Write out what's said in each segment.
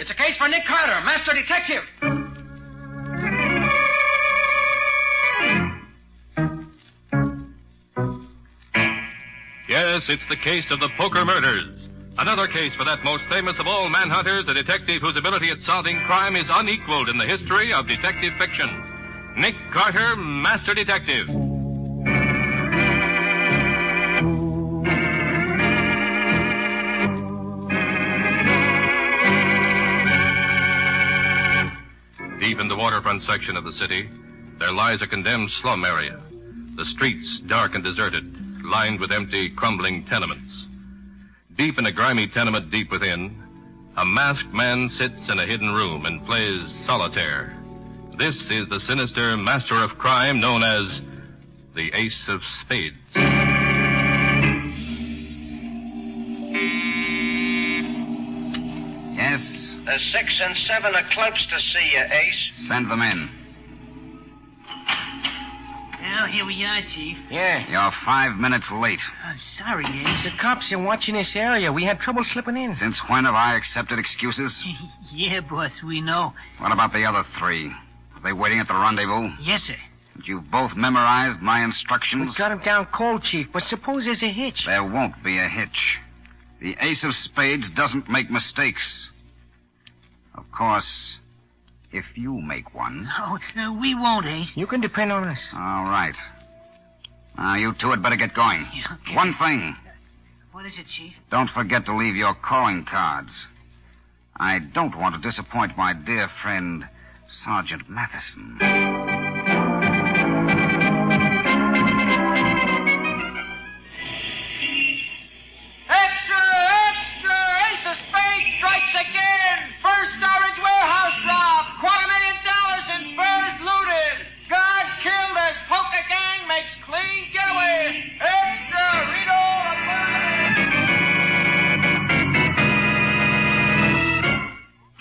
It's a case for Nick Carter, Master Detective. Yes, it's the case of the Poker Murders. Another case for that most famous of all manhunters, a detective whose ability at solving crime is unequaled in the history of detective fiction. Nick Carter, Master Detective. Deep in the waterfront section of the city, there lies a condemned slum area. The streets dark and deserted, lined with empty, crumbling tenements. Deep in a grimy tenement deep within, a masked man sits in a hidden room and plays solitaire. This is the sinister master of crime known as the Ace of Spades. Yes? The 6 and 7 are clubs to see you, Ace. Send them in. Well, here we are, Chief. Yeah. You're 5 minutes late. I'm sorry, Ace. The cops are watching this area. We had trouble slipping in. Since when have I accepted excuses? Yeah, boss, we know. What about the other 3? Are they waiting at the rendezvous? Yes, sir. And you've both memorized my instructions? We got him down cold, Chief, but suppose there's a hitch. There won't be a hitch. The Ace of Spades doesn't make mistakes. Of course, if you make one. No, we won't, Ace. You can depend on us. All right. Now, you two had better get going. Yeah, okay. One thing. What is it, Chief? Don't forget to leave your calling cards. I don't want to disappoint my dear friend, Sergeant Matheson. Extra! Extra! Ace of Spades strikes again! First Orange warehouse rob! $250,000 in furs looted! Guard killed as poker gang makes clean getaway! Extra! Read all about it!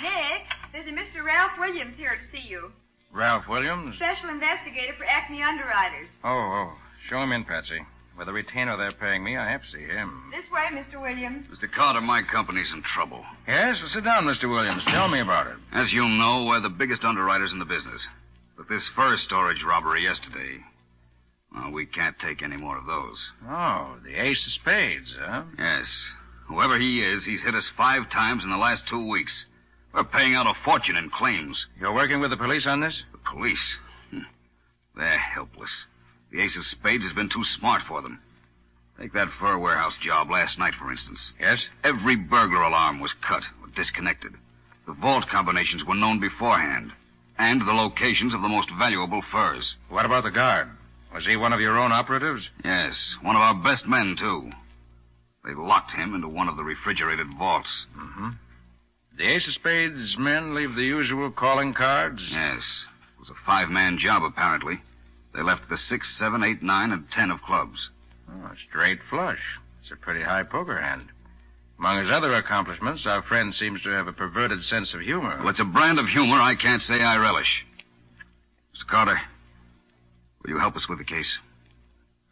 Nick, there's a Mr. Ralph Williams here to see you. Ralph Williams? Special investigator for Acme Underwriters. Oh. Show him in, Patsy. With the retainer they're paying me, I have to see him. This way, Mr. Williams. Mr. Carter, my company's in trouble. Yes? Well, sit down, Mr. Williams. Tell me about it. As you know, we're the biggest underwriters in the business. But this fur storage robbery yesterday, well, we can't take any more of those. Oh, the Ace of Spades, huh? Yes. Whoever he is, he's hit us 5 times in the last 2 weeks. We're paying out a fortune in claims. You're working with the police on this? The police? They're helpless. The Ace of Spades has been too smart for them. Take that fur warehouse job last night, for instance. Yes? Every burglar alarm was cut or disconnected. The vault combinations were known beforehand. And the locations of the most valuable furs. What about the guard? Was he one of your own operatives? Yes, one of our best men, too. They locked him into one of the refrigerated vaults. Mm-hmm. The Ace of Spades men leave the usual calling cards? Yes. It was a 5-man job, apparently. They left the 6, 7, 8, 9, and 10 of clubs. Oh, straight flush. It's a pretty high poker hand. Among his other accomplishments, our friend seems to have a perverted sense of humor. Well, it's a brand of humor I can't say I relish. Mr. Carter, will you help us with the case?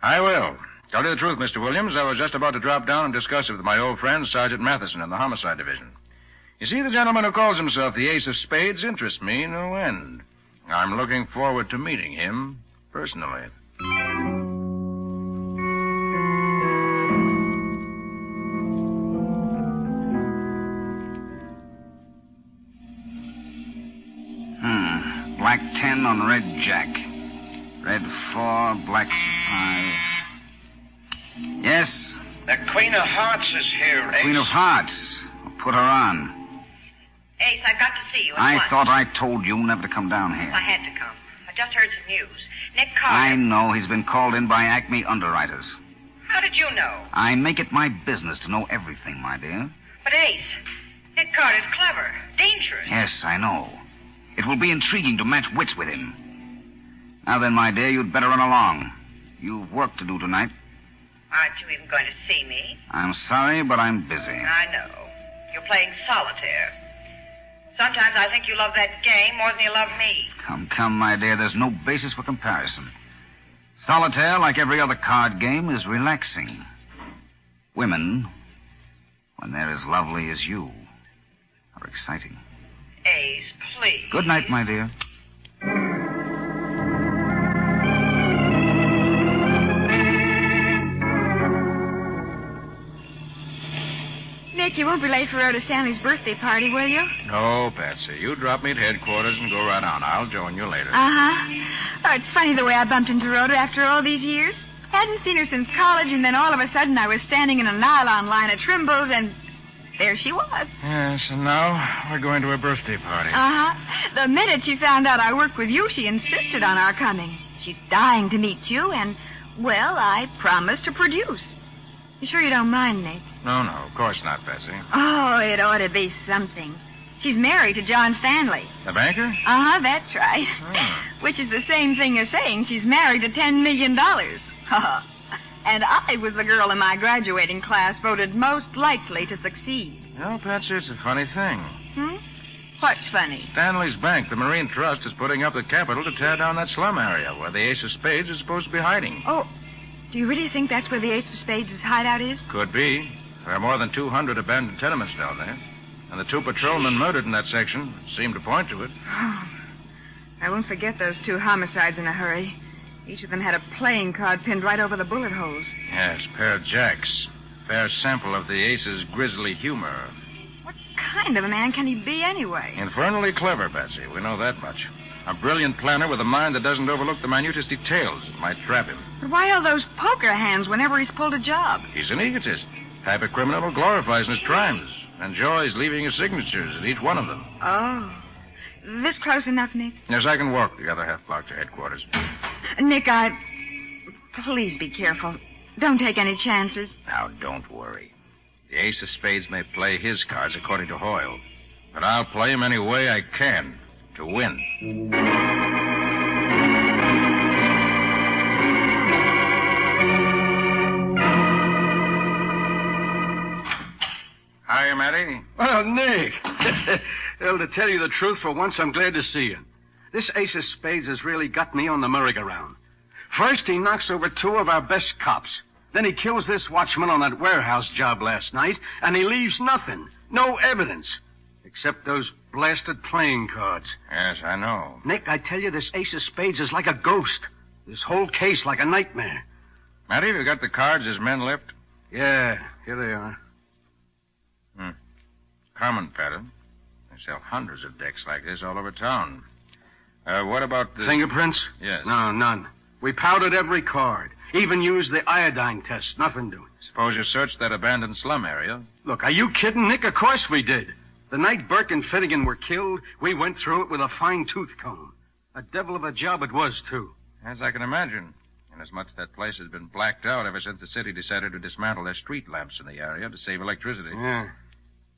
I will. Tell you the truth, Mr. Williams, I was just about to drop down and discuss it with my old friend, Sergeant Matheson, in the Homicide Division. You see, the gentleman who calls himself the Ace of Spades interests me no end. I'm looking forward to meeting him personally. Black 10 on red jack. Red 4, black 5. Yes? The Queen of Hearts is here, Ace. Queen of Hearts. I'll put her on. Ace, I've got to see you at I once. thought I told you never to come down here. I had to come. I just heard some news. Nick Carter... I know. He's been called in by Acme Underwriters. How did you know? I make it my business to know everything, my dear. But, Ace, Nick Carter's clever, dangerous. Yes, I know. It will be intriguing to match wits with him. Now then, my dear, you'd better run along. You've work to do tonight. Aren't you even going to see me? I'm sorry, but I'm busy. I know. You're playing solitaire. Sometimes I think you love that game more than you love me. Come, my dear. There's no basis for comparison. Solitaire, like every other card game, is relaxing. Women, when they're as lovely as you, are exciting. Ace, please. Good night, my dear. Nick, you won't be late for Rhoda Stanley's birthday party, will you? No, Patsy. You drop me at headquarters and go right on. I'll join you later. Uh-huh. Oh, it's funny the way I bumped into Rhoda after all these years. Hadn't seen her since college, and then all of a sudden I was standing in a nylon line at Trimble's, and there she was. Yes, and now we're going to a birthday party. Uh-huh. The minute she found out I worked with you, she insisted on our coming. She's dying to meet you, and, well, I promised to produce. You sure you don't mind, Nick? No, of course not, Patsy. Oh, it ought to be something. She's married to John Stanley. The banker? Uh-huh, that's right. Oh. Which is the same thing as saying she's married to $10 million. And I was the girl in my graduating class voted most likely to succeed. No, Patsy, it's a funny thing. What's funny? Stanley's Bank, the Marine Trust, is putting up the capital to tear down that slum area where the Ace of Spades is supposed to be hiding. Oh, do you really think that's where the Ace of Spades' hideout is? Could be. There are more than 200 abandoned tenements down there. And the 2 patrolmen murdered in that section seem to point to it. Oh, I won't forget those 2 homicides in a hurry. Each of them had a playing card pinned right over the bullet holes. Yes, pair of jacks. Fair sample of the Ace's grisly humor. What kind of a man can he be anyway? Infernally clever, Patsy. We know that much. A brilliant planner with a mind that doesn't overlook the minutest details that might trap him. But why all those poker hands whenever he's pulled a job? He's an egotist. Type of criminal who glorifies his crimes. Enjoys leaving his signatures at each one of them. Oh. This close enough, Nick? Yes, I can walk the other half block to headquarters. Nick, please be careful. Don't take any chances. Now, don't worry. The Ace of Spades may play his cards according to Hoyle. But I'll play him any way I can to win. Hiya, Matty. Well, Nick. Well, to tell you the truth, for once, I'm glad to see you. This Ace of Spades has really got me on the merry-go-round. First, he knocks over 2 of our best cops. Then he kills this watchman on that warehouse job last night, and he leaves nothing. No evidence. Except those blasted playing cards. Yes, I know. Nick, I tell you, this Ace of Spades is like a ghost. This whole case like a nightmare. Matty, have you got the cards his men left? Yeah, here they are. Common pattern. They sell hundreds of decks like this all over town. What about the... Fingerprints? Yes. No, none. We powdered every card. Even used the iodine test. Nothing doing. Suppose you searched that abandoned slum area. Look, are you kidding, Nick? Of course we did. The night Burke and Finnegan were killed, we went through it with a fine-tooth comb. A devil of a job it was, too. As I can imagine. Inasmuch that place has been blacked out ever since the city decided to dismantle their street lamps in the area to save electricity. Yeah.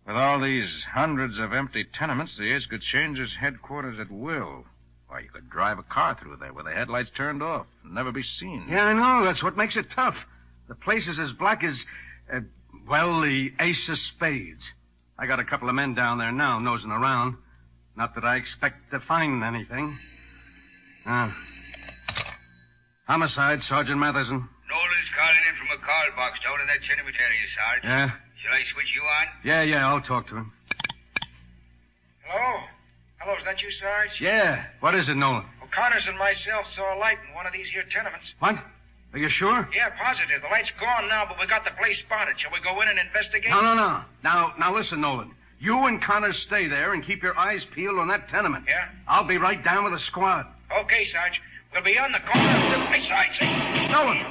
With all these hundreds of empty tenements, the Ace could change his headquarters at will. Why, you could drive a car through there with the headlights turned off and never be seen. Yeah, I know. That's what makes it tough. The place is as black as, the Ace of Spades. I got a couple of men down there now nosing around. Not that I expect to find anything. Homicide, Sergeant Matheson. Nolan's calling in from a call box down in that tenement area, Sarge. Yeah? Shall I switch you on? Yeah, I'll talk to him. Hello, is that you, Sarge? Yeah. What is it, Nolan? O'Connor's and myself saw a light in one of these here tenements. What? Are you sure? Yeah, positive. The light's gone now, but we got the place spotted. Shall we go in and investigate? No. Now listen, Nolan. You and Connor stay there and keep your eyes peeled on that tenement. Yeah? I'll be right down with the squad. Okay, Sarge. We'll be on the corner. Hey, Sarge. Nolan!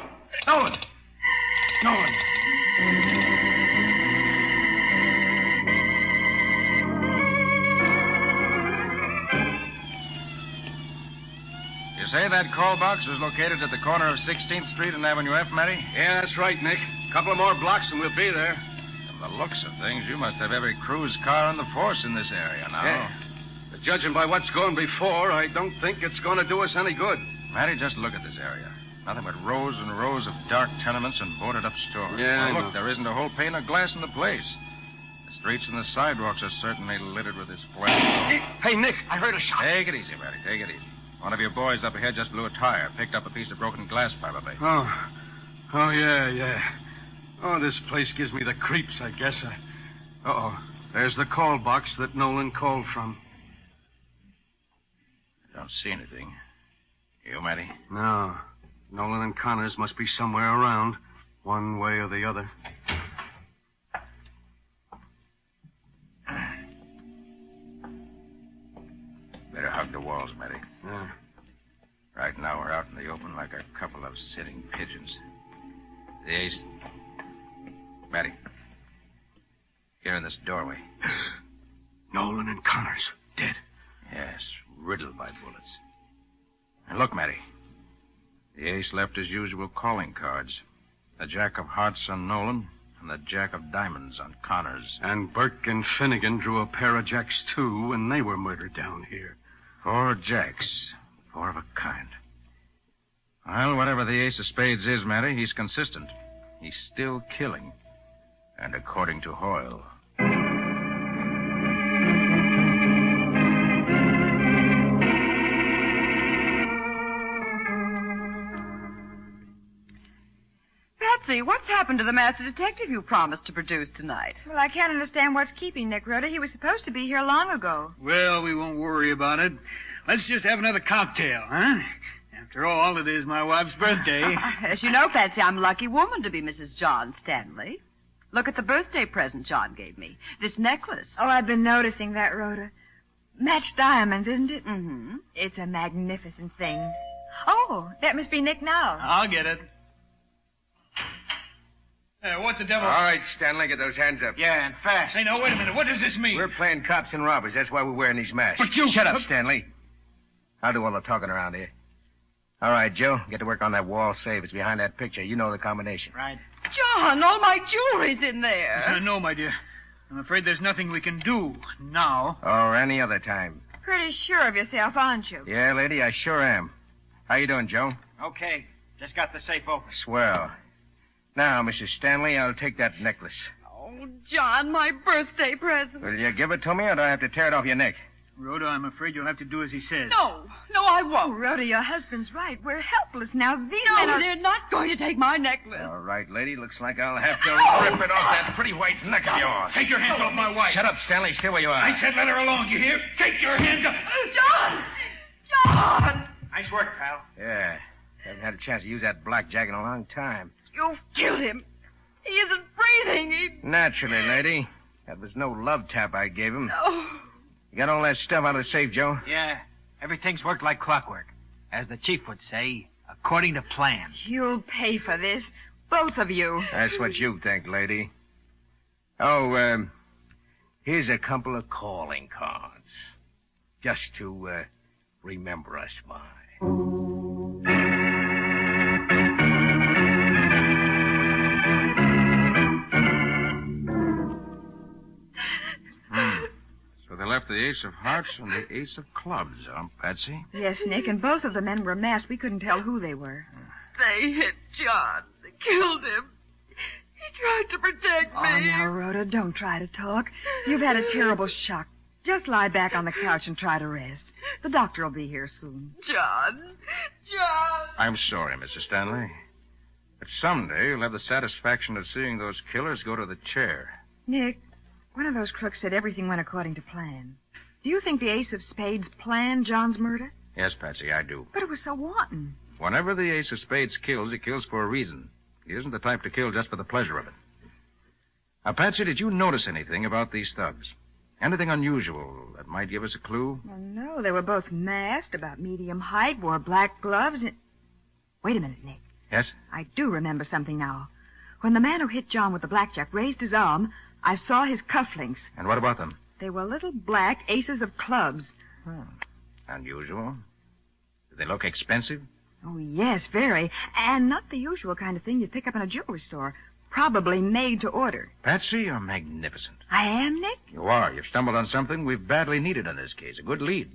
You say that call box was located at the corner of 16th Street and Avenue F, Matty? Yeah, that's right, Nick. A couple of more blocks and we'll be there. From the looks of things, you must have every cruise car on the force in this area now. Yeah. But judging by what's gone before, I don't think it's going to do us any good. Matty, just look at this area. Nothing but rows and rows of dark tenements and boarded-up stores. Yeah, Look, there isn't a whole pane of glass in the place. The streets and the sidewalks are certainly littered with this plague. Hey, Nick, I heard a shot. Take it easy, Matty. Take it easy. One of your boys up ahead just blew a tire, picked up a piece of broken glass, probably. Oh, yeah. Oh, this place gives me the creeps, I guess. Uh-oh. There's the call box that Nolan called from. Don't see anything. You, Matty? No. Nolan and Connors must be somewhere around, one way or the other. Better hug the walls, Matty. Yeah. Right now we're out in the open like a couple of sitting pigeons. The ace... Matty. Here in this doorway. Nolan and Connors, dead. Yes, riddled by bullets. And look, Matty. The ace left his usual calling cards. The jack of hearts on Nolan and the jack of diamonds on Connors. And Burke and Finnegan drew a pair of jacks, too, when they were murdered down here. 4 jacks. 4 of a kind. Well, whatever the ace of spades is, Matty, he's consistent. He's still killing. And according to Hoyle. Patsy, what's happened to the master detective you promised to produce tonight? Well, I can't understand what's keeping Nick, Rhoda. He was supposed to be here long ago. Well, we won't worry about it. Let's just have another cocktail, huh? After all, it is my wife's birthday. As you know, Patsy, I'm a lucky woman to be Mrs. John Stanley. Look at the birthday present John gave me. This necklace. Oh, I've been noticing that, Rhoda. Matched diamonds, isn't it? Mm-hmm. It's a magnificent thing. Oh, that must be Nick now. I'll get it. What the devil? All right, Stanley, get those hands up. Yeah, and fast. Hey, now, wait a minute. What does this mean? We're playing cops and robbers. That's why we're wearing these masks. But you... Shut up, Stanley. I'll do all the talking around here. All right, Joe, get to work on that wall safe. It's behind that picture. You know the combination. Right. John, all my jewelry's in there. No, my dear. I'm afraid there's nothing we can do now. Or any other time. Pretty sure of yourself, aren't you? Yeah, lady, I sure am. How you doing, Joe? Okay. Just got the safe open. Swell. Now, Mrs. Stanley, I'll take that necklace. Oh, John, my birthday present. Will you give it to me, or do I have to tear it off your neck? Rhoda, I'm afraid you'll have to do as he says. No, I Oh, won't. Rhoda, your husband's right. We're helpless now. These men No, are... they're not going to take my necklace. All right, lady. Looks like I'll have to rip it off that pretty white neck of yours. Take your hands off my wife. Shut up, Stanley. Stay where you are. I said let her alone, you hear? Take your hands up. John! Nice work, pal. Yeah. Haven't had a chance to use that blackjack in a long time. You've killed him. He isn't breathing. Naturally, lady. That was no love tap I gave him. No. You got all that stuff out of the safe, Joe? Yeah. Everything's worked like clockwork. As the chief would say, according to plan. You'll pay for this. Both of you. That's what you think, lady. Oh, here's a couple of calling cards. Just to, remember us by. So they left the ace of hearts and the ace of clubs, huh, Patsy? Yes, Nick, and both of the men were masked. We couldn't tell who they were. They hit John. They killed him. He tried to protect me. Oh, now, Rhoda, don't try to talk. You've had a terrible shock. Just lie back on the couch and try to rest. The doctor will be here soon. John. I'm sorry, Mrs. Stanley. But someday you'll have the satisfaction of seeing those killers go to the chair. Nick, one of those crooks said everything went according to plan. Do you think the ace of spades planned John's murder? Yes, Patsy, I do. But it was so wanton. Whenever the ace of spades kills, he kills for a reason. He isn't the type to kill just for the pleasure of it. Now, Patsy, did you notice anything about these thugs? Anything unusual that might give us a clue? Well, no, they were both masked, about medium height, wore black gloves, and... Wait a minute, Nick. Yes? I do remember something now. When the man who hit John with the blackjack raised his arm, I saw his cufflinks. And what about them? They were little black aces of clubs. Unusual. Did they look expensive? Oh, yes, very. And not the usual kind of thing you'd pick up in a jewelry store. Probably made to order. Patsy, you're magnificent. I am, Nick? You are. You've stumbled on something we've badly needed in this case. A good lead.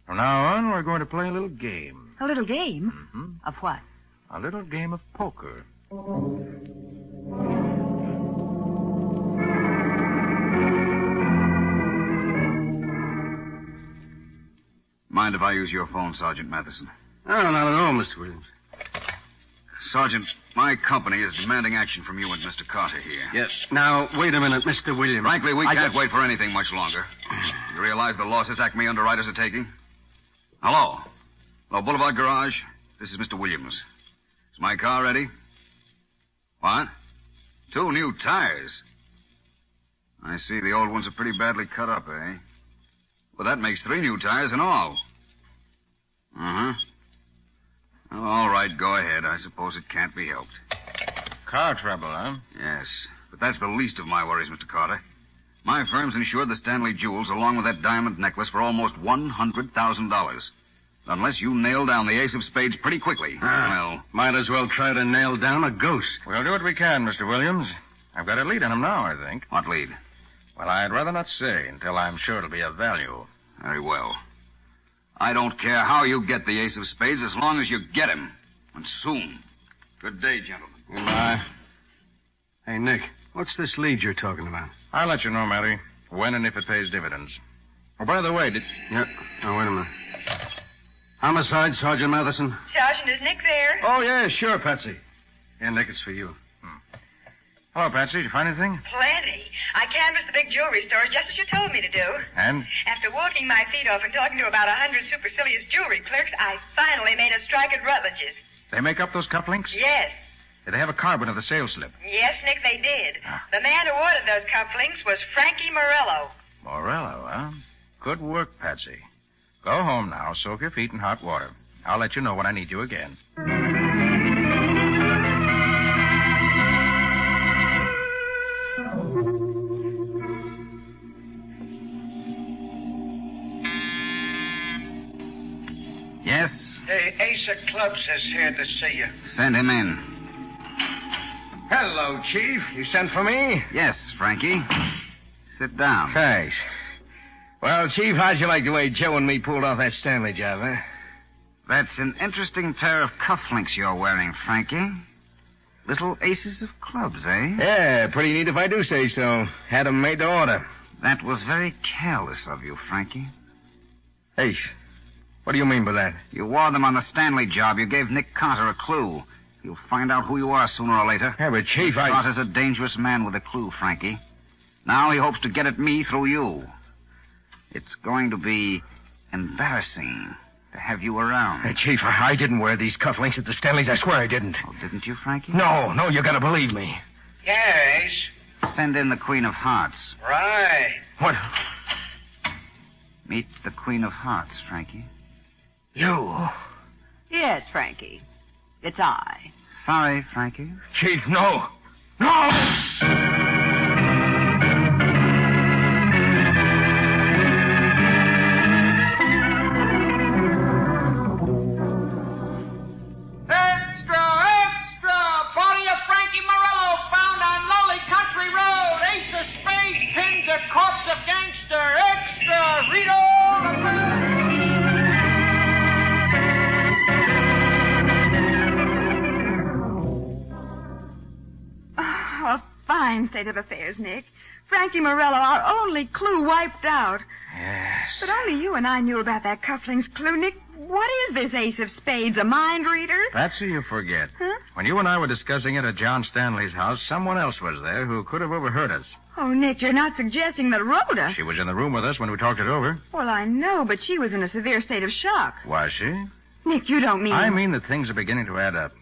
From now on, we're going to play a little game. A little game? Mm-hmm. Of what? A little game of poker. Mind if I use your phone, Sergeant Matheson? Oh, not at all, Mr. Williams. Sergeant, my company is demanding action from you and Mr. Carter here. Yes. Now, wait a minute, Mr. Williams. Frankly, we can't wait for anything much longer. You realize the losses Acme underwriters are taking? Hello. Hello, Boulevard Garage. This is Mr. Williams. Is my car ready? What? 2 new tires. I see the old ones are pretty badly cut up, eh? Well, that makes 3 new tires in all. Uh-huh. Well, all right, go ahead. I suppose it can't be helped. Car trouble, huh? Yes, but that's the least of my worries, Mr. Carter. My firm's insured the Stanley jewels along with that diamond necklace for almost $100,000. Unless you nail down the ace of spades pretty quickly. Well, might as well try to nail down a ghost. We'll do what we can, Mr. Williams. I've got a lead on him now, I think. What lead? Well, I'd rather not say until I'm sure it'll be of value. Very well. I don't care how you get the ace of spades as long as you get him. And soon. Good day, gentlemen. Goodbye. Hey, Nick, what's this lead you're talking about? I'll let you know, Mary, when and if it pays dividends. Oh, by the way, Yep. Oh, wait a minute. Homicide, Sergeant Matheson. Sergeant, is Nick there? Oh, yeah, sure, Patsy. Yeah, Nick, it's for you. Hello, Patsy. Did you find anything? Plenty. I canvassed the big jewelry stores just as you told me to do. And? After walking my feet off and talking to about 100 supercilious jewelry clerks, I finally made a strike at Rutledge's. They make up those cufflinks? Yes. Did they have a carbon of the sales slip? Yes, Nick, they did. The man who ordered those cufflinks was Frankie Morello. Morello, huh? Good work, Patsy. Go home now. Soak your feet in hot water. I'll let you know when I need you again. Yes? Hey, Ace of Clubs is here to see you. Send him in. Hello, Chief. You sent for me? Yes, Frankie. Sit down. Thanks. Well, Chief, how'd you like the way Joe and me pulled off that Stanley job, huh? That's an interesting pair of cufflinks you're wearing, Frankie. Little aces of clubs, eh? Yeah, pretty neat if I do say so. Had 'em made to order. That was very careless of you, Frankie. Ace, what do you mean by that? You wore them on the Stanley job. You gave Nick Carter a clue. You'll find out who you are sooner or later. Yeah, but Chief, Nick Carter's a dangerous man with a clue, Frankie. Now he hopes to get at me through you. It's going to be embarrassing to have you around. Hey, Chief, I didn't wear these cufflinks at the Stanleys. I swear I didn't. Oh, didn't you, Frankie? No, you gotta believe me. Yeah, Ace. Send in the Queen of Hearts. Right. What? Meet the Queen of Hearts, Frankie. You? Yes, Frankie. It's I. Sorry, Frankie. Chief, no. No! Corpse of gangster, extra, read all A fine state of affairs, Nick. Frankie Morello, our only clue wiped out. Yes. But only you and I knew about that cufflinks clue, Nick. What is this ace of spades, a mind reader? Patsy, you forget. Huh? When you and I were discussing it at John Stanley's house, someone else was there who could have overheard us. Oh, Nick, you're not suggesting that Rhoda... She was in the room with us when we talked it over. Well, I know, but she was in a severe state of shock. Was she? Nick, you don't mean... I mean that things are beginning to add up.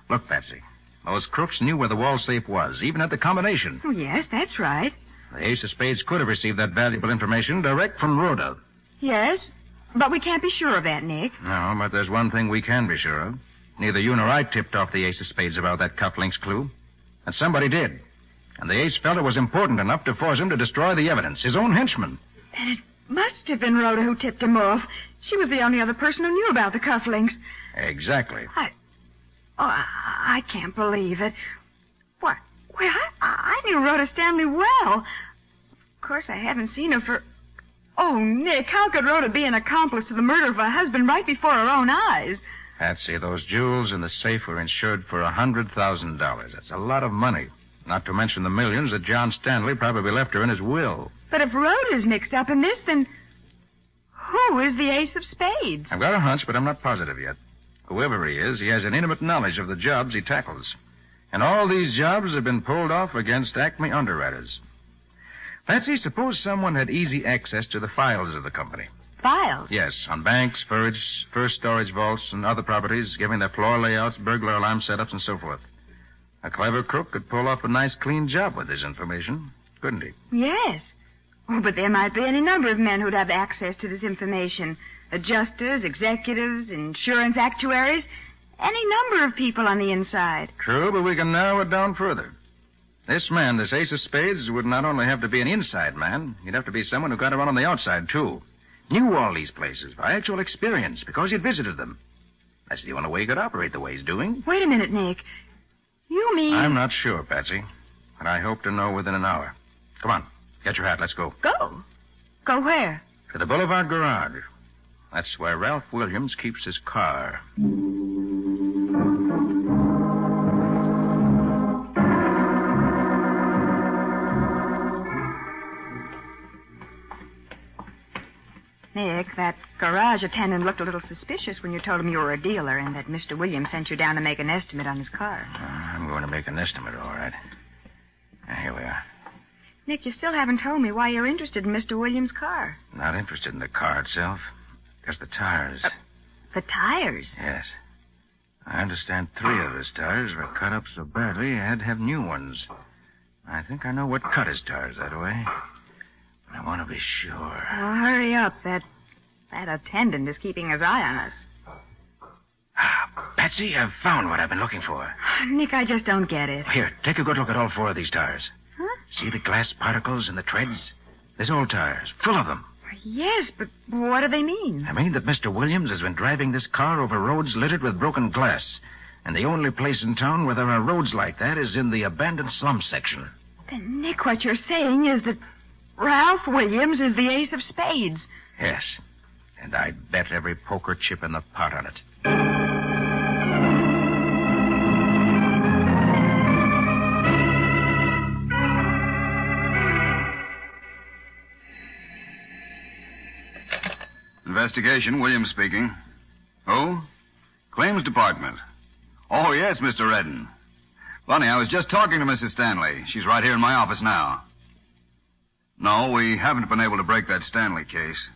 Look, Patsy, those crooks knew where the wall safe was, even at the combination. Oh, yes, that's right. The ace of spades could have received that valuable information direct from Rhoda. Yes, but we can't be sure of that, Nick. No, but there's one thing we can be sure of. Neither you nor I tipped off the ace of spades about that cufflinks clue. And somebody did. And the ace fella was important enough to force him to destroy the evidence, his own henchman. And it must have been Rhoda who tipped him off. She was the only other person who knew about the cufflinks. Exactly. I can't believe it. What? Well, I knew Rhoda Stanley well. Of course, I haven't seen her for... Oh, Nick, how could Rhoda be an accomplice to the murder of her husband right before her own eyes? Patsy, those jewels in the safe were insured for $100,000. That's a lot of money. Not to mention the millions that John Stanley probably left her in his will. But if Rhoda's mixed up in this, then who is the ace of spades? I've got a hunch, but I'm not positive yet. Whoever he is, he has an intimate knowledge of the jobs he tackles. And all these jobs have been pulled off against Acme underwriters. Patsy, suppose someone had easy access to the files of the company. files. Yes, on banks, first storage vaults, and other properties, giving their floor layouts, burglar alarm setups, and so forth. A clever crook could pull off a nice, clean job with this information, couldn't he? Yes. Oh, but there might be any number of men who'd have access to this information. Adjusters, executives, insurance actuaries, any number of people on the inside. True, but we can narrow it down further. This man, this ace of spades, would not only have to be an inside man, he'd have to be someone who got around on the outside, too. Knew all these places by actual experience because he'd visited them. That's the only way he could operate the way he's doing. Wait a minute, Nick. You mean... I'm not sure, Patsy, but I hope to know within an hour. Come on, get your hat, let's go. Go? Go where? To the Boulevard Garage. That's where Ralph Williams keeps his car. Nick, that garage attendant looked a little suspicious when you told him you were a dealer and that Mr. Williams sent you down to make an estimate on his car. I'm going to make an estimate, all right. Here we are. Nick, you still haven't told me why you're interested in Mr. Williams' car. Not interested in the car itself. Just the tires. The tires? Yes. I understand 3 of his tires were cut up so badly I had to have new ones. I think I know what cut his tires that way. I want to be sure. Well, hurry up. That attendant is keeping his eye on us. Patsy, I've found what I've been looking for. Nick, I just don't get it. Here, take a good look at all 4 of these tires. Huh? See the glass particles in the treads? There's old tires, full of them. Yes, but what do they mean? I mean that Mr. Williams has been driving this car over roads littered with broken glass. And the only place in town where there are roads like that is in the abandoned slum section. Then, Nick, what you're saying is that Ralph Williams is the ace of spades. Yes. And I'd bet every poker chip in the pot on it. Investigation, Williams speaking. Who? Claims Department. Oh, yes, Mr. Redden. Funny, I was just talking to Mrs. Stanley. She's right here in my office now. No, we haven't been able to break that Stanley case.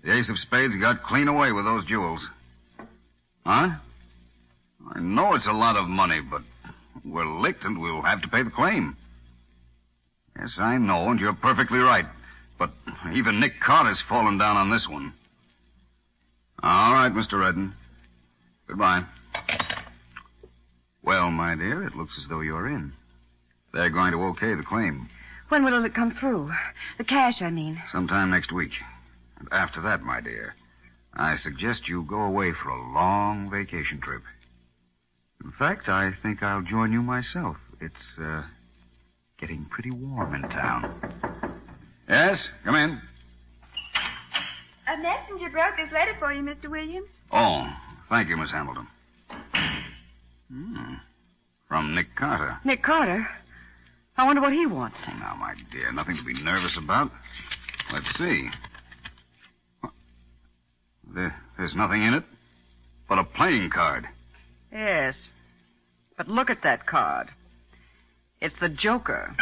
The ace of spades got clean away with those jewels. Huh? I know it's a lot of money, but we're licked and we'll have to pay the claim. Yes, I know, and you're perfectly right. But even Nick Carter's fallen down on this one. All right, Mr. Redden. Goodbye. Well, my dear, it looks as though you're in. They're going to okay the claim. When will it come through? The cash, I mean. Sometime next week. And after that, my dear, I suggest you go away for a long vacation trip. In fact, I think I'll join you myself. It's, getting pretty warm in town. Yes, come in. A messenger brought this letter for you, Mr. Williams. Oh, thank you, Miss Hamilton. From Nick Carter. Nick Carter? I wonder what he wants. Now, my dear, nothing to be nervous about. Let's see. There's nothing in it but a playing card. Yes. But look at that card. It's the Joker.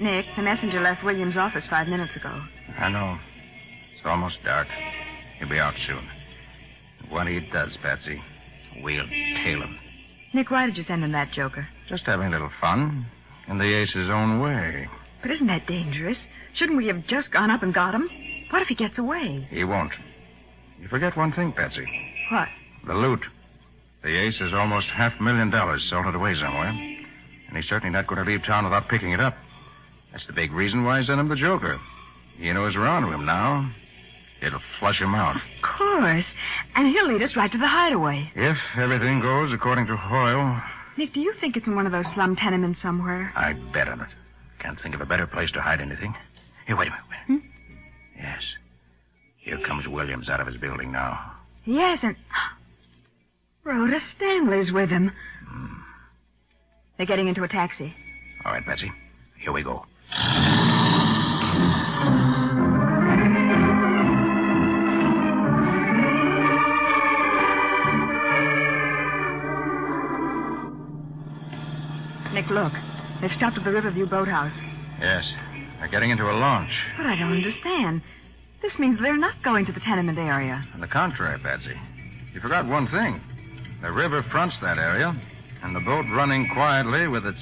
Nick, the messenger left Williams' office 5 minutes ago. I know. It's almost dark. He'll be out soon. When he does, Patsy, we'll tail him. Nick, why did you send him that Joker? Just having a little fun. In the ace's own way. But isn't that dangerous? Shouldn't we have just gone up and got him? What if he gets away? He won't. You forget one thing, Patsy. What? The loot. The ace has almost $500,000 salted away somewhere. And he's certainly not going to leave town without picking it up. That's the big reason why I sent him the Joker. He knows we're on to him now. It'll flush him out. Of course. And he'll lead us right to the hideaway. If everything goes according to Hoyle. Nick, do you think it's in one of those slum tenements somewhere? I'd bet on it. Can't think of a better place to hide anything. Here, wait a minute. Yes. Here comes Williams out of his building now. Yes, and Rhoda Stanley's with him. They're getting into a taxi. All right, Patsy. Here we go. look. They've stopped at the Riverview boathouse. Yes. They're getting into a launch. But I don't understand. This means they're not going to the tenement area. On the contrary, Patsy. You forgot one thing. The river fronts that area, and the boat running quietly with its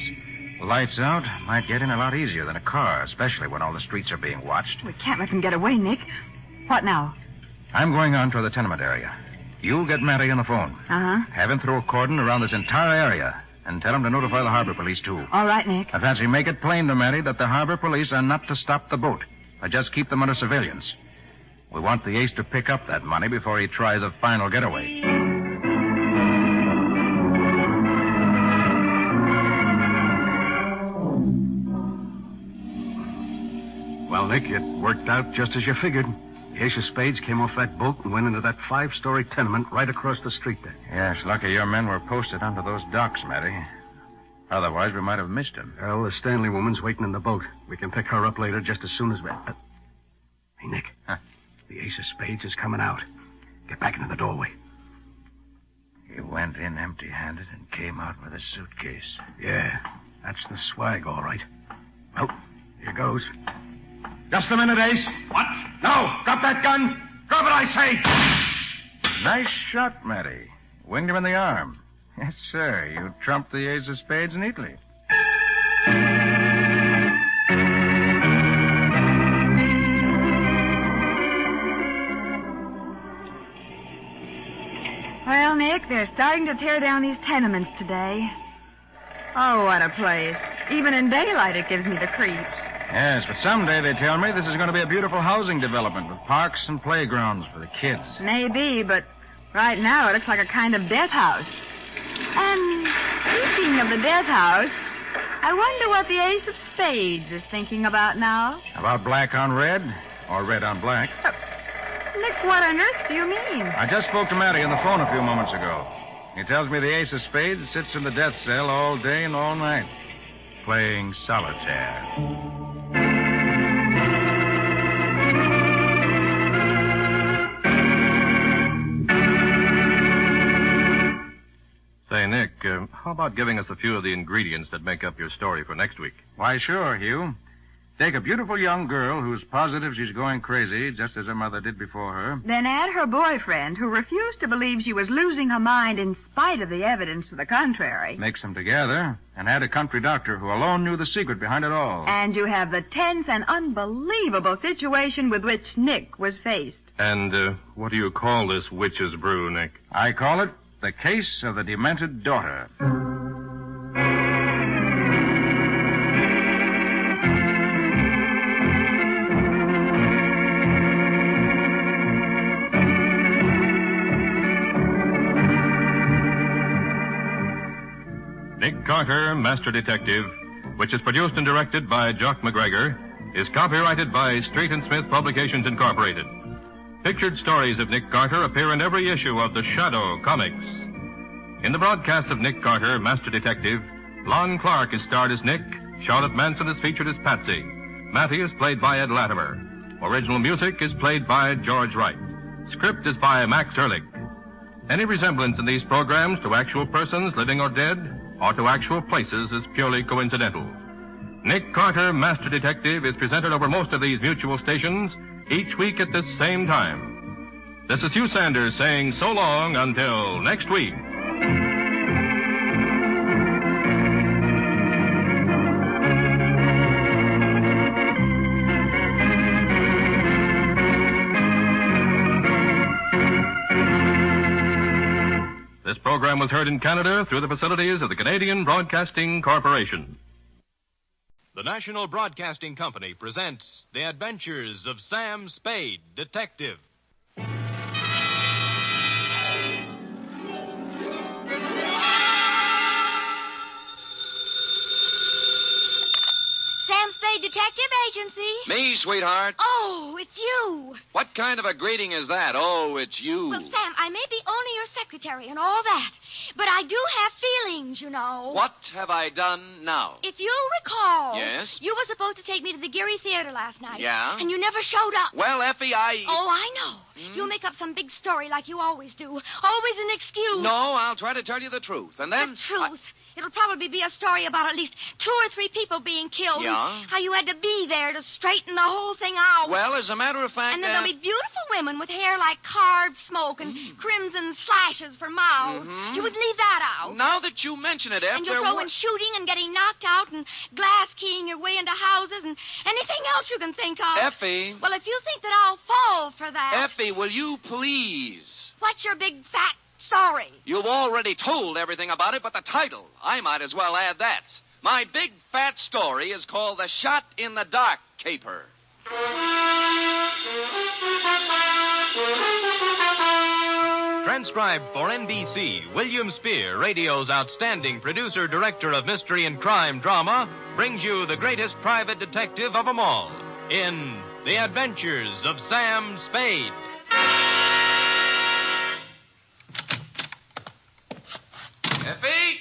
lights out might get in a lot easier than a car, especially when all the streets are being watched. We can't let them get away, Nick. What now? I'm going on to the tenement area. You get Matty on the phone. Uh-huh. Have him throw a cordon around this entire area, and tell him to notify the harbor police, too. All right, Nick. Now, Patsy, make it plain to Matty that the harbor police are not to stop the boat, but just keep them under surveillance. We want the ace to pick up that money before he tries a final getaway. Well, Nick, it worked out just as you figured. The Ace of Spades came off that boat and went into that 5-story tenement right across the street there. Yes, lucky your men were posted onto those docks, Matty. Otherwise, we might have missed him. Well, the Stanley woman's waiting in the boat. We can pick her up later just as soon as we... Hey, Nick. Huh? The Ace of Spades is coming out. Get back into the doorway. He went in empty-handed and came out with a suitcase. Yeah, that's the swag, all right. Well, here goes. Just a minute, Ace. What? No! Drop that gun! Drop it, I say! Nice shot, Matty. Winged him in the arm. Yes, sir. You trumped the Ace of Spades neatly. Well, Nick, they're starting to tear down these tenements today. Oh, what a place. Even in daylight, it gives me the creeps. Yes, but someday, they tell me, this is going to be a beautiful housing development with parks and playgrounds for the kids. Maybe, but right now it looks like a kind of death house. And speaking of the death house, I wonder what the Ace of Spades is thinking about now. About black on red or red on black? Nick, what on earth do you mean? I just spoke to Matty on the phone a few moments ago. He tells me the Ace of Spades sits in the death cell all day and all night, playing solitaire. Say, Nick, how about giving us a few of the ingredients that make up your story for next week? Why, sure, Hugh. Take a beautiful young girl who's positive she's going crazy, just as her mother did before her. Then add her boyfriend, who refused to believe she was losing her mind in spite of the evidence to the contrary. Mix them together, and add a country doctor who alone knew the secret behind it all. And you have the tense and unbelievable situation with which Nick was faced. And what do you call this witch's brew, Nick? I call it The Case of the Demented Daughter. Nick Carter, Master Detective, which is produced and directed by Jock McGregor, is copyrighted by Street & Smith Publications, Incorporated. Pictured stories of Nick Carter appear in every issue of the Shadow comics. In the broadcast of Nick Carter, Master Detective, Lon Clark is starred as Nick, Charlotte Manson is featured as Patsy, Matty is played by Ed Latimer. Original music is played by George Wright. Script is by Max Ehrlich. Any resemblance in these programs to actual persons, living or dead, or to actual places is purely coincidental. Nick Carter, Master Detective, is presented over most of these mutual stations each week at this same time. This is Hugh Sanders saying so long until next week. This program was heard in Canada through the facilities of the Canadian Broadcasting Corporation. The National Broadcasting Company presents The Adventures of Sam Spade, Detective. Sam Spade Detective Agency. Me, me, sweetheart. Oh, it's you. What kind of a greeting is that? Oh, it's you. Well, Sam, I may be only your secretary and all that, but I do have feelings, you know. What have I done now? If you'll recall... Yes? You were supposed to take me to the Geary Theater last night. Yeah? And you never showed up. Well, Effie, Oh, I know. You'll make up some big story like you always do. Always an excuse. No, I'll try to tell you the truth. And then... The truth? It'll probably be a story about at least 2 or 3 people being killed. Yeah? How you had to be there to straighten the whole thing out. Well, as a matter of fact... And then there'll be beautiful women with hair like carved smoke and crimson slashes for mouths. You would leave that out. Now that you mention it, Eff, And you'll throw in shooting and getting knocked out and glass keying your way into houses and anything else you can think of. Effie. Well, if you think that I'll fall for that... Effie, will you please... What's your big fat story? You've already told everything about it, but the title, I might as well add that. My big fat story is called The Shot in the Dark Caper. Transcribed for NBC, William Spear, radio's outstanding producer-director of mystery and crime drama, brings you the greatest private detective of them all in The Adventures of Sam Spade. Effie?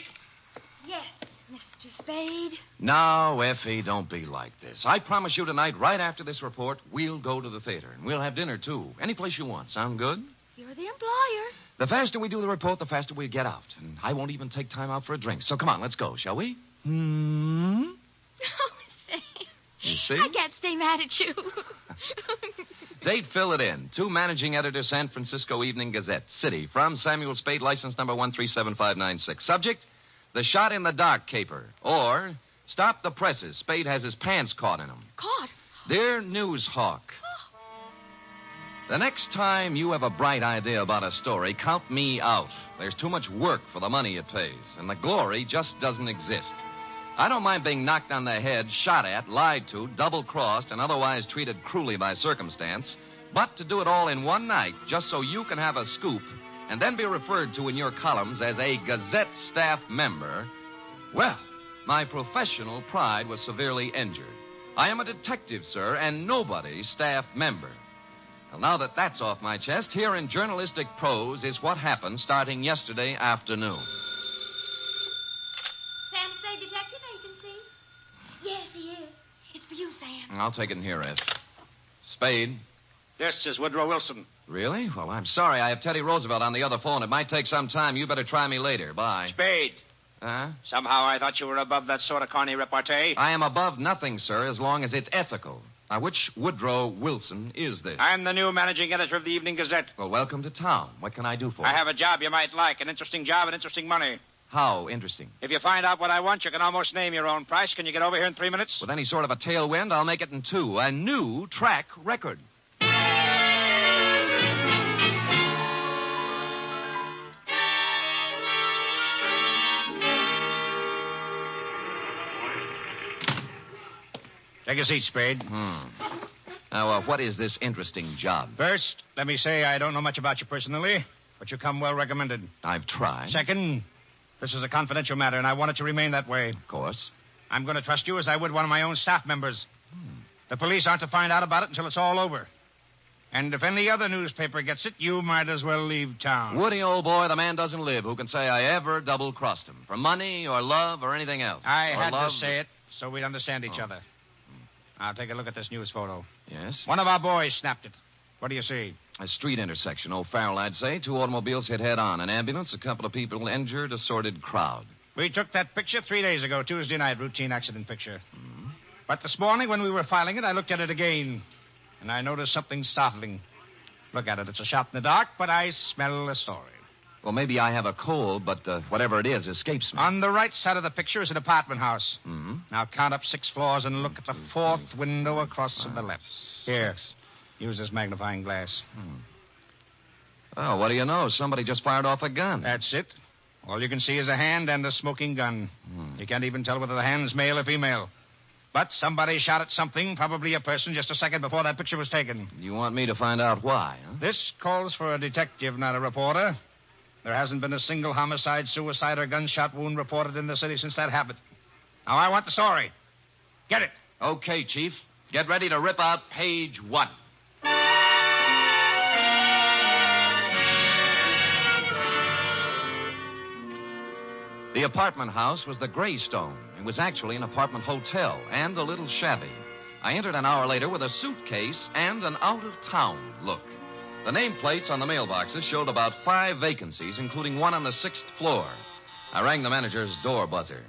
Yes, Mr. Spade. No, Effie, don't be like this. I promise you tonight, right after this report, we'll go to the theater. And we'll have dinner, too. Any place you want. Sound good? You're the employer. The faster we do the report, the faster we get out. And I won't even take time out for a drink. So come on, let's go, shall we? Oh, say. You see? I can't stay mad at you. Date, fill it in. To Managing Editor, San Francisco Evening Gazette. City. From Samuel Spade, license number 137596. Subject, The Shot in the Dark Caper. Or, Stop the Presses. Spade has his pants caught in them. Caught? Dear News Hawk. The next time you have a bright idea about a story, count me out. There's too much work for the money it pays, and the glory just doesn't exist. I don't mind being knocked on the head, shot at, lied to, double-crossed, and otherwise treated cruelly by circumstance, but to do it all in one night just so you can have a scoop and then be referred to in your columns as a Gazette staff member, well, my professional pride was severely injured. I am a detective, sir, and nobody's staff member. Well, now that that's off my chest, here in journalistic prose is what happened starting yesterday afternoon. Sam Spade Detective Agency? Yes, he is. It's for you, Sam. I'll take it in here, Ed. Spade. This is Woodrow Wilson. Really? Well, I'm sorry. I have Teddy Roosevelt on the other phone. It might take some time. You better try me later. Bye. Spade. Huh? Somehow I thought you were above that sort of corny repartee. I am above nothing, sir, as long as it's ethical. Now, which Woodrow Wilson is this? I'm the new managing editor of the Evening Gazette. Well, welcome to town. What can I do for you? I have a job you might like, an interesting job and interesting money. How interesting? If you find out what I want, you can almost name your own price. Can you get over here in 3 minutes? With any sort of a tailwind, I'll make it in 2. A new track record. Take a seat, Spade. Now, what is this interesting job? First, let me say I don't know much about you personally, but you come well recommended. I've tried. Second, this is a confidential matter, and I want it to remain that way. Of course. I'm going to trust you as I would one of my own staff members. The police aren't to find out about it until it's all over. And if any other newspaper gets it, you might as well leave town. Woody, old boy, the man doesn't live who can say I ever double-crossed him. For money or love or anything else. I or had love... to say it so we'd understand each other. Now, take a look at this news photo. Yes? One of our boys snapped it. What do you see? A street intersection. O'Farrell, I'd say. 2 automobiles hit head-on. An ambulance, a couple of people injured, a sordid crowd. We took that picture 3 days ago, Tuesday night, routine accident picture. But this morning, when we were filing it, I looked at it again, and I noticed something startling. Look at it. It's a shot in the dark, but I smell a story. Well, maybe I have a cold, but whatever it is escapes me. On the right side of the picture is an apartment house. Now count up 6 floors and look at the 4th window across to the left. Here, use this magnifying glass. Oh, what do you know? Somebody just fired off a gun. That's it. All you can see is a hand and a smoking gun. You can't even tell whether the hand's male or female. But somebody shot at something, probably a person, just a second before that picture was taken. You want me to find out why, huh? This calls for a detective, not a reporter. There hasn't been a single homicide, suicide, or gunshot wound reported in the city since that happened. Now, I want the story. Get it. Okay, Chief. Get ready to rip out page 1. The apartment house was the Greystone. It was actually an apartment hotel and a little shabby. I entered an hour later with a suitcase and an out-of-town look. The nameplates on the mailboxes showed about 5 vacancies, including one on the 6th floor. I rang the manager's door buzzer.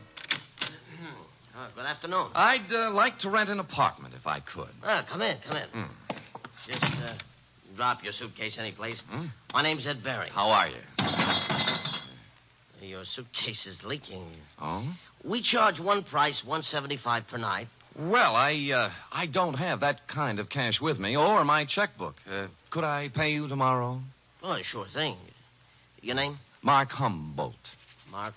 Good afternoon. I'd like to rent an apartment if I could. Come in. Just drop your suitcase anyplace. My name's Ed Barry. How are you? Your suitcase is leaking. Oh? We charge one price, $175 per night. Well, I don't have that kind of cash with me or my checkbook. Could I pay you tomorrow? Oh, sure thing. Your name? Mark Humboldt. Mark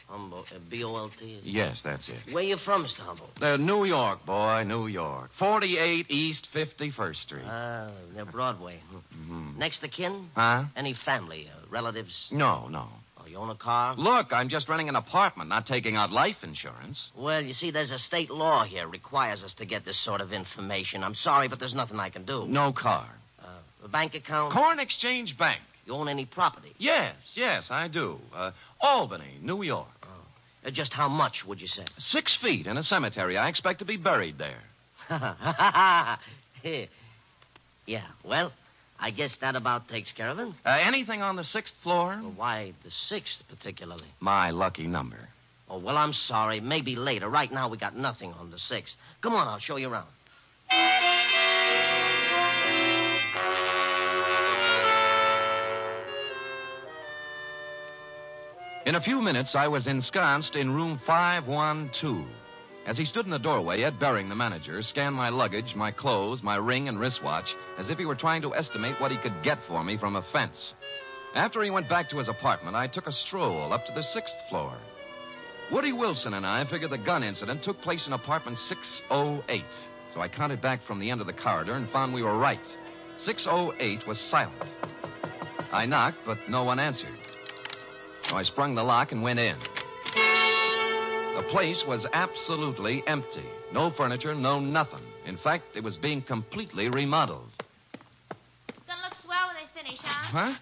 Humboldt. B-O-L-T? Yes, that's it. Where you from, Mr. Humboldt? New York, boy, New York. 48 East 51st Street. Near Broadway. Mm-hmm. Next of kin? Huh? Any family, relatives? No. Oh, you own a car? Look, I'm just renting an apartment, not taking out life insurance. Well, you see, there's a state law here requires us to get this sort of information. I'm sorry, but there's nothing I can do. No car. A bank account? Corn Exchange Bank. You own any property? Yes, I do. Albany, New York. Just how much, would you say? 6 feet in a cemetery. I expect to be buried there. Yeah, well, I guess that about takes care of it. Anything on the 6th floor? Well, why the 6th particularly? My lucky number. Oh, well, I'm sorry. Maybe later. Right now, we got nothing on the 6th. Come on, I'll show you around. In a few minutes, I was ensconced in room 512. As he stood in the doorway, Ed Baring, the manager, scanned my luggage, my clothes, my ring and wristwatch, as if he were trying to estimate what he could get for me from a fence. After he went back to his apartment, I took a stroll up to the 6th floor. Woody Wilson and I figured the gun incident took place in apartment 608. So I counted back from the end of the corridor and found we were right. 608 was silent. I knocked, but no one answered. So I sprung the lock and went in. The place was absolutely empty. No furniture, no nothing. In fact, it was being completely remodeled. It's gonna look swell when they finish, huh? Huh?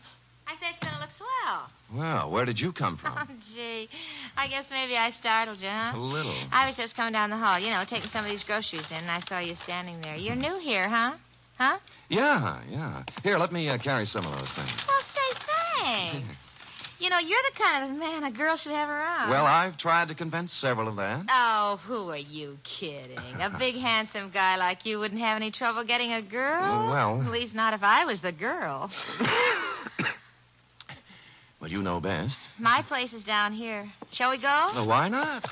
I said it's gonna look swell. Well, where did you come Oh, from? gee. I guess maybe I startled you, huh? A little. I was just coming down the hall, taking some of these groceries in, and I saw you standing there. You're new here, huh? Huh? Yeah. Here, let me carry some of those things. Well, say thanks. You're the kind of man a girl should have around. Well, I've tried to convince several of that. Oh, who are you kidding? A big, handsome guy like you wouldn't have any trouble getting a girl? Well... At least not if I was the girl. Well, you know best. My place is down here. Shall we go? Well, why not?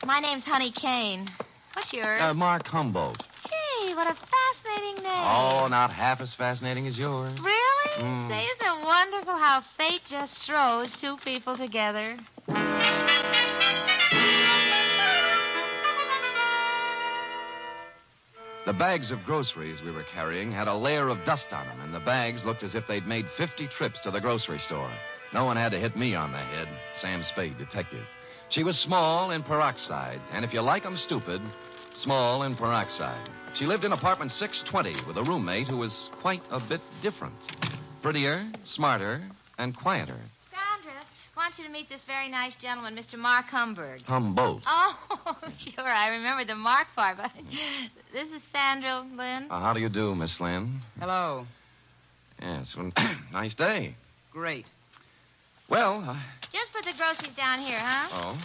My name's Honey Kane. What's yours? Mark Humboldt. Gee, what a fascinating name. Oh, not half as fascinating as yours. Really? Say, isn't it wonderful how fate just throws two people together? The bags of groceries we were carrying had a layer of dust on them, and the bags looked as if they'd made 50 trips to the grocery store. No one had to hit me on the head. Sam Spade, detective. She was small in peroxide, and if you like 'em stupid, small in peroxide. She lived in apartment 620 with a roommate who was quite a bit different. Prettier, smarter, and quieter. Sandra, I want you to meet this very nice gentleman, Mr. Mark Humberg. Humboldt. Oh, sure, I remember the Mark part, but this is Sandra Lynn. How do you do, Miss Lynn? Hello. Yes, well, nice day. Great. Well, Just put the groceries down here, huh? Oh?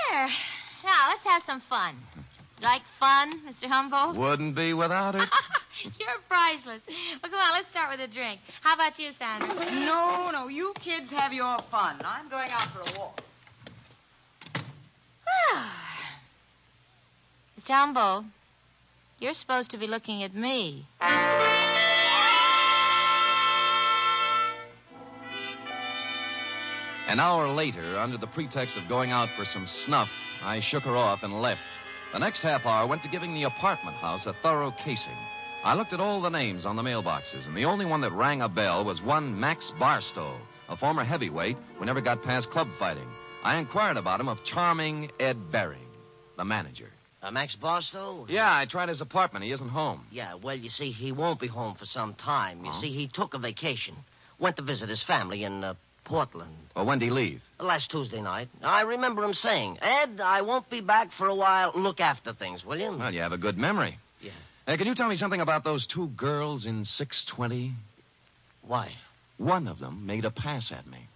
There. Now, let's have some fun. Like fun, Mr. Humboldt? Wouldn't be without it. You're priceless. Well, come on, let's start with a drink. How about you, Sandra? No, you kids have your fun. I'm going out for a walk. Mr. Humboldt, you're supposed to be looking at me. An hour later, under the pretext of going out for some snuff, I shook her off and left. The next half hour went to giving the apartment house a thorough casing. I looked at all the names on the mailboxes, and the only one that rang a bell was one Max Barstow, a former heavyweight who never got past club fighting. I inquired about him of charming Ed Baring, the manager. Max Barstow? Yeah, I tried his apartment. He isn't home. Yeah, well, you see, he won't be home for some time. You Oh. see, he took a vacation. Went to visit his family in Portland. Well, when did he leave? Last Tuesday night. I remember him saying, Ed, I won't be back for a while. Look after things, will you? Well, you have a good memory. Yeah. Hey, can you tell me something about those 2 girls in 620? Why? One of them made a pass at me.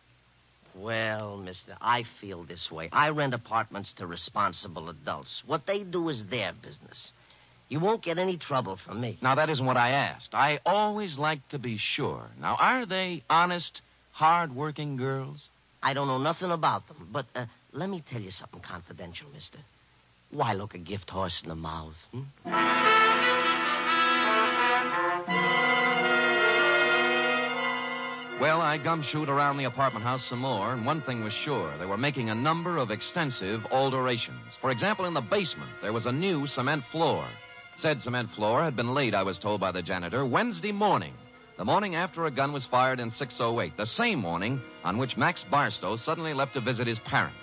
Well, mister, I feel this way. I rent apartments to responsible adults. What they do is their business. You won't get any trouble from me. Now, that isn't what I asked. I always like to be sure. Now, are they honest, hard-working girls? I don't know nothing about them, but let me tell you something confidential, mister. Why look a gift horse in the mouth? Well, I gumshoed around the apartment house some more, and one thing was sure. They were making a number of extensive alterations. For example, in the basement, there was a new cement floor. Said cement floor had been laid, I was told by the janitor, Wednesday morning, the morning after a gun was fired in 608, the same morning on which Max Barstow suddenly left to visit his parents.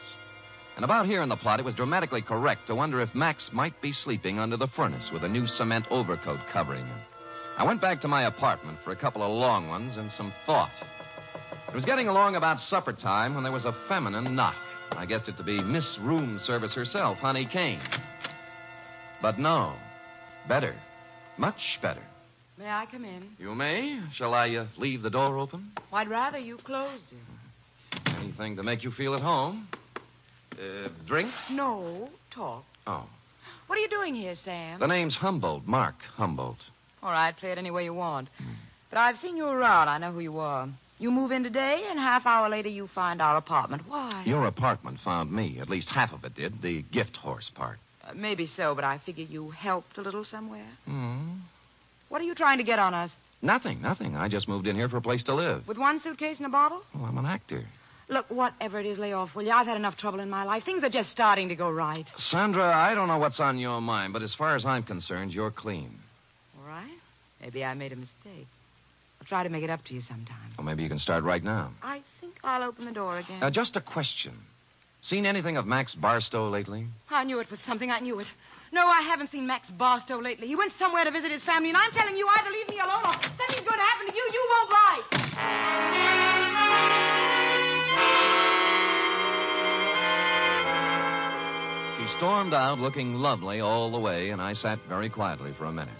And about here in the plot, it was dramatically correct to wonder if Max might be sleeping under the furnace with a new cement overcoat covering him. I went back to my apartment for a couple of long ones and some thought. It was getting along about supper time when there was a feminine knock. I guessed it to be Miss Room Service herself, Honey Kane. But no. Better. Much better. May I come in? You may. Shall I leave the door open? Well, I'd rather you closed it. Anything to make you feel at home? Drink? No, talk. Oh. What are you doing here, Sam? The name's Humboldt. Mark Humboldt. All right, play it any way you want. But I've seen you around. I know who you are. You move in today, and half hour later you find our apartment. Why? Your apartment found me. At least half of it did. The gift horse part. Maybe so, but I figure you helped a little somewhere. Hmm. What are you trying to get on us? Nothing. I just moved in here for a place to live. With one suitcase and a bottle? Oh, I'm an actor. Look, whatever it is, lay off, will you? I've had enough trouble in my life. Things are just starting to go right. Sandra, I don't know what's on your mind, but as far as I'm concerned, you're clean. All right. Maybe I made a mistake. I'll try to make it up to you sometime. Well, maybe you can start right now. I think I'll open the door again. Just a question. Seen anything of Max Barstow lately? I knew it was something. I knew it. No, I haven't seen Max Barstow lately. He went somewhere to visit his family, and I'm telling you, either leave me alone or something's going to happen to you. You won't like. She stormed out looking lovely all the way, and I sat very quietly for a minute.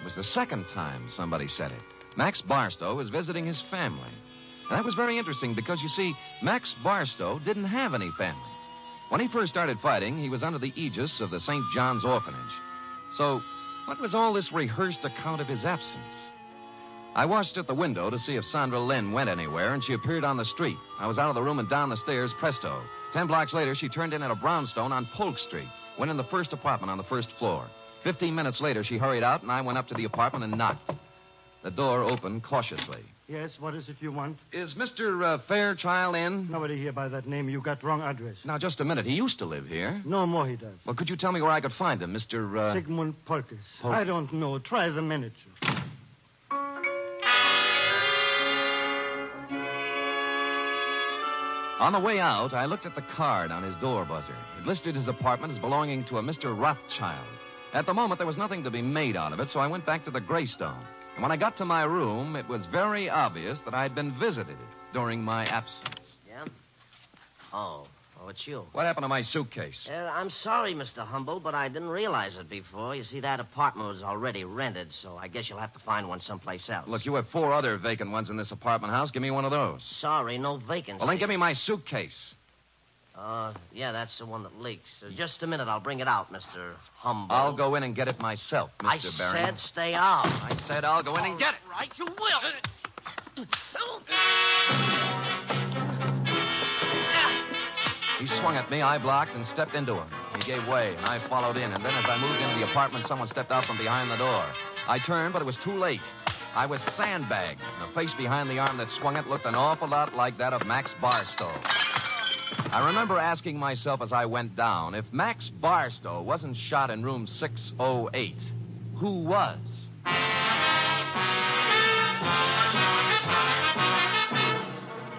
It was the second time somebody said it. Max Barstow was visiting his family. And that was very interesting because, you see, Max Barstow didn't have any family. When he first started fighting, he was under the aegis of the St. John's Orphanage. So, what was all this rehearsed account of his absence? I watched at the window to see if Sandra Lynn went anywhere, and she appeared on the street. I was out of the room and down the stairs, presto. 10 blocks later, she turned in at a brownstone on Polk Street, went in the first apartment on the first floor. 15 minutes later, she hurried out, and I went up to the apartment and knocked. The door opened cautiously. Yes, what is it you want? Is Mr. Fairchild in? Nobody here by that name. You got wrong address. Now, just a minute. He used to live here. No more he does. Well, could you tell me where I could find him, Mr. Sigmund Polkes. I don't know. Try the manager. On the way out, I looked at the card on his door buzzer. It listed his apartment as belonging to a Mr. Rothschild. At the moment, there was nothing to be made out of it, so I went back to the Greystone. And when I got to my room, it was very obvious that I'd been visited during my absence. Yeah? Oh, it's you. What happened to my suitcase? I'm sorry, Mr. Humboldt, but I didn't realize it before. You see, that apartment was already rented, so I guess you'll have to find one someplace else. Look, you have 4 other vacant ones in this apartment house. Give me one of those. Sorry, no vacancy. Well, then give me my suitcase. Yeah, that's the one that leaks. Just a minute, I'll bring it out, Mr. Humboldt. I'll go in and get it myself, Mr. Barry. I said stay out. I said I'll go in and get it. Right, you will. He swung at me, I blocked, and stepped into him. He gave way, and I followed in. And then as I moved into the apartment, someone stepped out from behind the door. I turned, but it was too late. I was sandbagged. The face behind the arm that swung it looked an awful lot like that of Max Barstow. I remember asking myself as I went down, if Max Barstow wasn't shot in room 608, who was?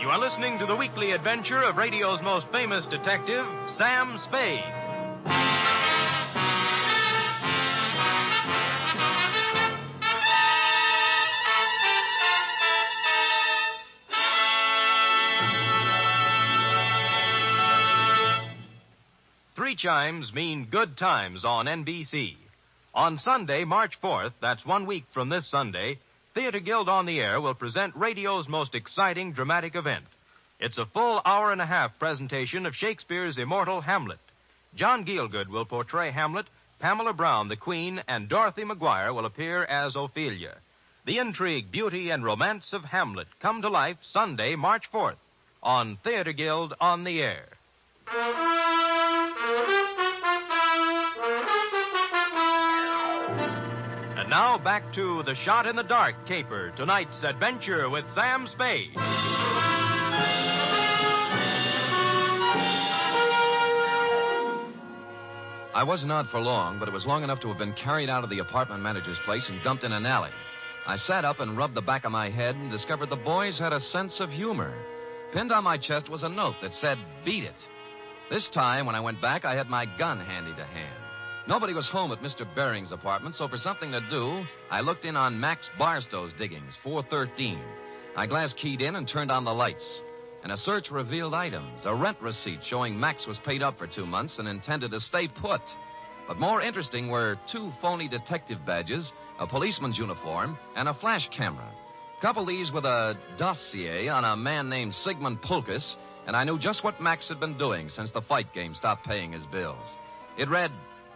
You are listening to the weekly adventure of radio's most famous detective, Sam Spade. 3 chimes mean good times on NBC. On Sunday, March 4th, that's 1 week from this Sunday, Theater Guild on the Air will present radio's most exciting dramatic event. It's a full hour-and-a-half presentation of Shakespeare's immortal Hamlet. John Gielgud will portray Hamlet, Pamela Brown, the Queen, and Dorothy Maguire will appear as Ophelia. The intrigue, beauty, and romance of Hamlet come to life Sunday, March 4th, on Theater Guild on the Air. And now back to The Shot in the Dark caper, tonight's adventure with Sam Spade. I wasn't out for long, but it was long enough to have been carried out of the apartment manager's place and dumped in an alley. I sat up and rubbed the back of my head and discovered the boys had a sense of humor. Pinned on my chest was a note that said, "Beat it." This time, when I went back, I had my gun handy to hand. Nobody was home at Mr. Bering's apartment, so for something to do, I looked in on Max Barstow's diggings, 413. I glass keyed in and turned on the lights. And a search revealed items, a rent receipt showing Max was paid up for 2 months and intended to stay put. But more interesting were 2 phony detective badges, a policeman's uniform, and a flash camera. Couple these with a dossier on a man named Sigmund Pulkus, and I knew just what Max had been doing since the fight game stopped paying his bills. It read,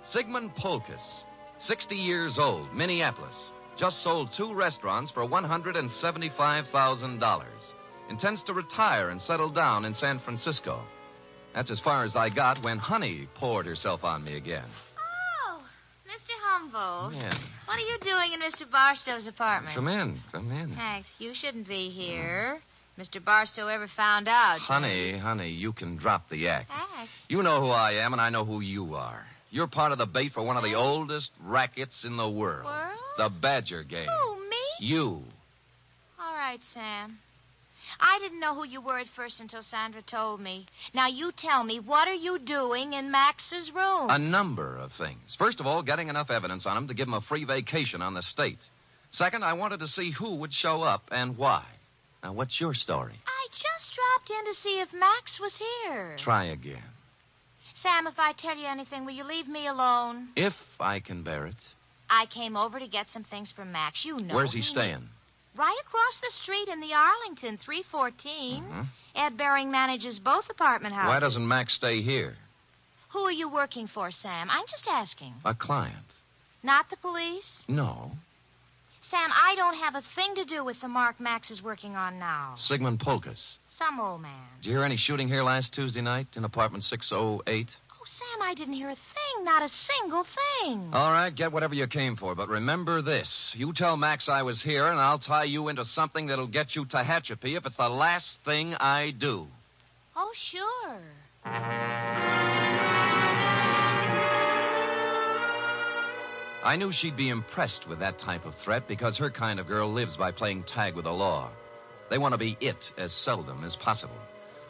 Sigmund Pulkus, 60 years old, Minneapolis, just sold 2 restaurants for $175,000. Intends to retire and settle down in San Francisco. That's as far as I got when Honey poured herself on me again. Oh, Mr. Humboldt. Yeah. What are you doing in Mr. Barstow's apartment? Come in. Max, you shouldn't be here. Mr. Barstow ever found out. Honey, you can drop the act. Act? You know who I am, and I know who you are. You're part of the bait for one of the oldest rackets in the world. World? The Badger game. Who, me? You. All right, Sam. I didn't know who you were at first until Sandra told me. Now, you tell me, what are you doing in Max's room? A number of things. First of all, getting enough evidence on him to give him a free vacation on the state. Second, I wanted to see who would show up and why. Now, what's your story? I just dropped in to see if Max was here. Try again. Sam, if I tell you anything, will you leave me alone? If I can bear it. I came over to get some things from Max. You know. Where's he staying? Right across the street in the Arlington, 314. Mm-hmm. Ed Bering manages both apartment houses. Why doesn't Max stay here? Who are you working for, Sam? I'm just asking. A client. Not the police? No. Sam, I don't have a thing to do with the mark Max is working on now. Sigmund Pulkus. Some old man. Did you hear any shooting here last Tuesday night in apartment 608? Oh, Sam, I didn't hear a thing. Not a single thing. All right, get whatever you came for, but remember this. You tell Max I was here, and I'll tie you into something that'll get you Tehachapi if it's the last thing I do. Oh, sure. I knew she'd be impressed with that type of threat because her kind of girl lives by playing tag with the law. They want to be it as seldom as possible.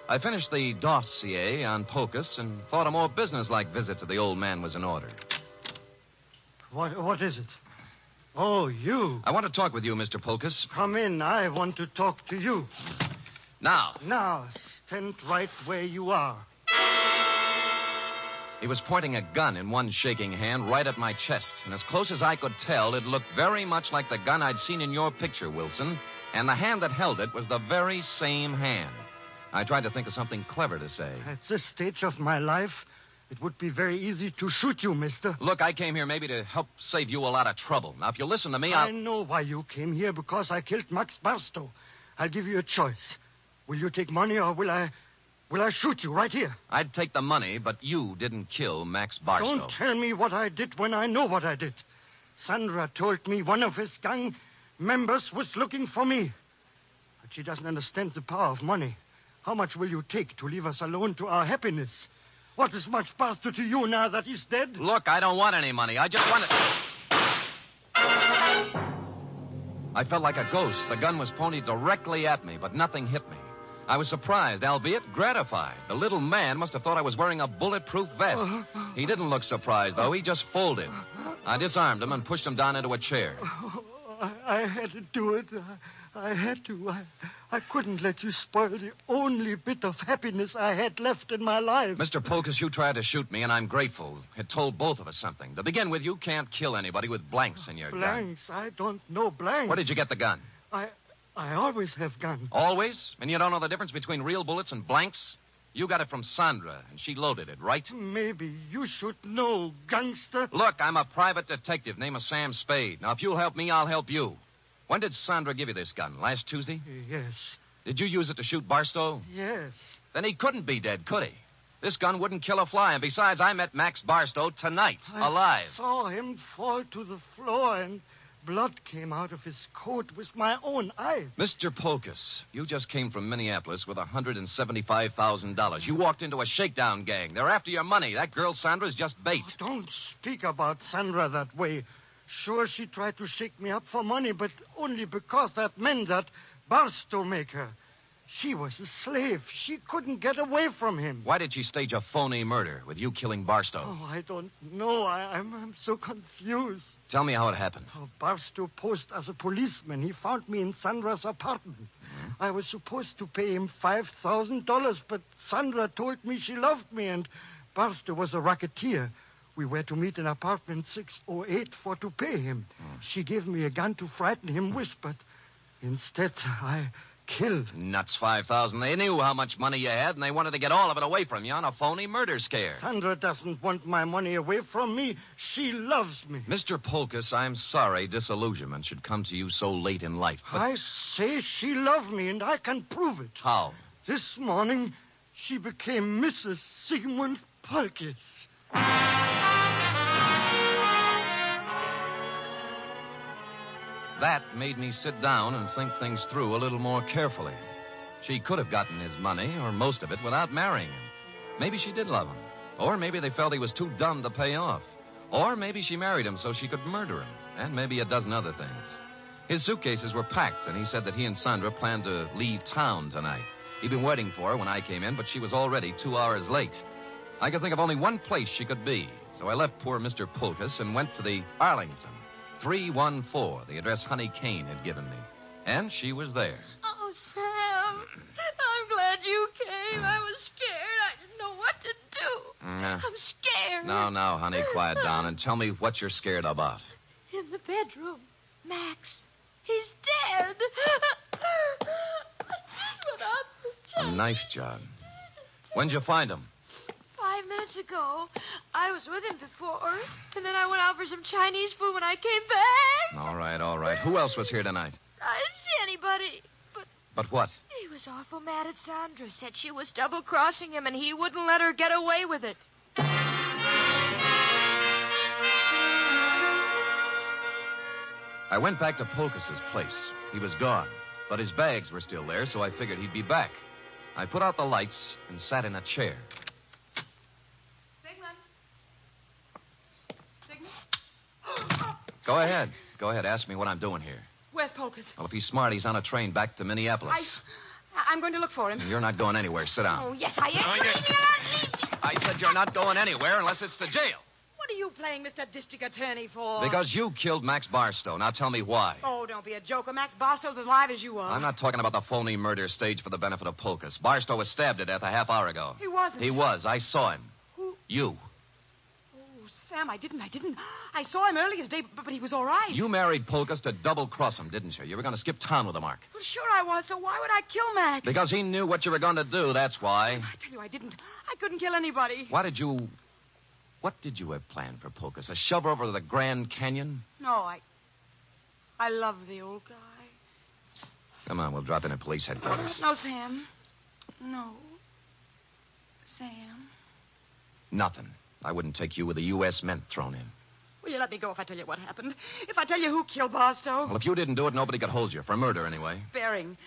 I finished the dossier on Pulkus and thought a more businesslike visit to the old man was in order. What is it? Oh, you. I want to talk with you, Mr. Pulkus. Come in. I want to talk to you. Now. Now, stand right where you are. He was pointing a gun in one shaking hand right at my chest, and as close as I could tell, it looked very much like the gun I'd seen in your picture, Wilson, and the hand that held it was the very same hand. I tried to think of something clever to say. At this stage of my life, it would be very easy to shoot you, mister. Look, I came here maybe to help save you a lot of trouble. Now, if you listen to me, I know why you came here, because I killed Max Barstow. I'll give you a choice. Will you take money, or will I shoot you right here? I'd take the money, but you didn't kill Max Barstow. Don't tell me what I did when I know what I did. Sandra told me one of his gang members was looking for me. But she doesn't understand the power of money. How much will you take to leave us alone to our happiness? What is Max Barstow to you now that he's dead? Look, I don't want any money. I just want it. I felt like a ghost. The gun was pointed directly at me, but nothing hit me. I was surprised, albeit gratified. The little man must have thought I was wearing a bulletproof vest. He didn't look surprised, though. He just folded. I disarmed him and pushed him down into a chair. I had to do it. I had to. I couldn't let you spoil the only bit of happiness I had left in my life. Mr. Polkus, you tried to shoot me, and I'm grateful. It told both of us something. To begin with, you can't kill anybody with blanks in your gun. Blanks? I don't know blanks. Where did you get the gun? I always have guns. Always? And you don't know the difference between real bullets and blanks? You got it from Sandra, and she loaded it, right? Maybe you should know, gangster. Look, I'm a private detective. Name is Sam Spade. Now, if you'll help me, I'll help you. When did Sandra give you this gun? Last Tuesday? Yes. Did you use it to shoot Barstow? Yes. Then he couldn't be dead, could he? This gun wouldn't kill a fly. And besides, I met Max Barstow tonight, alive. I saw him fall to the floor, and blood came out of his coat with my own eyes. Mr. Polkus, you just came from Minneapolis with $175,000. You walked into a shakedown gang. They're after your money. That girl Sandra's just bait. Oh, don't speak about Sandra that way. Sure, she tried to shake me up for money, but only because that meant that Barstow make her. She was a slave. She couldn't get away from him. Why did she stage a phony murder with you killing Barstow? Oh, I don't know. I'm so confused. Tell me how it happened. Oh, Barstow posed as a policeman. He found me in Sandra's apartment. Mm-hmm. I was supposed to pay him $5,000, but Sandra told me she loved me, and Barstow was a racketeer. We were to meet in apartment 608 for to pay him. She gave me a gun to frighten him with, but instead I killed. Nuts, 5,000. They knew how much money you had, and they wanted to get all of it away from you on a phony murder scare. Sandra doesn't want my money away from me. She loves me. Mr. Polkus, I'm sorry disillusionment should come to you so late in life, but... I say she loved me, and I can prove it. How? This morning, she became Mrs. Sigmund Polkus. That made me sit down and think things through a little more carefully. She could have gotten his money, or most of it, without marrying him. Maybe she did love him. Or maybe they felt he was too dumb to pay off. Or maybe she married him so she could murder him. And maybe a dozen other things. His suitcases were packed, and he said that he and Sandra planned to leave town tonight. He'd been waiting for her when I came in, but she was already 2 hours late. I could think of only one place she could be. So I left poor Mr. Polkus and went to the Arlington. 314, the address Honey Kane had given me. And she was there. Oh, Sam, I'm glad you came. I was scared. I didn't know what to do. I'm scared. No, honey, quiet down and tell me what you're scared about. In the bedroom, Max, he's dead. A knife job. When'd you find him? 5 minutes ago. I was with him before, and then I went out for some Chinese food when I came back. All right. Who else was here tonight? I didn't see anybody, But what? he was awful mad at Sandra. Said she was double-crossing him, and he wouldn't let her get away with it. I went back to Polkus's place. He was gone, but his bags were still there, so I figured he'd be back. I put out the lights and sat in a chair. Go ahead. Ask me what I'm doing here. Where's Polkus? Well, if he's smart, he's on a train back to Minneapolis. I'm going to look for him. You're not going anywhere. Sit down. Oh, yes, I am. I said you're not going anywhere unless it's to jail. What are you playing Mr. District Attorney for? Because you killed Max Barstow. Now tell me why. Oh, don't be a joker. Max Barstow's as live as you are. I'm not talking about the phony murder staged for the benefit of Polkus. Barstow was stabbed to death a half hour ago. He wasn't. He was. I saw him. Who? You. Sam, I didn't. I saw him earlier today, but he was all right. You married Polkus to double-cross him, didn't you? You were going to skip town with the Mark. Well, sure I was, so why would I kill Max? Because he knew what you were going to do, that's why. I tell you, I didn't. I couldn't kill anybody. What did you have planned for Polkus? A shove over to the Grand Canyon? No, I love the old guy. Come on, we'll drop in at police headquarters. No, Sam. No. Sam. Nothing. I wouldn't take you with a U.S. Mint thrown in. Will you let me go if I tell you what happened? If I tell you who killed Barstow? Well, if you didn't do it, nobody could hold you. For murder, anyway. Bering.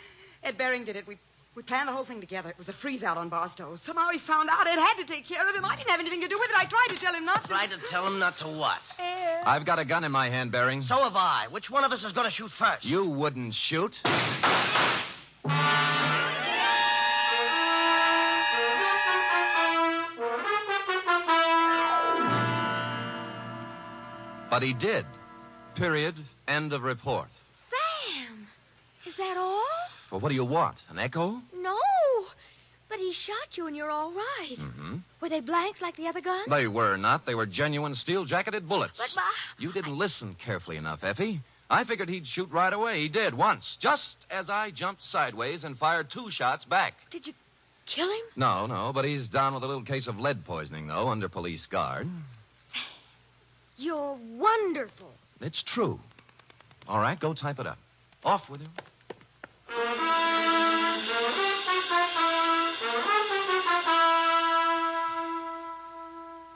Ed Bering did it. We planned the whole thing together. It was a freeze-out on Barstow. Somehow he found out Ed had to take care of him. I didn't have anything to do with it. I tried to tell him not to. Tried to tell him not to what? Ed. I've got a gun in my hand, Bering. So have I. Which one of us is going to shoot first? You wouldn't shoot. But he did. Period. End of report. Sam, is that all? Well, what do you want? An echo? No. But he shot you and you're all right. Mm-hmm. Were they blanks like the other guns? They were not. They were genuine steel-jacketed bullets. But, You didn't listen carefully enough, Effie. I figured he'd shoot right away. He did, once. Just as I jumped sideways and fired 2 shots back. Did you kill him? No, but he's down with a little case of lead poisoning, though, under police guard. You're wonderful. It's true. All right, go type it up. Off with you.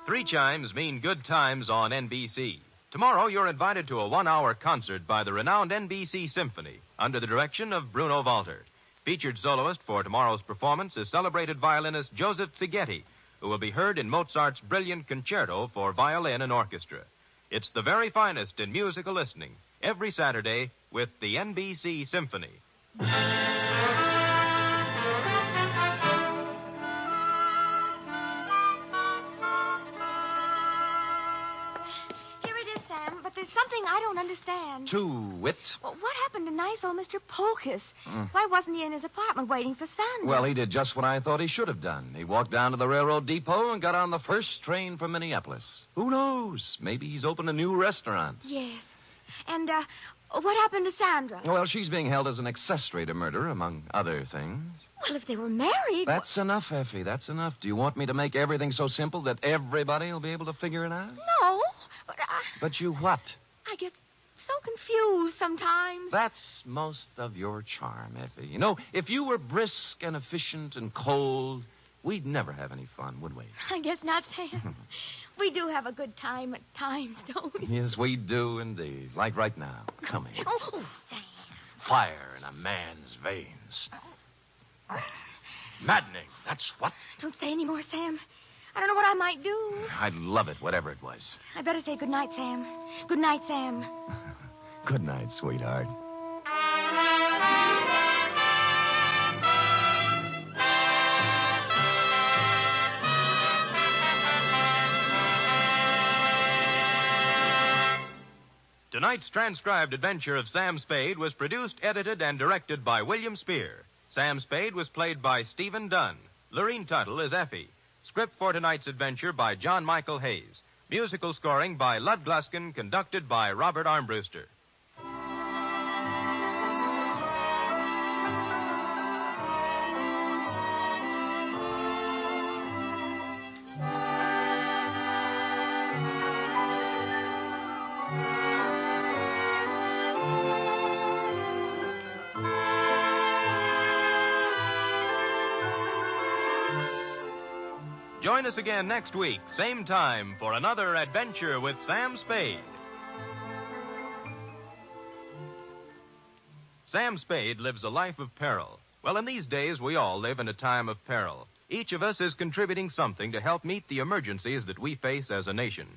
Three chimes mean good times on NBC. Tomorrow, you're invited to a 1-hour concert by the renowned NBC Symphony under the direction of Bruno Walter. Featured soloist for tomorrow's performance is celebrated violinist Joseph Sigeti, who will be heard in Mozart's brilliant concerto for violin and orchestra. It's the very finest in musical listening, every Saturday with the NBC Symphony. Here it is, Sam, but there's something I don't understand. To wit. Well, what happened to nice old Mr. Polkus? Why wasn't he in his apartment waiting for Sandra? Well, he did just what I thought he should have done. He walked down to the railroad depot and got on the first train for Minneapolis. Who knows? Maybe he's opened a new restaurant. Yes. And, what happened to Sandra? Well, she's being held as an accessory to murder, among other things. Well, if they were married... That's enough, Effie. That's enough. Do you want me to make everything so simple that everybody will be able to figure it out? No, but But you what? I get so confused sometimes. That's most of your charm, Effie. You know, if you were brisk and efficient and cold, we'd never have any fun, would we? I guess not, Sam. We do have a good time at times, don't we? Yes, we do indeed. Like right now. Come here. Oh, Sam. Fire in a man's veins. Maddening, that's what. Don't say any more, Sam. I don't know what I might do. I'd love it, whatever it was. I better say good night, Sam. Good night, Sam. Good night, sweetheart. Tonight's transcribed adventure of Sam Spade was produced, edited, and directed by William Spear. Sam Spade was played by Stephen Dunn. Lorene Tuttle is Effie. Script for tonight's adventure by John Michael Hayes. Musical scoring by Lud Gluskin, conducted by Robert Armbruster. Join us again next week, same time, for another adventure with Sam Spade. Sam Spade lives a life of peril. Well, in these days, we all live in a time of peril. Each of us is contributing something to help meet the emergencies that we face as a nation.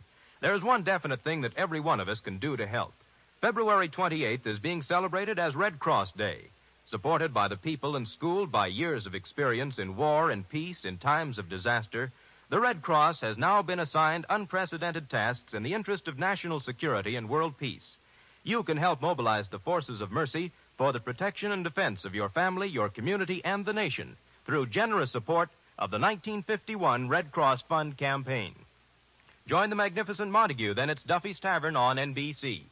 There's one definite thing that every one of us can do to help. February 28th is being celebrated as Red Cross Day. Supported by the people and schooled by years of experience in war and peace in times of disaster, the Red Cross has now been assigned unprecedented tasks in the interest of national security and world peace. You can help mobilize the forces of mercy for the protection and defense of your family, your community, and the nation through generous support of the 1951 Red Cross Fund campaign. Join the magnificent Montague then at Duffy's Tavern on NBC.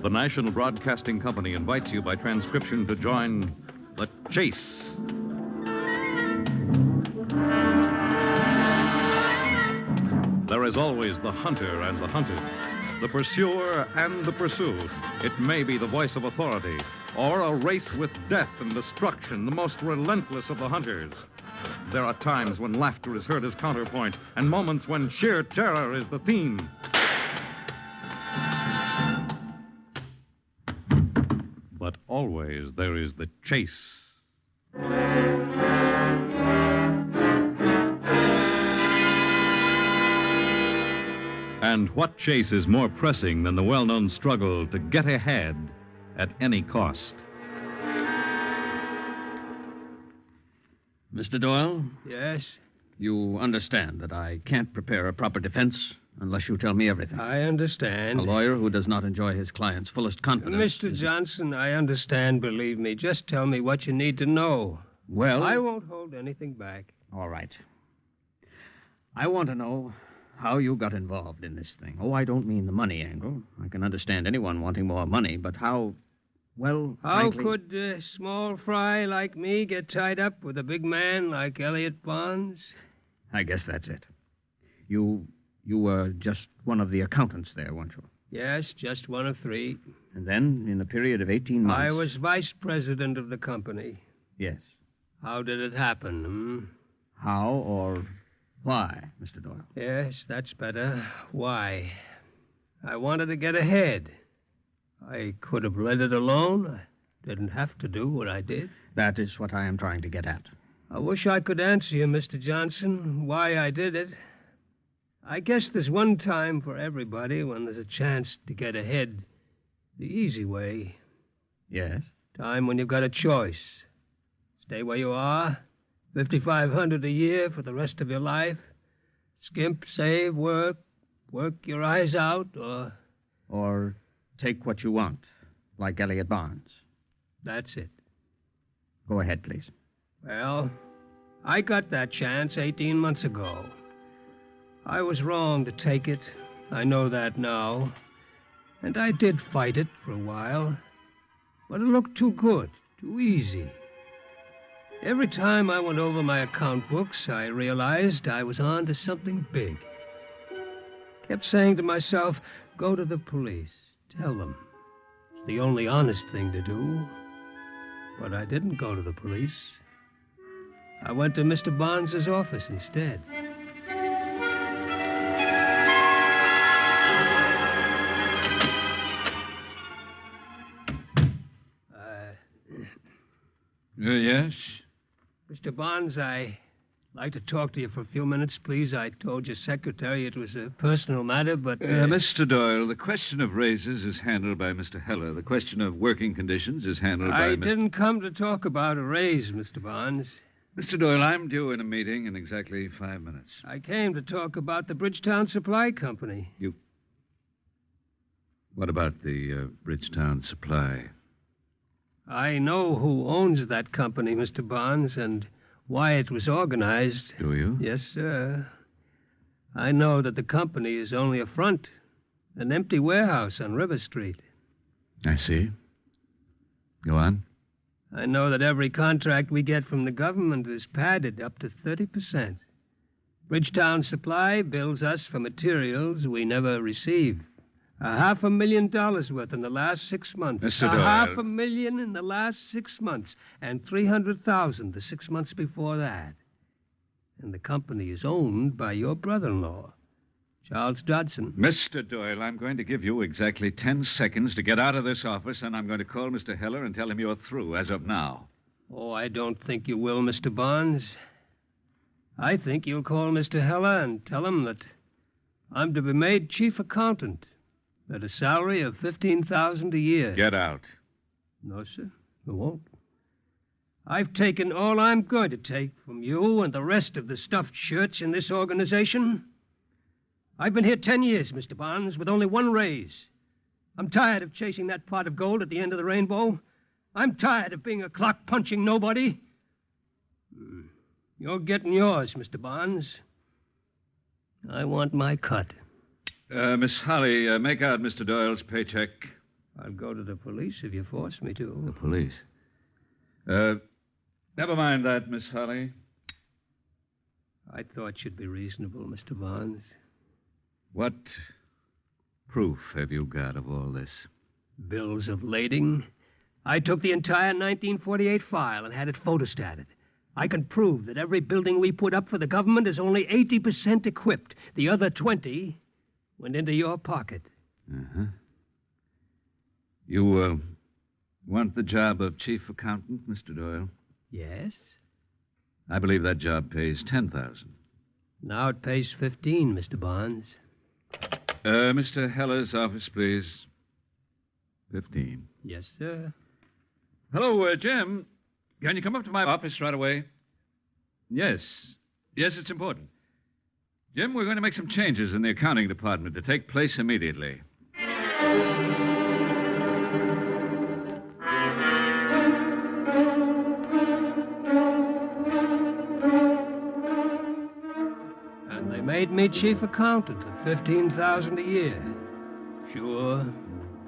The National Broadcasting Company invites you by transcription to join The Chase. There is always the hunter and the hunted, the pursuer and the pursued. It may be the voice of authority, or a race with death and destruction, the most relentless of the hunters. There are times when laughter is heard as counterpoint, and moments when sheer terror is the theme. But always there is the chase. And what chase is more pressing than the well-known struggle to get ahead at any cost? Mr. Doyle? Yes? You understand that I can't prepare a proper defense unless you tell me everything. I understand. A lawyer who does not enjoy his client's fullest confidence. Mr. Johnson, I understand, believe me. Just tell me what you need to know. Well... I won't hold anything back. All right. I want to know how you got involved in this thing. Oh, I don't mean the money angle. I can understand anyone wanting more money, but how... Well, How frankly... could a small fry like me get tied up with a big man like Elliot Bonds? I guess that's it. You were just one of the accountants there, weren't you? Yes, just one of 3. And then, in a period of 18 months... I was vice president of the company. Yes. How did it happen, How or why, Mr. Doyle? Yes, that's better. Why? I wanted to get ahead. I could have let it alone. I didn't have to do what I did. That is what I am trying to get at. I wish I could answer you, Mr. Johnson, why I did it. I guess there's one time for everybody when there's a chance to get ahead the easy way. Yes? Time when you've got a choice. Stay where you are, $5,500 a year for the rest of your life. Skimp, save, work your eyes out, Or take what you want, like Elliot Bonds. That's it. Go ahead, please. Well, I got that chance 18 months ago. I was wrong to take it. I know that now. And I did fight it for a while. But it looked too good, too easy. Every time I went over my account books, I realized I was on to something big. Kept saying to myself, go to the police. Tell them. It's the only honest thing to do. But I didn't go to the police. I went to Mr. Bonds' office instead. Yes? Mr. Bonds, I'd like to talk to you for a few minutes, please. I told your secretary it was a personal matter, but... Mr. Doyle, the question of raises is handled by Mr. Heller. The question of working conditions is handled by I didn't come to talk about a raise, Mr. Bonds. Mr. Doyle, I'm due in a meeting in exactly 5 minutes. I came to talk about the Bridgetown Supply Company. What about the Bridgetown Supply? I know who owns that company, Mr. Bonds, and why it was organized. Do you? Yes, sir. I know that the company is only a front, an empty warehouse on River Street. I see. Go on. I know that every contract we get from the government is padded up to 30%. Bridgetown Supply bills us for materials we never receive. $500,000 worth in the last 6 months. Mr. Doyle. $500,000 in the last 6 months, and $300,000 the 6 months before that. And the company is owned by your brother-in-law, Charles Dodson. Mr. Doyle, I'm going to give you exactly 10 seconds to get out of this office, and I'm going to call Mr. Heller and tell him you're through as of now. Oh, I don't think you will, Mr. Bonds. I think you'll call Mr. Heller and tell him that I'm to be made chief accountant at a salary of $15,000 a year. Get out. No, sir, I won't. I've taken all I'm going to take from you and the rest of the stuffed shirts in this organization. I've been here 10 years, Mr. Bonds, with only one raise. I'm tired of chasing that pot of gold at the end of the rainbow. I'm tired of being a clock-punching nobody. You're getting yours, Mr. Bonds. I want my cut. Miss Holly, make out Mr. Doyle's paycheck. I'll go to the police if you force me to. The police? Never mind that, Miss Holly. I thought you'd be reasonable, Mr. Bonds. What proof have you got of all this? Bills of lading. I took the entire 1948 file and had it photostated. I can prove that every building we put up for the government is only 80% equipped. The other 20 went into your pocket. Uh-huh. You, want the job of chief accountant, Mr. Doyle? Yes. I believe that job pays $10,000. Now it pays $15,000, Mr. Bonds. Mr. Heller's office, please. 15. Yes, sir. Hello, Jim. Can you come up to my office right away? Yes. Yes, it's important. Jim, we're going to make some changes in the accounting department to take place immediately. And they made me chief accountant at $15,000 a year. Sure,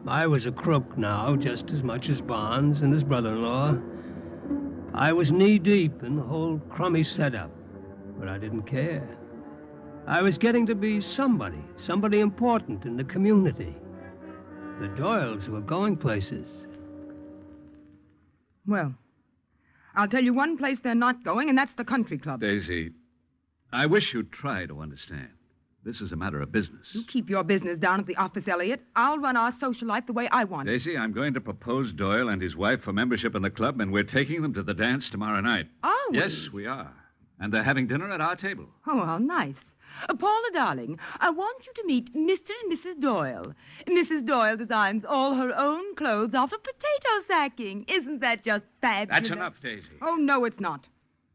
I was a crook now, just as much as Barnes and his brother-in-law. I was knee-deep in the whole crummy setup, but I didn't care. I was getting to be somebody important in the community. The Doyles were going places. Well, I'll tell you one place they're not going, and that's the country club. Daisy, I wish you'd try to understand. This is a matter of business. You keep your business down at the office, Elliot. I'll run our social life the way I want it. Daisy, I'm going to propose Doyle and his wife for membership in the club, and we're taking them to the dance tomorrow night. Are we? Yes, we are. And they're having dinner at our table. Oh, how nice. Paula, darling, I want you to meet Mr. and Mrs. Doyle. Mrs. Doyle designs all her own clothes out of potato sacking. Isn't that just fabulous? That's enough, Daisy. Oh, no, it's not.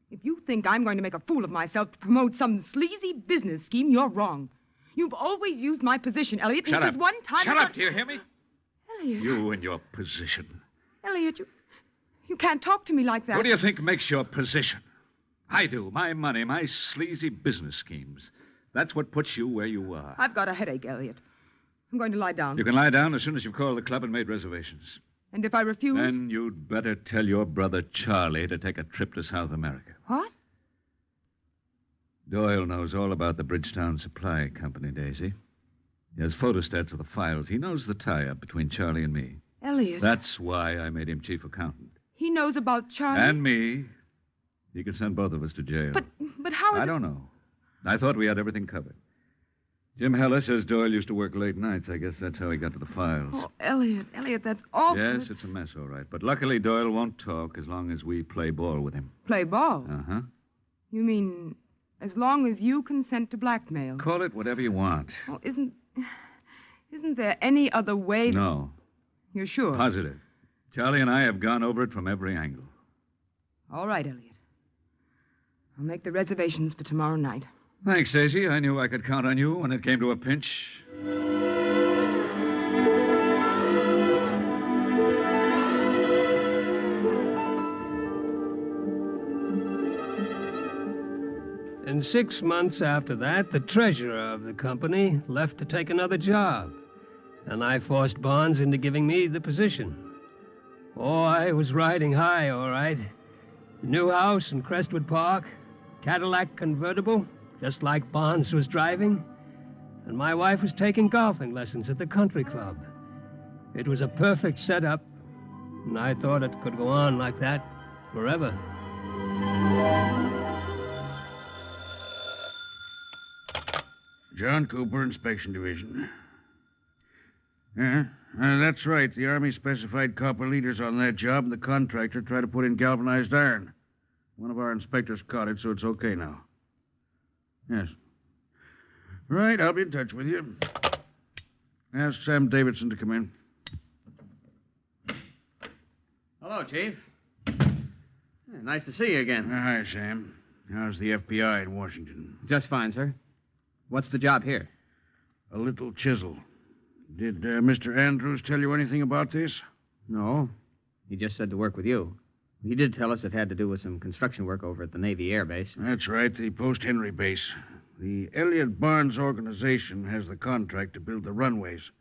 If you think I'm going to make a fool of myself to promote some sleazy business scheme, you're wrong. You've always used my position, Elliot. Shut this up. is one time. Shut up, do you hear me? Elliot. You and your position. Elliot, you can't talk to me like that. What do you think makes your position? I do. My money, my sleazy business schemes. That's what puts you where you are. I've got a headache, Elliot. I'm going to lie down. You can lie down as soon as you've called the club and made reservations. And if I refuse? Then you'd better tell your brother Charlie to take a trip to South America. What? Doyle knows all about the Bridgetown Supply Company, Daisy. He has photostats of the files. He knows the tie-up between Charlie and me. Elliot. That's why I made him chief accountant. He knows about Charlie. And me. He could send both of us to jail. But how is I don't know. I thought we had everything covered. Jim Heller says Doyle used to work late nights. I guess that's how he got to the files. Oh, Elliot, that's awful. Yes, it's a mess, all right. But luckily, Doyle won't talk as long as we play ball with him. Play ball? Uh-huh. You mean as long as you consent to blackmail? Call it whatever you want. Oh, isn't there any other way? No. You're sure? Positive. Charlie and I have gone over it from every angle. All right, Elliot. I'll make the reservations for tomorrow night. Thanks, Daisy. I knew I could count on you when it came to a pinch. And 6 months after that, the treasurer of the company left to take another job. And I forced Barnes into giving me the position. Oh, I was riding high, all right. New house in Crestwood Park, Cadillac convertible, just like Barnes was driving. And my wife was taking golfing lessons at the country club. It was a perfect setup, and I thought it could go on like that forever. John Cooper, Inspection Division. Yeah, that's right. The Army specified copper leaders on that job, and the contractor tried to put in galvanized iron. One of our inspectors caught it, so it's okay now. Yes. Right, I'll be in touch with you. Ask Sam Davidson to come in. Hello, Chief. Nice to see you again. Hi, Sam. How's the FBI in Washington? Just fine, sir. What's the job here? A little chisel. Did Mr. Andrews tell you anything about this? No. He just said to work with you. He did tell us it had to do with some construction work over at the Navy Air Base. That's right, the Post Henry base. The Elliott Barnes organization has the contract to build the runways.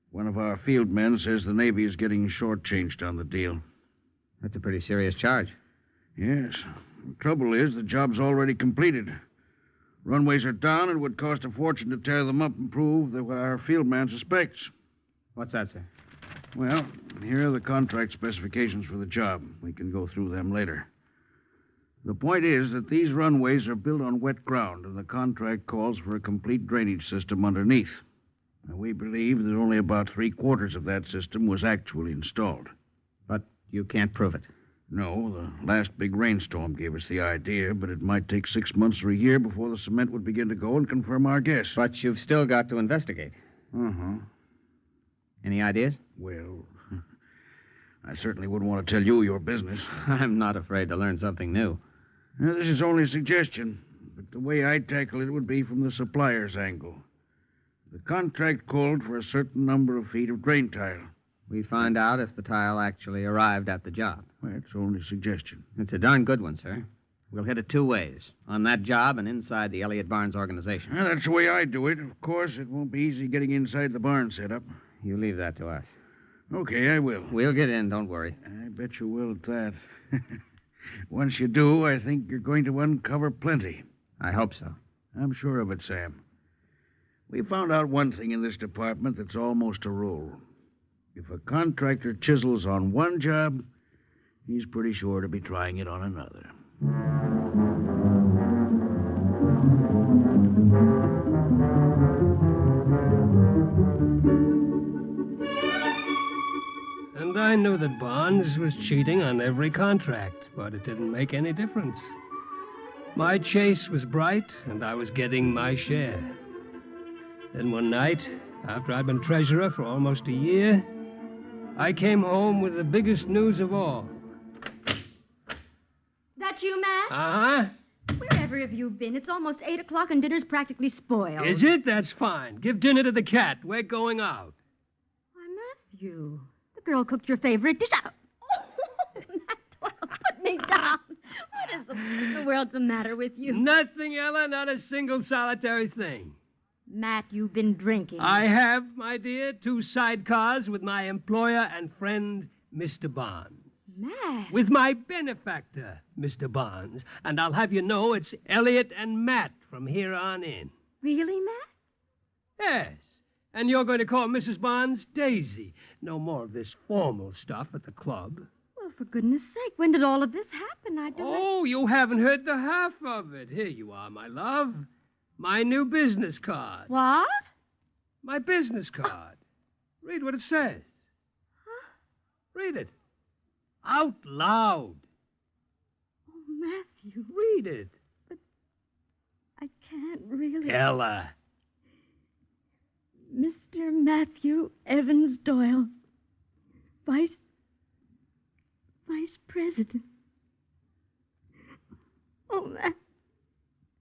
One of our field men says the Navy is getting shortchanged on the deal. That's a pretty serious charge. Yes. The trouble is, the job's already completed. Runways are down, and it would cost a fortune to tear them up and prove that what our field man suspects. What's that, sir? Well, here are the contract specifications for the job. We can go through them later. The point is that these runways are built on wet ground, and the contract calls for a complete drainage system underneath. Now, we believe that only about 3/4 of that system was actually installed. But you can't prove it. No, the last big rainstorm gave us the idea, but it might take 6 months or a year before the cement would begin to go and confirm our guess. But you've still got to investigate. Uh-huh. Any ideas? Well, I certainly wouldn't want to tell you your business. I'm not afraid to learn something new. Now, this is only a suggestion, but the way I'd tackle it would be from the supplier's angle. The contract called for a certain number of feet of drain tile. We find out if the tile actually arrived at the job. That's only a suggestion. It's a darn good one, sir. We'll hit it 2 ways. On that job and inside the Elliott Barnes organization. Well, that's the way I do it. Of course, it won't be easy getting inside the barn setup. You leave that to us. Okay, I will. We'll get in, don't worry. I bet you will at that. Once you do, I think you're going to uncover plenty. I hope so. I'm sure of it, Sam. We found out one thing in this department that's almost a rule. If a contractor chisels on one job, he's pretty sure to be trying it on another. And I knew that Barnes was cheating on every contract, but it didn't make any difference. My chase was bright, and I was getting my share. Then one night, after I'd been treasurer for almost a year, I came home with the biggest news of all. That you, Matt? Uh-huh. Wherever have you been? It's almost 8 o'clock and dinner's practically spoiled. Is it? That's fine. Give dinner to the cat. We're going out. Why, Matthew, the girl cooked your favorite dish. Oh, Matt Doyle, put me down. What is the world the matter with you? Nothing, Ella. Not a single solitary thing. Matt, you've been drinking. I have, my dear, 2 sidecars with my employer and friend, Mr. Barnes. Matt? With my benefactor, Mr. Barnes. And I'll have you know it's Elliot and Matt from here on in. Really, Matt? Yes. And you're going to call Mrs. Barnes Daisy. No more of this formal stuff at the club. Well, for goodness sake, when did all of this happen? Oh, you haven't heard the half of it. Here you are, my love. My new business card. What? My business card. Read what it says. Huh? Read it. Out loud. Oh, Matthew. Read it. But I can't really. Ella. Mr. Matthew Evans Doyle, Vice President. Oh, Matt.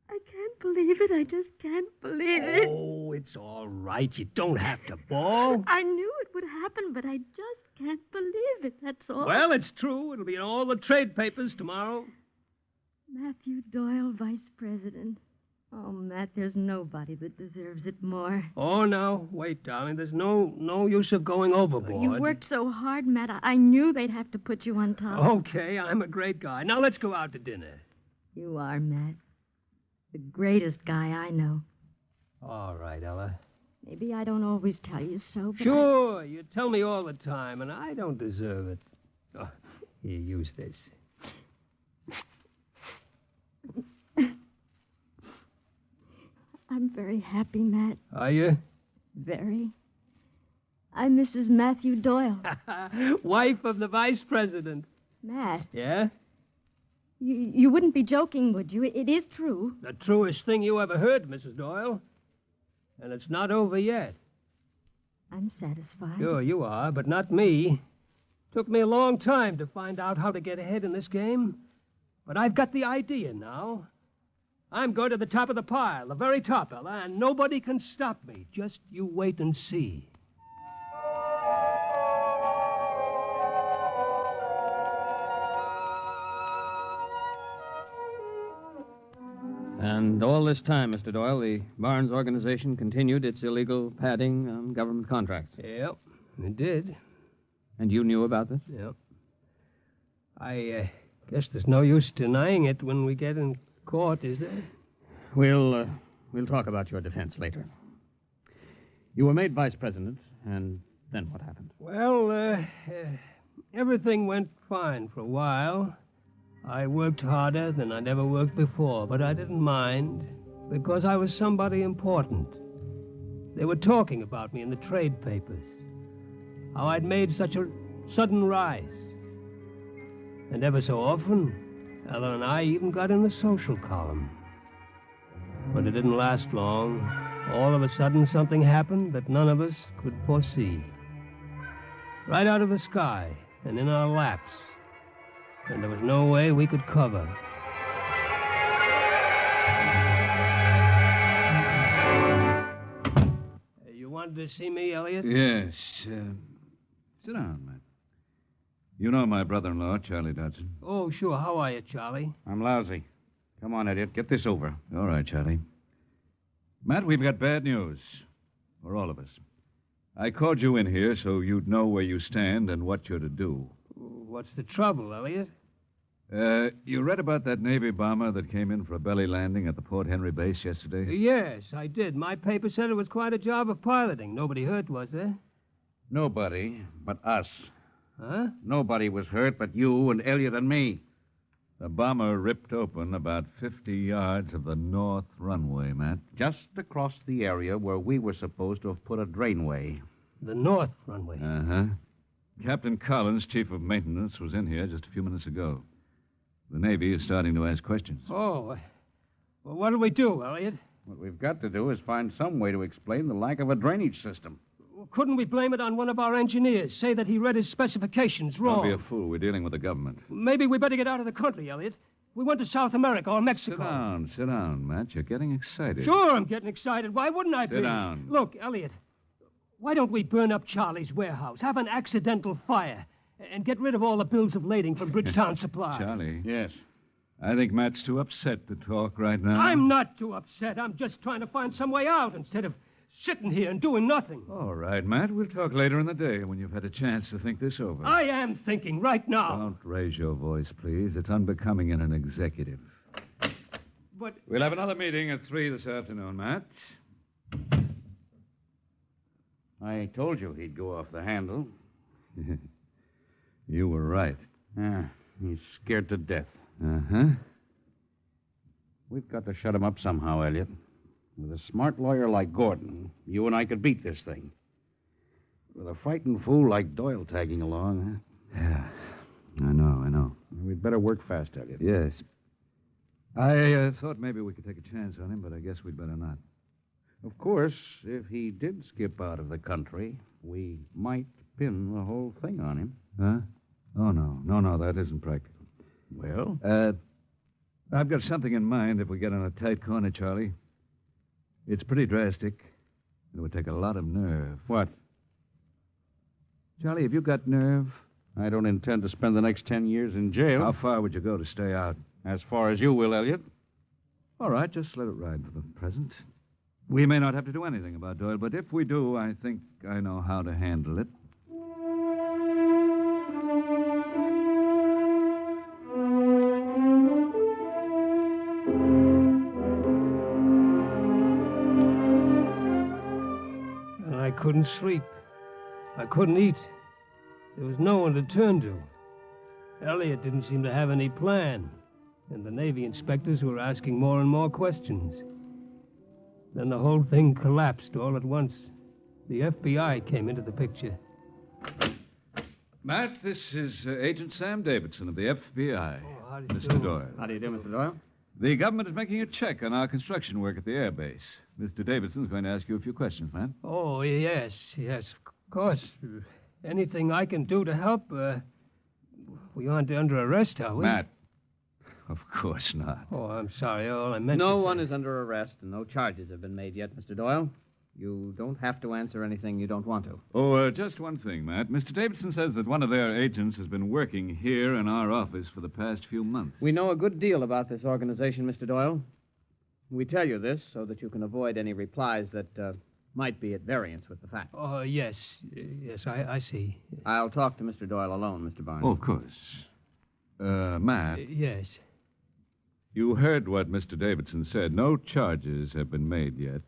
I can't believe it. I just can't believe it. Oh, it's all right. You don't have to bawl. I knew it would happen, but I just can't believe it. That's all. Well, it's true. It'll be in all the trade papers tomorrow. Matthew Doyle, Vice President. Oh, Matt, there's nobody that deserves it more. Oh, no. Wait, darling. There's no use of going overboard. You worked so hard, Matt. I knew they'd have to put you on top. Okay, I'm a great guy. Now let's go out to dinner. You are, Matt. The greatest guy I know. All right, Ella. Maybe I don't always tell you so, but Sure, you tell me all the time, and I don't deserve it. Oh, here, use this. I'm very happy, Matt. Are you? Very. I'm Mrs. Matthew Doyle. Wife of the vice president. Matt, Yeah? you wouldn't be joking, would you? It is true. The truest thing you ever heard, Mrs. Doyle. And it's not over yet. I'm satisfied. Sure, you are, but not me. Took me a long time to find out how to get ahead in this game. But I've got the idea now. I'm going to the top of the pile, the very top, Ella, and nobody can stop me. Just you wait and see. And all this time, Mr. Doyle, the Barnes organization continued its illegal padding on government contracts. Yep, it did. And you knew about this? Yep. I guess there's no use denying it when we get in court, is there? We'll talk about your defense later. You were made vice president, and then what happened? Well, everything went fine for a while. I worked harder than I'd ever worked before, but I didn't mind because I was somebody important. They were talking about me in the trade papers, how I'd made such a sudden rise. And ever so often, Ella and I even got in the social column. But it didn't last long. All of a sudden, something happened that none of us could foresee. Right out of the sky and in our laps. And there was no way we could cover. You wanted to see me, Elliot? Yes. Sit down, Matt. You know my brother-in-law, Charlie Dodson. Oh, sure. How are you, Charlie? I'm lousy. Come on, Elliot. Get this over. All right, Charlie. Matt, we've got bad news. For all of us. I called you in here so you'd know where you stand and what you're to do. What's the trouble, Elliot? You read about that Navy bomber that came in for a belly landing at the Port Henry base yesterday? Yes, I did. My paper said it was quite a job of piloting. Nobody hurt, was there? Nobody but us. Huh? Nobody was hurt but you and Elliot and me. The bomber ripped open about 50 yards of the north runway, Matt. Just across the area where we were supposed to have put a drainway. The north runway? Uh-huh. Captain Collins, chief of maintenance, was in here just a few minutes ago. The Navy is starting to ask questions. Oh, well, what'll we do, Elliot? What we've got to do is find some way to explain the lack of a drainage system. Couldn't we blame it on one of our engineers? Say that he read his specifications wrong? Don't be a fool. We're dealing with the government. Maybe we better get out of the country, Elliot. We went to South America or Mexico. Sit down, Matt. You're getting excited. Sure, I'm getting excited. Why wouldn't I be? Sit down. Look, Elliot, why don't we burn up Charlie's warehouse, have an accidental fire, and get rid of all the bills of lading from Bridgetown Supply? Charlie. Yes. I think Matt's too upset to talk right now. I'm not too upset. I'm just trying to find some way out instead of sitting here and doing nothing. All right, Matt. We'll talk later in the day when you've had a chance to think this over. I am thinking right now. Don't raise your voice, please. It's unbecoming in an executive. But... We'll have another meeting at 3 this afternoon, Matt. I told you he'd go off the handle. You were right. He's scared to death. Uh-huh. We've got to shut him up somehow, Elliot. With a smart lawyer like Gordon, you and I could beat this thing. With a frightened fool like Doyle tagging along, huh? Yeah, I know. We'd better work fast, Elliot. Yes. I thought maybe we could take a chance on him, but I guess we'd better not. Of course, if he did skip out of the country, we might pin the whole thing on him. Huh? Oh, no, that isn't practical. Well? I've got something in mind if we get in a tight corner, Charlie. It's pretty drastic. It would take a lot of nerve. What? Charlie, have you got nerve? I don't intend to spend the next 10 years in jail. How far would you go to stay out? As far as you will, Elliot. All right, just let it ride for the present. We may not have to do anything about Doyle, but if we do, I think I know how to handle it. I couldn't sleep. I couldn't eat. There was no one to turn to. Elliot didn't seem to have any plan, and the Navy inspectors were asking more and more questions. Then the whole thing collapsed all at once. The FBI came into the picture. Matt, this is Agent Sam Davidson of the FBI. Oh, how do you Mr. do? Doyle. How do you do, Mr. Doyle? The government is making a check on our construction work at the air base. Mr. Davidson's going to ask you a few questions, man. Oh, yes, of course. Anything I can do to help? We aren't under arrest, are we? Matt, of course not. Oh, I'm sorry. All I meant No to one say... is under arrest, and no charges have been made yet, Mr. Doyle. You don't have to answer anything you don't want to. Oh, just one thing, Matt. Mr. Davidson says that one of their agents has been working here in our office for the past few months. We know a good deal about this organization, Mr. Doyle. We tell you this so that you can avoid any replies that might be at variance with the facts. Oh, yes, I see. I'll talk to Mr. Doyle alone, Mr. Barnes. Oh, of course. Matt. Yes. You heard what Mr. Davidson said. No charges have been made yet,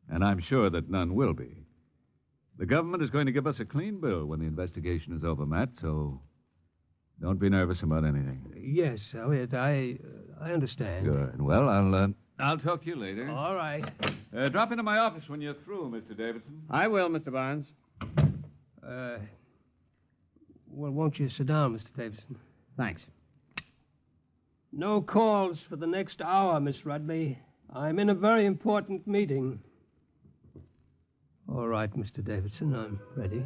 and I'm sure that none will be. The government is going to give us a clean bill when the investigation is over, Matt, so don't be nervous about anything. Yes, Elliot, I understand. Good. Well, I'll talk to you later. All right. Drop into my office when you're through, Mr. Davidson. I will, Mr. Barnes. Well, won't you sit down, Mr. Davidson? Thanks. No calls for the next hour, Miss Rudley. I'm in a very important meeting. All right, Mr. Davidson, I'm ready.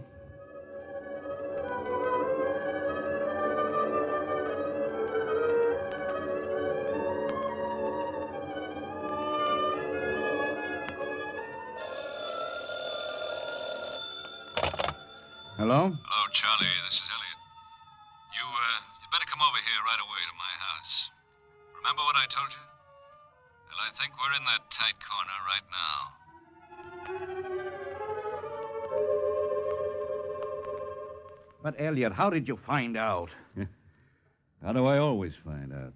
Hello? Hello, Charlie. This is Elliot. You better come over here right away to my house. Remember what I told you? Well, I think we're in that tight corner right now. But, Elliot, how did you find out? How do I always find out?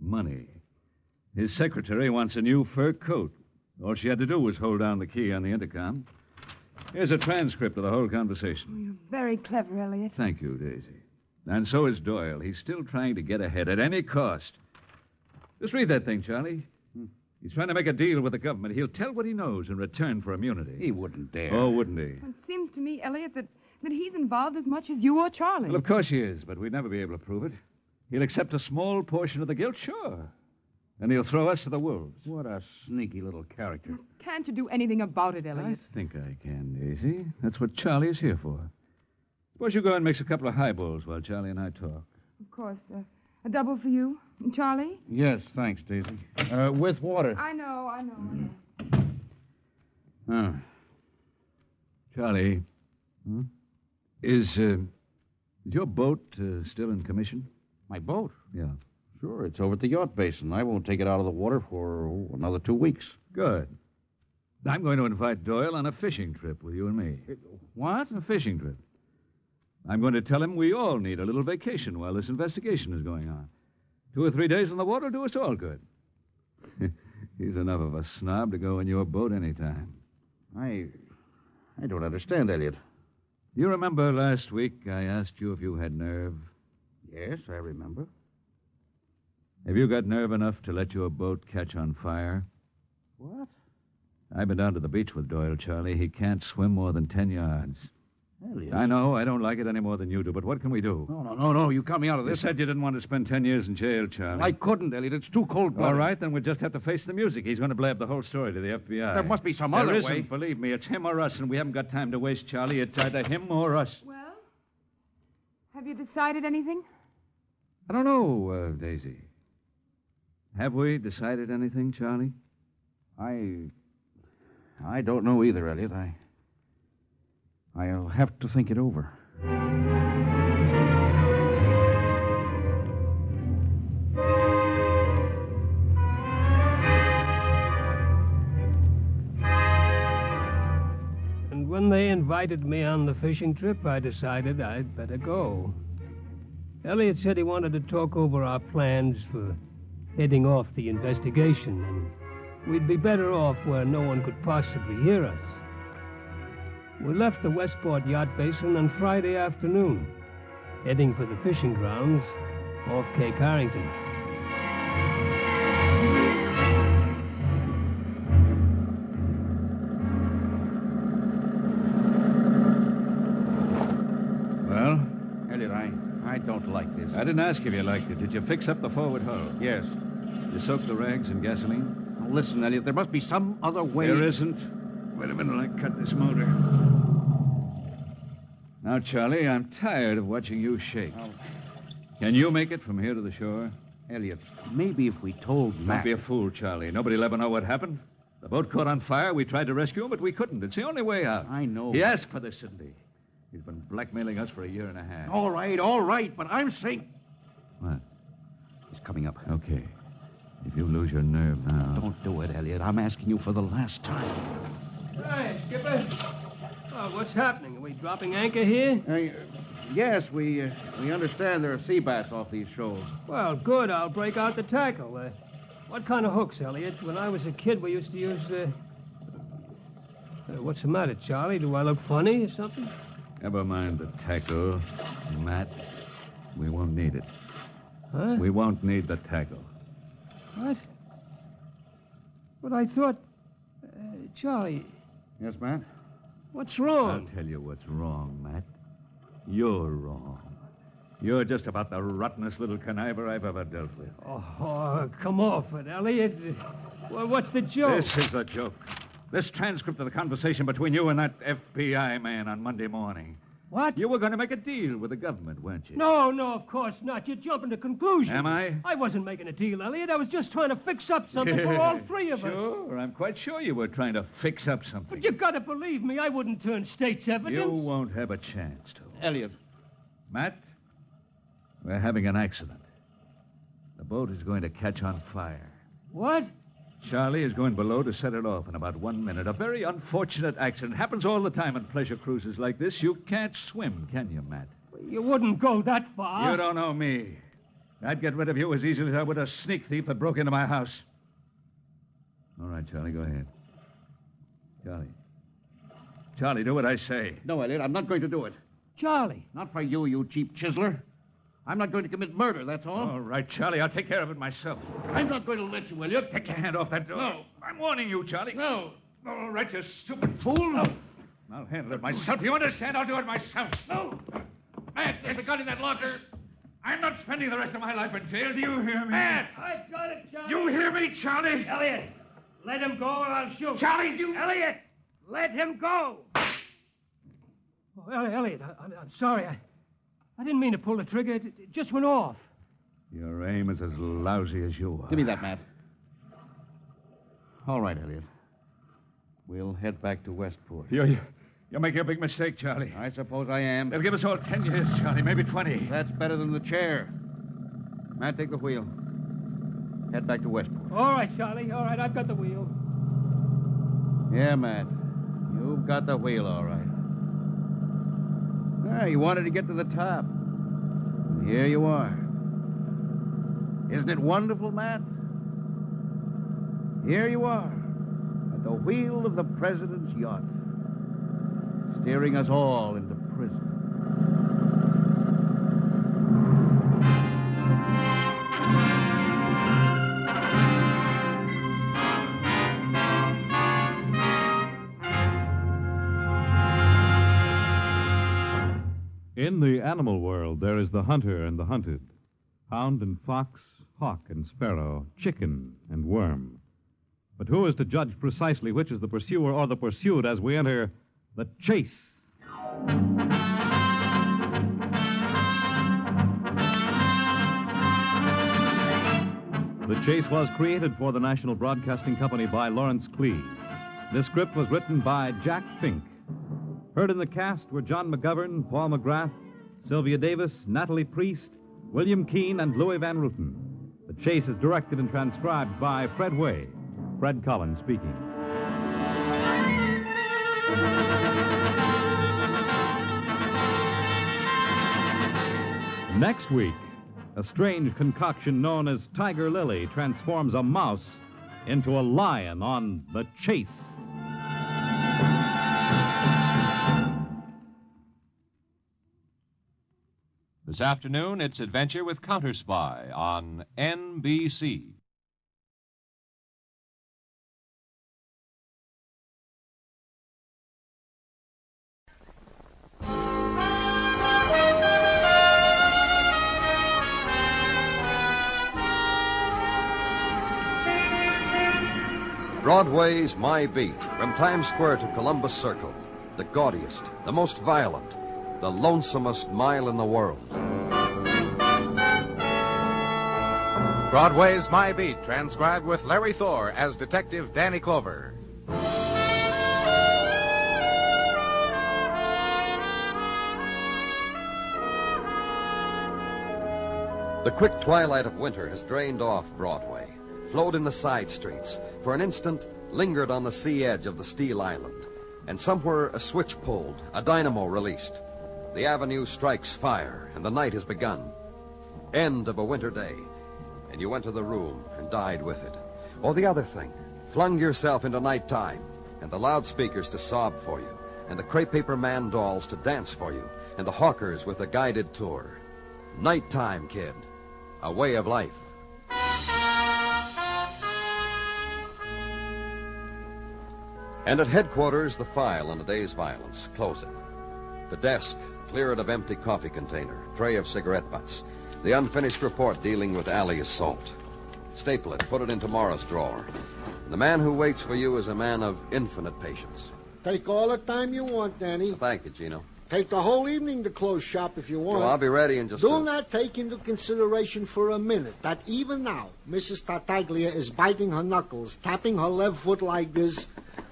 Money. His secretary wants a new fur coat. All she had to do was hold down the key on the intercom. Here's a transcript of the whole conversation. You're very clever, Elliot. Thank you, Daisy. And so is Doyle. He's still trying to get ahead at any cost. Just read that thing, Charlie. He's trying to make a deal with the government. He'll tell what he knows in return for immunity. He wouldn't dare. Oh, wouldn't he? It seems to me, Elliot, that he's involved as much as you or Charlie. Well, of course he is, but we'd never be able to prove it. He'll accept a small portion of the guilt, sure. Then he'll throw us to the wolves. What a sneaky little character. Can't you do anything about it, Elliot? I think I can, Daisy. That's what Charlie is here for. Suppose you go and mix a couple of highballs while Charlie and I talk. Of course. A double for you. And Charlie? Yes, thanks, Daisy. With water. I know. Oh. Charlie, is your boat still in commission? My boat? Yeah. Sure, it's over at the yacht basin. I won't take it out of the water for another 2 weeks. Good. I'm going to invite Doyle on a fishing trip with you and me. What? A fishing trip. I'm going to tell him we all need a little vacation while this investigation is going on. 2 or 3 days on the water will do us all good. He's enough of a snob to go in your boat anytime. I don't understand, Elliot. You remember last week I asked you if you had nerve? Yes, I remember. Have you got nerve enough to let your boat catch on fire? What? I've been down to the beach with Doyle, Charlie. He can't swim more than 10 yards. Elliot. I know. I don't like it any more than you do, but what can we do? No. You got me out of You this. said you didn't want to spend 10 years in jail, Charlie. I couldn't, Elliot. It's too cold-blooded. All right, then we'll just have to face the music. He's going to blab the whole story to the FBI. There must be some other There way. isn't, believe me. It's him or us, and we haven't got time to waste, Charlie. It's either him or us. Well, have you decided anything? I don't know, Daisy. Have we decided anything, Charlie? I don't know either, Elliot. I'll have to think it over. And when they invited me on the fishing trip, I decided I'd better go. Elliot said he wanted to talk over our plans for heading off the investigation, and we'd be better off where no one could possibly hear us. We left the Westport Yacht Basin on Friday afternoon, heading for the fishing grounds off Cape Harrington. Well? Elliot, I don't like this. I didn't ask if you liked it. Did you fix up the forward hull? Yes. You soak the rags in gasoline? Now, listen, Elliot, there must be some other way. There isn't. Wait a minute, I cut this motor. Now, Charlie, I'm tired of watching you shake. Can you make it from here to the shore? Elliot, maybe if we told Don't Mac... be a fool, Charlie. Nobody'll ever know what happened. The boat caught on fire. We tried to rescue him, but we couldn't. It's the only way out. I know. He asked for this, didn't he? He's been blackmailing us for a year and a half. All right, but I'm saying... What? He's coming up. Okay. If you lose your nerve now... Don't do it, Elliot. I'm asking you for the last time. Hey, Skipper. Oh, what's happening? Are we dropping anchor here? Yes, we understand there are sea bass off these shoals. Well, good. I'll break out the tackle. What kind of hooks, Elliot? When I was a kid, we used to use... what's the matter, Charlie? Do I look funny or something? Never mind the tackle, Matt. We won't need it. Huh? We won't need the tackle. What? But I thought... Charlie... Yes, Matt? What's wrong? I'll tell you what's wrong, Matt. You're wrong. You're just about the rottenest little conniver I've ever dealt with. Oh, come off it, Elliot. Well, what's the joke? This is the joke. This transcript of the conversation between you and that FBI man on Monday morning. What? You were going to make a deal with the government, weren't you? No, of course not. You're jumping to conclusions. Am I? I wasn't making a deal, Elliot. I was just trying to fix up something for all three of us. Sure, I'm quite sure you were trying to fix up something. But you gotta believe me, I wouldn't turn state's evidence. You won't have a chance to. Elliot. Matt, we're having an accident. The boat is going to catch on fire. What? Charlie is going below to set it off in about 1 minute. A very unfortunate accident. Happens all the time on pleasure cruises like this. You can't swim, can you, Matt? You wouldn't go that far. You don't know me. I'd get rid of you as easily as I would a sneak thief that broke into my house. All right, Charlie, go ahead. Charlie, do what I say. No, Elliot, I'm not going to do it. Charlie. Not for you, you cheap chiseler. I'm not going to commit murder, that's all. All right, Charlie, I'll take care of it myself. I'm not going to let you, Elliot. Take your hand off that door. No. I'm warning you, Charlie. No. All right, you stupid fool. No. I'll handle it myself. You understand? I'll do it myself. No. Matt, there's a gun in that locker. I'm not spending the rest of my life in jail. Do you hear me? Matt! I've got it, Charlie. You hear me, Charlie? Elliot, let him go or I'll shoot. Charlie, you... Elliot, let him go. Oh, Elliot, I'm sorry. I didn't mean to pull the trigger. It just went off. Your aim is as lousy as you are. Give me that, Matt. All right, Elliot. We'll head back to Westport. You're making a big mistake, Charlie. I suppose I am. They'll give us all 10 years, Charlie, maybe 20. That's better than the chair. Matt, take the wheel. Head back to Westport. All right, Charlie. All right, I've got the wheel. Yeah, Matt. You've got the wheel, all right. You wanted to get to the top. And here you are. Isn't it wonderful, Matt? Here you are, at the wheel of the president's yacht, steering us all into prison. In the animal world, there is the hunter and the hunted, hound and fox, hawk and sparrow, chicken and worm. But who is to judge precisely which is the pursuer or the pursued as we enter the chase? The Chase was created for the National Broadcasting Company by Lawrence Clee. This script was written by Jack Fink. Heard in the cast were John McGovern, Paul McGrath, Sylvia Davis, Natalie Priest, William Keane, and Louis Van Ruten. The Chase is directed and transcribed by Fred Way. Fred Collins speaking. Next week, a strange concoction known as Tiger Lily transforms a mouse into a lion on The Chase. This afternoon, it's Adventure with Counter Spy on NBC. Broadway's My Beat, from Times Square to Columbus Circle. The gaudiest, the most violent, the lonesomest mile in the world. Broadway's My Beat, transcribed with Larry Thor as Detective Danny Clover. The quick twilight of winter has drained off Broadway, flowed in the side streets, for an instant lingered on the sea edge of the Steel Island, and somewhere a switch pulled, a dynamo released. The avenue strikes fire, and the night has begun. End of a winter day, and you went to the room and died with it. Or the other thing, flung yourself into nighttime, and the loudspeakers to sob for you, and the crepe paper man dolls to dance for you, and the hawkers with a guided tour. Nighttime, kid. A way of life. And at headquarters, the file on the day's violence, closing. The desk, clear it of empty coffee container, tray of cigarette butts. The unfinished report dealing with alley assault. Staple it, put it in tomorrow's drawer. The man who waits for you is a man of infinite patience. Take all the time you want, Danny. Thank you, Gino. Take the whole evening to close shop if you want. Well, I'll be ready in just Do not take into consideration for a minute that even now, Mrs. Tartaglia is biting her knuckles, tapping her left foot like this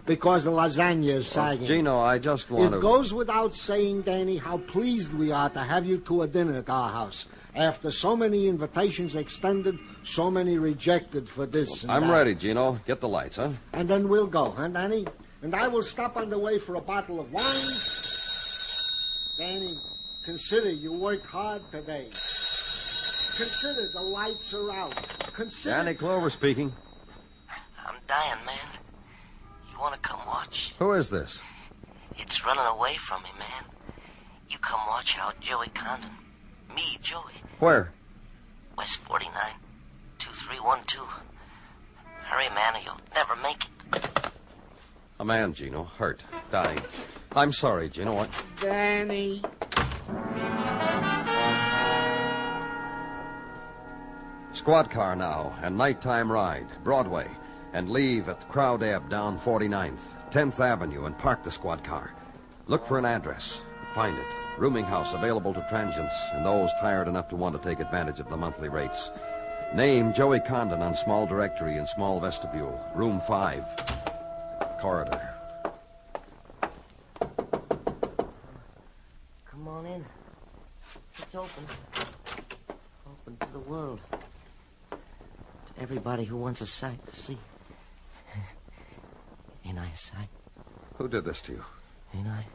because the lasagna is sagging. Gino, I just want to... It goes without saying, Danny, how pleased we are to have you to a dinner at our house. After so many invitations extended, so many rejected for this and I'm that. ready, Gino. Get the lights, huh? And then we'll go, huh, Danny? And I will stop on the way for a bottle of wine. Danny, consider you worked hard today. Consider the lights are out. Consider... Danny Clover speaking. I'm dying, man. You want to come watch? Who is this? It's running away from me, man. You come watch out, Joey Condon. Me, Joey. Where? West 49, 2312. Hurry, man, or you'll never make it. A man, Gino, hurt, dying. I'm sorry, Gino. What? Danny. Squad car now, and nighttime ride, Broadway, and leave at Crowd Ebb down 49th, 10th Avenue, and park the squad car. Look for an address. Find it. Rooming house available to transients and those tired enough to want to take advantage of the monthly rates. Name Joey Condon on small directory in small vestibule, room 5. Corridor. Come on in. It's open. Open to the world. To everybody who wants a sight to see. Ain't I a sight? Who did this to you? Ain't I?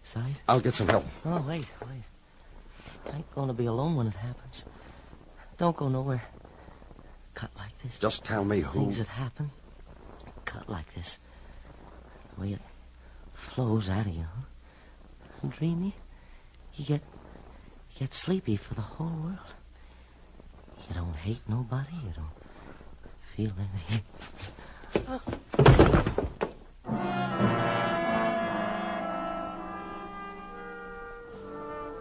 Sight? I'll get some help. Oh, wait. I ain't gonna be alone when it happens. Don't go nowhere. Cut like this. Just tell me who... Things that happen. Cut like this. The way it flows out of you, huh? And dreamy. You get sleepy for the whole world. You don't hate nobody. You don't feel anything.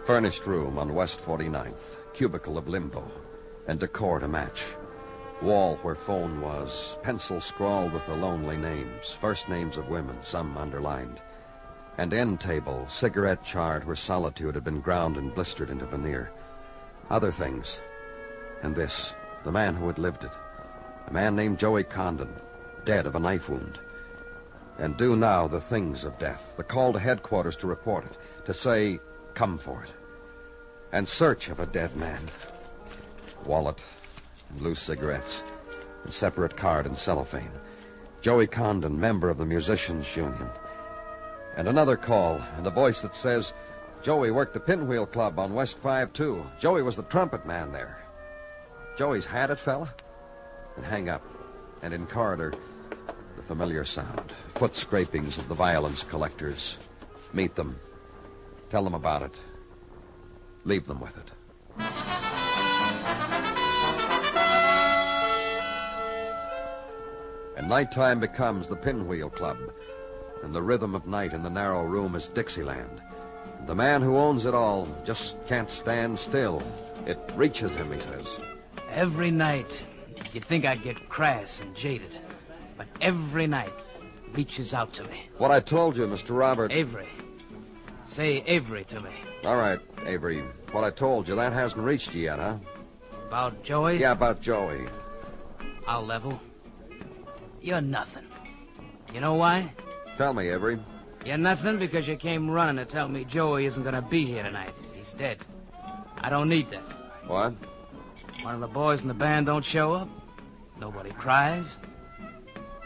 Furnished room on West 49th. Cubicle of limbo. And decor to match. Wall where phone was. Pencil scrawled with the lonely names. First names of women, some underlined. And end table, cigarette charred where solitude had been ground and blistered into veneer. Other things. And this, the man who had lived it. A man named Joey Condon, dead of a knife wound. And due now the things of death. The call to headquarters to report it. To say, come for it. And search of a dead man. Wallet and loose cigarettes. And separate card and cellophane. Joey Condon, member of the Musicians' Union. And another call, and a voice that says, Joey worked the Pinwheel Club on West 5-2. Joey was the trumpet man there. Joey's had it, fella? And hang up. And in corridor, the familiar sound. Foot scrapings of the violence collectors. Meet them. Tell them about it. Leave them with it. And nighttime becomes the Pinwheel Club. And the rhythm of night in the narrow room is Dixieland. The man who owns it all just can't stand still. It reaches him, he says. Every night, you'd think I'd get crass and jaded. But every night reaches out to me. What I told you, Mr. Robert... Avery. Say Avery to me. All right, Avery. What I told you, that hasn't reached you yet, huh? About Joey? Yeah, about Joey. I'll level. You're nothing. You know why? Tell me, Avery. You're nothing because you came running to tell me Joey isn't going to be here tonight. He's dead. I don't need that. What? One of the boys in the band don't show up. Nobody cries.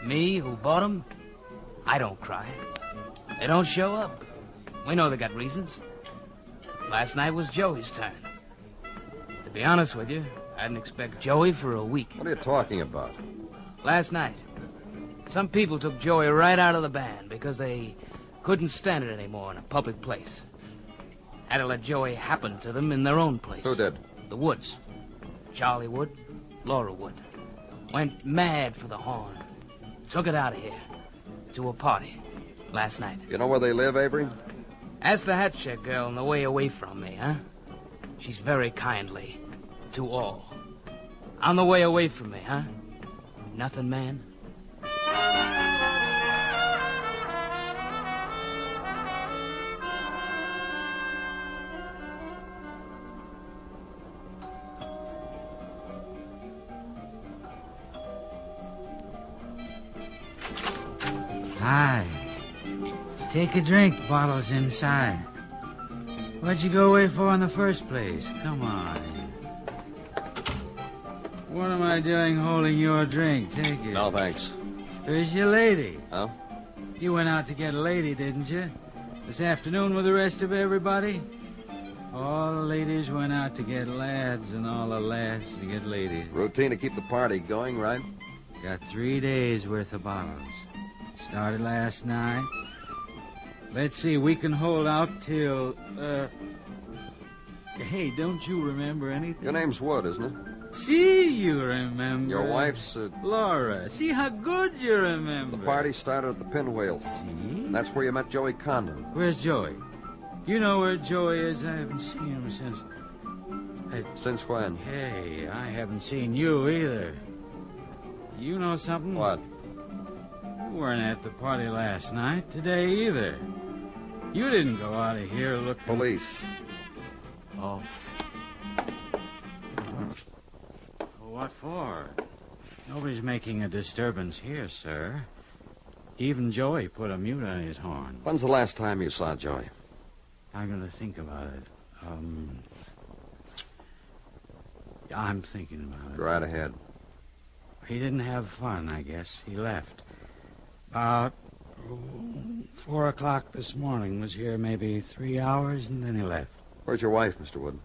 Me, who bought him, I don't cry. They don't show up. We know they got reasons. Last night was Joey's turn. To be honest with you, I didn't expect Joey for a week. What are you talking about? Last night, some people took Joey right out of the band because they couldn't stand it anymore in a public place. Had to let Joey happen to them in their own place. Who did? The Woods. Charlie Wood, Laura Wood. Went mad for the horn. Took it out of here. To a party. Last night. You know where they live, Avery? Ask the hat check girl on the way away from me, huh? She's very kindly to all. On the way away from me, huh? Nothing, man? Hi. Take a drink. The bottle's inside. What'd you go away for in the first place? Come on. What am I doing holding your drink? Take it. No, thanks. Where's your lady? Oh? You went out to get a lady, didn't you? This afternoon with the rest of everybody? All the ladies went out to get lads, and all the lads to get ladies. Routine to keep the party going, right? Got 3 days worth of bottles. Started last night. Let's see, we can hold out till, Hey, don't you remember anything? Your name's Wood, isn't it? See, you remember. Your wife's, Laura. See how good you remember. The party started at the Pinwheels. See? That's where you met Joey Condon. Where's Joey? You know where Joey is? I haven't seen him since... Since when? Hey, I haven't seen you either. You know something? What? You weren't at the party last night, today either. You didn't go out of here looking... Police. Oh. What for? Nobody's making a disturbance here, sir. Even Joey put a mute on his horn. When's the last time you saw Joey? I'm going to think about it. I'm thinking about it. Go right ahead. He didn't have fun, I guess. He left. About 4 o'clock this morning. Was here maybe 3 hours, and then he left. Where's your wife, Mr. Wood?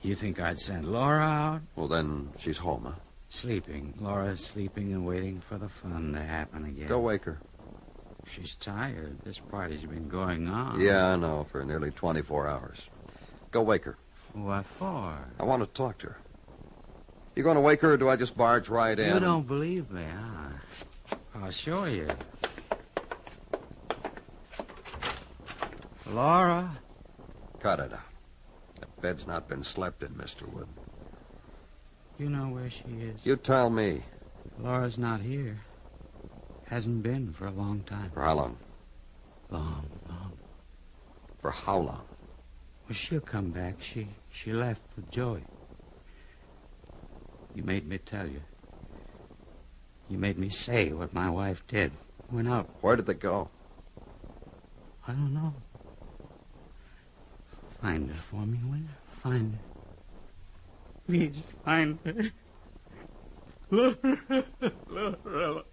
You think I'd send Laura out? Well, then she's home, huh? Sleeping. Laura's sleeping and waiting for the fun to happen again. Go wake her. She's tired. This party's been going on. Yeah, I know, for nearly 24 hours. Go wake her. What for? I want to talk to her. You going to wake her, or do I just barge right in? You don't believe me, huh? I'll show you. Laura? Cut it out. That bed's not been slept in, Mr. Wood. You know where she is? You tell me. Laura's not here. Hasn't been for a long time. For how long? Long. For how long? Well, she'll come back. She left with Joey. You made me tell you. You made me say what my wife did. Went out. Where did they go? I don't know. Find her for me, will you? Find her. Please, find her. Laura.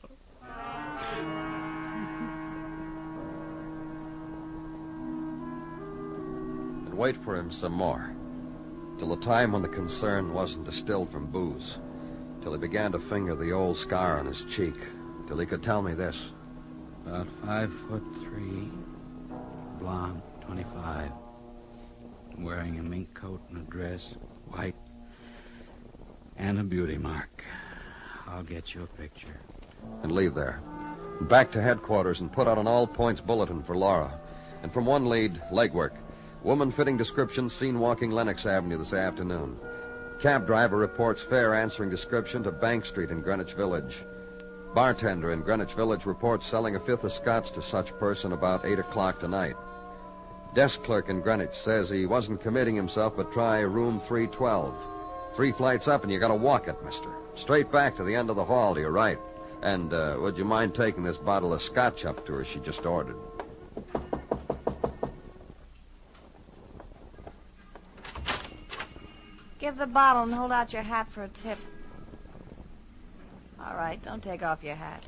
And wait for him some more. Till the time when the concern wasn't distilled from booze. Till he began to finger the old scar on his cheek. Till he could tell me this. About 5'3", blonde, 25. Wearing a mink coat and a dress, white, and a beauty mark. I'll get you a picture. And leave there. Back to headquarters and put out an all-points bulletin for Laura. And from one lead, legwork. Woman fitting description seen walking Lenox Avenue this afternoon. Cab driver reports fare answering description to Bank Street in Greenwich Village. Bartender in Greenwich Village reports selling a fifth of scotch to such person about 8 o'clock tonight. Desk clerk in Greenwich says he wasn't committing himself, but try room 312. 3 flights up and you gotta walk it, mister. Straight back to the end of the hall to your right. And, would you mind taking this bottle of scotch up to her she just ordered? Give the bottle and hold out your hat for a tip. All right, don't take off your hat.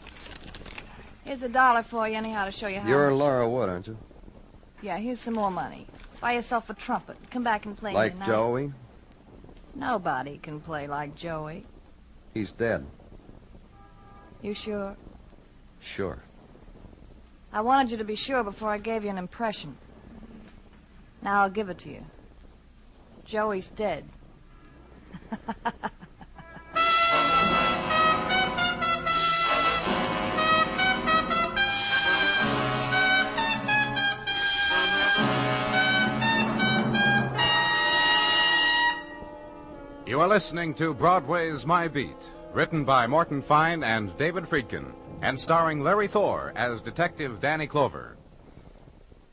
Here's $1 for you anyhow to show you how You're much. Laura Wood, aren't you? Yeah, here's some more money. Buy yourself a trumpet. Come back and play Like tonight. Joey? Nobody can play like Joey. He's dead. You sure? Sure. I wanted you to be sure before I gave you an impression. Now I'll give it to you. Joey's dead. You are listening to Broadway's My Beat, written by Morton Fine and David Friedkin, and starring Larry Thor as Detective Danny Clover.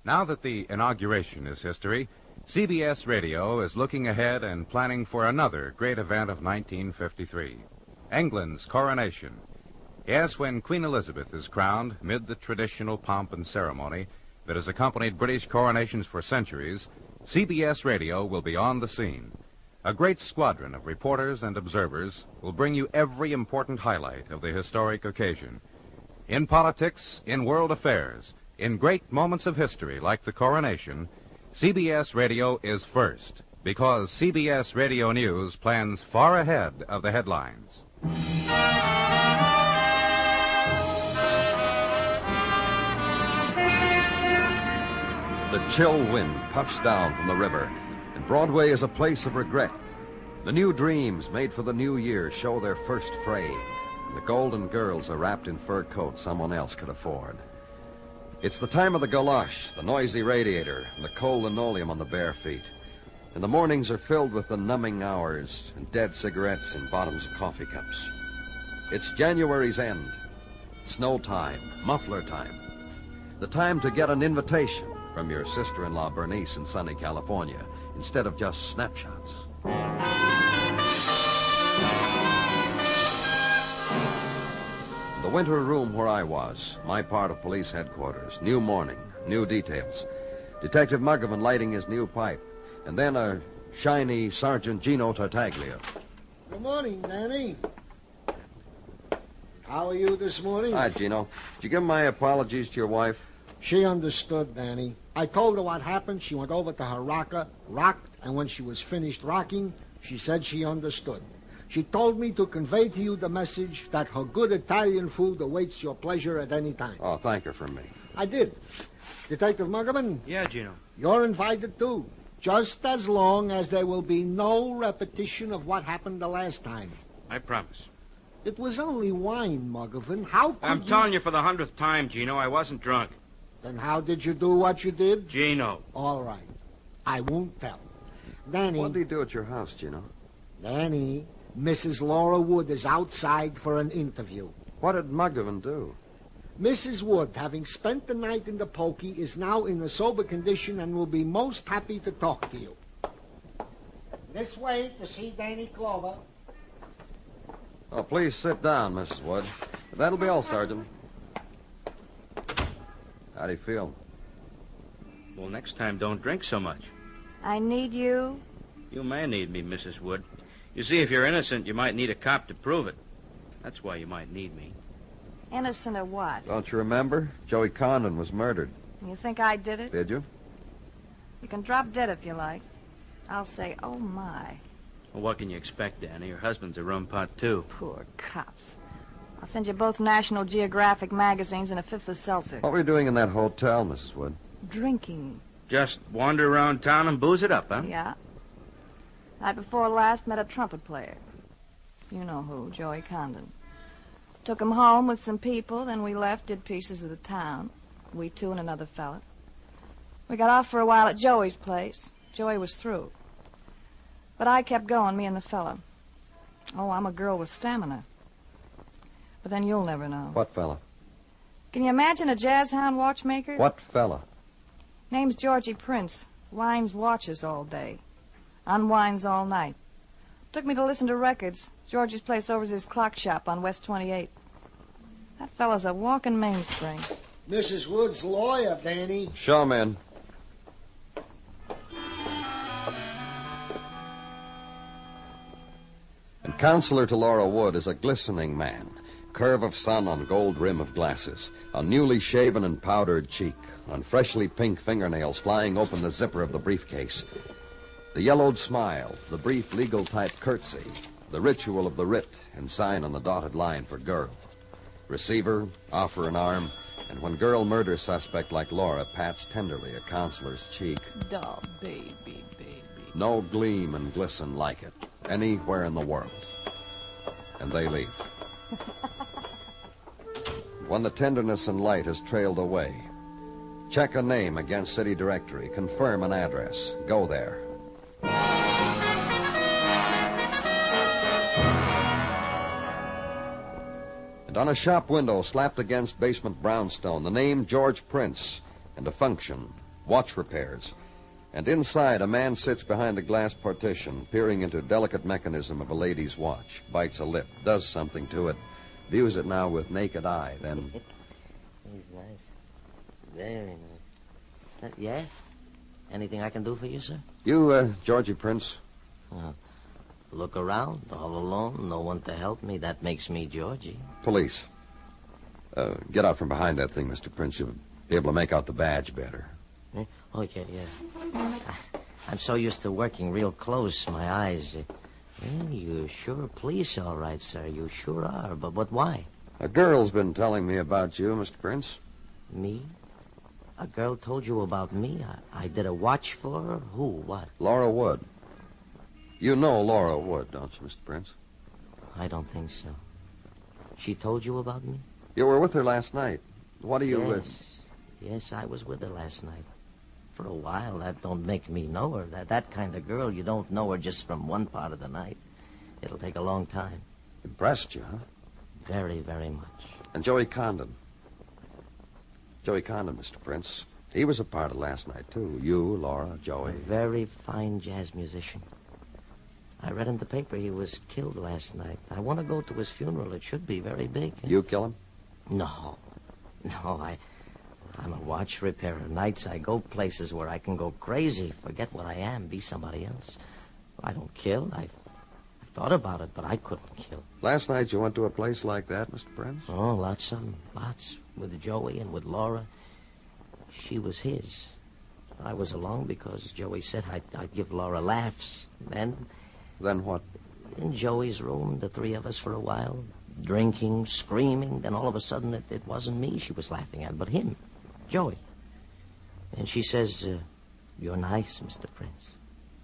Now that the inauguration is history, CBS Radio is looking ahead and planning for another great event of 1953, England's coronation. Yes, when Queen Elizabeth is crowned, mid the traditional pomp and ceremony that has accompanied British coronations for centuries, CBS Radio will be on the scene. A great squadron of reporters and observers will bring you every important highlight of the historic occasion. In politics, in world affairs, in great moments of history like the coronation, CBS Radio is first, because CBS Radio News plans far ahead of the headlines. The chill wind puffs down from the river, and Broadway is a place of regret. The new dreams made for the new year show their first fray, and the golden girls are wrapped in fur coats someone else could afford. It's the time of the galoche, the noisy radiator, and the cold linoleum on the bare feet. And the mornings are filled with the numbing hours and dead cigarettes in bottoms of coffee cups. It's January's end, snow time, muffler time, the time to get an invitation from your sister-in-law Bernice in sunny California, instead of just snapshots. The winter room where I was, my part of police headquarters, new morning, new details. Detective Muggavan lighting his new pipe, and then a shiny Sergeant Gino Tartaglia. Good morning, Danny. How are you this morning? Hi, Gino. Did you give my apologies to your wife? She understood, Danny. I told her what happened. She went over to her rocker, rocked, and when she was finished rocking, she said she understood. She told me to convey to you the message that her good Italian food awaits your pleasure at any time. Oh, thank her from me. I did. Detective Muggavan? Yeah, Gino. You're invited, too. Just as long as there will be no repetition of what happened the last time. I promise. It was only wine, Muggavan. How could I'm telling you for the 100th time, Gino, I wasn't drunk. Then how did you do what you did? Gino. All right. I won't tell. Danny. What did he do at your house, Gino? Danny, Mrs. Laura Wood is outside for an interview. What did Muggavan do? Mrs. Wood, having spent the night in the pokey, is now in a sober condition and will be most happy to talk to you. This way to see Danny Clover. Oh, please sit down, Mrs. Wood. That'll be all, Sergeant. How do you feel? Well, next time, don't drink so much. I need you. You may need me, Mrs. Wood. You see, if you're innocent, you might need a cop to prove it. That's why you might need me. Innocent of what? Don't you remember? Joey Condon was murdered. You think I did it? Did you? You can drop dead if you like. I'll say, oh, my. Well, what can you expect, Danny? Your husband's a rum pot, too. Poor cops. I'll send you both National Geographic magazines and a fifth of seltzer. What were you doing in that hotel, Mrs. Wood? Drinking. Just wander around town and booze it up, huh? Yeah. Night before last, met a trumpet player. You know who, Joey Condon. Took him home with some people, then we left, did pieces of the town. We two and another fella. We got off for a while at Joey's place. Joey was through. But I kept going, me and the fella. Oh, I'm a girl with stamina. But then you'll never know. What fella? Can you imagine a jazz hound watchmaker? What fella? Name's Georgie Prince. Winds watches all day. Unwinds all night. Took me to listen to records. Georgie's place over's his clock shop on West 28th. That fella's a walking mainspring. Mrs. Wood's lawyer, Danny. Show him in. And counselor to Laura Wood is a glistening man. Curve of sun on gold rim of glasses. A newly shaven and powdered cheek. On freshly pink fingernails flying open the zipper of the briefcase. The yellowed smile. The brief legal type curtsy. The ritual of the writ and sign on the dotted line for girl. Receiver, offer an arm, and when girl murder suspect like Laura pats tenderly a counselor's cheek. Duh, baby, baby. No gleam and glisten like it anywhere in the world. And they leave. When the tenderness and light has trailed away, check a name against city directory, confirm an address, go there. And on a shop window slapped against basement brownstone, the name George Prince and a function, watch repairs. And inside, a man sits behind a glass partition, peering into delicate mechanism of a lady's watch, bites a lip, does something to it, views it now with naked eye, then... He's nice. Very nice. Yeah? Anything I can do for you, sir? You, Georgie Prince? Look around, all alone, no one to help me. That makes me Georgie. Police. Get out from behind that thing, Mr. Prince. You'll be able to make out the badge better. Oh, yeah. I'm so used to working real close, my eyes. You sure police, all right, sir. You sure are. But why? A girl's been telling me about you, Mr. Prince. Me? A girl told you about me? I did a watch for her? Who? What? Laura Wood. You know Laura Wood, don't you, Mr. Prince? I don't think so. She told you about me? You were with her last night. What do you... Yes, I was with her last night. For a while, that don't make me know her. That kind of girl, you don't know her just from one part of the night. It'll take a long time. Impressed you, huh? Very, very much. And Joey Condon. Joey Condon, Mr. Prince. He was a part of last night, too. You, Laura, Joey. A very fine jazz musician. I read in the paper he was killed last night. I want to go to his funeral. It should be very big. You kill him? No, I'm a watch repairer. Nights I go places where I can go crazy, forget what I am, be somebody else. I don't kill. I've thought about it, but I couldn't kill. Last night you went to a place like that, Mr. Prince? Oh, lots of them. Lots. With Joey and with Laura. She was his. I was along because Joey said I'd give Laura laughs. Then what? In Joey's room, the three of us for a while, drinking, screaming. Then all of a sudden, it wasn't me she was laughing at, but him, Joey. And she says, you're nice, Mr. Prince.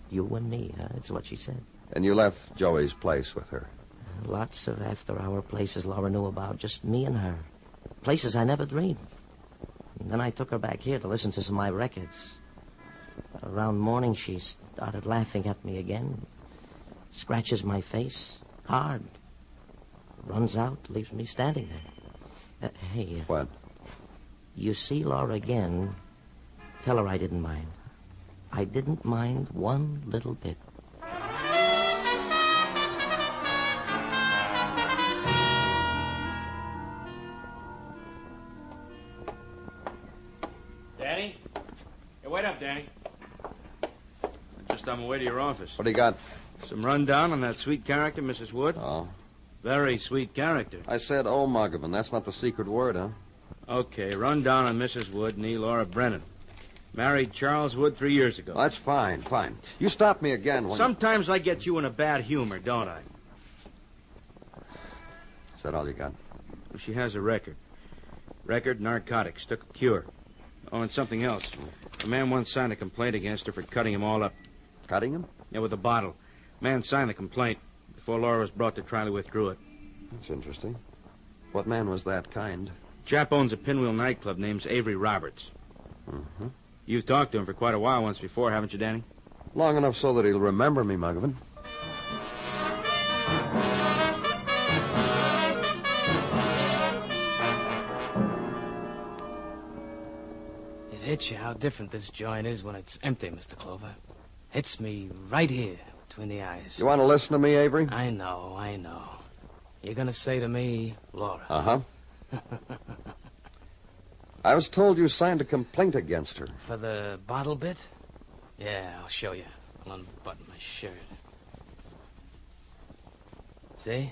You and me, huh? It's what she said. And you left Joey's place with her? Lots of after-hour places Laura knew about, just me and her. Places I never dreamed. And then I took her back here to listen to some of my records. Around morning, she started laughing at me again. Scratches my face, hard. Runs out, leaves me standing there. Hey. What? You see Laura again, tell her I didn't mind. I didn't mind one little bit. Danny? Hey, wait up, Danny. I'm just on my way to your office. What do you got? Some rundown on that sweet character, Mrs. Wood. Oh. Very sweet character. I said, oh, Muggavan. That's not the secret word, huh? Okay, rundown on Mrs. Wood, nee Laura Brennan. Married Charles Wood 3 years ago. That's fine. You stop me again when... Sometimes I get you in a bad humor, don't I? Is that all you got? Well, she has a record. Record, narcotics, took a cure. Oh, and something else. A man once signed a complaint against her for cutting him all up. Cutting him? Yeah, with a bottle. Man signed the complaint. Before Laura was brought to trial, he withdrew it. That's interesting. What man was that kind? Chap owns a Pinwheel nightclub named Avery Roberts. Mm-hmm. You've talked to him for quite a while once before, haven't you, Danny? Long enough so that he'll remember me, Muggavan. It hits you how different this joint is when it's empty, Mr. Clover. Hits me right here, between the eyes. You want to listen to me, Avery? I know. You're going to say to me, Laura. Uh-huh. I was told you signed a complaint against her. For the bottle bit? Yeah, I'll show you. I'll unbutton my shirt. See?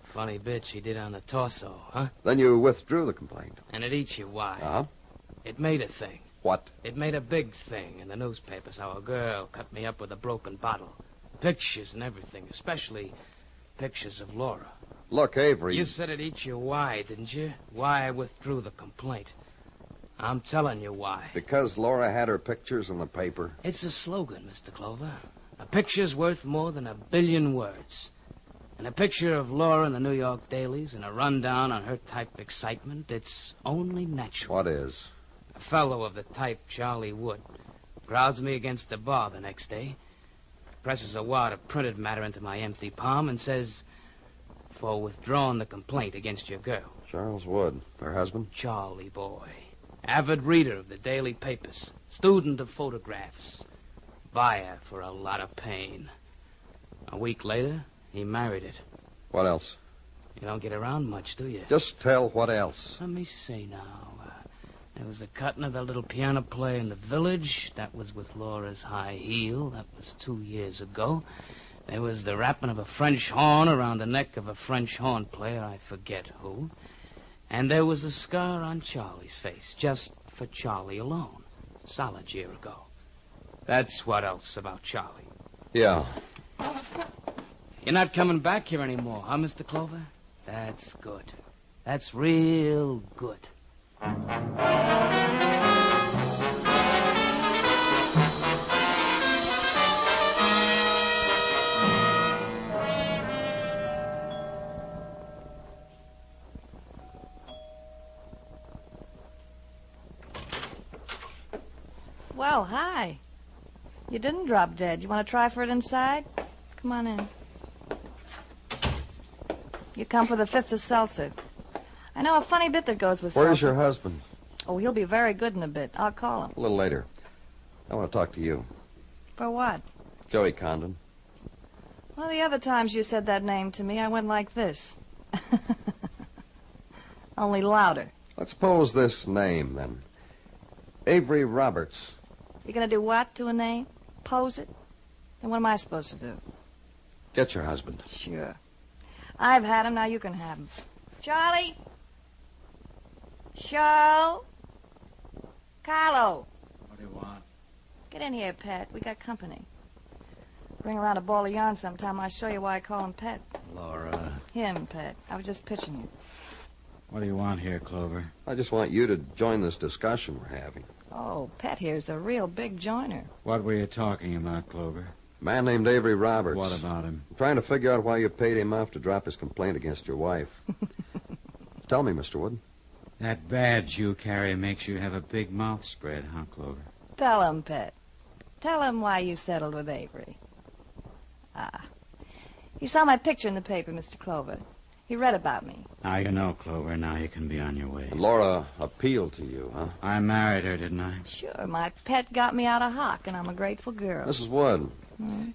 Funny bit she did on the torso, huh? Then you withdrew the complaint. And it eats you why? Uh-huh. It made a thing. What? It made a big thing in the newspapers how a girl cut me up with a broken bottle. Pictures and everything, especially pictures of Laura. Look, Avery... You said it eats you why, didn't you? Why I withdrew the complaint. I'm telling you why. Because Laura had her pictures in the paper. It's a slogan, Mr. Clover. A picture's worth more than 1 billion words. And a picture of Laura in the New York dailies and a rundown on her type excitement, it's only natural. What is? A fellow of the type Charlie Wood crowds me against the bar the next day, presses a wad of printed matter into my empty palm and says, for withdrawing the complaint against your girl. Charles Wood, her husband? Charlie boy. Avid reader of the daily papers. Student of photographs. Buyer for a lot of pain. A week later, he married it. What else? You don't get around much, do you? Just tell what else. Let me see now. There was the cutting of that little piano player in the village. That was with Laura's high heel. That was 2 years ago. There was the wrapping of a French horn around the neck of a French horn player, I forget who. And there was a scar on Charlie's face, just for Charlie alone. Solid year ago. That's what else about Charlie. Yeah. You're not coming back here anymore, huh, Mr. Clover? That's good. That's real good. Well, hi. You didn't drop dead. You want to try for it inside? Come on in. You come for the fifth of seltzer. I know a funny bit that goes with Where's seltzer. your husband? Oh, he'll be very good in a bit. I'll call him. A little later. I want to talk to you. For what? Joey Condon. Well, the other times you said that name to me, I went like this. Only louder. Let's pose this name, then. Avery Roberts. You gonna do what to a name? Pose it? Then what am I supposed to do? Get your husband. Sure. I've had him, now you can have him. Charlie? Charles? Carlo? What do you want? Get in here, Pet. We got company. Bring around a ball of yarn sometime. I'll show you why I call him Pet. Laura. Him, Pet. I was just pitching you. What do you want here, Clover? I just want you to join this discussion we're having. Oh, Pet here's a real big joiner. What were you talking about, Clover? A man named Avery Roberts. What about him? I'm trying to figure out why you paid him off to drop his complaint against your wife. Tell me, Mr. Wood. That badge you carry makes you have a big mouth spread, huh, Clover? Tell him, Pet. Tell him why you settled with Avery. He saw my picture in the paper, Mr. Clover. He read about me. Now you know, Clover. Now you can be on your way. And Laura appealed to you, huh? I married her, didn't I? Sure, my pet got me out of hock, and I'm a grateful girl. Mrs. Wood,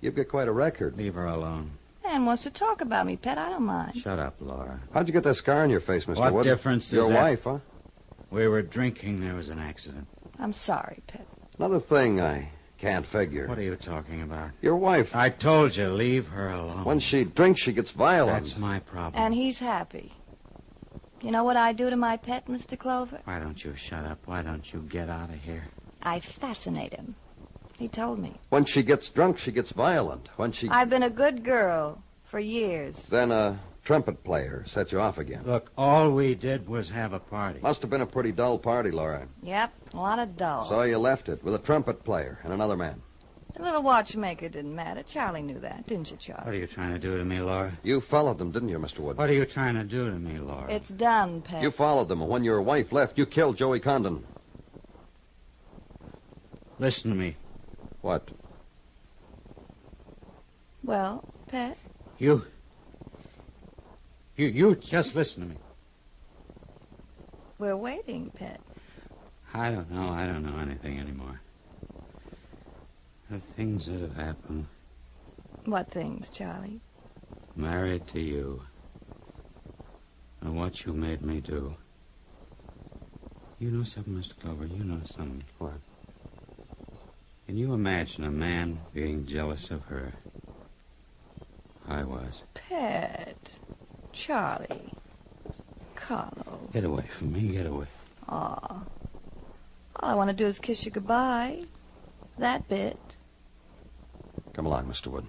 you've got quite a record. Leave her alone. Man wants to talk about me, Pet. I don't mind. Shut up, Laura. How'd you get that scar on your face, Mr. Wood? What difference does Your that... wife, huh? We were drinking. There was an accident. I'm sorry, Pet. Another thing I can't figure. What are you talking about? Your wife. I told you, leave her alone. When she drinks, she gets violent. That's my problem. And he's happy. You know what I do to my pet, Mr. Clover? Why don't you shut up? Why don't you get out of here? I fascinate him. He told me. When she gets drunk, she gets violent. When she... I've been a good girl for years. Then a trumpet player set you off again. Look, all we did was have a party. Must have been a pretty dull party, Laura. Yep, a lot of dull. So you left it with a trumpet player and another man. The little watchmaker didn't matter. Charlie knew that, didn't you, Charlie? What are you trying to do to me, Laura? You followed them, didn't you, Mr. Wood? What are you trying to do to me, Laura? It's done, Pet. You followed them, and when your wife left, you killed Joey Condon. Listen to me. What? Well, Pet? You just listen to me. We're waiting, Pet. I don't know anything anymore. The things that have happened. What things, Charlie? Married to you. And what you made me do. You know something, Mr. Clover? You know something. What? Can you imagine a man being jealous of her? I was. Pet. Charlie. Carlo. Get away from me. Get away. Aw. All I want to do is kiss you goodbye. That bit. Come along, Mr. Wood.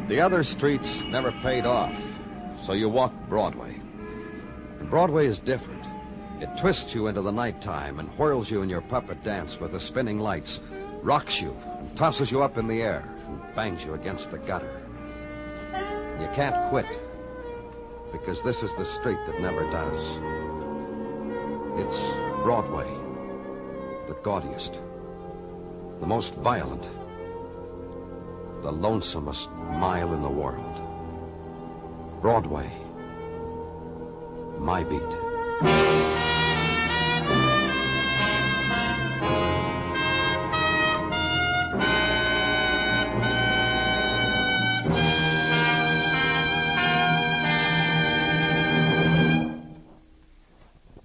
The other streets never paid off, so you walked Broadway. And Broadway is different. It twists you into the nighttime and whirls you in your puppet dance with the spinning lights, rocks you, and tosses you up in the air. bangs you against the gutter. You can't quit, because this is the street that never does. It's Broadway, the gaudiest, the most violent, the lonesomest mile in the world. Broadway, my beat.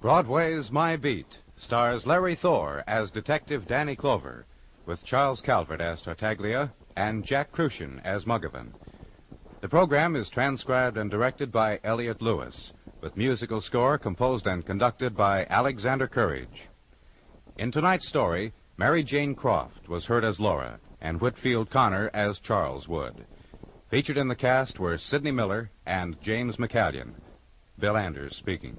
Broadway's My Beat stars Larry Thor as Detective Danny Clover, with Charles Calvert as Tartaglia and Jack Crucian as Muggavan. The program is transcribed and directed by Elliott Lewis, with musical score composed and conducted by Alexander Courage. In tonight's story, Mary Jane Croft was heard as Laura and Whitfield Connor as Charles Wood. Featured in the cast were Sidney Miller and James McCallion. Bill Anders speaking.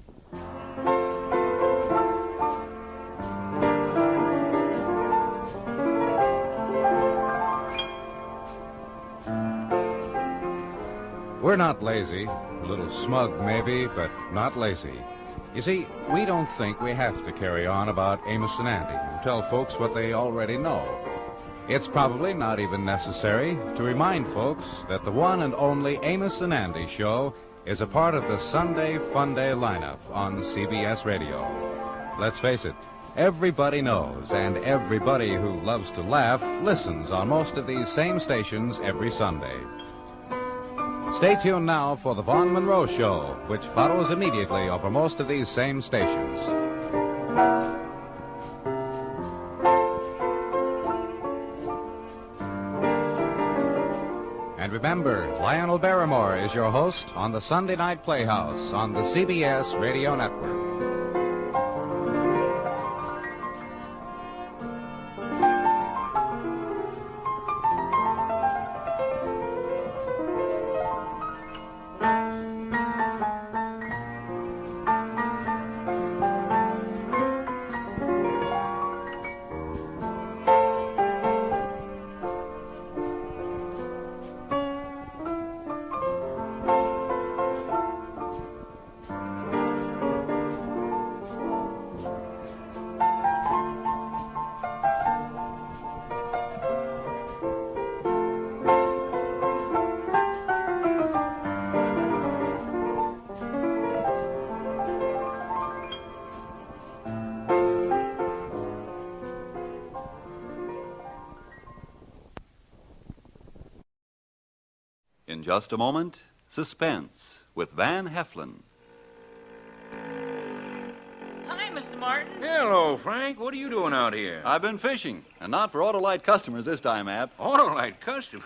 We're not lazy. A little smug, maybe, but not lazy. You see, we don't think we have to carry on about Amos and Andy and tell folks what they already know. It's probably not even necessary to remind folks that the one and only Amos and Andy show is a part of the Sunday Fun Day lineup on CBS Radio. Let's face it, everybody knows, and everybody who loves to laugh listens on most of these same stations every Sunday. Stay tuned now for the Vaughn Monroe Show, which follows immediately over most of these same stations. And remember, Lionel Barrymore is your host on the Sunday Night Playhouse on the CBS Radio Network. In just a moment, Suspense with Van Heflin. Hi, Mr. Martin. Hello, Frank. What are you doing out here? I've been fishing, and not for Autolite customers this time, Ab. Autolite customer?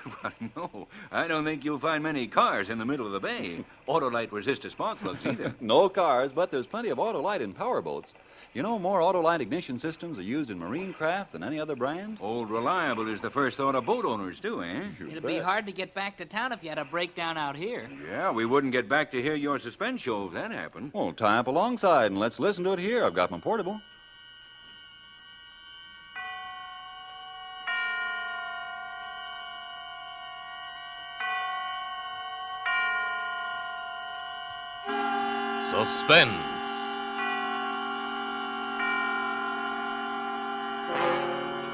No, I don't think you'll find many cars in the middle of the bay. Autolite resistor spark plugs either. No cars, but there's plenty of Autolite in powerboats. You know, more Autolite ignition systems are used in marine craft than any other brand. Old Reliable is the first thought of boat owners, too, eh? It'd be hard to get back to town if you had a breakdown out here. Yeah, we wouldn't get back to hear your suspense show if that happened. Well, tie up alongside and let's listen to it here. I've got my portable. Suspense.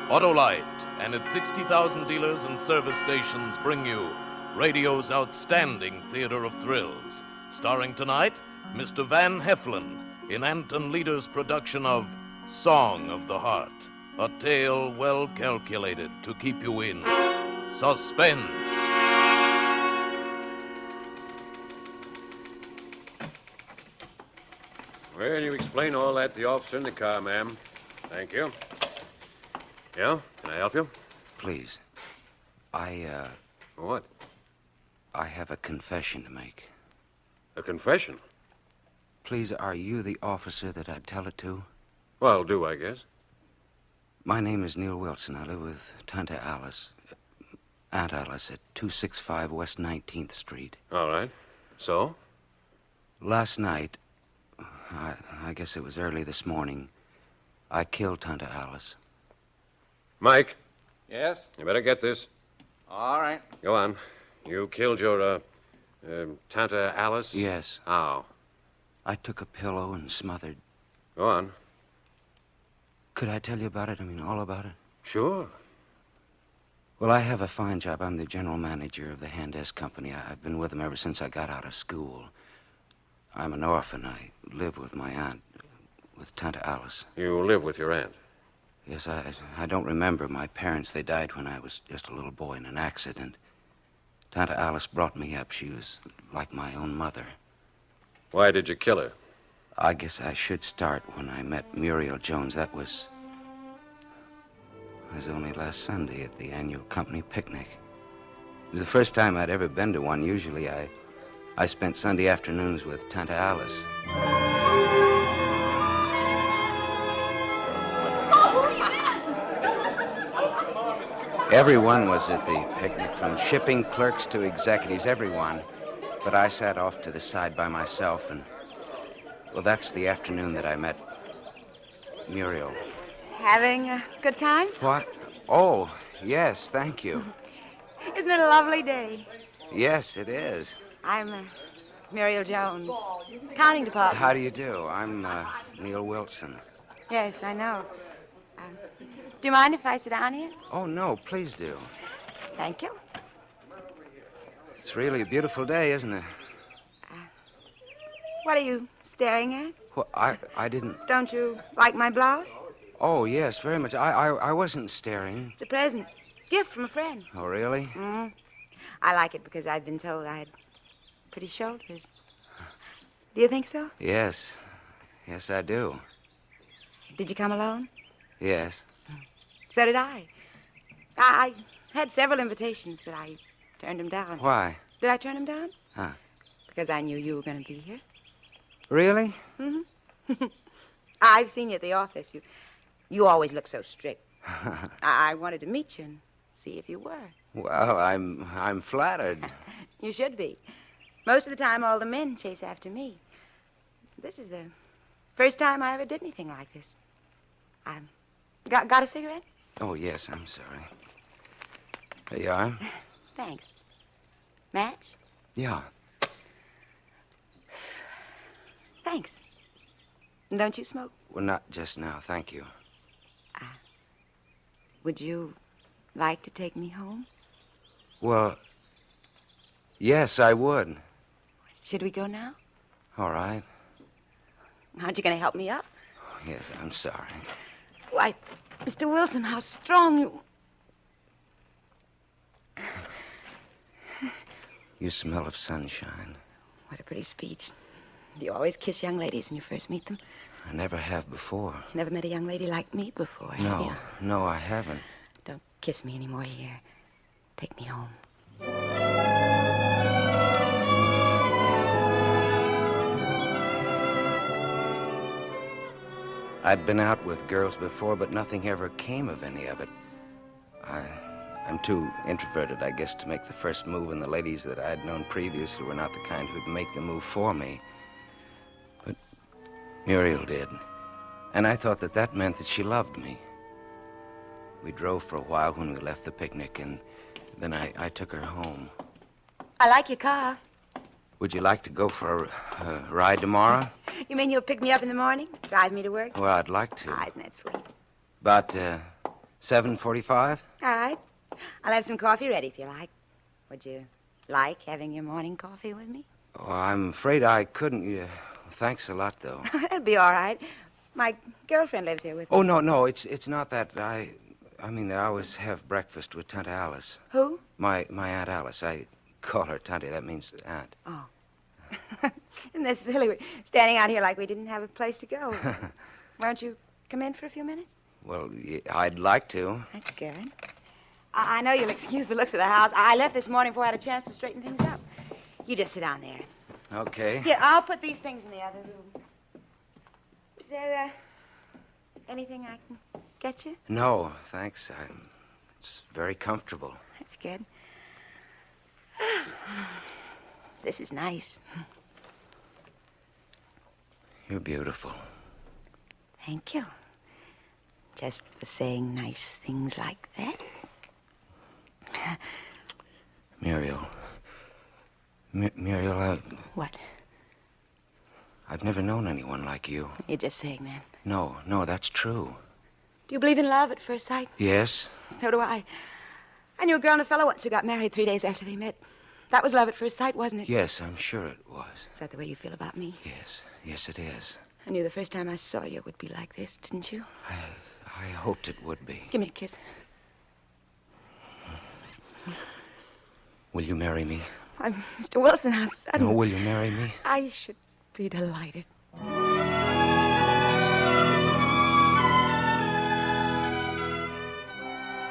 Autolite and its 60,000 dealers and service stations bring you radio's outstanding theater of thrills. Starring tonight, Mr. Van Heflin in Anton Leader's production of Song of the Heart, a tale well calculated to keep you in suspense. Well, you explain all that to the officer in the car, ma'am. Thank you. Yeah? Can I help you? Please. What? I have a confession to make. A confession? Please, are you the officer that I'd tell it to? Well, do, I guess. My name is Neil Wilson. I live with Aunt Alice at 265 West 19th Street. All right. So? Last night, I guess it was early this morning, I killed Tante Alice. Mike. Yes? You better get this. All right. Go on. You killed your, Tanta Alice? Yes. How? I took a pillow and smothered. Go on. Could I tell you about it? I mean, all about it? Sure. Well, I have a fine job. I'm the general manager of the Hand-S Company. I've been with them ever since I got out of school. I'm an orphan. I live with my aunt, with Tanta Alice. You live with your aunt? Yes, I don't remember my parents. They died when I was just a little boy in an accident. Tanta Alice brought me up. She was like my own mother. Why did you kill her? I guess I should start when I met Muriel Jones. That was only last Sunday at the annual company picnic. It was the first time I'd ever been to one. Usually I spent Sunday afternoons with Tanta Alice. Everyone was at the picnic, from shipping clerks to executives, everyone. But I sat off to the side by myself, and, well, that's the afternoon that I met Muriel. Having a good time? What? Oh, yes, thank you. Isn't it a lovely day? Yes, it is. I'm Muriel Jones, accounting department. How do you do? I'm Neil Wilson. Yes, I know. Do you mind if I sit down here? Oh, no, please do. Thank you. It's really a beautiful day, isn't it? What are you staring at? Well, I didn't... Don't you like my blouse? Oh, yes, very much. I wasn't staring. It's a present. Gift from a friend. Oh, really? Mm-hmm. I like it because I've been told I had pretty shoulders. Do you think so? Yes. Yes, I do. Did you come alone? Yes. So did I. I had several invitations, but I turned them down. Why? Did I turn them down? Huh. Because I knew you were going to be here. Really? Mm-hmm. I've seen you at the office. You always look so strict. I wanted to meet you and see if you were. Well, I'm flattered. You should be. Most of the time, all the men chase after me. This is the first time I ever did anything like this. Got a cigarette? Oh, yes, I'm sorry. There you are. Thanks. Match? Yeah. Thanks. Don't you smoke? Well, not just now, thank you. Would you like to take me home? Well, yes, I would. Should we go now? All right. Aren't you going to help me up? Oh, yes, I'm sorry. Why, Mr. Wilson, how strong you... You smell of sunshine. What a pretty speech. Do you always kiss young ladies when you first meet them? I never have before. Never met a young lady like me before, have you? No, I haven't. Don't kiss me anymore here. Take me home. I'd been out with girls before, but nothing ever came of any of it. I'm too introverted, I guess, to make the first move, and the ladies that I'd known previously were not the kind who'd make the move for me. But Muriel did. And I thought that meant that she loved me. We drove for a while when we left the picnic, and then I took her home. I like your car. Would you like to go for a ride tomorrow? You mean you'll pick me up in the morning? Drive me to work? Well, I'd like to. Ah, isn't that sweet? About 7:45? All right. I'll have some coffee ready if you like. Would you like having your morning coffee with me? Oh, I'm afraid I couldn't. Thanks a lot, though. That'll be all right. My girlfriend lives here with me. Oh, no, it's not that. I mean, I always have breakfast with Tanta Alice. Who? My Aunt Alice. I call her Tante. That means aunt. Oh. Isn't that silly? We're standing out here like we didn't have a place to go. Won't you come in for a few minutes? Well, I'd like to. That's good. I know you'll excuse the looks of the house. I left this morning before I had a chance to straighten things up. You just sit down there. Okay. Here, I'll put these things in the other room. Is there anything I can get you? No, thanks. It's very comfortable. That's good. This is nice. You're beautiful. Thank you. Just for saying nice things like that. Muriel. Muriel, What? I've never known anyone like you. You're just saying that. No, that's true. Do you believe in love at first sight? Yes? So do I. I knew a girl and a fellow once who got married 3 days after they met. That was love at first sight, wasn't it? Yes, I'm sure it was. Is that the way you feel about me? Yes, it is. I knew the first time I saw you it would be like this, didn't you? I hoped it would be. Give me a kiss. Will you marry me? I'm Mr. Wilson. How sudden. No, will you marry me? I should be delighted.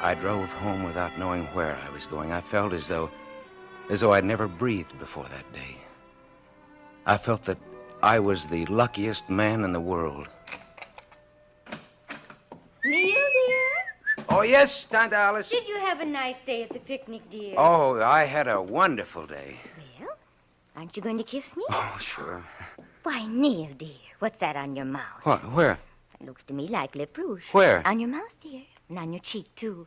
I drove home without knowing where I was going. I felt as though I'd never breathed before that day. I felt that I was the luckiest man in the world. Neil, dear? Oh, yes, Tante Alice. Did you have a nice day at the picnic, dear? Oh, I had a wonderful day. Well, aren't you going to kiss me? Oh, sure. Why, Neil, dear, what's that on your mouth? What? Where? It looks to me like lip rouge. Where? On your mouth, dear, and on your cheek, too.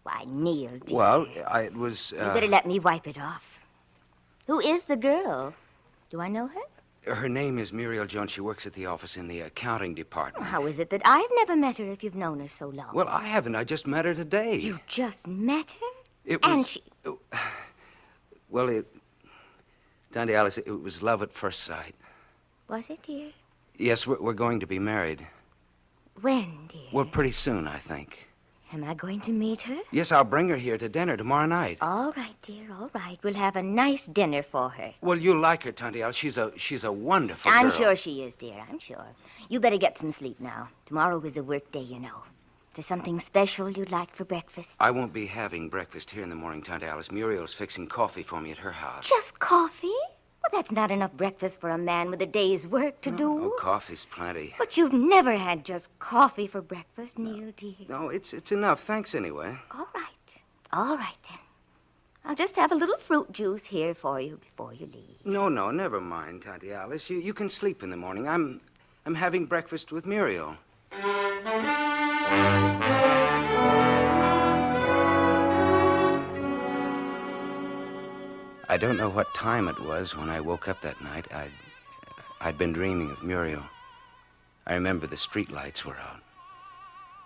Why, Neil, dear. Well, it was, You better let me wipe it off. Who is the girl? Do I know her? Her name is Muriel Jones. She works at the office in the accounting department. How is it that I've never met her if you've known her so long? Well, I haven't. I just met her today. You just met her? It was... And she... Well, Tante Alice, it was love at first sight. Was it, dear? Yes, we're going to be married. When, dear? Well, pretty soon, I think. Am I going to meet her? Yes, I'll bring her here to dinner tomorrow night. All right, dear, all right. We'll have a nice dinner for her. Well, you'll like her, Tante Alice. She's a wonderful girl. I'm sure she is, dear, I'm sure. You better get some sleep now. Tomorrow is a work day, you know. There's something special you'd like for breakfast? I won't be having breakfast here in the morning, Tante Alice. Muriel's fixing coffee for me at her house. Just coffee? Well, that's not enough breakfast for a man with a day's work to do. Oh, coffee's plenty. But you've never had just coffee for breakfast, Neil, dear. No, it's enough. Thanks anyway. All right then. I'll just have a little fruit juice here for you before you leave. No, never mind, Tante Alice. You can sleep in the morning. I'm having breakfast with Muriel. I don't know what time it was when I woke up that night. I'd been dreaming of Muriel. I remember the street lights were out.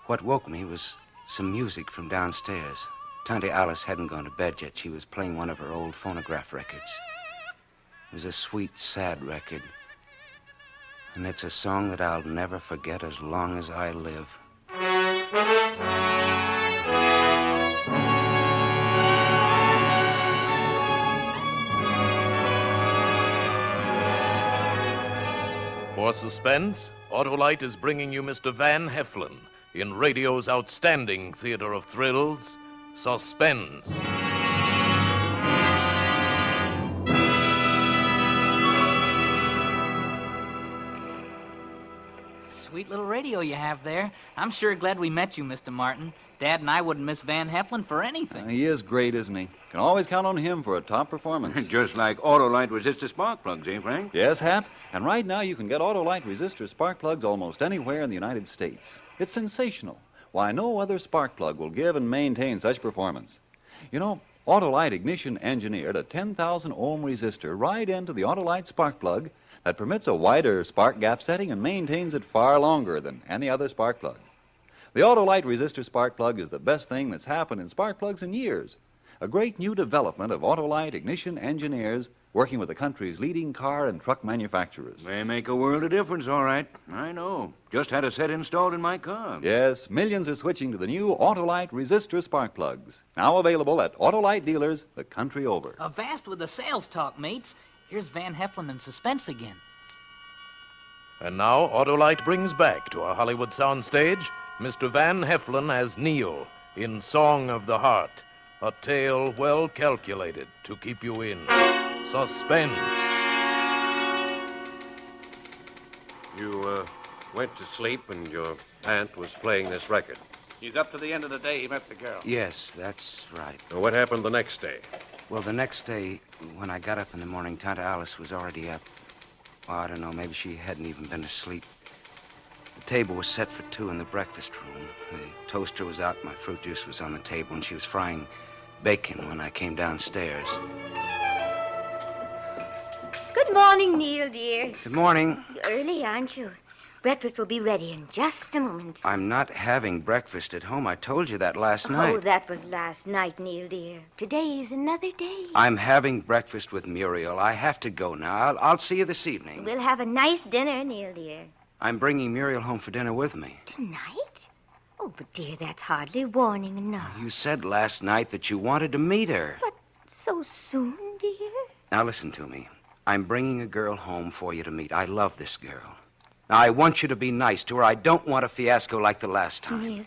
What woke me was some music from downstairs. Tante Alice hadn't gone to bed yet. She was playing one of her old phonograph records. It was a sweet, sad record. And it's a song that I'll never forget as long as I live. For Suspense, Autolite is bringing you Mr. Van Heflin in radio's outstanding theater of thrills, Suspense. Sweet little radio you have there. I'm sure glad we met you, Mr. Martin. Dad and I wouldn't miss Van Heflin for anything. He is great, isn't he? Can always count on him for a top performance. Just like Autolite resistor spark plugs, eh, Frank? Yes, Hap. And right now you can get Autolite resistor spark plugs almost anywhere in the United States. It's sensational. Why, no other spark plug will give and maintain such performance. You know, Autolite Ignition engineered a 10,000 ohm resistor right into the Autolite spark plug that permits a wider spark gap setting and maintains it far longer than any other spark plug. The Autolite resistor spark plug is the best thing that's happened in spark plugs in years. A great new development of Autolite Ignition engineers working with the country's leading car and truck manufacturers. They make a world of difference, all right. I know. Just had a set installed in my car. Yes, millions are switching to the new Autolite resistor spark plugs. Now available at Autolite dealers the country over. Avast with the sales talk, mates. Here's Van Heflin in Suspense again. And now Autolite brings back to our Hollywood soundstage Mr. Van Heflin as Neil in Song of the Heart, a tale well calculated to keep you in suspense. You went to sleep and your aunt was playing this record. He's up to the end of the day he met the girl. Yes, that's right. Now, what happened the next day? Well, the next day, when I got up in the morning, Tante Alice was already up. Oh, I don't know, maybe she hadn't even been asleep. The table was set for two in the breakfast room. The toaster was out, my fruit juice was on the table, and she was frying bacon when I came downstairs. Good morning, Neil, dear. Good morning. You're early, aren't you? Breakfast will be ready in just a moment. I'm not having breakfast at home. I told you that last Oh, night. that was last night, Neil, dear. Today's another day. I'm having breakfast with Muriel. I have to go now. I'll see you this evening. We'll have a nice dinner, Neil, dear. I'm bringing Muriel home for dinner with me. Tonight? Oh, but dear, that's hardly warning enough. You said last night that you wanted to meet her. But so soon, dear? Now listen to me. I'm bringing a girl home for you to meet. I love this girl. Now, I want you to be nice to her. I don't want a fiasco like the last time. Neil,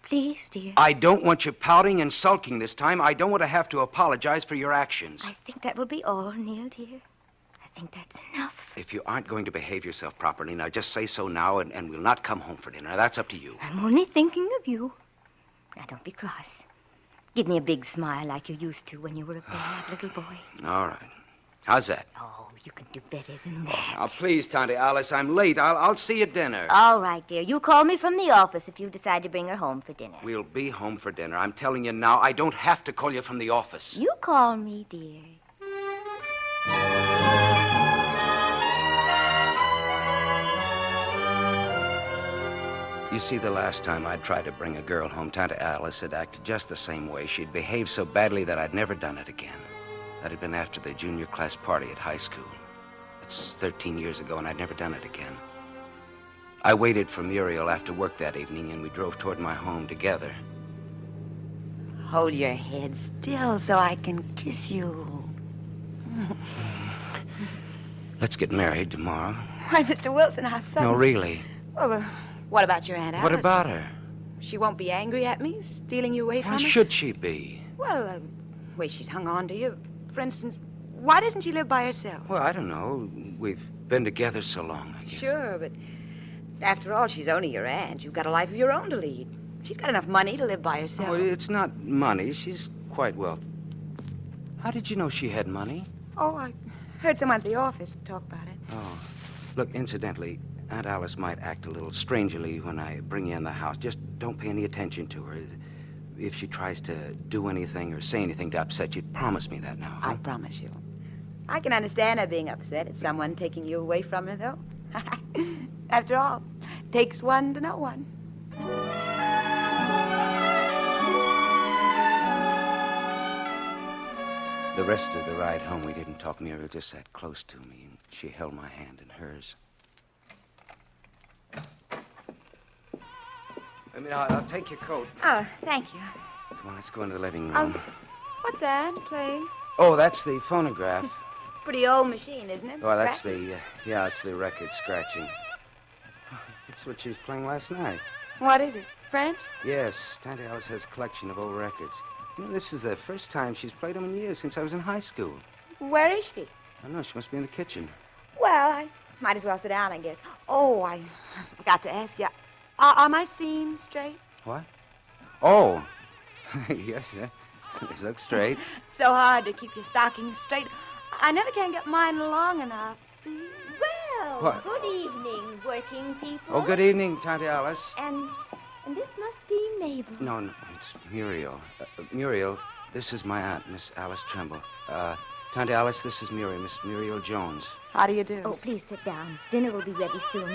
please, dear. I don't want you pouting and sulking this time. I don't want to have to apologize for your actions. I think that will be all, Neil, dear. I think that's enough. If you aren't going to behave yourself properly, now just say so now and we'll not come home for dinner. Now, that's up to you. I'm only thinking of you. Now, don't be cross. Give me a big smile like you used to when you were a bad little boy. All right. How's that? Oh, you can do better than that. Now, please, Tante Alice, I'm late. I'll see you at dinner. All right, dear. You call me from the office if you decide to bring her home for dinner. We'll be home for dinner. I'm telling you now, I don't have to call you from the office. You call me, dear. You see, the last time I tried to bring a girl home, Tante Alice had acted just the same way. She'd behaved so badly that I'd never done it again. That had been after the junior class party at high school. It's 13 years ago, and I'd never done it again. I waited for Muriel after work that evening, and we drove toward my home together. Hold your head still so I can kiss you. Let's get married tomorrow. Why, Mr. Wilson, how sudden. No, really. Well, what about your Aunt Alice? What about her? She won't be angry at me, stealing you away from Why her? should she be? Well, the way she's hung on to you. For instance, why doesn't she live by herself? Well, I don't know. We've been together so long, I guess. Sure, but after all, she's only your aunt. You've got a life of your own to lead. She's got enough money to live by herself. Oh, it's not money. She's quite wealthy. How did you know she had money? Oh, I heard someone at the office talk about it. Oh. Look, incidentally, Aunt Alice might act a little strangely when I bring you in the house. Just don't pay any attention to her. If she tries to do anything or say anything to upset you, promise me that now. Huh? I promise you. I can understand her being upset at someone taking you away from her, though. After all, takes one to know one. The rest of the ride home, we didn't talk. Muriel just sat close to me, and she held my hand in hers. I mean, I'll take your coat. Oh, thank you. Come on, let's go into the living room. What's that playing? Oh, that's the phonograph. Pretty old machine, isn't it? Oh, that's Scratchy? it's the record scratching. That's what she was playing last night. What is it? French? Yes, Tante Alice has a collection of old records. You know, this is the first time she's played them in years, since I was in high school. Where is she? I don't know, she must be in the kitchen. Well, I might as well sit down, I guess. Oh, I forgot to ask you. Are my seams straight? What? Oh, yes, they look straight. So hard to keep your stockings straight. I never can get mine long enough. See? Well, What? good evening, working people. Oh, good evening, Tante Alice. And this must be Mabel. No, it's Muriel. Muriel, this is my aunt, Miss Alice Tremble. Tante Alice, this is Muriel, Miss Muriel Jones. How do you do? Oh, please sit down. Dinner will be ready soon.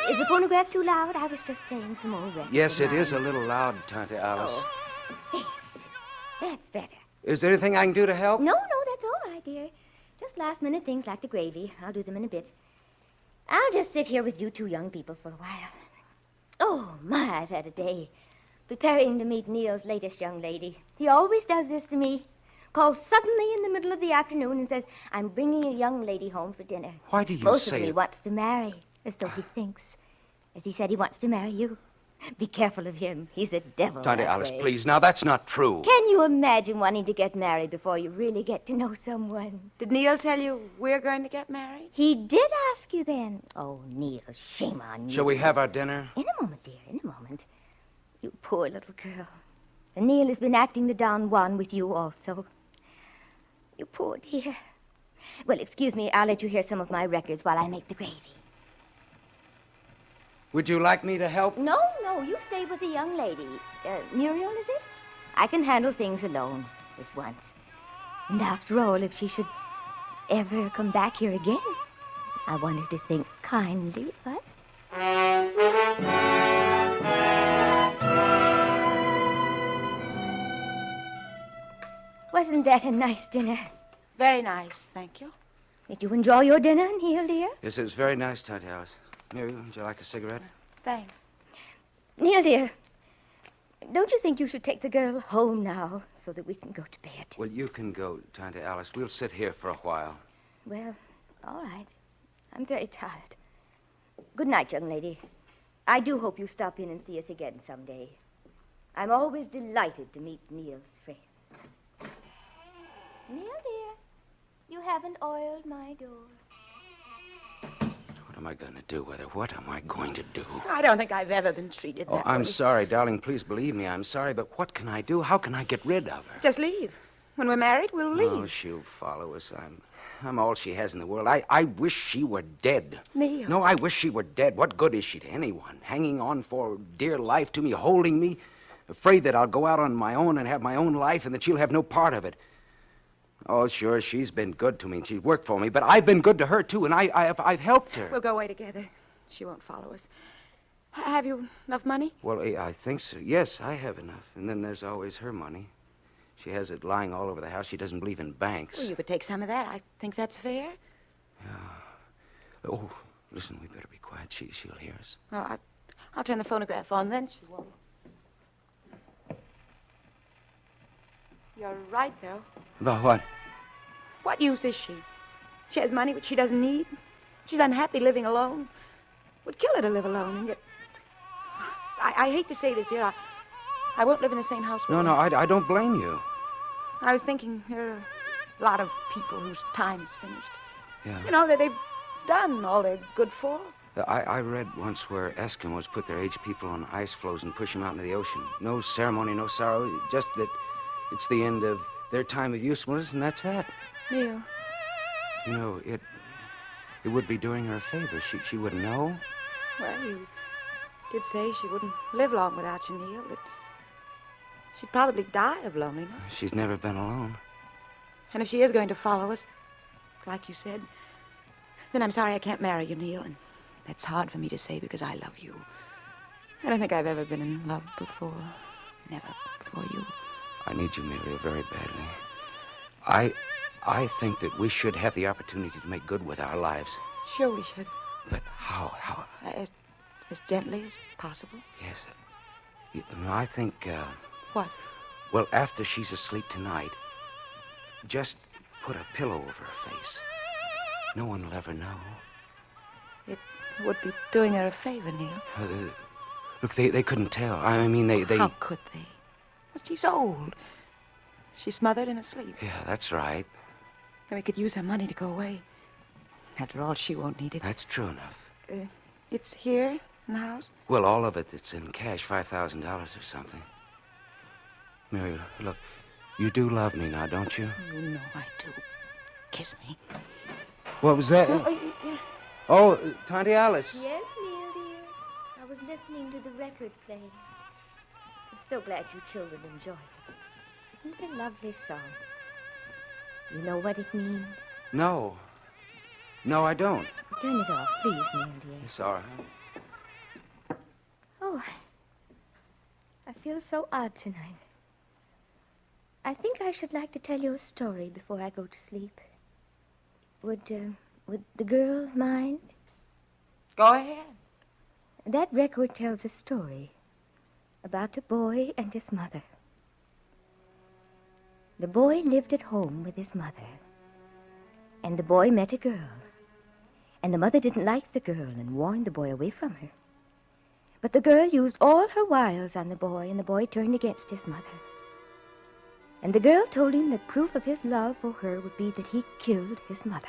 Is the phonograph too loud? I was just playing some old records. Yes, of it is a mine. little loud, Tante Alice. Oh. That's better. Is there anything I can do to help? No, that's all right, dear. Just last-minute things like the gravy. I'll do them in a bit. I'll just sit here with you two young people for a while. Oh, my, I've had a day. Preparing to meet Neil's latest young lady. He always does this to me. Calls suddenly in the middle of the afternoon and says, I'm bringing a young lady home for dinner. Why do you Most say of them he it? wants to marry, as though he thinks. As he said, he wants to marry you. Be careful of him. He's a devil. Tante that Alice, way. please. Now, that's not true. Can you imagine wanting to get married before you really get to know someone? Did Neil tell you we're going to get married? He did ask you then. Oh, Neil, shame on you. Shall we have our dinner? In a moment, dear, in a moment. You poor little girl. And Neil has been acting the Don Juan with you also. You poor dear. Well, excuse me, I'll let you hear some of my records while I make the gravy. Would you like me to help? No, you stay with the young lady. Muriel, is it? I can handle things alone. this once. And after all, if she should ever come back here again, I want her to think kindly of us. Wasn't that a nice dinner? Very nice, thank you. Did you enjoy your dinner, Neil, dear? Yes, it was very nice, Tante Alice. Mary, would you like a cigarette? Thanks. Neil, dear, don't you think you should take the girl home now so that we can go to bed? Well, you can go, Tante Alice. We'll sit here for a while. Well, all right. I'm very tired. Good night, young lady. I do hope you stop in and see us again someday. I'm always delighted to meet Neil's friends. Neil, dear, you haven't oiled my door. What am I going to do with her? What am I going to do? I don't think I've ever been treated that way. I'm sorry, darling. Please believe me. I'm sorry, but what can I do? How can I get rid of her? Just leave. When we're married, we'll leave. Oh, she'll follow us. I'm all she has in the world. I wish she were dead. Neil. No, I wish she were dead. What good is she to anyone? Hanging on for dear life to me, holding me, afraid that I'll go out on my own and have my own life and that she'll have no part of it. Oh, sure, she's been good to me and she's worked for me, but I've been good to her, too, and I've helped her. We'll go away together. She won't follow us. Have you enough money? Well, I think so. Yes, I have enough. And then there's always her money. She has it lying all over the house. She doesn't believe in banks. Well, you could take some of that. I think that's fair. Oh, listen, we better be quiet. She'll hear us. Well, I'll turn the phonograph on, then she won't. You're right, though. About what? What use is she? She has money which she doesn't need. She's unhappy living alone. Would kill her to live alone, and yet... I hate to say this, dear. I won't live in the same house with her. No, I don't blame you. I was thinking there are a lot of people whose time's finished. Yeah. You know, that they've done all they're good for. I read once where Eskimos put their aged people on ice floes and push them out into the ocean. No ceremony, no sorrow, just that it's the end of their time of usefulness, and that's that. Neil. You know, it would be doing her a favor. She wouldn't know. Well, you did say she wouldn't live long without you, Neil, that she'd probably die of loneliness. She's never been alone. And if she is going to follow us, like you said, then I'm sorry I can't marry you, Neil, and that's hard for me to say because I love you. I don't think I've ever been in love before. Never before you. I need you, Muriel, very badly. I think that we should have the opportunity to make good with our lives. Sure we should. But how? As gently as possible. Yes. You know, I think, What? Well, after she's asleep tonight, just put a pillow over her face. No one will ever know. It would be doing her a favor, Neil. Look, they couldn't tell. I mean, they... How could they? Well, she's old. She's smothered in her sleep. Yeah, that's right. And we could use her money to go away. After all, she won't need it. That's true enough. It's here in the house? Well, all of it's in cash, $5,000 or something. Mary, look, you do love me now, don't you? You know I do. Kiss me. What was that? Oh, Tante Alice. Yes, Neil, dear. I was listening to the record playing. I'm so glad you children enjoy it. Isn't it a lovely song? You know what it means? No. No, I don't. Turn it off, please, Neil, dear. It's all right. Oh, I feel so odd tonight. I think I should like to tell you a story before I go to sleep. Would the girl mind? Go ahead. That record tells a story about a boy and his mother. The boy lived at home with his mother, and the boy met a girl, and the mother didn't like the girl and warned the boy away from her. But the girl used all her wiles on the boy, and the boy turned against his mother. And the girl told him that proof of his love for her would be that he killed his mother.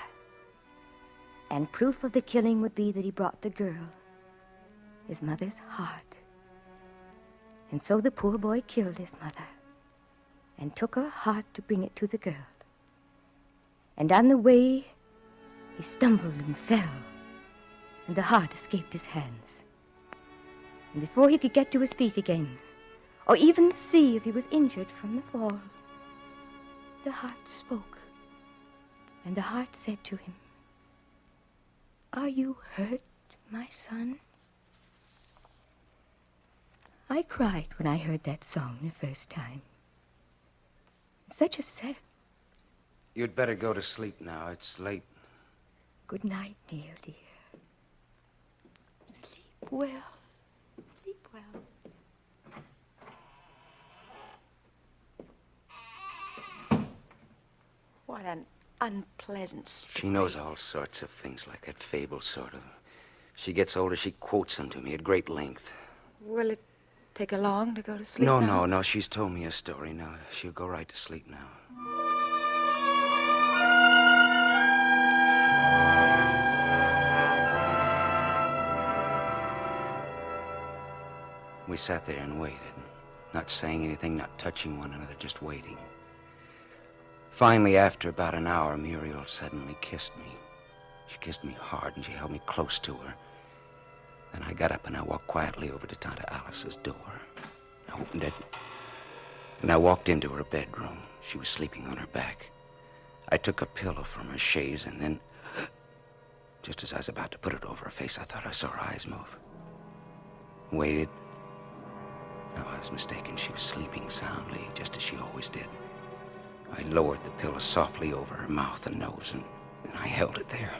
And proof of the killing would be that he brought the girl his mother's heart. And so the poor boy killed his mother and took her heart to bring it to the girl. And on the way, he stumbled and fell, and the heart escaped his hands. And before he could get to his feet again, or even see if he was injured from the fall, The heart spoke, and the heart said to him, "Are you hurt, my son?" I cried when I heard that song the first time. Such a sad. You'd better go to sleep now. It's late. Good night, Neil, dear. Sleep well. Sleep well. What an unpleasant story. She knows all sorts of things like that fable, sort of. She gets older, she quotes them to me at great length. Will it take her long to go to sleep No, now? no. She's told me a story now. She'll go right to sleep now. We sat there and waited, not saying anything, not touching one another, just waiting. Finally, after about an hour, Muriel suddenly kissed me. She kissed me hard, and she held me close to her. Then I got up and I walked quietly over to Tante Alice's door. I opened it, and I walked into her bedroom. She was sleeping on her back. I took a pillow from her chaise, and then, just as I was about to put it over her face, I thought I saw her eyes move. Waited. No, I was mistaken. She was sleeping soundly, just as she always did. I lowered the pillow softly over her mouth and nose, and I held it there.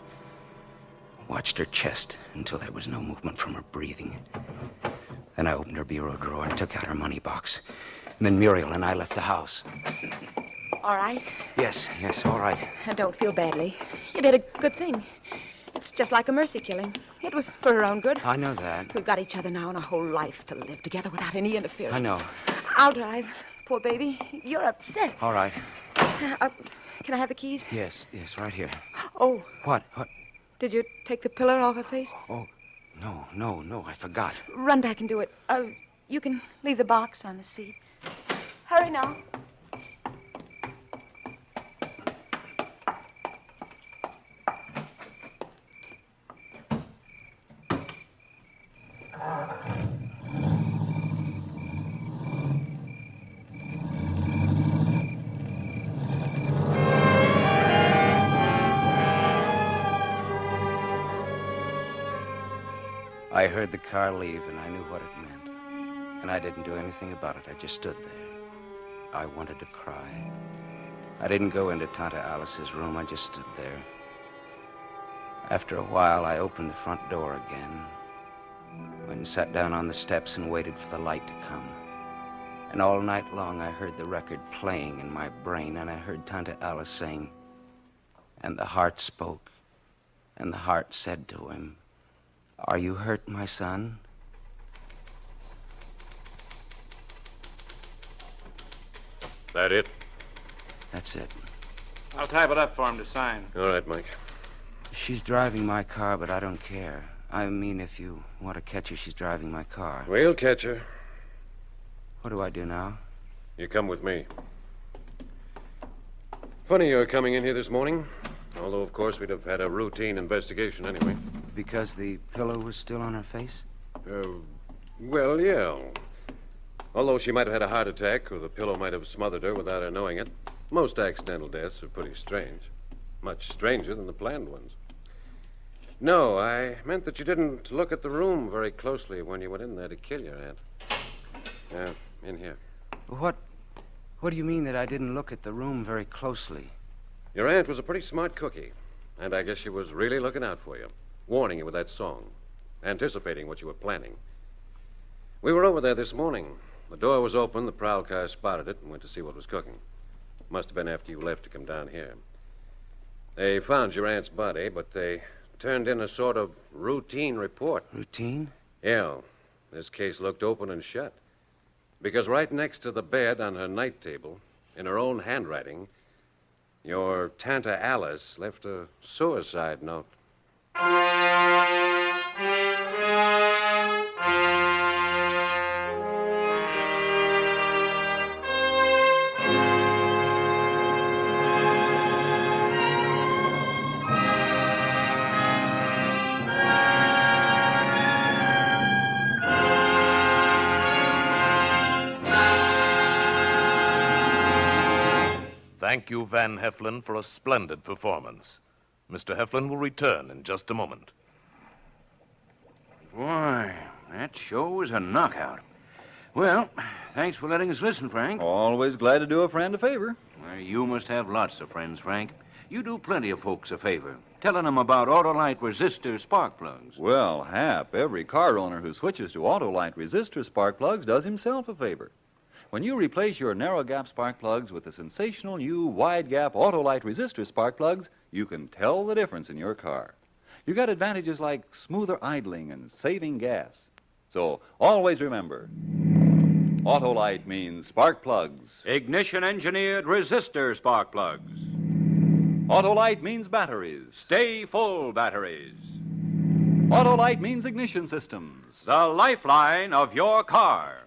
Watched her chest until there was no movement from her breathing. Then I opened her bureau drawer and took out her money box. And then Muriel and I left the house. All right? Yes, all right. And don't feel badly. You did a good thing. It's just like a mercy killing. It was for her own good. I know that. We've got each other now and a whole life to live together without any interference. I know. I'll drive. Poor baby. You're upset. All right. Can I have the keys? Yes, right here. Oh. What? Did you take the pillar off her face? Oh, no, I forgot. Run back and do it. You can leave the box on the seat. Hurry now. I heard the car leave, and I knew what it meant. And I didn't do anything about it. I just stood there. I wanted to cry. I didn't go into Tante Alice's room. I just stood there. After a while, I opened the front door again, went and sat down on the steps and waited for the light to come. And all night long, I heard the record playing in my brain, and I heard Tante Alice saying, "And the heart spoke, and the heart said to him, 'Are you hurt, my son?'" That it? That's it. I'll type it up for him to sign. All right, Mike. She's driving my car, but I don't care. I mean, if you want to catch her, she's driving my car. We'll catch her. What do I do now? You come with me. Funny you're coming in here this morning. Although, of course, we'd have had a routine investigation anyway. Because the pillow was still on her face? Well, yeah. Although she might have had a heart attack, or the pillow might have smothered her without her knowing it. Most accidental deaths are pretty strange. Much stranger than the planned ones. No, I meant that you didn't look at the room very closely when you went in there to kill your aunt. Yeah, in here. What do you mean that I didn't look at the room very closely? Your aunt was a pretty smart cookie, and I guess she was really looking out for you, warning you with that song, anticipating what you were planning. We were over there this morning. The door was open, the prowl car spotted it, and went to see what was cooking. Must have been after you left to come down here. They found your aunt's body, but they turned in a sort of routine report. Routine? Yeah. This case looked open and shut. Because right next to the bed on her night table, in her own handwriting, your Tante Alice left a suicide note. Thank you, Van Heflin, for a splendid performance. Mr. Heflin will return in just a moment. Boy, that show was a knockout. Well, thanks for letting us listen, Frank. Always glad to do a friend a favor. Well, you must have lots of friends, Frank. You do plenty of folks a favor, telling them about Autolite resistor spark plugs. Well, Hap, every car owner who switches to Autolite resistor spark plugs does himself a favor. When you replace your narrow gap spark plugs with the sensational new wide gap Autolite resistor spark plugs, you can tell the difference in your car. You got advantages like smoother idling and saving gas. So always remember, Autolite means spark plugs. Ignition-engineered resistor spark plugs. Autolite means batteries. Stay full batteries. Autolite means ignition systems. The lifeline of your car.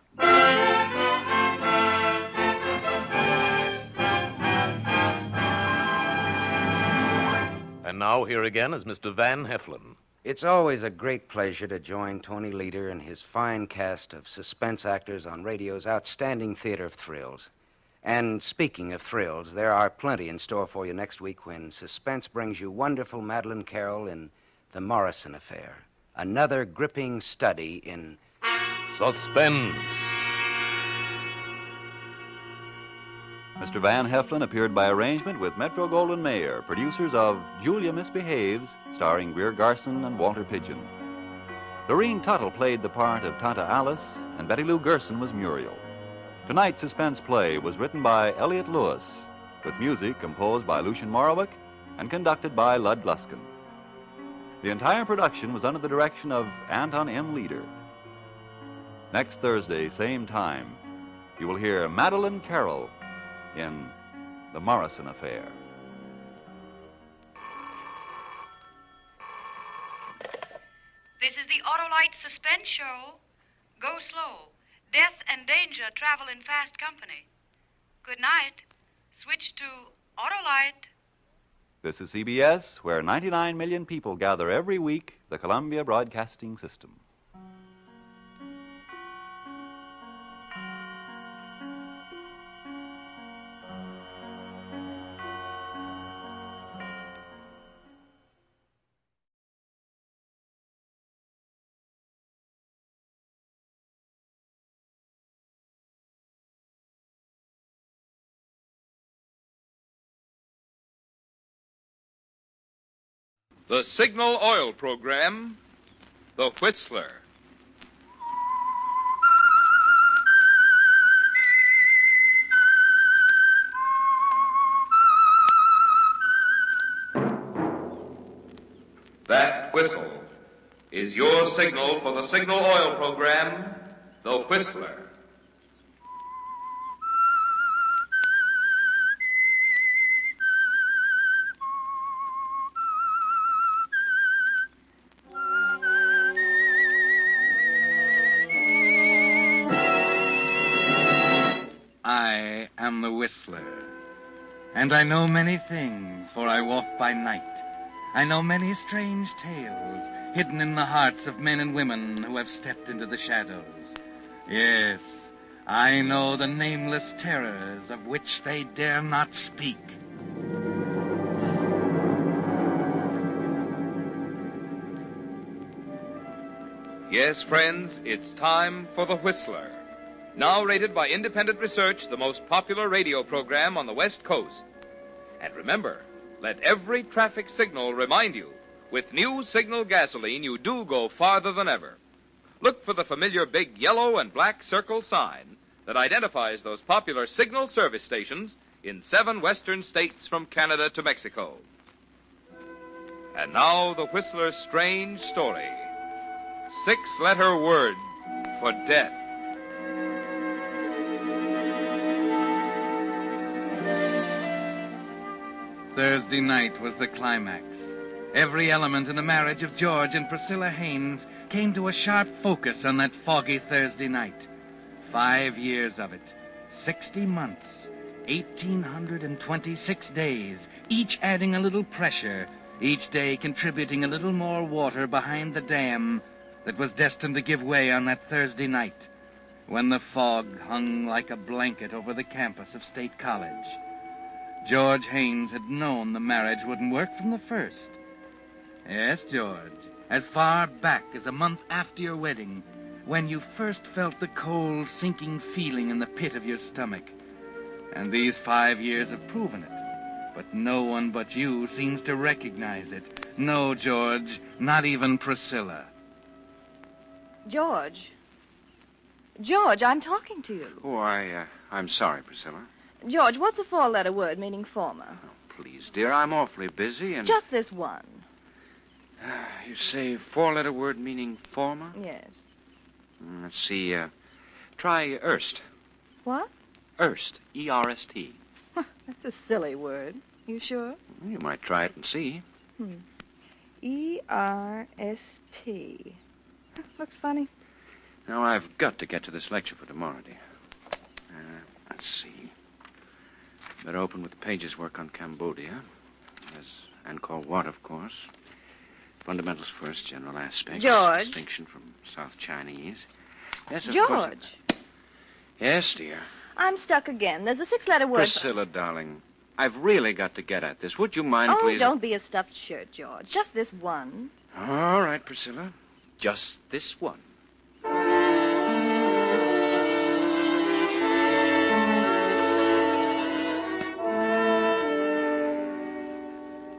And now here again is Mr. Van Heflin. It's always a great pleasure to join Tony Leader and his fine cast of suspense actors on radio's outstanding theater of thrills. And speaking of thrills, there are plenty in store for you next week when Suspense brings you wonderful Madeleine Carroll in The Morrison Affair, another gripping study in Suspense. Mr. Van Heflin appeared by arrangement with Metro-Goldwyn-Mayer, producers of Julia Misbehaves, starring Greer Garson and Walter Pidgeon. Lorene Tuttle played the part of Tanta Alice, and Betty Lou Gerson was Muriel. Tonight's suspense play was written by Elliott Lewis, with music composed by Lucien Morawick and conducted by Lud Gluskin. The entire production was under the direction of Anton M. Leader. Next Thursday, same time, you will hear Madeleine Carroll in The Morrison Affair. This is the Autolite Suspense Show. Go slow. Death and danger travel in fast company. Good night. Switch to Autolite. This is CBS, where 99 million people gather every week, the Columbia Broadcasting System. The Signal Oil Program, The Whistler. That whistle is your signal for the Signal Oil Program, The Whistler. I am the Whistler, and I know many things, for I walk by night. I know many strange tales hidden in the hearts of men and women who have stepped into the shadows. Yes, I know the nameless terrors of which they dare not speak. Yes, friends, it's time for The Whistler. Now rated by independent research, the most popular radio program on the West Coast. And remember, let every traffic signal remind you, with new Signal gasoline, you do go farther than ever. Look for the familiar big yellow and black circle sign that identifies those popular Signal service stations in 7 western states from Canada to Mexico. And now the Whistler's strange story. 6-letter word for death. Thursday night was the climax. Every element in the marriage of George and Priscilla Haynes came to a sharp focus on that foggy Thursday night. 5 years of it, 60 months, 1,826 days, each adding a little pressure, each day contributing a little more water behind the dam that was destined to give way on that Thursday night, when the fog hung like a blanket over the campus of State College. George Haynes had known the marriage wouldn't work from the first. Yes, George, as far back as a month after your wedding, when you first felt the cold, sinking feeling in the pit of your stomach. And these 5 years have proven it. But no one but you seems to recognize it. No, George, not even Priscilla. George. George, I'm talking to you. Oh, I'm sorry, Priscilla. George, what's a four-letter word meaning former? Please, dear, I'm awfully busy and... Just this one. You say four-letter word meaning former? Yes. Let's see, try erst. What? Erst. E-R-S-T. That's a silly word. You sure? You might try it and see. E-R-S-T. Looks funny. Now, I've got to get to this lecture for tomorrow, dear. Let's see. Better open with the pages work on Cambodia. There's Angkor Wat, of course. Fundamentals first, general aspects. George. Distinction from South Chinese. Yes, of George. course. Yes, dear. I'm stuck again. There's a six-letter word. Priscilla, darling, I've really got to get at this. Would you mind, Oh, please? don't be a stuffed shirt, George. Just this one. All right, Priscilla. Just this one.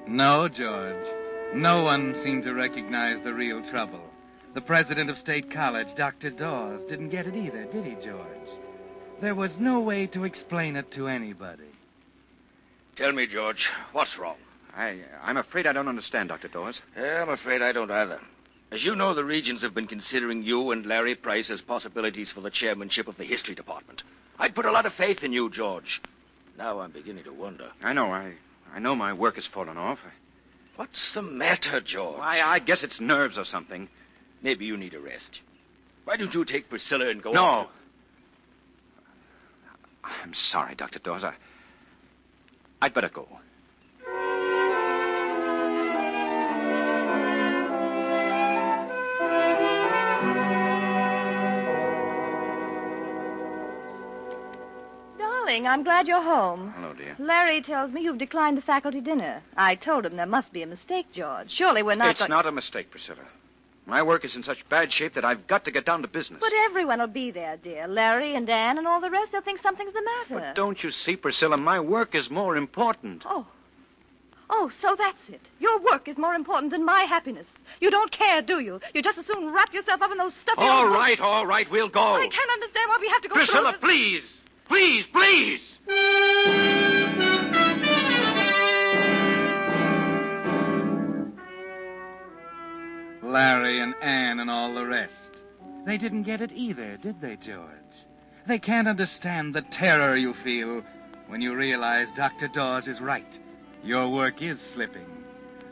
No, George. No one seemed to recognize the real trouble. The president of State College, Dr. Dawes, didn't get it either, did he, George? There was no way to explain it to anybody. Tell me, George, what's wrong? I'm afraid I don't understand, Dr. Dawes. Yeah, I'm afraid I don't either. As you know, the Regents have been considering you and Larry Price as possibilities for the chairmanship of the history department. I'd put a lot of faith in you, George. Now I'm beginning to wonder. I know. I know my work has fallen off. What's the matter, George? I guess it's nerves or something. Maybe you need a rest. Why don't you take Priscilla and go No. on? I'm sorry, Dr. Dawes. I'd better go. Darling, I'm glad you're home. Hello, dear. Larry tells me you've declined the faculty dinner. I told him there must be a mistake, George. Surely we're not... It's not a mistake, Priscilla. My work is in such bad shape that I've got to get down to business. But everyone will be there, dear. Larry and Dan and all the rest. They'll think something's the matter. But don't you see, Priscilla, my work is more important. Oh, so that's it. Your work is more important than my happiness. You don't care, do you? You just as soon wrap yourself up in those stuffy... All right, we'll go. I can't understand why we have to go Priscilla, through this. please. Larry and Ann and all the rest. They didn't get it either, did they, George? They can't understand the terror you feel when you realize Dr. Dawes is right. Your work is slipping.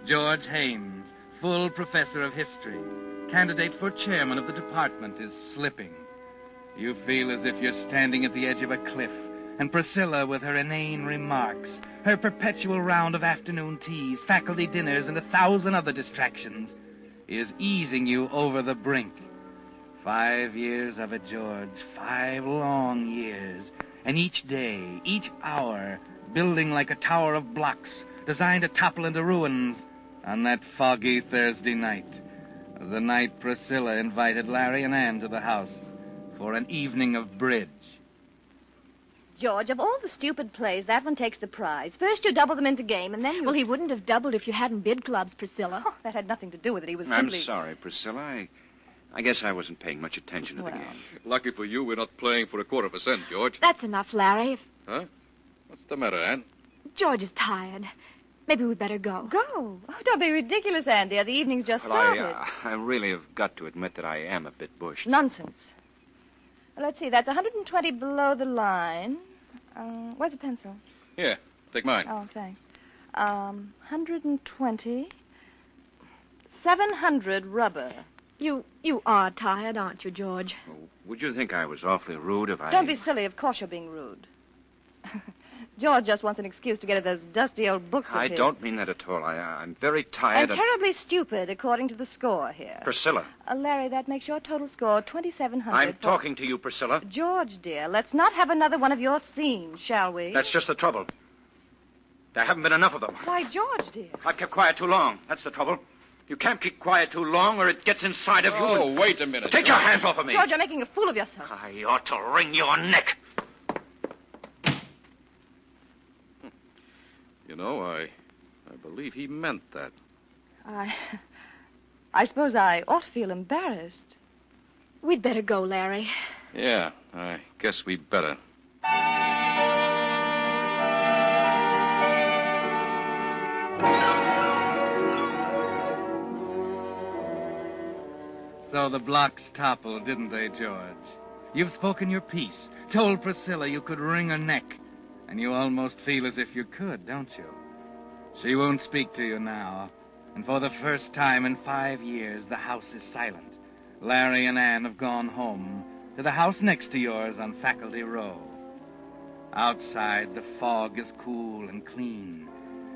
George Haynes, full professor of history, candidate for chairman of the department, is slipping. You feel as if you're standing at the edge of a cliff, and Priscilla, with her inane remarks, her perpetual round of afternoon teas, faculty dinners, and 1,000 other distractions, is easing you over the brink. 5 years of it, George. 5 long years. And each day, each hour, building like a tower of blocks, designed to topple into ruins on that foggy Thursday night. The night Priscilla invited Larry and Ann to the house for an evening of bridge. George, of all the stupid plays, that one takes the prize. First you double them into game, and then you... Well, he wouldn't have doubled if you hadn't bid clubs, Priscilla. Oh, that had nothing to do with it. He was I'm simply... sorry, Priscilla. I guess I wasn't paying much attention to the game. Lucky for you, we're not playing for 1/4%, George. That's enough, Larry. Huh? What's the matter, Ann? George is tired. Maybe we'd better go. Go? Oh, don't be ridiculous, Andy. The evening's just started. I really have got to admit that I am a bit bushed. Nonsense. Well, let's see. That's 120 below the line. Where's the pencil? Here, take mine. Oh, thanks. 120. 700 rubber. You are tired, aren't you, George? Would you think I was awfully rude if I... Don't be silly. Of course you're being rude. George just wants an excuse to get at those dusty old books of I his. don't mean that at all. I'm very tired And terribly stupid, according to the score here. Priscilla, Larry, that makes your total score 2,700. I'm talking to you, Priscilla. George, dear, let's not have another one of your scenes, shall we? That's just the trouble. There haven't been enough of them. Why, George, dear. I've kept quiet too long. That's the trouble. You can't keep quiet too long or it gets inside of you. Oh, wait a minute. Take your hands off of me. George, you're making a fool of yourself. I ought to wring your neck. You know, I believe he meant that. I suppose I ought to feel embarrassed. We'd better go, Larry. Yeah, I guess we'd better. So the blocks toppled, didn't they, George? You've spoken your piece, told Priscilla you could wring her neck, and you almost feel as if you could, don't you? She won't speak to you now, and for the first time in 5 years, the house is silent. Larry and Ann have gone home to the house next to yours on Faculty Row. Outside, the fog is cool and clean,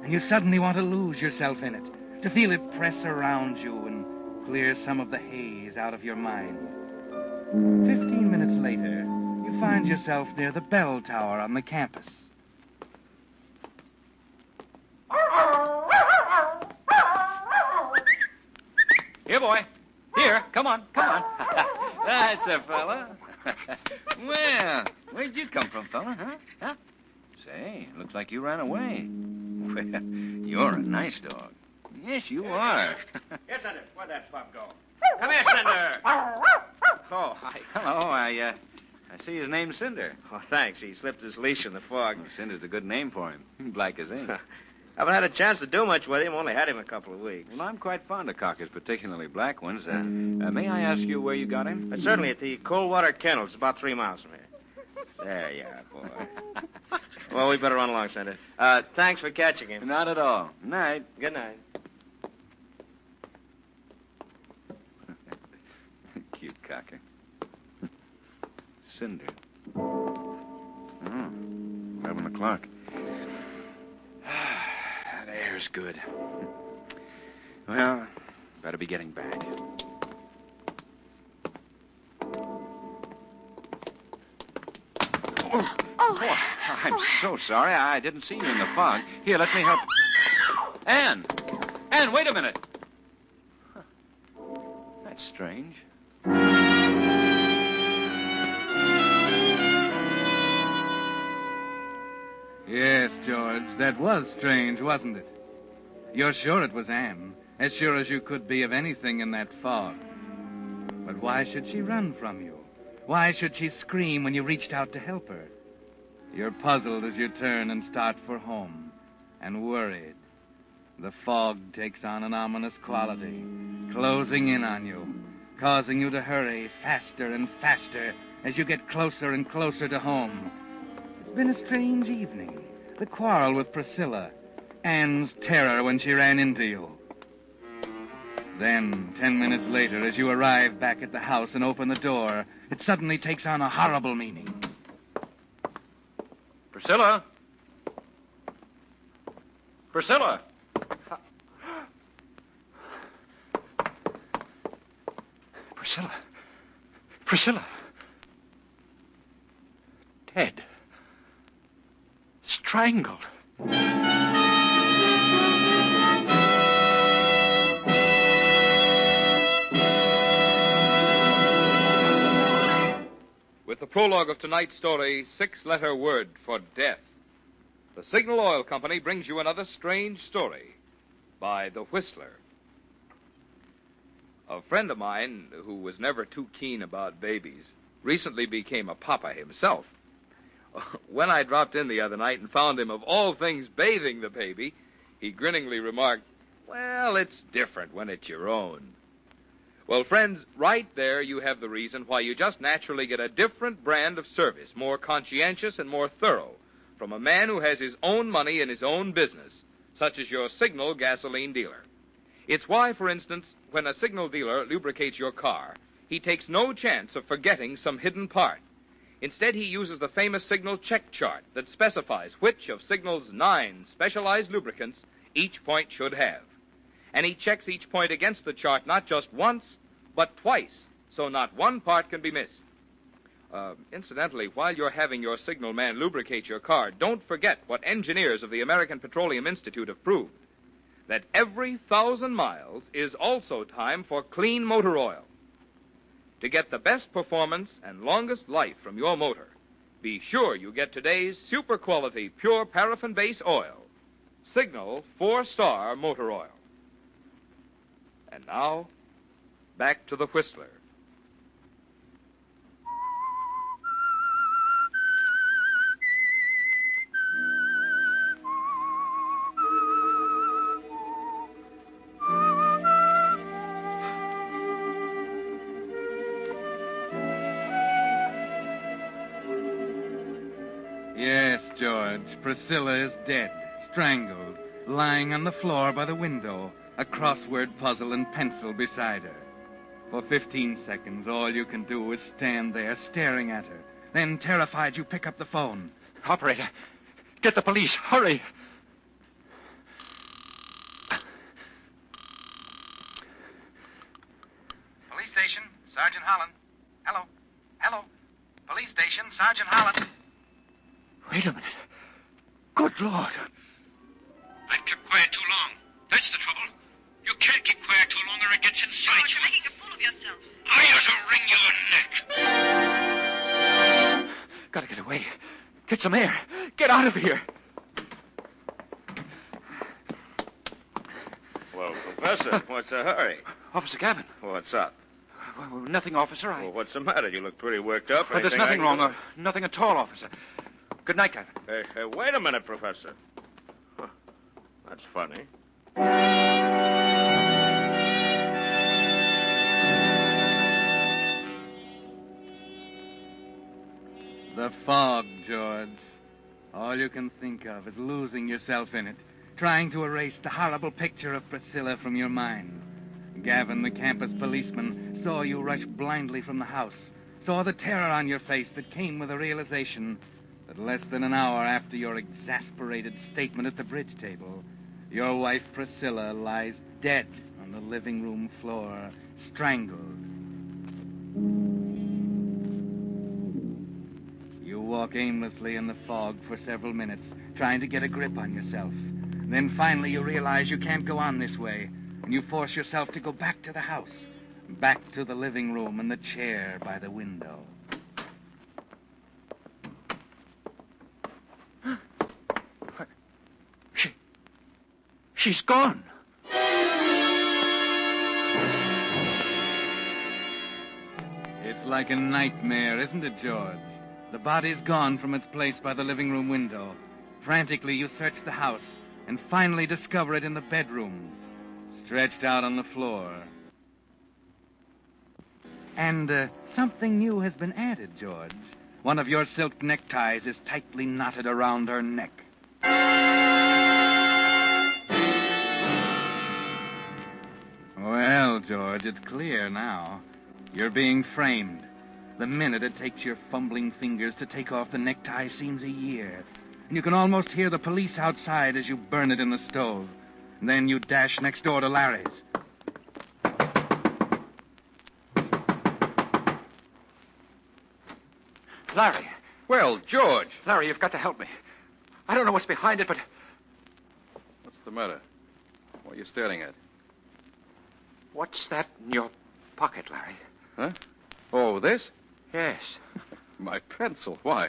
and you suddenly want to lose yourself in it, to feel it press around you and clear some of the haze out of your mind. 15 minutes later, you find yourself near the bell tower on the campus. Here, boy. Here, come on. That's a fella. Well, where'd you come from, fella, huh? Say, looks like you ran away. Well, you're a nice dog. Yes, you are. Here, Cinder. Where'd that pup go? Come here, Cinder. Oh, hi. Hello. I see his name's Cinder. Oh, thanks. He slipped his leash in the fog. Well, Cinder's a good name for him. Black as ink. Haven't had a chance to do much with him. Only had him a couple of weeks. Well, I'm quite fond of cockers, particularly black ones. May I ask you where you got him? Certainly, at the Coldwater Kennels, about 3 miles from here. There you are, boy. Well, we better run along, Cinder. Thanks for catching him. Not at all. Night. Good night. Cute cocker. Cinder. Oh, 11 o'clock. That air's good. Well, better be getting back. Oh, I'm so sorry. I didn't see you in the fog. Here, let me help. Ann! Ann, wait a minute. Huh. That's strange. Yes, George, that was strange, wasn't it? You're sure it was Anne, as sure as you could be of anything in that fog. But why should she run from you? Why should she scream when you reached out to help her? You're puzzled as you turn and start for home, and worried. The fog takes on an ominous quality, closing in on you, causing you to hurry faster and faster as you get closer and closer to home. It's been a strange evening. The quarrel with Priscilla, Anne's terror when she ran into you. Then, 10 minutes later, as you arrive back at the house and open the door, it suddenly takes on a horrible meaning. Priscilla? Priscilla? Priscilla? Priscilla? Dead. Strangled. With the prologue of tonight's story, 6-letter word for death, the Signal Oil Company brings you another strange story by The Whistler. A friend of mine, who was never too keen about babies, recently became a papa himself. When I dropped in the other night and found him, of all things, bathing the baby, he grinningly remarked, "Well, it's different when it's your own." Well, friends, right there you have the reason why you just naturally get a different brand of service, more conscientious and more thorough, from a man who has his own money in his own business, such as your Signal gasoline dealer. It's why, for instance, when a Signal dealer lubricates your car, he takes no chance of forgetting some hidden part. Instead, he uses the famous Signal check chart that specifies which of Signal's 9 specialized lubricants each point should have. And he checks each point against the chart not just once, but twice, so not one part can be missed. Incidentally, while you're having your signalman lubricate your car, don't forget what engineers of the American Petroleum Institute have proved. That every 1,000 miles is also time for clean motor oil. To get the best performance and longest life from your motor, be sure you get today's super quality pure paraffin base oil. Signal 4-star motor oil. And now, back to the Whistler. Yes, George. Priscilla is dead, strangled, lying on the floor by the window, a crossword puzzle and pencil beside her. For 15 seconds, all you can do is stand there staring at her. Then, terrified, you pick up the phone. Operator, get the police. Hurry. Police station, Sergeant Holland. Hello. Hello. Police station, Sergeant Holland. Wait a minute. Good Lord. I've kept quiet too long. That's the trouble. You can't keep quiet too long or it gets inside you. You're making a fool of yourself. I ought to wring your neck. Gotta get away. Get some air. Get out of here. Well, Professor, what's the hurry? Officer Gavin. What's up? Well, nothing, officer. Well, what's the matter? You look pretty worked up. But there's nothing wrong. Nothing at all, officer. Good night, Gavin. Hey, wait a minute, Professor. Huh. That's funny. The fog, George. All you can think of is losing yourself in it, trying to erase the horrible picture of Priscilla from your mind. Gavin, the campus policeman, saw you rush blindly from the house, saw the terror on your face that came with the realization that less than an hour after your exasperated statement at the bridge table, your wife Priscilla lies dead on the living room floor, strangled. You walk aimlessly in the fog for several minutes, trying to get a grip on yourself. Then finally you realize you can't go on this way, and you force yourself to go back to the house, back to the living room and the chair by the window. She's gone. It's like a nightmare, isn't it, George? The body's gone from its place by the living room window. Frantically, you search the house and finally discover it in the bedroom, stretched out on the floor. And something new has been added, George. One of your silk neckties is tightly knotted around her neck. Well, George, it's clear now. You're being framed. The minute it takes your fumbling fingers to take off the necktie seems a year. And you can almost hear the police outside as you burn it in the stove. And then you dash next door to Larry's. Larry. Well, George. Larry, you've got to help me. I don't know what's behind it, but... What's the matter? What are you staring at? What's that in your pocket, Larry? Huh? Oh, this? Yes. My pencil. Why?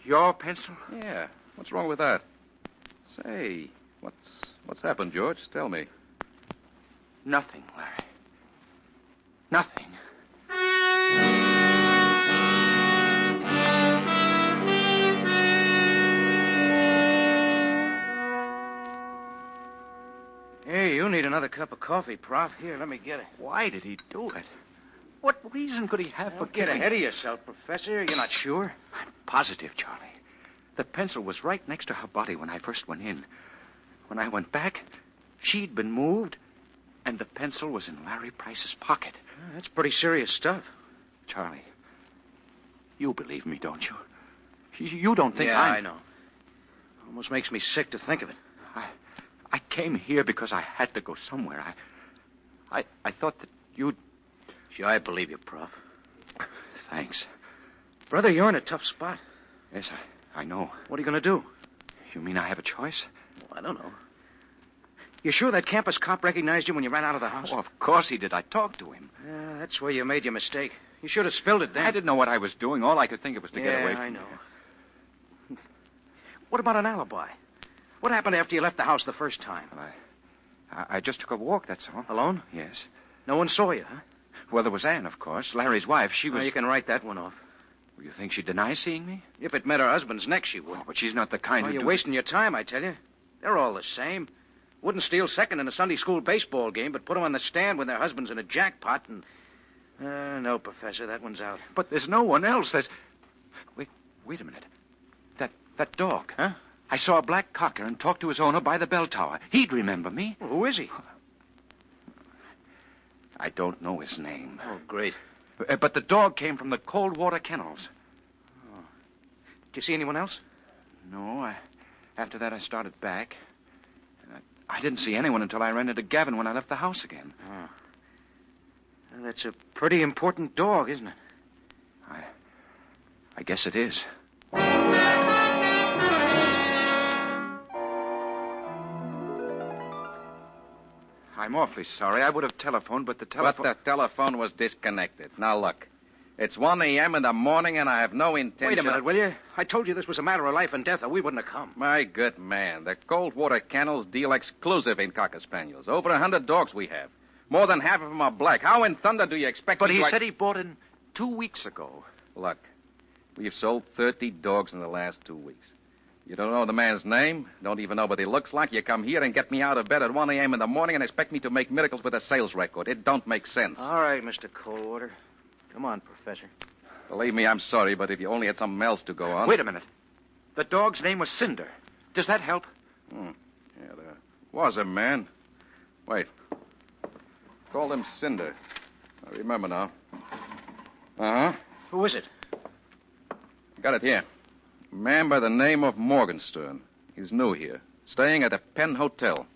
Your pencil? Yeah. What's wrong with that? Say, what's happened, George? Tell me. Nothing, Larry. Nothing. Hey, you need another cup of coffee, Prof. Here, let me get it. Why did he do it? What reason could he have for Don't get killing... ahead of yourself, Professor. You're not sure? I'm positive, Charlie. The pencil was right next to her body when I first went in. When I went back, she'd been moved, and the pencil was in Larry Price's pocket. That's pretty serious stuff. Charlie, you believe me, don't you? You don't think I know. Almost makes me sick to think of it. I came here because I had to go somewhere. I thought that you'd... Sure, I believe you, Prof. Thanks. Brother, you're in a tough spot. Yes, I know. What are you going to do? You mean I have a choice? Well, I don't know. You sure that campus cop recognized you when you ran out of the house? Oh, of course he did. I talked to him. Yeah, that's where you made your mistake. You should have spilled it then. I didn't know what I was doing. All I could think of was to get away from I know. here. What about an alibi? What happened after you left the house the first time? Well, I just took a walk, that's all. Alone? Yes. No one saw you, huh? Well, there was Anne, of course. Larry's wife. She was... Oh, you can write that one off. You think she'd deny seeing me? If it met her husband's neck, she would. Oh, but she's not the kind Oh, who... you're wasting your time, I tell you. They're all the same. Wouldn't steal second in a Sunday school baseball game, but put them on the stand when their husband's in a jackpot and... no, Professor, that one's out. But there's no one else. There's... Wait a minute. That dog. Huh? I saw a black cocker and talked to his owner by the bell tower. He'd remember me. Well, who is he? I don't know his name. Oh, great. But the dog came from the cold water kennels. Oh. Did you see anyone else? No, after that I started back. I didn't see anyone until I ran into Gavin when I left the house again. Oh. Well, that's a pretty important dog, isn't it? I guess it is. I'm awfully sorry. I would have telephoned, but the telephone... But the telephone was disconnected. Now, look. It's 1 a.m. in the morning, and I have no intention... Wait a minute, will you? I told you this was a matter of life and death, or we wouldn't have come. My good man, the cold water kennels deal exclusive in Cocker Spaniels. Over 100 dogs we have. More than half of them are black. How in thunder do you expect But me he to... said he bought in 2 weeks ago. Look, we've sold 30 dogs in the last 2 weeks. You don't know the man's name, don't even know what he looks like. You come here and get me out of bed at 1 a.m. in the morning and expect me to make miracles with a sales record. It don't make sense. All right, Mr. Coldwater. Come on, Professor. Believe me, I'm sorry, but if you only had something else to go on... Wait a minute. The dog's name was Cinder. Does that help? Yeah, there was a man. Wait. Called him Cinder. I remember now. Uh-huh. Who is it? Got it here. A man by the name of Morgenstern. He's new here. Staying at the Penn Hotel.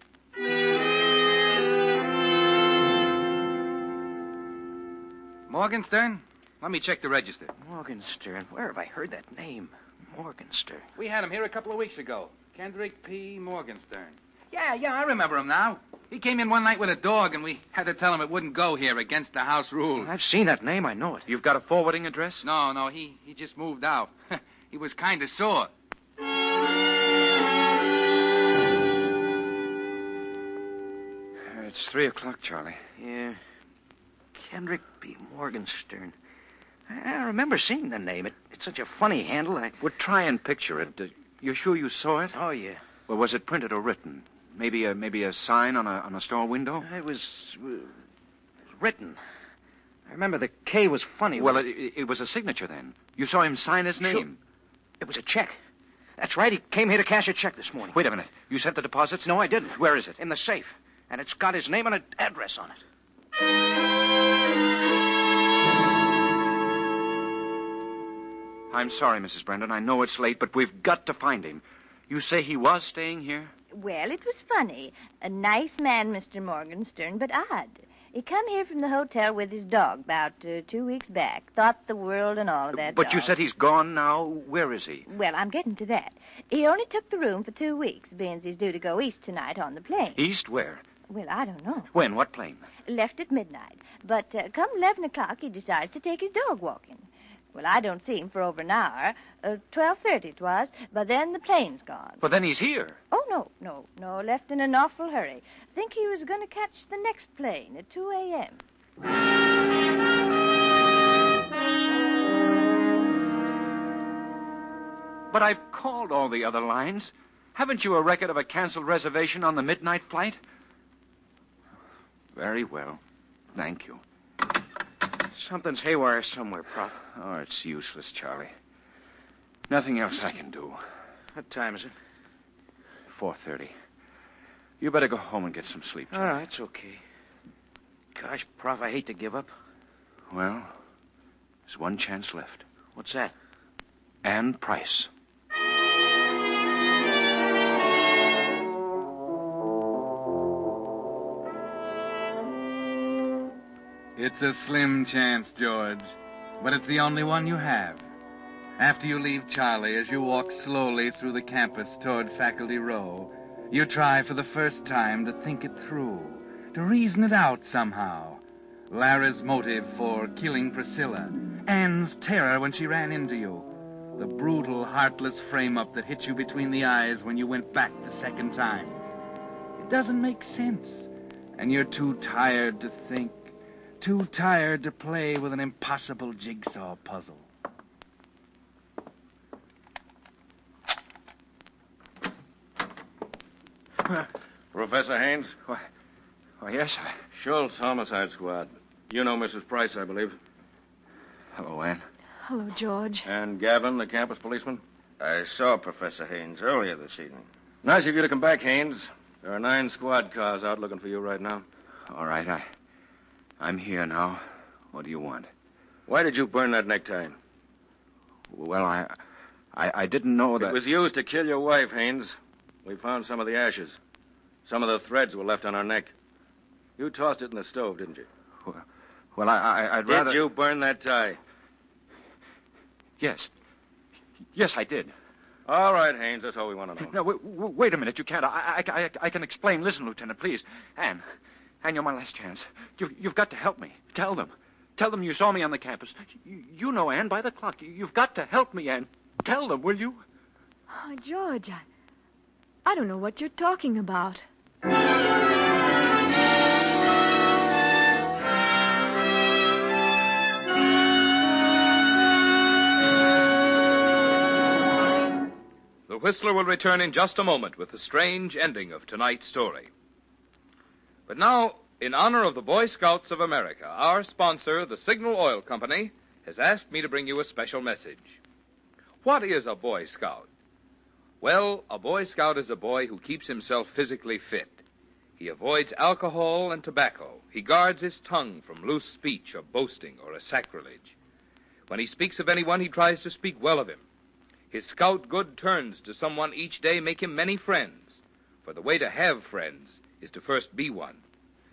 Morgenstern? Let me check the register. Morgenstern. Where have I heard that name? Morgenstern. We had him here a couple of weeks ago. Kendrick P. Morgenstern. Yeah, I remember him now. He came in one night with a dog, and we had to tell him it wouldn't go here against the house rules. I've seen that name. I know it. You've got a forwarding address? No, he just moved out. He was kind of sore. It's 3 o'clock, Charlie. Yeah. Kendrick P. Morgenstern. I remember seeing the name. It's such a funny handle. Well, try and picture it. You sure you saw it? Oh, yeah. Well, was it printed or written? Maybe a sign on a store window? It was written. I remember the K was funny. Well, it was a signature then. You saw him sign his name. Sure. It was a check. That's right. He came here to cash a check this morning. Wait a minute. You sent the deposits? No, I didn't. Where is it? In the safe. And it's got his name and an address on it. I'm sorry, Mrs. Brendan. I know it's late, but we've got to find him. You say he was staying here? Well, it was funny. A nice man, Mr. Morgenstern, but odd. He come here from the hotel with his dog about 2 weeks back. Thought the world and all of that But dog. you said he's gone now. Where is he? Well, I'm getting to that. He only took the room for 2 weeks, being he's due to go east tonight on the plane. East where? Well, I don't know. When? What plane? Left at midnight. But come 11 o'clock, he decides to take his dog walking. Well, I don't see him for over an hour. 12:30 it was, but then the plane's gone. But then he's here. Oh, no, left in an awful hurry. Think he was going to catch the next plane at 2 a.m. But I've called all the other lines. Haven't you a record of a canceled reservation on the midnight flight? Very well. Thank you. Something's haywire somewhere, Prof. Oh, it's useless, Charlie. Nothing else I can do. What time is it? 4:30. You better go home and get some sleep. All right, it's okay. Gosh, Prof, I hate to give up. Well, there's one chance left. What's that? Ann Price. It's a slim chance, George, but it's the only one you have. After you leave Charlie, as you walk slowly through the campus toward Faculty Row, you try for the first time to think it through, to reason it out somehow. Larry's motive for killing Priscilla, Anne's terror when she ran into you, the brutal, heartless frame-up that hit you between the eyes when you went back the second time. It doesn't make sense, and you're too tired to think, too tired to play with an impossible jigsaw puzzle. Professor Haynes? Why, yes, sir. Schultz, Homicide Squad. You know Mrs. Price, I believe. Hello, Ann. Hello, George. And Gavin, the campus policeman? I saw Professor Haynes earlier this evening. Nice of you to come back, Haynes. There are 9 squad cars out looking for you right now. All right, I'm here now. What do you want? Why did you burn that necktie? Well, I didn't know that... It was used to kill your wife, Haynes. We found some of the ashes. Some of the threads were left on her neck. You tossed it in the stove, didn't you? Well, I'd rather... Did you burn that tie? Yes. Yes, I did. All right, Haynes, that's all we want to know. No, wait a minute. You can't. I can explain. Listen, Lieutenant, please. Anne, you're my last chance. You've got to help me. Tell them. Tell them you saw me on the campus. You know, Anne, by the clock. You've got to help me, Anne. Tell them, will you? Oh, George, I don't know what you're talking about. The Whistler will return in just a moment with the strange ending of tonight's story. But now, in honor of the Boy Scouts of America, our sponsor, the Signal Oil Company, has asked me to bring you a special message. What is a Boy Scout? Well, a Boy Scout is a boy who keeps himself physically fit. He avoids alcohol and tobacco. He guards his tongue from loose speech or boasting or a sacrilege. When he speaks of anyone, he tries to speak well of him. His scout good turns to someone each day make him many friends, for the way to have friends is to first be one.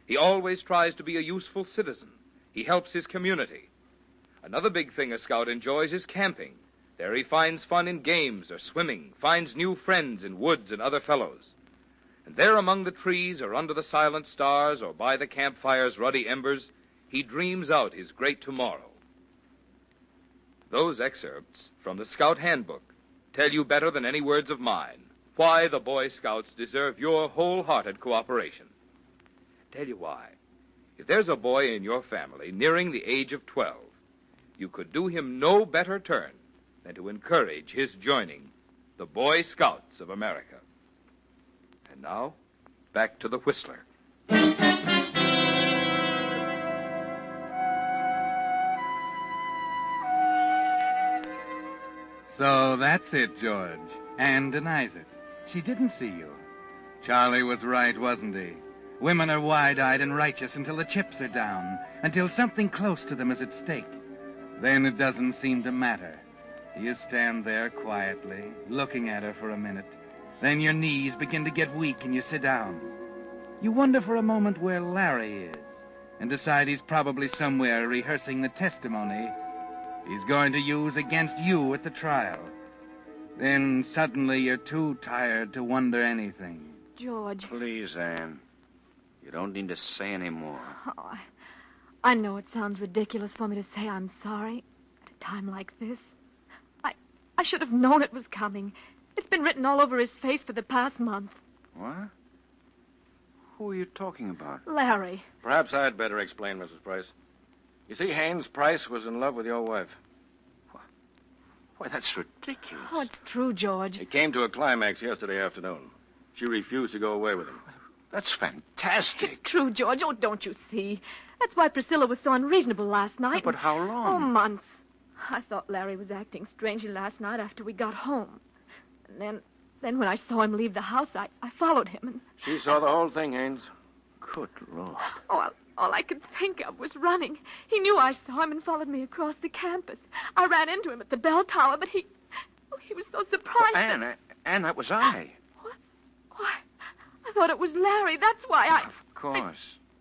He always tries to be a useful citizen. He helps his community. Another big thing a scout enjoys is camping. There he finds fun in games or swimming, finds new friends in woods and other fellows. And there among the trees or under the silent stars or by the campfire's ruddy embers, he dreams out his great tomorrow. Those excerpts from the Scout Handbook tell you better than any words of mine why the Boy Scouts deserve your wholehearted cooperation. Tell you why. If there's a boy in your family nearing the age of 12, you could do him no better turn than to encourage his joining the Boy Scouts of America. And now, back to the Whistler. So that's it, George. Anne denies it. She didn't see you. Charlie was right, wasn't he? Women are wide-eyed and righteous until the chips are down, until something close to them is at stake. Then it doesn't seem to matter. You stand there quietly, looking at her for a minute. Then your knees begin to get weak and you sit down. You wonder for a moment where Larry is, and decide he's probably somewhere rehearsing the testimony he's going to use against you at the trial. Then suddenly you're too tired to wonder anything. George. Please, Anne. You don't need to say any more. Oh, I know it sounds ridiculous for me to say I'm sorry at a time like this. I should have known it was coming. It's been written all over his face for the past month. What? Who are you talking about? Larry. Perhaps I'd better explain, Mrs. Price. You see, Haynes Price was in love with your wife. Why, that's ridiculous. Oh, it's true, George. It came to a climax yesterday afternoon. She refused to go away with him. That's fantastic. It's true, George. Oh, don't you see? That's why Priscilla was so unreasonable last night. But how long? Oh, months. I thought Larry was acting strangely last night after we got home. And then when I saw him leave the house, I followed him and... She saw the whole thing, Haynes. Good Lord. Oh, all I could think of was running. He knew I saw him and followed me across the campus. I ran into him at the bell tower, but he was so surprised. Well, Anne, that was I. What? Why, I thought it was Larry. That's why I... Of course.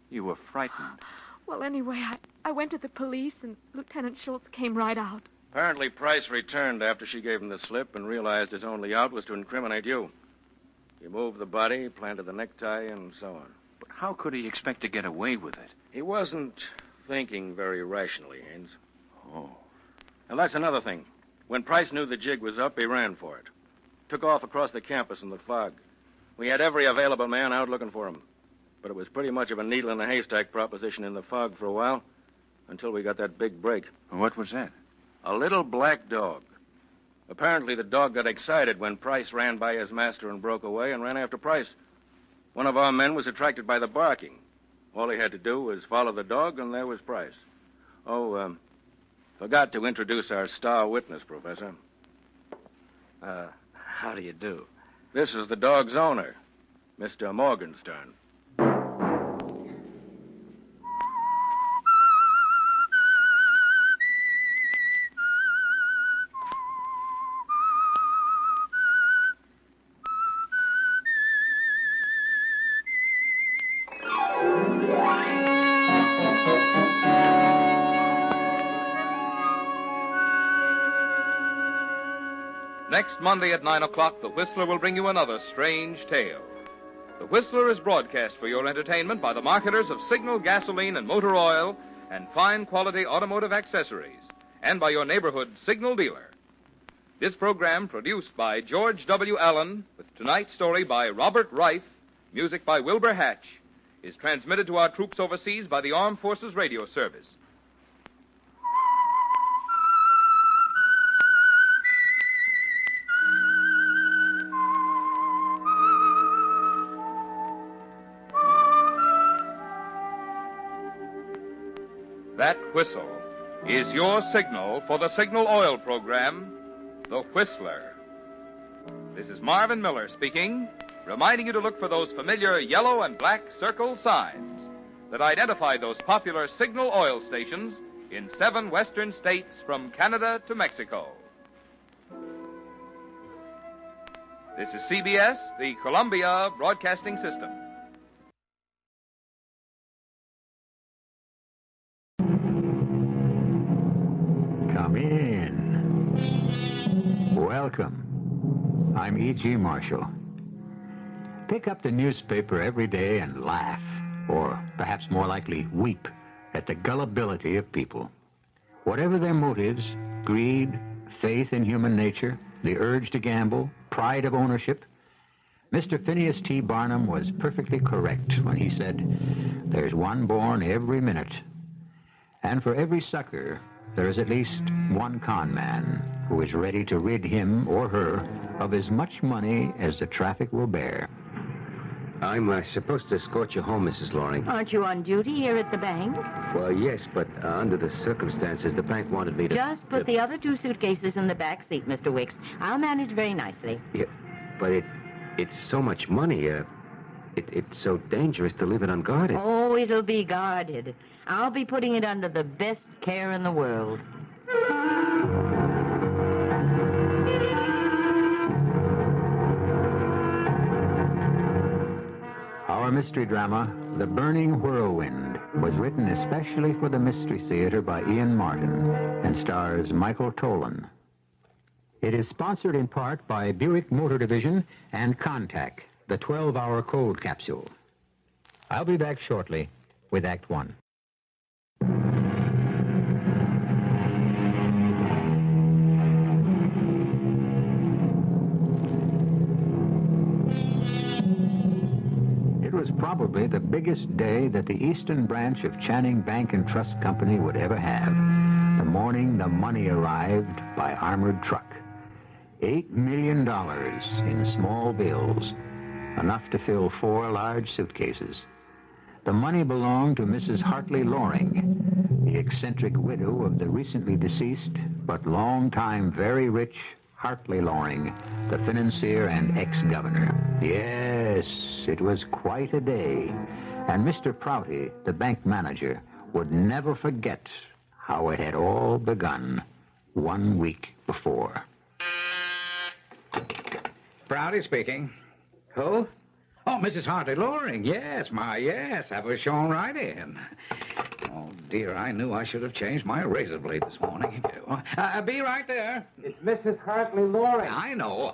You were frightened. Well, anyway, I went to the police, and Lieutenant Schultz came right out. Apparently, Price returned after she gave him the slip and realized his only out was to incriminate you. He moved the body, planted the necktie, and so on. But how could he expect to get away with it? He wasn't thinking very rationally, Haynes. Oh. Now, that's another thing. When Price knew the jig was up, he ran for it. Took off across the campus in the fog. We had every available man out looking for him. But it was pretty much of a needle in a haystack proposition in the fog for a while, until we got that big break. What was that? A little black dog. Apparently, the dog got excited when Price ran by his master and broke away and ran after Price. One of our men was attracted by the barking. All he had to do was follow the dog, and there was Price. Oh, forgot to introduce our star witness, Professor. How do you do? This is the dog's owner, Mr. Morgenstern. Next Monday at 9 o'clock, The Whistler will bring you another strange tale. The Whistler is broadcast for your entertainment by the marketers of Signal gasoline and motor oil and fine quality automotive accessories, and by your neighborhood Signal dealer. This program, produced by George W. Allen, with tonight's story by Robert Reif, music by Wilbur Hatch, is transmitted to our troops overseas by the Armed Forces Radio Service. That whistle is your signal for the Signal Oil program, The Whistler. This is Marvin Miller speaking, reminding you to look for those familiar yellow and black circle signs that identify those popular Signal Oil stations in 7 western states from Canada to Mexico. This is CBS, the Columbia Broadcasting System. Come in. Welcome. I'm E.G. Marshall. Pick up the newspaper every day and laugh, or perhaps more likely weep, at the gullibility of people. Whatever their motives, greed, faith in human nature, the urge to gamble, pride of ownership, Mr. Phineas T. Barnum was perfectly correct when he said, "There's one born every minute." And for every sucker, there is at least one con man who is ready to rid him or her of as much money as the traffic will bear. I'm supposed to escort you home, Mrs. Loring. Aren't you on duty here at the bank? Well, yes, but under the circumstances, the bank wanted me to... Just put the other 2 suitcases in the back seat, Mr. Wicks. I'll manage very nicely. Yeah, but it's so much money. It's so dangerous to leave it unguarded. Oh, it'll be guarded. I'll be putting it under the best care in the world. Our mystery drama, The Burning Whirlwind, was written especially for the Mystery Theater by Ian Martin and stars Michael Tolan. It is sponsored in part by Buick Motor Division and Contact, the 12-hour cold capsule. I'll be back shortly with Act One. It was probably the biggest day that the Eastern Branch of Channing Bank and Trust Company would ever have. The morning the money arrived by armored truck. $8 million in small bills, enough to fill 4 large suitcases. The money belonged to Mrs. Hartley Loring, the eccentric widow of the recently deceased but long-time very rich Hartley Loring, the financier and ex-governor. Yes, it was quite a day, and Mr. Prouty, the bank manager, would never forget how it had all begun 1 week before. Prouty speaking. Who? Oh, Mrs. Hartley Loring. Yes, yes. I was shown right in. Oh, dear, I knew I should have changed my razor blade this morning. Be right there. It's Mrs. Hartley Loring. I know.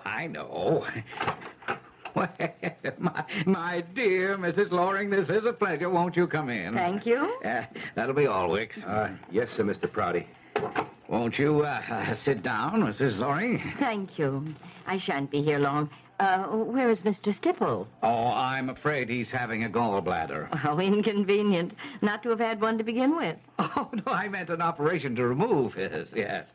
Well, my dear Mrs. Loring, this is a pleasure. Won't you come in? Thank you. That'll be all, Wicks. Yes, sir, Mr. Prouty. Won't you sit down, Mrs. Loring? Thank you. I shan't be here long. Where is Mr. Stipple? Oh, I'm afraid he's having a gallbladder. How inconvenient. Not to have had one to begin with. Oh, no, I meant an operation to remove his, yes.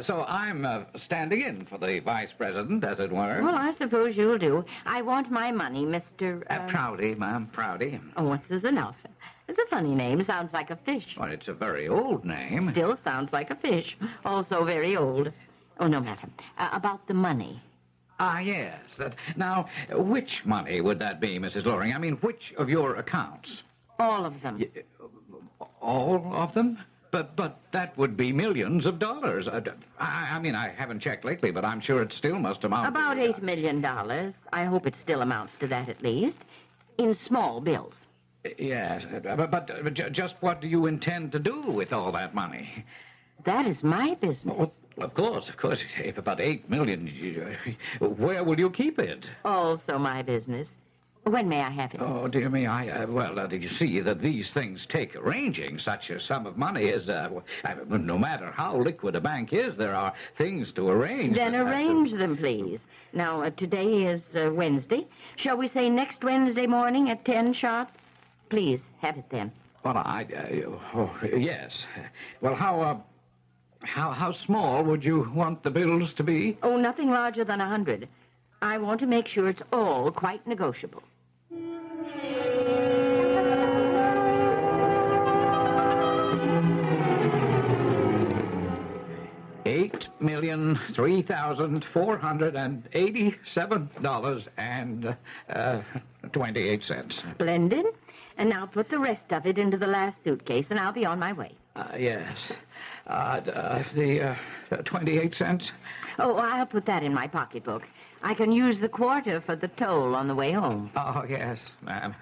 So I'm standing in for the vice president, as it were. Well, I suppose you'll do. I want my money, Mr. Prouty, ma'am, Prouty. Oh, what's this enough? It's a funny name. Sounds like a fish. Well, it's a very old name. Still sounds like a fish. Also very old. Oh, no matter. About the money. Yes. Now, which money would that be, Mrs. Loring? I mean, which of your accounts? All of them. All of them? But that would be millions of dollars. I mean, I haven't checked lately, but I'm sure it still must amount About $8 million. I hope it still amounts to that at least. In small bills. Yes, but just what do you intend to do with all that money? That is my business. Oh, of course. If about $8 million, where will you keep it? Also my business. When may I have it? Oh, dear me, you see that these things take arranging. Such a sum of money is, no matter how liquid a bank is, there are things to arrange. Then arrange them, please. Now, today is Wednesday. Shall we say next Wednesday morning at 10 sharp? Please, have it then. Well, yes. Well, how small would you want the bills to be? Oh, nothing larger than 100. I want to make sure it's all quite negotiable. $8,300,887.28. Splendid. And now put the rest of it into the last suitcase, and I'll be on my way. Yes. The 28 cents? Oh, I'll put that in my pocketbook. I can use the quarter for the toll on the way home. Oh, yes, ma'am.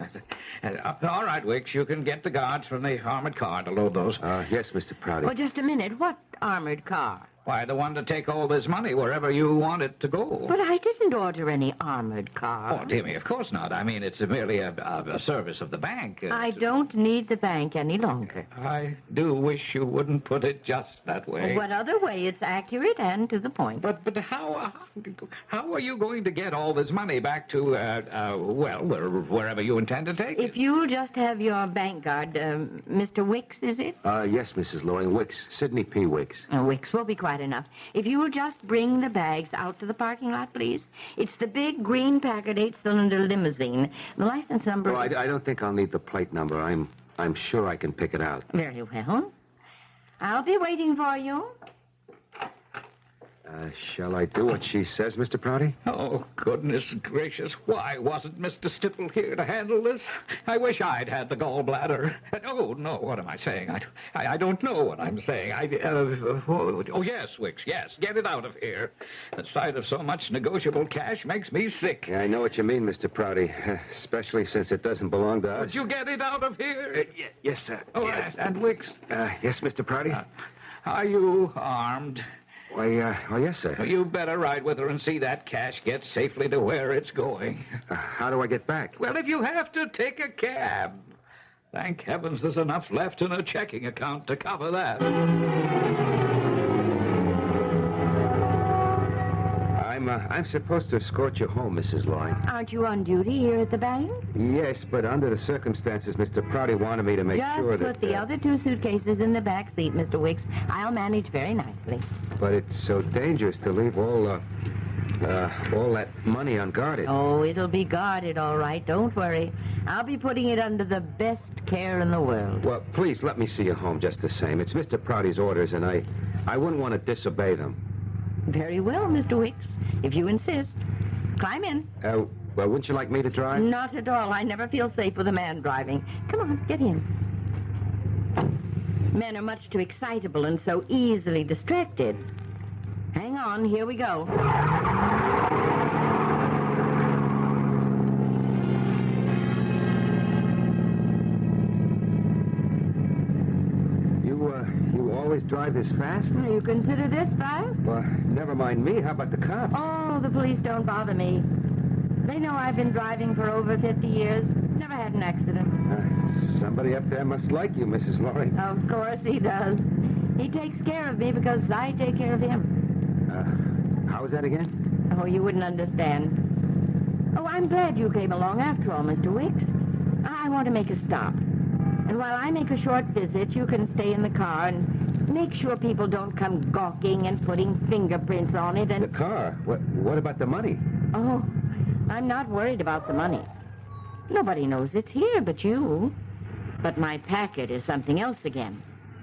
All right, Wicks, you can get the guards from the armored car to load those. Yes, Mr. Prouty. Oh, just a minute. What armored car? Why, the one to take all this money wherever you want it to go. But I didn't order any armored car. Oh, dear me, of course not. I mean, it's merely a service of the bank. I don't need the bank any longer. I do wish you wouldn't put it just that way. What other way? It's accurate and to the point. But how are you going to get all this money back to, wherever you intend to take it? If you'll just have your bank guard, Mr. Wicks, is it? Yes, Mrs. Loring. Wicks. Sidney P. Wicks. Wicks will be quite enough. If you will just bring the bags out to the parking lot, please. It's the big green Packard 8-cylinder limousine. The license number... Oh, I don't think I'll need the plate number. I'm sure I can pick it out. Very well. I'll be waiting for you. Shall I do what she says, Mr. Prouty? Oh, goodness gracious. Why wasn't Mr. Stipple here to handle this? I wish I'd had the gallbladder. Oh, no, what am I saying? I don't know what I'm saying. Yes, Wicks, yes. Get it out of here. The sight of so much negotiable cash makes me sick. Yeah, I know what you mean, Mr. Prouty, especially since it doesn't belong to us. Would you get it out of here? Yes, sir. Oh, yes. And Wicks? Yes, Mr. Prouty? Are you armed? Why, yes, sir. You better ride with her and see that cash get safely to where it's going. How do I get back? Well, if you have to, take a cab. Thank heavens there's enough left in a checking account to cover that. I'm supposed to escort you home, Mrs. Loring. Aren't you on duty here at the bank? Yes, but under the circumstances, Mr. Prouty wanted me to make sure that... Just put the other two suitcases in the back seat, Mr. Wicks. I'll manage very nicely. But it's so dangerous to leave all that money unguarded. Oh, it'll be guarded, all right. Don't worry. I'll be putting it under the best care in the world. Well, please let me see you home just the same. It's Mr. Prouty's orders, and I wouldn't want to disobey them. Very well, Mr. Wicks. If you insist. Climb in. Well, wouldn't you like me to drive? Not at all. I never feel safe with a man driving. Come on, get in. Men are much too excitable and so easily distracted. Hang on, here we go. You always drive this fast? You consider this fast? Well, never mind me. How about the cops? Oh, the police don't bother me. They know I've been driving for over 50 years. Never had an accident. Somebody up there must like you, Mrs. Lorry. Of course he does. He takes care of me because I take care of him. How was that again? Oh, you wouldn't understand. Oh, I'm glad you came along after all, Mr. Wicks. I want to make a stop. And while I make a short visit, you can stay in the car and make sure people don't come gawking and putting fingerprints on it and... The car? What about the money? Oh, I'm not worried about the money. Nobody knows it's here but you. But my packet is something else again.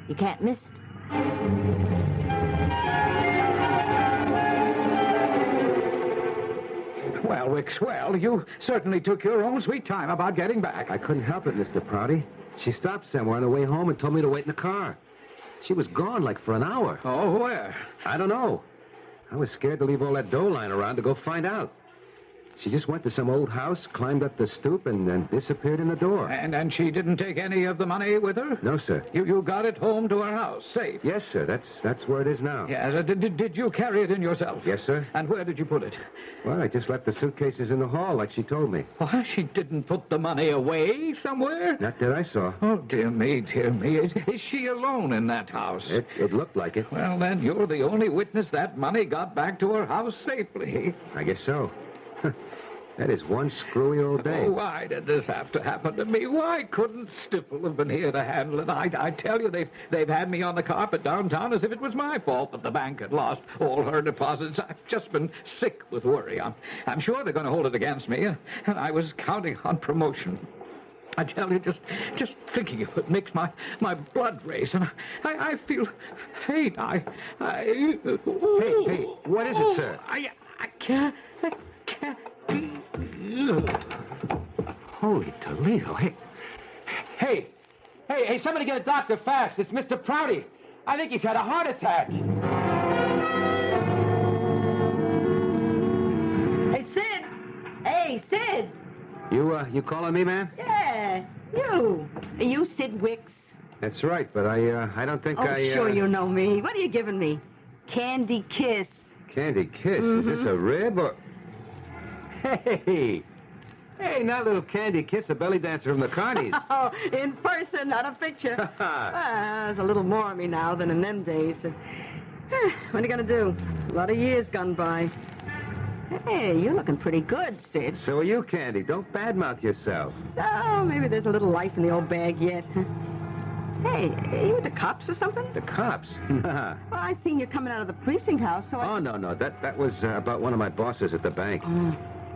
You can't miss it. Well, Wicks, well, you certainly took your own sweet time about getting back. I couldn't help it, Mr. Prouty. She stopped somewhere on the way home and told me to wait in the car. She was gone like for an hour. Oh, where? I don't know. I was scared to leave all that dough lying around to go find out. She just went to some old house, climbed up the stoop, and then disappeared in the door. And she didn't take any of the money with her? No, sir. You got it home to her house, safe? Yes, sir. That's where it is now. Yes. Did you carry it in yourself? Yes, sir. And where did you put it? Well, I just left the suitcases in the hall like she told me. Why, she didn't put the money away somewhere? Not that I saw. Oh, dear me, dear me. Is she alone in that house? It looked like it. Well, then, you're the only witness that money got back to her house safely. I guess so. That is one screwy old day. Oh, why did this have to happen to me? Why couldn't Stifel have been here to handle it? I tell you, they've had me on the carpet downtown as if it was my fault that the bank had lost all her deposits. I've just been sick with worry. I'm sure they're going to hold it against me, and I was counting on promotion. I tell you, just thinking of it makes my blood race, and I feel pain. Hey, what is it, sir? I can't. Holy Toledo. Hey, somebody get a doctor fast. It's Mr. Prouty. I think he's had a heart attack. Hey, Sid! Hey, Sid! You calling me, ma'am? Yeah, you. Are you Sid Wicks? That's right, but I don't think sure you know me. What are you giving me? Candy Kiss. Candy Kiss? Mm-hmm. Is this a rib or... Hey, not little Candy Kiss, a belly dancer from the Carnies. Oh, in person, not a picture. There's a little more of me now than in them days. What are you going to do? A lot of years gone by. Hey, you're looking pretty good, Sid. So are you, Candy. Don't badmouth yourself. Oh, maybe there's a little life in the old bag yet. Hey, are you with the cops or something? The cops? Nah. Well, I seen you coming out of the precinct house, so Oh, no. That was about one of my bosses at the bank.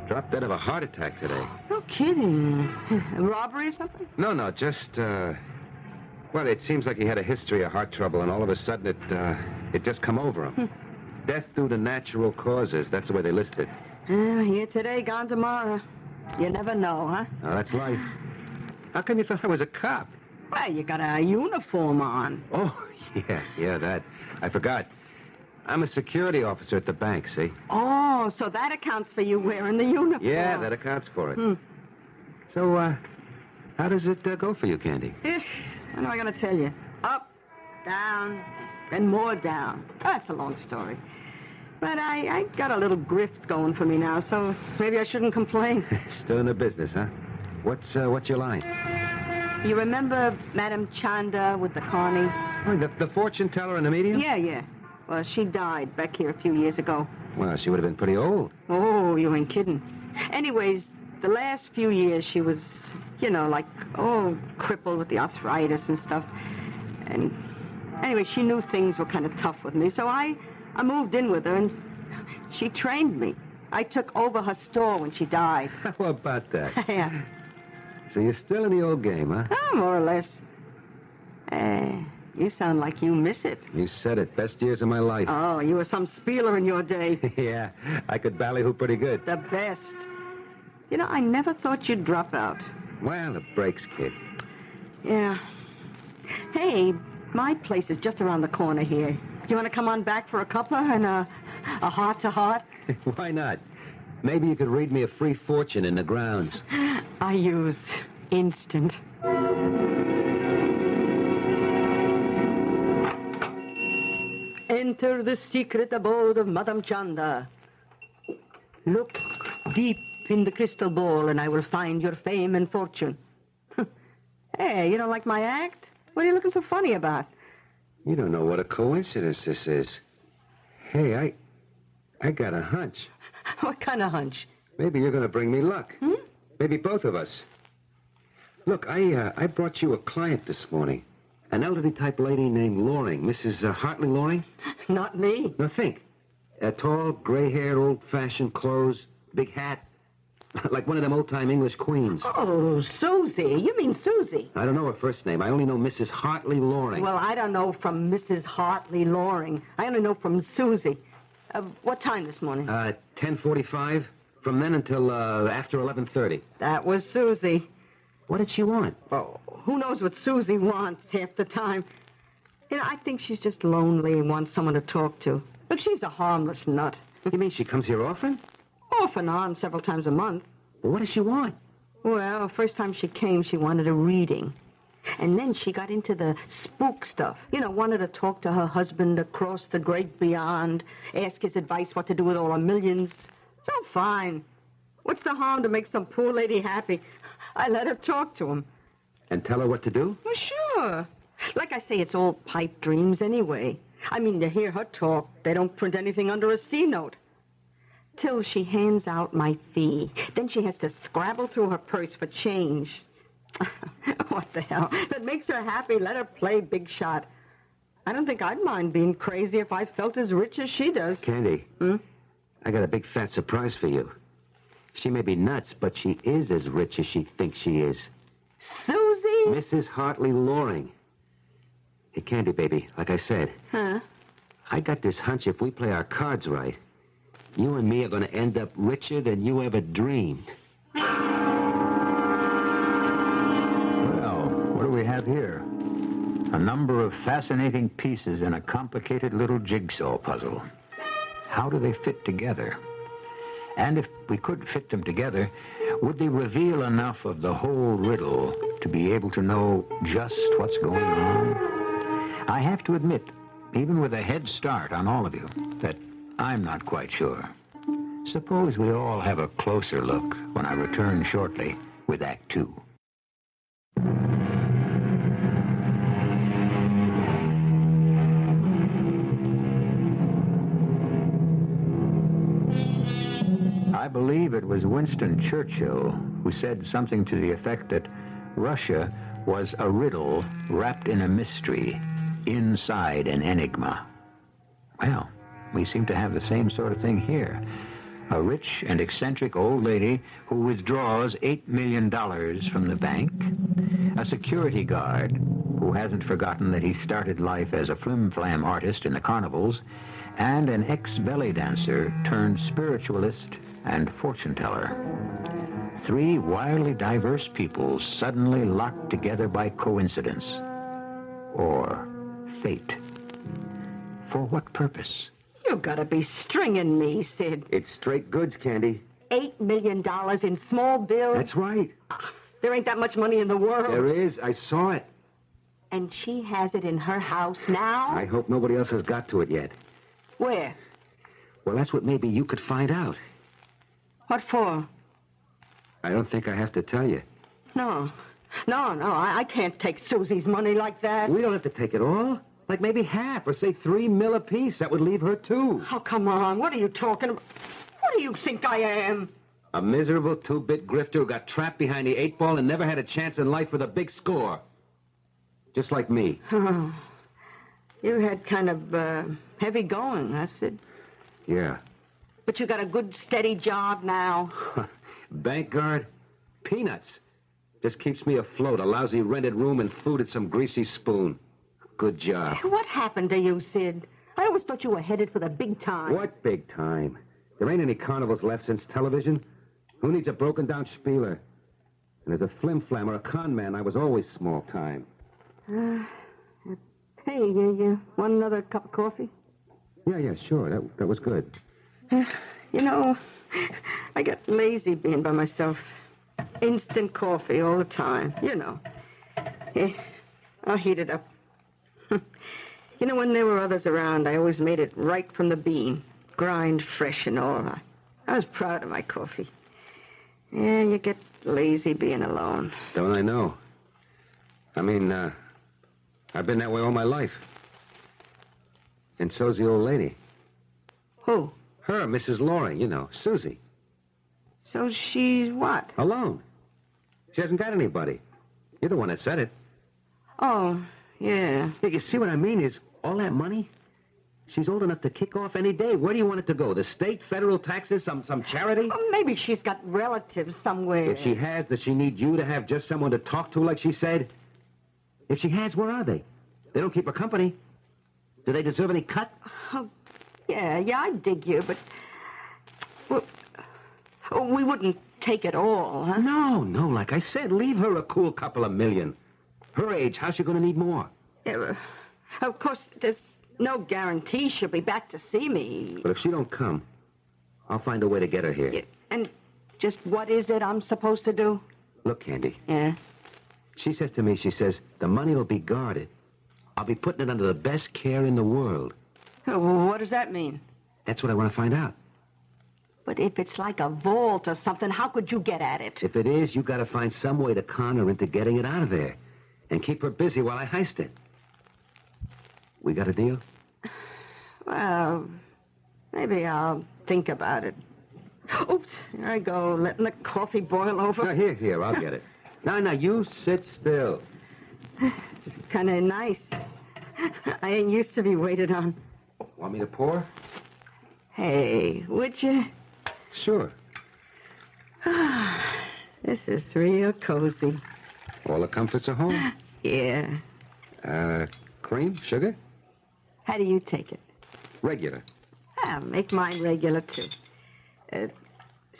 Dropped dead of a heart attack today. No kidding. A robbery or something? No, just, well, it seems like he had a history of heart trouble, and all of a sudden it just come over him. Death due to natural causes. That's the way they list it. Here today, gone tomorrow. You never know, huh? Oh, that's life. How come you thought I was a cop? Well, you got a uniform on. Oh, yeah, that. I forgot. I'm a security officer at the bank, see? Oh, so that accounts for you wearing the uniform. Yeah, that accounts for it. So, how does it go for you, Candy? What am I going to tell you? Up, down, then more down. That's a long story. But I got a little grift going for me now, so maybe I shouldn't complain. Still in the business, huh? What's your line? You remember Madame Chanda with the Carney? Oh, the fortune teller in the medium? Yeah. Well, she died back here a few years ago. Well, she would have been pretty old. Oh, you ain't kidding. Anyways, the last few years she was, crippled with the arthritis and stuff. And anyway, she knew things were kind of tough with me, so I moved in with her, and she trained me. I took over her store when she died. How about that? Yeah. So you're still in the old game, huh? Oh, more or less. You sound like you miss it. You said it. Best years of my life. Oh, you were some spieler in your day. Yeah, I could ballyhoo pretty good. The best. I never thought you'd drop out. Well, the breaks, kid. Yeah. Hey, my place is just around the corner here. Do you want to come on back for a cuppa and a heart-to-heart? Why not? Maybe you could read me a free fortune in the grounds. I use instant. enter the secret abode of Madame Chanda. Look deep in the crystal ball, and I will find your fame and fortune. Hey, you don't like my act? What are you looking so funny about? You don't know what a coincidence this is. Hey, I got a hunch. What kind of hunch? Maybe you're going to bring me luck. Maybe both of us. Look, I brought you a client this morning. An elderly type lady named Loring. Mrs. Hartley Loring? Not me. Now think. Tall, gray-haired, old-fashioned clothes, big hat. Like one of them old-time English queens. Oh, Susie. You mean Susie. I don't know her first name. I only know Mrs. Hartley Loring. Well, I don't know from Mrs. Hartley Loring. I only know from Susie. What time this morning? 10:45. From then until after 11:30. That was Susie. What did she want? Oh, who knows what Susie wants half the time. You know, I think she's just lonely and wants someone to talk to. But she's a harmless nut. You mean she comes here often? Off and on, several times a month. Well, what does she want? Well, first time she came, she wanted a reading. And then she got into the spook stuff. You know, wanted to talk to her husband across the great beyond, ask his advice what to do with all her millions. So fine. What's the harm to make some poor lady happy? I let her talk to him. And tell her what to do? Well, sure. Like I say, it's all pipe dreams anyway. I mean, to hear her talk, they don't print anything under a C note. Till she hands out my fee. Then she has to scrabble through her purse for change. What the hell? That makes her happy. Let her play big shot. I don't think I'd mind being crazy if I felt as rich as she does. Candy. I got a big fat surprise for you. She may be nuts, but she is as rich as she thinks she is. Susie? Mrs. Hartley Loring. Hey, Candy, baby, like I said. Huh? I got this hunch if we play our cards right, you and me are going to end up richer than you ever dreamed. Well, what do we have here? A number of fascinating pieces in a complicated little jigsaw puzzle. How do they fit together? And if we could fit them together, would they reveal enough of the whole riddle to be able to know just what's going on? I have to admit, even with a head start on all of you, that I'm not quite sure. Suppose we all have a closer look when I return shortly with Act Two. I believe it was Winston Churchill who said something to the effect that Russia was a riddle wrapped in a mystery inside an enigma. Well, we seem to have the same sort of thing here. A rich and eccentric old lady who withdraws $8 million from the bank, a security guard who hasn't forgotten that he started life as a flim-flam artist in the carnivals, and an ex-belly dancer turned spiritualist and fortune-teller. Three wildly diverse people suddenly locked together by coincidence. Or fate. For what purpose? You gotta be stringing me, Sid. It's straight goods, Candy. $8 million in small bills? That's right. There ain't that much money in the world. There is. I saw it. And she has it in her house now? I hope nobody else has got to it yet. Where? Well, that's what maybe you could find out. What for? I don't think I have to tell you. No. I can't take Susie's money like that. We don't have to take it all. Like maybe half, or say $3 million apiece. That would leave her $2. Oh, come on. What are you talking about? What do you think I am? A miserable two-bit grifter who got trapped behind the 8-ball and never had a chance in life with a big score. Just like me. Oh. You had kind of heavy going, huh, Sid? Yeah. But you got a good, steady job now. Bank guard? Peanuts. Just keeps me afloat. A lousy rented room and food at some greasy spoon. Good job. What happened to you, Sid? I always thought you were headed for the big time. What big time? There ain't any carnivals left since television. Who needs a broken-down spieler? And as a flim-flam or a con man, I was always small time. Hey, you want another cup of coffee? Yeah, sure. That was good. You know, I got lazy being by myself. Instant coffee all the time, you know. Here, I'll heat it up. You know, when there were others around, I always made it right from the bean. Grind fresh and all. I was proud of my coffee. Yeah, you get lazy being alone. Don't I know? I mean, I've been that way all my life. And so's the old lady. Who? Her, Mrs. Loring, you know, Susie. So she's what? Alone. She hasn't got anybody. You're the one that said it. Oh, yeah. You see what I mean is all that money? She's old enough to kick off any day. Where do you want it to go? The state, federal taxes, some charity? Oh, maybe she's got relatives somewhere. If she has, does she need you to have just someone to talk to, like she said? If she has, where are they? They don't keep her company. Do they deserve any cut? Oh, yeah, I dig you, but... Well, we wouldn't take it all, huh? No, like I said, leave her a cool couple of million. Her age, how's she going to need more? Yeah, of course, there's no guarantee she'll be back to see me. But if she don't come, I'll find a way to get her here. Yeah, and just what is it I'm supposed to do? Look, Candy. Yeah? She says to me, the money will be guarded. I'll be putting it under the best care in the world. What does that mean? That's what I want to find out. But if it's like a vault or something, how could you get at it? If it is, you got to find some way to con her into getting it out of there. And keep her busy while I heist it. We got a deal? Well, maybe I'll think about it. Oops, here I go, letting the coffee boil over. No, here, I'll get it. Now, you sit still. It's kind of nice. I ain't used to be waited on. Want me to pour? Hey, would you? Sure. This is real cozy. All the comforts of home? Yeah. Cream? Sugar? How do you take it? Regular. I'll make mine regular, too.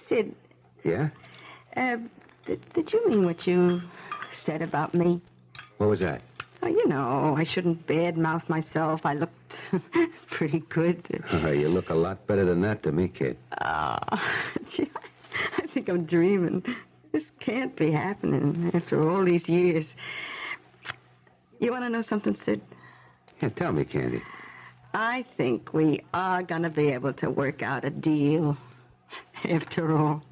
Sid. Yeah? Did you mean what you said about me? What was that? Oh, you know, I shouldn't badmouth myself. I looked pretty good. You look a lot better than that to me, kid. Gee, I think I'm dreaming. This can't be happening after all these years. You want to know something, Sid? Yeah, tell me, Candy. I think we are going to be able to work out a deal, after all.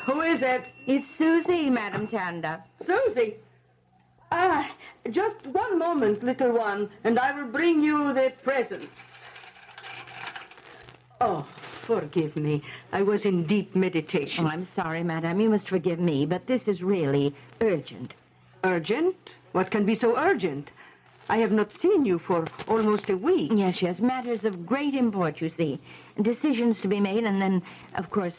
Who is it? It's Susie, Madam Chanda. Susie? Just one moment, little one, and I will bring you the presents. Oh, forgive me. I was in deep meditation. Oh, I'm sorry, Madam. You must forgive me, but this is really urgent. Urgent? What can be so urgent? I have not seen you for almost a week. Yes, matters of great import, you see. Decisions to be made, and then, of course,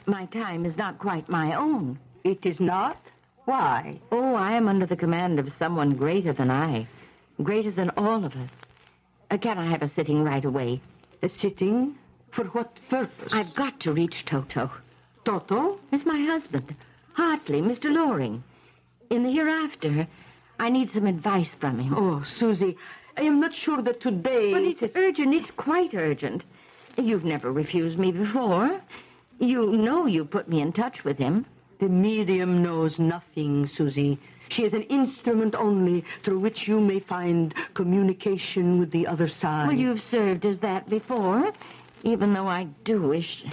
my time is not quite my own. It is not? Why? Oh, I am under the command of someone greater than I. Greater than all of us. Can I have a sitting right away? A sitting? For what purpose? I've got to reach Toto. Toto? It's my husband. Hartley, Mr. Loring. In the hereafter, I need some advice from him. Oh, Susie, I am not sure that today... But it's urgent. It's quite urgent. You've never refused me before. You know you put me in touch with him. The medium knows nothing, Susie. She is an instrument only through which you may find communication with the other side. Well, you've served as that before, even though I do wish...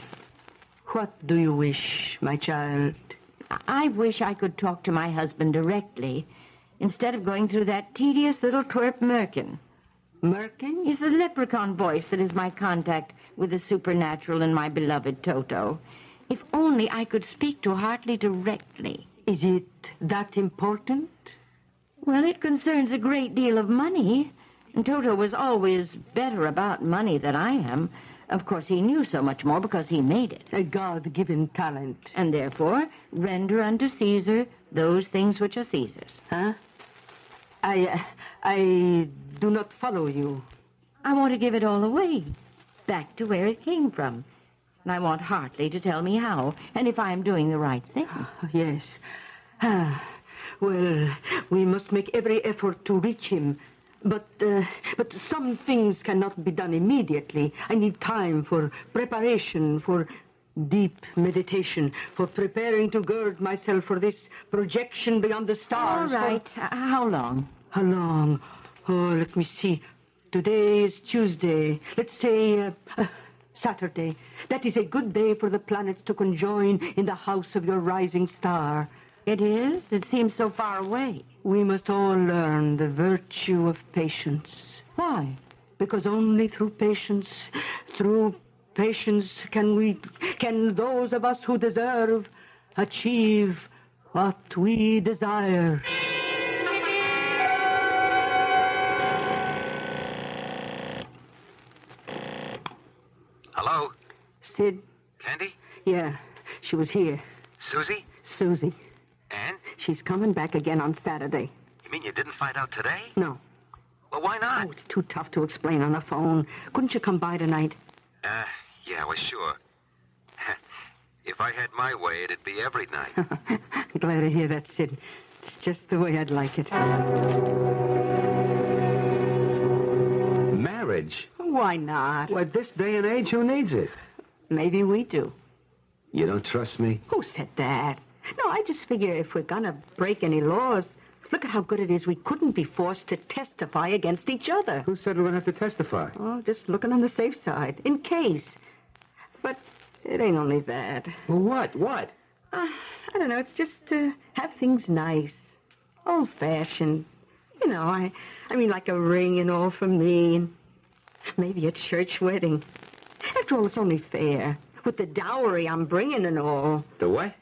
What do you wish, my child? I wish I could talk to my husband directly, instead of going through that tedious little twerp Merkin. Merkin? It's the leprechaun voice that is my contact with the supernatural and my beloved Toto. If only I could speak to Hartley directly. Is it that important? Well, it concerns a great deal of money. And Toto was always better about money than I am. Of course, he knew so much more because he made it. A God-given talent. And therefore, render unto Caesar those things which are Caesar's. Huh? I do not follow you. I want to give it all away. Back to where it came from. And I want Hartley to tell me how, and if I am doing the right thing. Yes. Well, we must make every effort to reach him. But some things cannot be done immediately. I need time for preparation, for Deep meditation for preparing to gird myself for this projection beyond the stars. All right. How long? How long? Oh, let me see. Today is Tuesday. Let's say Saturday. That is a good day for the planets to conjoin in the house of your rising star. It is? It seems so far away. We must all learn the virtue of patience. Why? Because only through patience can those of us who deserve achieve what we desire. Hello? Sid? Candy? Yeah, she was here. Susie? Susie. And? She's coming back again on Saturday. You mean you didn't find out today? No. Well, why not? Oh, it's too tough to explain on the phone. Couldn't you come by tonight? Yeah, well, sure. If I had my way, it'd be every night. Glad to hear that, Sid. It's just the way I'd like it. Marriage? Why not? Well, at this day and age, who needs it? Maybe we do. You don't trust me? Who said that? No, I just figure if we're gonna break any laws, look at how good it is we couldn't be forced to testify against each other. Who said we wouldn't have to testify? Oh, just looking on the safe side, in case. But it ain't only that. Well, what? What? I don't know. It's just to have things nice, old-fashioned. You know, I mean, like a ring and all for me, and maybe a church wedding. After all, it's only fair. With the dowry I'm bringing and all. The what?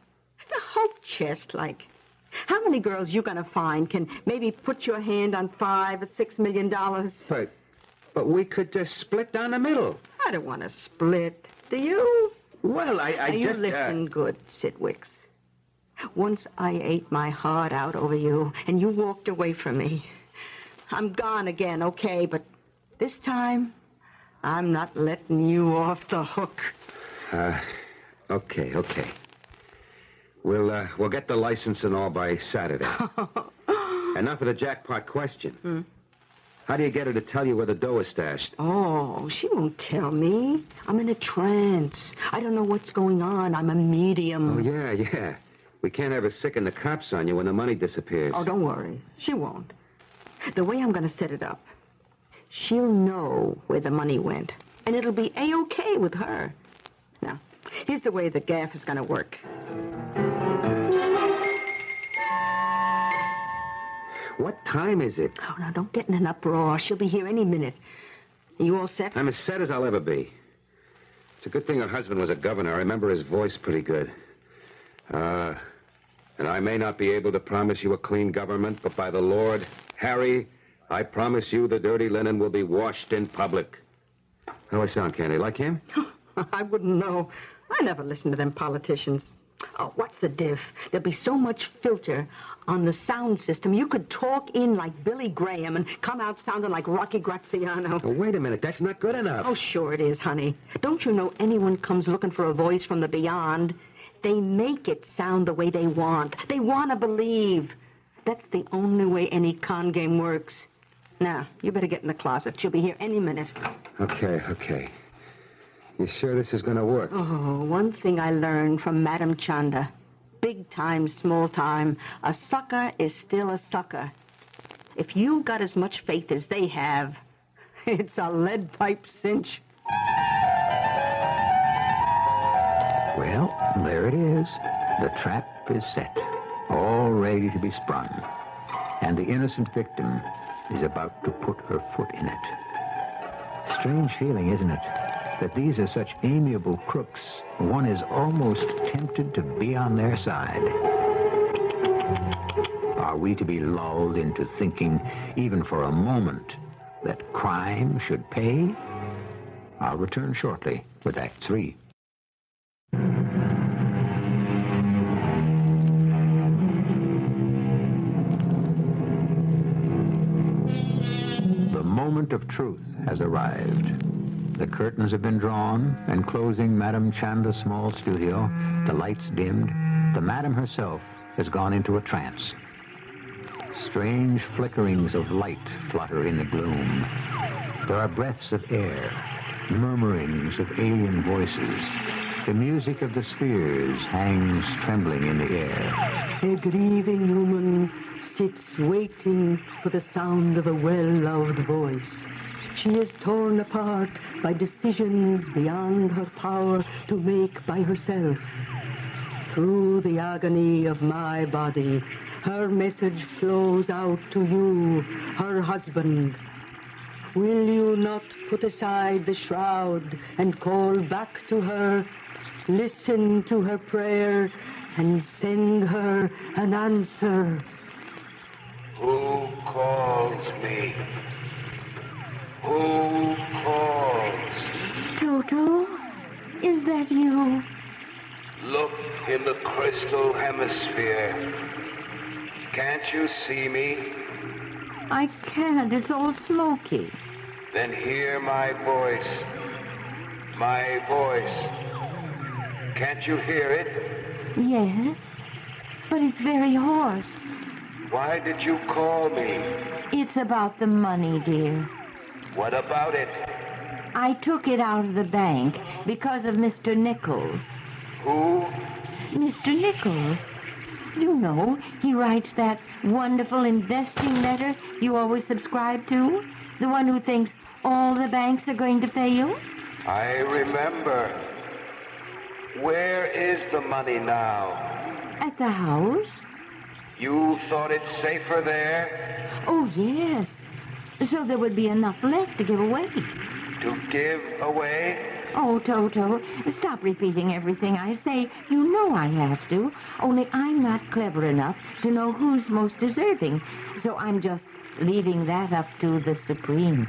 The hope chest, like. How many girls you gonna find can maybe put your hand on $5 or $6 million? But we could just split down the middle. I don't want to split. Do you? Well, Now, you listen good, Sid Wicks. Once I ate my heart out over you, and you walked away from me. I'm gone again, okay, but this time, I'm not letting you off the hook. Okay. We'll get the license and all by Saturday. And now for the jackpot question. How do you get her to tell you where the dough is stashed? Oh, she won't tell me. I'm in a trance. I don't know what's going on. I'm a medium. Oh, yeah. We can't have her sicken the cops on you when the money disappears. Oh, don't worry. She won't. The way I'm going to set it up, she'll know where the money went. And it'll be A-OK with her. Now, here's the way the gaff is going to work. What time is it? Oh, now, don't get in an uproar. She'll be here any minute. Are you all set? I'm as set as I'll ever be. It's a good thing her husband was a governor. I remember his voice pretty good. And I may not be able to promise you a clean government, but by the Lord, Harry, I promise you the dirty linen will be washed in public. How do I sound, Candy? Like him? I wouldn't know. I never listen to them politicians. Oh, what's the diff? There'll be so much filter on the sound system. You could talk in like Billy Graham and come out sounding like Rocky Graziano. Oh, wait a minute. That's not good enough. Oh, sure it is, honey. Don't you know anyone comes looking for a voice from the beyond? They make it sound the way they want. They want to believe. That's the only way any con game works. Now, you better get in the closet. She'll be here any minute. Okay. You sure this is going to work? Oh, one thing I learned from Madame Chanda. Big time, small time. A sucker is still a sucker. If you've got as much faith as they have, it's a lead pipe cinch. Well, there it is. The trap is set, all ready to be sprung. And the innocent victim is about to put her foot in it. Strange feeling, isn't it? That these are such amiable crooks, one is almost tempted to be on their side. Are we to be lulled into thinking, even for a moment, that crime should pay? I'll return shortly with Act 3. The moment of truth has arrived. The curtains have been drawn, and closing Madame Chanda's small studio, the lights dimmed, the Madame herself has gone into a trance. Strange flickerings of light flutter in the gloom. There are breaths of air, murmurings of alien voices, The music of the spheres hangs trembling in the air. A grieving woman sits waiting for the sound of a well-loved voice. She is torn apart by decisions beyond her power to make by herself. Through the agony of my body, her message flows out to you, her husband. Will you not put aside the shroud and call back to her, listen to her prayer, and send her an answer? Who calls me? Who calls? Toto, is that you? Look in the crystal hemisphere. Can't you see me? I can't. It's all smoky. Then hear my voice. My voice. Can't you hear it? Yes, but it's very hoarse. Why did you call me? It's about the money, dear. What about it? I took it out of the bank because of Mr. Nichols. Who? Mr. Nichols. You know, he writes that wonderful investing letter you always subscribe to. The one who thinks all the banks are going to fail. I remember. Where is the money now? At the house. You thought it safer there? Oh, yes. So there would be enough left to give away. To give away? Oh, Toto, stop repeating everything I say. You know I have to. Only I'm not clever enough to know who's most deserving. So I'm just leaving that up to the Supreme.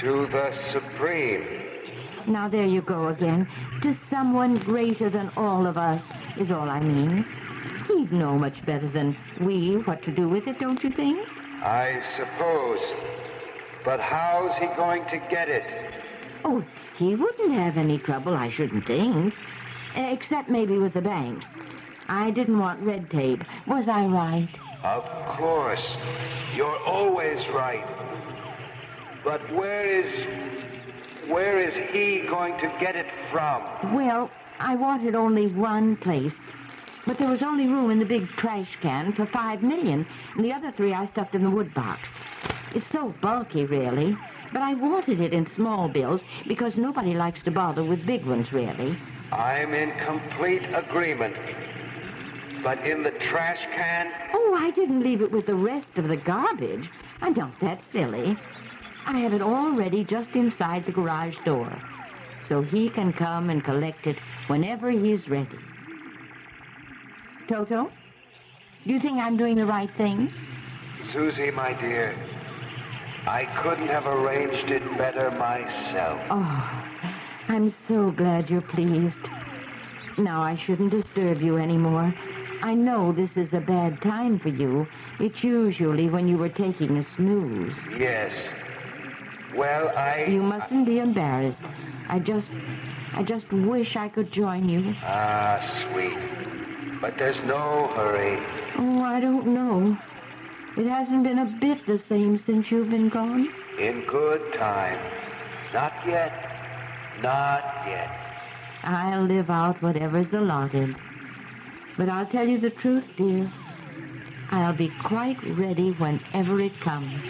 To the Supreme. Now, there you go again. To someone greater than all of us is all I mean. He'd know much better than we what to do with it, don't you think? I suppose. But how's he going to get it? Oh, he wouldn't have any trouble, I shouldn't think. Except maybe with the banks. I didn't want red tape. Was I right? Of course. You're always right. But where is he going to get it from? Well, I wanted only one place. But there was only room in the big trash can for $5 million, and the other 3 I stuffed in the wood box. It's so bulky, really. But I wanted it in small bills because nobody likes to bother with big ones, really. I'm in complete agreement. But in the trash can? Oh, I didn't leave it with the rest of the garbage. I'm not that silly. I have it all ready just inside the garage door. So he can come and collect it whenever he's ready. Toto, do you think I'm doing the right thing? Susie, my dear, I couldn't have arranged it better myself. Oh, I'm so glad you're pleased. Now, I shouldn't disturb you anymore. I know this is a bad time for you. It's usually when you were taking a snooze. Yes. Well, You mustn't be embarrassed. I just wish I could join you. Ah, sweet. But there's no hurry. Oh, I don't know. It hasn't been a bit the same since you've been gone. In good time. Not yet. Not yet. I'll live out whatever's allotted. But I'll tell you the truth, dear. I'll be quite ready whenever it comes.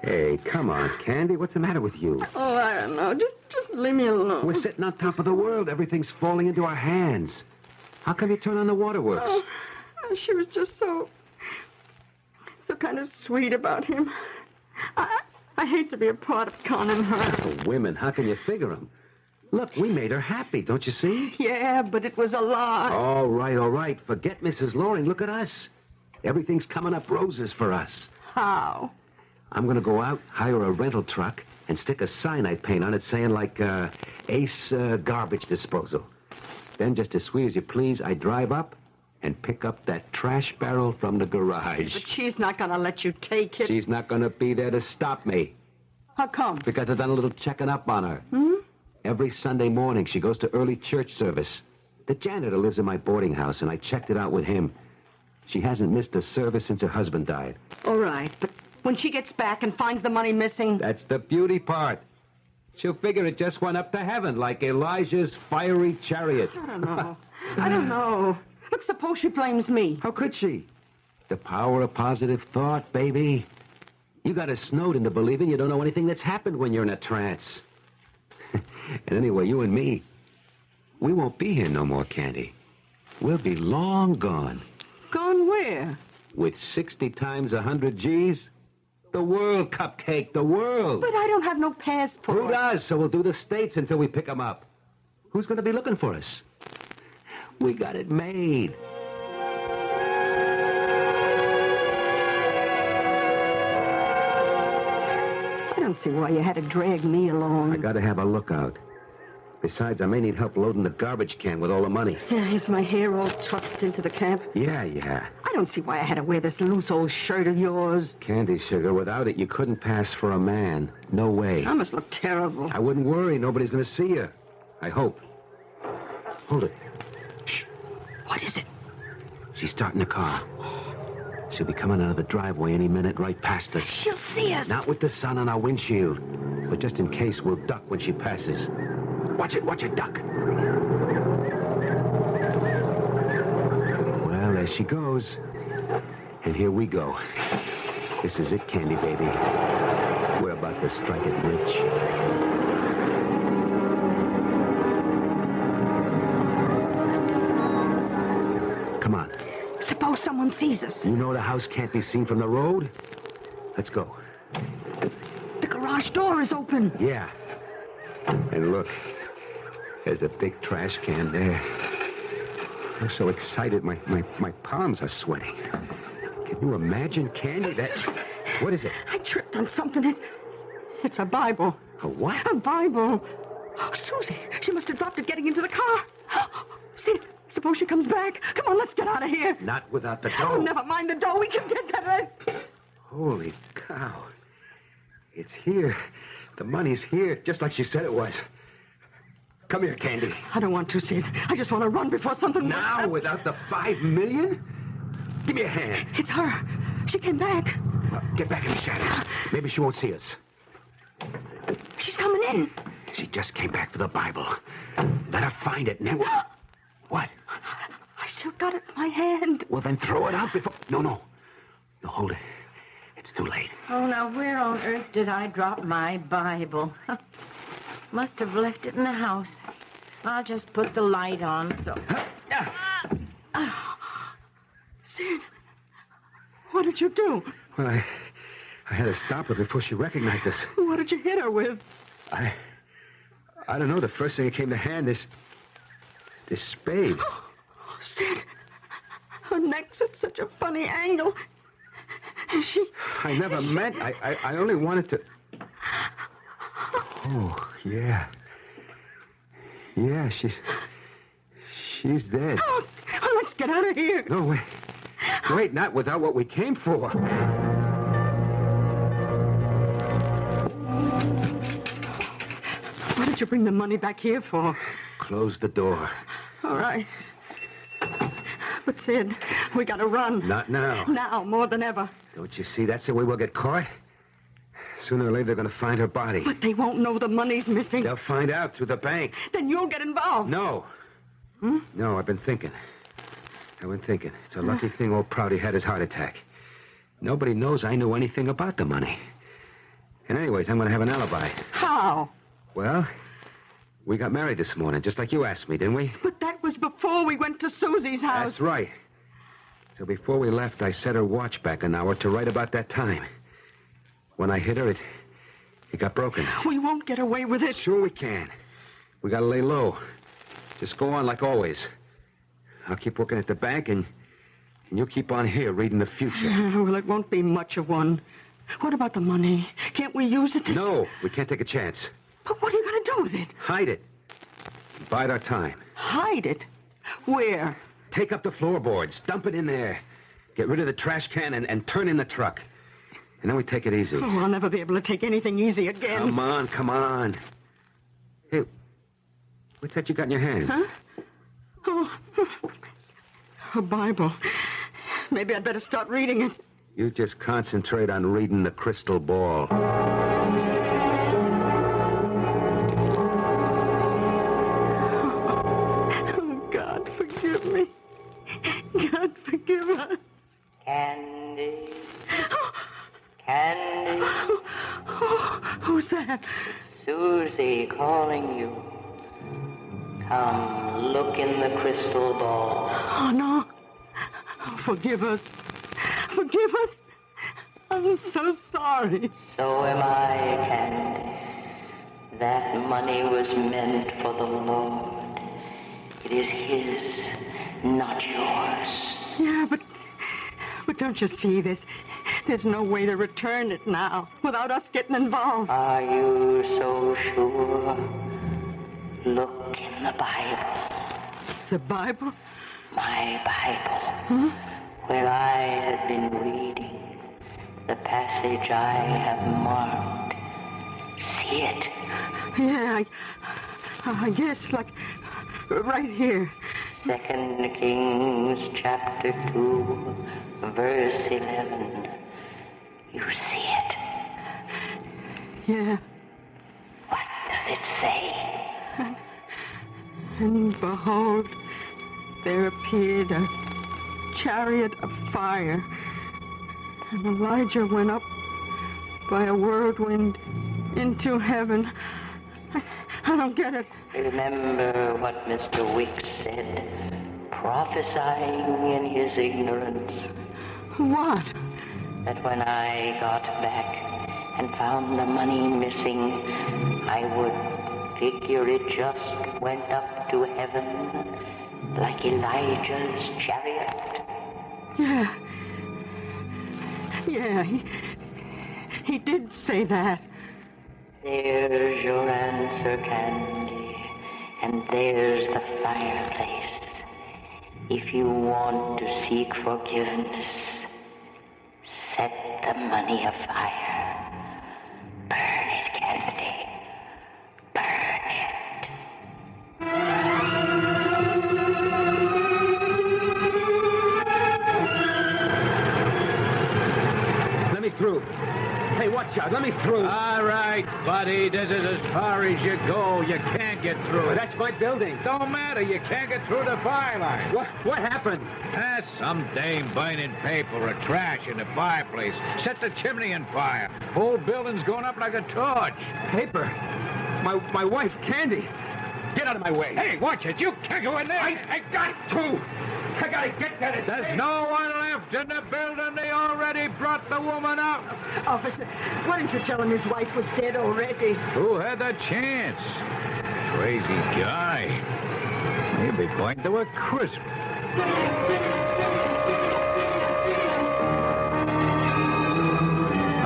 Hey, come on, Candy. What's the matter with you? Oh, I don't know. Just leave me alone. We're sitting on top of the world. Everything's falling into our hands. How come you turn on the waterworks? Oh, she was just so kind of sweet about him. I hate to be a part of conning her. Oh, women, how can you figure them? Look, we made her happy, don't you see? Yeah, but it was a lie. All right. Forget Mrs. Loring. Look at us. Everything's coming up roses for us. How? I'm going to go out, hire a rental truck, and stick a cyanide paint on it saying, like, Ace Garbage Disposal. Then, just as sweet as you please, I drive up and pick up that trash barrel from the garage. But she's not going to let you take it. She's not going to be there to stop me. How come? Because I've done a little checking up on her. Every Sunday morning, she goes to early church service. The janitor lives in my boarding house, and I checked it out with him. She hasn't missed a service since her husband died. All right, but When she gets back and finds the money missing. That's the beauty part. She'll figure it just went up to heaven like Elijah's fiery chariot. I don't know. I don't know. Look, suppose she blames me. How could she? The power of positive thought, baby. You got us snowed into believing you don't know anything that's happened when you're in a trance. And anyway, you and me, we won't be here no more, Candy. We'll be long gone. Gone where? With 60 times 100 G's? The world, Cupcake, the world. But I don't have no passport. Who does? So we'll do the States until we pick them up. Who's going to be looking for us? We got it made. I don't see why you had to drag me along. I got to have a lookout. Besides, I may need help loading the garbage can with all the money. Yeah, is my hair all tucked into the cap? Yeah. I don't see why I had to wear this loose old shirt of yours. Candy, sugar, without it, you couldn't pass for a man. No way. I must look terrible. I wouldn't worry. Nobody's going to see you. I hope. Hold it. Shh. What is it? She's starting the car. She'll be coming out of the driveway any minute right past us. She'll see us. Not with the sun on our windshield. But just in case, we'll duck when she passes. Watch it, duck. Well, there she goes. And here we go. This is it, Candy baby. We're about to strike it rich. Come on. Suppose someone sees us. You know the house can't be seen from the road? Let's go. The garage door is open. Yeah. And look, there's a big trash can there. I'm so excited, my palms are sweating. Can you imagine, Candy, that... What is it? I tripped on something. It's a Bible. A what? A Bible. Oh, Susie, she must have dropped it getting into the car. See, suppose she comes back. Come on, let's get out of here. Not without the dough. Oh, never mind the dough. We can get that. Holy cow. It's here. The money's here, just like she said it was. Come here, Candy. I don't want to see it. I just want to run before something... Now, without the $5 million? Give me a hand. It's her. She came back. Well, get back in the shadows. Maybe she won't see us. She's coming in. She just came back for the Bible. Let her find it, now. What? I still got it in my hand. Well, then throw it out before... No, hold it. It's too late. Oh, now, where on earth did I drop my Bible? Must have left it in the house. I'll just put the light on, so... Sid, what did you do? Well, I had to stop her before she recognized us. What did you hit her with? I don't know. The first thing that came to hand is this spade. Oh, Sid, her neck's at such a funny angle. I never meant... I only wanted to... Oh, yeah. Yeah, she's dead. Oh, let's get out of here. No, wait. Wait, not without what we came for. What did you bring the money back here for? Close the door. All right. But, Sid, we gotta run. Not now. Now, more than ever. Don't you see? That's the way we'll get caught. Sooner or later, they're going to find her body. But they won't know the money's missing. They'll find out through the bank. Then you'll get involved. No. Hmm? No, I've been thinking. It's a lucky thing old Prouty had his heart attack. Nobody knows I knew anything about the money. And anyways, I'm going to have an alibi. How? Well, we got married this morning, just like you asked me, didn't we? But that was before we went to Susie's house. That's right. So before we left, I set her watch back an hour to right about that time. When I hit her, it got broken. We won't get away with it. Sure we can. We got to lay low. Just go on like always. I'll keep working at the bank, and you keep on here reading the future. Well, it won't be much of one. What about the money? Can't we use it? No, we can't take a chance. But what are you going to do with it? Hide it. Bide our time. Hide it? Where? Take up the floorboards. Dump it in there. Get rid of the trash can and turn in the truck. And then we take it easy. Oh, I'll never be able to take anything easy again. Come on. Hey, what's that you got in your hand? Huh? Oh, a Bible. Maybe I'd better start reading it. You just concentrate on reading the crystal ball. Oh, God, forgive me. God, forgive us. Candy. Candy. Who's that? Susie calling you. Come, look in the crystal ball. Oh, no. Oh, forgive us. Forgive us. I'm so sorry. So am I, Candy. That money was meant for the Lord. It is His, not yours. Yeah, but don't you see this? There's no way to return it now without us getting involved. Are you so sure? Look in the Bible. The Bible? My Bible. Where I have been reading. The passage I have marked. See it? Yeah, I guess, like, right here. 2 Kings chapter 2, verse 11. You see it? Yeah. What does it say? And behold, there appeared a chariot of fire, and Elijah went up by a whirlwind into heaven. I don't get it. Remember what Mr. Wicks said, prophesying in his ignorance. What? That when I got back and found the money missing, I would figure it just went up to heaven like Elijah's chariot. Yeah. Yeah, he did say that. There's your answer, Candy. And there's the fireplace. If you want to seek forgiveness, set the money afire. Burn it, Candy. Burn it. Let me through. Hey, watch out. Let me through. All right, buddy. This is as far as you go. You can't get through. Well, that's my building. Don't matter. You can't get through the fire line. What happened? That's some dame burning paper or trash in the fireplace. Set the chimney on fire. Whole building's going up like a torch. Paper? My wife, Candy. Get out of my way. Hey, watch it. You can't go in there. I got to. I gotta get to this. There's no one left in the building. They already brought the woman out. Officer, why didn't you tell him his wife was dead already? Who had the chance? Crazy guy. He'll be going to a crisp.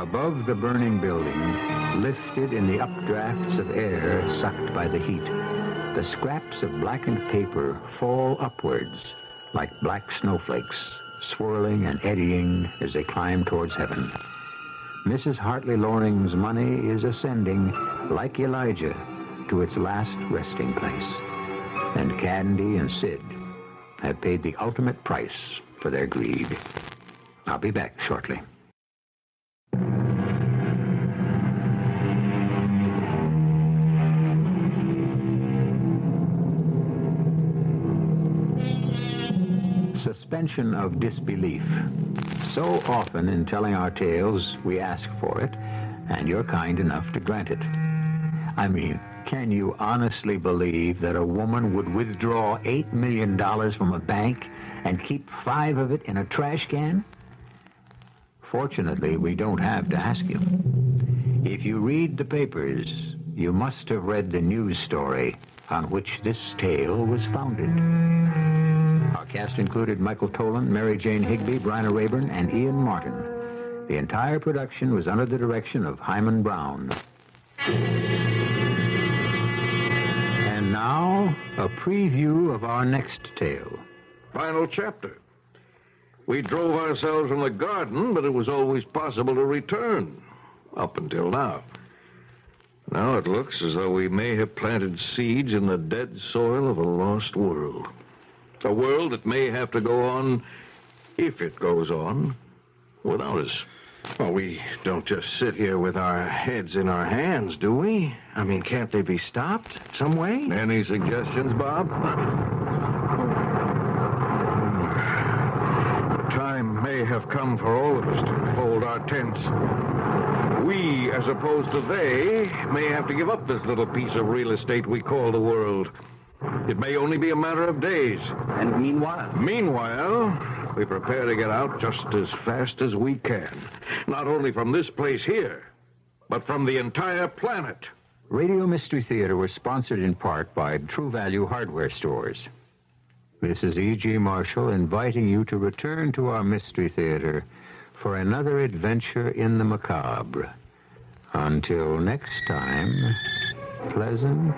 Above the burning building, lifted in the updrafts of air sucked by the heat, the scraps of blackened paper fall upwards like black snowflakes, swirling and eddying as they climb towards heaven. Mrs. Hartley Loring's money is ascending, like Elijah, to its last resting place. And Candy and Sid have paid the ultimate price for their greed. I'll be back shortly. Suspension of disbelief. So often in telling our tales, we ask for it, and you're kind enough to grant it. I mean, can you honestly believe that a woman would withdraw $8 million from a bank and keep 5 of it in a trash can? Fortunately, we don't have to ask you. If you read the papers, you must have read the news story on which this tale was founded. Our cast included Michael Tolan, Mary Jane Higby, Bryna Rayburn, and Ian Martin. The entire production was under the direction of Hyman Brown. And now, a preview of our next tale. Final chapter. We drove ourselves from the garden, but it was always possible to return. Up until now. Now it looks as though we may have planted seeds in the dead soil of a lost world. A world that may have to go on, if it goes on, without us. Well, we don't just sit here with our heads in our hands, do we? I mean, can't they be stopped some way? Any suggestions, Bob? The time may have come for all of us to fold our tents. We, as opposed to they, may have to give up this little piece of real estate we call the world. It may only be a matter of days. And meanwhile? Meanwhile, we prepare to get out just as fast as we can. Not only from this place here, but from the entire planet. Radio Mystery Theater was sponsored in part by True Value Hardware Stores. This is E.G. Marshall inviting you to return to our Mystery Theater for another adventure in the macabre. Until next time, pleasant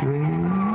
dreams.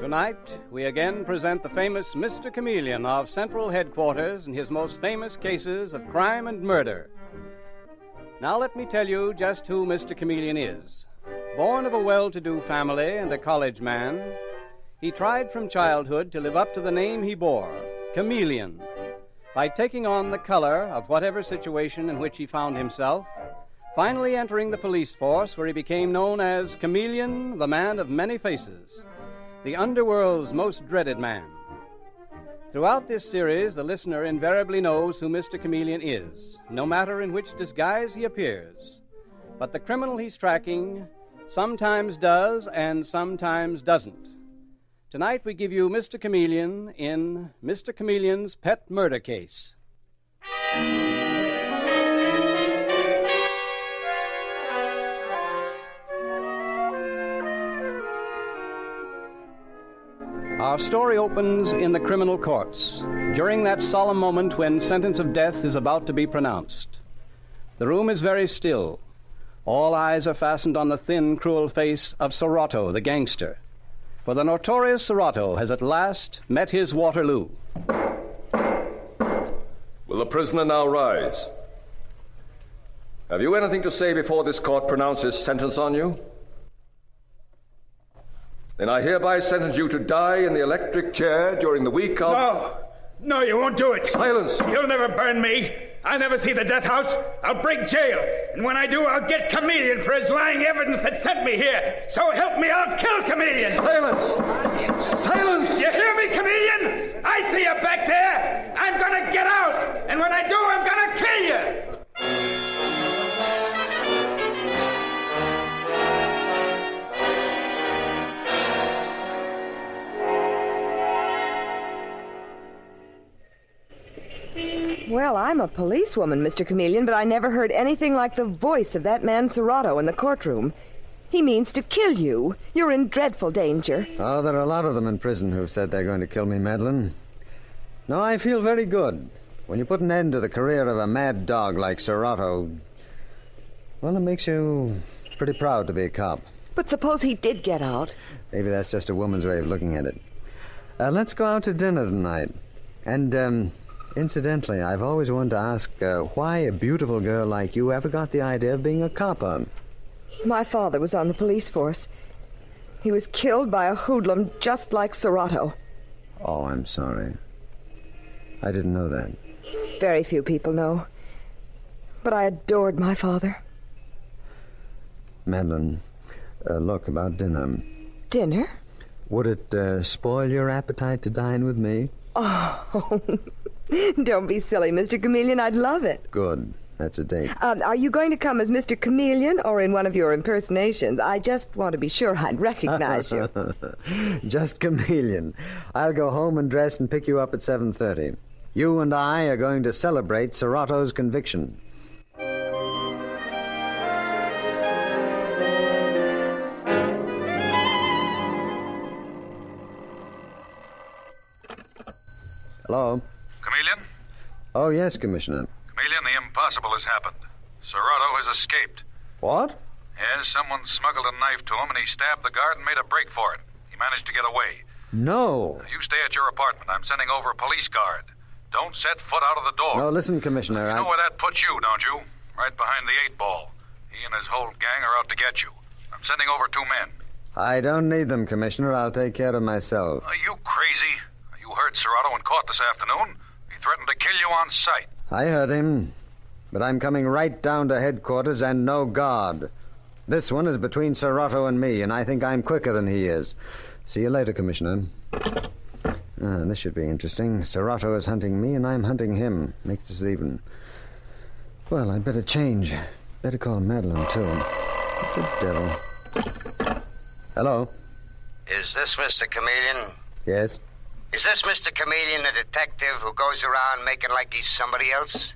Tonight, we again present the famous Mr. Chameleon of Central Headquarters in his most famous cases of crime and murder. Now let me tell you just who Mr. Chameleon is. Born of a well-to-do family and a college man, he tried from childhood to live up to the name he bore, Chameleon, by taking on the color of whatever situation in which he found himself, finally entering the police force where he became known as Chameleon, the man of many faces, the underworld's most dreaded man. Throughout this series, the listener invariably knows who Mr. Chameleon is, no matter in which disguise he appears. But the criminal he's tracking sometimes does and sometimes doesn't. Tonight we give you Mr. Chameleon in Mr. Chameleon's Pet Murder Case. Our story opens in the criminal courts, during that solemn moment when sentence of death is about to be pronounced. The room is very still. All eyes are fastened on the thin, cruel face of Serrato, the gangster. For the notorious Serrato has at last met his Waterloo. Will the prisoner now rise? Have you anything to say before this court pronounces sentence on you? Then I hereby sentence you to die in the electric chair during the week of... No! No, you won't do it! Silence! You'll never burn me! I'll never see the death house! I'll break jail! And when I do, I'll get Chameleon for his lying evidence that sent me here! So help me, I'll kill Chameleon! Silence! Silence! You hear me, Chameleon? I see you back there! I'm gonna get out! And when I do, I'm gonna kill you! Well, I'm a policewoman, Mr. Chameleon, but I never heard anything like the voice of that man Serrato in the courtroom. He means to kill you. You're in dreadful danger. Oh, there are a lot of them in prison who've said they're going to kill me, Madeline. No, I feel very good. When you put an end to the career of a mad dog like Serrato, well, it makes you pretty proud to be a cop. But suppose he did get out. Maybe that's just a woman's way of looking at it. Let's go out to dinner tonight. And, incidentally, I've always wanted to ask why a beautiful girl like you ever got the idea of being a cop on. My father was on the police force. He was killed by a hoodlum just like Serrato. Oh, I'm sorry. I didn't know that. Very few people know. But I adored my father. Madeline, look, about dinner. Dinner? Would it spoil your appetite to dine with me? Oh, don't be silly, Mr. Chameleon. I'd love it. Good. That's a date. Are you going to come as Mr. Chameleon or in one of your impersonations? I just want to be sure I'd recognize you. Just Chameleon. I'll go home and dress and pick you up at 7:30. You and I are going to celebrate Serrato's conviction. Hello? Chameleon? Oh, yes, Commissioner. Chameleon, the impossible has happened. Serrato has escaped. What? Yes, someone smuggled a knife to him and he stabbed the guard and made a break for it. He managed to get away. No. You stay at your apartment. I'm sending over a police guard. Don't set foot out of the door. No, listen, Commissioner. You know where that puts you, don't you? Right behind the 8-ball. He and his whole gang are out to get you. I'm sending over 2 men. I don't need them, Commissioner. I'll take care of myself. Are you crazy? You heard Serrato and caught this afternoon. He threatened to kill you on sight. I heard him, but I'm coming right down to headquarters and no guard. This one is between Serrato and me, and I think I'm quicker than he is. See you later, Commissioner. This should be interesting. Serrato is hunting me, and I'm hunting him. Makes us even. Well, I'd better change. Better call Madeline, too. What the devil? Hello? Is this Mr. Chameleon? Yes? Is this Mr. Chameleon the detective who goes around making like he's somebody else?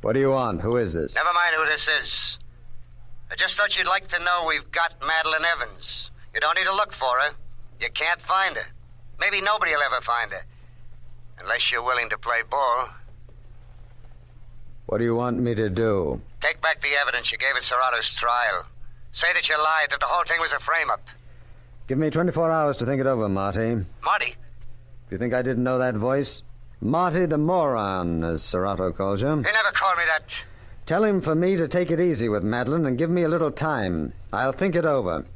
What do you want? Who is this? Never mind who this is. I just thought you'd like to know we've got Madeline Evans. You don't need to look for her. You can't find her. Maybe nobody will ever find her. Unless you're willing to play ball. What do you want me to do? Take back the evidence you gave at Serrato's trial. Say that you lied, that the whole thing was a frame-up. Give me 24 hours to think it over, Marty. Marty? You think I didn't know that voice? Marty the moron, as Serrato calls you. He never called me that. Tell him for me to take it easy with Madeline and give me a little time. I'll think it over.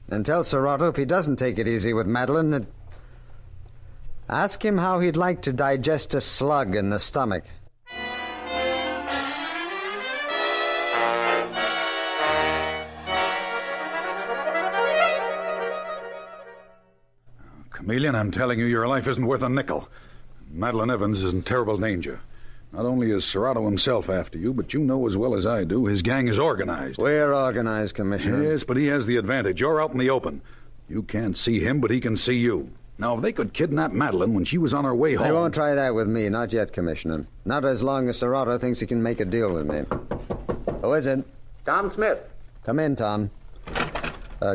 And tell Serrato if he doesn't take it easy with Madeline that... Ask him how he'd like to digest a slug in the stomach. Chameleon, I'm telling you, your life isn't worth a nickel. Madeline Evans is in terrible danger. Not only is Serrato himself after you, but you know as well as I do, his gang is organized. We're organized, Commissioner. Yes, but he has the advantage. You're out in the open. You can't see him, but he can see you. Now, if they could kidnap Madeline when she was on her way home... They won't try that with me, not yet, Commissioner. Not as long as Serrato thinks he can make a deal with me. Who is it? Tom Smith. Come in, Tom.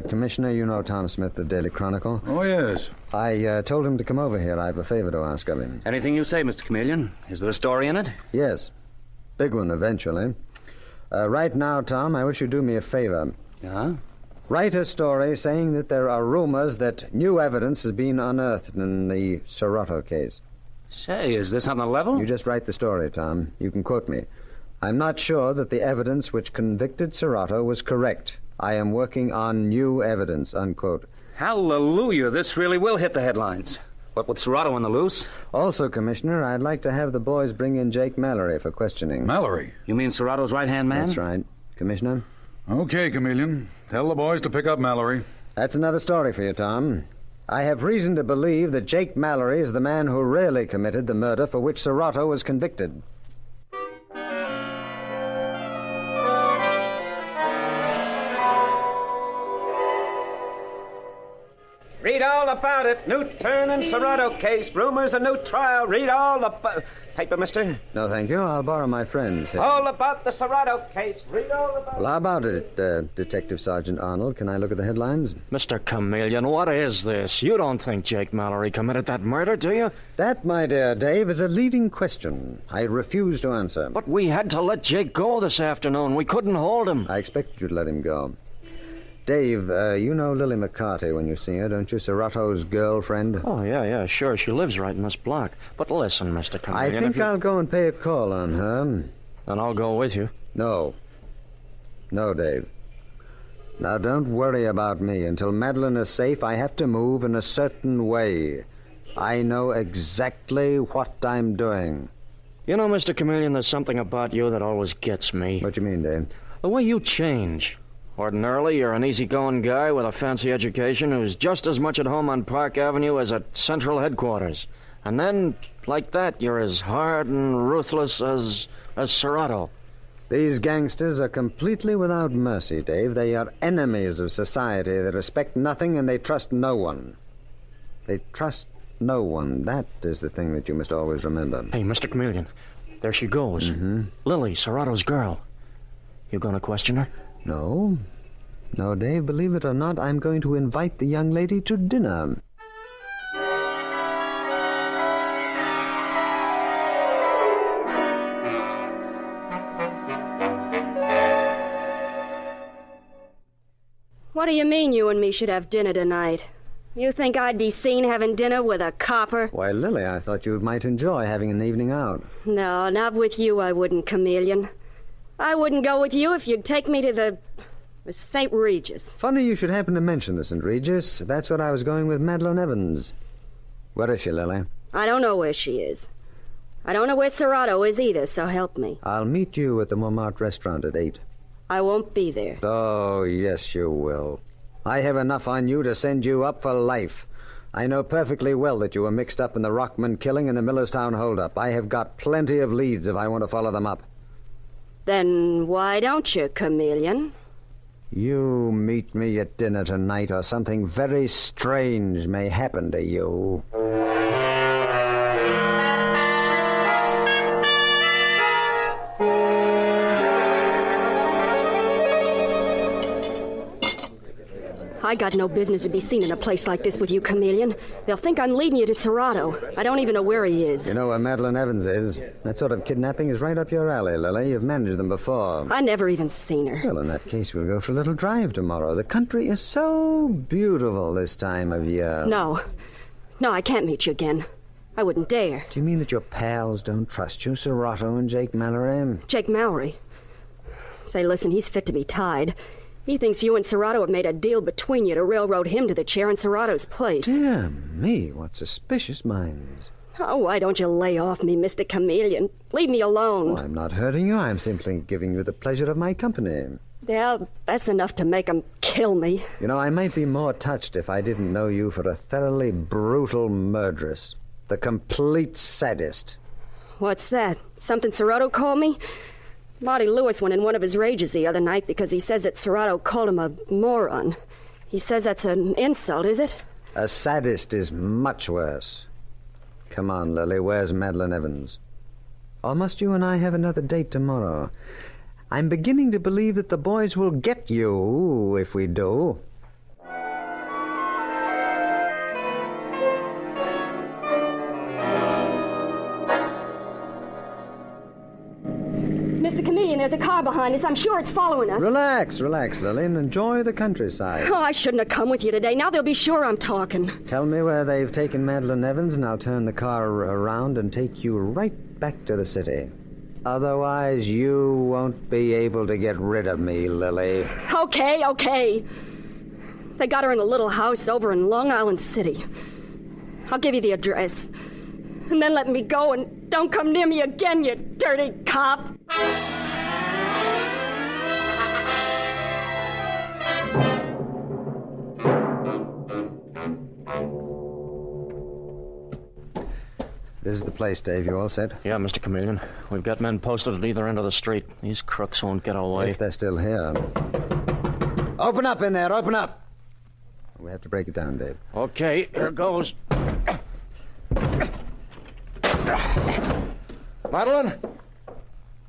Commissioner, you know Tom Smith, the Daily Chronicle. Oh, yes. I told him to come over here. I have a favor to ask of him. Anything you say, Mr. Chameleon. Is there a story in it? Yes. Big one, eventually. Right now, Tom, I wish you'd do me a favor. Yeah? Write a story saying that there are rumors that new evidence has been unearthed in the Serrato case. Say, is this on the level? You just write the story, Tom. You can quote me. I'm not sure that the evidence which convicted Serrato was correct. I am working on new evidence, unquote. Hallelujah, this really will hit the headlines. What with Serrato on the loose? Also, Commissioner, I'd like to have the boys bring in Jake Mallory for questioning. Mallory? You mean Serrato's right-hand man? That's right. Commissioner? Okay, Chameleon. Tell the boys to pick up Mallory. That's another story for you, Tom. I have reason to believe that Jake Mallory is the man who really committed the murder for which Serrato was convicted. Read all about it. New turn in Serrato case. Rumors, a new trial. Read all about... Paper, mister? No, thank you. I'll borrow my friend's. All about the Serrato case. Read all about... Well, how about it, Detective Sergeant Arnold? Can I look at the headlines? Mr. Chameleon, what is this? You don't think Jake Mallory committed that murder, do you? That, my dear Dave, is a leading question. I refuse to answer. But we had to let Jake go this afternoon. We couldn't hold him. I expected you to let him go. Dave, you know Lily McCarty when you see her, don't you? Serrato's girlfriend. Oh, yeah, sure. She lives right in this block. But listen, Mr. Chameleon... I think I'll go and pay a call on her. And I'll go with you. No. No, Dave. Now, don't worry about me. Until Madeline is safe, I have to move in a certain way. I know exactly what I'm doing. You know, Mr. Chameleon, there's something about you that always gets me. What do you mean, Dave? The way you change. Ordinarily, you're an easygoing guy with a fancy education who's just as much at home on Park Avenue as at Central Headquarters. And then, like that, you're as hard and ruthless as Serrato. These gangsters are completely without mercy, Dave. They are enemies of society. They respect nothing and they trust no one. They trust no one. That is the thing that you must always remember. Hey, Mr. Chameleon, there she goes. Lily, Serrato's girl. You gonna question her? No. No, Dave, believe it or not, I'm going to invite the young lady to dinner. What do you mean you and me should have dinner tonight? You think I'd be seen having dinner with a copper? Why, Lily, I thought you might enjoy having an evening out. No, not with you I wouldn't, Chameleon. I wouldn't go with you if you'd take me to the St. Regis. Funny you should happen to mention the St. Regis. That's what I was going with Madeline Evans. Where is she, Lily? I don't know where she is. I don't know where Serrato is either, so help me. I'll meet you at the Montmartre restaurant at 8. I won't be there. Oh, yes, you will. I have enough on you to send you up for life. I know perfectly well that you were mixed up in the Rockman killing and the Millerstown holdup. I have got plenty of leads if I want to follow them up. Then why don't you, Chameleon? You meet me at dinner tonight, or something very strange may happen to you. I got no business to be seen in a place like this with you, Chameleon. They'll think I'm leading you to Serrato. I don't even know where he is. You know where Madeline Evans is? That sort of kidnapping is right up your alley, Lily. You've managed them before. I never even seen her. Well, in that case, we'll go for a little drive tomorrow. The country is so beautiful this time of year. No, I can't meet you again. I wouldn't dare. Do you mean that your pals don't trust you, Serrato and Jake Mallory? Jake Mallory? Say, listen, he's fit to be tied. He thinks you and Serrato have made a deal between you to railroad him to the chair in Serrato's place. Dear me, what suspicious minds. Oh, why don't you lay off me, Mr. Chameleon? Leave me alone. Oh, I'm not hurting you. I'm simply giving you the pleasure of my company. Yeah, that's enough to make him kill me. You know, I might be more touched if I didn't know you for a thoroughly brutal murderess. The complete sadist. What's that? Something Serrato called me? Marty Lewis went in one of his rages the other night because he says that Serrato called him a moron. He says that's an insult, is it? A sadist is much worse. Come on, Lily, where's Madeline Evans? Or must you and I have another date tomorrow? I'm beginning to believe that the boys will get you if we do. Mr. Chameleon, there's a car behind us. I'm sure it's following us. Relax, Lily, and enjoy the countryside. Oh, I shouldn't have come with you today. Now they'll be sure I'm talking. Tell me where they've taken Madeline Evans, and I'll turn the car around and take you right back to the city. Otherwise, you won't be able to get rid of me, Lily. Okay. They got her in a little house over in Long Island City. I'll give you the address. And then let me go and don't come near me again, you dirty cop. This is the place, Dave. You all set? Yeah, Mr. Chameleon. We've got men posted at either end of the street. These crooks won't get away. If they're still here. Open up in there, open up! We have to break it down, Dave. Okay, here goes. Madeline?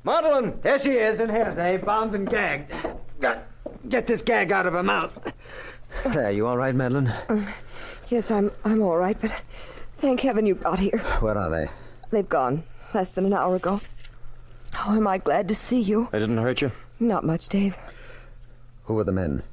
Madeline! Here she is, in here, Dave, bound and gagged. Get this gag out of her mouth. There, you all right, Madeline? Yes, I'm all right, but thank heaven you got here. Where are they? They've gone less than an hour ago. Oh, am I glad to see you. They didn't hurt you? Not much, Dave. Who were the men?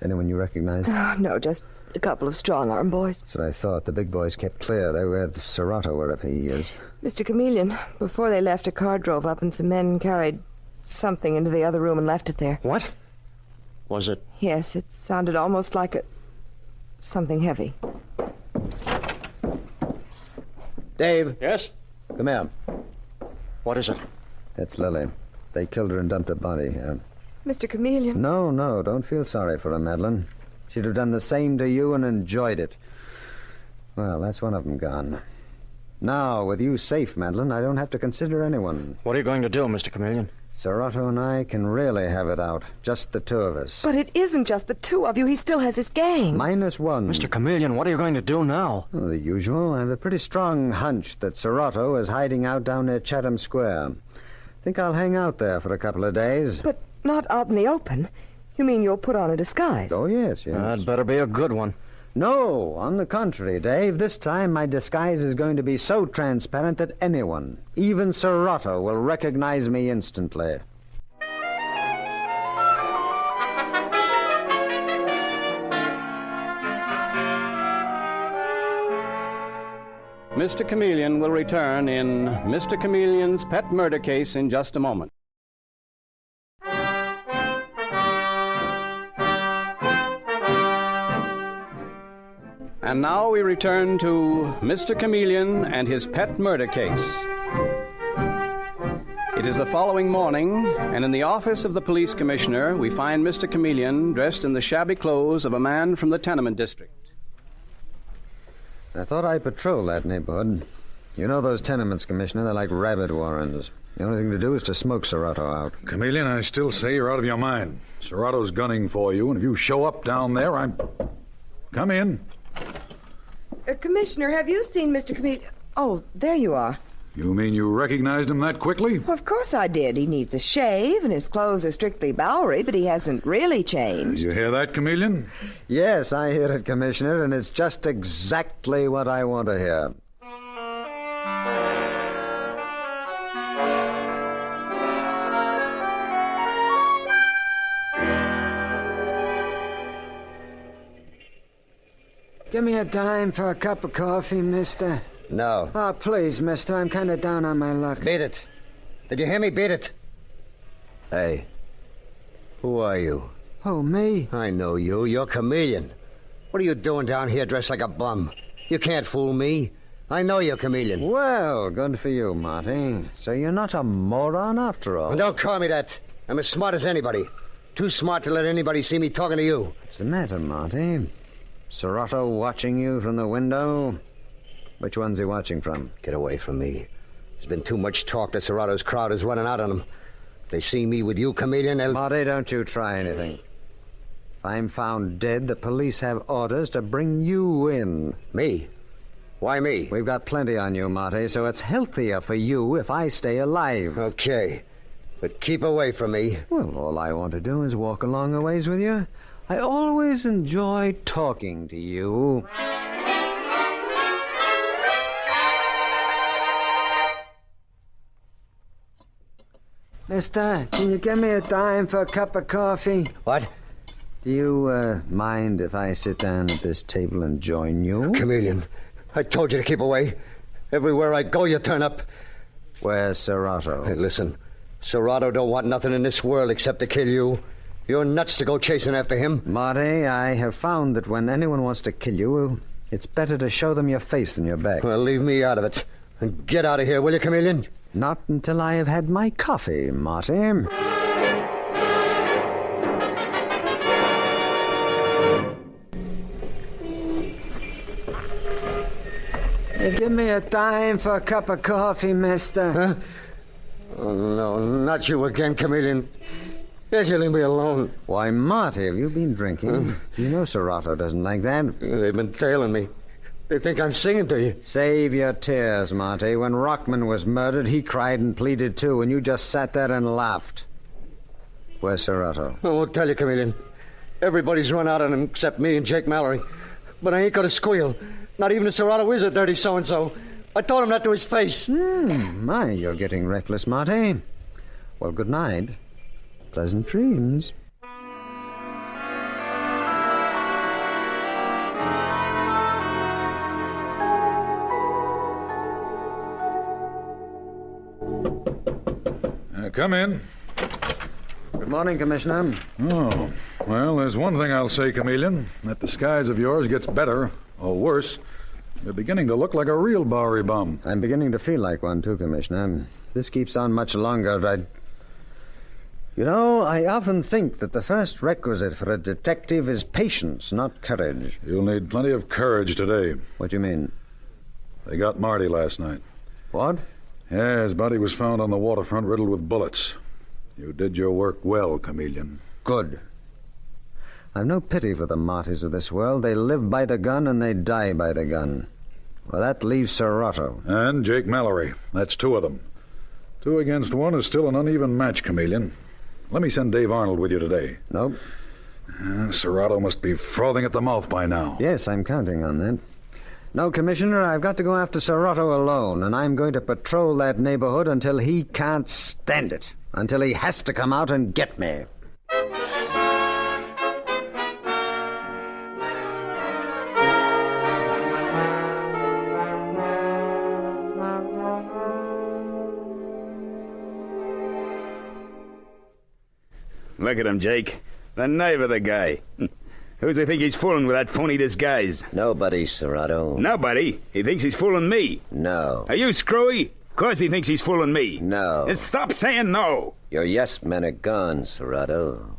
Anyone you recognized? Oh, no, just a couple of strong-arm boys. That's what I thought. The big boys kept clear. They were at Serrato, wherever he is. Mr. Chameleon, before they left, a car drove up and some men carried something into the other room and left it there. What? Was it? Yes, it sounded almost like something heavy. Dave? Yes? Come here. What is it? That's Lily. They killed her and dumped her body. Mr. Chameleon. No, don't feel sorry for her, Madeline. She'd have done the same to you and enjoyed it. Well, that's one of them gone. Now, with you safe, Madeline, I don't have to consider anyone. What are you going to do, Mr. Chameleon? Serrato and I can really have it out. Just the two of us. But it isn't just the two of you. He still has his gang. -1. Mr. Chameleon, what are you going to do now? Well, the usual. I have a pretty strong hunch that Serrato is hiding out down near Chatham Square. Think I'll hang out there for a couple of days. But not out in the open. You mean you'll put on a disguise? Oh, yes. That better be a good one. No, on the contrary, Dave. This time my disguise is going to be so transparent that anyone, even Serrato, will recognize me instantly. Mr. Chameleon will return in Mr. Chameleon's Pet Murder Case in just a moment. And now we return to Mr. Chameleon and his pet murder case. It is the following morning, and in the office of the police commissioner, we find Mr. Chameleon dressed in the shabby clothes of a man from the tenement district. I thought I'd patrol that neighborhood. You know those tenements, Commissioner, they're like rabbit warrens. The only thing to do is to smoke Serrato out. Chameleon, I still say you're out of your mind. Serrato's gunning for you, and if you show up down there, Come in. Commissioner, have you seen Mr. Chameleon? Oh, there you are. You mean you recognized him that quickly? Well, of course I did. He needs a shave, and his clothes are strictly Bowery, but he hasn't really changed. You hear that, Chameleon? Yes, I hear it, Commissioner, and it's just exactly what I want to hear. Give me a dime for a cup of coffee, mister. No. Oh, please, mister. I'm kind of down on my luck. Beat it. Did you hear me? Beat it. Hey, who are you? Oh, me? I know you. You're Chameleon. What are you doing down here dressed like a bum? You can't fool me. I know you're Chameleon. Well, good for you, Marty. So you're not a moron after all. Well, don't call me that. I'm as smart as anybody. Too smart to let anybody see me talking to you. What's the matter, Marty? Serrato watching you from the window? Which one's he watching from? Get away from me. There's been too much talk that Serrato's crowd is running out on him. If they see me with you, Chameleon, they'll... Marty, don't you try anything. If I'm found dead, the police have orders to bring you in. Me? Why me? We've got plenty on you, Marty, so it's healthier for you if I stay alive. Okay. But keep away from me. Well, all I want to do is walk along a ways with you. I always enjoy talking to you. Mister, can you give me a dime for a cup of coffee? What? Do you, mind if I sit down at this table and join you? Chameleon, I told you to keep away. Everywhere I go, you turn up. Where's Serrato? Hey, listen. Serrato don't want nothing in this world except to kill you. You're nuts to go chasing after him. Marty, I have found that when anyone wants to kill you, it's better to show them your face than your back. Well, leave me out of it. And get out of here, will you, Chameleon? Not until I have had my coffee, Marty. Hey, give me a dime for a cup of coffee, mister. Huh? Oh, no, not you again, Chameleon. Yes, you leave me alone. Why, Marty, have you been drinking? You know Serrato doesn't like that. They've been tailing me. They think I'm singing to you. Save your tears, Marty. When Rockman was murdered, he cried and pleaded too, and you just sat there and laughed. Where's Serrato? I won't tell you, Chameleon. Everybody's run out on him except me and Jake Mallory. But I ain't gonna squeal. Not even if Serrato is a dirty so-and-so. I told him that to his face. My, you're getting reckless, Marty. Well, good night. Pleasant dreams. Come in. Good morning, Commissioner. Oh, well, there's one thing I'll say, Chameleon. That disguise of yours gets better, or worse. You're beginning to look like a real Bowery bum. I'm beginning to feel like one, too, Commissioner. This keeps on much longer, You know, I often think that the first requisite for a detective is patience, not courage. You'll need plenty of courage today. What do you mean? They got Marty last night. What? Yeah, his body was found on the waterfront riddled with bullets. You did your work well, Chameleon. Good. I've no pity for the martyrs of this world. They live by the gun and they die by the gun. Well, that leaves Serrato. And Jake Mallory. That's 2 of them. 2 against 1 is still an uneven match, Chameleon. Let me send Dave Arnold with you today. Nope. Serrato must be frothing at the mouth by now. Yes, I'm counting on that. No, Commissioner, I've got to go after Serrato alone, and I'm going to patrol that neighborhood until he can't stand it. Until he has to come out and get me. Look at him, Jake. The nerve of the guy. Who's he think he's fooling with that phony disguise? Nobody, Serrato. Nobody? He thinks he's fooling me. No. Are you screwy? Of course he thinks he's fooling me. No. Just stop saying no. Your yes men are gone, Serrato.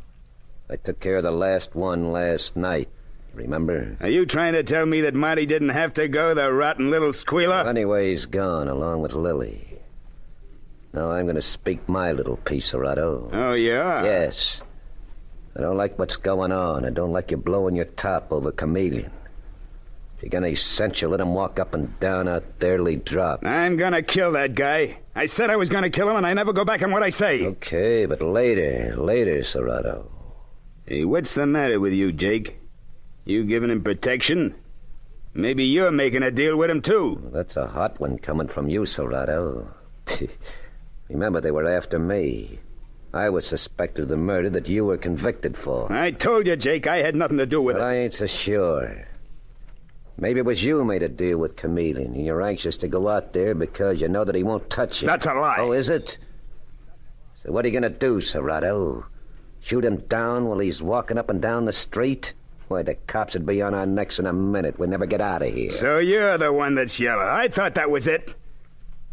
I took care of the last one last night. Remember? Are you trying to tell me that Marty didn't have to go, the rotten little squealer? Well, anyway, he's gone, along with Lily. Now I'm going to speak my little piece, Serrato. Oh, yeah? Yes. I don't like what's going on. I don't like you blowing your top over Chameleon. If you're going to sense you, let him walk up and down out there, lead drop. I'm going to kill that guy. I said I was going to kill him, and I never go back on what I say. Okay, but later, Serrato. Hey, what's the matter with you, Jake? You giving him protection? Maybe you're making a deal with him, too. Well, that's a hot one coming from you, Serrato. Remember, they were after me. I was suspected of the murder that you were convicted for. I told you, Jake, I had nothing to do with it. I ain't so sure. Maybe it was you who made a deal with Chameleon, and you're anxious to go out there because you know that he won't touch you. That's a lie. Oh, is it? So what are you going to do, Serrato? Shoot him down while he's walking up and down the street? Why, the cops would be on our necks in a minute. We'd never get out of here. So you're the one that's yellow. I thought that was it.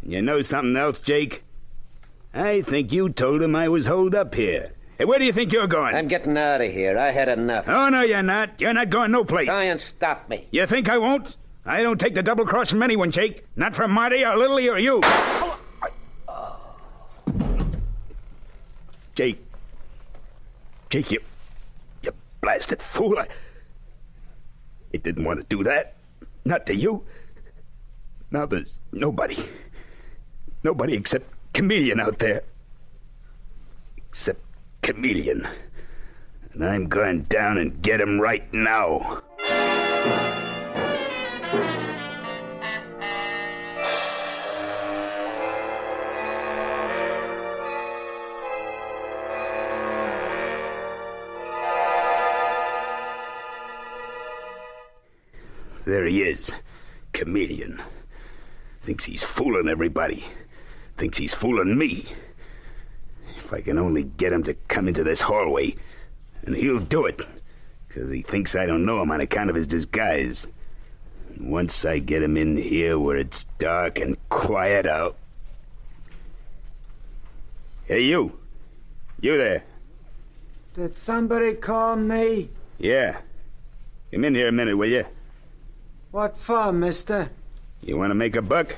You know something else, Jake? I think you told him I was holed up here. Hey, where do you think you're going? I'm getting out of here. I had enough. Oh, no, you're not. You're not going no place. Try and stop me. You think I won't? I don't take the double cross from anyone, Jake. Not from Marty or Lily or you. Jake, you blasted fool. I didn't want to do that. Not to you. Now there's nobody except Chameleon out there. Except Chameleon. And I'm going down and get him right now. There he is, Chameleon. Thinks he's fooling everybody. Thinks he's fooling me. If I can only get him to come into this hallway, and he'll do it, because he thinks I don't know him on account of his disguise. Once I get him in here where it's dark and quiet, I'll... Hey, you. You there. Did somebody call me? Yeah. Come in here a minute, will you? What for, mister? You want to make a buck?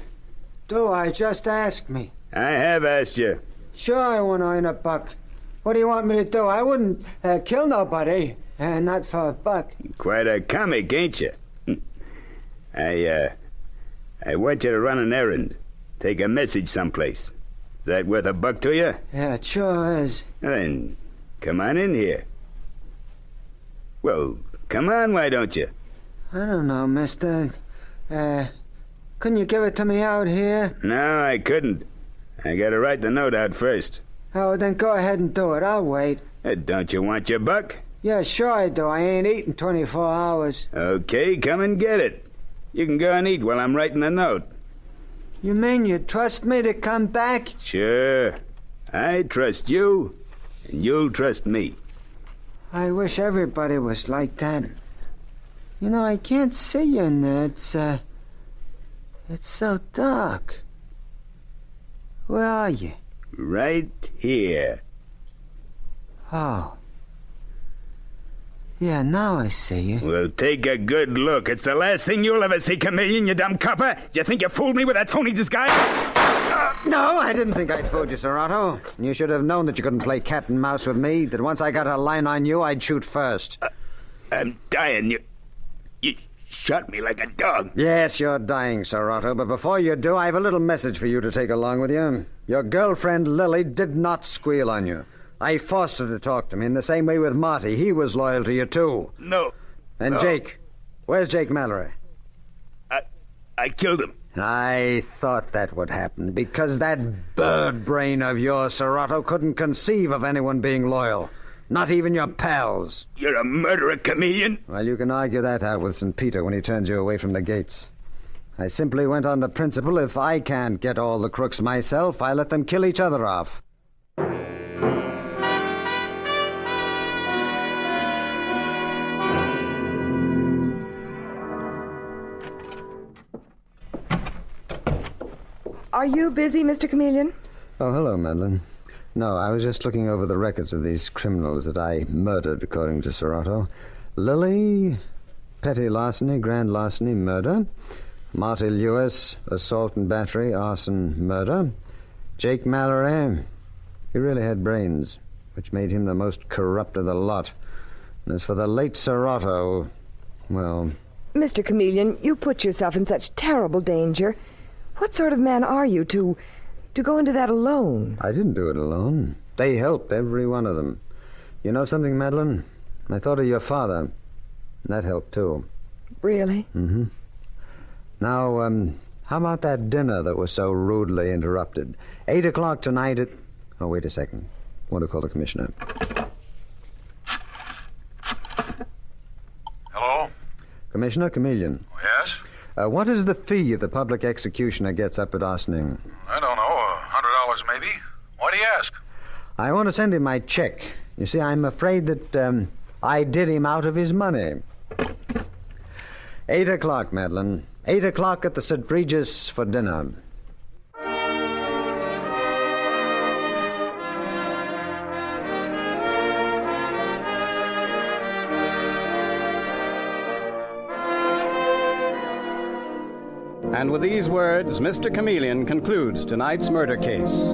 Do I? Just ask me. I have asked you. Sure I want to earn a buck. What do you want me to do? I wouldn't kill nobody. Not for a buck. Quite a comic, ain't you? I want you to run an errand. Take a message someplace. Is that worth a buck to you? Yeah, it sure is. Then, come on in here. Well, come on, why don't you? I don't know, mister. Couldn't you give it to me out here? No, I couldn't. I gotta write the note out first. Oh, then go ahead and do it. I'll wait. Don't you want your buck? Yeah, sure I do. I ain't eating 24 hours. Okay, come and get it. You can go and eat while I'm writing the note. You mean you trust me to come back? Sure. I trust you, and you'll trust me. I wish everybody was like that. You know, I can't see you in there. It's so dark. Where are you? Right here. Oh. Yeah, now I see you. Well, take a good look. It's the last thing you'll ever see, chameleon, you dumb copper. Do you think you fooled me with that phony disguise? No, I didn't think I'd fooled you, Serrato. You should have known that you couldn't play cat and mouse with me, that once I got a line on you, I'd shoot first. I'm dying. You shot me like a dog. Yes, you're dying, Serrato, but before you do, I have a little message for you to take along with you. Your girlfriend, Lily, did not squeal on you. I forced her to talk to me in the same way with Marty. He was loyal to you, too. No. And no. Jake? Where's Jake Mallory? I killed him. I thought that would happen, because that bird brain of yours, Serrato, couldn't conceive of anyone being loyal. Not even your pals. You're a murderer, chameleon. Well, you can argue that out with St. Peter when he turns you away from the gates. I simply went on the principle, if I can't get all the crooks myself, I let them kill each other off. Are you busy, Mr. Chameleon? Oh, hello, Madeline. No, I was just looking over the records of these criminals that I murdered, according to Serrato. Lily, petty larceny, grand larceny, murder. Marty Lewis, assault and battery, arson, murder. Jake Mallory, he really had brains, which made him the most corrupt of the lot. And as for the late Serrato, well... Mr. Chameleon, you put yourself in such terrible danger. What sort of man are you to go into that alone? I didn't do it alone. They helped, every one of them. You know something, Madeline? I thought of your father. And that helped, too. Really? Mm-hmm. Now, how about that dinner that was so rudely interrupted? 8 o'clock tonight at... Oh, wait a second. I want to call the commissioner. Hello? Commissioner Chameleon. Yes? What is the fee the public executioner gets up at Ossining? I don't know. $100 maybe. Why do you ask? I want to send him my check. You see, I'm afraid that I did him out of his money. 8 o'clock, Madeline. 8 o'clock at the St. Regis for dinner. And with these words, Mr. Chameleon concludes tonight's murder case.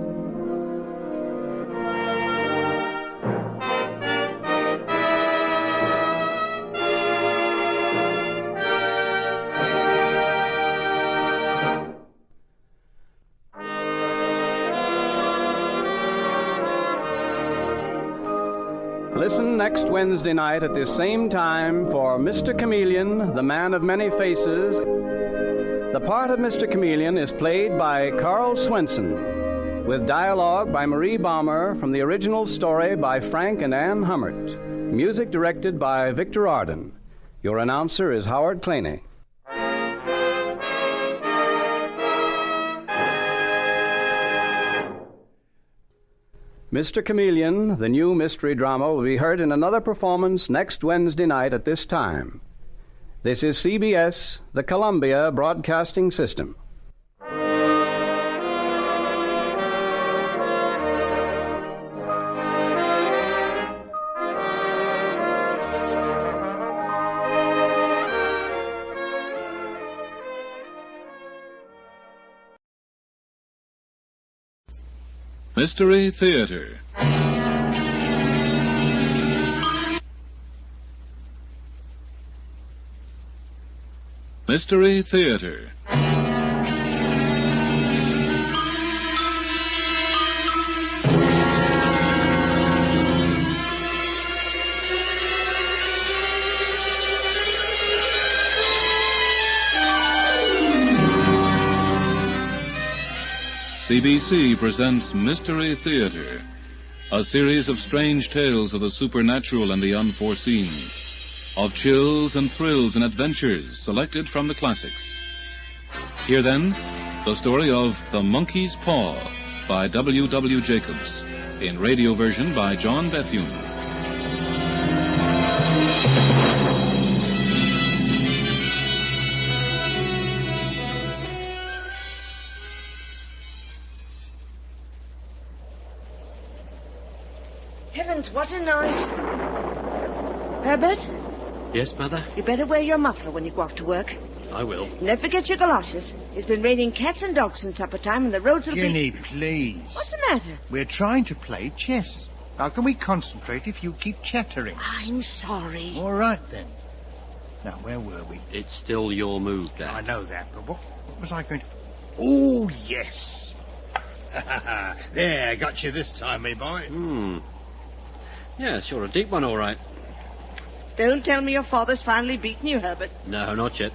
Listen next Wednesday night at this same time for Mr. Chameleon, the Man of Many Faces. The part of Mr. Chameleon is played by Carl Swenson, with dialogue by Marie Baumer from the original story by Frank and Ann Hummert. Music directed by Victor Arden. Your announcer is Howard Claney. Mr. Chameleon, the new mystery drama, will be heard in another performance next Wednesday night at this time. This is CBS, the Columbia Broadcasting System. Mystery Theater. Mystery Theater. CBC presents Mystery Theater, a series of strange tales of the supernatural and the unforeseen, of chills and thrills and adventures selected from the classics. Here then, the story of The Monkey's Paw by W. Jacobs, in radio version by John Bethune. Heaven Heavens, what a night. Herbert, Yes, Mother? you better wear your muffler when you go off to work. I will. Never forget your galoshes. It's been raining cats and dogs since supper time, and the roads will Jenny, be... please. What's the matter? We're trying to play chess. How can we concentrate if you keep chattering? I'm sorry. All right, then. Now, where were we? It's still your move, Dad. I know that, but what was I going to... Oh, yes. There, got you this time, me boy. Yeah, sure, a deep one, all right. Don't tell me your father's finally beaten you, Herbert. No, not yet.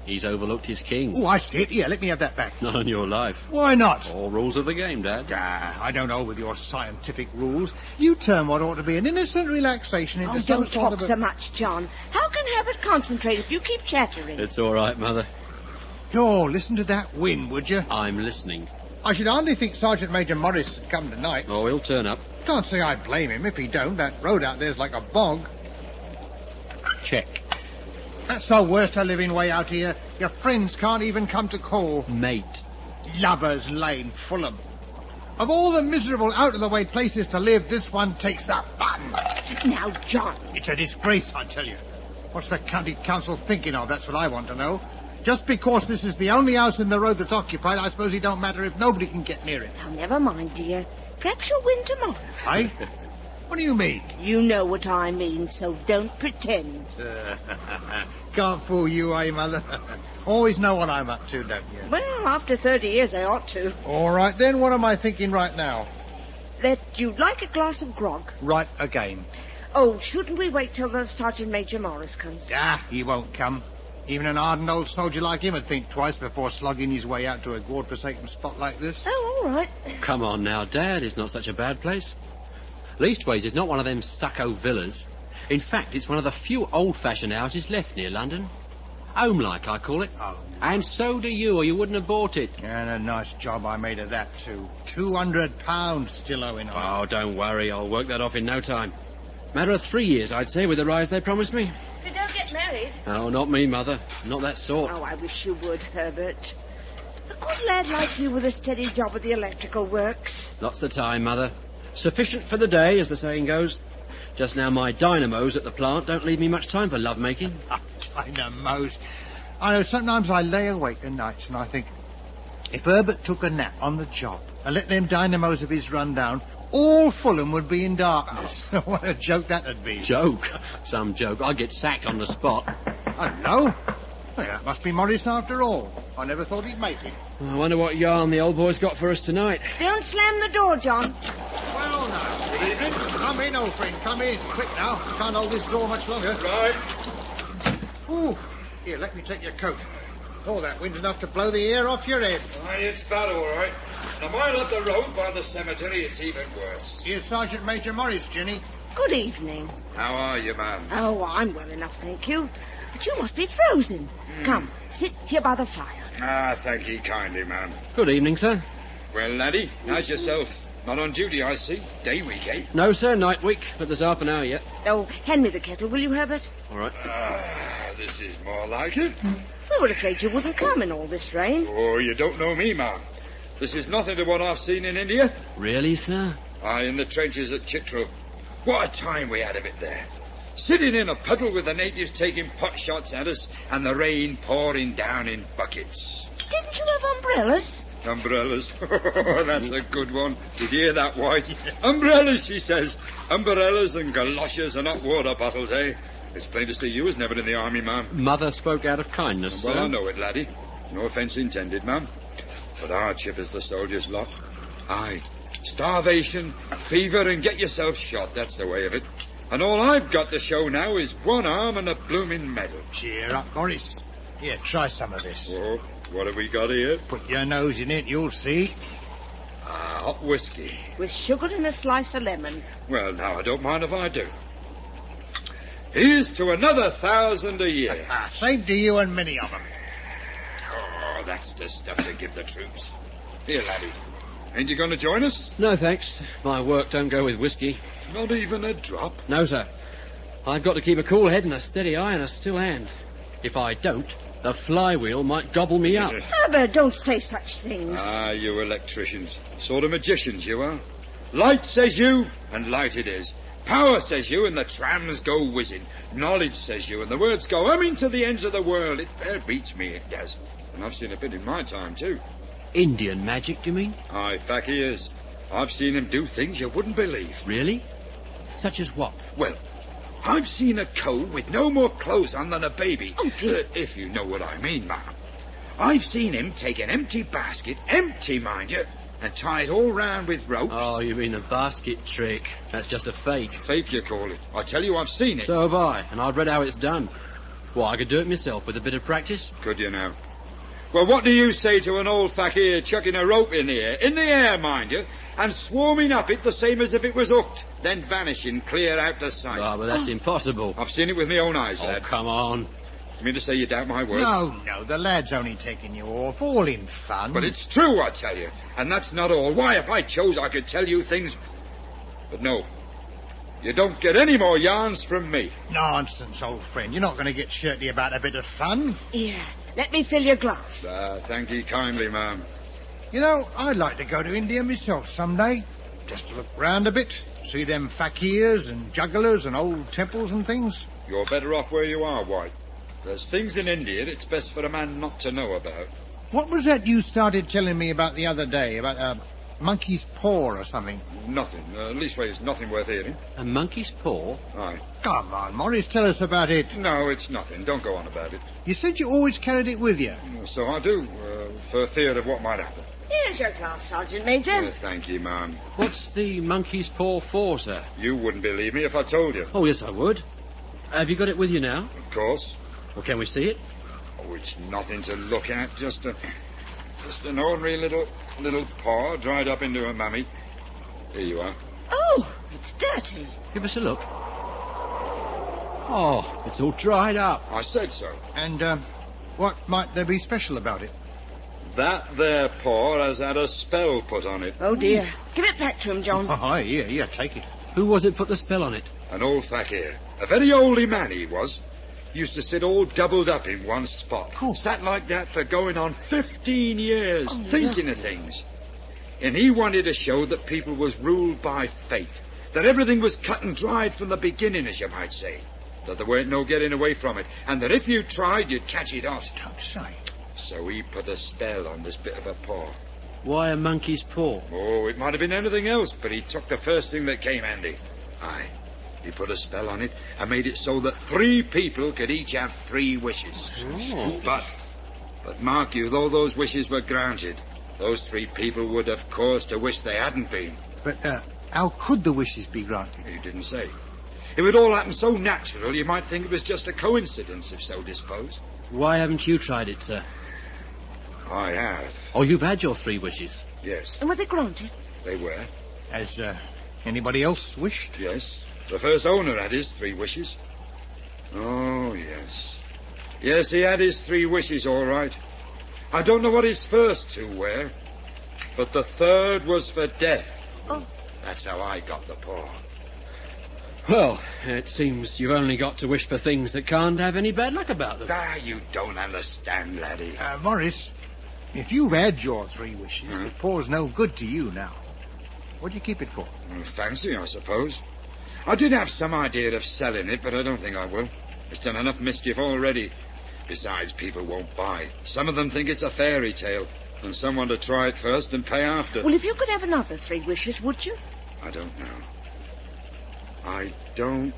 He's overlooked his king. Oh, I see it. Here, let me have that back. Not on your life. Why not? All rules of the game, Dad. I don't know with your scientific rules. You turn what ought to be an innocent relaxation into some Don't sort talk of a... so much, John. How can Herbert concentrate if you keep chattering? It's all right, Mother. Oh, listen to that wind, would you? I'm listening. I should hardly think Sergeant Major Morris would come tonight. Oh, he'll turn up. Can't say I blame him if he don't. That road out there's like a bog. Check. That's the worst of living way out here. Your friends can't even come to call. Mate. Lovers Lane, Fulham. Of all the miserable, out-of-the-way places to live, this one takes the bun. Now, John. It's a disgrace, I tell you. What's the county council thinking of? That's what I want to know. Just because this is the only house in the road that's occupied, I suppose it don't matter if nobody can get near it. Now, never mind, dear. Perhaps you'll win tomorrow. Eh? What do you mean? You know what I mean, so don't pretend. Can't fool you, eh, Mother? Always know what I'm up to, don't you? Well, after 30 years, I ought to. All right, then, what am I thinking right now? That you'd like a glass of grog. Right again. Oh, shouldn't we wait till the Sergeant Major Morris comes? He won't come. Even an hardened old soldier like him would think twice before slugging his way out to a godforsaken spot like this. Oh, all right. Come on now, Dad. It's not such a bad place. Leastways, it's not one of them stucco villas. In fact, it's one of the few old-fashioned houses left near London. Home-like, I call it. Oh. And so do you, or you wouldn't have bought it. And a nice job I made of that, too. £200 still owing on. Oh, don't worry. I'll work that off in no time. Matter of 3 years, I'd say, with the rise they promised me. If you don't get married... Oh, not me, Mother. Not that sort. Oh, I wish you would, Herbert. A good lad like you with a steady job at the electrical works. Lots of time, Mother. Sufficient for the day, as the saying goes. Just now my dynamos at the plant don't leave me much time for love-making. Dynamos. I know sometimes I lay awake at nights and I think, if Herbert took a nap on the job and let them dynamos of his run down, all Fulham would be in darkness. What a joke that'd be. Joke? Some joke. I'd get sacked on the spot. I don't know. Well, that must be Morris after all. I never thought he'd make it. I wonder what yarn the old boy's got for us tonight. Don't slam the door, John. Well, now, good evening. Come in, old friend, come in. Quick now. You can't hold this door much longer. Right. Ooh. Here, let me take your coat. Oh, that wind's enough to blow the air off your head. Aye, it's bad, all right. And a mile up the road by the cemetery, it's even worse. Here's Sergeant Major Morris, Jenny. Good evening. How are you, ma'am? Oh, I'm well enough, thank you. But you must be frozen. Come, sit here by the fire. Ah, thank ye kindly, ma'am. Good evening, sir. Well, laddie, how's yourself? Not on duty, I see. Day week, eh? No, sir, night week, but there's half an hour yet. Oh, hand me the kettle, will you, Herbert? All right. This is more like it. We were afraid you wouldn't come in all this rain. Oh, you don't know me, ma'am. This is nothing to what I've seen in India. Really, sir? Aye, in the trenches at Chitral. What a time we had of it there. Sitting in a puddle with the natives taking pot shots at us and the rain pouring down in buckets. Didn't you have umbrellas? Umbrellas. Oh, that's a good one. Did you hear that, White? Umbrellas, she says. Umbrellas and galoshes and hot water bottles, eh? It's plain to see you was never in the army, ma'am. Mother spoke out of kindness, Well, sir. I know it, laddie. No offence intended, ma'am. But hardship is the soldier's lot. Aye. Starvation, fever, and get yourself shot. That's the way of it. And all I've got to show now is one arm and a blooming medal. Cheer up, Morris. Here, try some of this. Oh, what have we got here? Put your nose in it, you'll see. Hot whiskey. With sugar and a slice of lemon. Well, now, I don't mind if I do. Here's to another 1,000 a year. Same to you and many of them. Oh, that's the stuff to give the troops. Here, laddie. Ain't you going to join us? No, thanks. My work don't go with whiskey. Not even a drop? No, sir. I've got to keep a cool head and a steady eye and a still hand. If I don't, the flywheel might gobble me up. Herbert, don't say such things. Ah, you electricians. Sort of magicians, you are. Light, says you, and light it is. Power, says you, and the trams go whizzing. Knowledge, says you, and the words go humming to the ends of the world. It fair beats me, it does. And I've seen a bit in my time, too. Indian magic, do you mean? Aye, fakirs. I've seen him do things you wouldn't believe. Really? Such as what? Well, I've seen a cove with no more clothes on than a baby. Oh, dear. If you know what I mean, ma'am. I've seen him take an empty basket, empty, mind you, and tie it all round with ropes. Oh, you mean the basket trick. That's just a fake. Fake, you call it. I tell you, I've seen it. So have I, and I've read how it's done. Well, I could do it myself with a bit of practice. Could you now? Well, what do you say to an old fakir chucking a rope in the air, mind you, and swarming up it the same as if it was hooked, then vanishing clear out to sight? Oh, but that's impossible. I've seen it with my own eyes, lad. Oh, come on. You mean to say you doubt my word? No, the lad's only taking you off, all in fun. But it's true, I tell you. And that's not all. Why, if I chose, I could tell you things. But no. You don't get any more yarns from me. Nonsense, old friend. You're not going to get shirty about a bit of fun. Here, let me fill your glass. Thank you kindly, ma'am. You know, I'd like to go to India myself someday. Just to look round a bit. See them fakirs and jugglers and old temples and things. You're better off where you are, White. There's things in India it's best for a man not to know about. What was that you started telling me about the other day? About a monkey's paw or something? Nothing. Leastways, nothing worth hearing. A monkey's paw? Aye. Come on, Morris, tell us about it. No, it's nothing. Don't go on about it. You said you always carried it with you. So I do, for fear of what might happen. Here's your glass, Sergeant Major. Thank you, ma'am. What's the monkey's paw for, sir? You wouldn't believe me if I told you. Oh, yes, I would. Have you got it with you now? Of course. Well, can we see it? Oh, it's nothing to look at. Just an ordinary little paw dried up into a mummy. Here you are. Oh, it's dirty. Give us a look. Oh, it's all dried up. I said so. And, what might there be special about it? That there paw has had a spell put on it. Oh, dear. Give it back to him, John. Oh, here, take it. Who was it put the spell on it? An old fakir. A very holy man he was. Used to sit all doubled up in one spot. Cool. Sat like that for going on 15 years, thinking of things. And he wanted to show that people was ruled by fate. That everything was cut and dried from the beginning, as you might say. That there weren't no getting away from it. And that if you tried, you'd catch it hot. Don't say. So he put a spell on this bit of a paw. Why a monkey's paw? Oh, it might have been anything else, but he took the first thing that came handy. Aye. He put a spell on it and made it so that 3 people could each have 3 wishes. Oh. But mark you, though those wishes were granted, those 3 people would have cause to wish they hadn't been. But, how could the wishes be granted? He didn't say. It would all happen so natural, you might think it was just a coincidence, if so disposed. Why haven't you tried it, sir? I have. Oh, you've had your 3 wishes? Yes. And were they granted? They were. Has, anybody else wished? Yes. The first owner had his 3 wishes. Oh, yes. Yes, he had his 3 wishes, all right. I don't know what his first 2 were, but the third was for death. Oh. That's how I got the paw. Well, it seems you've only got to wish for things that can't have any bad luck about them. You don't understand, laddie. Morris, if you've had your 3 wishes, the paw's no good to you now. What do you keep it for? Fancy, I suppose. I did have some idea of selling it, but I don't think I will. It's done enough mischief already. Besides, people won't buy. Some of them think it's a fairy tale, and some want to try it first and pay after. Well, if you could have another 3 wishes, would you? I don't know. I don't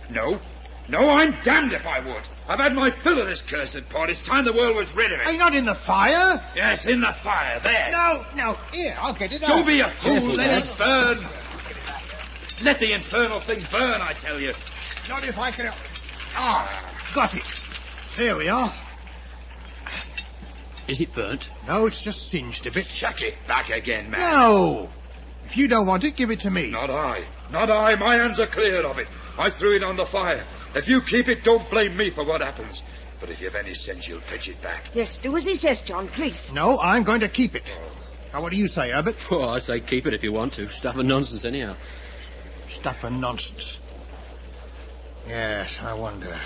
know. No, I'm damned if I would. I've had my fill of this cursed pot. It's time the world was rid of it. Are you not in the fire? Yes, in the fire. There. No. Here, I'll get it out. Don't be a fool. Careful, Let Dad. it burn. Let the infernal thing burn, I tell you. Not if I can... got it. There we are. Is it burnt? No, it's just singed a bit. Chuck it back again, man. No! If you don't want it, give it to me. Not I. My hands are clear of it. I threw it on the fire. If you keep it, don't blame me for what happens. But if you've any sense, you'll pitch it back. Yes, do as he says, John, please. No, I'm going to keep it. Now, what do you say, Herbert? Oh, I say keep it if you want to. Stuff and nonsense, anyhow. Stuff and nonsense. Yes, I wonder.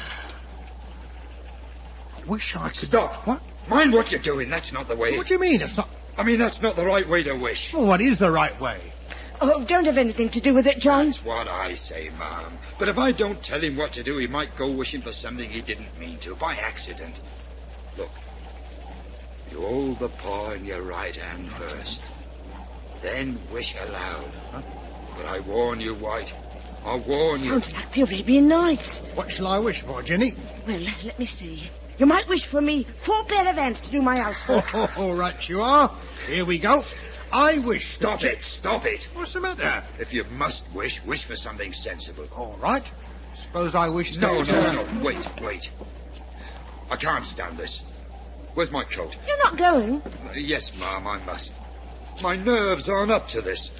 I wish I could... Stop. What? Mind what you're doing. That's not the way. What do you mean? It's not... I mean, that's not the right way to wish. Well, what is the right way? Oh, don't have anything to do with it, John. That's what I say, Ma'am. But if I don't tell him what to do, he might go wishing for something he didn't mean to, by accident. Look, you hold the paw in your right hand first. Then wish aloud. Huh? But I warn you, White. I warn you. Sounds like the Arabian Nights. What shall I wish for, Jenny? Well, let me see. You might wish for me 4 pair of ants to do my housework. All right, you are. Here we go. I wish... Stop it. What's the matter? If you must wish for something sensible. All right. Suppose I wish... No. Wait. I can't stand this. Where's my coat? You're not going? Yes, Ma'am, I must. My nerves aren't up to this.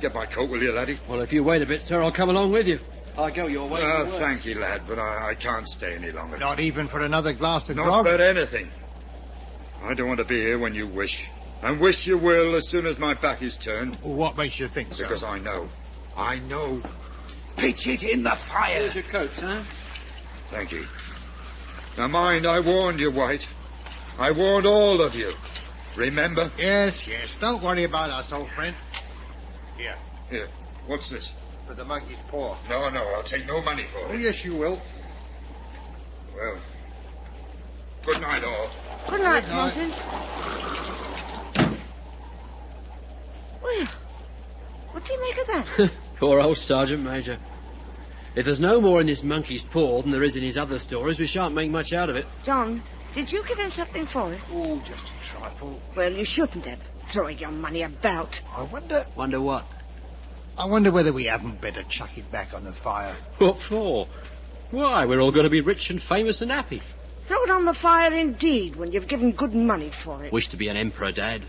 Get my coat, will you, laddie? Well, if you wait a bit, sir, I'll come along with you. I'll go your way. Thank you, lad, but I can't stay any longer. Not even for another glass of grog? Not for anything. I don't want to be here when you wish. And wish you will as soon as my back is turned. Well, what makes you think so? Because I know. Pitch it in the fire. Here's your coat, sir. Thank you. Now mind, I warned you, White. I warned all of you. Remember? Yes. Don't worry about us, old friend. Here. What's this? For the monkey's paw. No, I'll take no money for it. Oh, yes, you will. Well, good night, all. Good night, Sergeant. Well, what do you make of that? Poor old Sergeant Major. If there's no more in this monkey's paw than there is in his other stories, we shan't make much out of it. John, did you give him something for it? Oh, just a trifle. Well, you shouldn't have. Throwing your money about. I wonder... Wonder what? I wonder whether we haven't better chuck it back on the fire. What for? Why, we're all going to be rich and famous and happy. Throw it on the fire indeed, when you've given good money for it. Wish to be an emperor, Dad.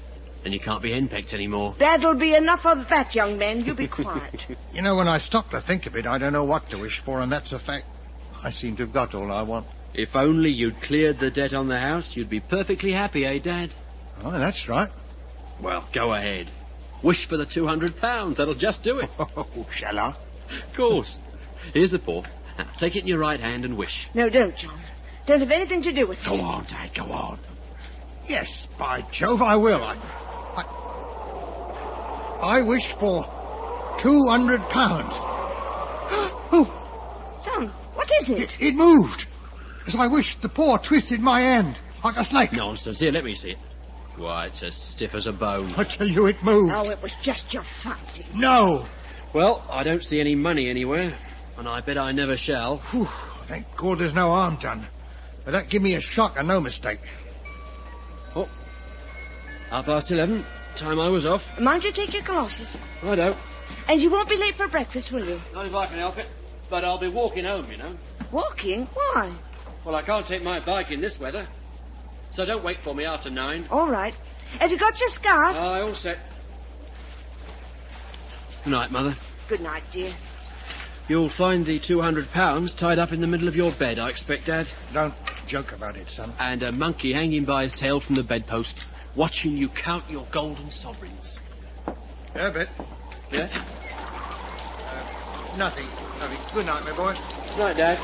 And you can't be henpecked anymore. That'll be enough of that, young man. You be quiet. You know, when I stop to think of it, I don't know what to wish for, and that's a fact. I seem to have got all I want. If only you'd cleared the debt on the house, you'd be perfectly happy, eh, Dad? Oh, that's right. Well, go ahead. Wish for the £200. That'll just do it. Oh, shall I? Of course. Here's the paw. Now, take it in your right hand and wish. No, don't, John. Don't have anything to do with it. Go on, Dad, go on. Yes, by Jove, I will. I wish for £200. Oh, John, what is it? It moved. As I wished, the paw twisted my hand like a snake. Nonsense. Here, let me see it. Why, it's as stiff as a bone. I tell you, it moved. Oh, it was just your fancy. No. Well, I don't see any money anywhere, and I bet I never shall. Whew, thank God there's no harm done. But that give me a shock and no mistake. Oh, 11:30. Time I was off. Mind you take your glasses. Righto. And you won't be late for breakfast, will you? Not if I can help it. But I'll be walking home, you know. Walking? Why? Well, I can't take my bike in this weather. So don't wait for me after 9. All right. Have you got your scarf? Aye, all set. Good night, Mother. Good night, dear. You'll find the £200 tied up in the middle of your bed, I expect, Dad. Don't joke about it, son. And a monkey hanging by his tail from the bedpost, watching you count your golden sovereigns. Herbert. Yeah? Nothing. Good night, my boy. Good night, Dad.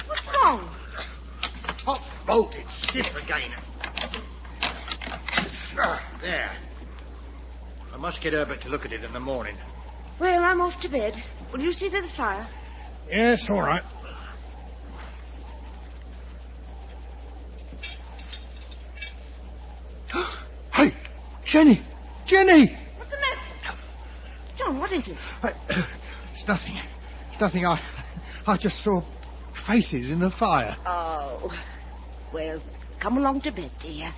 What's wrong? Top bolt. It's stiff again. There. I must get Herbert to look at it in the morning. Well, I'm off to bed. Will you see to the fire? Yes, all right. Hey, Jenny! What's the matter? John, what is it? It's nothing. I just saw faces in the fire. Oh. Well, come along to bed, dear.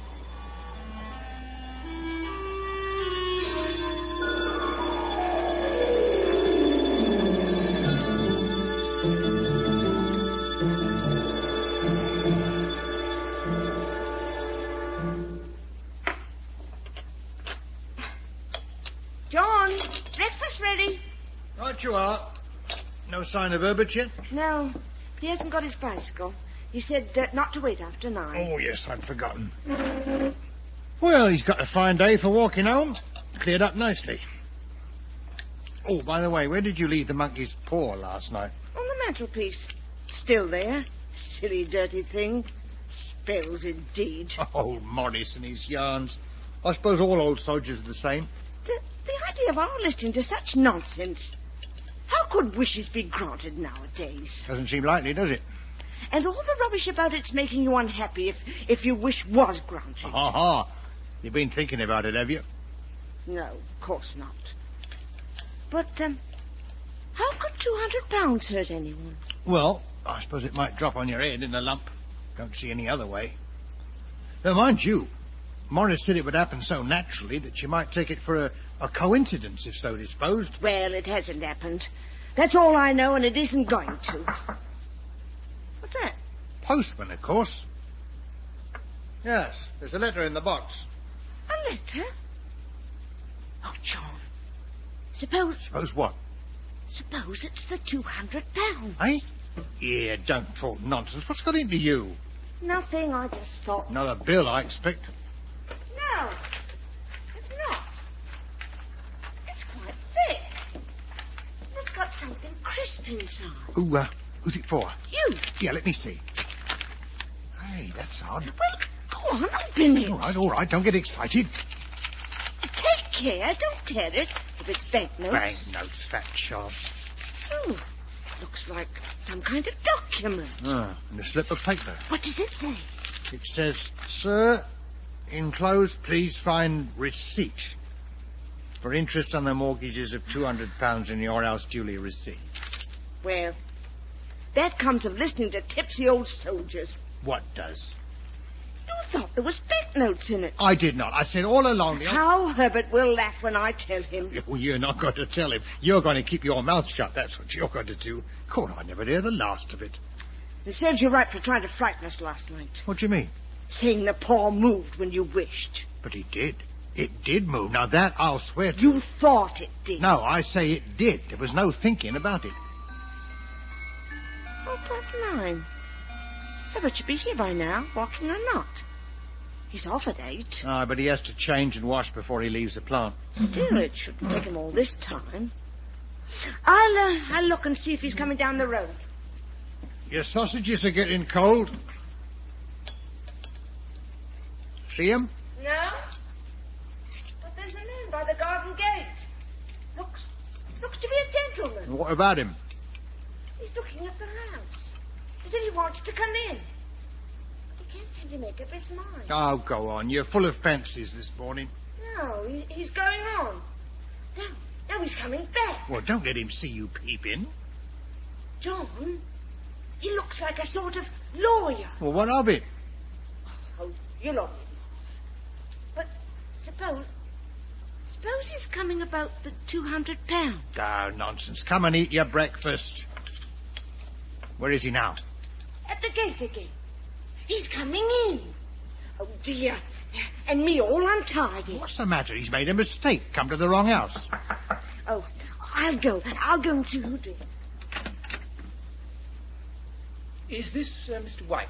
John, breakfast ready. Right you are. No sign of Herbert yet? No, he hasn't got his bicycle. He said not to wait after 9. Oh, yes, I'd forgotten. Well, he's got a fine day for walking home. Cleared up nicely. Oh, by the way, where did you leave the monkey's paw last night? On the mantelpiece. Still there. Silly, dirty thing. Spells, indeed. Old Morris and his yarns. I suppose all old soldiers are the same. The idea of our listening to such nonsense. How could wishes be granted nowadays? Doesn't seem likely, does it? And all the rubbish about it's making you unhappy if your wish was granted. Ha! You've been thinking about it, have you? No, of course not. But, how could £200 hurt anyone? Well, I suppose it might drop on your head in a lump. Don't see any other way. Now, mind you, Morris said it would happen so naturally that you might take it for a coincidence if so disposed. Well, it hasn't happened. That's all I know, and it isn't going to. What's that? Postman, of course. Yes, there's a letter in the box. A letter? Oh, John. Suppose what? Suppose it's the £200. Eh? Yeah, don't talk nonsense. What's got into you? Nothing, I just thought. Another bill, I expect. No, it's not. It's quite thick. It's got something crisp inside. Who's it for? You. Yeah, let me see. Hey, that's odd. Well, go on, open it. All right, don't get excited. Take care, don't tear it. If it's banknotes. Banknotes, fat chop. Oh, looks like some kind of document. And a slip of paper. What does it say? It says, Sir, enclosed, please find receipt for interest on the mortgages of £200 in your house duly received. Well, that comes of listening to tipsy old soldiers. What does? You thought there was banknotes in it. I did not. I said all along How Herbert will laugh when I tell him. Well, you're not going to tell him. You're going to keep your mouth shut. That's what you're going to do. God, I never hear the last of it. It serves you right for trying to frighten us last night. What do you mean? Saying the paw moved when you wished. But it did. It did move. Now that I'll swear to. You thought it did. No, I say it did. There was no thinking about it. 9:04. Herbert should be here by now, walking or not. He's off at 8. But he has to change and wash before he leaves the plant. Still, it shouldn't take him all this time. I'll look and see if he's coming down the road. Your sausages are getting cold. See him? No. But there's a man by the garden gate. Looks to be a gentleman. What about him? He's looking at the house. As if he wants to come in. He can't seem to make up his mind. Oh, go on. You're full of fancies this morning. No, he's going on. Now he's coming back. Well, don't let him see you peeping. John, he looks like a sort of lawyer. Well, what of it? Oh, you'll only. But suppose he's coming about the £200. Oh, nonsense. Come and eat your breakfast. Where is he now? At the gate again. He's coming in. Oh, dear. And me all untidy. What's the matter? He's made a mistake. Come to the wrong house. Oh, I'll go and see who did. Is this Mr. White?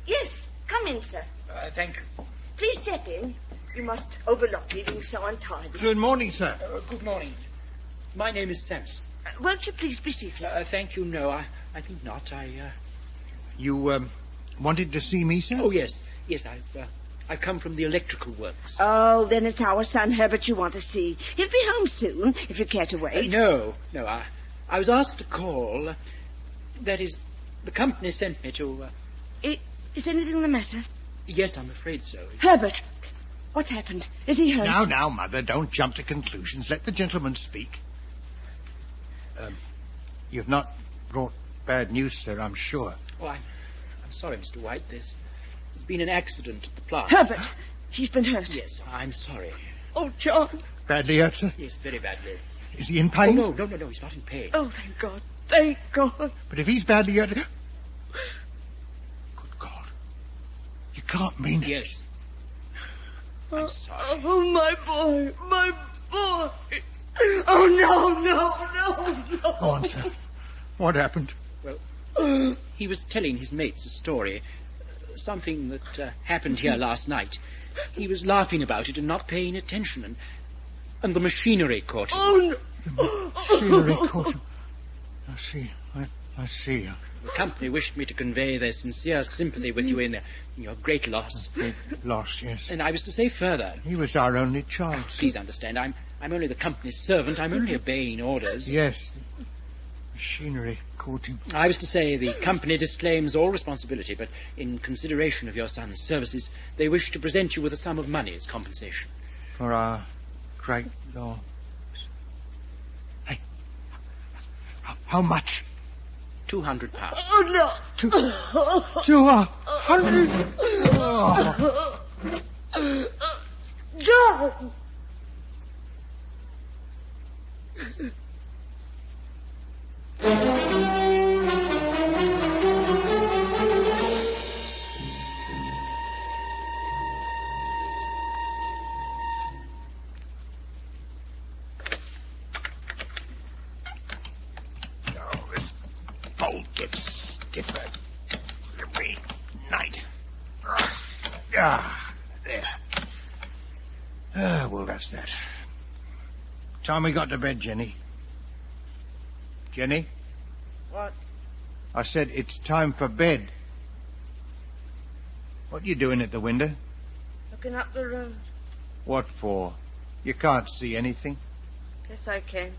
Yes, come in, sir. Thank you. Please step in. You must overlook me being so untidy. Good morning, sir. Good morning. My name is Sampson. Won't you please be seated? Thank you. No, I think not. You, wanted to see me, sir? Oh, yes. Yes, I've come from the electrical works. Oh, then it's our son Herbert you want to see. He'll be home soon, if you care to wait. No. I was asked to call. That is, the company sent me to... Is anything the matter? Yes, I'm afraid so. Herbert, what's happened? Is he hurt? Now, Mother, don't jump to conclusions. Let the gentleman speak. You've not brought bad news, sir, I'm sure. Oh, I'm sorry, Mr. White. There's been an accident at the plant. Herbert, he's been hurt. Yes, I'm sorry. Oh, John. Badly hurt, sir? Yes, very badly. Is he in pain? Oh, no, he's not in pain. Oh, thank God. Thank God. But if he's badly hurt... Good God. You can't mean it. Yes. I'm sorry. Oh, my boy. My boy. Oh, no. Go on, sir. What happened? Well, he was telling his mates a story. Something that happened here last night. He was laughing about it and not paying attention, and the machinery caught him. Oh, no. The machinery caught him. I see. The company wished me to convey their sincere sympathy with you in your great loss. Loss, yes. And I was to say further. He was our only child. Please understand, I'm only the company's servant. I'm only obeying orders. Yes. Machinery caught him. I was to say the company disclaims all responsibility, but in consideration of your son's services, they wish to present you with a sum of money as compensation. For our great loss. Hey, how much? £200. Oh, no. 200? Oh. John! Bolt gets stiffer every night. There. Well, that's that. Time we got to bed, Jenny. Jenny? What? I said it's time for bed. What are you doing at the window? Looking up the road. What for? You can't see anything. Yes, I can.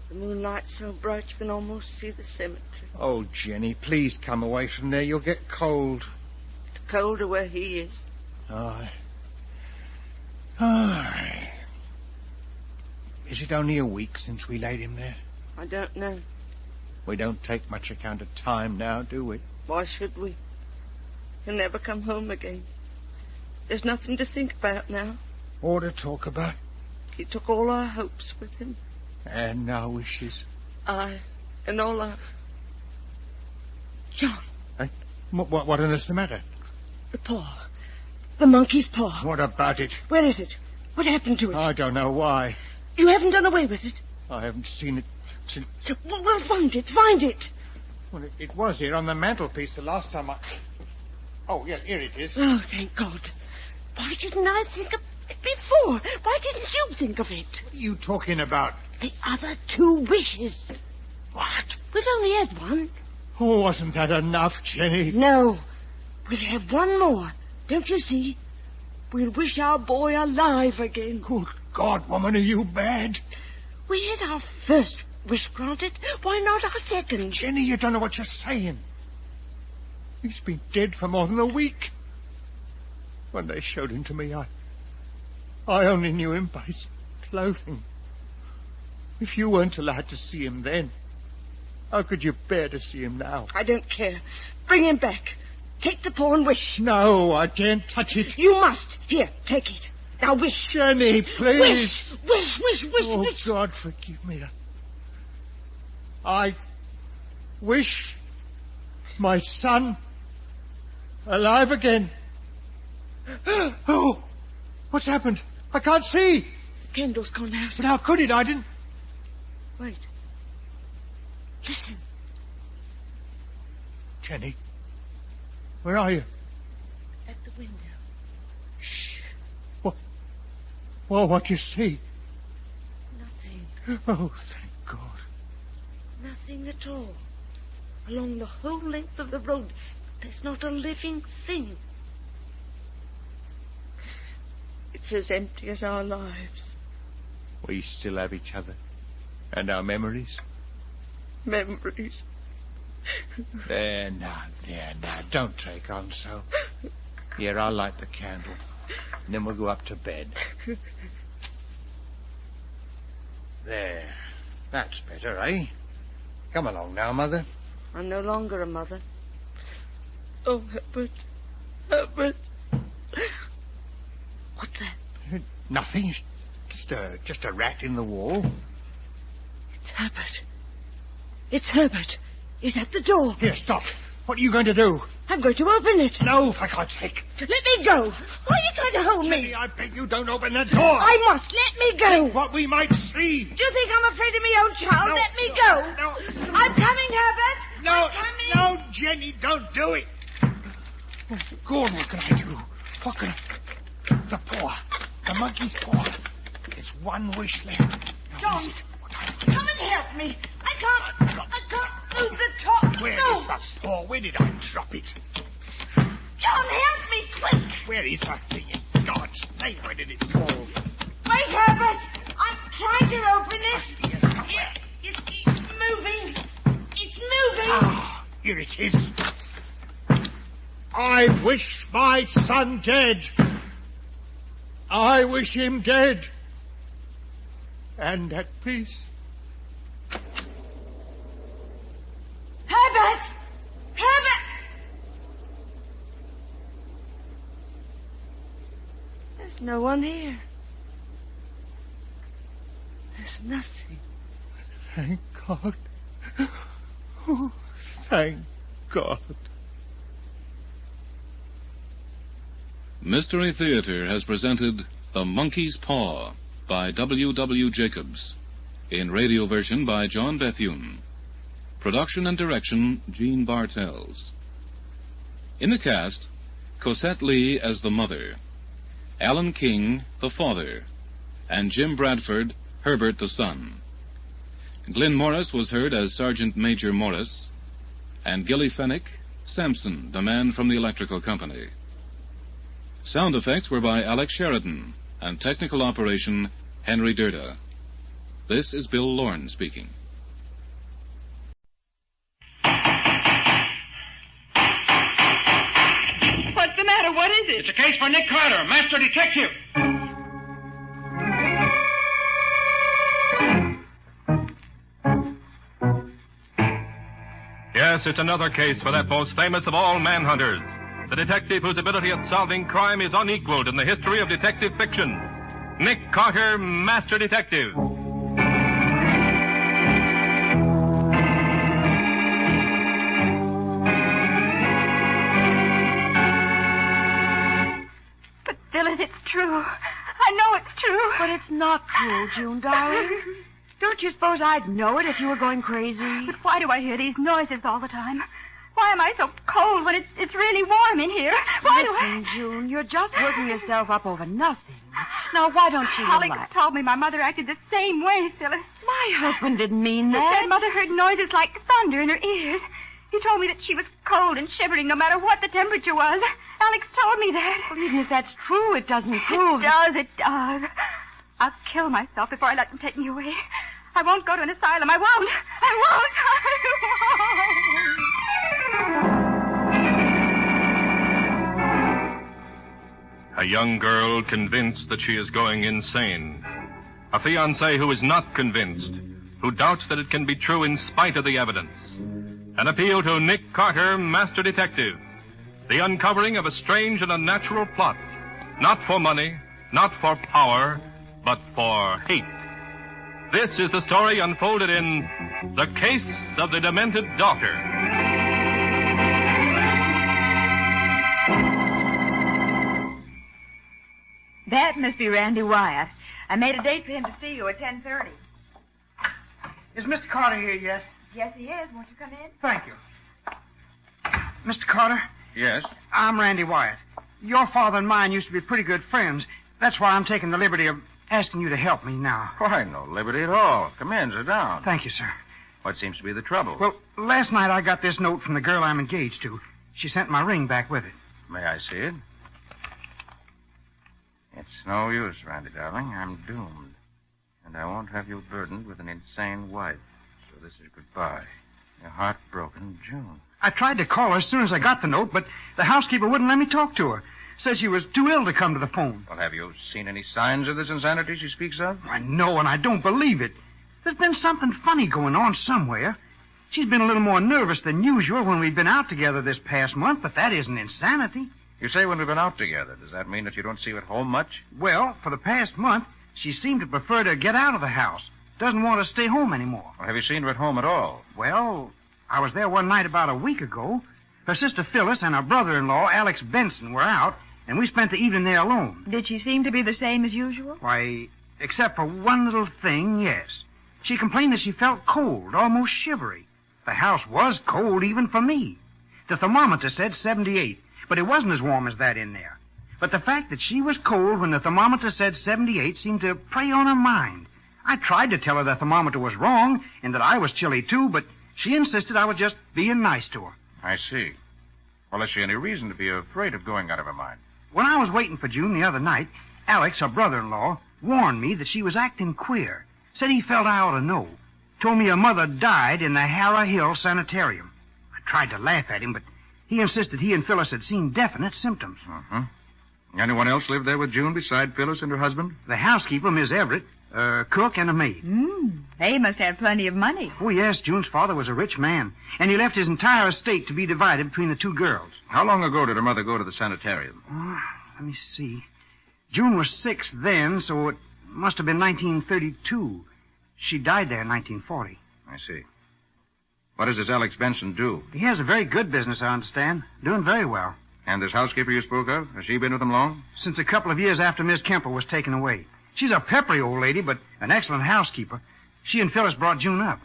The moonlight's so bright you can almost see the cemetery. Oh, Jenny, please come away from there. You'll get cold. It's colder where he is. Aye. Is it only a week since we laid him there? I don't know. We don't take much account of time now, do we? Why should we? He'll never come home again. There's nothing to think about now. Or to talk about. He took all our hopes with him. And our wishes. Aye, and all our... John. Hey? What on earth's the matter? The paw. The monkey's paw. What about it? Where is it? What happened to it? I don't know why. You haven't done away with it? I haven't seen it since... Well, find it. Find it. Well, it was here on the mantelpiece the last time I... Oh, yeah, here it is. Oh, thank God. Why didn't I think of it before? Why didn't you think of it? What are you talking about? The other 2 wishes. What? We've only had one. Oh, wasn't that enough, Jenny? No. We'll have one more. Don't you see? We'll wish our boy alive again. Good God, woman, are you bad? We had our first wish granted. Why not our second? Jenny, you don't know what you're saying. He's been dead for more than a week. When they showed him to me, I only knew him by his clothing. If you weren't allowed to see him then, how could you bear to see him now? I don't care. Bring him back. Take the paw and wish. No, I daren't touch it. You must. Here, take it. Now wish. Jenny, please. Wish. Oh, God, forgive me. I wish my son alive again. Oh, what's happened? I can't see. The candle's gone out. But how could it? I didn't... Wait. Listen. Jenny, where are you? At the window. Shh. What do you see? Nothing. Oh, thank God. Nothing at all. Along the whole length of the road, there's not a living thing. It's as empty as our lives. We still have each other. And our memories. Memories. There now. Don't take on so. Here, I'll light the candle. And then we'll go up to bed. There. That's better, eh? Come along now, Mother. I'm no longer a mother. Oh, Herbert. What's that? Nothing. Just a rat in the wall. It's Herbert. It's Herbert. He's at the door. Here, stop. What are you going to do? I'm going to open it. No, for God's sake. Let me go. Why are you trying to hold me? I beg you, don't open that door. I must. Let me go. Think what we might see. Do you think I'm afraid of my own child? No, Let me go. No. I'm coming, Herbert. No, I'm coming. no, Jenny, don't do it. Oh, God, what can I do? What can I... The paw. The monkey's paw. There's one wish left. Now, John, come and help me. I I can't move the top. Where is that spore? Where did I drop it? John, help me, quick. Where is that thing? In God's name, where did it fall? Wait, Herbert. I'm trying to open it. It's moving. It's moving. Ah, here it is. I wish my son dead. I wish him dead. And at peace. Herbert! Herbert! There's no one here. There's nothing. Thank God. Oh, thank God. Mystery Theater has presented The Monkey's Paw by W. Jacobs, in radio version by John Bethune. Production and direction, Gene Bartels. In the cast, Cosette Lee as the mother, Alan King, the father, and Jim Bradford, Herbert the son. Glenn Morris was heard as Sergeant Major Morris, and Gilly Fennick, Sampson, the man from the electrical company. Sound effects were by Alex Sheridan, and technical operation, Henry Durda. This is Bill Lorne speaking. What's the matter? What is it? It's a case for Nick Carter, master detective. Yes, it's another case for that most famous of all manhunters, the detective whose ability at solving crime is unequaled in the history of detective fiction. Nick Carter, Master Detective. But, Phyllis, it's true. I know it's true. But it's not true, June, darling. Don't you suppose I'd know it if you were going crazy? But why do I hear these noises all the time? Why am I so cold when it's really warm in here? Why Listen, June, you're just working yourself up over nothing. Now, why don't you Alex relax? told me my mother acted the same way, Phyllis. My husband didn't mean He that. said Mother heard noises like thunder in her ears. He told me that she was cold and shivering no matter what the temperature was. Alex told me that. Well, even if that's true, it doesn't prove... It does. I'll kill myself before I let them take me away. I won't go to an asylum. I won't. A young girl convinced that she is going insane. A fiancé who is not convinced, who doubts that it can be true in spite of the evidence. An appeal to Nick Carter, Master Detective. The uncovering of a strange and unnatural plot. Not for money, not for power, but for hate. This is the story unfolded in The Case of the Demented Daughter. That must be Randy Wyatt. I made a date for him to see you at 10:30. Is Mr. Carter here yet? Yes, he is. Won't you come in? Thank you. Mr. Carter? Yes? I'm Randy Wyatt. Your father and mine used to be pretty good friends. That's why I'm taking the liberty of asking you to help me now. Why, no liberty at all. Come in, sit down. Thank you, sir. What seems to be the trouble? Well, last night I got this note from the girl I'm engaged to. She sent my ring back with it. May I see it? It's no use, Randy, darling. I'm doomed. And I won't have you burdened with an insane wife. So this is goodbye. Your heartbroken June. I tried to call her as soon as I got the note, but the housekeeper wouldn't let me talk to her. Said she was too ill to come to the phone. Well, have you seen any signs of this insanity she speaks of? I know, and I don't believe it. There's been something funny going on somewhere. She's been a little more nervous than usual when we've been out together this past month, but that isn't insanity. You say when we've been out together. Does that mean that you don't see her at home much? Well, for the past month, she seemed to prefer to get out of the house. Doesn't want to stay home anymore. Well, have you seen her at home at all? Well, I was there one night about a week ago. Her sister Phyllis and her brother-in-law, Alex Benson, were out, and we spent the evening there alone. Did she seem to be the same as usual? Why, except for one little thing, yes. She complained that she felt cold, almost shivery. The house was cold even for me. The thermometer said 78, but it wasn't as warm as that in there. But the fact that she was cold when the thermometer said 78 seemed to prey on her mind. I tried to tell her the thermometer was wrong and that I was chilly, too, but she insisted I was just being nice to her. I see. Well, is she any reason to be afraid of going out of her mind? When I was waiting for June the other night, Alex, her brother-in-law, warned me that she was acting queer. Said he felt I ought to know. Told me her mother died in the Harrah Hill Sanitarium. I tried to laugh at him, but he insisted he and Phyllis had seen definite symptoms. Uh-huh. Anyone else live there with June beside Phyllis and her husband? The housekeeper, Miss Everett, cook, and a maid. They must have plenty of money. Oh, yes, June's father was a rich man, and he left his entire estate to be divided between the two girls. How long ago did her mother go to the sanitarium? Let me see. June was 6 then, so it must have been 1932. She died there in 1940. I see. What does this Alex Benson do? He has a very good business, I understand. Doing very well. And this housekeeper you spoke of, has she been with him long? Since a couple of years after Miss Kemper was taken away. She's a peppery old lady, but an excellent housekeeper. She and Phyllis brought June up.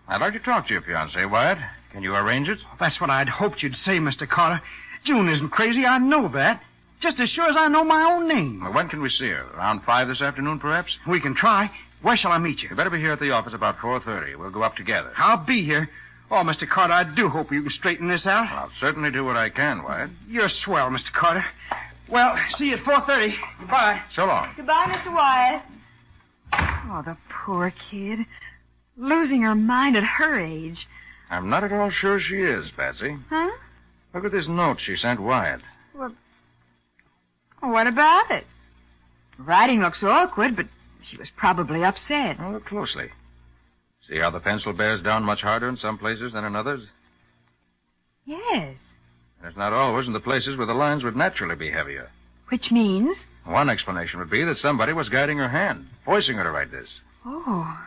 I'd like to talk to your fiancée, Wyatt. Can you arrange it? That's what I'd hoped you'd say, Mr. Carter. June isn't crazy, I know that. Just as sure as I know my own name. Well, when can we see her? Around 5 this afternoon, perhaps? We can try. Where shall I meet you? You better be here at the office about 4:30. We'll go up together. I'll be here. Oh, Mr. Carter, I do hope you can straighten this out. I'll certainly do what I can, Wyatt. You're swell, Mr. Carter. Well, see you at 4:30. Goodbye. So long. Goodbye, Mr. Wyatt. Oh, the poor kid. Losing her mind at her age. I'm not at all sure she is, Patsy. Huh? Look at this note she sent Wyatt. Well, what about it? Writing looks awkward, but she was probably upset. Well, look closely. See how the pencil bears down much harder in some places than in others? Yes. And it's not always in the places where the lines would naturally be heavier. Which means? One explanation would be that somebody was guiding her hand, forcing her to write this. Oh.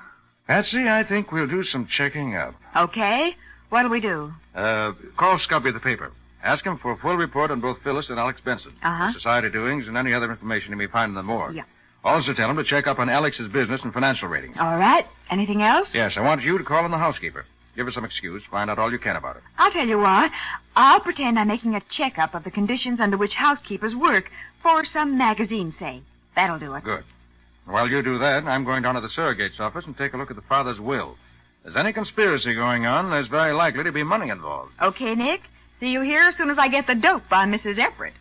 Patsy, I think we'll do some checking up. Okay. What'll we do? Call Scubby of the paper. Ask him for a full report on both Phyllis and Alex Benson. Uh-huh. The society doings and any other information he may find in the morgue. Yeah. Also tell him to check up on Alex's business and financial ratings. All right. Anything else? Yes, I want you to call in the housekeeper. Give her some excuse. Find out all you can about her. I'll tell you what. I'll pretend I'm making a checkup of the conditions under which housekeepers work for some magazine, say. That'll do it. Good. While you do that, I'm going down to the surrogate's office and take a look at the father's will. If there's any conspiracy going on, there's very likely to be money involved. Okay, Nick. See you here as soon as I get the dope on Mrs. Everett.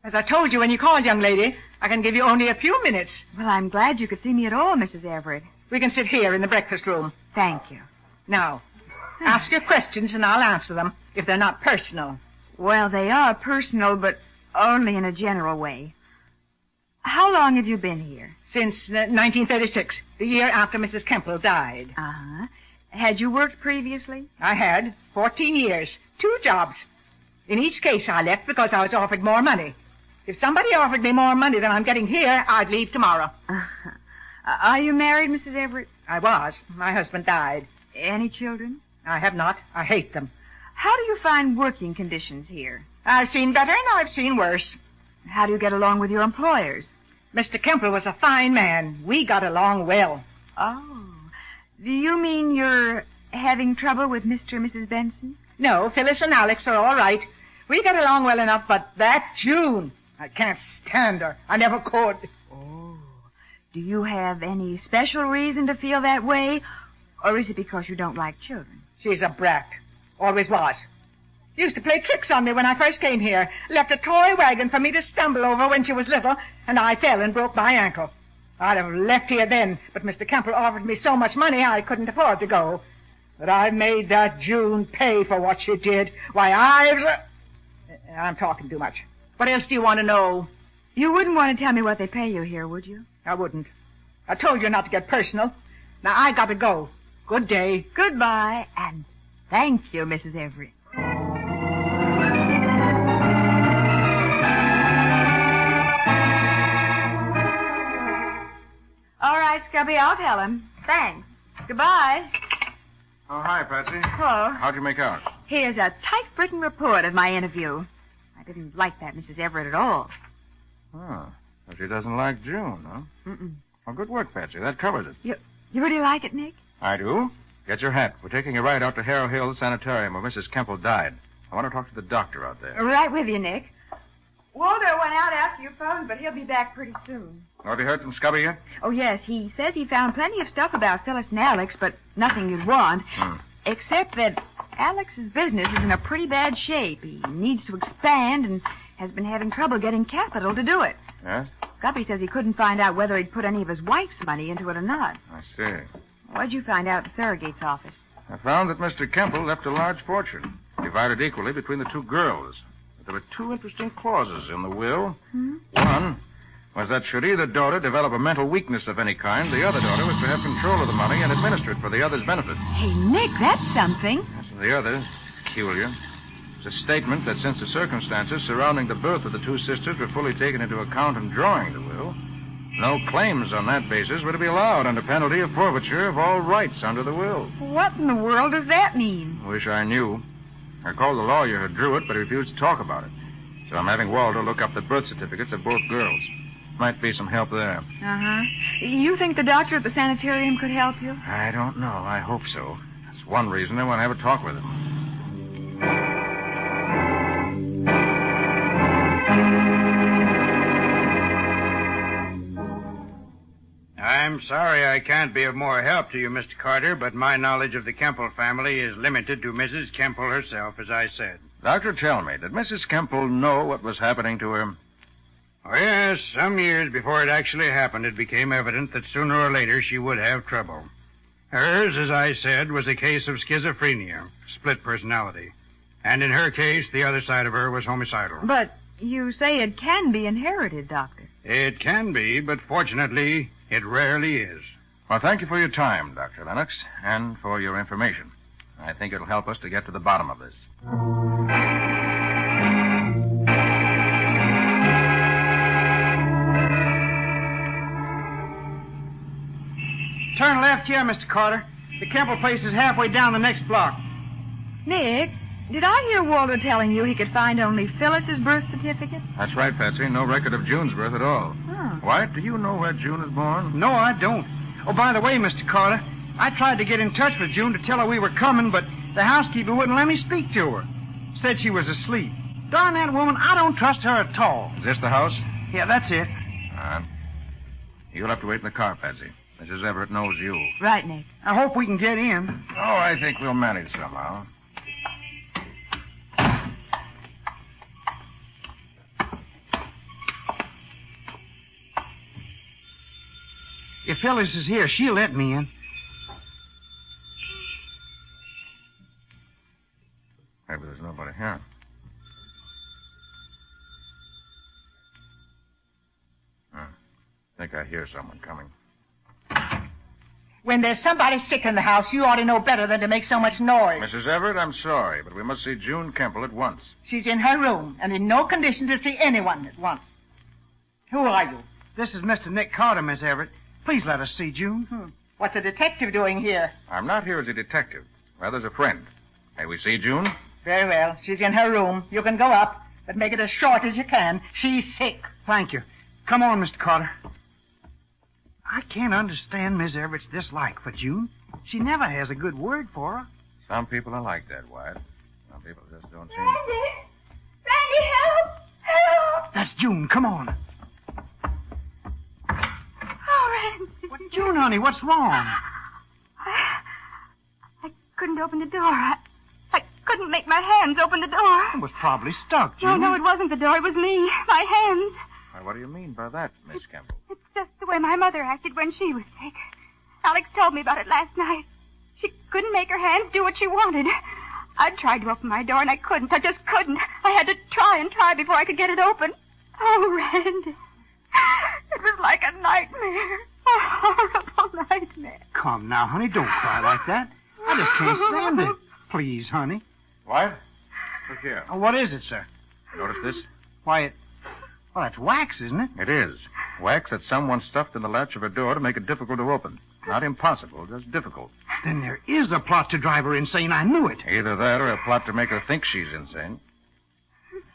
As I told you when you called, young lady, I can give you only a few minutes. Well, I'm glad you could see me at all, Mrs. Everett. We can sit here in the breakfast room. Thank you. Now, ask your questions and I'll answer them, if they're not personal. Well, they are personal, but only in a general way. How long have you been here? Since 1936, the year after Mrs. Kemple died. Uh-huh. Had you worked previously? I had. 14 years. 2 jobs. In each case, I left because I was offered more money. If somebody offered me more money than I'm getting here, I'd leave tomorrow. Uh-huh. Are you married, Mrs. Everett? I was. My husband died. Any children? I have not. I hate them. How do you find working conditions here? I've seen better and I've seen worse. How do you get along with your employers? Mr. Kemple was a fine man. We got along well. Oh. Do you mean you're having trouble with Mr. and Mrs. Benson? No, Phyllis and Alex are all right. We get along well enough, but that June, I can't stand her. I never could. Oh. Do you have any special reason to feel that way? Or is it because you don't like children? She's a brat. Always was. Used to play tricks on me when I first came here. Left a toy wagon for me to stumble over when she was little, and I fell and broke my ankle. I'd have left here then, but Mr. Kemple offered me so much money I couldn't afford to go. But I made that June pay for what she did. Why, I'm talking too much. What else do you want to know? You wouldn't want to tell me what they pay you here, would you? I wouldn't. I told you not to get personal. Now, I got to go. Good day. Goodbye, and thank you, Mrs. Everett. All right, Scubby, I'll tell him. Thanks. Goodbye. Oh, hi, Patsy. Hello. How'd you make out? Here's a typewritten report of my interview. I didn't like that Mrs. Everett at all. Oh, so she doesn't like June, huh? Mm-mm. Well, good work, Patsy. That covers it. You really like it, Nick? I do. Get your hat. We're taking a ride out to Harrah Hill Sanitarium where Mrs. Kemple died. I want to talk to the doctor out there. Right with you, Nick. Waldo went out after you phoned, but he'll be back pretty soon. Have you heard from Scubby yet? Oh, yes. He says he found plenty of stuff about Phyllis and Alex, but nothing you'd want. Except that Alex's business is in a pretty bad shape. He needs to expand and has been having trouble getting capital to do it. Yes? Guppy says he couldn't find out whether he'd put any of his wife's money into it or not. I see. What'd you find out at the surrogate's office? I found that Mr. Kemple left a large fortune, divided equally between the two girls. But there were two interesting clauses in the will. One was that should either daughter develop a mental weakness of any kind, the other daughter was to have control of the money and administer it for the other's benefit. Hey, Nick, that's something. As for the other, peculiar. It's a statement that since the circumstances surrounding the birth of the two sisters were fully taken into account in drawing the will, no claims on that basis were to be allowed under penalty of forfeiture of all rights under the will. What in the world does that mean? Wish I knew. I called the lawyer who drew it, but he refused to talk about it. So I'm having Waldo look up the birth certificates of both girls. Might be some help there. Uh-huh. You think the doctor at the sanitarium could help you? I don't know. I hope so. That's one reason I want to have a talk with him. I'm sorry I can't be of more help to you, Mr. Carter, but my knowledge of the Kemple family is limited to Mrs. Kemple herself, as I said. Doctor, tell me, did Mrs. Kemple know what was happening to her? Oh, yes, some years before it actually happened, it became evident that sooner or later she would have trouble. Hers, as I said, was a case of schizophrenia, split personality. And in her case, the other side of her was homicidal. But you say it can be inherited, Doctor. It can be, but fortunately, it rarely is. Well, thank you for your time, Dr. Lennox, and for your information. I think it'll help us to get to the bottom of this. Turn left here, Mr. Carter. The Kemple place is halfway down the next block. Nick, did I hear Waldo telling you he could find only Phyllis's birth certificate? That's right, Patsy. No record of June's birth at all. Oh. Wyatt, do you know where June was born? No, I don't. Oh, by the way, Mr. Carter, I tried to get in touch with June to tell her we were coming, but the housekeeper wouldn't let me speak to her. Said she was asleep. Darn that woman, I don't trust her at all. Is this the house? Yeah, that's it. You'll have to wait in the car, Patsy. Mrs. Everett knows you. Right, Nick. I hope we can get in. Oh, I think we'll manage somehow. If Phyllis is here, she'll let me in. Maybe there's nobody here. I think I hear someone coming. When there's somebody sick in the house, you ought to know better than to make so much noise. Mrs. Everett, I'm sorry, but we must see June Kemple at once. She's in her room and in no condition to see anyone at once. Who are you? This is Mr. Nick Carter, Miss Everett. Please let us see June. What's a detective doing here? I'm not here as a detective, rather as a friend. May we see June? Very well. She's in her room. You can go up, but make it as short as you can. She's sick. Thank you. Come on, Mr. Carter. I can't understand Miss Everett's dislike for June. She never has a good word for her. Some people are like that, Wyatt. Some people just don't seem... Randy, help! Help! That's June. Come on. Oh, Randy. June, honey, what's wrong? I couldn't open the door. I couldn't make my hands open the door. It was probably stuck, June. No, it wasn't the door. It was me. My hands. Why, what do you mean by that, Miss Kemple? It's just the way my mother acted when she was sick. Alex told me about it last night. She couldn't make her hands do what she wanted. I tried to open my door, and I couldn't. I just couldn't. I had to try and try before I could get it open. Oh, Randy. It was like a nightmare. A horrible nightmare. Come now, honey. Don't cry like that. I just can't stand it. Please, honey. Wyatt? Look here. Oh, what is it, sir? Notice this? Why, well, that's wax, isn't it? It is. Wax that someone stuffed in the latch of a door to make it difficult to open. Not impossible, just difficult. Then there is a plot to drive her insane. I knew it. Either that or a plot to make her think she's insane.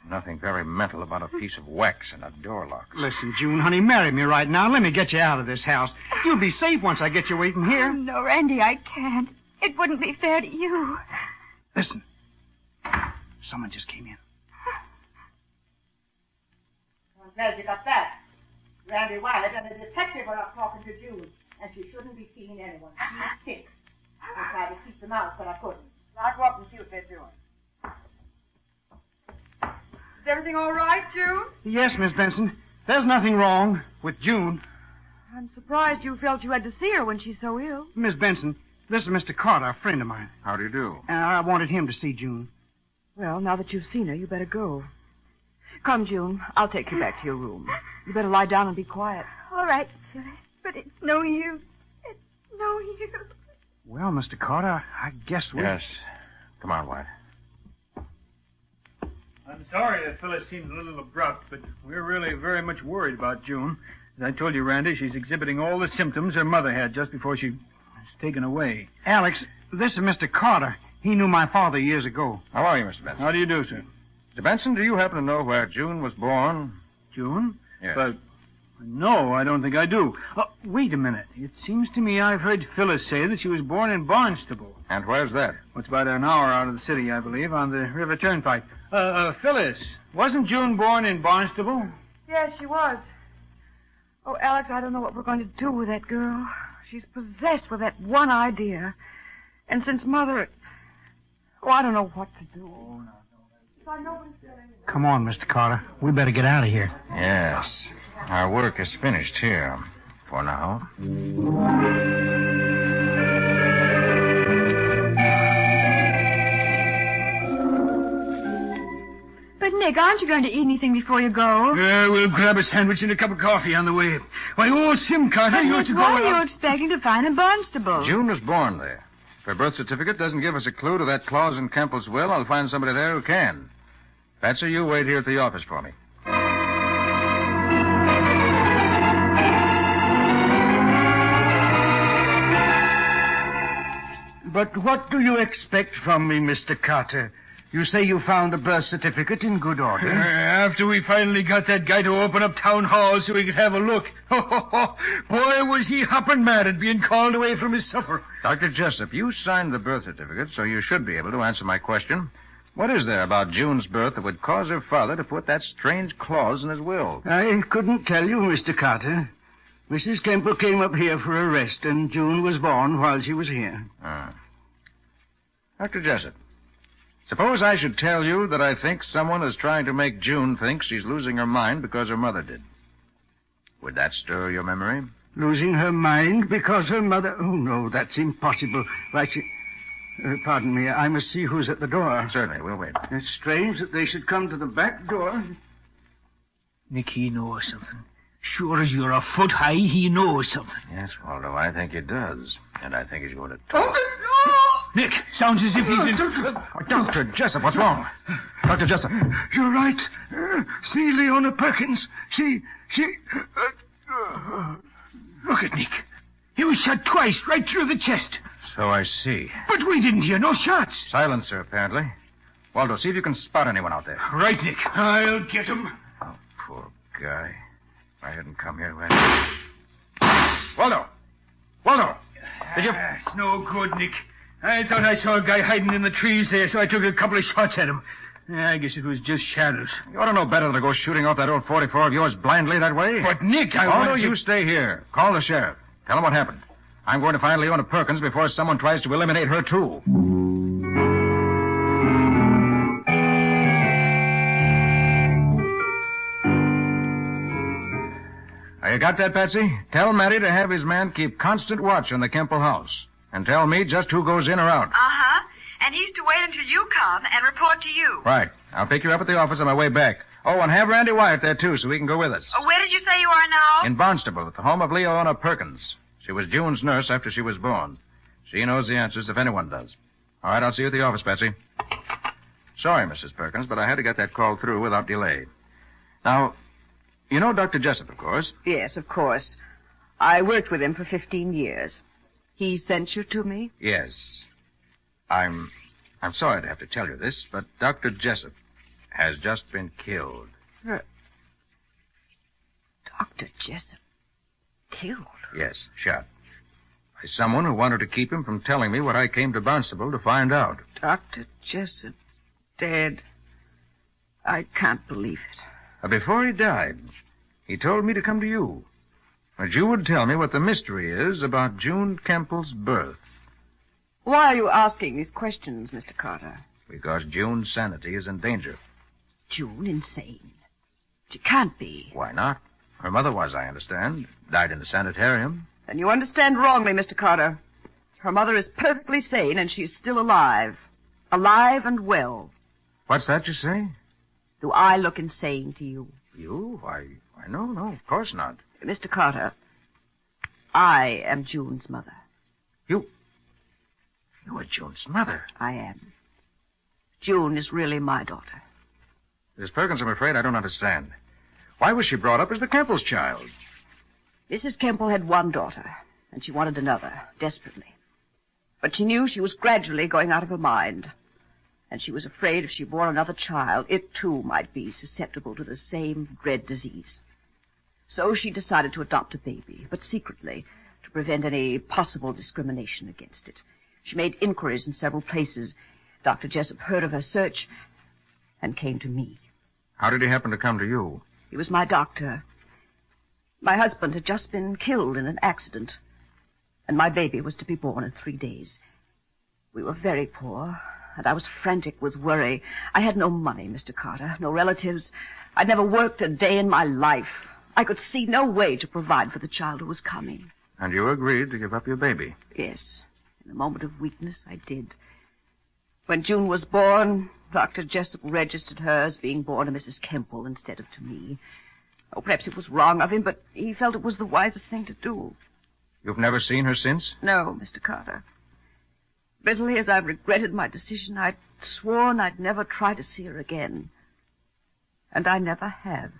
Nothing very mental about a piece of wax and a door lock. Listen, June, honey, marry me right now. Let me get you out of this house. You'll be safe once I get you away from here. No, Randy, I can't. It wouldn't be fair to you. Listen. Someone just came in. I'm glad you got that. Randy Wyatt and the detective are up talking to June, and she shouldn't be seeing anyone. She's sick. I tried to keep them out, but I couldn't. I'll go up and see what they're doing. Is everything all right, June? Yes, Miss Benson. There's nothing wrong with June. I'm surprised you felt you had to see her when she's so ill. Miss Benson, this is Mr. Carter, a friend of mine. How do you do? I wanted him to see June. Well, now that you've seen her, you better go. Come, June. I'll take you back to your room. You better lie down and be quiet. All right, Phyllis, but it's no use. It's no use. Well, Mr. Carter, I guess we... Yes. Come on, White. I'm sorry that Phyllis seemed a little abrupt, but we're really very much worried about June. As I told you, Randy, she's exhibiting all the symptoms her mother had just before she was taken away. Alex, this is Mr. Carter. He knew my father years ago. How are you, Mr. Benson? How do you do, sir? Mr. Benson, do you happen to know where June was born? June? Yes. But, no, I don't think I do. Oh, wait a minute. It seems to me I've heard Phyllis say that she was born in Barnstable. And where's that? Well, it's about an hour out of the city, I believe, on the River Turnpike. Phyllis, wasn't June born in Barnstable? Yes, she was. Oh, Alex, I don't know what we're going to do with that girl. She's possessed with that one idea. And since Mother... Oh, I don't know what to do. Come on, Mr. Carter. We better get out of here. Yes. Our work is finished here. For now. But, Nick, aren't you going to eat anything before you go? We'll grab a sandwich and a cup of coffee on the way. Why, oh, Sim Carter, But, you Nick, have to go... what are you expecting to find in Barnstable? June was born there. If her birth certificate doesn't give us a clue to that clause in Campbell's will, I'll find somebody there who can. Patsy, you wait here at the office for me. But what do you expect from me, Mr. Carter? You say you found the birth certificate in good order? After we finally got that guy to open up town hall so we could have a look. Boy, was he hopping mad at being called away from his supper. Dr. Jessup, you signed the birth certificate, so you should be able to answer my question. What is there about June's birth that would cause her father to put that strange clause in his will? I couldn't tell you, Mr. Carter. Mrs. Kemper came up here for a rest, and June was born while she was here. Dr. Jessup, suppose I should tell you that I think someone is trying to make June think she's losing her mind because her mother did. Would that stir your memory? Losing her mind because her mother... Oh, no, that's impossible. Why, pardon me, I must see who's at the door. Certainly, we'll wait. It's strange that they should come to the back door. Nick, he knows something. Sure as you're a foot high, he knows something. Yes, Waldo, I think he does. And I think he's going to talk. Nick, sounds as if he's in... Dr. Jessup, what's wrong? Dr. Jessup. You're right. See Leona Perkins. She... Look at Nick. He was shot twice, right through the chest. So I see. But we didn't hear no shots. Silencer, apparently. Waldo, see if you can spot anyone out there. Right, Nick. I'll get him. Oh, poor guy. I hadn't come here when... Waldo! Waldo! Did you... It's no good, Nick. I thought I saw a guy hiding in the trees there, so I took a couple of shots at him. I guess it was just shadows. You ought to know better than to go shooting off that old 44 of yours blindly that way. But, Nick, Waldo, you stay here. Call the sheriff. Tell him what happened. I'm going to find Leona Perkins before someone tries to eliminate her, too. You got that, Patsy? Tell Matty to have his man keep constant watch on the Kemple house. And tell me just who goes in or out. Uh-huh. And he's to wait until you come and report to you. Right. I'll pick you up at the office on my way back. Oh, and have Randy Wyatt there, too, so he can go with us. Where did you say you are now? In Barnstable, at the home of Leona Perkins. She was June's nurse after she was born. She knows the answers if anyone does. All right, I'll see you at the office, Patsy. Sorry, Mrs. Perkins, but I had to get that call through without delay. Now, you know Dr. Jessup, of course. Yes, of course. I worked with him for 15 years. He sent you to me? Yes. I'm sorry to have to tell you this, but Dr. Jessup has just been killed. Dr. Jessup? Killed? Yes, shot. By someone who wanted to keep him from telling me what I came to Barnstable to find out. Dr. Jessup dead. I can't believe it. Before he died, he told me to come to you. That you would tell me what the mystery is about June Campbell's birth. Why are you asking these questions, Mr. Carter? Because June's sanity is in danger. June insane? She can't be. Why not? Her mother was, I understand. Died in the sanitarium. Then you understand wrongly, Mr. Carter. Her mother is perfectly sane, and she's still alive. Alive and well. What's that you say? Do I look insane to you? You? Why, no, of course not. Mr. Carter, I am June's mother. You are June's mother? I am. June is really my daughter. Miss Perkins, I'm afraid I don't understand. Why was she brought up as the Campbell's child? Mrs. Campbell had one daughter, and she wanted another, desperately. But she knew she was gradually going out of her mind, and she was afraid if she bore another child, it too might be susceptible to the same dread disease. So she decided to adopt a baby, but secretly, to prevent any possible discrimination against it. She made inquiries in several places. Dr. Jessup heard of her search and came to me. How did he happen to come to you? He was my doctor. My husband had just been killed in an accident, and my baby was to be born in 3 days. We were very poor, and I was frantic with worry. I had no money, Mr. Carter, no relatives. I'd never worked a day in my life. I could see no way to provide for the child who was coming. And you agreed to give up your baby? Yes. In a moment of weakness, I did. When June was born, Dr. Jessup registered her as being born to Mrs. Campbell instead of to me. Oh, perhaps it was wrong of him, but he felt it was the wisest thing to do. You've never seen her since? No, Mr. Carter. Bitterly as I've regretted my decision, I'd sworn I'd never try to see her again. And I never have.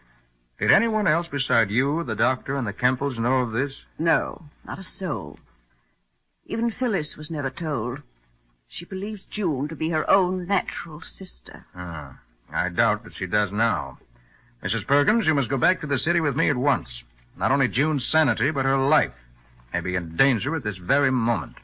Did anyone else beside you, the doctor, and the Campbells know of this? No, not a soul. Even Phyllis was never told. She believes June to be her own natural sister. I doubt that she does now. Mrs. Perkins, you must go back to the city with me at once. Not only June's sanity, but her life may be in danger at this very moment.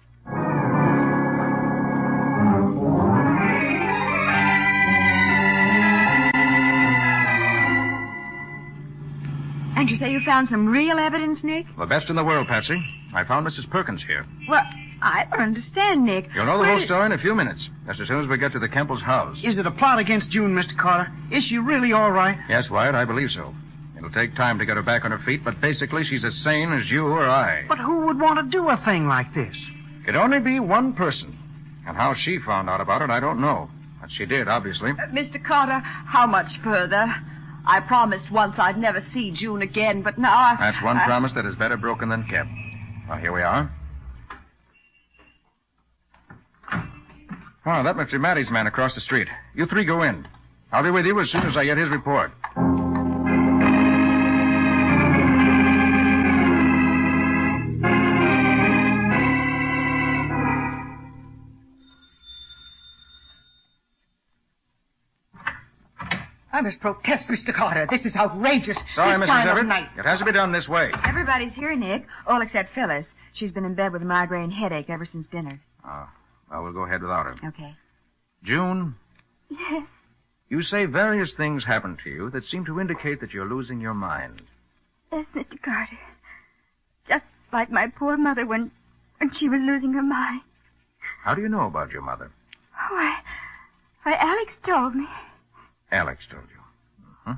And you say you found some real evidence, Nick? The best in the world, Patsy. I found Mrs. Perkins here. Well, I don't understand, Nick. You'll know the whole story in a few minutes, just as soon as we get to the Campbell's house. Is it a plot against June, Mr. Carter? Is she really all right? Yes, Wyatt, I believe so. It'll take time to get her back on her feet, but basically she's as sane as you or I. But who would want to do a thing like this? Could only be one person. And how she found out about it, I don't know. But she did, obviously. Mr. Carter, how much further? I promised once I'd never see June again, but now That's one promise that is better broken than kept. Well, here we are. Oh, that must be Matty's man across the street. You three go in. I'll be with you as soon as I get his report. I must protest, Mr. Carter. This is outrageous. Sorry, this Mrs. time of Everett. night. It has to be done this way. Everybody's here, Nick, all except Phyllis. She's been in bed with a migraine headache ever since dinner. Oh, well, we'll go ahead without her. Okay. June, Yes. you say various things happened to you that seem to indicate that you're losing your mind. Yes, Mr. Carter. Just like my poor mother when she was losing her mind. How do you know about your mother? Why, Alex told me. Alex told you.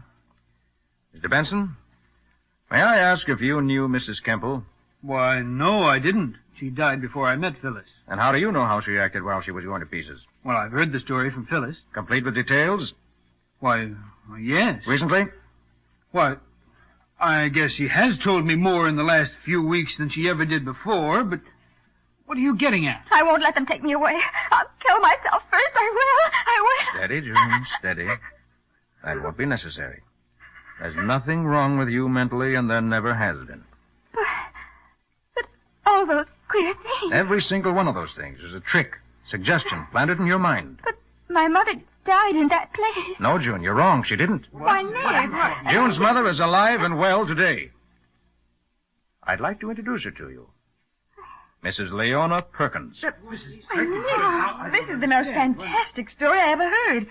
Mr. Benson, may I ask if you knew Mrs. Campbell? Why, no, I didn't. She died before I met Phyllis. And how do you know how she acted while she was going to pieces? Well, I've heard the story from Phyllis. Complete with details? Why, yes. Recently? Why, I guess she has told me more in the last few weeks than she ever did before, but what are you getting at? I won't let them take me away. I'll kill myself first. I will. Steady, June, steady. That won't be necessary. There's nothing wrong with you mentally, and there never has been. But all those queer things. Every single one of those things is a trick, suggestion, planted in your mind. But my mother died in that place. No, June, you're wrong. She didn't. Why, Nick? June's mother is alive and well today. I'd like to introduce her to you. Mrs. Leona Perkins. Nick, this is the most fantastic story I ever heard.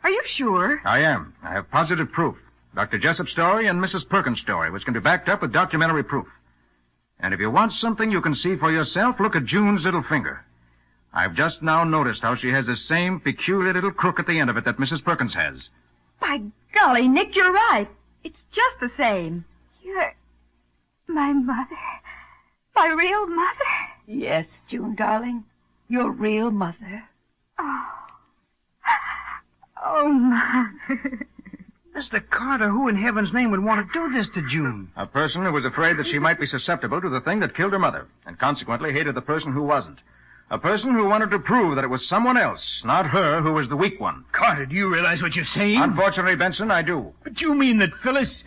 Are you sure? I am. I have positive proof. Dr. Jessup's story and Mrs. Perkins' story, which can be backed up with documentary proof. And if you want something you can see for yourself, look at June's little finger. I've just now noticed how she has the same peculiar little crook at the end of it that Mrs. Perkins has. By golly, Nick, you're right. It's just the same. You're my mother. My real mother. Yes, June, darling. Your real mother. Oh, Mother. Mr. Carter, who in heaven's name would want to do this to June? A person who was afraid that she might be susceptible to the thing that killed her mother, and consequently hated the person who wasn't. A person who wanted to prove that it was someone else, not her, who was the weak one. Carter, do you realize what you're saying? Unfortunately, Benson, I do. But you mean that Phyllis...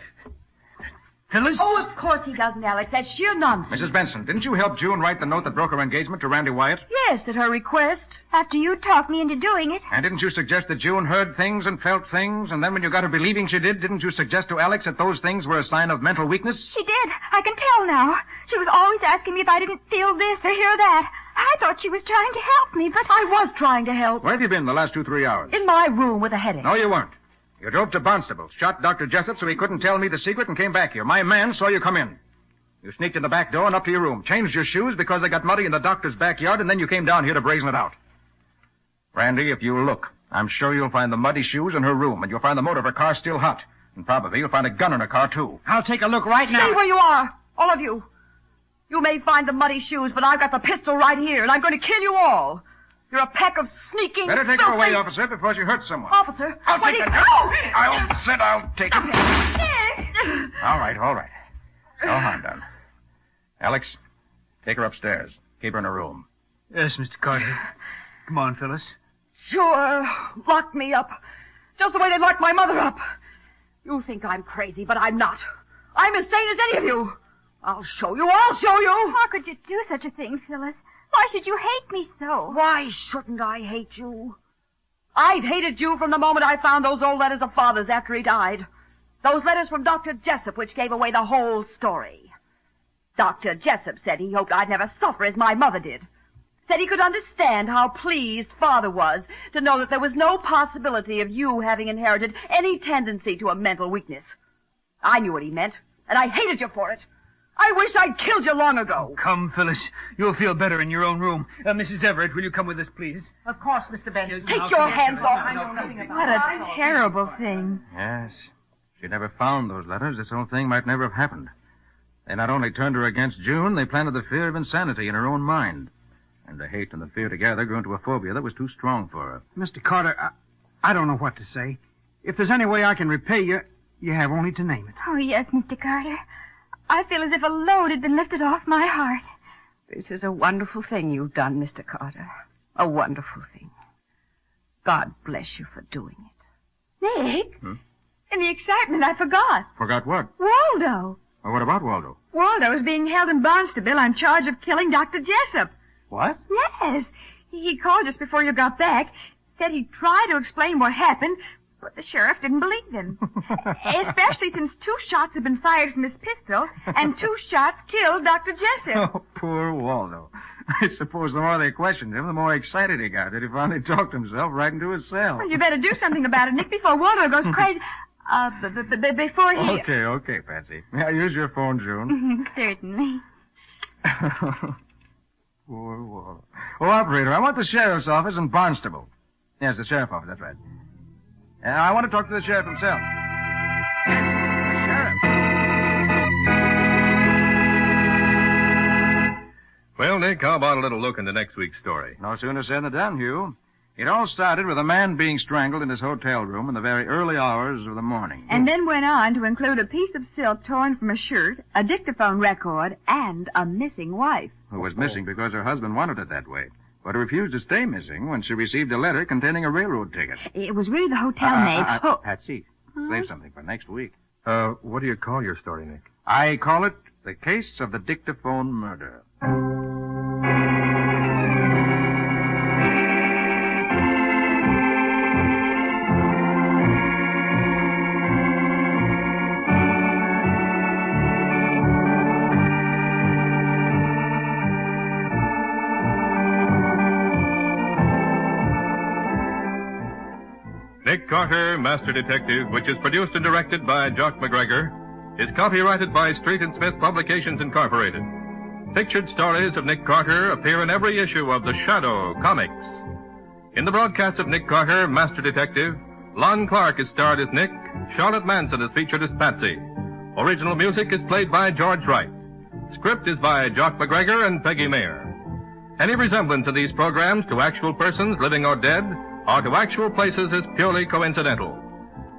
Phyllis? Oh, of course he doesn't, Alex. That's sheer nonsense. Mrs. Benson, didn't you help June write the note that broke her engagement to Randy Wyatt? Yes, at her request. After you talked me into doing it. And didn't you suggest that June heard things and felt things, and then when you got her believing she did, didn't you suggest to Alex that those things were a sign of mental weakness? She did. I can tell now. She was always asking me if I didn't feel this or hear that. I thought she was trying to help me, but... I was trying to help. Where have you been the last 2-3 hours? In my room with a headache. No, you weren't. You drove to Barnstable, shot Dr. Jessup so he couldn't tell me the secret, and came back here. My man saw you come in. You sneaked in the back door and up to your room, changed your shoes because they got muddy in the doctor's backyard, and then you came down here to brazen it out. Randy, if you look, I'm sure you'll find the muddy shoes in her room, and you'll find the motor of her car still hot. And probably you'll find a gun in her car, too. I'll take a look right now. Stay where you are, all of you. You may find the muddy shoes, but I've got the pistol right here, and I'm going to kill you all. You're a pack of sneaking... Better take her away, officer, before she hurts someone. Officer? I'll take it. I'll take it. Nick! All right. No harm done. Alex, take her upstairs. Keep her in her room. Yes, Mr. Carter. Come on, Phyllis. Sure. Lock me up. Just the way they locked my mother up. You think I'm crazy, but I'm not. I'm as sane as any of you. I'll show you. How could you do such a thing, Phyllis? Why should you hate me so? Why shouldn't I hate you? I've hated you from the moment I found those old letters of Father's after he died. Those letters from Dr. Jessup, which gave away the whole story. Dr. Jessup said he hoped I'd never suffer as my mother did. Said he could understand how pleased Father was to know that there was no possibility of you having inherited any tendency to a mental weakness. I knew what he meant, and I hated you for it. I wish I'd killed you long ago. Come, Phyllis. You'll feel better in your own room. Mrs. Everett, will you come with us, please? Of course, Mr. Benson. Take your hands off me. What a terrible thing. Yes. If she'd never found those letters, this whole thing might never have happened. They not only turned her against June, they planted the fear of insanity in her own mind. And the hate and the fear together grew into a phobia that was too strong for her. Mr. Carter, I don't know what to say. If there's any way I can repay you, you have only to name it. Oh, yes, Mr. Carter. I feel as if a load had been lifted off my heart. This is a wonderful thing you've done, Mr. Carter. A wonderful thing. God bless you for doing it. Nick? In the excitement, I forgot. Forgot what? Waldo. Well, what about Waldo? Waldo is being held in Barnstable on charge of killing Dr. Jessup. What? Yes. He called just before you got back. Said he'd try to explain what happened, but the sheriff didn't believe him. Especially since 2 shots had been fired from his pistol, and 2 shots killed Dr. Jessup. Oh, poor Waldo. I suppose the more they questioned him, the more excited he got that he finally talked himself right into his cell. Well, you better do something about it, Nick, before Waldo goes crazy. Before he... Okay, Patsy. May I use your phone, June? Certainly. Poor Waldo. Oh, operator, I want the sheriff's office in Barnstable. Yes, the sheriff's office, that's right. I want to talk to the sheriff himself. Yes, the sheriff. Well, Nick, how about a little look into next week's story? No sooner said than done, Hugh. It all started with a man being strangled in his hotel room in the very early hours of the morning. And then went on to include a piece of silk torn from a shirt, a dictaphone record, and a missing wife. Who was missing because her husband wanted it that way. But refused to stay missing when she received a letter containing a railroad ticket. It was really the hotel maid. Patsy, save something for next week. What do you call your story, Nick? I call it The Case of the Dictaphone Murder. Nick Carter, Master Detective, which is produced and directed by Jock McGregor, is copyrighted by Street & Smith Publications, Incorporated. Pictured stories of Nick Carter appear in every issue of The Shadow comics. In the broadcast of Nick Carter, Master Detective, Lon Clark is starred as Nick, Charlotte Manson is featured as Patsy. Original music is played by George Wright. Script is by Jock McGregor and Peggy Mayer. Any resemblance in these programs to actual persons, living or dead, or to actual places is purely coincidental.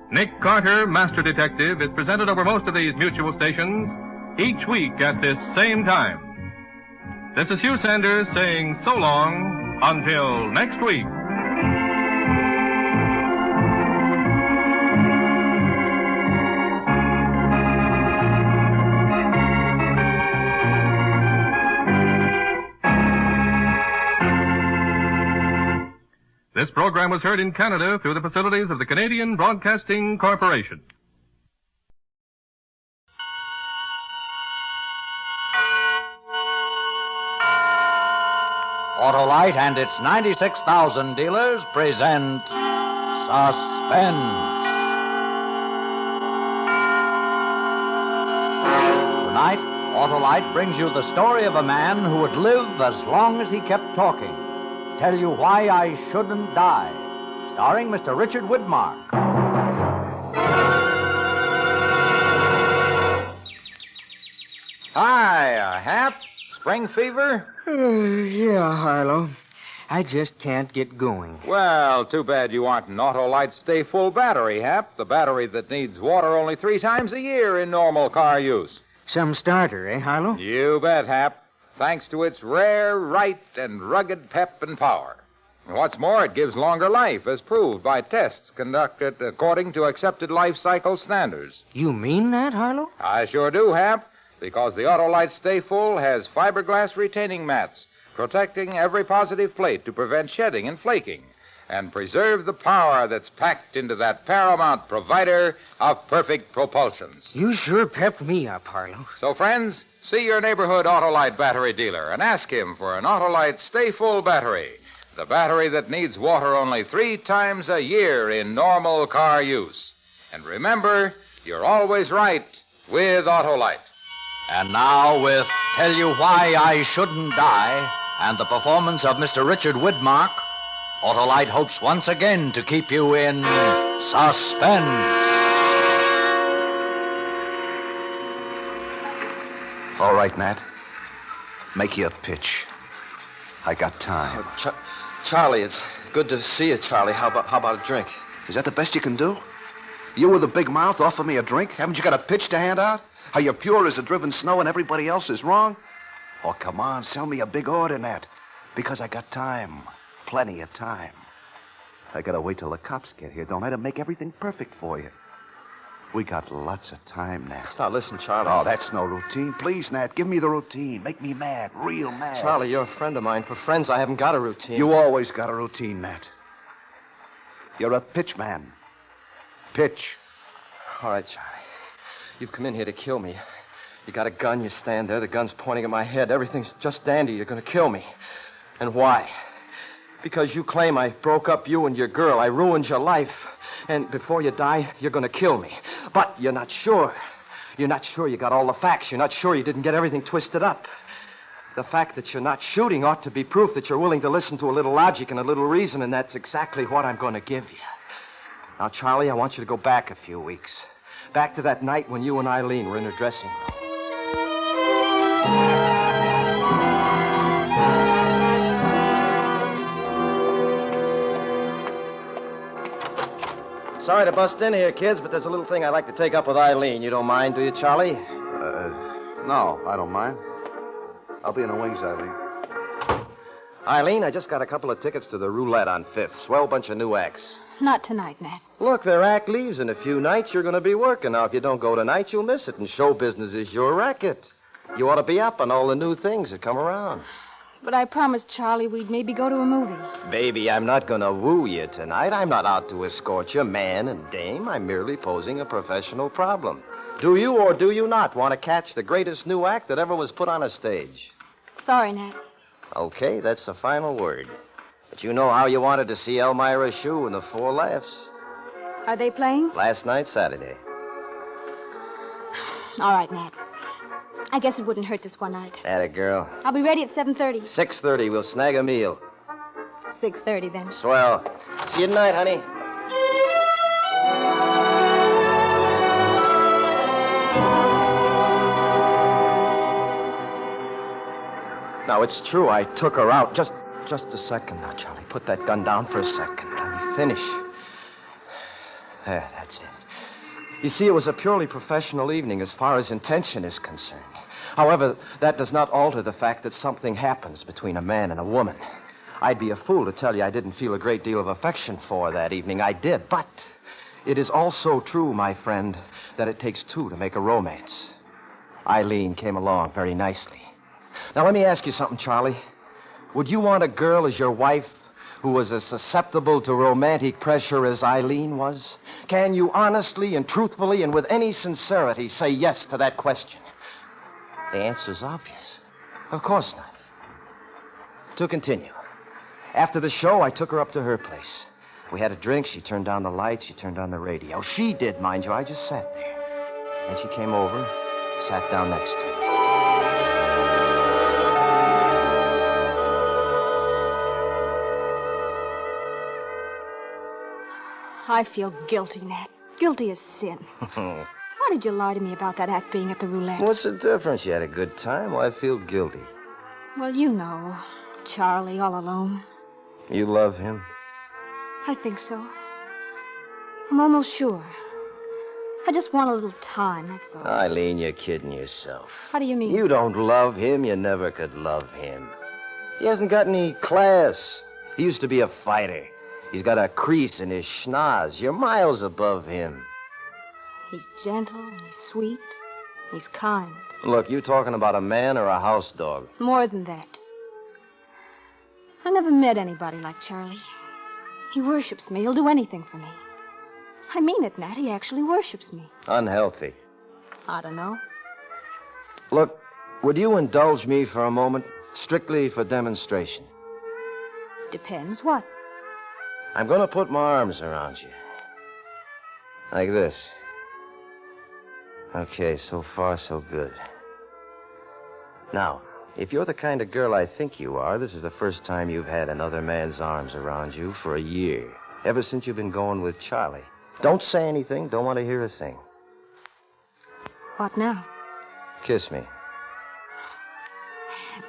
Nick Carter, Master Detective, is presented over most of these mutual stations each week at this same time. This is Hugh Sanders saying so long until next week. This program was heard in Canada through the facilities of the Canadian Broadcasting Corporation. Autolite and its 96,000 dealers present Suspense. Tonight, Autolite brings you the story of a man who would live as long as he kept talking. Tell You Why I Shouldn't Die, starring Mr. Richard Widmark. Hi, Hap. Spring fever? Yeah, Harlow. I just can't get going. Well, too bad you aren't an Autolite Stay Full battery, Hap. The battery that needs water only 3 times a year in normal car use. Some starter, eh, Harlow? You bet, Hap. Thanks to its rare, right, and rugged pep and power. And what's more, it gives longer life, as proved by tests conducted according to accepted life cycle standards. You mean that, Harlow? I sure do, Hap, because the Autolite Stay Full has fiberglass retaining mats, protecting every positive plate to prevent shedding and flaking, and preserve the power that's packed into that paramount provider of perfect propulsions. You sure pepped me up, Harlow. So, friends, see your neighborhood Autolite battery dealer and ask him for an Autolite Stay Full battery, the battery that needs water only 3 times a year in normal car use. And remember, you're always right with Autolite. And now with Tell You Why I Shouldn't Die and the performance of Mr. Richard Widmark, Autolite hopes once again to keep you in suspense. All right, Nat. Make you a pitch. I got time. Charlie, it's good to see you, Charlie. How about a drink? Is that the best you can do? You with a big mouth offer me a drink? Haven't you got a pitch to hand out? How you're pure as the driven snow and everybody else is wrong? Oh, come on, sell me a big order, Nat. Because I got time. Plenty of time. I gotta wait till the cops get here, don't I, to make everything perfect for you. We got lots of time, Nat. Now, listen, Charlie. Oh, that's no routine. Please, Nat, give me the routine. Make me mad, real mad. Charlie, you're a friend of mine. For friends, I haven't got a routine. You always got a routine, Nat. You're a pitch man. Pitch. All right, Charlie. You've come in here to kill me. You got a gun, you stand there, the gun's pointing at my head. Everything's just dandy. You're going to kill me. And why? Because you claim I broke up you and your girl. I ruined your life. And before you die, you're going to kill me. But you're not sure. You're not sure you got all the facts. You're not sure you didn't get everything twisted up. The fact that you're not shooting ought to be proof that you're willing to listen to a little logic and a little reason, and that's exactly what I'm going to give you. Now, Charlie, I want you to go back a few weeks. Back to that night when you and Eileen were in her dressing room. Sorry to bust in here, kids, but there's a little thing I'd like to take up with Eileen. You don't mind, do you, Charlie? No, I don't mind. I'll be in the wings, Eileen. Eileen, I just got a couple of tickets to the roulette on 5th. Swell bunch of new acts. Not tonight, Nat. Look, their act leaves in a few nights. You're going to be working. Now, if you don't go tonight, you'll miss it. And show business is your racket. You ought to be up on all the new things that come around. But I promised Charlie we'd maybe go to a movie. Baby, I'm not going to woo you tonight. I'm not out to escort you, man and dame. I'm merely posing a professional problem. Do you or do you not want to catch the greatest new act that ever was put on a stage? Sorry, Nat. Okay, that's the final word. But you know how you wanted to see Elmira Shue in the 4 Laughs. Are they playing? Last night, Saturday. All right, Nat. I guess it wouldn't hurt this one night. Atta girl. I'll be ready at 7:30. 6:30, we'll snag a meal. 6:30 then. Swell. See you tonight, honey. Now, it's true, I took her out. Just a second now, Charlie. Put that gun down for a second. Let me finish. There, that's it. You see, it was a purely professional evening as far as intention is concerned. However, that does not alter the fact that something happens between a man and a woman. I'd be a fool to tell you I didn't feel a great deal of affection for her that evening. I did, but it is also true, my friend, that it takes two to make a romance. Eileen came along very nicely. Now, let me ask you something, Charlie. Would you want a girl as your wife who was as susceptible to romantic pressure as Eileen was? Can you honestly and truthfully and with any sincerity say yes to that question? The answer's obvious. Of course not. To continue. After the show, I took her up to her place. We had a drink. She turned down the lights. She turned on the radio. She did, mind you. I just sat there. Then she came over, sat down next to me. I feel guilty, Nat. Guilty as sin. Why did you lie to me about that act being at the roulette? What's the difference? You had a good time. Why feel guilty? Well, you know. Charlie, all alone. You love him? I think so. I'm almost sure. I just want a little time, that's all. Eileen, you're kidding yourself. How do you mean? You don't love him. You never could love him. He hasn't got any class. He used to be a fighter. He's got a crease in his schnoz. You're miles above him. He's gentle, he's sweet, he's kind. Look, you talking about a man or a house dog? More than that. I never met anybody like Charlie. He worships me. He'll do anything for me. I mean it, Nat. He actually worships me. Unhealthy. I don't know. Look, would you indulge me for a moment? Strictly for demonstration. Depends. What? I'm going to put my arms around you. Like this. Okay, so far so good. Now, if you're the kind of girl I think you are, this is the first time you've had another man's arms around you for a year. Ever since you've been going with Charlie. Don't say anything. Don't want to hear a thing. What now? Kiss me.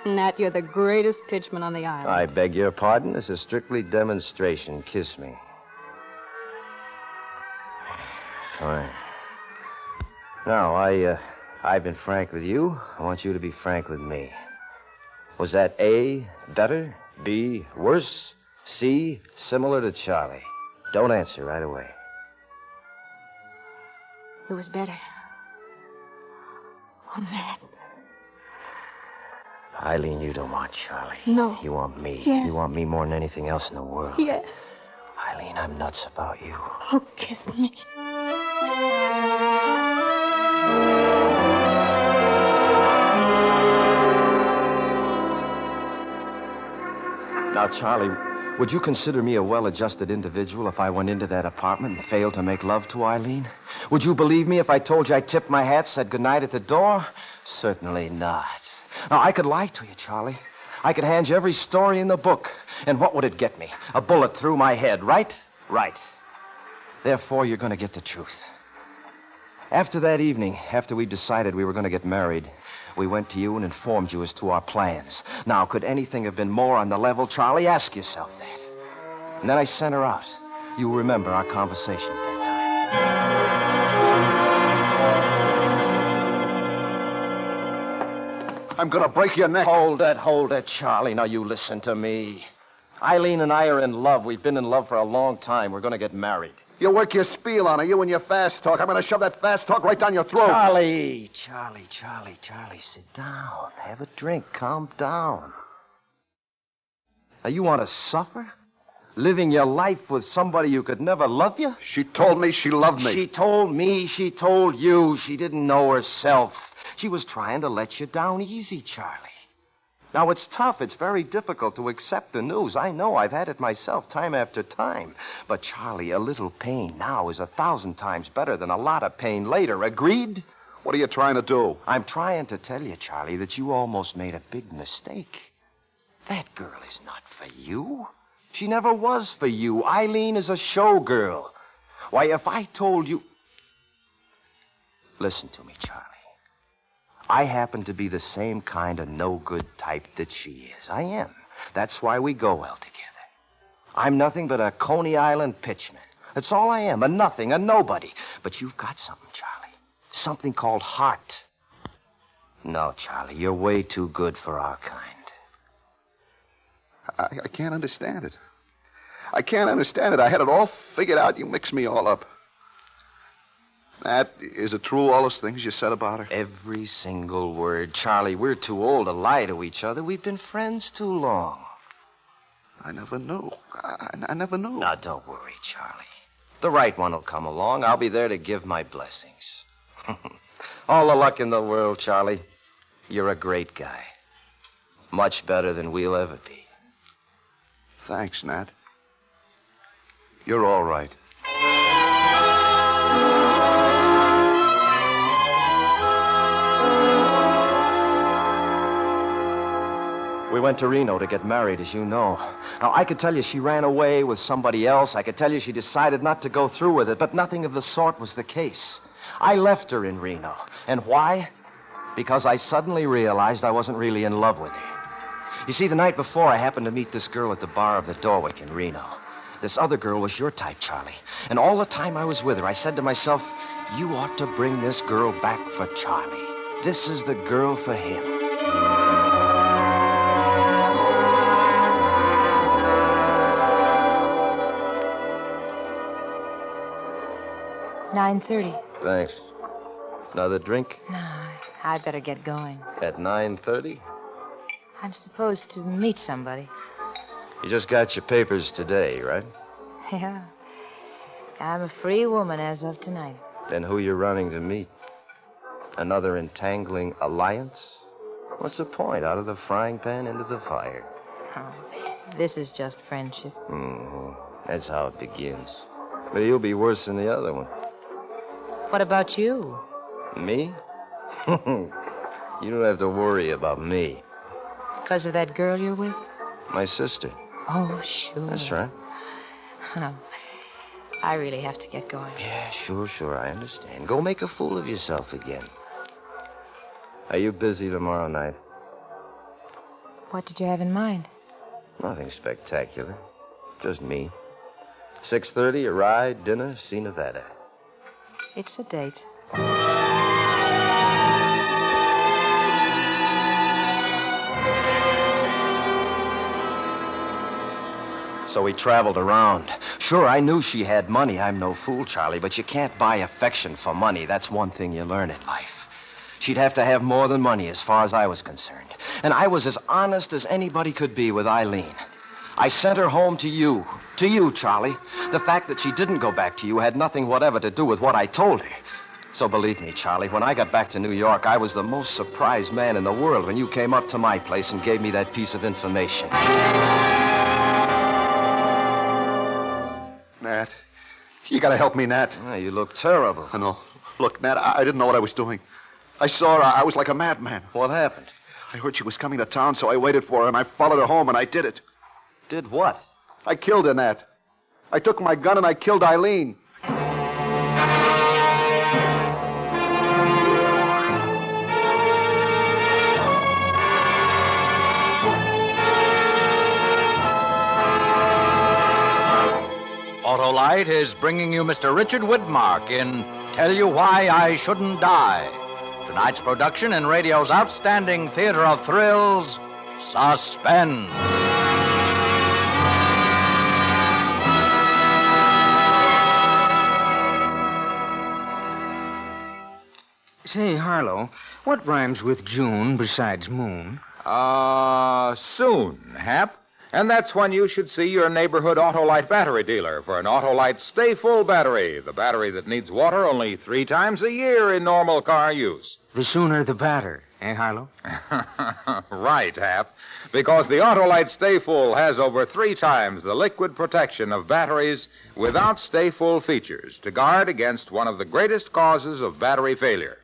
Nat, you're the greatest pitchman on the island. I beg your pardon. This is strictly demonstration. Kiss me. Fine. Now, I've been frank with you. I want you to be frank with me. Was that A, better? B, worse? C, similar to Charlie? Don't answer right away. It was better. Oh, Nat. Eileen, you don't want Charlie. No. You want me. Yes. You want me more than anything else in the world. Yes. Eileen, I'm nuts about you. Oh, kiss me. Now, Charlie, would you consider me a well-adjusted individual if I went into that apartment and failed to make love to Eileen? Would you believe me if I told you I tipped my hat, said goodnight at the door? Certainly not. Now, I could lie to you, Charlie. I could hand you every story in the book. And what would it get me? A bullet through my head, right? Right. Therefore, you're going to get the truth. After that evening, after we decided we were going to get married, we went to you and informed you as to our plans. Now, could anything have been more on the level, Charlie? Ask yourself that. And then I sent her out. You remember our conversation at that time. I'm going to break your neck. Hold it, Charlie. Now, you listen to me. Eileen and I are in love. We've been in love for a long time. We're going to get married. You work your spiel on her, you and your fast talk. I'm going to shove that fast talk right down your throat. Charlie, sit down. Have a drink. Calm down. Now, you want to suffer? Living your life with somebody who could never love you? She told me she loved me. She told me, she told you. She didn't know herself. She was trying to let you down easy, Charlie. Now, it's tough. It's very difficult to accept the news. I know. I've had it myself time after time. But, Charlie, a little pain now is 1,000 times better than a lot of pain later. Agreed? What are you trying to do? I'm trying to tell you, Charlie, that you almost made a big mistake. That girl is not for you. She never was for you. Eileen is a showgirl. Why, if I told you... Listen to me, Charlie. I happen to be the same kind of no-good type that she is. I am. That's why we go well together. I'm nothing but a Coney Island pitchman. That's all I am, a nothing, a nobody. But you've got something, Charlie. Something called heart. No, Charlie, you're way too good for our kind. I can't understand it. I can't understand it. I had it all figured out. You mixed me all up. Nat, is it true, all those things you said about her? Every single word. Charlie, we're too old to lie to each other. We've been friends too long. I never knew. I never knew. Now, don't worry, Charlie. The right one will come along. I'll be there to give my blessings. All the luck in the world, Charlie. You're a great guy. Much better than we'll ever be. Thanks, Nat. You're all right. We went to Reno to get married, as you know. Now, I could tell you she ran away with somebody else. I could tell you she decided not to go through with it, but nothing of the sort was the case. I left her in Reno. And why? Because I suddenly realized I wasn't really in love with her. You see, the night before, I happened to meet this girl at the bar of the Dorwick in Reno. This other girl was your type, Charlie. And all the time I was with her, I said to myself, you ought to bring this girl back for Charlie. This is the girl for him. 9:30. Thanks. Another drink? No, I'd better get going. At 9:30? I'm supposed to meet somebody. You just got your papers today, right? Yeah. I'm a free woman as of tonight. Then who you running to meet? Another entangling alliance? What's the point? Out of the frying pan into the fire. Oh, this is just friendship. Mm-hmm. That's how it begins. But you'll be worse than the other one. What about you? Me? You don't have to worry about me. Because of that girl you're with? My sister. Oh, sure. That's right. No, I really have to get going. Yeah, sure, I understand. Go make a fool of yourself again. Are you busy tomorrow night? What did you have in mind? Nothing spectacular. Just me. 6:30, a ride, dinner, see Nevada. It's a date. So we traveled around. Sure, I knew she had money. I'm no fool, Charlie, but you can't buy affection for money. That's one thing you learn in life. She'd have to have more than money as far as I was concerned. And I was as honest as anybody could be with Eileen. I sent her home to you. To you, Charlie. The fact that she didn't go back to you had nothing whatever to do with what I told her. So believe me, Charlie, when I got back to New York, I was the most surprised man in the world when you came up to my place and gave me that piece of information. Nat, you gotta help me, Nat. Oh, you look terrible. I know. Look, Nat, I didn't know what I was doing. I saw her. I was like a madman. What happened? I heard she was coming to town, so I waited for her, and I followed her home, and I did it. Did what? I killed her, Nat. I took my gun, and I killed Eileen. Autolite is bringing you Mr. Richard Widmark in Tell You Why I Shouldn't Die. Tonight's production in radio's outstanding theater of thrills, Suspense. Say, Harlow, what rhymes with June besides moon? Soon, Hap. And that's when you should see your neighborhood Autolite battery dealer for an Autolite Stay Full battery, the battery that needs water only 3 times a year in normal car use. The sooner the better. Eh, Harlow? Right, Hap. Because the Autolite Stay Full has over 3 times the liquid protection of batteries without Stay Full features to guard against one of the greatest causes of battery failure.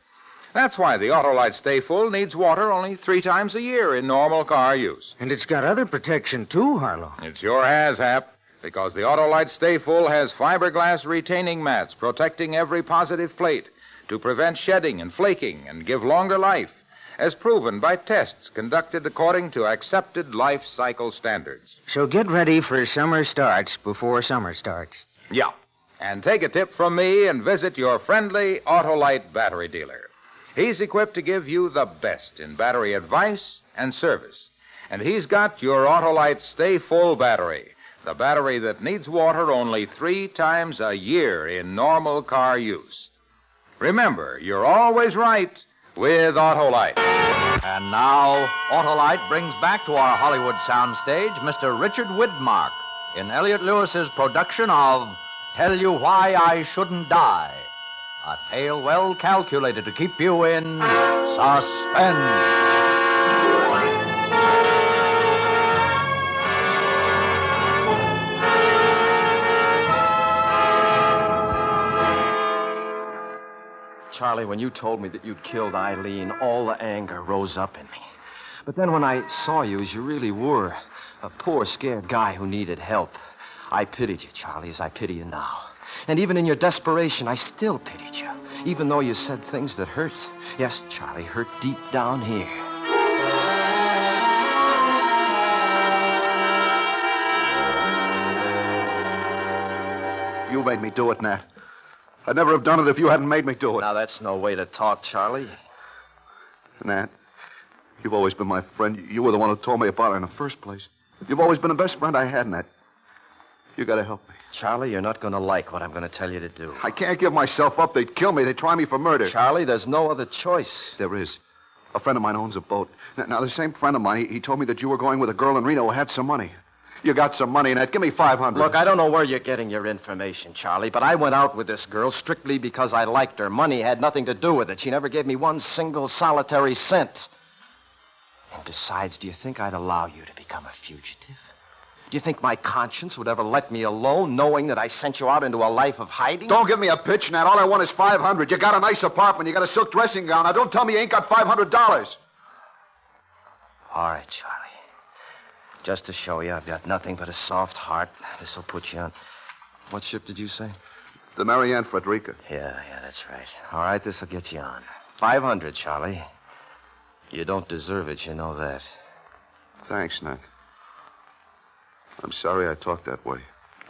That's why the Autolite Stay Full needs water only 3 times a year in normal car use. And it's got other protection, too, Harlow. It sure has, Hap. Because the Autolite Stay Full has fiberglass retaining mats protecting every positive plate to prevent shedding and flaking and give longer life, as proven by tests conducted according to accepted life cycle standards. So get ready for summer starts before summer starts. Yeah. And take a tip from me and visit your friendly Autolite battery dealer. He's equipped to give you the best in battery advice and service. And he's got your Autolite Stay Full battery, the battery that needs water only 3 times a year in normal car use. Remember, you're always right with Autolite. And now, Autolite brings back to our Hollywood soundstage Mr. Richard Widmark in Elliot Lewis's production of Tell You Why I Shouldn't Die, a tale well calculated to keep you in suspense. Charlie, when you told me that you'd killed Eileen, all the anger rose up in me. But then when I saw you as you really were, a poor, scared guy who needed help, I pitied you, Charlie, as I pity you now. And even in your desperation, I still pitied you, even though you said things that hurt. Yes, Charlie, hurt deep down here. You made me do it, Nat. I'd never have done it if you hadn't made me do it. Now, that's no way to talk, Charlie. Nat, you've always been my friend. You were the one who told me about her in the first place. You've always been the best friend I had, Nat. You gotta help me. Charlie, you're not going to like what I'm going to tell you to do. I can't give myself up. They'd kill me. They'd try me for murder. Charlie, there's no other choice. There is. A friend of mine owns a boat. Now, the same friend of mine, he told me that you were going with a girl in Reno who had some money. You got some money, Nat. Give me $500. Look, I don't know where you're getting your information, Charlie, but I went out with this girl strictly because I liked her. Money had nothing to do with it. She never gave me one single solitary cent. And besides, do you think I'd allow you to become a fugitive? Do you think my conscience would ever let me alone, knowing that I sent you out into a life of hiding? Don't give me a pitch, Nat. All I want is $500. You got a nice apartment. You got a silk dressing gown. Now, don't tell me you ain't got $500. All right, Charlie. Just to show you I've got nothing but a soft heart, this'll put you on... What ship did you say? The Marianne Frederica. Yeah, that's right. All right, this'll get you on. $500, Charlie. You don't deserve it, you know that. Thanks, Nat. I'm sorry I talked that way.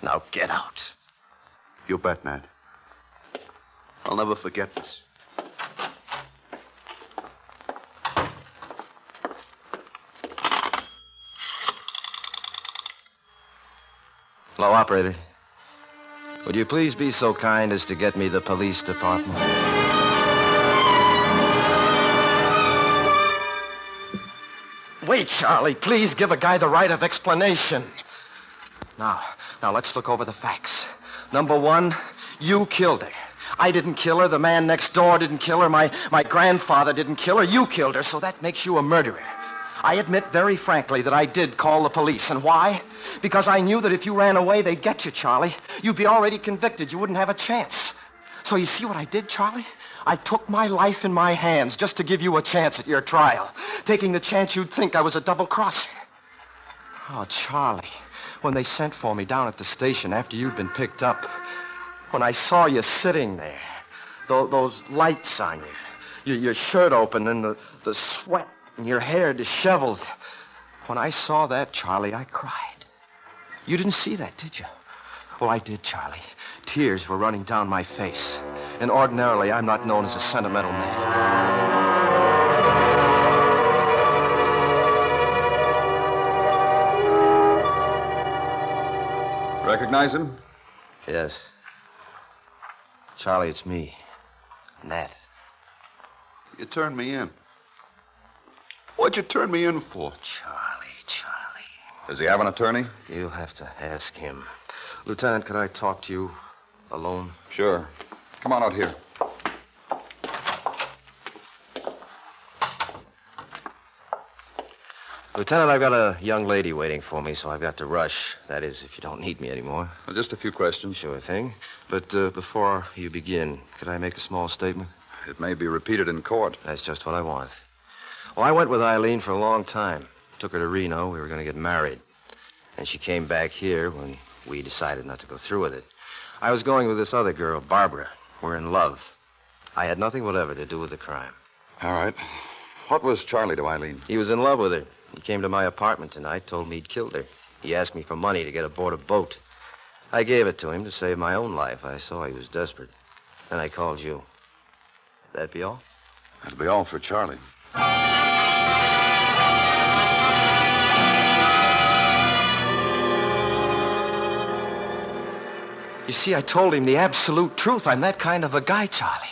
Now get out. You bet, Nat. I'll never forget this. Hello, operator. Would you please be so kind as to get me the police department? Wait, Charlie. Please give a guy the right of explanation. Now, let's look over the facts. Number one, you killed her. I didn't kill her. The man next door didn't kill her. My grandfather didn't kill her. You killed her, so that makes you a murderer. I admit very frankly that I did call the police. And why? Because I knew that if you ran away, they'd get you, Charlie. You'd be already convicted. You wouldn't have a chance. So you see what I did, Charlie? I took my life in my hands just to give you a chance at your trial, taking the chance you'd think I was a double-crosser. Oh, Charlie, when they sent for me down at the station after you'd been picked up, when I saw you sitting there, those lights on you, your shirt open and the sweat and your hair disheveled. When I saw that, Charlie, I cried. You didn't see that, did you? Well, I did, Charlie. Tears were running down my face. And ordinarily, I'm not known as a sentimental man. Recognize him? Yes. Charlie, it's me. Nat. You turned me in. What'd you turn me in for? Charlie. Does he have an attorney? You'll have to ask him. Lieutenant, could I talk to you alone? Sure. Come on out here. Lieutenant, I've got a young lady waiting for me, so I've got to rush. That is, if you don't need me anymore. Well, just a few questions. Sure thing. But before you begin, could I make a small statement? It may be repeated in court. That's just what I want. Well, I went with Eileen for a long time. Took her to Reno. We were going to get married. And she came back here when we decided not to go through with it. I was going with this other girl, Barbara. We're in love. I had nothing whatever to do with the crime. All right. What was Charlie to Eileen? He was in love with her. He came to my apartment tonight, told me he'd killed her. He asked me for money to get aboard a boat. I gave it to him to save my own life. I saw he was desperate. Then I called you. That be all? That'll be all for Charlie. You see, I told him the absolute truth. I'm that kind of a guy, Charlie.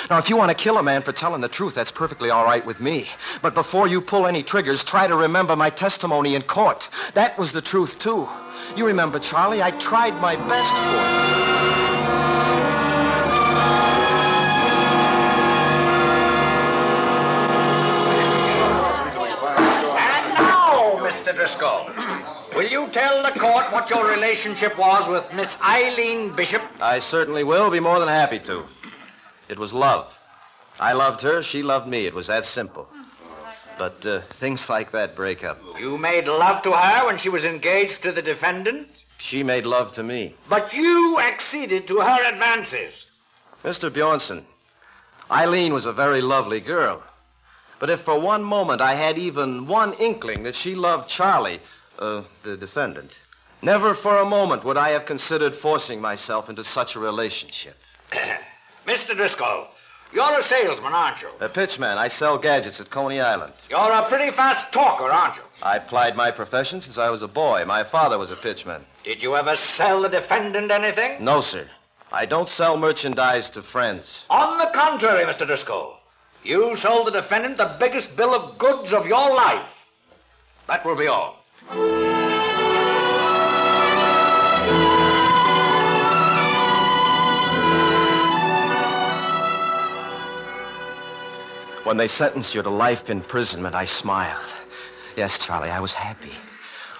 Now, if you want to kill a man for telling the truth, that's perfectly all right with me. But before you pull any triggers, try to remember my testimony in court. That was the truth, too. You remember, Charlie, I tried my best for you. And now, Mr. Driscoll, will you tell the court what your relationship was with Miss Eileen Bishop? I certainly will. Be more than happy to. It was love. I loved her. She loved me. It was that simple. But things like that break up. You made love to her when she was engaged to the defendant? She made love to me. But you acceded to her advances. Mr. Bjornson, Eileen was a very lovely girl. But if for one moment I had even one inkling that she loved Charlie, the defendant, never for a moment would I have considered forcing myself into such a relationship. Mr. Driscoll, you're a salesman, aren't you? A pitchman. I sell gadgets at Coney Island. You're a pretty fast talker, aren't you? I plied my profession since I was a boy. My father was a pitchman. Did you ever sell the defendant anything? No, sir. I don't sell merchandise to friends. On the contrary, Mr. Driscoll, you sold the defendant the biggest bill of goods of your life. That will be all. When they sentenced you to life imprisonment, I smiled. Yes, Charlie, I was happy.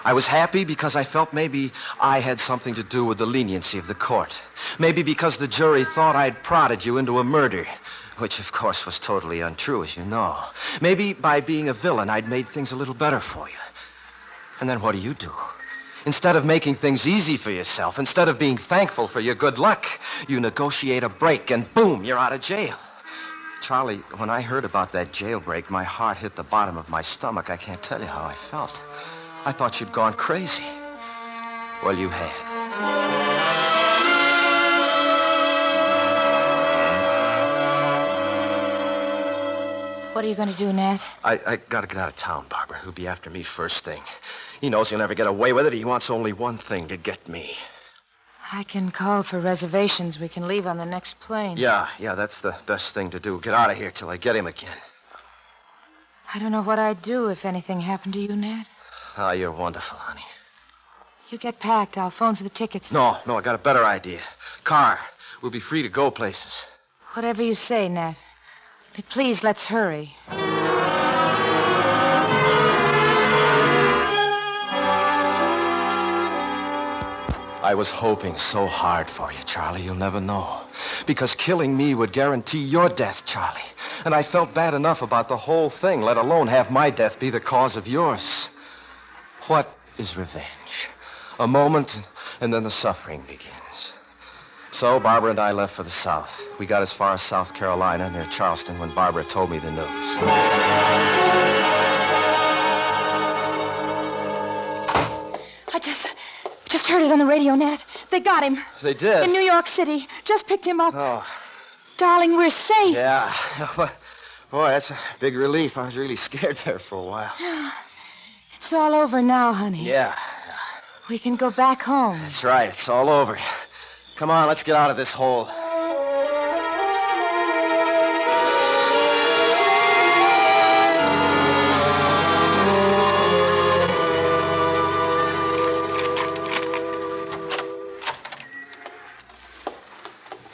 I was happy because I felt maybe I had something to do with the leniency of the court. Maybe because the jury thought I'd prodded you into a murder, which, of course, was totally untrue, as you know. Maybe by being a villain, I'd made things a little better for you. And then what do? Instead of making things easy for yourself, instead of being thankful for your good luck, you negotiate a break, and boom, you're out of jail. Charlie, when I heard about that jailbreak, my heart hit the bottom of my stomach. I can't tell you how I felt. I thought you'd gone crazy. Well, you had. What are you going to do, Nat? I gotta get out of town, Barbara. He'll be after me first thing. He knows he'll never get away with it. He wants only one thing, to get me. I can call for reservations. We can leave on the next plane. Yeah, that's the best thing to do. Get out of here till I get him again. I don't know what I'd do if anything happened to you, Nat. Oh, you're wonderful, honey. You get packed. I'll phone for the tickets. No, I got a better idea. Car. We'll be free to go places. Whatever you say, Nat. But please, let's hurry. I was hoping so hard for you, Charlie. You'll never know. Because killing me would guarantee your death, Charlie. And I felt bad enough about the whole thing, let alone have my death be the cause of yours. What is revenge? A moment, and then the suffering begins. So Barbara and I left for the South. We got as far as South Carolina, near Charleston, when Barbara told me the news. I just heard it on the radio, Nat. They got him. They did? In New York City. Just picked him up. Oh. Darling, we're safe. Yeah. Boy, that's a big relief. I was really scared there for a while. It's all over now, honey. Yeah. We can go back home. That's right. It's all over. Come on, let's get out of this hole.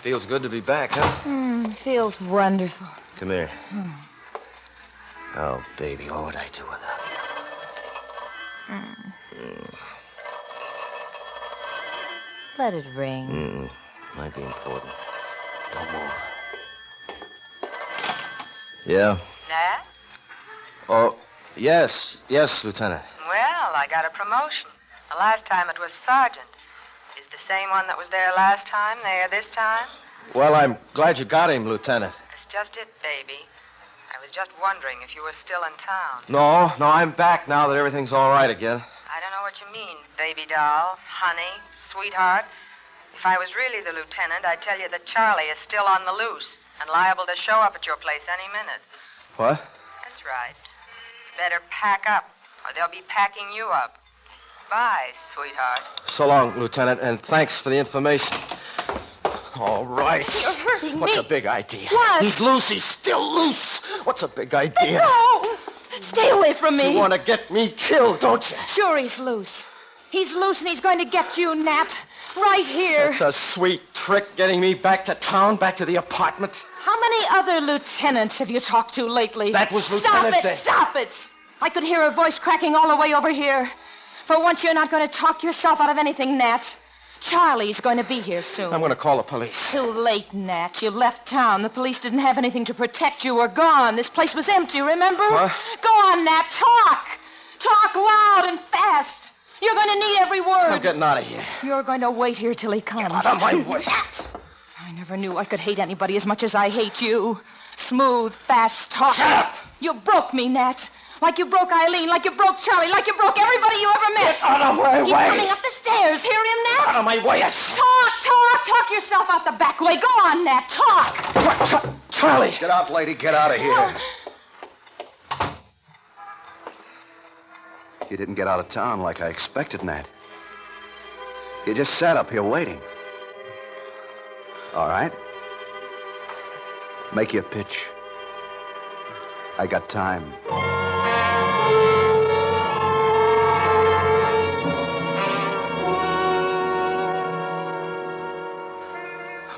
Feels good to be back, huh? Feels wonderful. Come here. Oh, baby, what would I do without you? Let it ring. Might be important. Don't move. Yeah? Nat? Oh, yes, Lieutenant. Well, I got a promotion. The last time it was sergeant. Is the same one that was there last time there this time? Well, I'm glad you got him, Lieutenant. That's just it, baby. I was just wondering if you were still in town. No, I'm back now that everything's all right again. I don't know what you mean, baby doll, honey, sweetheart. If I was really the lieutenant, I'd tell you that Charlie is still on the loose and liable to show up at your place any minute. What? That's right. Better pack up, or they'll be packing you up. Bye, sweetheart. So long, Lieutenant, and thanks for the information. All right. You're hurting me. What's a big idea? What? He's loose. He's still loose. What's a big idea? No! Stay away from me. You want to get me killed, don't you? Sure, he's loose. He's loose, and he's going to get you, Nat. Right here. That's a sweet trick, getting me back to town, back to the apartment. How many other lieutenants have you talked to lately? That was Lieutenant Day. Stop it! I could hear her voice cracking all the way over here. For once, you're not going to talk yourself out of anything, Nat. Charlie's going to be here soon. I'm going to call the police. Too late, Nat. You left town. The police didn't have anything to protect you. We're gone. This place was empty, remember? What? Go on, Nat. Talk. Talk loud and fast. You're going to need every word. I'm getting out of here. You're going to wait here till he comes. Get out of my way. Nat! I never knew I could hate anybody as much as I hate you. Smooth, fast talk. Shut up! You broke me, Nat. Like you broke Eileen, like you broke Charlie, like you broke everybody you ever met. Get out of my He's way! He's coming up the stairs. Hear him, Nat? Out of my way! Talk yourself out the back way. Go on, Nat. Talk. What? Charlie! Get out, lady. Get out of here. You didn't get out of town like I expected, Nat. You just sat up here waiting. All right. Make your pitch. I got time.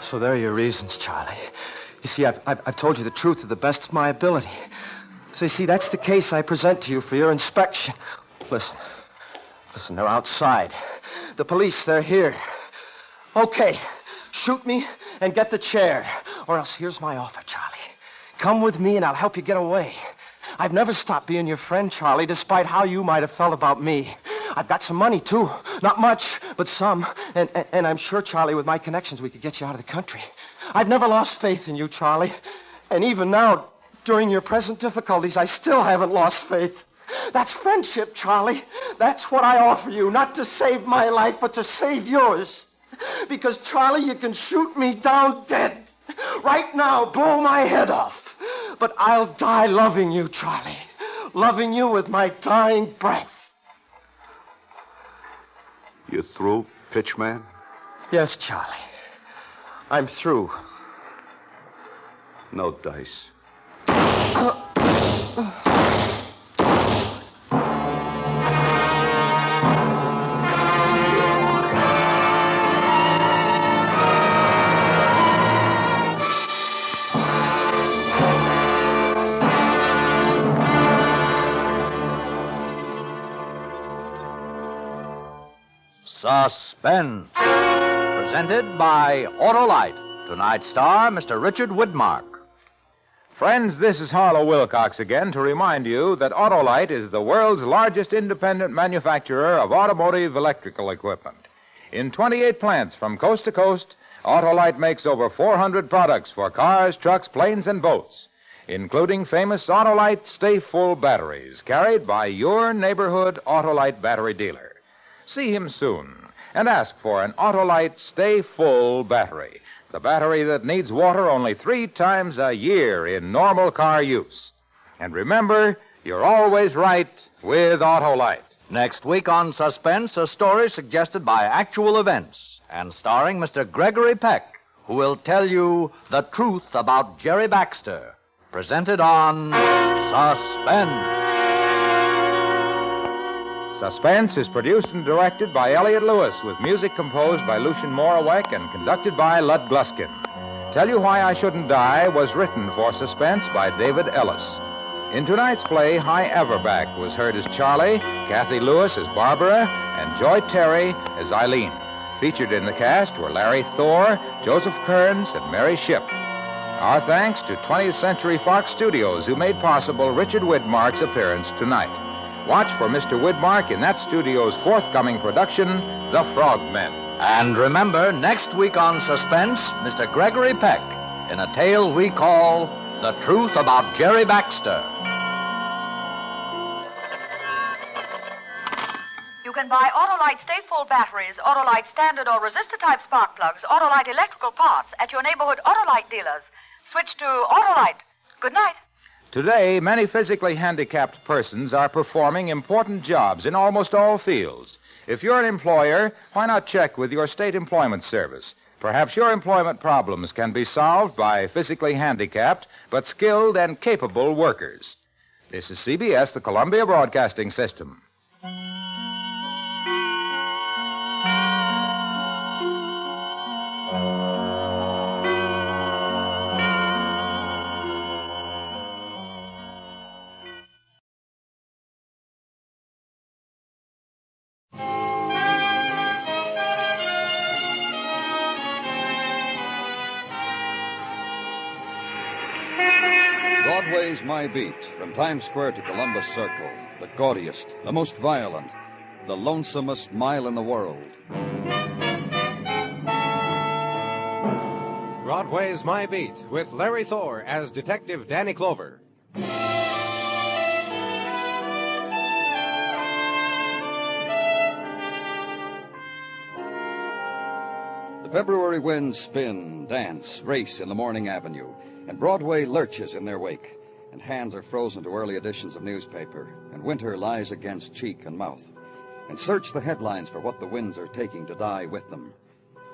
So there are your reasons, Charlie. You see, I've told you the truth to the best of my ability. So you see, that's the case I present to you for your inspection. Listen, they're outside. The police, they're here. Okay, shoot me and get the chair. Or else here's my offer, Charlie. Come with me and I'll help you get away. I've never stopped being your friend, Charlie, despite how you might have felt about me. I've got some money, too. Not much, but some. And I'm sure, Charlie, with my connections, we could get you out of the country. I've never lost faith in you, Charlie. And even now, during your present difficulties, I still haven't lost faith. That's friendship, Charlie. That's what I offer you, not to save my life, but to save yours. Because, Charlie, you can shoot me down dead. Right now, blow my head off. But I'll die loving you, Charlie. Loving you with my dying breath. You through, pitchman? Yes, Charlie. I'm through. No dice. Suspense. Presented by Autolite. Tonight's star, Mr. Richard Widmark. Friends, this is Harlow Wilcox again to remind you that Autolite is the world's largest independent manufacturer of automotive electrical equipment. In 28 plants from coast to coast, Autolite makes over 400 products for cars, trucks, planes, and boats, including famous Autolite Stay Full batteries carried by your neighborhood Autolite battery dealer. See him soon and ask for an Autolite Stay Full battery, the battery that needs water only 3 times a year in normal car use. And remember, you're always right with Autolite. Next week on Suspense, a story suggested by actual events and starring Mr. Gregory Peck, who will tell you the truth about Jerry Baxter. Presented on Suspense. Suspense is produced and directed by Elliott Lewis, with music composed by Lucien Morawek and conducted by Lud Gluskin. Tell You Why I Shouldn't Die was written for Suspense by David Ellis. In tonight's play, High Everback was heard as Charlie, Kathy Lewis as Barbara, and Joy Terry as Eileen. Featured in the cast were Larry Thor, Joseph Kearns, and Mary Shipp. Our thanks to 20th Century Fox Studios, who made possible Richard Widmark's appearance tonight. Watch for Mr. Widmark in that studio's forthcoming production, The Frogmen. And remember, next week on Suspense, Mr. Gregory Peck in a tale we call The Truth About Jerry Baxter. You can buy Autolite Stay Full batteries, Autolite standard or resistor-type spark plugs, Autolite electrical parts at your neighborhood Autolite dealers. Switch to Autolite. Good night. Today, many physically handicapped persons are performing important jobs in almost all fields. If you're an employer, why not check with your state employment service? Perhaps your employment problems can be solved by physically handicapped but skilled and capable workers. This is CBS, the Columbia Broadcasting System. Broadway's My Beat, from Times Square to Columbus Circle, the gaudiest, the most violent, the lonesomest mile in the world. Broadway's My Beat, with Larry Thor as Detective Danny Clover. The February winds spin, dance, race in the morning avenue, and Broadway lurches in their wake, and hands are frozen to early editions of newspaper, and winter lies against cheek and mouth, and search the headlines for what the winds are taking to die with them,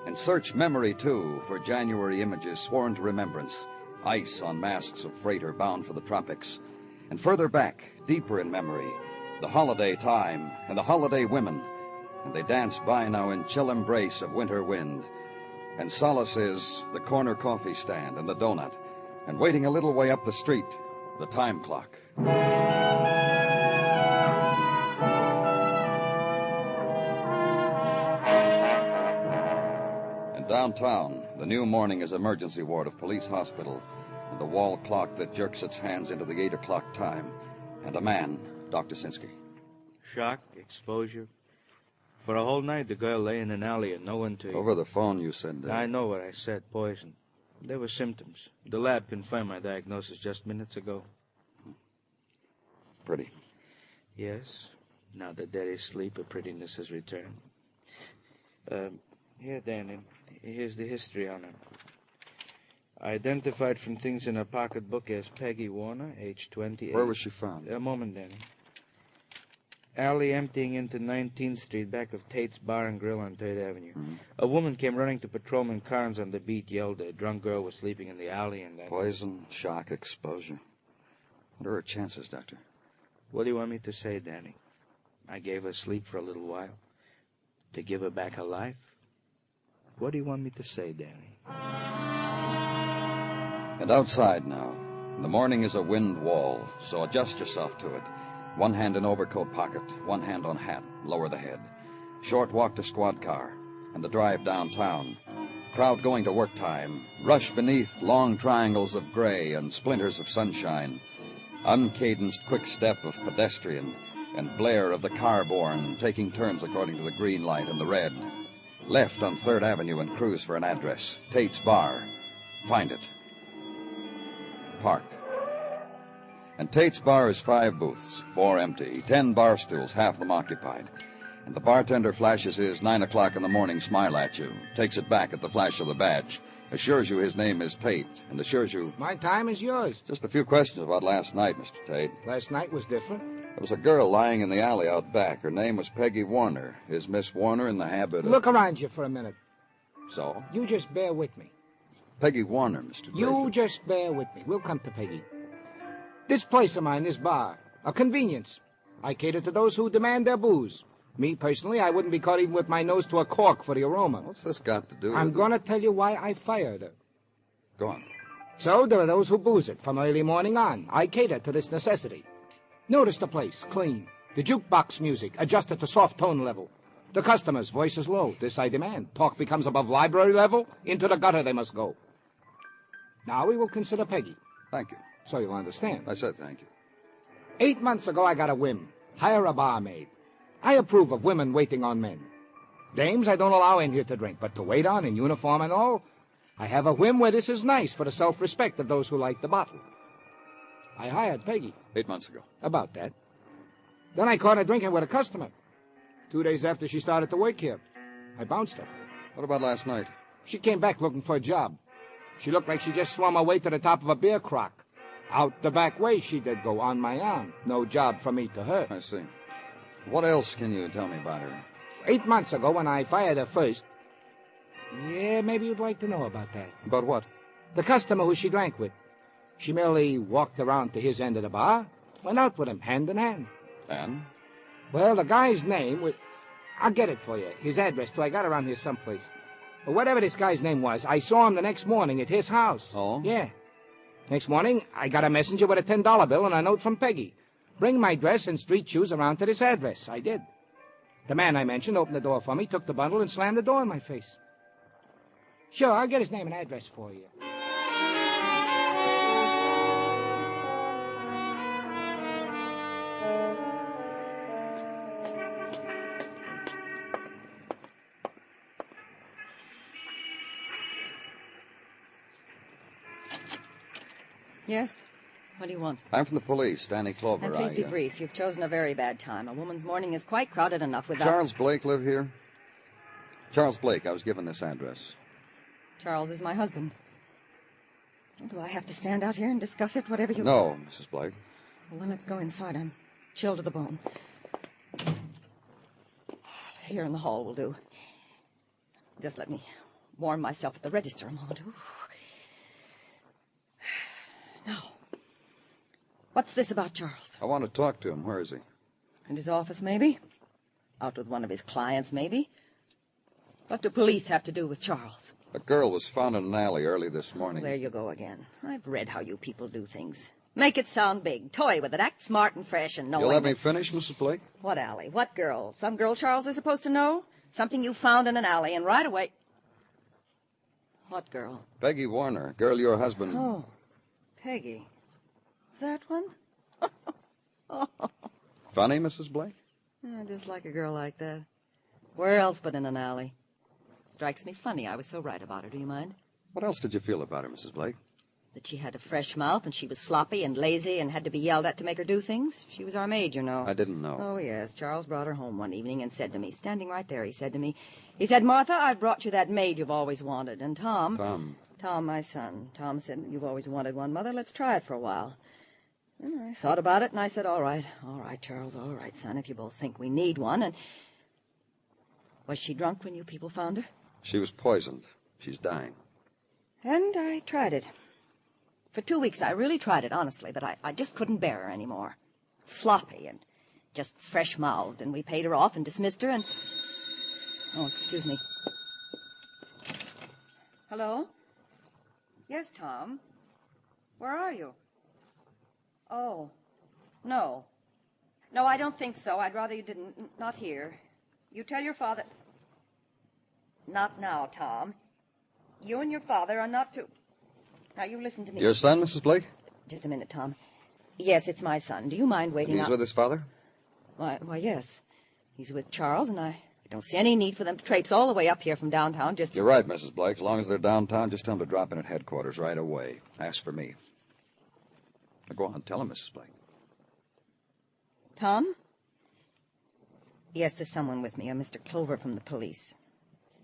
and search memory, too, for January images sworn to remembrance, ice on masks of freighter bound for the tropics, and further back, deeper in memory, the holiday time and the holiday women, and they dance by now in chill embrace of winter wind, and solace is the corner coffee stand and the donut, and waiting a little way up the street, the time clock. And downtown, the new morning is emergency ward of police hospital, and the wall clock that jerks its hands into the 8 o'clock time, and a man, Dr. Sinsky. Shock, exposure. For a whole night, the girl lay in an alley and no one to... Over the phone, you said that. I know what I said, poison. There were symptoms. The lab confirmed my diagnosis just minutes ago. Pretty. Yes. Now that Daddy's asleep, her prettiness has returned. Here, Danny. Here's the history on her. Identified from things in her pocketbook as Peggy Warner, age 28. Where was she found? A moment, Danny. Alley emptying into 19th Street, back of Tate's Bar and Grill on 3rd Avenue. Mm-hmm. A woman came running to Patrolman Carnes on the beat, yelled a drunk girl was sleeping in the alley, and that... Poison, shock, exposure. What are her chances, Doctor? What do you want me to say, Danny? I gave her sleep for a little while. To give her back her life? What do you want me to say, Danny? And outside now. The morning is a wind wall, so adjust yourself to it. One hand in overcoat pocket, one hand on hat, lower the head. Short walk to squad car, and the drive downtown. Crowd going to work time, rush beneath long triangles of gray and splinters of sunshine. Uncadenced quick step of pedestrian, and blare of the car-borne taking turns according to the green light and the red. Left on 3rd Avenue and cruise for an address, Tate's Bar. Find it. Park. And Tate's Bar is 5 booths, 4 empty, 10 bar stools, half of them occupied. And the bartender flashes his 9 o'clock in the morning smile at you, takes it back at the flash of the badge, assures you his name is Tate, and assures you... My time is yours. Just a few questions about last night, Mr. Tate. Last night was different. There was a girl lying in the alley out back. Her name was Peggy Warner. Is Miss Warner in the habit of... Look around you for a minute. So? You just bear with me. Peggy Warner, Mr. Tate. You just bear with me. We'll come to Peggy. This place of mine, this bar, a convenience. I cater to those who demand their booze. Me, personally, I wouldn't be caught even with my nose to a cork for the aroma. What's this got to do with I'm going to tell you why I fired her. Go on. So there are those who booze it from early morning on. I cater to this necessity. Notice the place, clean. The jukebox music, adjusted to soft tone level. The customer's voice is low. This I demand. Talk becomes above library level. Into the gutter they must go. Now we will consider Peggy. Thank you. So you'll understand. I said thank you. 8 months ago, I got a whim. Hire a barmaid. I approve of women waiting on men. Dames I don't allow in here to drink, but to wait on in uniform and all, I have a whim where this is nice for the self-respect of those who like the bottle. I hired Peggy. 8 months ago. About that. Then I caught her drinking with a customer. 2 days after she started to work here, I bounced her. What about last night? She came back looking for a job. She looked like she just swum her way to the top of a beer crock. Out the back way she did go, on my arm. No job from me to her. I see. What else can you tell me about her? 8 months ago, when I fired her first... Yeah, maybe you'd like to know about that. About what? The customer who she drank with. She merely walked around to his end of the bar, went out with him, hand in hand. And? Well, the guy's name was... I'll get it for you. His address, too. I got it around here someplace. But whatever this guy's name was, I saw him the next morning at his house. Oh? Yeah. Next morning, I got a messenger with a $10 bill and a note from Peggy. Bring my dress and street shoes around to this address. I did. The man I mentioned opened the door for me, took the bundle, and slammed the door in my face. Sure, I'll get his name and address for you. Yes? What do you want? I'm from the police, Danny Clover. And please be brief. You've chosen a very bad time. A woman's morning is quite crowded enough without... Charles Blake live here? Charles Blake, I was given this address. Charles is my husband. Do I have to stand out here and discuss it, whatever you... No, Mrs. Blake. Well, then let's go inside. I'm chilled to the bone. Here in the hall will do. Just let me warm myself at the register a moment. Ooh. Now, what's this about Charles? I want to talk to him. Where is he? In his office, maybe? Out with one of his clients, maybe? What do police have to do with Charles? A girl was found in an alley early this morning. There you go again. I've read how you people do things. Make it sound big. Toy with it. Act smart and fresh and knowing... You'll let me finish, Mrs. Blake? What alley? What girl? Some girl Charles is supposed to know? Something you found in an alley and right away... What girl? Peggy Warner, girl your husband... Oh, Peggy. That one? Funny, Mrs. Blake? I just like a girl like that. Where else but in an alley? Strikes me funny I was so right about her. Do you mind? What else did you feel about her, Mrs. Blake? That she had a fresh mouth and she was sloppy and lazy and had to be yelled at to make her do things. She was our maid, you know. I didn't know. Oh, yes. Charles brought her home one evening and said to me, standing right there, he said, Martha, I've brought you that maid you've always wanted. And Tom, my son. Tom said, you've always wanted one, Mother. Let's try it for a while. And I thought about it, and I said, all right, Charles, all right, son, if you both think we need one. And was she drunk when you people found her? She was poisoned. She's dying. And I tried it. For 2 weeks, I really tried it, honestly, but I just couldn't bear her anymore. Sloppy and just fresh-mouthed, and we paid her off and dismissed her, and... Oh, excuse me. Hello? Yes, Tom. Where are you? Oh, no. No, I don't think so. I'd rather you didn't. Not here. You tell your father... Not now, Tom. You and your father are not to... Now, you listen to me. Your son, Mrs. Blake? Just a minute, Tom. Yes, it's my son. Do you mind waiting He's with his father? Why, yes. He's with Charles, and I don't see any need for them to traipse all the way up here from downtown just to... You're right, Mrs. Blake. As long as they're downtown, just tell them to drop in at headquarters right away. Ask for me. Now, go on, tell him, Mrs. Blake. Tom? Yes, there's someone with me, a Mr. Clover from the police.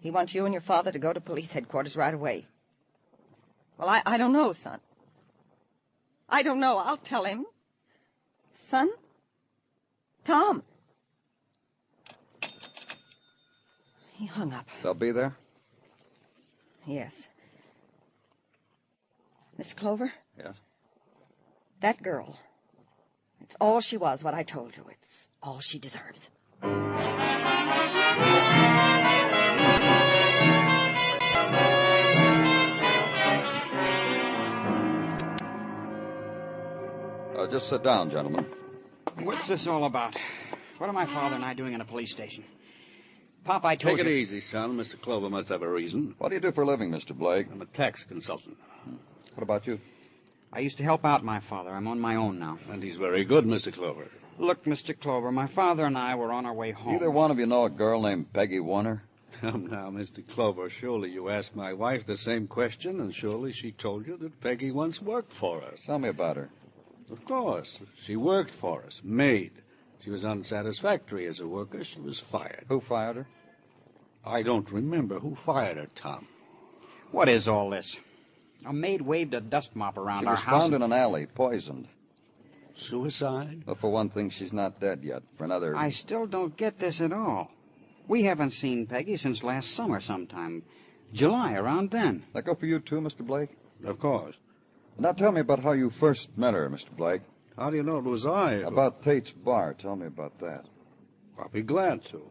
He wants you and your father to go to police headquarters right away. Well, I don't know, son. I don't know. I'll tell him. Son? Tom? He hung up. They'll be there? Yes. Mr. Clover? Yes? That girl. It's all she was, what I told you. It's all she deserves. Just sit down, gentlemen. What's this all about? What are my father and I doing in a police station? Pop, I told you... Take it easy, son. Mr. Clover must have a reason. What do you do for a living, Mr. Blake? I'm a tax consultant. What about you? I used to help out my father. I'm on my own now. And he's very good, Mr. Clover. Look, Mr. Clover, my father and I were on our way home. Either one of you know a girl named Peggy Warner? Come now, Mr. Clover, surely you asked my wife the same question, and surely she told you that Peggy once worked for us. Tell me about her. Of course. She worked for us, maid. She was unsatisfactory as a worker. She was fired. Who fired her? I don't remember who fired her, Tom. What is all this? A maid waved a dust mop around our house. She was found in an alley, poisoned. Suicide? Well, for one thing, she's not dead yet. For another... I still don't get this at all. We haven't seen Peggy since last summer sometime. July, around then. That go for you, too, Mr. Blake? Of course. Now tell me about how you first met her, Mr. Blake. How do you know it was I? About Tate's Bar. Tell me about that. I'll be glad to.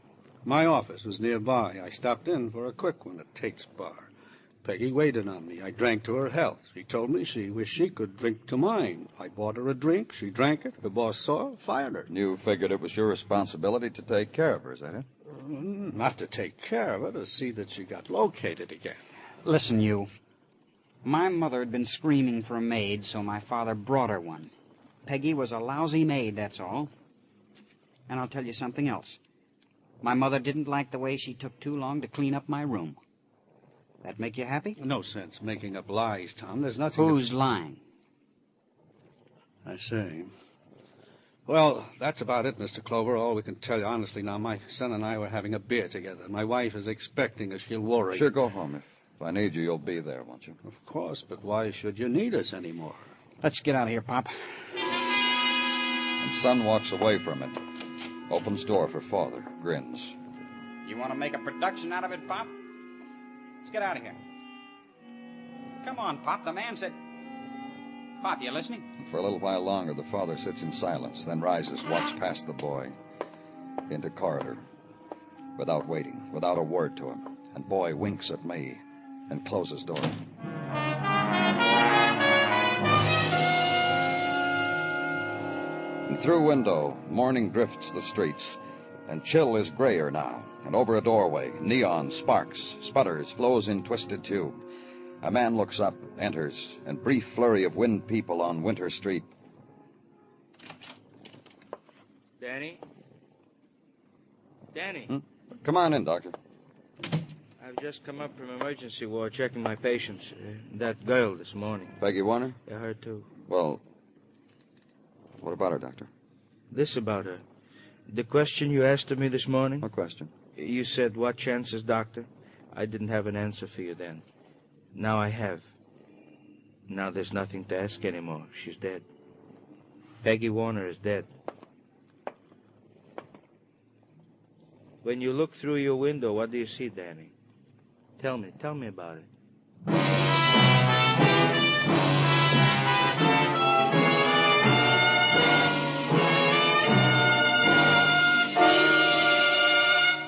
My office was nearby. I stopped in for a quick one at Tate's Bar. Peggy waited on me. I drank to her health. She told me she wished she could drink to mine. I bought her a drink. She drank it. The boss saw her, fired her. You figured it was your responsibility to take care of her, is that it? Not to take care of her, to see that she got located again. Listen, you. My mother had been screaming for a maid, so my father brought her one. Peggy was a lousy maid, that's all. And I'll tell you something else. My mother didn't like the way she took too long to clean up my room. That make you happy? No sense making up lies, Tom. There's nothing... Who's lying? I say. Well, that's about it, Mr. Clover. All we can tell you honestly now. My son and I were having a beer together. My wife is expecting us. She'll worry. Sure, go home. If I need you, you'll be there, won't you? Of course, but why should you need us anymore? Let's get out of here, Pop. And son walks away from it. Opens door for father. Grins. You want to make a production out of it, Pop? Let's get out of here. Come on, Pop. The man said... Pop, you listening? For a little while longer, the father sits in silence, then rises, walks past the boy, into corridor, without waiting, without a word to him. And boy winks at me and closes door. And through window, morning drifts the streets, and chill is grayer now. And over a doorway, neon sparks, sputters, flows in twisted tube. A man looks up, enters, and brief flurry of wind people on Winter Street. Danny? Danny? Come on in, Doctor. I've just come up from emergency ward checking my patients. That girl this morning. Peggy Warner? Yeah, her too. Well, what about her, Doctor? This about her. The question you asked of me this morning? What question? You said, what chances, Doctor? I didn't have an answer for you then. Now I have. Now there's nothing to ask anymore. She's dead. Peggy Warner is dead. When you look through your window, what do you see, Danny? Tell me about it.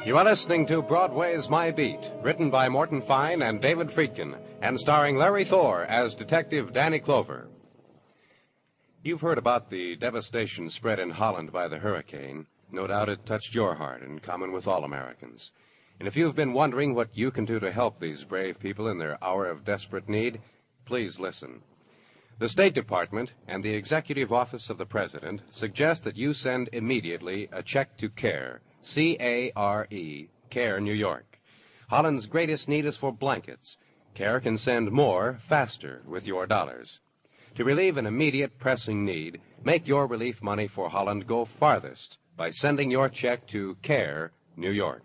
You are listening to Broadway's My Beat, written by Morton Fine and David Friedkin, and starring Larry Thor as Detective Danny Clover. You've heard about the devastation spread in Holland by the hurricane. No doubt it touched your heart, in common with all Americans. And if you've been wondering what you can do to help these brave people in their hour of desperate need, please listen. The State Department and the Executive Office of the President suggest that you send immediately a check to CARE, C-A-R-E, CARE, New York. Holland's greatest need is for blankets. CARE can send more, faster, with your dollars. To relieve an immediate pressing need, make your relief money for Holland go farthest by sending your check to CARE, New York.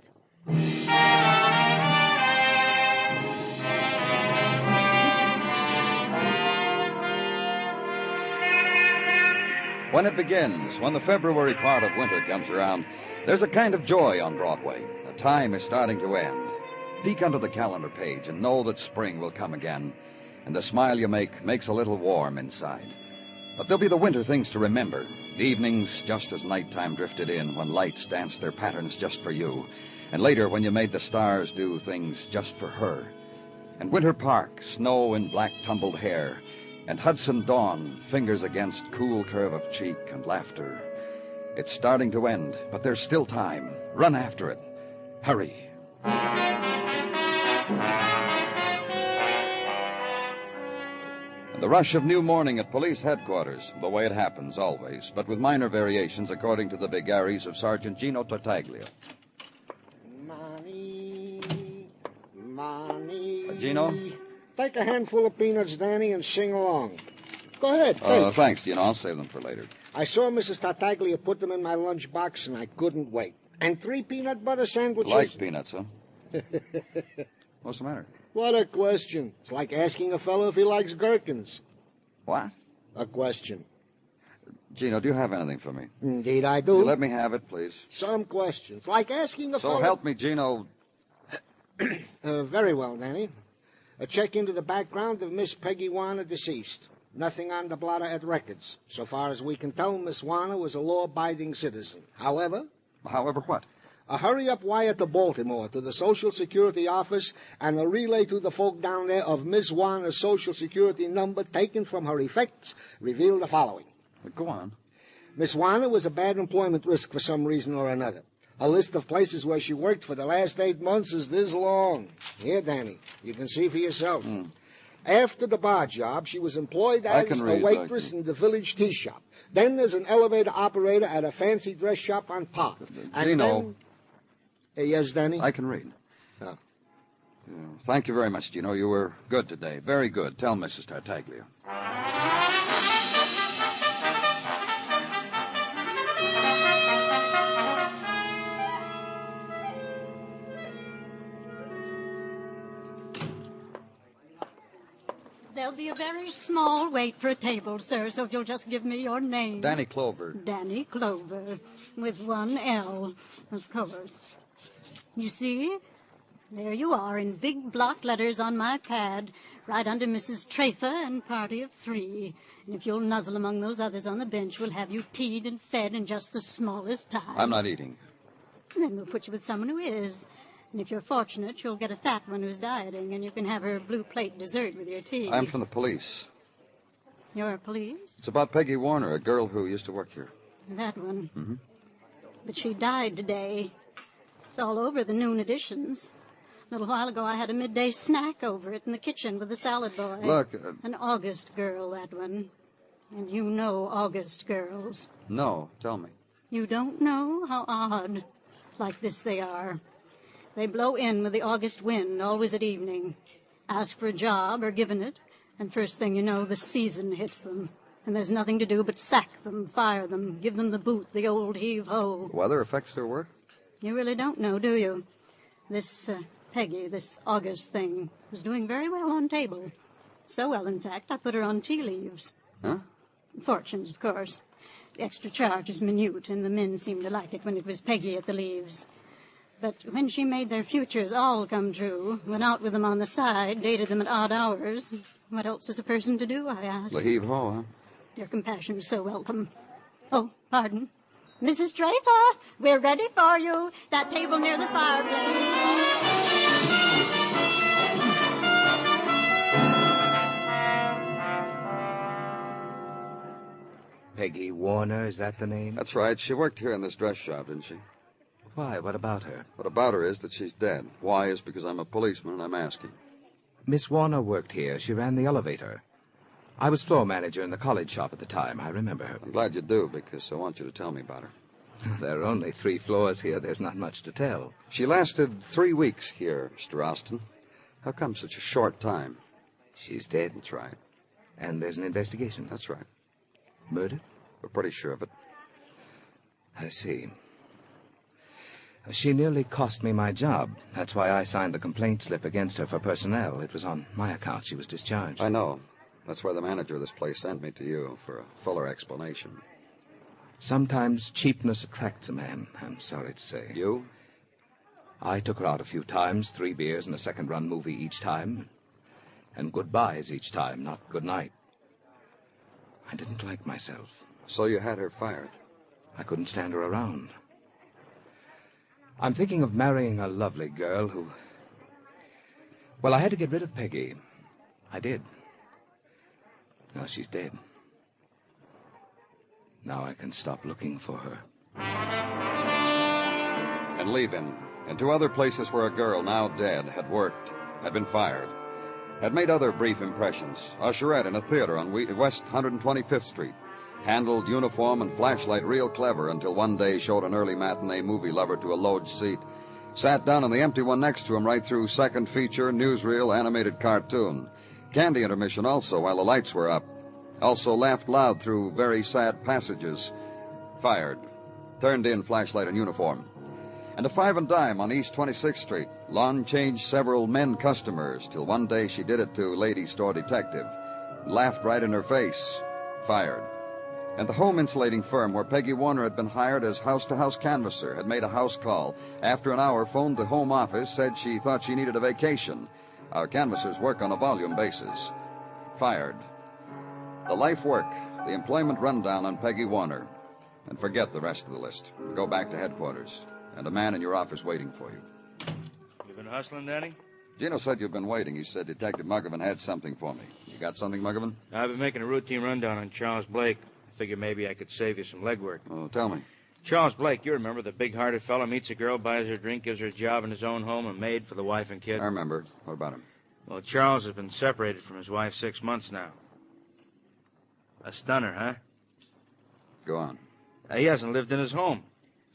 When it begins, when the February part of winter comes around, there's a kind of joy on Broadway. The time is starting to end. Peek under the calendar page and know that spring will come again, and the smile you make makes a little warm inside. But there'll be the winter things to remember. The evenings just as nighttime drifted in, when lights danced their patterns just for you, and later when you made the stars do things just for her. And Winter Park, snow in black tumbled hair, And Hudson Dawn, fingers against cool curve of cheek and laughter. It's starting to end, but there's still time. Run after it. Hurry. The rush of new morning at police headquarters, the way it happens always, but with minor variations according to the vagaries of Sergeant Gino Tartaglia. Money. Gino? Take a handful of peanuts, Danny, and sing along. Go ahead. Thanks, Gino. I'll save them for later. I saw Mrs. Tartaglia put them in my lunchbox, and I couldn't wait. And 3 peanut butter sandwiches. Like peanuts, huh? What's the matter? What a question. It's like asking a fellow if he likes gherkins. What? A question. Gino, do you have anything for me? Indeed I do. Will you let me have it, please? Some questions. Like asking a fellow... So help me, Gino. Very well, Danny. A check into the background of Miss Peggy Warner, deceased. Nothing on the blotter at records. So far as we can tell, Miss Warner was a law-abiding citizen. However... However what? A hurry-up wire to Baltimore, to the Social Security office, and a relay to the folk down there of Miss Warner's Social Security number taken from her effects revealed the following. Go on. Miss Warner was a bad employment risk for some reason or another. A list of places where she worked for the last 8 months is this long. Here, Danny, you can see for yourself. After the bar job, she was employed as a waitress in the village tea shop. Then as an elevator operator at a fancy dress shop on Park. And Gino. Yes, Danny? I can read. Oh. Thank you very much, Gino. You were good today. Very good. Tell Mrs. Tartaglia. There'll be a very small wait for a table, sir, so if you'll just give me your name. Danny Clover. Danny Clover, with 1 L, of course. You see? There you are in big block letters on my pad, right under Mrs. Trafer and party of 3. And if you'll nuzzle among those others on the bench, we'll have you teed and fed in just the smallest time. I'm not eating. Then we'll put you with someone who is. And if you're fortunate, you'll get a fat one who's dieting, and you can have her blue plate dessert with your tea. I'm from the police. You're police? It's about Peggy Warner, a girl who used to work here. That one. Mm-hmm. But she died today. It's all over the noon editions. A little while ago, I had a midday snack over it in the kitchen with the salad boy. Look... An August girl, that one. And you know August girls. No, tell me. You don't know? How odd. Like this they are. They blow in with the August wind, always at evening. Ask for a job or given it, and first thing you know, the season hits them. And there's nothing to do but sack them, fire them, give them the boot, the old heave-ho. Weather affects their work? You really don't know, do you? This Peggy, this August thing, was doing very well on table. So well, in fact, I put her on tea leaves. Huh? Fortunes, of course. The extra charge is minute, and the men seemed to like it when it was Peggy at the leaves. But when she made their futures all come true, went out with them on the side, dated them at odd hours, what else is a person to do, I ask? The heave-ho, huh? Your compassion's so welcome. Oh, pardon. Mrs. Trafer, we're ready for you. That table near the fireplace. Peggy Warner, is that the name? That's right. She worked here in this dress shop, didn't she? Why? What about her? What about her is that she's dead. Why is because I'm a policeman and I'm asking. Miss Warner worked here. She ran the elevator. I was floor manager in the college shop at the time. I remember her. I'm glad you do, because I want you to tell me about her. There are only 3 floors here. There's not much to tell. She lasted 3 weeks here, Mr. Austin. How come such a short time? She's dead. That's right. And there's an investigation. That's right. Murder? We're pretty sure of it. I see. She nearly cost me my job. That's why I signed the complaint slip against her for personnel. It was on my account she was discharged. I know. That's why the manager of this place sent me to you for a fuller explanation. Sometimes cheapness attracts a man, I'm sorry to say. You? I took her out a few times, 3 beers and a second-run movie each time. And goodbyes each time, not good night. I didn't like myself. So you had her fired? I couldn't stand her around. I'm thinking of marrying a lovely girl who... Well, I had to get rid of Peggy. I did. Now she's dead. Now I can stop looking for her. And leave him. And 2 other places where a girl, now dead, had worked, had been fired, had made other brief impressions. Usherette in a theater on West 125th Street. Handled uniform and flashlight real clever until one day showed an early matinee movie lover to a loge seat. Sat down in the empty one next to him right through second feature, newsreel, animated cartoon. Candy intermission also while the lights were up. Also laughed loud through very sad passages. Fired. Turned in flashlight and uniform. And a 5 and dime on East 26th Street. Lon changed several men customers till one day she did it to lady store detective. Laughed right in her face. Fired. And the home insulating firm where Peggy Warner had been hired as house-to-house canvasser had made a house call. After an hour, phoned the home office, said she thought she needed a vacation. Our canvassers work on a volume basis. Fired. The life work, the employment rundown on Peggy Warner. And forget the rest of the list. Go back to headquarters. And a man in your office waiting for you. You been hustling, Danny? Gino said you've been waiting. He said Detective Muggavan had something for me. You got something, Muggavan? I've been making a routine rundown on Charles Blake. Figure maybe I could save you some legwork. Oh, tell me. Charles Blake, you remember, the big-hearted fellow meets a girl, buys her a drink, gives her a job in his own home, a maid for the wife and kid. I remember. What about him? Well, Charles has been separated from his wife 6 months now. A stunner, huh? Go on. He hasn't lived in his home.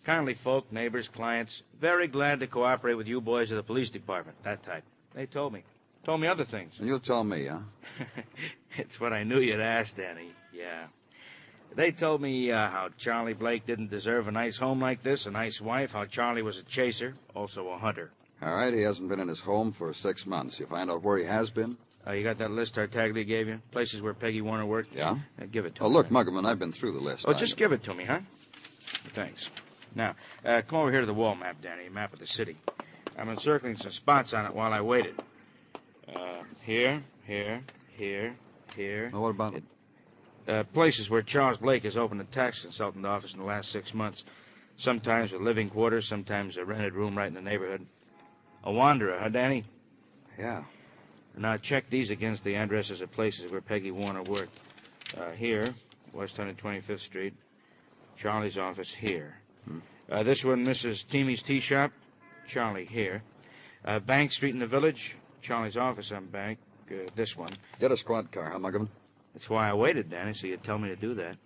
Kindly folk, neighbors, clients, very glad to cooperate with you boys of the police department, that type. They told me. Told me other things. And you'll tell me, huh? It's what I knew you'd ask, Danny. Yeah. They told me how Charlie Blake didn't deserve a nice home like this, a nice wife, how Charlie was a chaser, also a hunter. All right, he hasn't been in his home for 6 months. You find out where he has been? You got that list Tartaglia gave you? Places where Peggy Warner worked? Yeah? Give it to Oh, me. look, Muggavan, I've been through the list. Oh, just give it to me, huh? Thanks. Now, come over here to the wall map, Danny, a map of the city. I'm encircling some spots on it while I waited. Here. Oh, what about it? Places where Charles Blake has opened a tax consultant office in the last 6 months. Sometimes with living quarters, sometimes a rented room right in the neighborhood. A wanderer, huh, Danny? Yeah. Now check these against the addresses of places where Peggy Warner worked. Here, West 125th Street. Charlie's office here. This one, Mrs. Teamy's Tea Shop. Charlie here. Bank Street in the Village. Charlie's office on Bank. This one. Get a squad car, huh, Muggavan? That's why I waited, Danny, so you'd tell me to do that.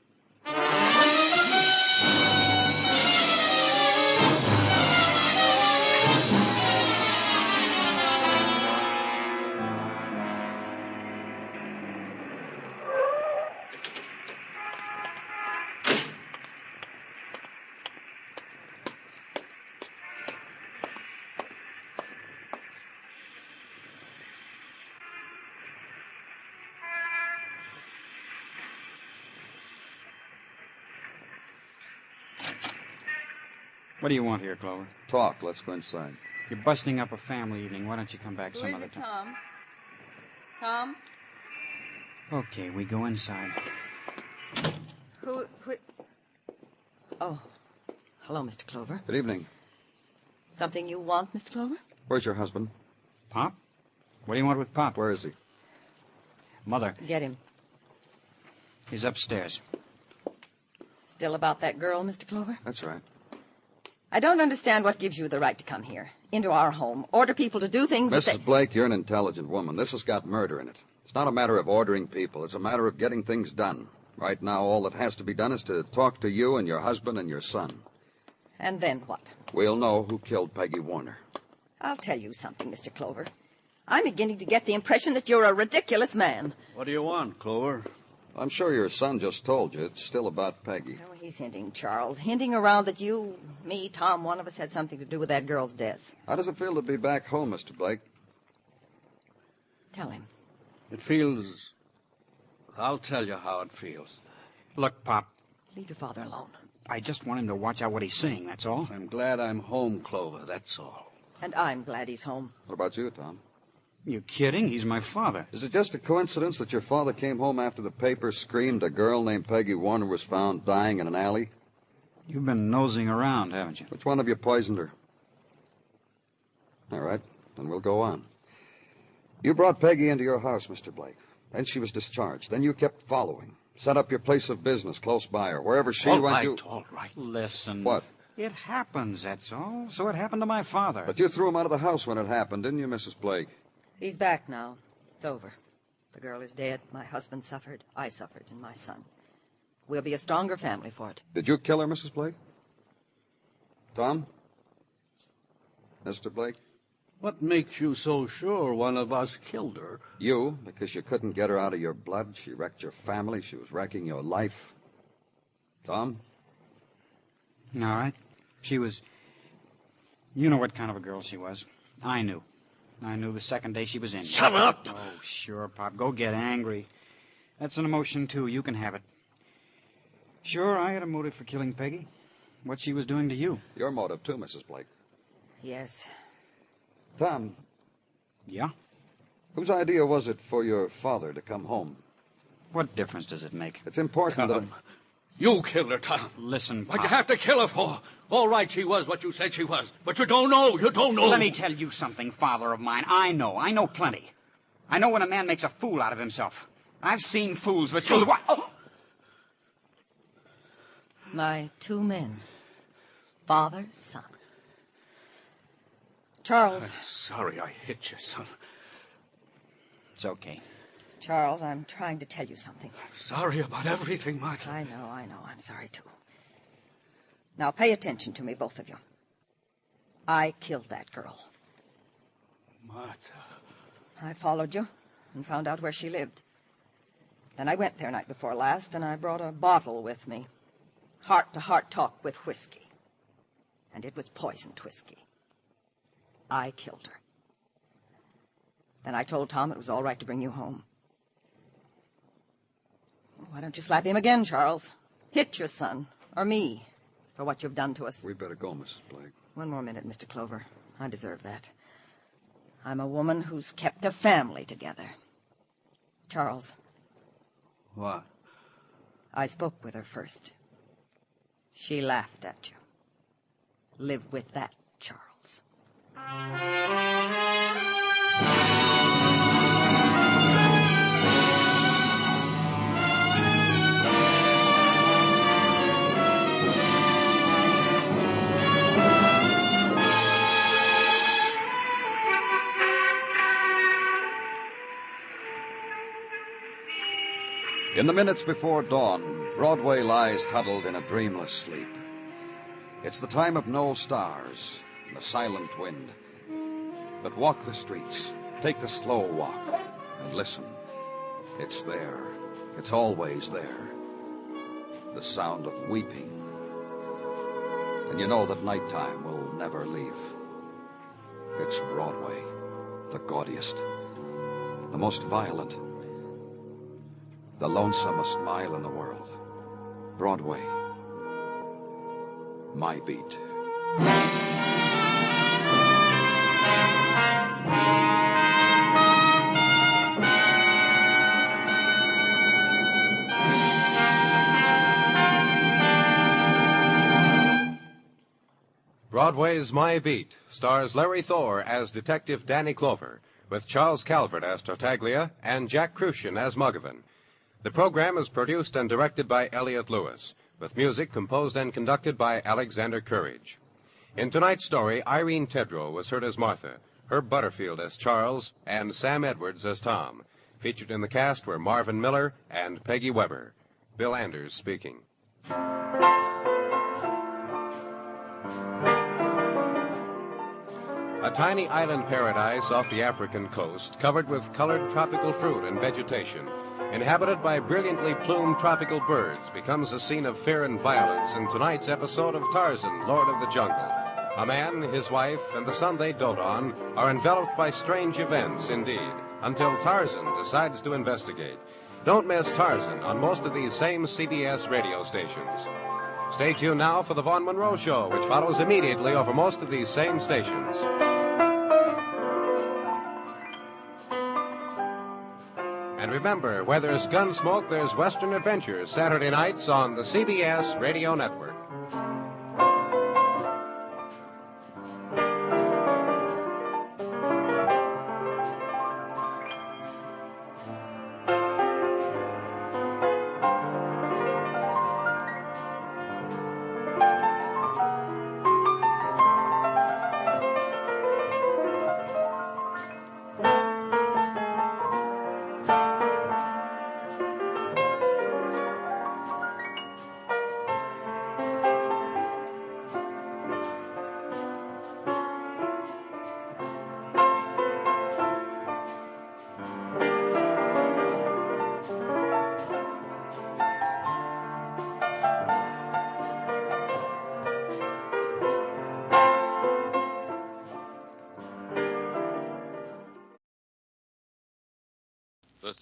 What do you want here, Clover? Talk. Let's go inside. You're busting up a family evening. Why don't you come back Who some is other it, time? Tom? Tom? Okay, we go inside. Who... Oh. Hello, Mr. Clover. Good evening. Something you want, Mr. Clover? Where's your husband? Pop? What do you want with Pop? Where is he? Mother. Get him. He's upstairs. Still about that girl, Mr. Clover? That's right. I don't understand what gives you the right to come here, into our home, order people to do things that Mrs. Blake, you're an intelligent woman. This has got murder in it. It's not a matter of ordering people. It's a matter of getting things done. Right now, all that has to be done is to talk to you and your husband and your son. And then what? We'll know who killed Peggy Warner. I'll tell you something, Mr. Clover. I'm beginning to get the impression that you're a ridiculous man. What do you want, Clover? I'm sure your son just told you. It's still about Peggy. Oh, he's hinting, Charles. Hinting around that you, me, Tom, one of us had something to do with that girl's death. How does it feel to be back home, Mr. Blake? Tell him. It feels... I'll tell you how it feels. Look, Pop. Leave your father alone. I just want him to watch out what he's saying, that's all. I'm glad I'm home, Clover, that's all. And I'm glad he's home. What about you, Tom? You kidding? He's my father. Is it just a coincidence that your father came home after the paper screamed a girl named Peggy Warner was found dying in an alley? You've been nosing around, haven't you? Which one of you poisoned her? All right, then we'll go on. You brought Peggy into your house, Mr. Blake. Then she was discharged. Then you kept following. Set up your place of business close by her. Wherever she All went, right, you... all right. Listen. What? It happens, that's all. So it happened to my father. But you threw him out of the house when it happened, didn't you, Mrs. Blake? He's back now. It's over. The girl is dead. My husband suffered. I suffered, and my son. We'll be a stronger family for it. Did you kill her, Mrs. Blake? Tom? Mr. Blake? What makes you so sure one of us killed her? You, because you couldn't get her out of your blood. She wrecked your family. She was wrecking your life. Tom? All right. She was... You know what kind of a girl she was. I knew. I knew the second day she was in. Shut up! Oh, sure, Pop. Go get angry. That's an emotion, too. You can have it. Sure, I had a motive for killing Peggy. What she was doing to you. Your motive, too, Mrs. Blake. Yes. Tom. Yeah? Whose idea was it for your father to come home? What difference does it make? It's important that... You killed her, Tom. Listen, Pop. What'd you have to kill her for? All right, she was what you said she was. But you don't know. You don't know. Let me tell you something, father of mine. I know plenty. I know when a man makes a fool out of himself. I've seen fools, but you... Oh! My two men. Father, son. Charles. I'm sorry I hit you, son. It's okay. Charles, I'm trying to tell you something. I'm sorry about everything, Martha. I know. I'm sorry, too. Now, pay attention to me, both of you. I killed that girl. Martha. I followed you and found out where she lived. Then I went there night before last, and I brought a bottle with me. Heart-to-heart talk with whiskey. And it was poisoned whiskey. I killed her. Then I told Tom it was all right to bring you home. Why don't you slap him again, Charles? Hit your son, or me, for what you've done to us. We'd better go, Mrs. Blake. One more minute, Mr. Clover. I deserve that. I'm a woman who's kept a family together. Charles. What? I spoke with her first. She laughed at you. Live with that, Charles. In the minutes before dawn, Broadway lies huddled in a dreamless sleep. It's the time of no stars and the silent wind. But walk the streets, take the slow walk, and listen. It's there. It's always there. The sound of weeping. And you know that nighttime will never leave. It's Broadway, the gaudiest, the most violent, the lonesomest mile in the world. Broadway. My beat. Broadway's My Beat stars Larry Thor as Detective Danny Clover, with Charles Calvert as Tartaglia and Jack Crucian as Muggavan. The program is produced and directed by Elliott Lewis, with music composed and conducted by Alexander Courage. In tonight's story, Irene Tedrow was heard as Martha, Herb Butterfield as Charles, and Sam Edwards as Tom. Featured in the cast were Marvin Miller and Peggy Weber. Bill Anders speaking. A tiny island paradise off the African coast, covered with colored tropical fruit and vegetation, inhabited by brilliantly plumed tropical birds, becomes a scene of fear and violence in tonight's episode of Tarzan, Lord of the Jungle. A man, his wife, and the son they dote on are enveloped by strange events indeed, until Tarzan decides to investigate. Don't miss Tarzan on most of these same CBS radio stations. Stay tuned now for the Vaughn Monroe Show, which follows immediately over most of these same stations. And remember, where there's Gunsmoke, there's Western Adventure, Saturday nights on the CBS Radio Network.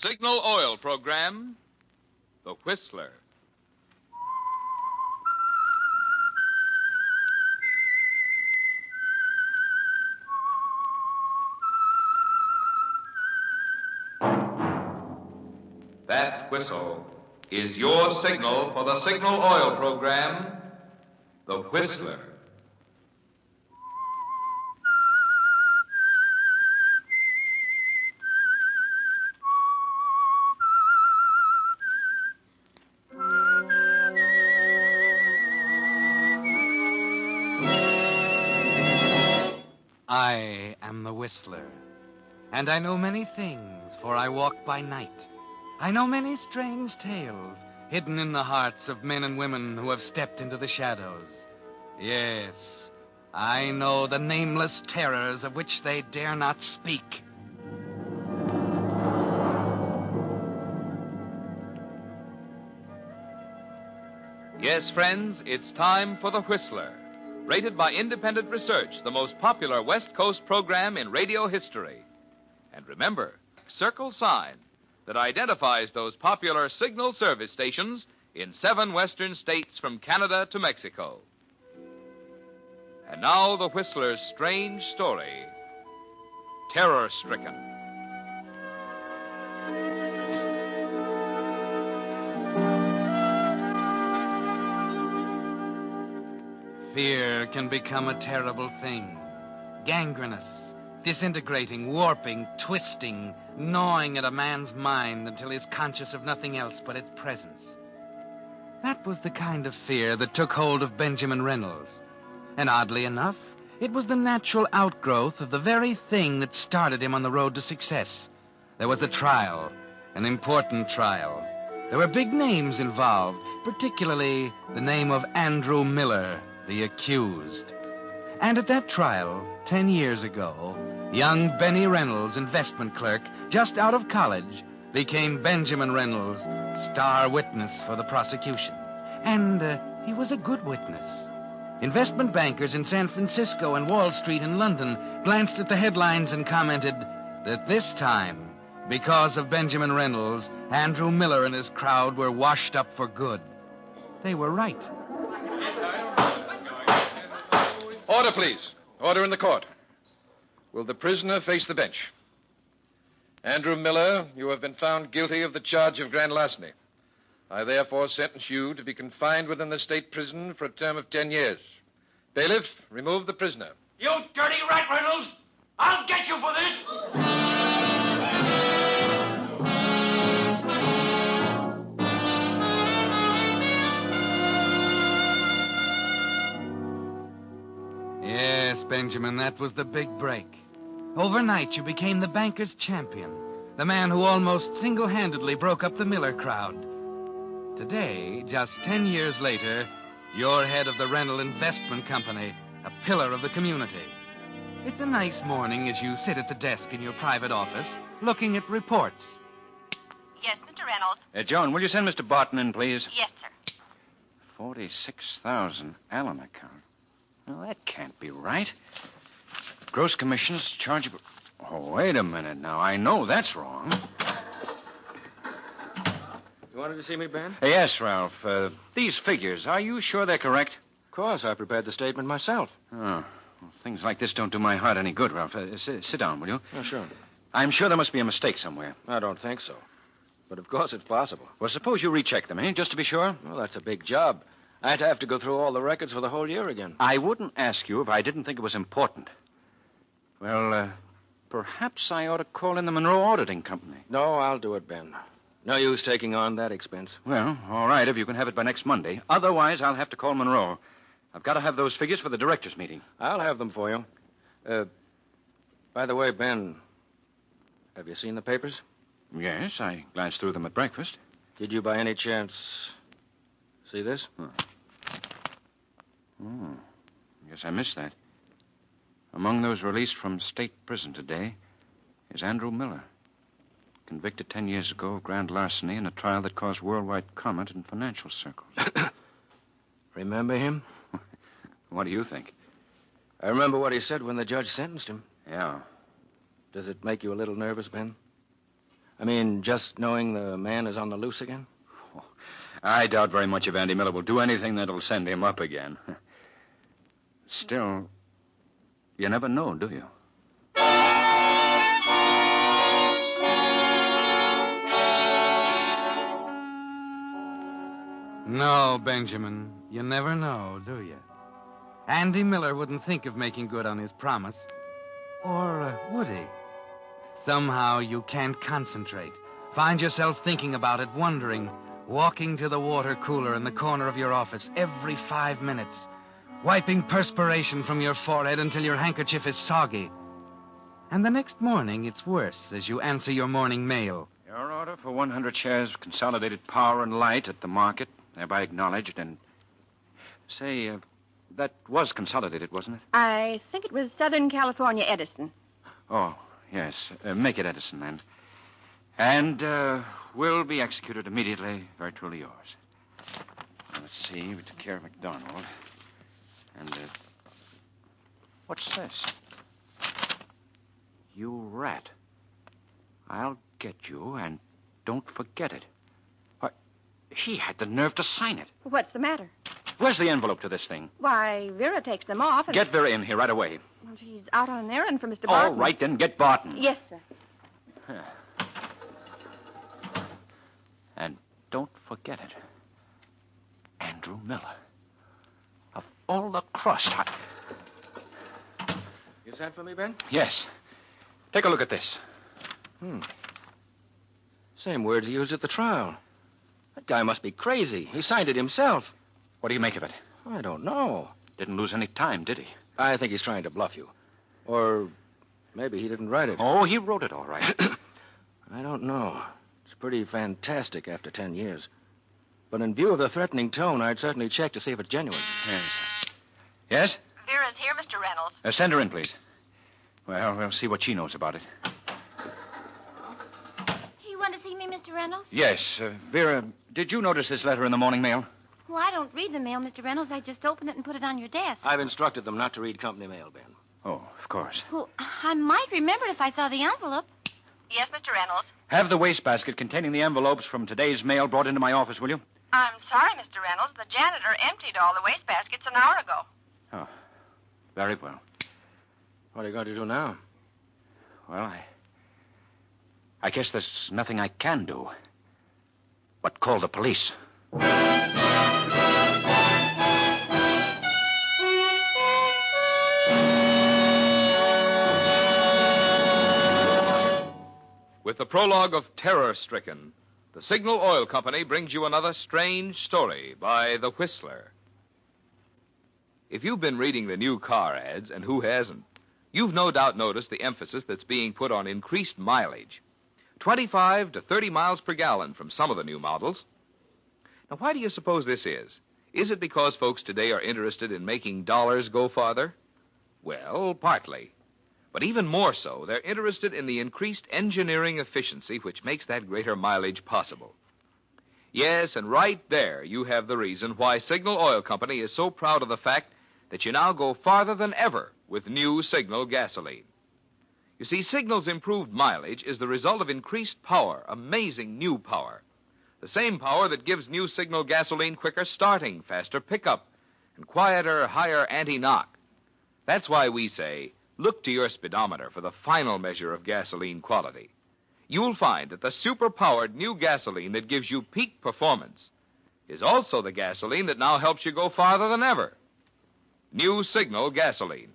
Signal Oil program, The Whistler. That whistle is your signal for the Signal Oil program, The Whistler. I am the Whistler, and I know many things, for I walk by night. I know many strange tales hidden in the hearts of men and women who have stepped into the shadows. Yes, I know the nameless terrors of which they dare not speak. Yes, friends, it's time for The Whistler. Rated by independent research, the most popular West Coast program in radio history. And remember, circle sign that identifies those popular signal service stations in 7 western states from Canada to Mexico. And now the Whistler's strange story, Terror-Stricken. Fear can become a terrible thing. Gangrenous, disintegrating, warping, twisting, gnawing at a man's mind until he's conscious of nothing else but its presence. That was the kind of fear that took hold of Benjamin Reynolds. And oddly enough, it was the natural outgrowth of the very thing that started him on the road to success. There was a trial, an important trial. There were big names involved, particularly the name of Andrew Miller, the accused. And at that trial, 10 years ago, young Benny Reynolds, investment clerk, just out of college, became Benjamin Reynolds, star witness for the prosecution. And he was a good witness. Investment bankers in San Francisco and Wall Street in London glanced at the headlines and commented that this time, because of Benjamin Reynolds, Andrew Miller and his crowd were washed up for good. They were right. Order, please. Order in the court. Will the prisoner face the bench? Andrew Miller, you have been found guilty of the charge of grand larceny. I therefore sentence you to be confined within the state prison for a term of 10 years. Bailiff, remove the prisoner. You dirty rat, Reynolds! I'll get you for this! Yes, Benjamin, that was the big break. Overnight, you became the banker's champion, the man who almost single-handedly broke up the Miller crowd. Today, just 10 years later, you're head of the Reynolds Investment Company, a pillar of the community. It's a nice morning as you sit at the desk in your private office, looking at reports. Yes, Mr. Reynolds. Joan, will you send Mr. Barton in, please? Yes, sir. 46,000 Allen account. Well, that can't be right. Gross commissions chargeable. Oh, wait a minute now. I know that's wrong. You wanted to see me, Ben? Yes, Ralph. These figures, are you sure they're correct? Of course. I prepared the statement myself. Oh, well, things like this don't do my heart any good, Ralph. Sit down, will you? Oh, sure. I'm sure there must be a mistake somewhere. I don't think so. But of course it's possible. Well, suppose you recheck them, just to be sure? Well, that's a big job. I'd have to go through all the records for the whole year again. I wouldn't ask you if I didn't think it was important. Well, perhaps I ought to call in the Monroe Auditing Company. No, I'll do it, Ben. No use taking on that expense. Well, all right, if you can have it by next Monday. Otherwise, I'll have to call Monroe. I've got to have those figures for the directors' meeting. I'll have them for you. By the way, Ben, have you seen the papers? Yes, I glanced through them at breakfast. Did you by any chance see this? Oh, guess I missed that. Among those released from state prison today is Andrew Miller, convicted 10 years ago of grand larceny in a trial that caused worldwide comment in financial circles. Remember him? What do you think? I remember what he said when the judge sentenced him. Yeah. Does it make you a little nervous, Ben? I mean, just knowing the man is on the loose again? I doubt very much if Andy Miller will do anything that'll send him up again. Still, you never know, do you? No, Benjamin, you never know, do you? Andy Miller wouldn't think of making good on his promise. Or would he? Somehow you can't concentrate. Find yourself thinking about it, wondering, walking to the water cooler in the corner of your office every 5 minutes, wiping perspiration from your forehead until your handkerchief is soggy. And the next morning, it's worse as you answer your morning mail. Your order for 100 shares of Consolidated Power and Light at the market, thereby acknowledged, and... Say, that was Consolidated, wasn't it? I think it was Southern California Edison. Oh, yes. Make it Edison, then. And, will be executed immediately. Very truly yours. Let's see. We took care of McDonald. And, what's this? You rat. I'll get you, and don't forget it. Why, he had the nerve to sign it. What's the matter? Where's the envelope to this thing? Why, Vera takes them off and... Get Vera in here right away. Well, she's out on an errand for Mr. Barton. All right, then, get Barton. Yes, sir. And don't forget it. Andrew Miller. Of all the crust, You sent for me, Ben? Yes. Take a look at this. Same words he used at the trial. That guy must be crazy. He signed it himself. What do you make of it? I don't know. Didn't lose any time, did he? I think he's trying to bluff you. Or maybe he didn't write it. Oh, he wrote it all right. I don't know. It's pretty fantastic after 10 years. But in view of the threatening tone, I'd certainly check to see if it's genuine. Yes. Yes? Vera's here, Mr. Reynolds. Send her in, please. Well, we'll see what she knows about it. You want to see me, Mr. Reynolds? Yes. Vera, did you notice this letter in the morning mail? Well, I don't read the mail, Mr. Reynolds. I just open it and put it on your desk. I've instructed them not to read company mail, Ben. Oh, of course. Well, I might remember if I saw the envelope. Yes, Mr. Reynolds. Have the wastebasket containing the envelopes from today's mail brought into my office, will you? I'm sorry, Mr. Reynolds. The janitor emptied all the wastebaskets an hour ago. Oh, very well. What are you going to do now? Well, I guess there's nothing I can do but call the police. With the prologue of Terror Stricken, the Signal Oil Company brings you another strange story by The Whistler. If you've been reading the new car ads, and who hasn't, you've no doubt noticed the emphasis that's being put on increased mileage. 25 to 30 miles per gallon from some of the new models. Now, why do you suppose this is? Is it because folks today are interested in making dollars go farther? Well, partly. But even more so, they're interested in the increased engineering efficiency which makes that greater mileage possible. Yes, and right there you have the reason why Signal Oil Company is so proud of the fact that you now go farther than ever with new Signal gasoline. You see, Signal's improved mileage is the result of increased power, amazing new power. The same power that gives new Signal gasoline quicker starting, faster pickup, and quieter, higher anti-knock. That's why we say, look to your speedometer for the final measure of gasoline quality. You'll find that the super-powered new gasoline that gives you peak performance is also the gasoline that now helps you go farther than ever. New Signal gasoline.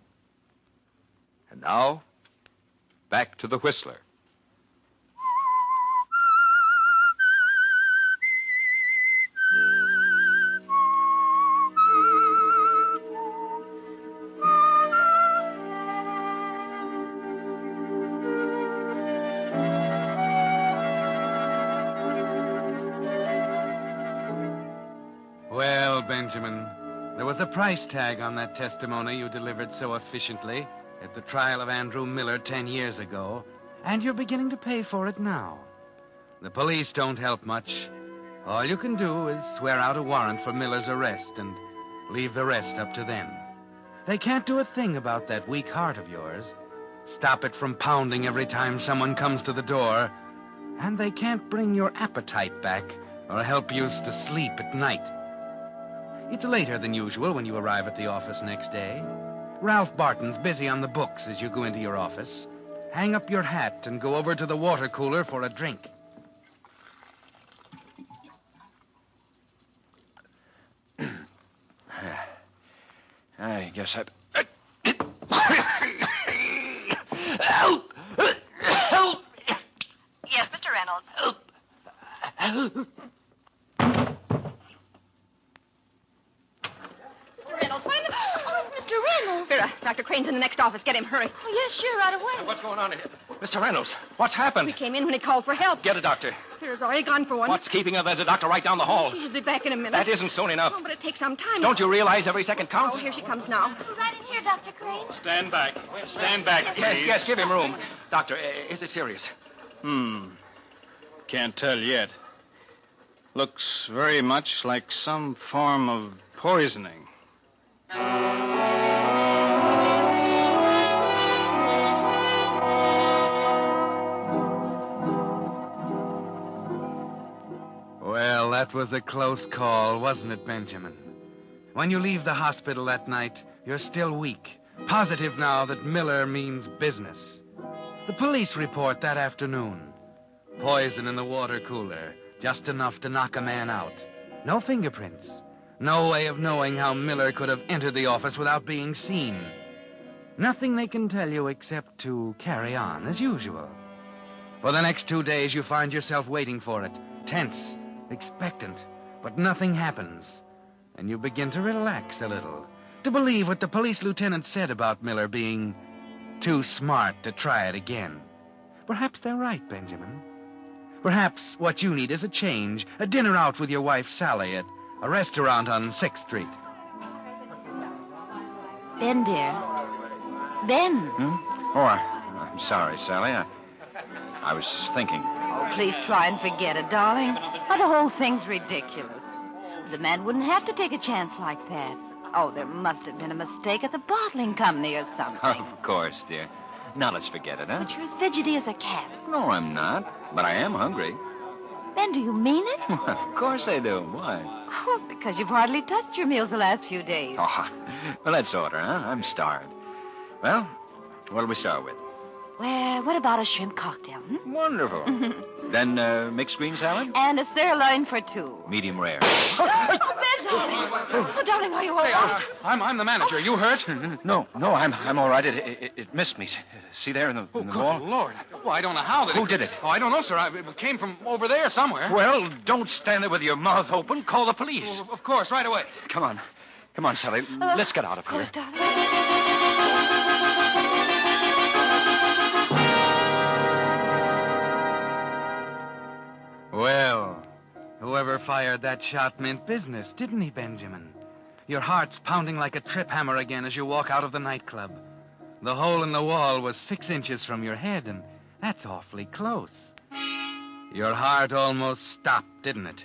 And now, back to the Whistler. Well, Benjamin, there was a price tag on that testimony you delivered so efficiently at the trial of Andrew Miller 10 years ago, and you're beginning to pay for it now. The police don't help much. All you can do is swear out a warrant for Miller's arrest and leave the rest up to them. They can't do a thing about that weak heart of yours. Stop it from pounding every time someone comes to the door, And they can't bring your appetite back or help you to sleep at night. It's later than usual when you arrive at the office next day. Ralph Barton's busy on the books as you go into your office. Hang up your hat and go over to the water cooler for a drink. I guess I'd... Help! Help! Yes, Mr. Reynolds. Mr. Reynolds, why the... Oh, Mr. Reynolds. Vera, Dr. Crane's in the next office. Get him, hurry. Oh, yes, sure, right away. What's going on here? Mr. Reynolds, what's happened? We came in when he called for help. Get a doctor. Vera's already gone for one. What's keeping her? There's a doctor right down the hall. She should be back in a minute. That isn't soon enough. Oh, but it takes some time. Don't you realize every second counts? Oh, here she comes now. Right in here, Dr. Crane. Stand back. Stand back, please. Yes, give him room. Doctor, is it serious? Can't tell yet. Looks very much like some form of poisoning. Well, that was a close call, wasn't it, Benjamin? When you leave the hospital that night, you're still weak, positive now that Miller means business. The police report that afternoon. Poison in the water cooler, just enough to knock a man out. No fingerprints. No way of knowing how Miller could have entered the office without being seen. Nothing they can tell you except to carry on as usual. For the next 2 days, you find yourself waiting for it, tense, expectant, but nothing happens. And you begin to relax a little, to believe what the police lieutenant said about Miller being too smart to try it again. Perhaps they're right, Benjamin. Perhaps what you need is a change, a dinner out with your wife, Sally, at a restaurant on 6th Street. Ben, dear. Ben. Oh, I'm sorry, Sally. I was thinking. Oh, please try and forget it, darling. Oh, the whole thing's ridiculous. The man wouldn't have to take a chance like that. Oh, there must have been a mistake at the bottling company or something. Of course, dear. Now let's forget it, huh? But you're as fidgety as a cat. No, I'm not. But I am hungry. Ben, do you mean it? Of course I do. Why? Oh, because you've hardly touched your meals the last few days. Oh, well, let's order, huh? I'm starved. Well, what'll we start with? Well, what about a shrimp cocktail? Wonderful. Then mixed green salad? And a sirloin for 2. Medium rare. Oh, Ben, darling. Oh, darling, are you all right? I'm the manager. You hurt? No, I'm all right. It missed me. See there in the wall? Good Lord. Well, I don't know how. Who did it? Oh, I don't know, sir. It came from over there somewhere. Well, don't stand there with your mouth open. Call the police. Well, of course, right away. Come on. Come on, Sally. Let's get out of here. Well, whoever fired that shot meant business, didn't he, Benjamin? Your heart's pounding like a trip hammer again as you walk out of the nightclub. The hole in the wall was 6 inches from your head, and that's awfully close. Your heart almost stopped, didn't it?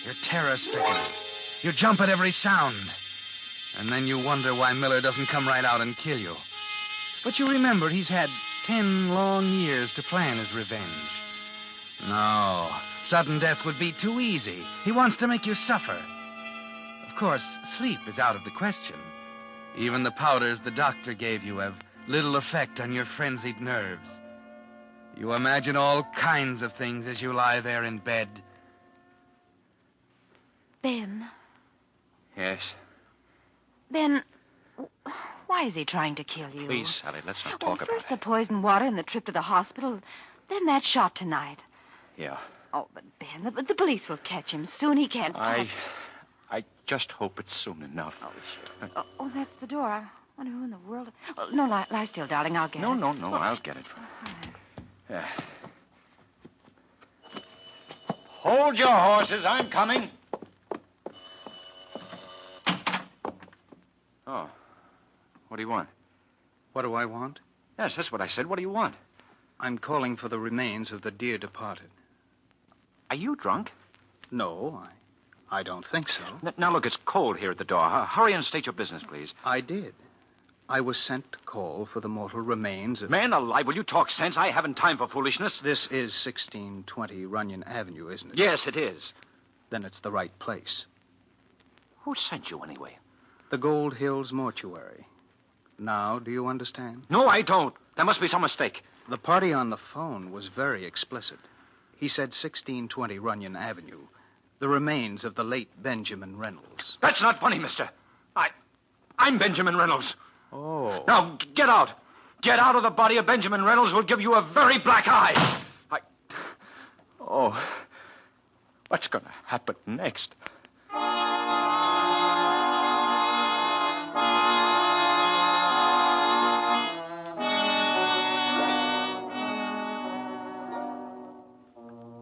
You're terror-stricken. You jump at every sound. And then you wonder why Miller doesn't come right out and kill you. But you remember he's had 10 long years to plan his revenge. No, sudden death would be too easy. He wants to make you suffer. Of course, sleep is out of the question. Even the powders the doctor gave you have little effect on your frenzied nerves. You imagine all kinds of things as you lie there in bed. Ben. Yes? Ben, why is he trying to kill you? Please, Sally, let's not talk about First the poisoned water and the trip to the hospital, then that shot tonight. it. Yeah. Oh, but Ben, the police will catch him. Soon he can't talk. I just hope it's soon enough. Oh, sure. Oh, that's the door. I wonder who in the world... Oh, no, lie still, darling. I'll get it. No, I'll get it. Yeah. Hold your horses. I'm coming. Oh. What do you want? What do I want? Yes, that's what I said. What do you want? I'm calling for the remains of the dear departed. Are you drunk? No, I don't think so. Now, look, it's cold here at the door. Hurry and state your business, please. I did. I was sent to call for the mortal remains of... Man alive, will you talk sense? I haven't time for foolishness. This is 1620 Runyon Avenue, isn't it? Yes, it is. Then it's the right place. Who sent you, anyway? The Gold Hills Mortuary. Now, do you understand? No, I don't. There must be some mistake. The party on the phone was very explicit. He said 1620 Runyon Avenue. The remains of the late Benjamin Reynolds. That's not funny, mister. I'm Benjamin Reynolds. Oh. Now, get out. Get out of the body of Benjamin Reynolds. We'll give you a very black eye. Oh, what's going to happen next?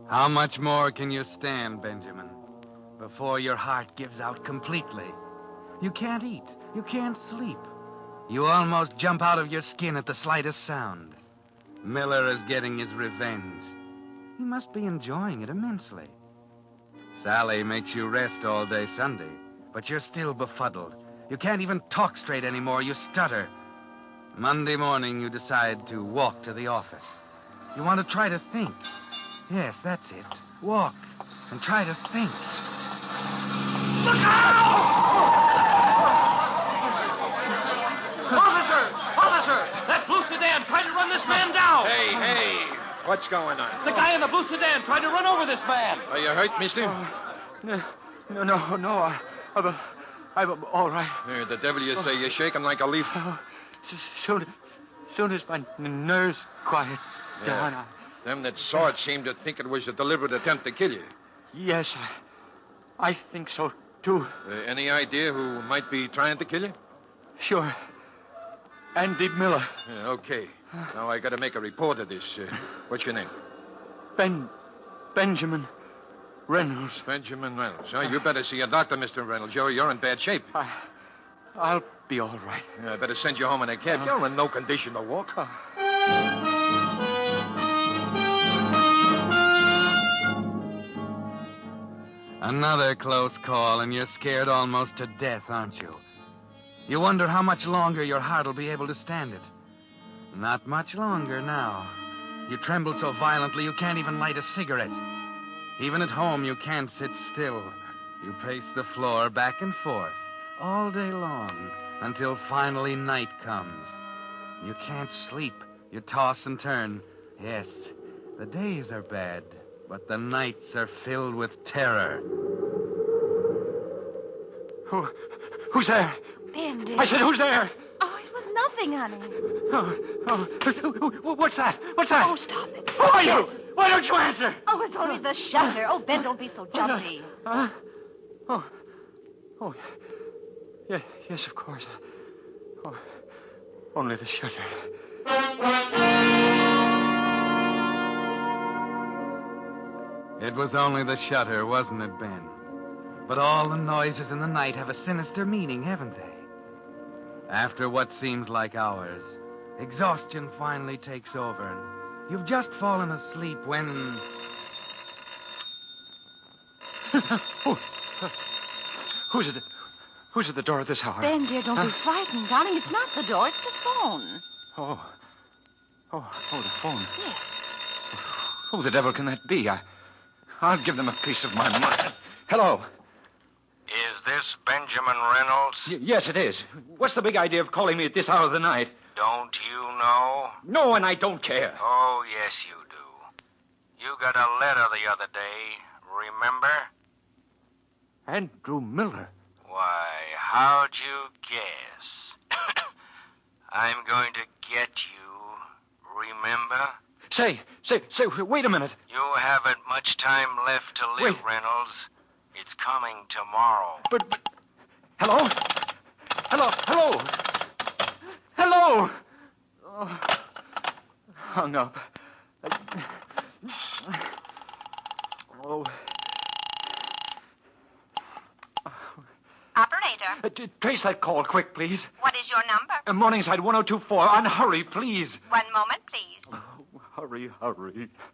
How much more can you stand, Benjamin, before your heart gives out completely? You can't eat. You can't sleep. You almost jump out of your skin at the slightest sound. Miller is getting his revenge. He must be enjoying it immensely. Sally makes you rest all day Sunday, but you're still befuddled. You can't even talk straight anymore. You stutter. Monday morning, you decide to walk to the office. You want to try to think. Yes, that's it. Walk and try to think. Look out! Officer! That blue sedan tried to run this man down! Hey! What's going on? The guy in the blue sedan tried to run over this man! Are you hurt, mister? No. I'm all right. The devil you say. You're shaking like a leaf. Soon as my nerves quiet down, Them that saw it seemed to think it was a deliberate attempt to kill you. Yes, I think so, too. Any idea who might be trying to kill you? Sure. Andy Miller. Okay. Now I got to make a report of this. What's your name? Benjamin Reynolds. Benjamin Reynolds. Oh, you better see a doctor, Mr. Reynolds. You're in bad shape. I'll be all right. I better send you home in a cab. You're in no condition to walk. Another close call, and you're scared almost to death, aren't you? You wonder how much longer your heart will be able to stand it. Not much longer now. You tremble so violently you can't even light a cigarette. Even at home, you can't sit still. You pace the floor back and forth all day long until finally night comes. You can't sleep. You toss and turn. Yes, the days are bad, but the nights are filled with terror. Who's there? Bendy. I said, who's there? Oh, it was nothing, honey. What's that? What's that? Oh, stop it. Who are you? Why don't you answer? Oh, it's only the shutter. Oh, Ben, don't be so jumpy. Yes, of course. Oh, only the shutter. It was only the shutter, wasn't it, Ben? But all the noises in the night have a sinister meaning, haven't they? After what seems like hours, exhaustion finally takes over, and you've just fallen asleep when... Who's at the door at this hour? Ben, dear, don't be frightened, darling. It's not the door, it's the phone. Oh, the phone. Yes. Who the devil can that be? I'll give them a piece of my mind. Hello. Is this Benjamin Reynolds? Yes, it is. What's the big idea of calling me at this hour of the night? Don't you know? No, and I don't care. Oh, yes, you do. You got a letter the other day, remember? Andrew Miller. Why, how'd you guess? I'm going to get you, remember? Say, wait a minute. You haven't much time left to live, Wait. Reynolds. It's coming tomorrow. But... Hello? Hello! Oh, hung up. Oh. Operator. Trace that call quick, please. What is your number? Morningside 1024. On hurry, please. 1 moment, please. Oh, hurry.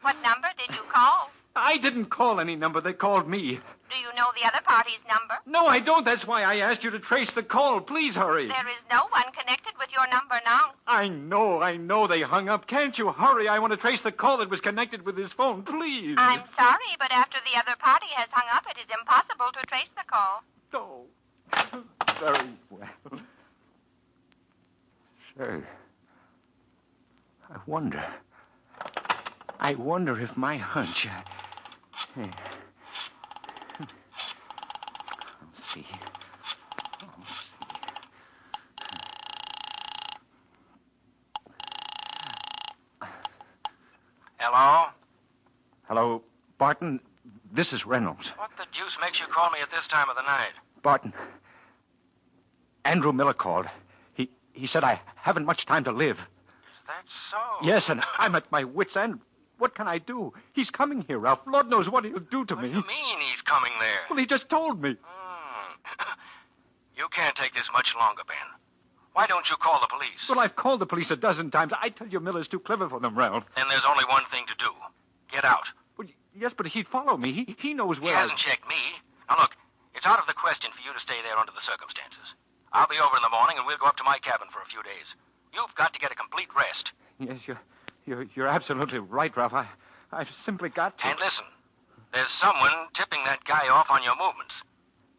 What number did you call? I didn't call any number. They called me. Do you know the other party's number? No, I don't. That's why I asked you to trace the call. Please hurry. There is no one connected with your number now. I know. They hung up. Can't you hurry? I want to trace the call that was connected with his phone, please. I'm sorry, but after the other party has hung up, it is impossible to trace the call. Oh, very well. Say, I wonder if my hunch... Let's see. Hello? Hello, Barton. This is Reynolds. What the deuce makes you call me at this time of the night? Barton. Andrew Miller called. He said I haven't much time to live. Is that so? Yes, and I'm at my wit's end. What can I do? He's coming here, Ralph. Lord knows what he'll do to me. What do you mean he's coming there? Well, he just told me. You can't take this much longer, Ben. Why don't you call the police? Well, I've called the police a dozen times. I tell you, Miller's too clever for them, Ralph. Then there's only one thing to do. Get out. Well, yes, but he'd follow me. He knows where He hasn't checked me. Now, look, it's out of the question for you to stay there under the circumstances. I'll be over in the morning, and we'll go up to my cabin for a few days. You've got to get a complete rest. Yes, you're absolutely right, Ralph. I've simply got to. And listen, there's someone tipping that guy off on your movements.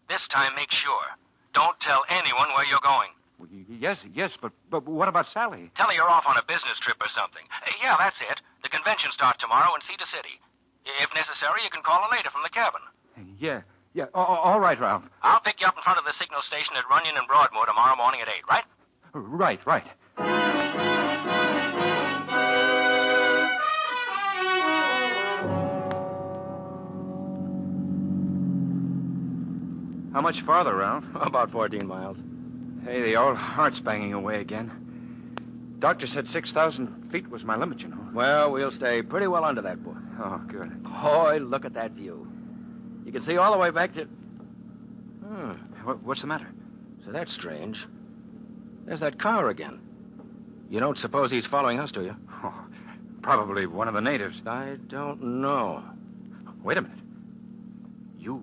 This time, make sure. Don't tell anyone where you're going. Well, yes, but what about Sally? Tell her you're off on a business trip or something. Yeah, that's it. The convention starts tomorrow in Cedar City. If necessary, you can call her later from the cabin. Yeah. All right, Ralph. I'll pick you up in front of the signal station at Runyon and Broadmoor tomorrow morning at 8, right? Right. How much farther, Ralph? About 14 miles. Hey, the old heart's banging away again. Doctor said 6,000 feet was my limit, you know. Well, we'll stay pretty well under that, boy. Oh, good. Boy, look at that view. You can see all the way back to... What's the matter? So that's strange. There's that car again. You don't suppose he's following us, do you? Oh, probably one of the natives. I don't know. Wait a minute. You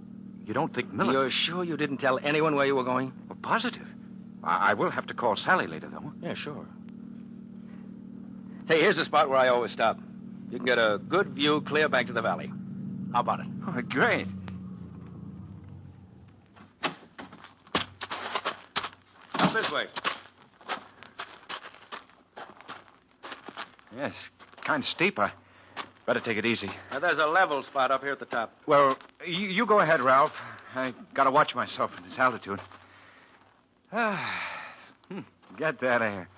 don't think Miller... You're sure you didn't tell anyone where you were going? Well, positive. I will have to call Sally later, though. Yeah, sure. Hey, here's the spot where I always stop. You can get a good view clear back to the valley. How about it? Oh, great. Up this way. Yes, kind of steep. I better take it easy. Now, there's a level spot up here at the top. Well, you go ahead, Ralph. I gotta watch myself at this altitude. Get that air.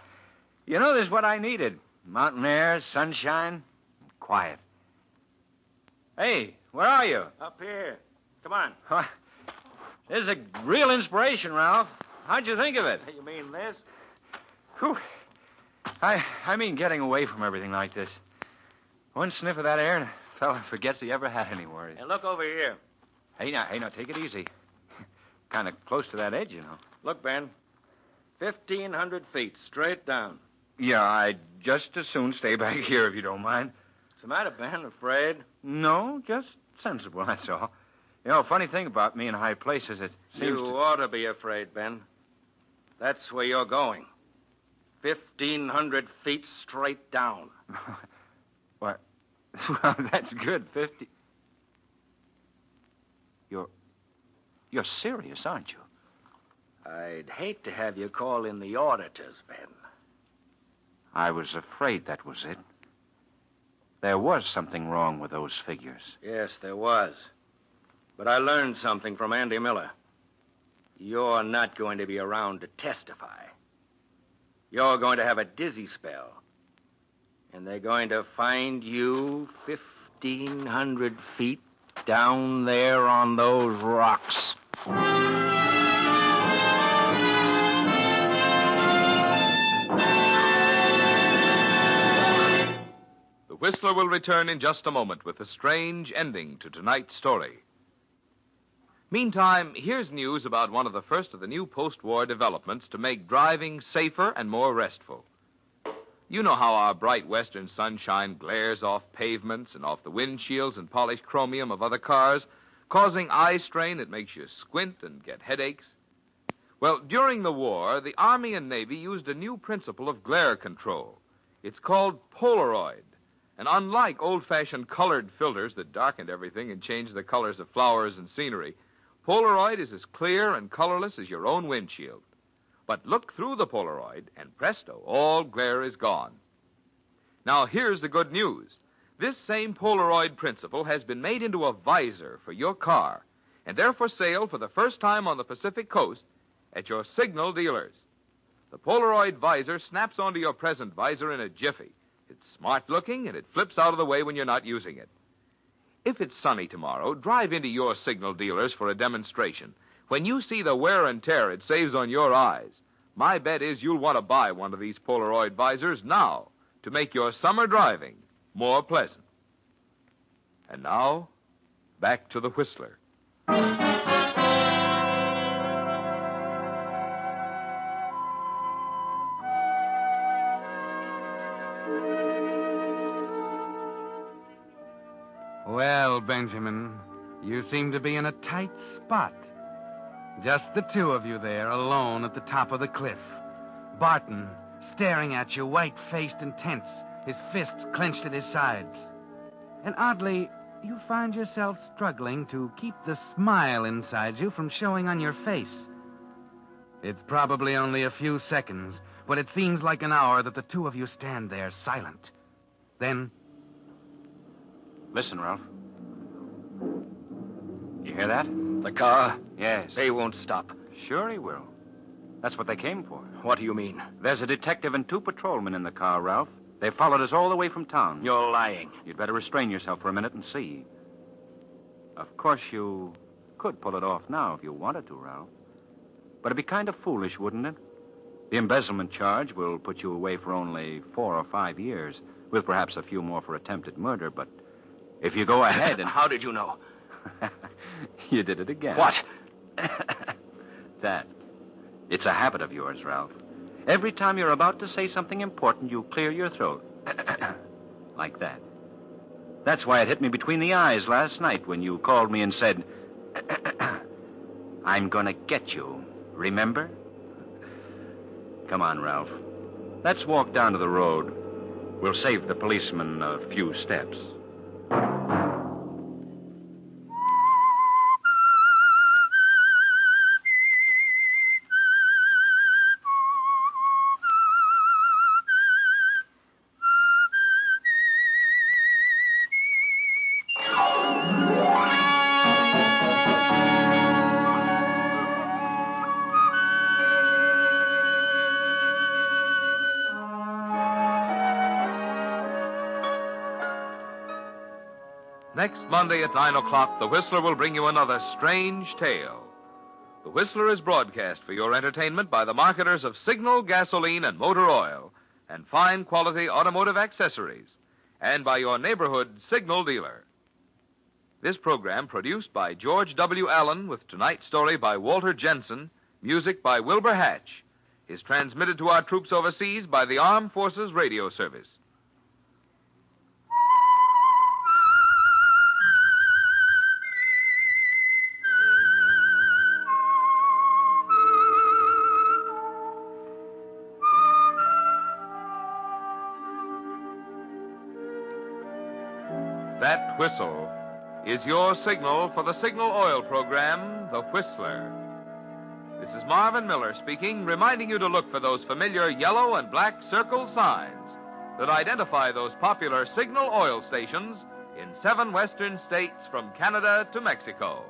You know, this is what I needed. Mountain air, sunshine, quiet. Hey, where are you? Up here. Come on. This is a real inspiration, Ralph. How'd you think of it? You mean this? Whew. I mean getting away from everything like this. One sniff of that air and a fella forgets he ever had any worries. And look over here. Hey, now, take it easy. Kind of close to that edge, you know. Look, Ben. 1,500 feet, straight down. Yeah, I'd just as soon stay back here if you don't mind. What's the matter, Ben? Afraid? No, just sensible, that's all. You know, funny thing about me in high places, it seems You ought to be afraid, Ben. That's where you're going. 1,500 feet straight down. What? Well, that's good. 50. You're serious, aren't you? I'd hate to have you call in the auditors, Ben. I was afraid that was it. There was something wrong with those figures. Yes, there was. But I learned something from Andy Miller. You're not going to be around to testify. You're going to have a dizzy spell. And they're going to find you 1,500 feet down there on those rocks. The Whistler will return in just a moment with a strange ending to tonight's story. Meantime, here's news about one of the first of the new post-war developments to make driving safer and more restful. You know how our bright western sunshine glares off pavements and off the windshields and polished chromium of other cars, causing eye strain that makes you squint and get headaches? Well, during the war, the Army and Navy used a new principle of glare control. It's called Polaroid. And unlike old-fashioned colored filters that darkened everything and changed the colors of flowers and scenery, Polaroid is as clear and colorless as your own windshield. But look through the Polaroid, and presto, all glare is gone. Now, here's the good news. This same Polaroid principle has been made into a visor for your car, and they're for sale for the first time on the Pacific Coast at your signal dealers. The Polaroid visor snaps onto your present visor in a jiffy. It's smart-looking, and it flips out of the way when you're not using it. If it's sunny tomorrow, drive into your signal dealers for a demonstration. When you see the wear and tear it saves on your eyes, my bet is you'll want to buy one of these Polaroid visors now to make your summer driving more pleasant. And now, back to the Whistler. Well, Benjamin, you seem to be in a tight spot. Just the two of you there, alone at the top of the cliff. Barton staring at you, white-faced and tense, his fists clenched at his sides. And oddly, you find yourself struggling to keep the smile inside you from showing on your face. It's probably only a few seconds, but it seems like an hour that the two of you stand there silent. Then... Listen, Ralph. You hear that? The car? Yes. They won't stop. Sure he will. That's what they came for. What do you mean? There's a detective and 2 patrolmen in the car, Ralph. They followed us all the way from town. You're lying. You'd better restrain yourself for a minute and see. Of course, you could pull it off now if you wanted to, Ralph. But it'd be kind of foolish, wouldn't it? The embezzlement charge will put you away for only 4 or 5 years, with perhaps a few more for attempted murder, but if you go ahead and... How did you know? You did it again. What? That. It's a habit of yours, Ralph. Every time you're about to say something important, you clear your throat. Like that. That's why it hit me between the eyes last night when you called me and said, I'm gonna get you. Remember? Come on, Ralph. Let's walk down to the road. We'll save the policeman a few steps. Next Monday at 9 o'clock, The Whistler will bring you another strange tale. The Whistler is broadcast for your entertainment by the marketers of Signal, gasoline, and motor oil, and fine quality automotive accessories, and by your neighborhood Signal dealer. This program, produced by George W. Allen, with tonight's story by Walter Jensen, music by Wilbur Hatch, is transmitted to our troops overseas by the Armed Forces Radio Service. That whistle is your signal for the Signal Oil program, The Whistler. This is Marvin Miller speaking, reminding you to look for those familiar yellow and black circle signs that identify those popular Signal Oil stations in 7 western states from Canada to Mexico.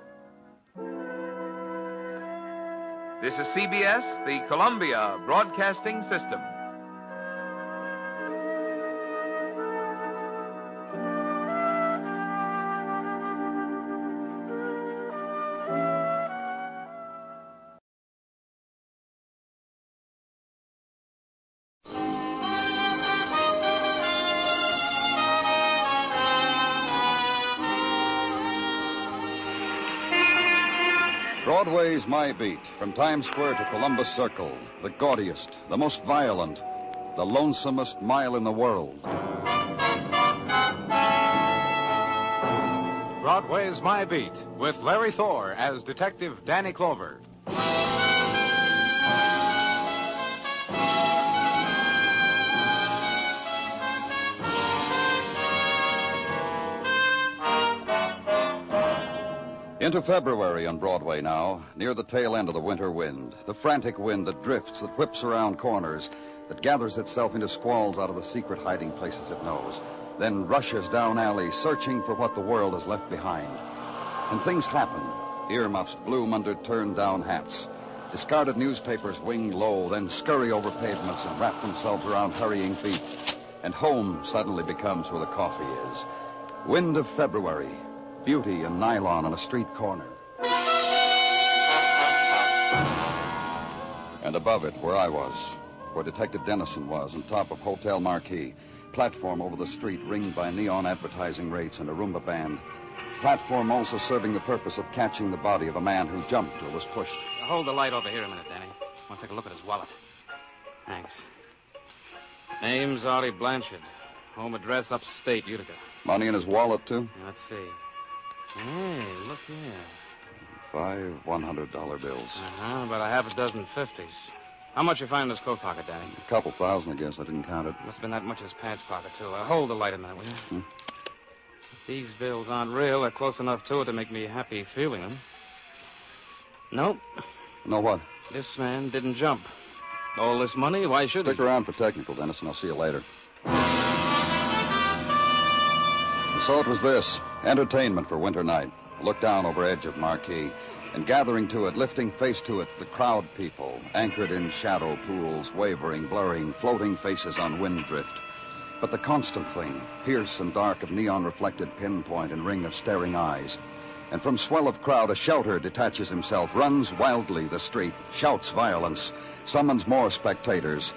This is CBS, the Columbia Broadcasting System. Broadway's my beat, from Times Square to Columbus Circle, the gaudiest, the most violent, the lonesomest mile in the world. Broadway's My Beat, with Larry Thor as Detective Danny Clover. Into February on Broadway now, near the tail end of the winter wind, the frantic wind that drifts, that whips around corners, that gathers itself into squalls out of the secret hiding places it knows, then rushes down alleys, searching for what the world has left behind. And things happen. Earmuffs bloom under turned-down hats. Discarded newspapers wing low, then scurry over pavements and wrap themselves around hurrying feet. And home suddenly becomes where the coffee is. Wind of February. Beauty and nylon on a street corner. And above it, where I was, where Detective Dennison was, on top of Hotel Marquis. Platform over the street ringed by neon advertising rates and a Roomba band. Platform also serving the purpose of catching the body of a man who jumped or was pushed. Hold the light over here a minute, Danny. I want to take a look at his wallet. Thanks. Name's Artie Blanchard. Home address upstate, Utica. Money in his wallet, too? Let's see. Hey, look here. 5 $100 bills. About a half a dozen 50s. How much you find in his coat pocket, Danny? A couple thousand, I guess. I didn't count it. Must have been that much in his pants pocket, too. Hold the light a minute, will you? If these bills aren't real, they're close enough to it to make me happy feeling them. Nope. No what? This man didn't jump. All this money, why should he? Stick around for technical, Dennis, and I'll see you later. And so it was this. Entertainment for winter night. Look down over edge of Marquis. And gathering to it, lifting face to it, the crowd people, anchored in shadow pools, wavering, blurring, floating faces on wind drift. But the constant thing, pierce and dark of neon-reflected pinpoint and ring of staring eyes. And from swell of crowd, a shouter detaches himself, runs wildly the street, shouts violence, summons more spectators.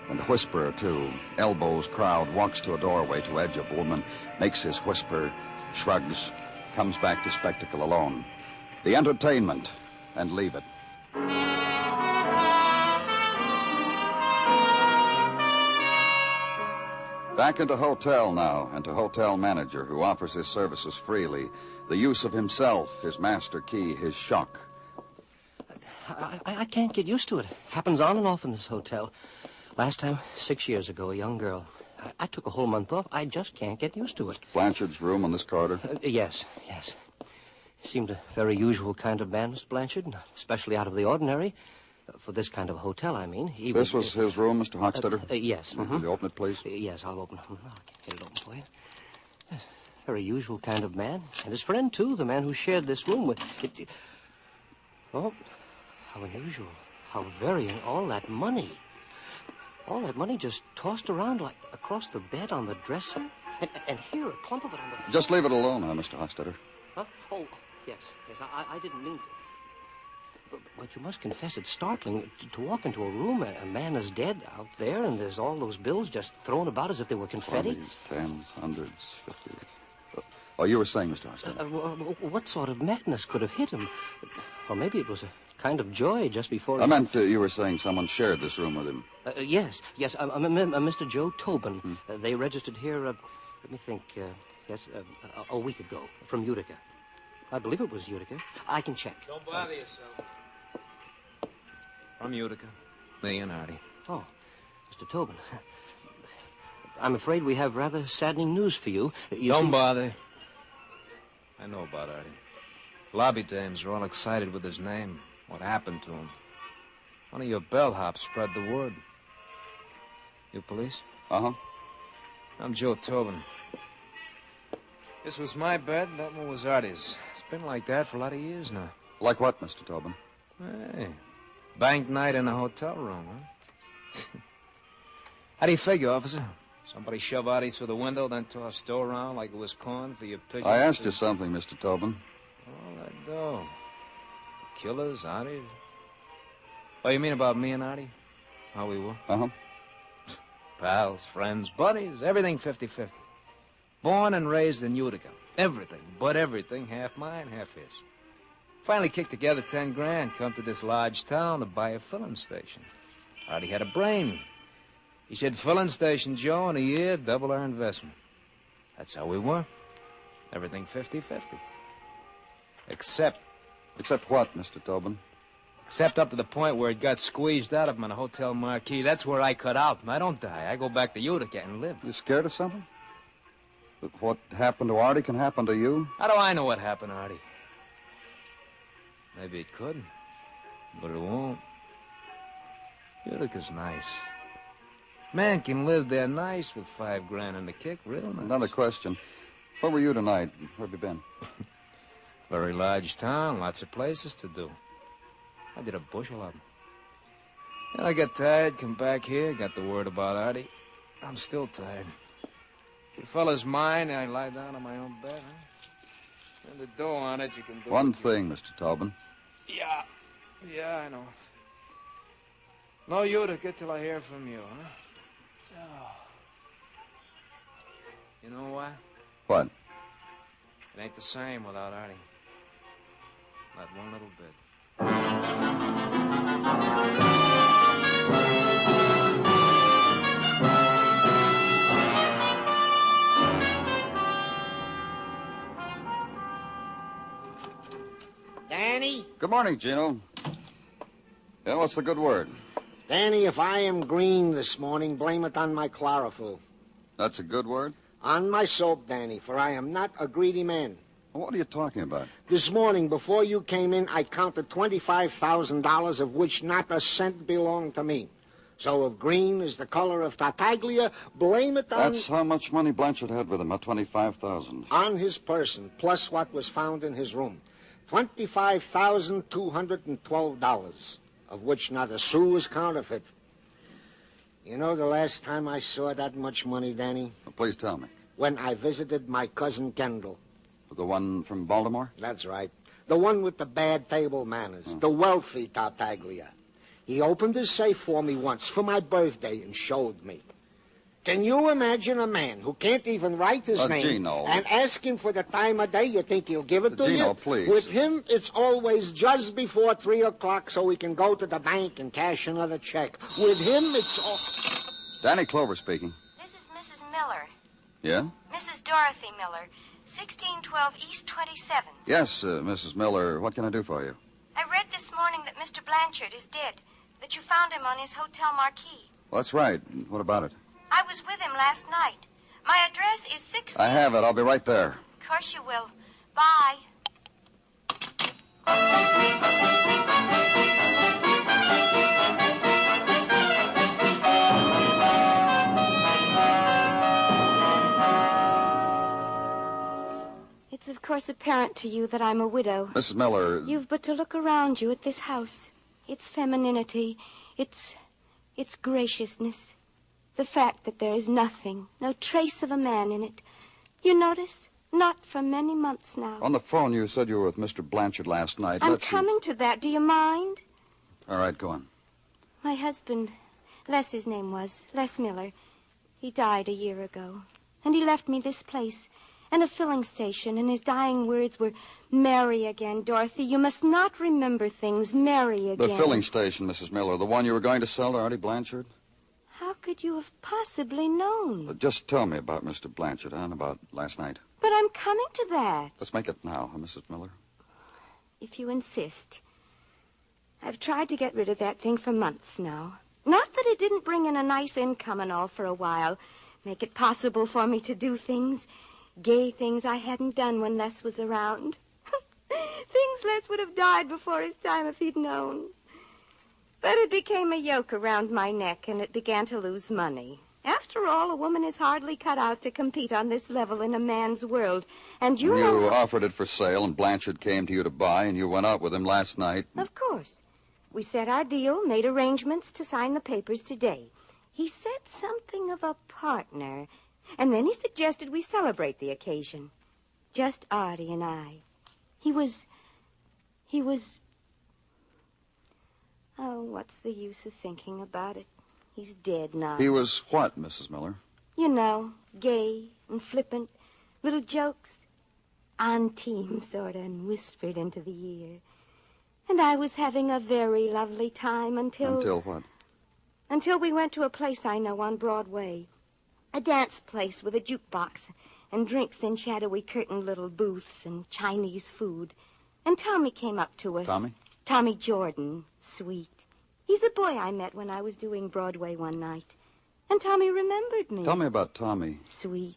And the whisperer, too, elbows crowd, walks to a doorway to edge of woman, makes his whisper, shrugs, comes back to spectacle alone. The entertainment, and leave it. Back into hotel now, and to hotel manager who offers his services freely. The use of himself, his master key, his shock. I can't get used to it. Happens on and off in this hotel. Last time, 6 years ago, a young girl. I took a whole month off. I just can't get used to it. Blanchard's room on this corridor? Yes. He seemed a very usual kind of man, Mr. Blanchard, especially out of the ordinary. For this kind of a hotel, I mean. This was his room, Mr. Hochstetter? Yes. Will you open it, please? Yes, I'll open it. I can't get it open for you. Yes, very usual kind of man. And his friend, too, the man who shared this room with... Oh, how unusual. How very... All that money. All that money just tossed around like across the bed on the dresser. And here, a clump of it on the... Just leave it alone now, Mr. Hochstetter. Huh? Oh, yes. I didn't mean to. But you must confess it's startling to walk into a room, a man is dead out there, and there's all those bills just thrown about as if they were confetti. 20s, 10s, 100s, 50s. Oh, you were saying, Mr. Hochstetter. What sort of madness could have hit him? Or maybe it was a kind of joy just before... I meant you were saying someone shared this room with him. Yes. Mr. Joe Tobin. They registered here, let me think, a week ago, from Utica. I believe it was Utica. I can check. Don't bother yourself. From Utica. Me and Artie. Oh, Mr. Tobin. I'm afraid we have rather saddening news for you. Don't bother. I know about Artie. Lobby dames are all excited with his name. What happened to him? One of your bellhops spread the word. You police? Uh-huh. I'm Joe Tobin. This was my bed, that one was Artie's. It's been like that for a lot of years now. Like what, Mr. Tobin? Hey, bank night in a hotel room, huh? How do you figure, officer? Somebody shove Artie through the window, then toss dough around like it was corn for your pigeons? I asked you something, Mr. Tobin. All that dough. The killers, Artie. Oh, you mean about me and Artie? How we were? Uh-huh. Pals, friends, buddies, everything 50-50. Born and raised in Utica. Everything, but everything, half mine, half his. Finally kicked together 10 grand, come to this large town to buy a filling station. Artie had a brain. He said, filling station, Joe, in a year, double our investment. That's how we were. Everything 50-50. Except... Except what, Mr. Tobin? Except up to the point where it got squeezed out of him in a hotel marquee. That's where I cut out. I don't die. I go back to Utica and live. You scared of something? That what happened to Artie can happen to you? How do I know what happened to Artie? Maybe it could, but it won't. Utica's nice. Man can live there nice with $5,000 in the kick, real nice. Another question. Where were you tonight? Where have you been? Very large town, lots of places to do. I did a bushel of them. Then I got tired, come back here, got the word about Artie. I'm still tired. If the fella's mine, I lie down on my own bed, huh? And the dough on it, you can do One it. thing, Mr. Tobin. Yeah, I know. No Utica till I hear from you, huh? Oh. You know what? What? It ain't the same without Artie. Not one little bit. Danny? Good morning, Gino. Yeah, what's the good word? Danny, if I am green this morning, blame it on my chlorophyll. That's a good word? On my soap, Danny, for I am not a greedy man. What are you talking about? This morning, before you came in, I counted $25,000, of which not a cent belonged to me. So if green is the color of Tartaglia, blame it on... That's how much money Blanchard had with him, at $25,000. On his person, plus what was found in his room. $25,212, of which not a sou is counterfeit. You know the last time I saw that much money, Danny? Well, please tell me. When I visited my cousin Kendall. The one from Baltimore? That's right. The one with the bad table manners. The wealthy Tartaglia. He opened his safe for me once for my birthday and showed me. Can you imagine a man who can't even write his name Gino. and ask him for the time of day? You think he'll give it to you? Gino, please. With him, it's always just before 3 o'clock so we can go to the bank and cash another check. With him, it's all... Danny Clover speaking. This is Mrs. Miller. Yeah? Mrs. Dorothy Miller, 1612 East 27th. Yes, Mrs. Miller. What can I do for you? I read this morning that Mr. Blanchard is dead, that you found him on his hotel marquee. Well, that's right. What about it? I was with him last night. My address is 16... I have it. I'll be right there. Of course you will. Bye. It's of course apparent to you that I'm a widow. Mrs. Miller... You've but to look around you at this house. Its femininity, its graciousness. The fact that there is nothing, no trace of a man in it. You notice? Not for many months now. On the phone, you said you were with Mr. Blanchard last night. I'm coming to that. Do you mind? All right, go on. My husband, Les his name was, Les Miller, he died a year ago. And he left me this place and a filling station, and his dying words were, "Marry again, Dorothy. You must not remember things. Marry again." The filling station, Mrs. Miller, the one you were going to sell to Artie Blanchard? How could you have possibly known? Just tell me about Mr. Blanchard, and about last night. But I'm coming to that. Let's make it now, Mrs. Miller. If you insist. I've tried to get rid of that thing for months now. Not that it didn't bring in a nice income and all for a while. Make it possible for me to do things, gay things I hadn't done when Les was around. Things Les would have died before his time if he'd known. But it became a yoke around my neck, and it began to lose money. After all, a woman is hardly cut out to compete on this level in a man's world. And you know... offered it for sale, and Blanchard came to you to buy, and you went out with him last night. Of course. We set our deal, made arrangements to sign the papers today. He said something of a partner, and then he suggested we celebrate the occasion. Just Artie and I. He was... Oh, what's the use of thinking about it? He's dead now. He was what, Mrs. Miller? You know, gay and flippant, little jokes, on team, sort of, and whispered into the ear. And I was having a very lovely time until... Until what? Until we went to a place I know on Broadway. A dance place with a jukebox and drinks in shadowy curtained little booths and Chinese food. And Tommy came up to us. Tommy? Tommy Jordan. Sweet. He's the boy I met when I was doing Broadway one night. And Tommy remembered me. Tell me about Tommy. Sweet.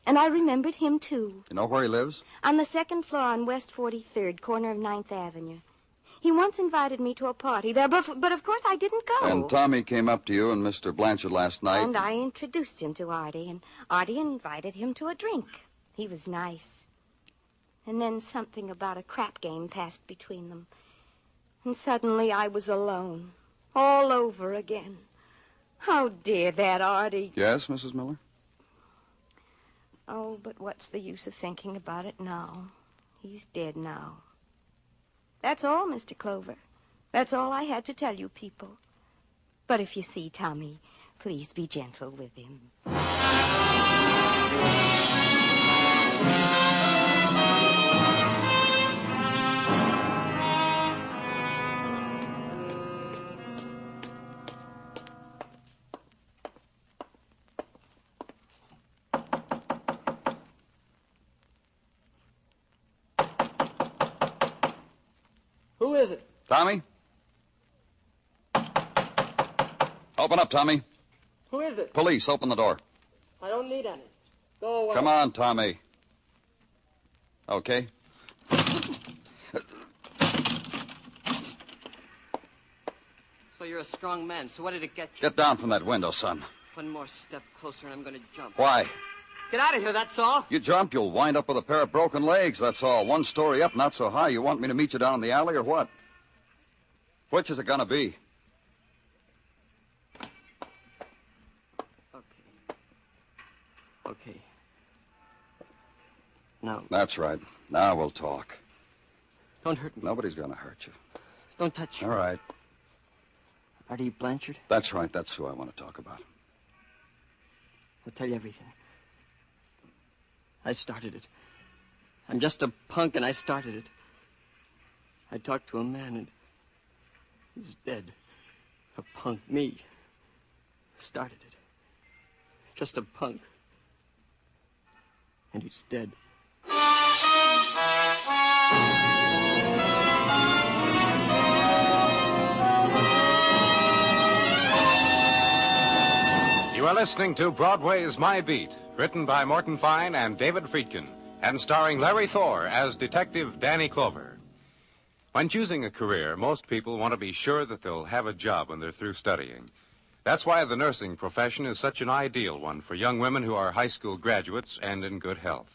And I remembered him, too. You know where he lives? On the second floor on West 43rd, corner of 9th Avenue. He once invited me to a party there, but of course I didn't go. And Tommy came up to you and Mr. Blanchard last night. And I introduced him to Artie, and Artie invited him to a drink. He was nice. And then something about a crap game passed between them. And suddenly I was alone, all over again. Oh, dear, that Artie. Yes, Mrs. Miller? Oh, but what's the use of thinking about it now? He's dead now. That's all, Mr. Clover. That's all I had to tell you people. But if you see Tommy, please be gentle with him. Who is it? Tommy? Open up, Tommy. Who is it? Police, open the door. I don't need any. Go away. Come on, Tommy. Okay. So you're a strong man. So what did it get you? Get down from that window, son. One more step closer and I'm going to jump. Why? Get out of here, that's all. You jump, you'll wind up with a pair of broken legs, that's all. One story up, not so high. You want me to meet you down in the alley or what? Which is it gonna be? Okay. Now. That's right. Now we'll talk. Don't hurt me. Nobody's gonna hurt you. Don't touch me. All right. Artie Blanchard? That's right. That's who I want to talk about. I'll tell you everything. I started it. I'm just a punk, and I started it. I talked to a man, and he's dead. A punk, me. Started it. Just a punk. And he's dead. You are listening to Broadway's My Beat, written by Morton Fine and David Friedkin, and starring Larry Thor as Detective Danny Clover. When choosing a career, most people want to be sure that they'll have a job when they're through studying. That's why the nursing profession is such an ideal one for young women who are high school graduates and in good health.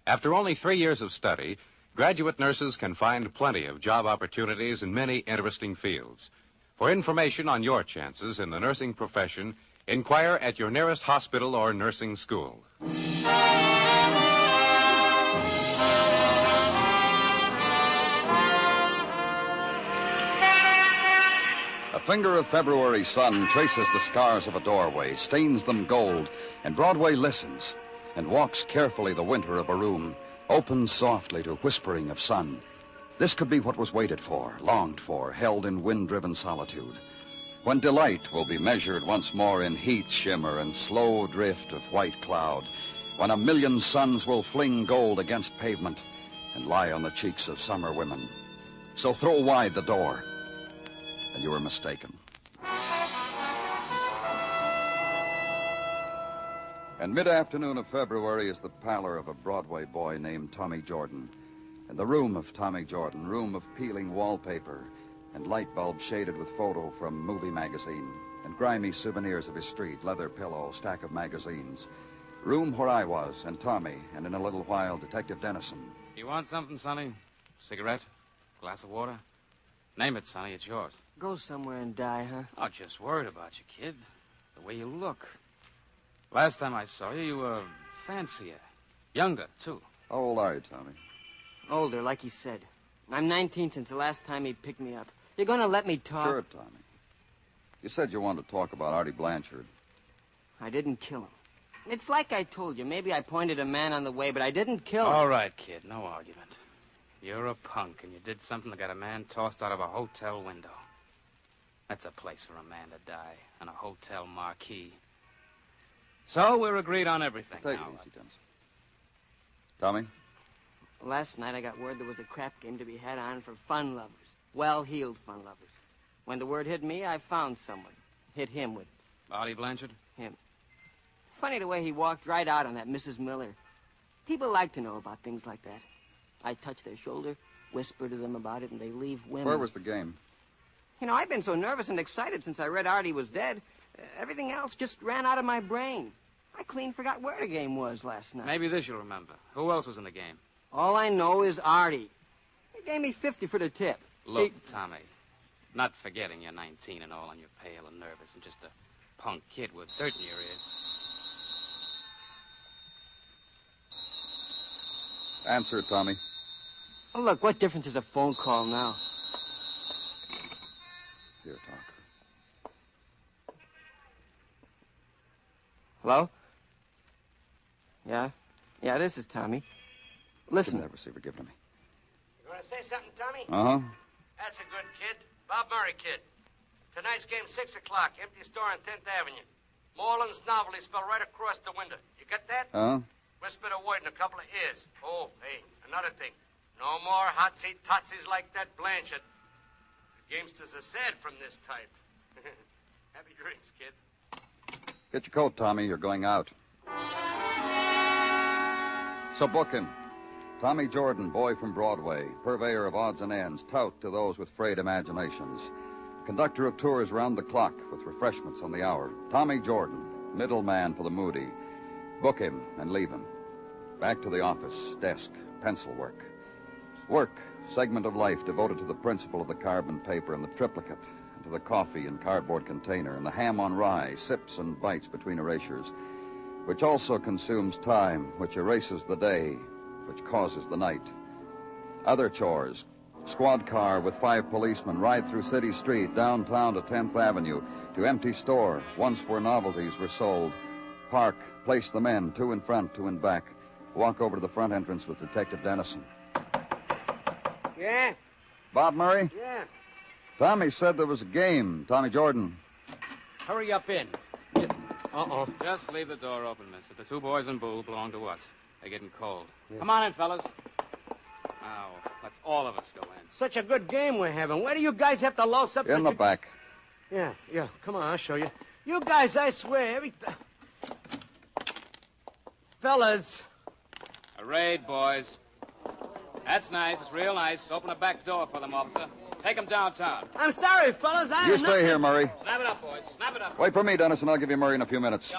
After only 3 years of study, graduate nurses can find plenty of job opportunities in many interesting fields. For information on your chances in the nursing profession, inquire at your nearest hospital or nursing school. A finger of February sun traces the scars of a doorway, stains them gold, and Broadway listens and walks carefully the winter of a room, opens softly to whispering of sun. This could be what was waited for, longed for, held in wind-driven solitude. When delight will be measured once more in heat shimmer and slow drift of white cloud, when a million suns will fling gold against pavement and lie on the cheeks of summer women. So throw wide the door, and you were mistaken. And mid-afternoon of February is the pallor of a Broadway boy named Tommy Jordan. And the room of Tommy Jordan, room of peeling wallpaper and light bulb shaded with photo from movie magazine and grimy souvenirs of his street, leather pillow, stack of magazines. Room where I was, and Tommy, and in a little while, Detective Dennison. You want something, Sonny? Cigarette? Glass of water? Name it, Sonny. It's yours. Go somewhere and die, huh? Oh, just worried about you, kid. The way you look. Last time I saw you, you were fancier. Younger, too. How old are you, Tommy? Older, like he said. I'm 19 since the last time he picked me up. You're going to let me talk? Sure, Tommy. You said you wanted to talk about Artie Blanchard. I didn't kill him. It's like I told you. Maybe I pointed a man on the way, but I didn't kill him. All right, kid. No argument. You're a punk, and you did something that got a man tossed out of a hotel window. That's a place for a man to die, on a hotel marquee. So we're agreed on everything. Take now. it easy, Dennison. Tommy? Last night I got word there was a crap game to be had on for fun lovers. Well-heeled fun lovers. When the word hit me, I found someone. Hit him with... Artie Blanchard? Him. Funny the way he walked right out on that Mrs. Miller. People like to know about things like that. I touched their shoulder. whisper to them about it, and they leave women. Where was the game? You know, I've been so nervous and excited since I read Artie was dead. Everything else just ran out of my brain. I clean forgot where the game was last night. Maybe this you'll remember. Who else was in the game? All I know is Artie. He gave me 50 for the tip. Look, Tommy, not forgetting you're 19 and all, and you're pale and nervous and just a punk kid with dirt in your ears. Answer it, Tommy. Oh, look, what difference is a phone call now? Here, talk. Hello? Yeah? Yeah, this is Tommy. Listen. Give that receiver, give it to me. You want to say something, Tommy? Uh-huh. That's a good kid. Bob Murray kid. Tonight's game, 6 o'clock. Empty store on 10th Avenue. Moreland's novelty spelled right across the window. You get that? Uh-huh. Whisper the word in a couple of ears. Oh, hey, another thing. No more hotsy-totsies like that Blanchard. The gamesters are sad from this type. Happy dreams, kid. Get your coat, Tommy. You're going out. So book him. Tommy Jordan, boy from Broadway, purveyor of odds and ends, tout to those with frayed imaginations. Conductor of tours round the clock with refreshments on the hour. Tommy Jordan, middleman for the moody. Book him and leave him. Back to the office, desk, pencil work. Work, segment of life devoted to the principle of the carbon paper and the triplicate, and to the coffee and cardboard container, and the ham on rye, sips and bites between erasures, which also consumes time, which erases the day, which causes the night. Other chores. Squad car with 5 policemen ride through City Street, downtown to 10th Avenue, to empty store, once where novelties were sold. Park, place the men, 2 in front, 2 in back. Walk over to the front entrance with Detective Dennison. Yeah? Bob Murray? Yeah. Tommy said there was a game. Tommy Jordan. Hurry up in. Uh-oh. Just leave the door open, mister. The 2 boys in blue belong to us. They're getting cold. Yeah. Come on in, fellas. Now, let's all of us go in. Such a good game we're having. Where do you guys have to louse up In the back. Yeah. Come on, I'll show you. You guys, I swear, Fellas. A raid, boys. That's nice. It's real nice. Open a back door for them, officer. Take them downtown. I'm sorry, fellas. You stay here, Murray. Snap it up, boys. Snap it up. Wait for me, Dennison. I'll give you Murray in a few minutes.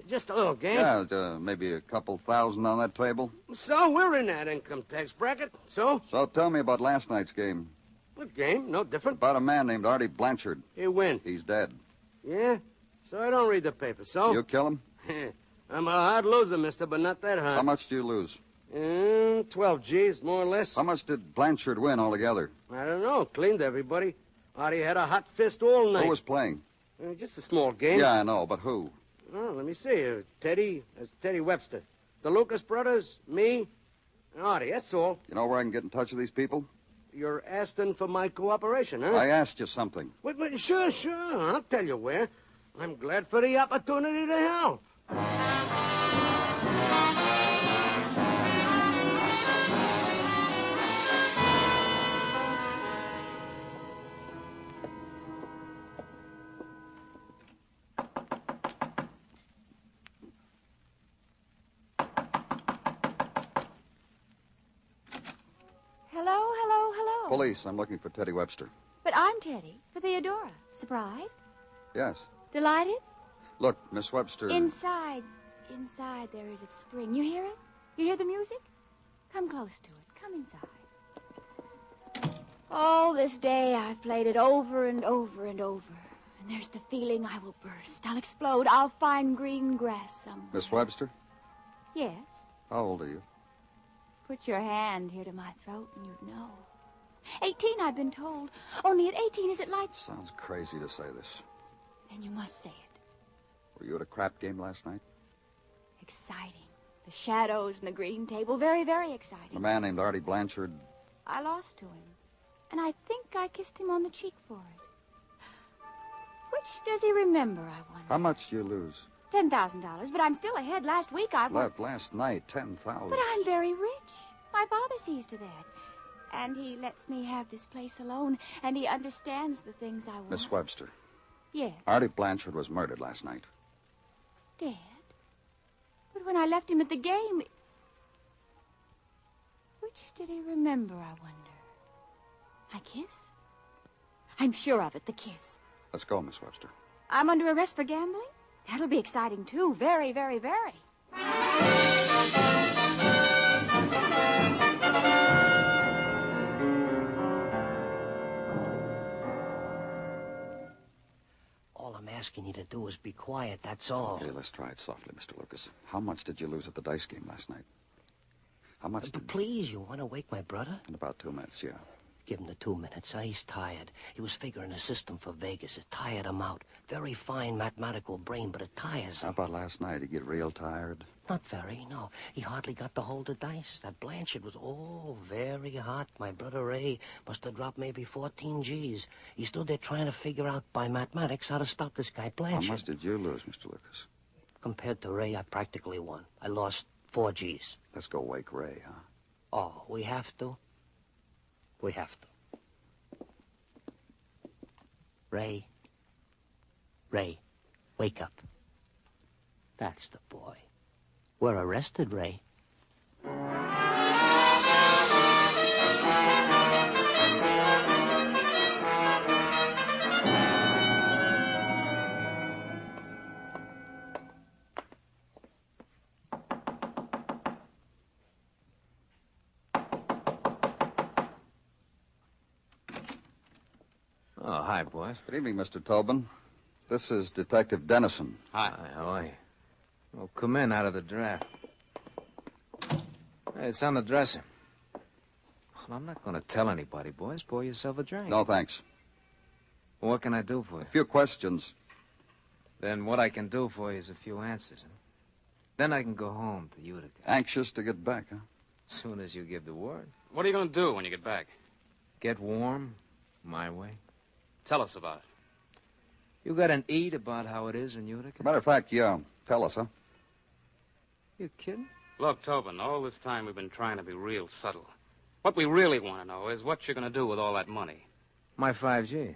Just a little game. Yeah, maybe a couple thousand on that table. So, we're in that income tax bracket. So? So tell me about last night's game. What game? No different. About a man named Artie Blanchard. He win. He's dead. Yeah? So I don't read the paper, so? You kill him? I'm a hard loser, mister, but not that hard. How much do you lose? 12 G's, more or less. How much did Blanchard win altogether? I don't know. Cleaned everybody. Artie had a hot fist all night. Who was playing? Just a small game. Yeah, I know, but who? Well, let me see. Teddy Webster. The Lucas brothers, me, and Artie. That's all. You know where I can get in touch with these people? You're asking for my cooperation, huh? I asked you something. Wait, sure. I'll tell you where. I'm glad for the opportunity to help. Hello. Police. I'm looking for Teddy Webster. But I'm Teddy, for Theodora. Surprised? Yes. Delighted? Look, Miss Webster. Inside there is a spring. You hear it? You hear the music? Come close to it. Come inside. All this day I've played it over and over and over. And there's the feeling I will burst. I'll explode. I'll find green grass somewhere. Miss Webster? Yes. How old are you? Put your hand here to my throat and you'd know. 18, I've been told. Only at 18 is it like... Sounds crazy to say this. Then you must say it. Were you at a crap game last night? Exciting. The shadows and the green table. Very, very exciting. A man named Artie Blanchard. I lost to him. And I think I kissed him on the cheek for it. Which does he remember, I wonder? How much do you lose? $10,000, but I'm still ahead. Last week I won. Last night, 10,000. But I'm very rich. My father sees to that. And he lets me have this place alone, and he understands the things I want. Miss Webster. Yes. Artie Blanchard was murdered last night. Dead? But when I left him at the game... Which did he remember, I wonder? My kiss? I'm sure of it, the kiss. Let's go, Miss Webster. I'm under arrest for gambling? That'll be exciting, too. Very, very, very. All I'm asking you to do is be quiet, that's all. Hey, let's try it softly, Mr. Lucas. How much did you lose at the dice game last night? How much But please, you want to wake my brother? In about 2 minutes, yeah. Give him the 2 minutes, huh? He's tired. He was figuring a system for Vegas. It tired him out. Very fine mathematical brain, but it tires How him. about last night? He get real tired? Not very, no. He hardly got to hold the dice. That Blanchard was, very hot. My brother Ray must have dropped maybe 14 G's. He stood there trying to figure out by mathematics how to stop this guy Blanchard. How much did you lose, Mr. Lucas? Compared to Ray, I practically won. I lost 4 G's. Let's go wake Ray, huh? Oh, we have to? We have to. Ray, wake up. That's the boy. We're arrested, Ray. Oh, hi, boys. Good evening, Mr. Tobin. This is Detective Dennison. Hi, how are you? Well, come in out of the draft. Hey, it's on the dresser. Well, I'm not going to tell anybody, boys. Pour yourself a drink. No, thanks. Well, what can I do for you? A few questions. Then what I can do for you is a few answers. Huh? Then I can go home to Utica. Anxious to get back, huh? As soon as you give the word. What are you going to do when you get back? Get warm, my way. Tell us about it. You got an eat about how it is in Utica? As a matter of fact, yeah. Tell us, huh? You kidding? Look, Tobin, all this time we've been trying to be real subtle. What we really want to know is what you're going to do with all that money. My 5G.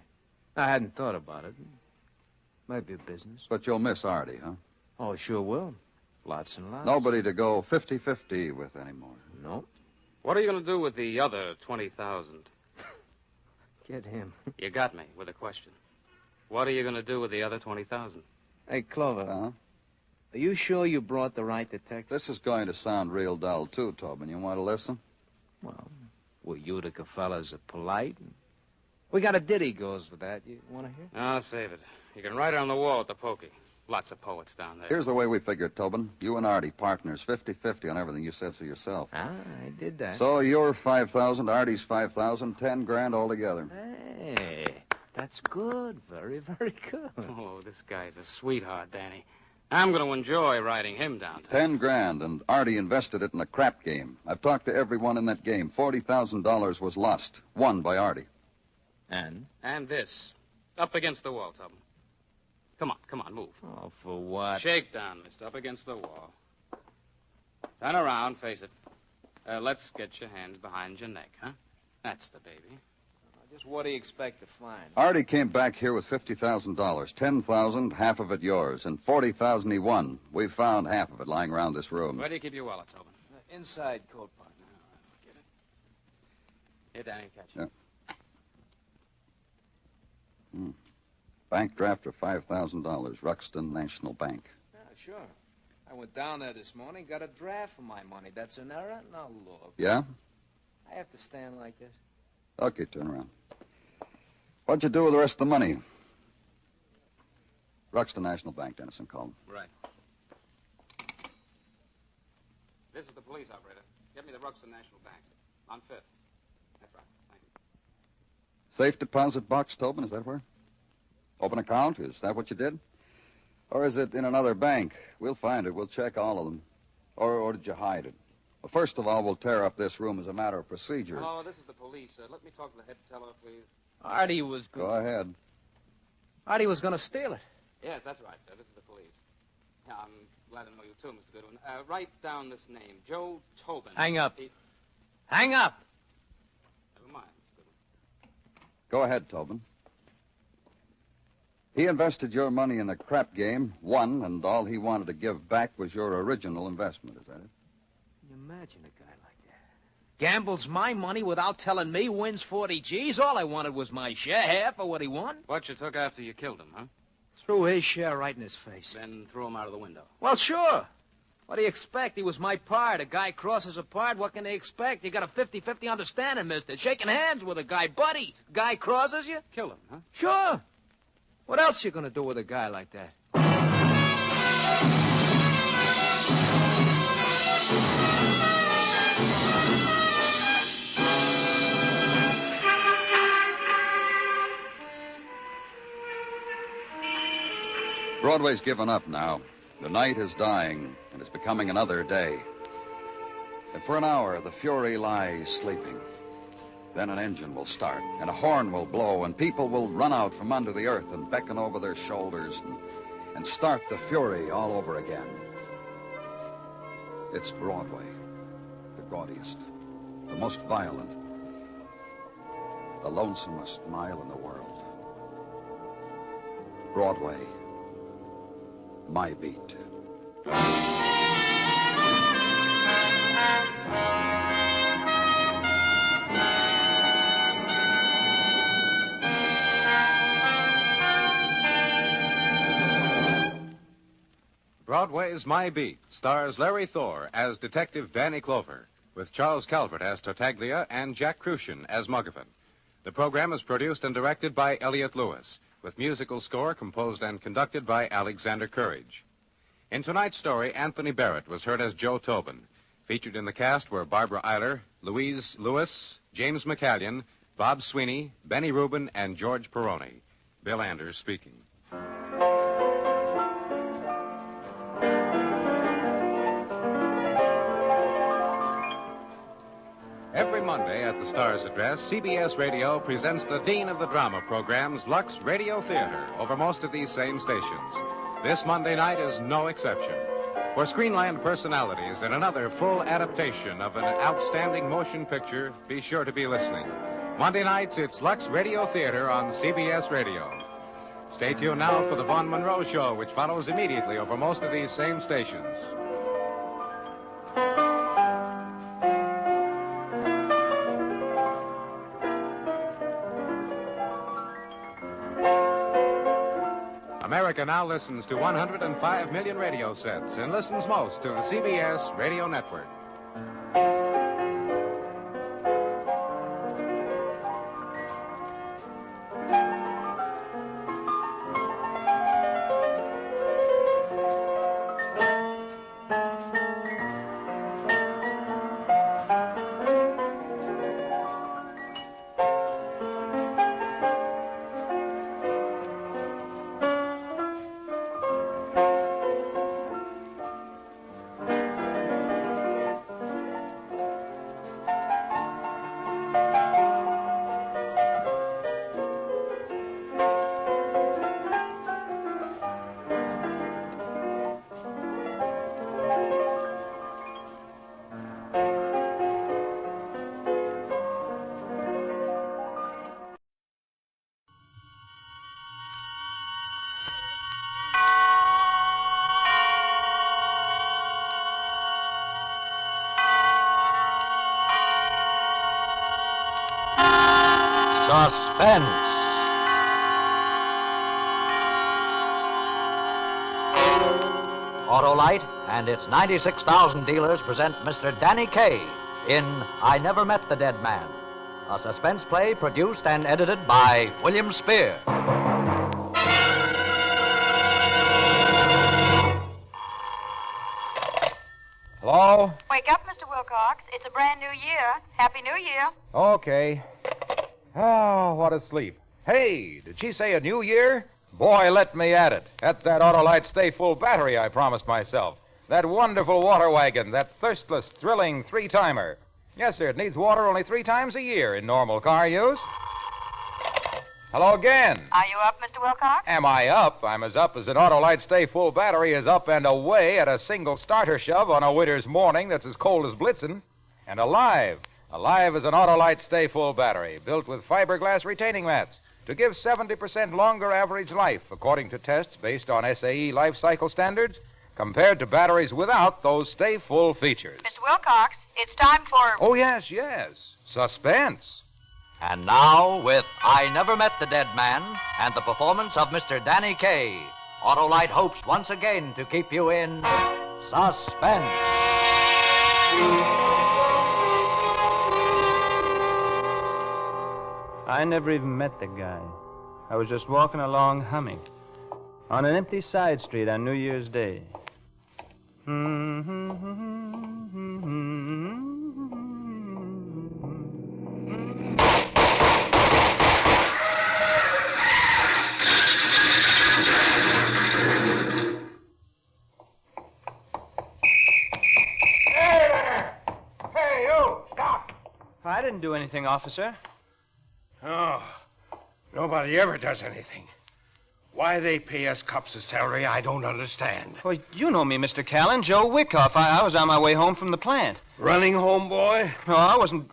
I hadn't thought about it. Might be a business. But you'll miss Artie, huh? Oh, sure will. Lots and lots. Nobody to go 50-50 with anymore. Nope. What are you going to do with the other 20,000? Get him. You got me with a question. What are you going to do with the other 20,000? Hey, Clover. Huh? Are you sure you brought the right detective? This is going to sound real dull, too, Tobin. You want to listen? Well, we Utica fellas are polite. We got a ditty goes with that. You want to hear? I'll save it. You can write it on the wall at the pokey. Lots of poets down there. Here's the way we figured, Tobin. You and Artie, partners, 50-50 on everything. You said so yourself. Ah, I did that. So your 5,000, Artie's 5,000, 10 grand altogether. Hey, that's good. Very, very good. Oh, this guy's a sweetheart, Danny. I'm going to enjoy riding him downtown. 10 grand, and Artie invested it in a crap game. I've talked to everyone in that game. $40,000 was lost, won by Artie. And? And this. Up against the wall, Tubman. Come on, move. Oh, for what? Shake down, mister, up against the wall. Turn around, face it. Let's get your hands behind your neck, huh? That's the baby. Just what do you expect to find? Artie came back here with $50,000. 10,000, half of it yours, and 40,000 he won. We found half of it lying around this room. Where do you keep your wallet, Tobin? Inside coat pocket. Get it. Here, Danny, catch it. Yeah. Bank draft of $5,000, Ruxton National Bank. Yeah, sure. I went down there this morning, got a draft for my money. That's an error? Now look. Yeah? I have to stand like this. Okay, turn around. What'd you do with the rest of the money? Ruxton National Bank, Dennison called. Right. This is the police operator. Get me the Ruxton National Bank. On 5th. That's right. Thank you. Safe deposit box, Tobin, is that where? Open account, is that what you did? Or is it in another bank? We'll find it. We'll check all of them. Or did you hide it? Well, first of all, we'll tear up this room as a matter of procedure. Hello, this is the police. Let me talk to the head teller, please. Artie was... Go ahead. Artie was going to steal it. Yes, that's right, sir. This is the police. Yeah, I'm glad to know you, too, Mr. Goodwin. Write down this name, Joe Tobin. Hang up. Hang up! Never mind, Mr. Goodwin. Go ahead, Tobin. He invested your money in a crap game, won, and all he wanted to give back was your original investment, is that it? Can you imagine a guy like that? Gambles my money without telling me, wins 40 G's. All I wanted was my share, half of what he won. What you took after you killed him, huh? Threw his share right in his face. Then threw him out of the window. Well, sure. What do you expect? He was my pard. A guy crosses a pard. What can they expect? You got a 50-50 understanding, mister. Shaking hands with a guy. Buddy, guy crosses you? Kill him, huh? Sure. What else you gonna do with a guy like that? Broadway's given up now. The night is dying, and it's becoming another day. And for an hour, the Fury lies sleeping. Then an engine will start, and a horn will blow, and people will run out from under the earth and beckon over their shoulders and start the Fury all over again. It's Broadway, the gaudiest, the most violent, the lonesomest mile in the world. Broadway. My beat. Broadway's My Beat stars Larry Thor as Detective Danny Clover, with Charles Calvert as Tartaglia and Jack Crucian as Muggavan. The program is produced and directed by Elliott Lewis, with musical score composed and conducted by Alexander Courage. In tonight's story, Anthony Barrett was heard as Joe Tobin. Featured in the cast were Barbara Eiler, Louise Lewis, James McCallion, Bob Sweeney, Benny Rubin, and George Peroni. Bill Anders speaking. Every Monday at the Star's address, CBS Radio presents the Dean of the Drama programs, Lux Radio Theater, over most of these same stations. This Monday night is no exception. For Screenland personalities and another full adaptation of an outstanding motion picture, be sure to be listening. Monday nights, it's Lux Radio Theater on CBS Radio. Stay tuned now for the Vaughn Monroe Show, which follows immediately over most of these same stations. America now listens to 105 million radio sets and listens most to the CBS Radio Network. Suspense. Autolite and its 96,000 dealers present Mr. Danny Kaye in I Never Met the Dead Man, a suspense play produced and edited by William Spear. Hello? Wake up, Mr. Wilcox. It's a brand new year. Happy New Year. Okay. Oh, what a sleep. Hey, did she say a new year? Boy, let me at it. That's that Autolite Stay Full battery I promised myself. That wonderful water wagon, that thirstless, thrilling three-timer. Yes, sir, it needs water only 3 times a year in normal car use. Hello again. Are you up, Mr. Wilcox? Am I up? I'm as up as an Autolite Stay Full battery is up and away at a single starter shove on a winter's morning that's as cold as blitzing. And alive. Alive as an Autolite Stay Full battery, built with fiberglass retaining mats to give 70% longer average life, according to tests based on SAE life cycle standards. compared to batteries without those stay full features. Mr. Wilcox, it's time for... Oh, yes. Suspense. And now, with I Never Met the Dead Man and the performance of Mr. Danny Kaye, Autolite hopes once again to keep you in suspense. I never even met the guy. I was just walking along humming on an empty side street on New Year's Day. Hey, you! Stop! I didn't do anything, officer. Oh, nobody ever does anything. Why they pay us cops a salary, I don't understand. Well, you know me, Mr. Callan. Joe Wyckoff. I was on my way home from the plant. Running home, boy? No, I wasn't.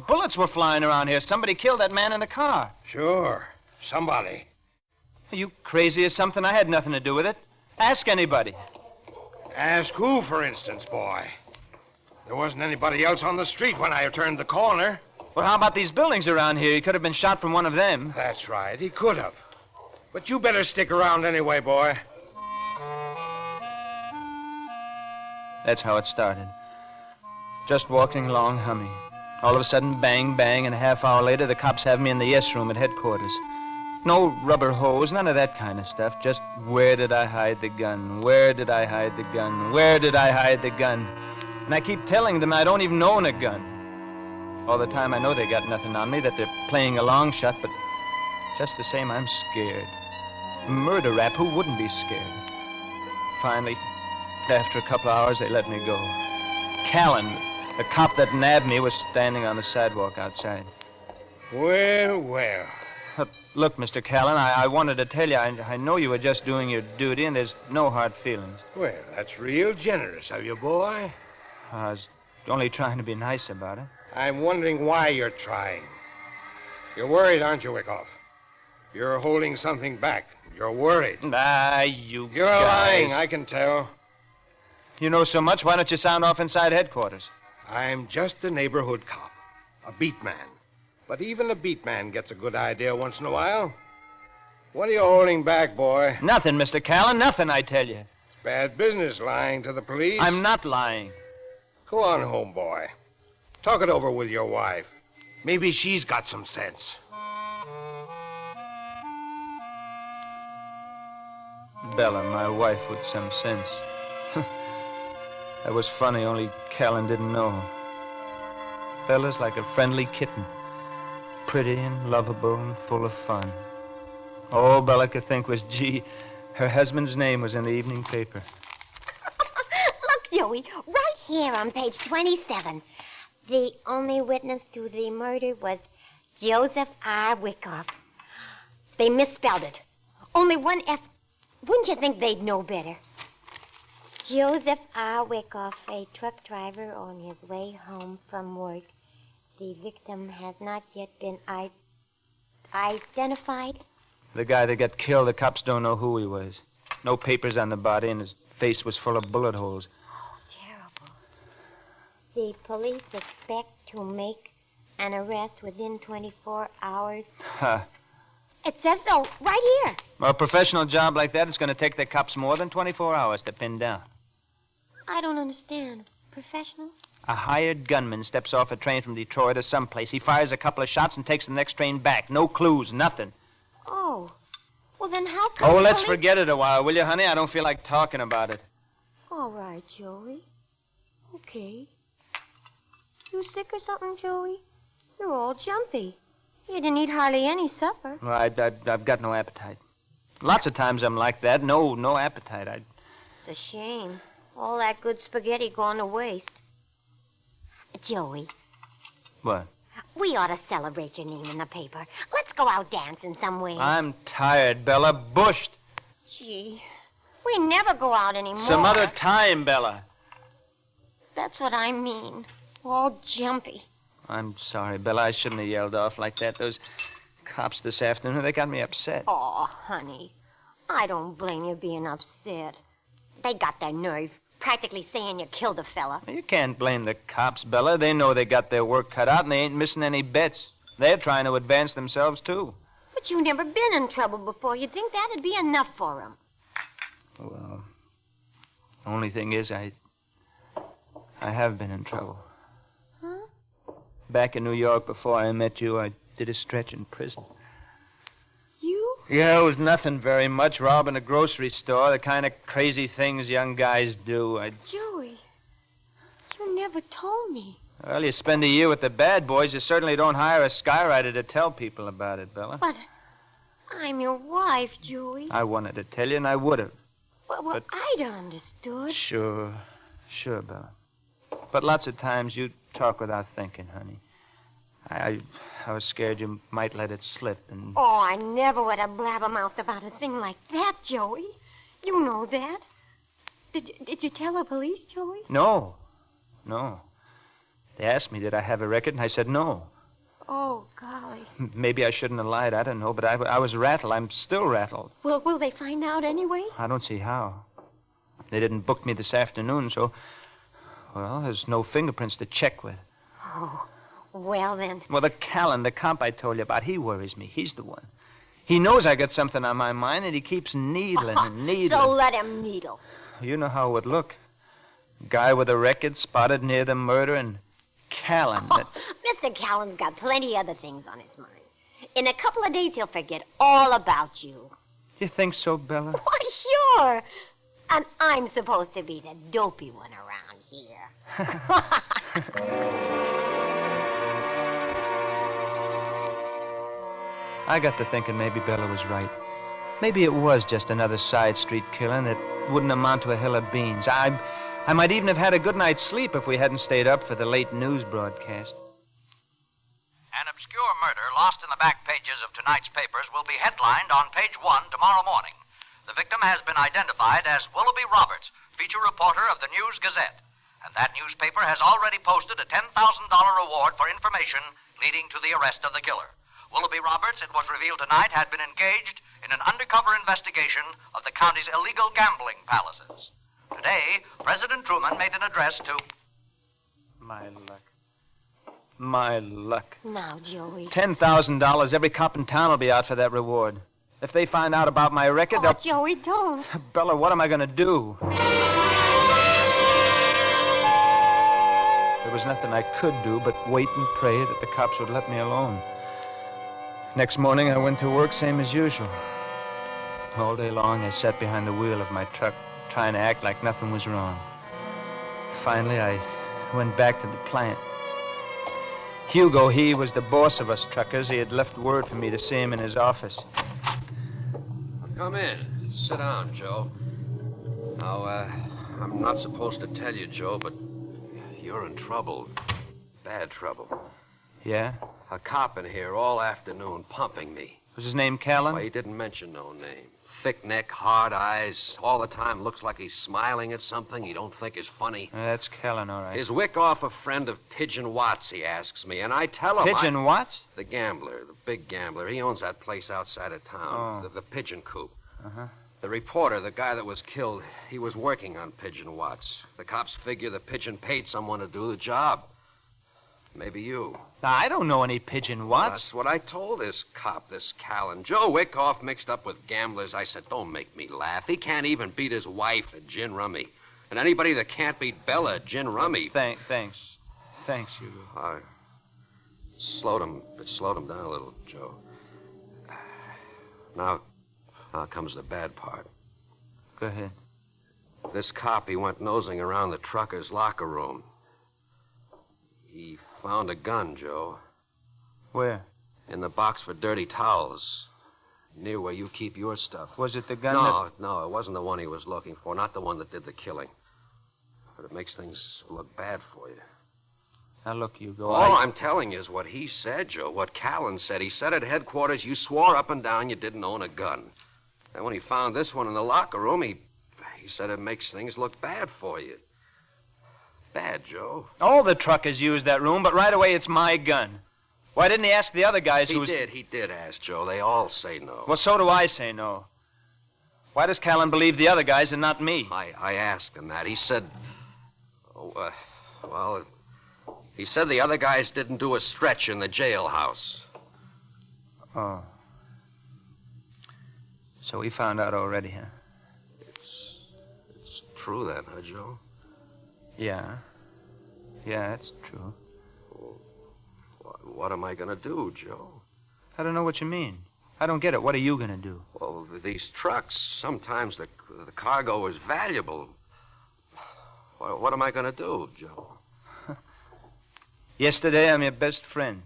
Bullets were flying around here. Somebody killed that man in the car. Sure. Somebody. Are you crazy or something? I had nothing to do with it. Ask anybody. Ask who, for instance, boy? There wasn't anybody else on the street when I turned the corner. Well, how about these buildings around here? He could have been shot from one of them. That's right. He could have. But you better stick around anyway, boy. That's how it started. Just walking along humming. All of a sudden, bang, bang, and a half hour later, the cops have me in the yes room at headquarters. No rubber hose, none of that kind of stuff. Just, where did I hide the gun? Where did I hide the gun? Where did I hide the gun? And I keep telling them I don't even own a gun. All the time I know they got nothing on me, that they're playing a long shot, but just the same, I'm scared. Murder rap, who wouldn't be scared? Finally, after a couple of hours, they let me go. Callan, the cop that nabbed me, was standing on the sidewalk outside. Well. Look, Mr. Callan, I wanted to tell you, I know you were just doing your duty, and there's no hard feelings. Well, that's real generous of you, boy. I was only trying to be nice about it. I'm wondering why you're trying. You're worried, aren't you, Wyckoff? You're holding something back. You're worried. You're lying, I can tell. You know so much, why don't you sound off inside headquarters? I'm just a neighborhood cop, a beat man. But even a beat man gets a good idea once in a while. What are you holding back, boy? Nothing, Mr. Callan, nothing, I tell you. It's bad business lying to the police. I'm not lying. Go on home, boy. Talk it over with your wife. Maybe she's got some sense. Bella, my wife, with some sense. That was funny, only Callan didn't know. Bella's like a friendly kitten. Pretty and lovable and full of fun. All Bella could think was, gee, her husband's name was in the evening paper. Look, Joey, right here on page 27. The only witness to the murder was Joseph R. Wyckoff. They misspelled it. Only one F. Wouldn't you think they'd know better? Joseph R. Wyckoff, a truck driver on his way home from work. The victim has not yet been identified. The guy that got killed, the cops don't know who he was. No papers on the body, and his face was full of bullet holes. The police expect to make an arrest within 24 hours. Huh. It says so right here. Well, a professional job like that is going to take the cops more than 24 hours to pin down. I don't understand. Professional? A hired gunman steps off a train from Detroit or someplace. He fires a couple of shots and takes the next train back. No clues, nothing. Oh. Well, then how come... Oh, let's forget it a while, will you, honey? I don't feel like talking about it. All right, Joey. Okay. You sick or something, Joey? You're all jumpy. You didn't eat hardly any supper. Well, I've got no appetite. Lots of times I'm like that. No appetite. It's a shame. All that good spaghetti gone to waste. Joey. What? We ought to celebrate your name in the paper. Let's go out dancing somewhere. I'm tired, Bella. Bushed. Gee, we never go out anymore. Some other time, Bella. That's what I mean. All jumpy. I'm sorry, Bella. I shouldn't have yelled off like that. Those cops this afternoon, they got me upset. Oh, honey. I don't blame you being upset. They got their nerve, practically saying you killed the fella. You can't blame the cops, Bella. They know they got their work cut out, and they ain't missing any bets. They're trying to advance themselves, too. But you never been in trouble before. You'd think that'd be enough for them. Well, only thing is, I have been in trouble. Huh? Back in New York before I met you, I did a stretch in prison. You? Yeah, it was nothing very much. Robbing a grocery store, the kind of crazy things young guys do. Joey, you never told me. Well, you spend a year with the bad boys, you certainly don't hire a skywriter to tell people about it, Bella. But I'm your wife, Joey. I wanted to tell you, and I would have. Well, but... I'd understood. Sure, Bella. But lots of times you talk without thinking, honey. I was scared you might let it slip, and... Oh, I never would have blabbermouthed about a thing like that, Joey. You know that. Did you tell the police, Joey? No. They asked me, did I have a record, and I said no. Oh, golly. Maybe I shouldn't have lied, I don't know, but I was rattled. I'm still rattled. Well, will they find out anyway? I don't see how. They didn't book me this afternoon, so... Well, there's no fingerprints to check with. Oh, well then. Well, the Callan, the comp I told you about, he worries me. He's the one. He knows I got something on my mind, and he keeps needling and needling. So let him needle. You know how it would look. Guy with a record spotted near the murder, and Callan. Mr. Callan's got plenty other things on his mind. In a couple of days, he'll forget all about you. You think so, Bella? Why, sure. And I'm supposed to be the dopey one around here. I got to thinking maybe Bella was right. Maybe it was just another side street killing that wouldn't amount to a hill of beans. I might even have had a good night's sleep if we hadn't stayed up for the late news broadcast. An obscure murder lost in the back pages of tonight's papers will be headlined on page 1 tomorrow morning. The victim has been identified as Willoughby Roberts, feature reporter of the News Gazette. And that newspaper has already posted a $10,000 reward for information leading to the arrest of the killer. Willoughby Roberts, it was revealed tonight, had been engaged in an undercover investigation of the county's illegal gambling palaces. Today, President Truman made an address to... My luck. Now, Joey. $10,000. Every cop in town will be out for that reward. If they find out about my record, they'll... Joey, don't. Bella, what am I going to do? There was nothing I could do but wait and pray that the cops would let me alone. Next morning, I went to work same as usual. All day long, I sat behind the wheel of my truck, trying to act like nothing was wrong. Finally, I went back to the plant. Hugo, he was the boss of us truckers. He had left word for me to see him in his office. Come in. Sit down, Joe. Now, I'm not supposed to tell you, Joe, but you're in trouble. Bad trouble. Yeah? A cop in here all afternoon pumping me. Was his name Callan? Well, he didn't mention no name. Thick neck, hard eyes, all the time looks like he's smiling at something he don't think is funny. That's Callan, all right. Is Wyckoff a friend of Pigeon Watts, he asks me, and I tell him... Pigeon Watts? The gambler, the big gambler. He owns that place outside of town, Oh. the Pigeon Coop. Uh-huh. The reporter, the guy that was killed, he was working on Pigeon Watts. The cops figure the Pigeon paid someone to do the job. Maybe you. Now, I don't know any Pigeon Watts. That's what I told this cop, this Callan. Joe Wyckoff mixed up with gamblers. I said, don't make me laugh. He can't even beat his wife at gin rummy. And anybody that can't beat Bella at gin rummy... Thanks. Thanks, Hugo. It slowed him down a little, Joe. Now comes the bad part. Go ahead. This cop, he went nosing around the trucker's locker room. He found a gun, Joe. Where? In the box for dirty towels. Near where you keep your stuff. Was it the gun No, it wasn't the one he was looking for. Not the one that did the killing. But it makes things look bad for you. Now, look, Hugo. All I'm telling you is what he said, Joe. What Callan said. He said at headquarters you swore up and down you didn't own a gun. Then when he found this one in the locker room, he said it makes things look bad for you. Bad, Joe. All the truckers use that room, but right away it's my gun. Why didn't he ask the other guys He did ask, Joe. They all say no. Well, so do I say no. Why does Callan believe the other guys and not me? I asked him that. He said... well, he said the other guys didn't do a stretch in the jailhouse. Oh. So he found out already, huh? It's true then, huh, Joe? Yeah. Yeah, it's true. What am I going to do, Joe? I don't know what you mean. I don't get it. What are you going to do? Well, these trucks, sometimes the cargo is valuable. What am I going to do, Joe? Yesterday, I'm your best friend.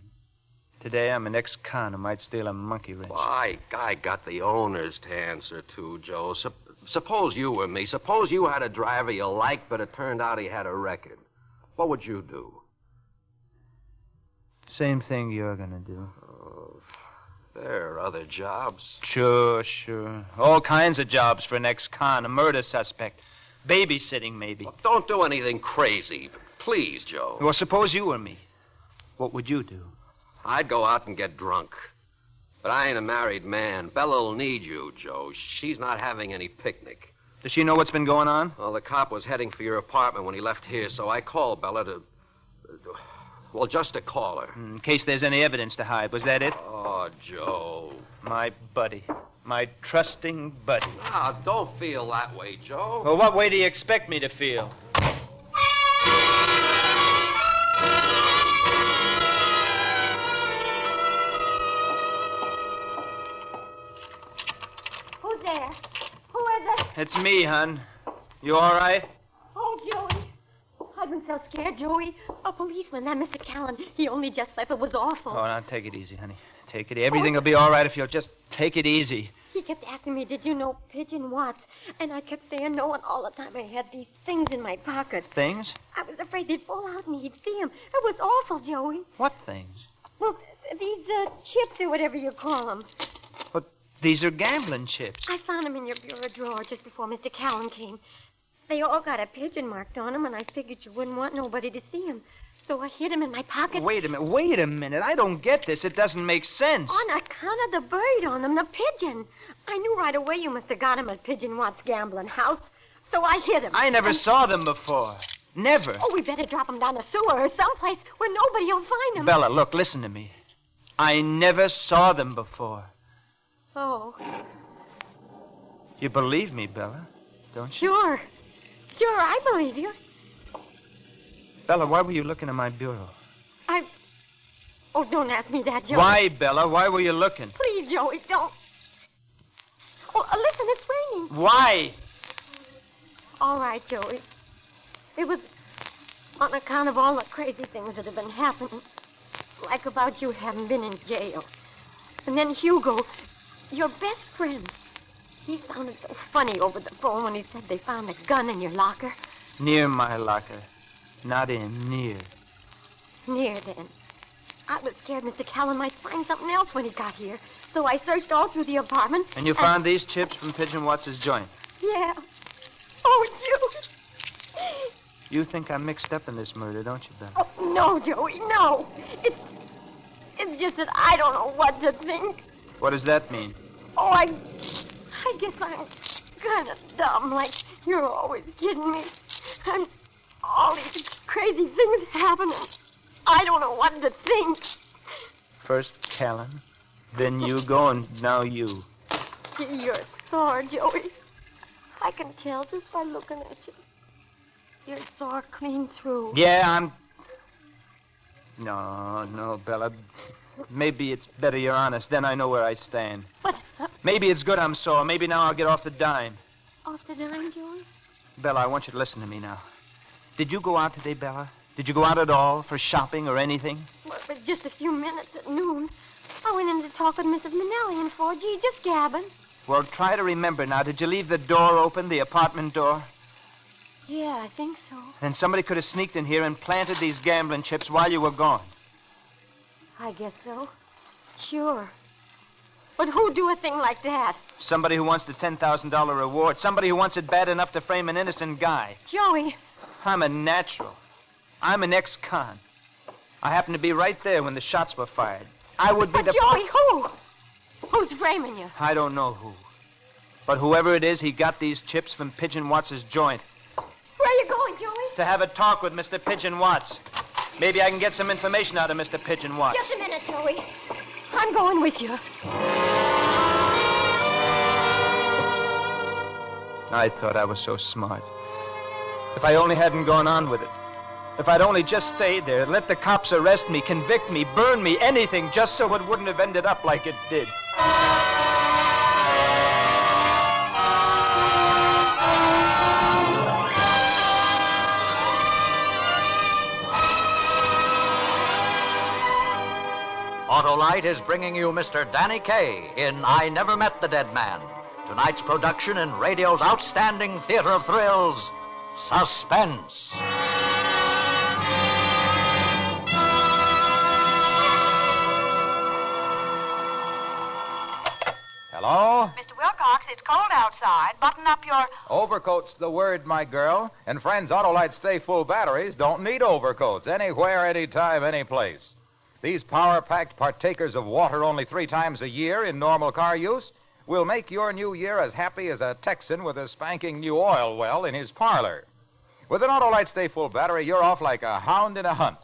Today, I'm an ex-con who might steal a monkey wrench. Well, I got the owners to answer to, Joe. Suppose you were me. Suppose you had a driver you liked, but it turned out he had a record. What would you do? Same thing you're going to do. Oh, there are other jobs. Sure. All kinds of jobs for an ex-con, a murder suspect. Babysitting, maybe. Well, don't do anything crazy. Please, Joe. Well, suppose you were me. What would you do? I'd go out and get drunk. But I ain't a married man. Bella'll need you, Joe. She's not having any picnic. Does she know what's been going on? Well, the cop was heading for your apartment when he left here, so I called Bella to... Well, just to call her. In case there's any evidence to hide. Was that it? Oh, Joe. My buddy. My trusting buddy. Ah, don't feel that way, Joe. Well, what way do you expect me to feel? Who's there? Who is it? It's me, hon. You all right? Oh, Joey. I've been so scared, Joey. A policeman, that Mr. Callan, he only just left. It was awful. Oh, now take it easy, honey. Take it. Everything will be all right if you'll just take it easy. He kept asking me, did you know Pigeon Watts? And I kept saying no, and all the time I had these things in my pocket. Things? I was afraid they'd fall out and he'd see them. It was awful, Joey. What things? Well, these chips or whatever you call them. But these are gambling chips. I found them in your bureau drawer just before Mr. Callan came. They all got a pigeon marked on them, and I figured you wouldn't want nobody to see them. So I hid them in my pocket. Wait a minute. I don't get this. It doesn't make sense. On account of the bird on them, the pigeon. I knew right away you must have got him at Pigeon Watts' gambling house. So I hid him. I never saw them before. Never. Oh, we better drop them down the sewer or someplace where nobody will find them. Bella, look, listen to me. I never saw them before. Oh. You believe me, Bella, don't you? Sure, I believe you. Bella, why were you looking in my bureau? Oh, don't ask me that, Joey. Why, Bella? Why were you looking? Please, Joey, don't. Oh, listen, it's raining. Why? All right, Joey. It was on account of all the crazy things that have been happening. Like about you having been in jail. And then Hugo, your best friend, he sounded so funny over the phone when he said they found a gun in your locker. Near my locker. Not in, near. Near, then. I was scared Mr. Callan might find something else when he got here. So I searched all through the apartment. And you found these chips from Pigeon Watts' joint? Yeah. Oh, Joey. You think I'm mixed up in this murder, don't you, Bella? Oh, no, Joey, no. It's just that I don't know what to think. What does that mean? Oh, I guess I'm kind of dumb, like you're always kidding me. And all these crazy things happening. I don't know what to think. First Callan, then you go, and now you. Gee, you're sore, Joey. I can tell just by looking at you. You're sore clean through. Yeah, I'm... No, Bella. Maybe it's better you're honest. Then I know where I stand. But... Maybe it's good I'm sore. Maybe now I'll get off the dime. Off the dime, Joey? Bella, I want you to listen to me now. Did you go out today, Bella? Did you go out at all for shopping or anything? Well, but just a few minutes at noon. I went in to talk with Mrs. Manelli and 4G, just gabbing. Well, try to remember now. Did you leave the door open, the apartment door? Yeah, I think so. Then somebody could have sneaked in here and planted these gambling chips while you were gone. I guess so. Sure. But who'd do a thing like that? Somebody who wants the $10,000 reward. Somebody who wants it bad enough to frame an innocent guy. Joey. I'm a natural. I'm an ex-con. I happened to be right there when the shots were fired. I would be But Joey, who? Who's framing you? I don't know who. But whoever it is, he got these chips from Pigeon Watts' joint. Where are you going, Joey? To have a talk with Mr. Pigeon Watts. Maybe I can get some information out of Mr. Pigeon Watts. Just a minute, Joey. I'm going with you. I thought I was so smart. If I only hadn't gone on with it. If I'd only just stayed there, let the cops arrest me, convict me, burn me, anything, just so it wouldn't have ended up like it did. Autolite is bringing you Mr. Danny Kaye in I Never Met the Dead Man. Tonight's production in radio's outstanding theater of thrills, Suspense. Hello? Mr. Wilcox, it's cold outside. Button up your... Overcoat's the word, my girl. And friends, Autolite Stay Full batteries don't need overcoats. Anywhere, anytime, any place. These power-packed partakers of water only 3 times a year in normal car use will make your new year as happy as a Texan with a spanking new oil well in his parlor. With an Autolite Stay Full battery, you're off like a hound in a hunt.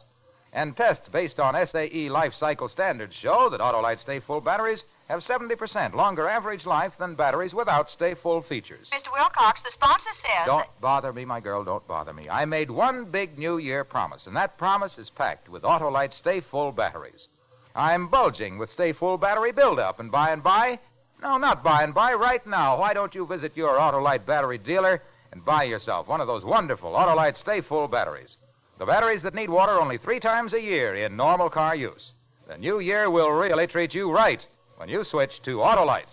And tests based on SAE life cycle standards show that Autolite Stay Full batteries have 70% longer average life than batteries without Stay Full features. Mr. Wilcox, the sponsor says... Don't bother me, my girl, don't bother me. I made one big New Year promise, and that promise is packed with Autolite Stay Full batteries. I'm bulging with Stay Full battery buildup, and by and by... No, not by and by, right now. Why don't you visit your Autolite battery dealer and buy yourself one of those wonderful Autolite Stay Full batteries? The batteries that need water only 3 times a year in normal car use. The new year will really treat you right when you switch to Autolite.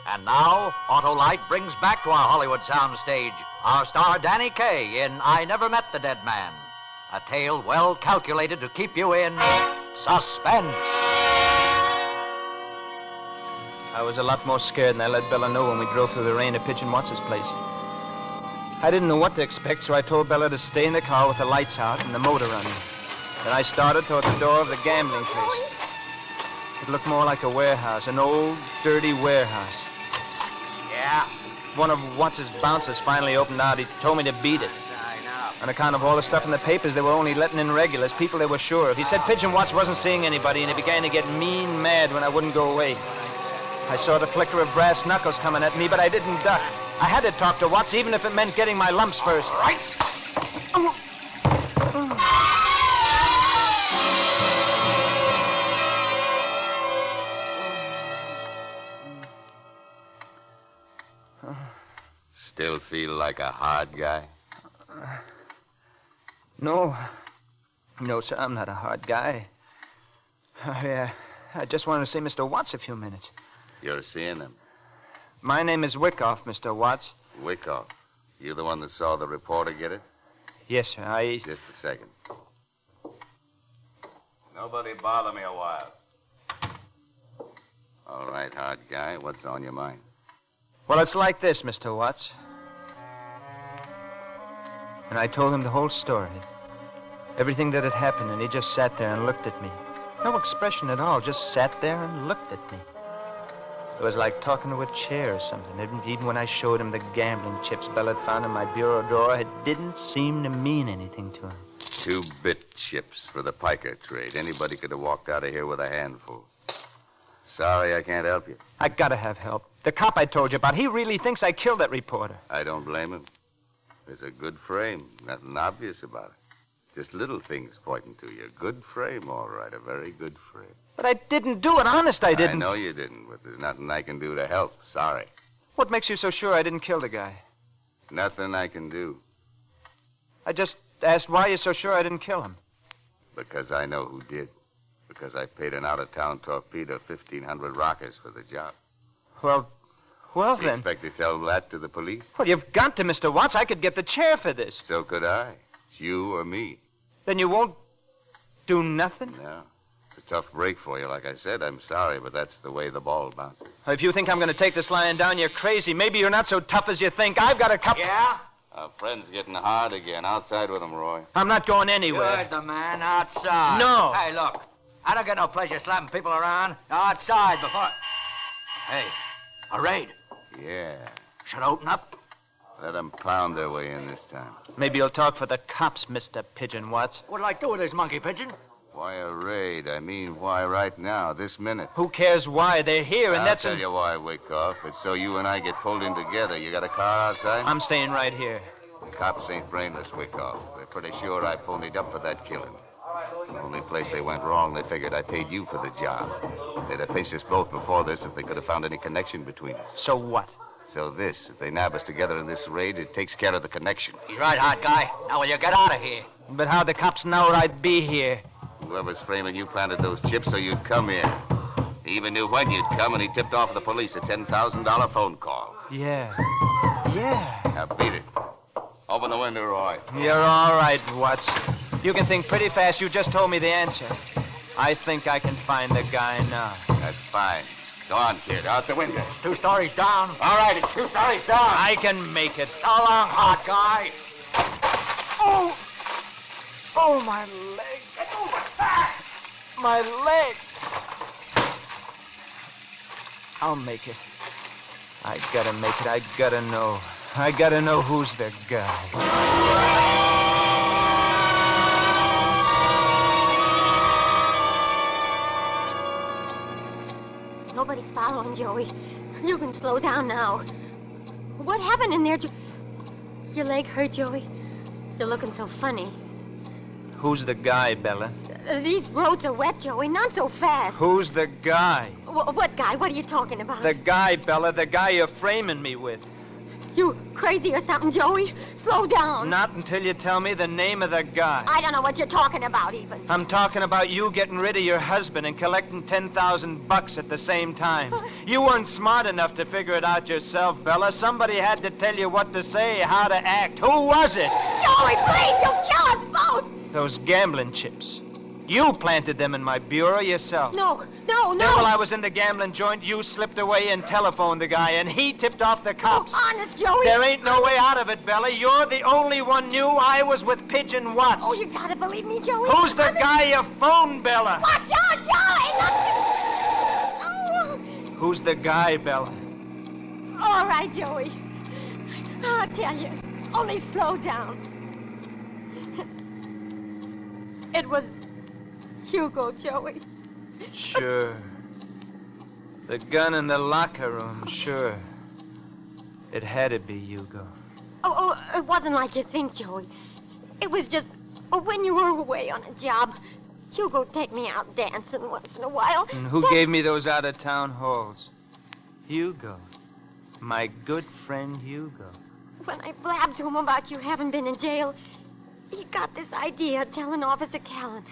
And now, Autolite brings back to our Hollywood soundstage our star Danny Kaye in I Never Met the Dead Man. A tale well calculated to keep you in suspense. I was a lot more scared than I let Bella know when we drove through the rain to Pigeon Watts' place. I didn't know what to expect, so I told Bella to stay in the car with the lights out and the motor running. Then I started toward the door of the gambling place. It looked more like a warehouse, an old, dirty warehouse. Yeah? One of Watts' bouncers finally opened out. He told me to beat it. I know. On account of all the stuff in the papers, they were only letting in regulars, people they were sure of. He said Pigeon Watts wasn't seeing anybody, and he began to get mean mad when I wouldn't go away. I saw the flicker of brass knuckles coming at me, but I didn't duck. I had to talk to Watts, even if it meant getting my lumps first. All right. Still feel like a hard guy? No. No, sir, I'm not a hard guy. I just wanted to see Mr. Watts a few minutes. You're seeing him? My name is Wyckoff, Mr. Watts. Wyckoff. You the one that saw the reporter get it? Yes, sir, Just a second. Nobody bother me a while. All right, hard guy. What's on your mind? Well, it's like this, Mr. Watts. And I told him the whole story. Everything that had happened, and he just sat there and looked at me. No expression at all, just sat there and looked at me. It was like talking to a chair or something. Even when I showed him the gambling chips Bella had found in my bureau drawer, it didn't seem to mean anything to him. 2-bit chips for the piker trade. Anybody could have walked out of here with a handful. Sorry, I can't help you. I gotta have help. The cop I told you about, he really thinks I killed that reporter. I don't blame him. There's a good frame. Nothing obvious about it. Just little things pointing to you. Good frame, all right. A very good frame. But I didn't do it. Honest, I didn't. I know you didn't, but there's nothing I can do to help. Sorry. What makes you so sure I didn't kill the guy? Nothing I can do. I just asked why you're so sure I didn't kill him. Because I know who did. Because I paid an out-of-town torpedo 1,500 rockets for the job. Well, You then. expect to tell that to the police? Well, you've got to, Mr. Watts. I could get the chair for this. So could I. You or me. Then you won't do nothing? No. It's a tough break for you, like I said. I'm sorry, but that's the way the ball bounces. If you think I'm going to take this lying down, you're crazy. Maybe you're not so tough as you think. I've got a couple... Yeah? Our friend's getting hard again. Outside with him, Roy. I'm not going anywhere. You're the man outside. No. Hey, look. I don't get no pleasure slapping people around. Outside before... Hey, a raid. Yeah. Should I open up? Let them pound their way in this time. Maybe you'll talk for the cops, Mr. Pigeon Watts. What'll I do with this monkey pigeon? Why a raid? I mean, why right now, this minute? Who cares why? They're here, and I'll that's... tell you why, Wyckoff. It's so you and I get pulled in together. You got a car outside? I'm staying right here. The cops ain't brainless, Wyckoff. They're pretty sure I ponied up for that killing. The only place they went wrong, they figured I paid you for the job. They'd have faced us both before this if they could have found any connection between us. So what? So this, if they nab us together in this raid, it takes care of the connection. He's right, hot guy. Now will you get out of here? But how the cops know I'd be here? Whoever's framing you planted those chips so you'd come in. He even knew when you'd come, and he tipped off the police a $10,000 phone call. Yeah. Yeah. Now beat it. Open the window, Roy. You're all right, Watts. You can think pretty fast. You just told me the answer. I think I can find the guy now. That's fine. Go on, kid. Out the window. It's 2 stories down. All right, it's 2 stories down. I can make it. So long, hot guy. Oh! Oh, my leg. Get over back. My leg. I'll make it. I gotta make it. I gotta know. I gotta know who's the guy. Nobody's following, Joey. You can slow down now. What happened in there? Your leg hurt, Joey? You're looking so funny. Who's the guy, Bella? These roads are wet, Joey. Not so fast. Who's the guy? What guy? What are you talking about? The guy, Bella. The guy you're framing me with. You crazy or something, Joey? Slow down. Not until you tell me the name of the guy. I don't know what you're talking about, even. I'm talking about you getting rid of your husband and collecting $10,000 at the same time. You weren't smart enough to figure it out yourself, Bella. Somebody had to tell you what to say, how to act. Who was it? Joey, please, you'll kill us both. Those gambling chips. You planted them in my bureau yourself. No. Then while I was in the gambling joint, you slipped away and telephoned the guy, and he tipped off the cops. Oh, honest, Joey. There ain't no way out of it, Bella. You're the only one knew I was with Pigeon Watts. Oh, you gotta believe me, Joey. Who's the guy you phoned, Bella? Watch out, Joey! Look. Who's the guy, Bella? All right, Joey. I'll tell you. Only slow down. It was Hugo, Joey. Sure. The gun in the locker room, sure. It had to be Hugo. Oh, it wasn't like you think, Joey. It was just when you were away on a job, Hugo'd take me out dancing once in a while. And who gave me those out-of-town halls? Hugo. My good friend Hugo. When I blabbed to him about you having been in jail, he got this idea of telling Officer Callan.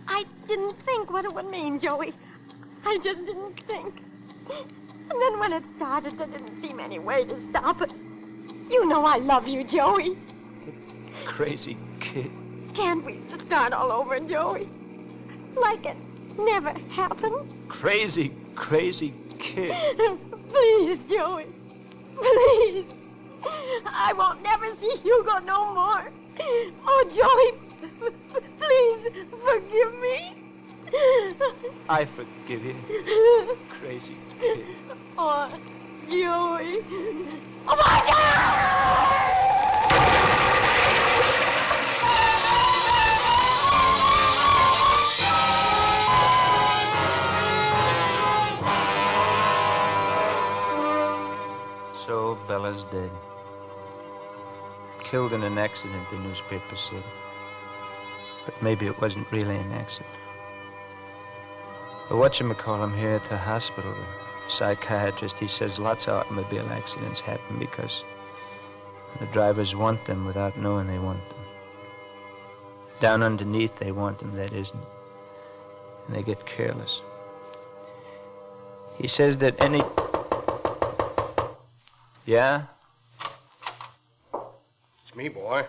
I didn't think what it would mean, Joey. I just didn't think. And then when it started, there didn't seem any way to stop it. You know I love you, Joey. Crazy kid. Can't we start all over, Joey? Like it never happened? Crazy kid. Please, Joey. Please. I won't never see Hugo no more. Oh, Joey, please forgive me. I forgive you. Crazy kid. Oh, Joey. Oh, my God! So Bella's dead. Killed in an accident, the newspaper said. But maybe it wasn't really an accident. But whatchamacallem here at the hospital, the psychiatrist, he says lots of automobile accidents happen because the drivers want them without knowing they want them. Down underneath, they want them, that isn't. And they get careless. He says that any... Yeah? It's me, boy.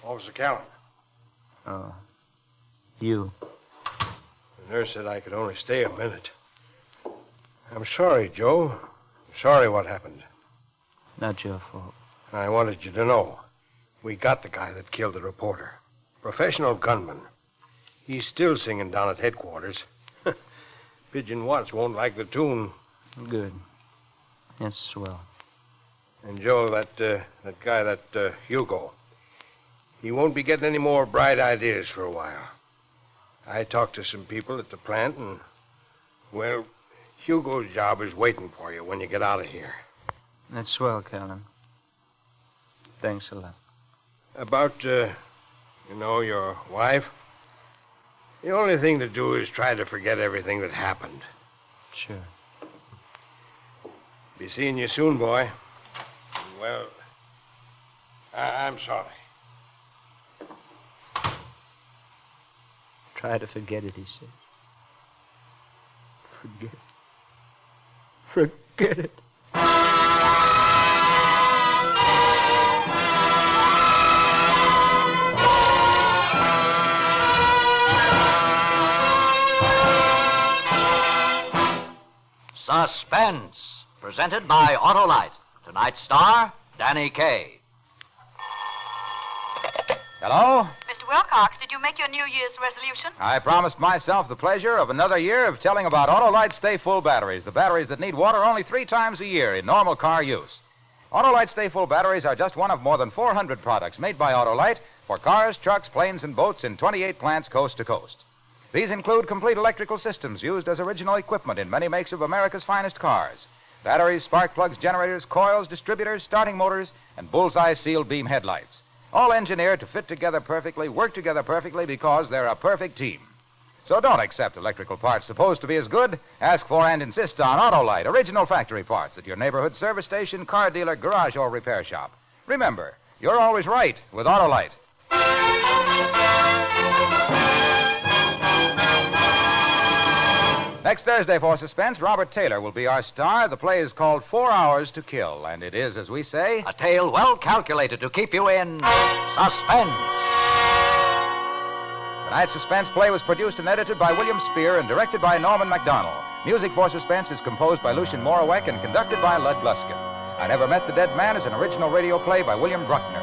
Officer Callan. Oh. You. The nurse said I could only stay a minute. I'm sorry, Joe. I'm sorry what happened. Not your fault. I wanted you to know. We got the guy that killed the reporter. Professional gunman. He's still singing down at headquarters. Pigeon Watts won't like the tune. Good. Yes, swell. And, Joe, that guy, Hugo, he won't be getting any more bright ideas for a while. I talked to some people at the plant, and, well, Hugo's job is waiting for you when you get out of here. That's swell, Callan. Thanks a lot. About, your wife, the only thing to do is try to forget everything that happened. Sure. Be seeing you soon, boy. Well, I'm sorry. Try to forget it, he says. Forget it. Suspense, presented by Autolite. Tonight's star, Danny Kaye. Hello? Mr. Wilcox, did you make your New Year's resolution? I promised myself the pleasure of another year of telling about Autolite Stay Full batteries, the batteries that need water only 3 times a year in normal car use. Autolite Stay Full batteries are just one of more than 400 products made by Autolite for cars, trucks, planes, and boats in 28 plants coast to coast. These include complete electrical systems used as original equipment in many makes of America's finest cars. Batteries, spark plugs, generators, coils, distributors, starting motors, and bullseye sealed beam headlights. All engineered to fit together perfectly, work together perfectly because they're a perfect team. So don't accept electrical parts supposed to be as good. Ask for and insist on Autolite, original factory parts at your neighborhood service station, car dealer, garage, or repair shop. Remember, you're always right with Autolite. Next Thursday for Suspense, Robert Taylor will be our star. The play is called 4 Hours to Kill, and it is, as we say, a tale well calculated to keep you in suspense. Tonight's Suspense play was produced and edited by William Spear and directed by Norman MacDonald. Music for Suspense is composed by Lucien Morawek and conducted by Lud Gluskin. I Never Met the Dead Man is an original radio play by William Bruckner.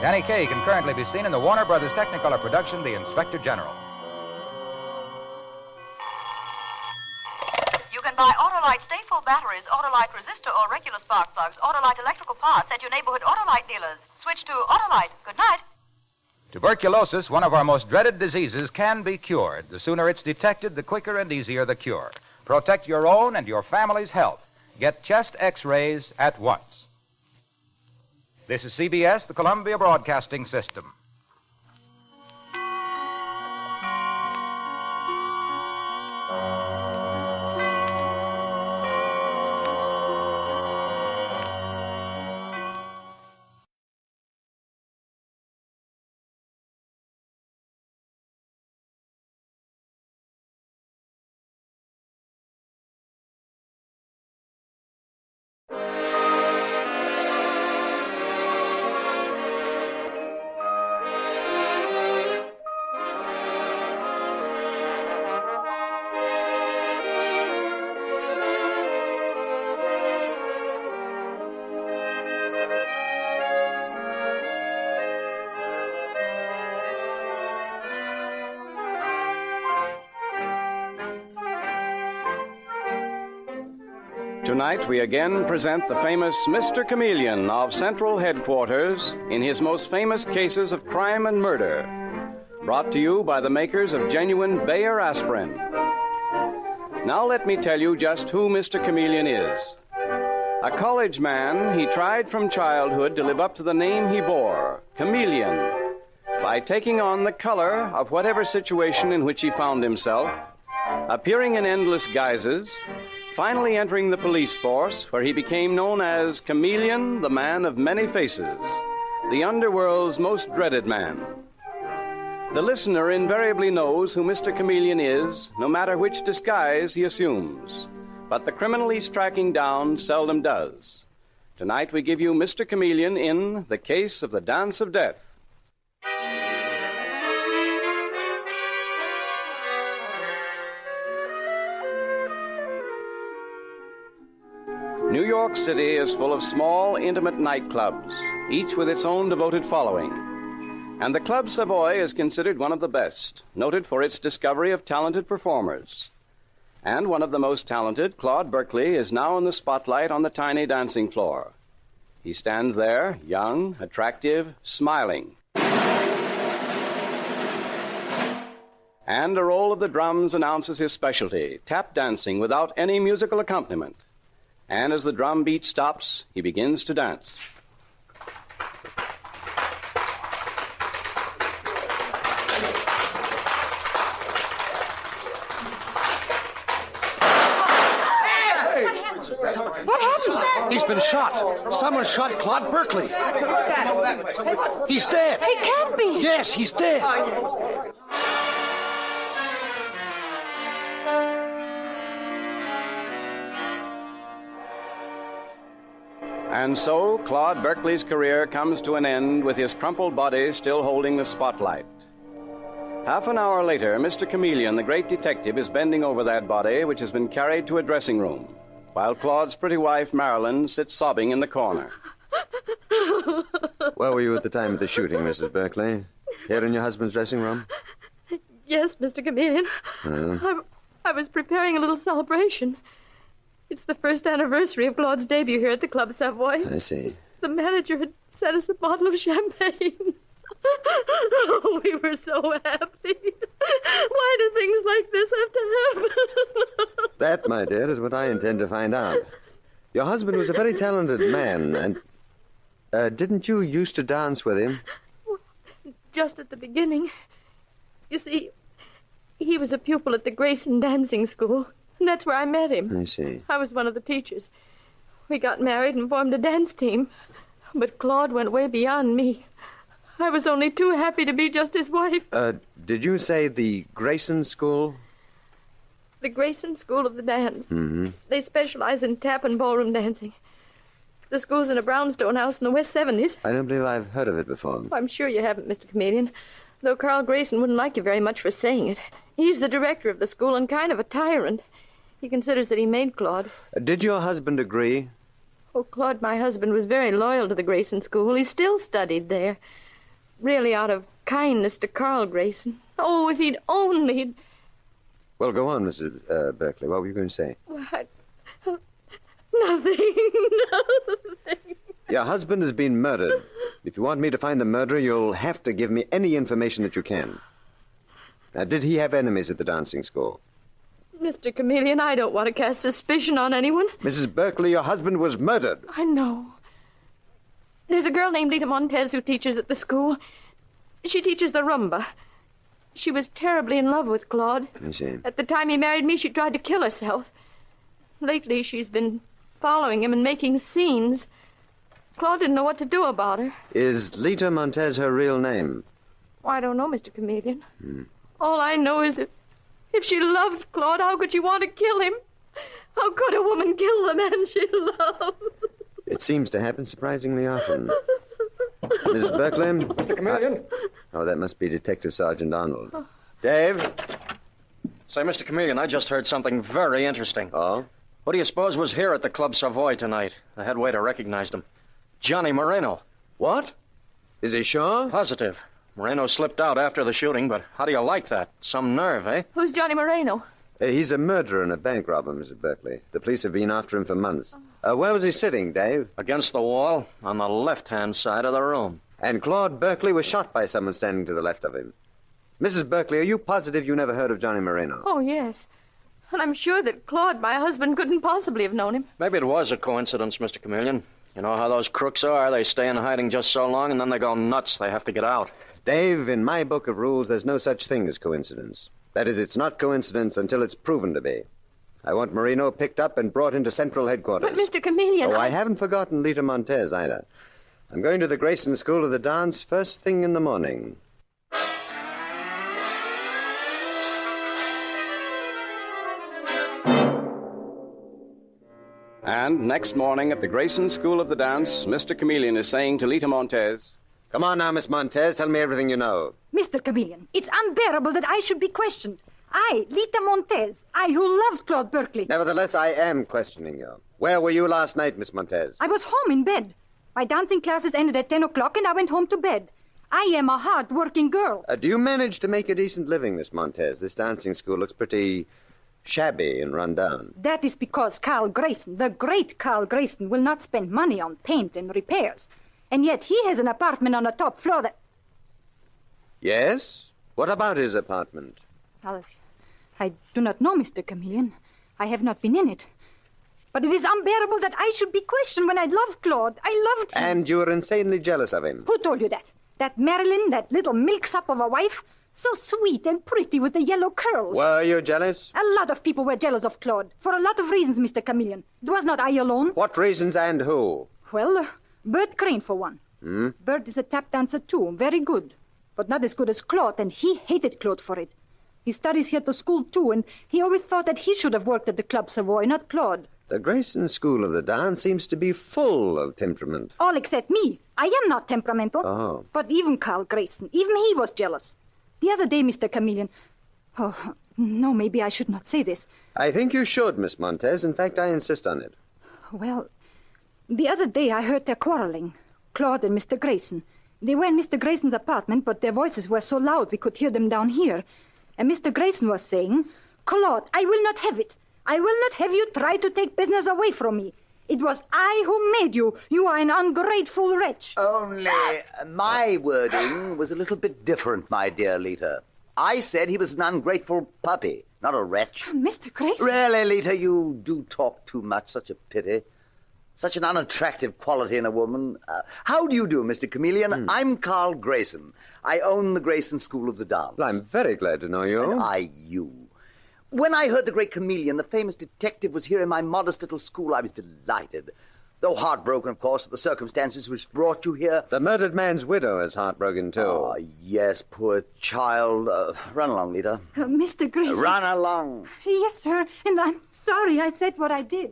Danny Kaye can currently be seen in the Warner Brothers Technicolor production, The Inspector General. You can buy Autolite Stay Full batteries, Autolite resistor or regular spark plugs, Autolite electrical parts at your neighborhood Autolite dealers. Switch to Autolite. Good night. Tuberculosis, one of our most dreaded diseases, can be cured. The sooner it's detected, the quicker and easier the cure. Protect your own and your family's health. Get chest X-rays at once. This is CBS, the Columbia Broadcasting System. Tonight, we again present the famous Mr. Chameleon of Central Headquarters in his most famous cases of crime and murder. Brought to you by the makers of genuine Bayer aspirin. Now let me tell you just who Mr. Chameleon is. A college man, he tried from childhood to live up to the name he bore, Chameleon, by taking on the color of whatever situation in which he found himself, appearing in endless guises, finally entering the police force, where he became known as Chameleon, the man of many faces, the underworld's most dreaded man. The listener invariably knows who Mr. Chameleon is, no matter which disguise he assumes. But the criminal he's tracking down seldom does. Tonight we give you Mr. Chameleon in The Case of the Dance of Death. New York City is full of small, intimate nightclubs, each with its own devoted following. And the Club Savoy is considered one of the best, noted for its discovery of talented performers. And one of the most talented, Claude Berkeley, is now in the spotlight on the tiny dancing floor. He stands there, young, attractive, smiling. And a roll of the drums announces his specialty, tap dancing without any musical accompaniment. And as the drum beat stops, he begins to dance. What happened? He's been shot. Someone shot Claude Berkeley. He's dead. He can't be. Yes, he's dead. And so, Claude Berkeley's career comes to an end with his crumpled body still holding the spotlight. Half an hour later, Mr. Chameleon, the great detective, is bending over that body, which has been carried to a dressing room, while Claude's pretty wife, Marilyn, sits sobbing in the corner. Where were you at the time of the shooting, Mrs. Berkeley? Here in your husband's dressing room? Yes, Mr. Chameleon. I was preparing a little celebration. It's the first anniversary of Claude's debut here at the Club Savoy. I see. The manager had sent us a bottle of champagne. Oh, we were so happy. Why do things like this have to happen? That, my dear, is what I intend to find out. Your husband was a very talented man, and... didn't you used to dance with him? Just at the beginning. You see, he was a pupil at the Grayson Dancing School, and that's where I met him. I see. I was one of the teachers. We got married and formed a dance team, but Claude went way beyond me. I was only too happy to be just his wife. Did you say the Grayson School? The Grayson School of the Dance. Mm-hmm. They specialize in tap and ballroom dancing. The school's in a brownstone house in the West 70s. I don't believe I've heard of it before. I'm sure you haven't, Mr. Chameleon, though Carl Grayson wouldn't like you very much for saying it. He's the director of the school and kind of a tyrant. He considers that he made Claude. Did your husband agree? Oh, Claude, my husband, was very loyal to the Grayson School. He still studied there. Really out of kindness to Carl Grayson. Oh, if he'd only... Well, go on, Mrs. Berkeley. What were you going to say? What? Nothing. Nothing. Your husband has been murdered. If you want me to find the murderer, you'll have to give me any information that you can. Now, did he have enemies at the dancing school? Mr. Chameleon, I don't want to cast suspicion on anyone. Mrs. Berkeley, your husband was murdered. I know. There's a girl named Lita Montez who teaches at the school. She teaches the rumba. She was terribly in love with Claude. I see. At the time he married me, she tried to kill herself. Lately, she's been following him and making scenes. Claude didn't know what to do about her. Is Lita Montez her real name? Oh, I don't know, Mr. Chameleon. All I know is that if she loved Claude, how could she want to kill him? How could a woman kill the man she loved? It seems to happen surprisingly often. Mrs. Berkeley? Mr. Chameleon? Oh, that must be Detective Sergeant Arnold. Dave? Say, Mr. Chameleon, I just heard something very interesting. Oh? What do you suppose was here at the Club Savoy tonight? The head waiter recognized him. Johnny Moreno. What? Is he sure? Positive. Moreno slipped out after the shooting, but how do you like that? Some nerve, eh? Who's Johnny Moreno? He's a murderer and a bank robber, Mrs. Berkeley. The police have been after him for months. Where was he sitting, Dave? Against the wall, on the left-hand side of the room. And Claude Berkeley was shot by someone standing to the left of him. Mrs. Berkeley, are you positive you never heard of Johnny Moreno? Oh, yes. And I'm sure that Claude, my husband, couldn't possibly have known him. Maybe it was a coincidence, Mr. Chameleon. You know how those crooks are? They stay in hiding just so long, and then they go nuts. They have to get out. Dave, in my book of rules, there's no such thing as coincidence. That is, it's not coincidence until it's proven to be. I want Moreno picked up and brought into Central Headquarters. But, Mr. Chameleon, I haven't forgotten Lita Montez, either. I'm going to the Grayson School of the Dance first thing in the morning. And next morning at the Grayson School of the Dance, Mr. Chameleon is saying to Lita Montez... Come on now, Miss Montez. Tell me everything you know. Mr. Chameleon, it's unbearable that I should be questioned. I, Lita Montez, I who loved Claude Berkeley. Nevertheless, I am questioning you. Where were you last night, Miss Montez? I was home in bed. My dancing classes ended at 10 o'clock and I went home to bed. I am a hard-working girl. Do you manage to make a decent living, Miss Montez? This dancing school looks pretty shabby and run down. That is because Carl Grayson, the great Carl Grayson, will not spend money on paint and repairs. And yet he has an apartment on the top floor that... Yes? What about his apartment? Well, I do not know, Mr. Chameleon. I have not been in it. But it is unbearable that I should be questioned when I loved Claude. I loved him. And you were insanely jealous of him. Who told you that? That Marilyn, that little milksop of a wife? So sweet and pretty with the yellow curls. Were you jealous? A lot of people were jealous of Claude. For a lot of reasons, Mr. Chameleon. It was not I alone. What reasons and who? Well, Bert Crane, for one. Bert is a tap dancer, too. Very good. But not as good as Claude, and he hated Claude for it. He studies here to school, too, and he always thought that he should have worked at the Club Savoy, not Claude. The Grayson School of the Dance seems to be full of temperament. All except me. I am not temperamental. Oh. But even Carl Grayson, even he was jealous. The other day, Mr. Chameleon... Oh, no, maybe I should not say this. I think you should, Miss Montez. In fact, I insist on it. Well, the other day I heard their quarreling. Claude and Mr. Grayson. They were in Mr. Grayson's apartment, but their voices were so loud we could hear them down here. And Mr. Grayson was saying, Claude, I will not have it. I will not have you try to take business away from me. It was I who made you. You are an ungrateful wretch. Only my wording was a little bit different, my dear Lita. I said he was an ungrateful puppy, not a wretch. Mr. Grayson? Really, Lita, you do talk too much. Such a pity. Such an unattractive quality in a woman. How do you do, Mr. Chameleon? I'm Carl Grayson. I own the Grayson School of the Dance. Well, I'm very glad to know you. And you. When I heard the great Chameleon, the famous detective, was here in my modest little school, I was delighted. Though heartbroken, of course, at the circumstances which brought you here. The murdered man's widow is heartbroken, too. Oh, yes, poor child. Run along, Lita. Mr. Grayson. Run along. Yes, sir, and I'm sorry I said what I did.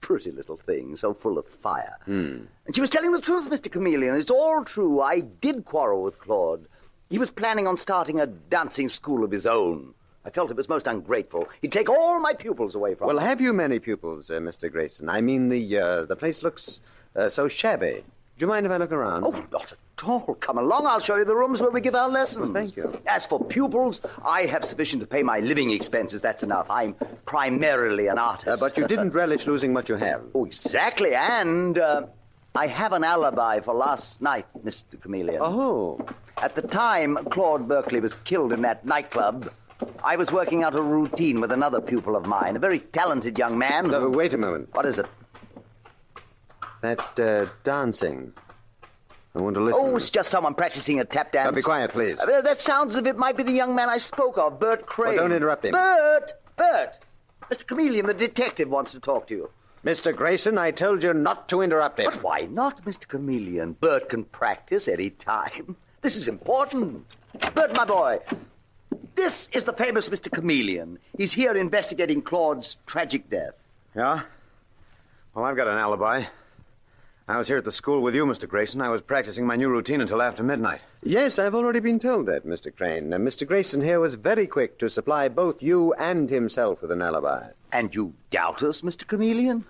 Pretty little thing, so full of fire. And she was telling the truth, Mr. Chameleon. It's all true. I did quarrel with Claude. He was planning on starting a dancing school of his own. I felt it was most ungrateful. He'd take all my pupils away from me. Well, have you many pupils, Mr. Grayson? I mean, the place looks so shabby. Do you mind if I look around? Oh, not at all. Come along. I'll show you the rooms where we give our lessons. Well, thank you. As for pupils, I have sufficient to pay my living expenses. That's enough. I'm primarily an artist. But you didn't relish losing what you have. Oh, exactly. And I have an alibi for last night, Mr. Chameleon. Oh. At the time Claude Berkeley was killed in that nightclub, I was working out a routine with another pupil of mine, a very talented young man. No, wait a moment. What is it? That dancing. I want to listen. Oh, it's just someone practicing a tap dance. Now, be quiet, please. That sounds as if it might be the young man I spoke of, Bert Crane. Well, don't interrupt him. Bert! Mr. Chameleon, the detective wants to talk to you. Mr. Grayson, I told you not to interrupt him. But why not, Mr. Chameleon? Bert can practice any time. This is important. Bert, my boy, this is the famous Mr. Chameleon. He's here investigating Claude's tragic death. Yeah? Well, I've got an alibi. I was here at the school with you, Mr. Grayson. I was practicing my new routine until after midnight. Yes, I've already been told that, Mr. Crane. Mr. Grayson here was very quick to supply both you and himself with an alibi. And you doubt us, Mr. Chameleon?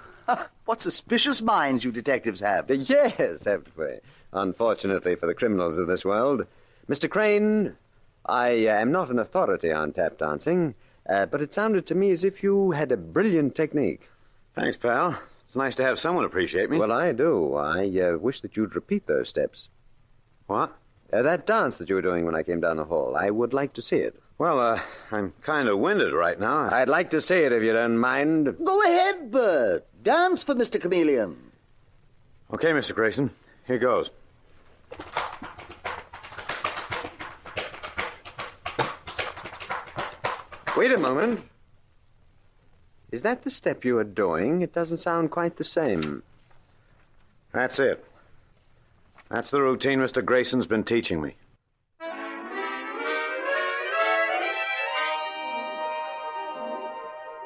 What suspicious minds you detectives have. Yes, haven't we? Unfortunately for the criminals of this world. Mr. Crane, I am not an authority on tap dancing, but it sounded to me as if you had a brilliant technique. Thanks, pal. It's nice to have someone appreciate me. Well, I do. I wish that you'd repeat those steps. What? That dance that you were doing when I came down the hall. I would like to see it. Well, I'm kind of winded right now. I'd like to see it if you don't mind. Go ahead, Bert. Dance for Mr. Chameleon. Okay, Mr. Grayson. Here goes. Wait a moment. Is that the step you are doing? It doesn't sound quite the same. That's it. That's the routine Mr. Grayson's been teaching me.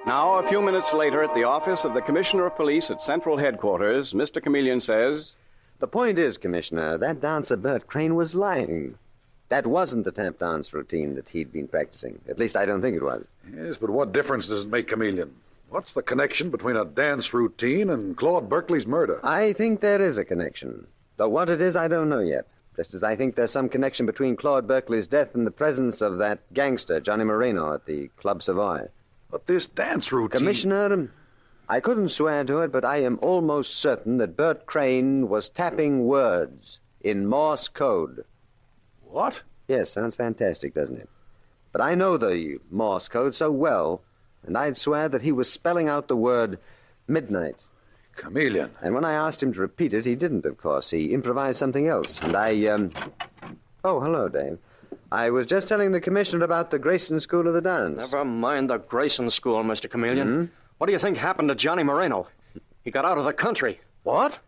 Now, a few minutes later, at the office of the Commissioner of Police at Central Headquarters, Mr. Chameleon says... The point is, Commissioner, that dancer Bert Crane was lying. That wasn't the tap dance routine that he'd been practicing. At least I don't think it was. Yes, but what difference does it make, Chameleon? What's the connection between a dance routine and Claude Berkeley's murder? I think there is a connection. Though what it is, I don't know yet. Just as I think there's some connection between Claude Berkeley's death and the presence of that gangster, Johnny Moreno, at the Club Savoy. But this dance routine... Commissioner, I couldn't swear to it, but I am almost certain that Bert Crane was tapping words in Morse code. What? Yes, sounds fantastic, doesn't it? But I know the Morse code so well, and I'd swear that he was spelling out the word midnight. Chameleon. And when I asked him to repeat it, he didn't, of course. He improvised something else, and Oh, hello, Dave. I was just telling the commissioner about the Grayson School of the Dance. Never mind the Grayson School, Mr. Chameleon. What do you think happened to Johnny Moreno? He got out of the country. What?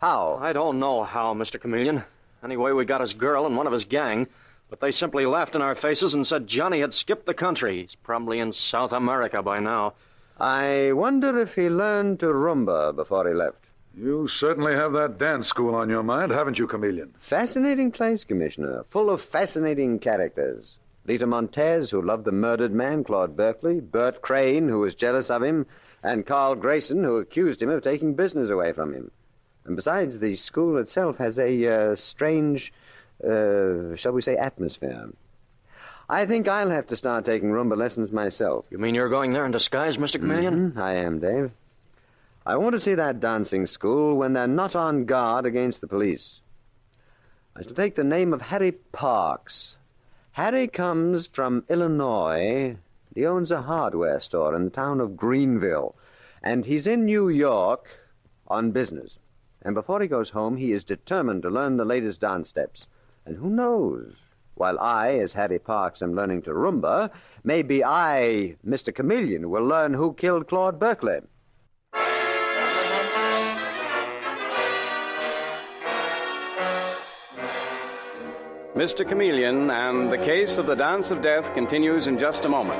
How? I don't know how, Mr. Chameleon. Anyway, we got his girl and one of his gang, but they simply laughed in our faces and said Johnny had skipped the country. He's probably in South America by now. I wonder if he learned to rumba before he left. You certainly have that dance school on your mind, haven't you, Chameleon? Fascinating place, Commissioner. Full of fascinating characters. Lita Montez, who loved the murdered man, Claude Berkeley. Bert Crane, who was jealous of him. And Carl Grayson, who accused him of taking business away from him. And besides, the school itself has a strange, shall we say, atmosphere. I think I'll have to start taking rumba lessons myself. You mean you're going there in disguise, Mr. Chameleon? I am, Dave. I want to see that dancing school when they're not on guard against the police. I shall take the name of Harry Parks. Harry comes from Illinois. He owns a hardware store in the town of Greenville. And he's in New York on business. And before he goes home, he is determined to learn the latest dance steps. And who knows? While I, as Harry Parks, am learning to rumba, maybe I, Mr. Chameleon, will learn who killed Claude Berkeley. Mr. Chameleon and the case of the dance of death continues in just a moment.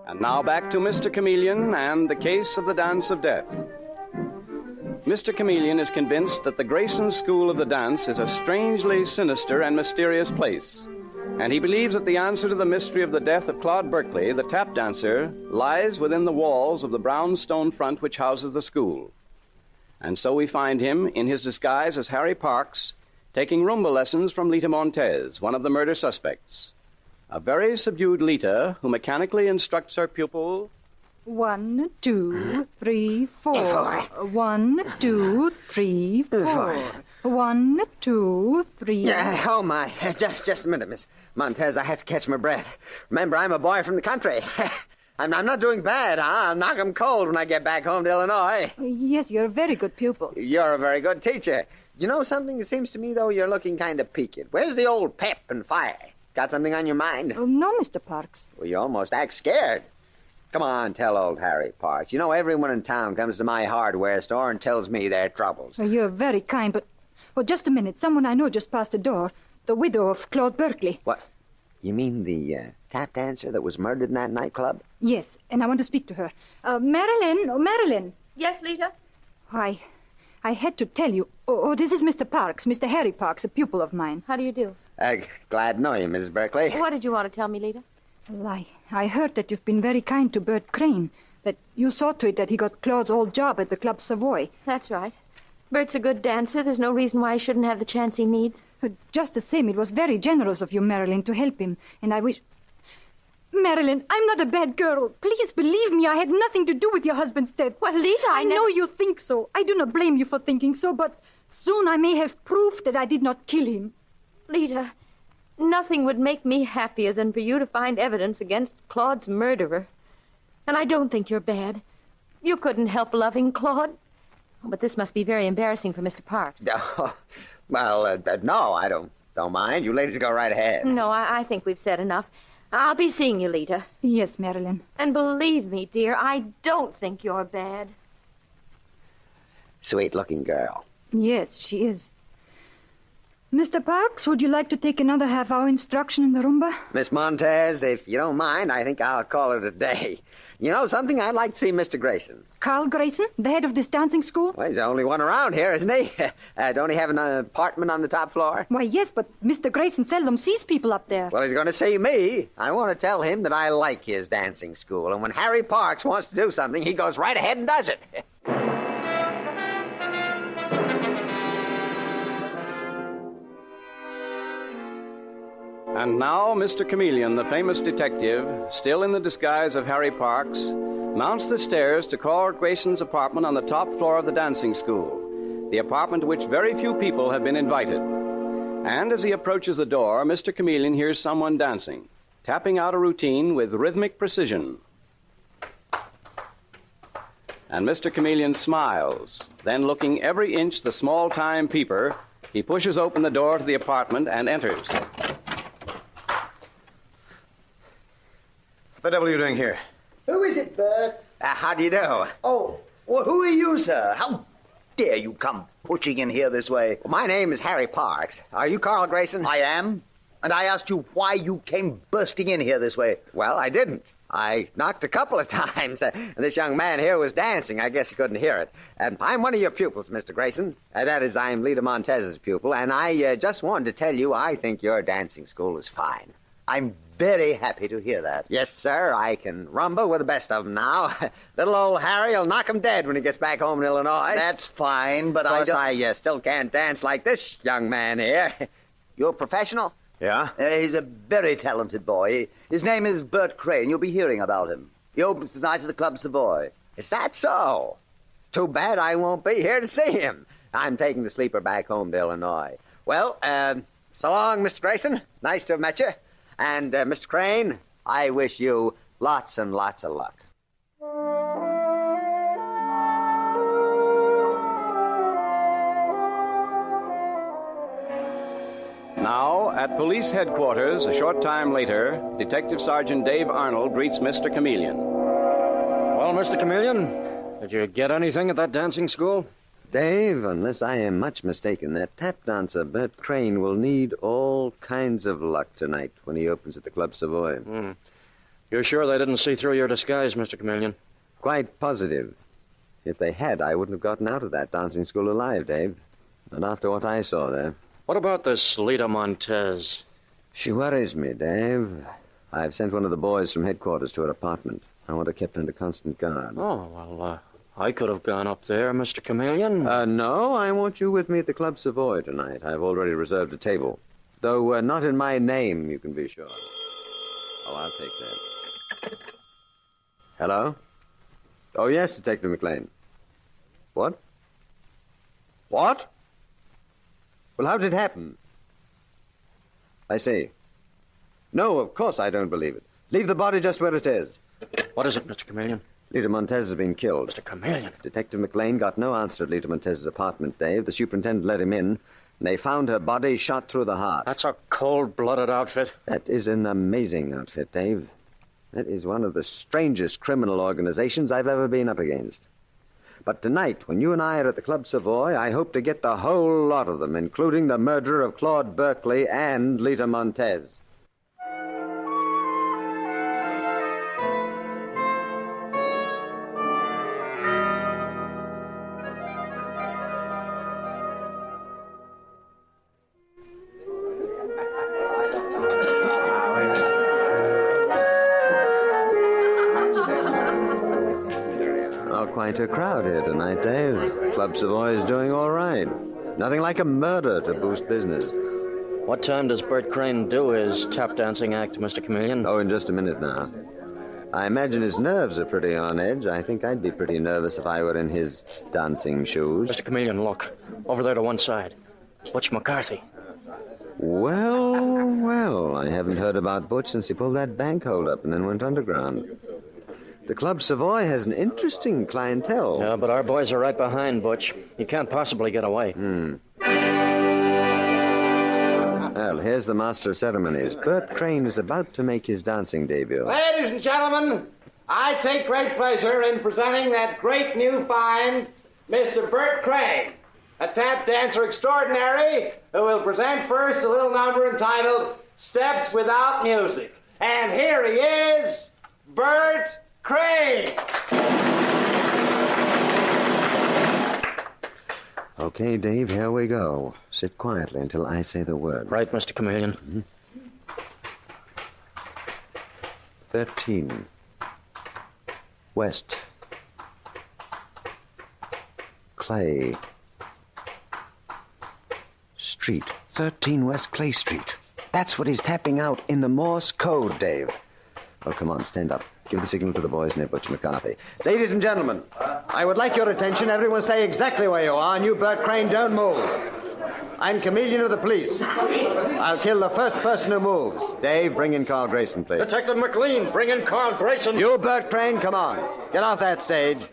And now back to Mr. Chameleon and the case of the dance of death. Mr. Chameleon is convinced that the Grayson School of the Dance is a strangely sinister and mysterious place. And he believes that the answer to the mystery of the death of Claude Berkeley, the tap dancer, lies within the walls of the brown stone front which houses the school. And so we find him, in his disguise as Harry Parks, taking rumba lessons from Lita Montez, one of the murder suspects. A very subdued Lita, who mechanically instructs her pupil... 1, 2, 3, 4. 1, 2, 3, 4. 1, 2, 3. Oh, my. Just a minute, Miss Montez. I have to catch my breath. Remember, I'm a boy from the country. I'm not doing bad, huh? I'll knock 'em cold when I get back home to Illinois. Yes, you're a very good pupil. You're a very good teacher. You know something? It seems to me, though, you're looking kind of peaked. Where's the old pep and fire? Got something on your mind? Oh, no, Mr. Parks. Well, you almost act scared. Come on, tell old Harry Parks. You know, everyone in town comes to my hardware store and tells me their troubles. Oh, you're very kind, but... Well, just a minute. Someone I know just passed the door. The widow of Claude Berkeley. What? You mean the tap dancer that was murdered in that nightclub? Yes, and I want to speak to her. Marilyn! Oh, Marilyn! Yes, Lita? I had to tell you. Oh, this is Mr. Parks, Mr. Harry Parks, a pupil of mine. How do you do? Glad to know you, Mrs. Berkeley. What did you want to tell me, Lita? Well, I heard that you've been very kind to Bert Crane, that you saw to it that he got Claude's old job at the Club Savoy. That's right. Bert's a good dancer. There's no reason why he shouldn't have the chance he needs. Just the same, it was very generous of you, Marilyn, to help him, and I wish... Marilyn, I'm not a bad girl. Please believe me, I had nothing to do with your husband's death. Well, Lita, I know you think so. I do not blame you for thinking so, but soon I may have proof that I did not kill him. Lita... Nothing would make me happier than for you to find evidence against Claude's murderer. And I don't think you're bad. You couldn't help loving Claude. Oh, but this must be very embarrassing for Mr. Parks. Oh, well, no, I don't mind. You ladies go right ahead. No, I think we've said enough. I'll be seeing you, Lita. Yes, Marilyn. And believe me, dear, I don't think you're bad. Sweet-looking girl. Yes, she is. Mr. Parks, would you like to take another half-hour instruction in the rumba? Miss Montez, if you don't mind, I think I'll call it a day. You know something? I'd like to see Mr. Grayson. Carl Grayson, the head of this dancing school? Well, he's the only one around here, isn't he? Don't he have an apartment on the top floor? Why, yes, but Mr. Grayson seldom sees people up there. Well, he's going to see me. I want to tell him that I like his dancing school, and when Harry Parks wants to do something, he goes right ahead and does it. And now, Mr. Chameleon, the famous detective, still in the disguise of Harry Parks, mounts the stairs to Claude Grayson's apartment on the top floor of the dancing school, the apartment to which very few people have been invited. And as he approaches the door, Mr. Chameleon hears someone dancing, tapping out a routine with rhythmic precision. And Mr. Chameleon smiles. Then, looking every inch the small-time peeper, he pushes open the door to the apartment and enters. What the devil are you doing here? Who is it, Bert? How do you do? Oh, well, who are you, sir? How dare you come pushing in here this way? Well, my name is Harry Parks. Are you Carl Grayson? I am. And I asked you why you came bursting in here this way. Well, I didn't. I knocked a couple of times, and this young man here was dancing. I guess you couldn't hear it. I'm one of your pupils, Mr. Grayson. That is, I'm Lita Montez's pupil, and I just wanted to tell you I think your dancing school is fine. I'm very happy to hear that. Yes, sir. I can rumble with the best of them now. Little old Harry will knock him dead when he gets back home in Illinois. That's fine, but I still can't dance like this young man here. You're a professional? Yeah? He's a very talented boy. His name is Bert Crane. You'll be hearing about him. He opens tonight at the Club Savoy. Is that so? It's too bad I won't be here to see him. I'm taking the sleeper back home to Illinois. Well, so long, Mr. Grayson. Nice to have met you. And, Mr. Crane, I wish you lots and lots of luck. Now, at police headquarters, a short time later, Detective Sergeant Dave Arnold greets Mr. Chameleon. Well, Mr. Chameleon, did you get anything at that dancing school? Dave, unless I am much mistaken, that tap dancer, Bert Crane, will need all kinds of luck tonight when he opens at the Club Savoy. You're sure they didn't see through your disguise, Mr. Chameleon? Quite positive. If they had, I wouldn't have gotten out of that dancing school alive, Dave. Not after what I saw there. What about this Lita Montez? She worries me, Dave. I've sent one of the boys from headquarters to her apartment. I want her kept under constant guard. Oh, well, I could have gone up there, Mr. Chameleon. No, I want you with me at the Club Savoy tonight. I've already reserved a table. Though not in my name, you can be sure. Oh, I'll take that. Hello? Oh, yes, Detective McLean. What? What? Well, how did it happen? I see. No, of course I don't believe it. Leave the body just where it is. What is it, Mr. Chameleon? Lita Montez has been killed. Mr. Chameleon? Detective McLean got no answer at Lita Montez's apartment, Dave. The superintendent let him in, and they found her body shot through the heart. That's a cold-blooded outfit. That is an amazing outfit, Dave. That is one of the strangest criminal organizations I've ever been up against. But tonight, when you and I are at the Club Savoy, I hope to get the whole lot of them, including the murder of Claude Berkeley and Lita Montez. Quite a crowd here tonight, Dave. Club Savoy is doing all right. Nothing like a murder to boost business. What time does Bert Crane do his tap dancing act, Mr. Chameleon? Oh, in just a minute now. I imagine his nerves are pretty on edge. I think I'd be pretty nervous if I were in his dancing shoes. Mr. Chameleon, look. Over there to one side. Butch McCarthy. Well, I haven't heard about Butch since he pulled that bank hold up and then went underground. The Club Savoy has an interesting clientele. Yeah, but our boys are right behind Butch. He can't possibly get away. Well, here's the master of ceremonies. Bert Crane is about to make his dancing debut. Ladies and gentlemen, I take great pleasure in presenting that great new find, Mr. Bert Crane, a tap dancer extraordinary who will present first a little number entitled Steps Without Music. And here he is, Bert Crane. Okay, Dave, here we go. Sit quietly until I say the word. Right, Mr. Chameleon. 13. West. Clay. Street. 13 West Clay Street. That's what he's tapping out in the Morse code, Dave. Oh, come on, stand up. Give the signal to the boys near Butch McCarthy. Ladies and gentlemen, I would like your attention. Everyone stay exactly where you are, and you, Bert Crane, don't move. I'm Chameleon of the police. I'll kill the first person who moves. Dave, bring in Carl Grayson, please. Detective McLean, bring in Carl Grayson. You, Bert Crane, come on. Get off that stage.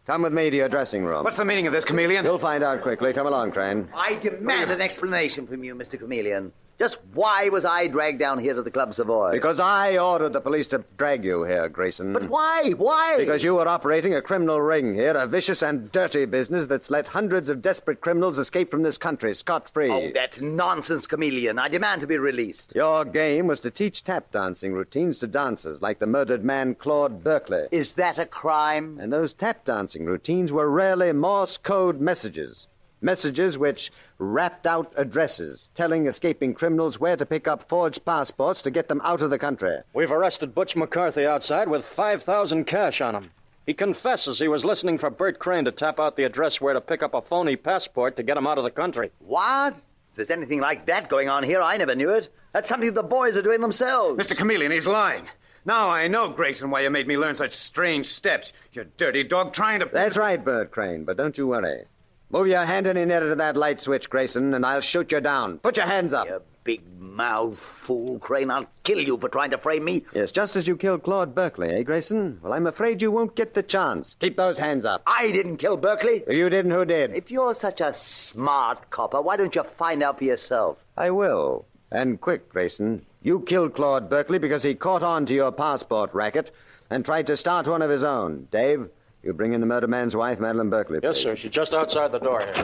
Come with me to your dressing room. What's the meaning of this, Chameleon? You'll find out quickly. Come along, Crane. I demand an explanation from you, Mr. Chameleon. Just why was I dragged down here to the Club Savoy? Because I ordered the police to drag you here, Grayson. But why? Why? Because you were operating a criminal ring here, a vicious and dirty business that's let hundreds of desperate criminals escape from this country scot-free. Oh, that's nonsense, Chameleon. I demand to be released. Your game was to teach tap dancing routines to dancers like the murdered man Claude Berkeley. Is that a crime? And those tap dancing routines were rarely Morse code messages. Messages which rapped out addresses, telling escaping criminals where to pick up forged passports to get them out of the country. We've arrested Butch McCarthy outside with $5,000 cash on him. He confesses he was listening for Bert Crane to tap out the address where to pick up a phony passport to get him out of the country. What? If there's anything like that going on here, I never knew it. That's something the boys are doing themselves. Mr. Chameleon, he's lying. Now I know, Grayson, why you made me learn such strange steps. You dirty dog trying to... That's right, Bert Crane, but don't you worry. Move your hand any nearer to that light switch, Grayson, and I'll shoot you down. Put your hands up. You big-mouthed fool, Crane. I'll kill you for trying to frame me. Yes, just as you killed Claude Berkeley, eh, Grayson? Well, I'm afraid you won't get the chance. Keep those hands up. I didn't kill Berkeley. You didn't? Who did? If you're such a smart copper, why don't you find out for yourself? I will. And quick, Grayson. You killed Claude Berkeley because he caught on to your passport racket and tried to start one of his own. Dave, you bring in the murdered man's wife, Madeline Berkeley, please. Yes, sir. She's just outside the door here.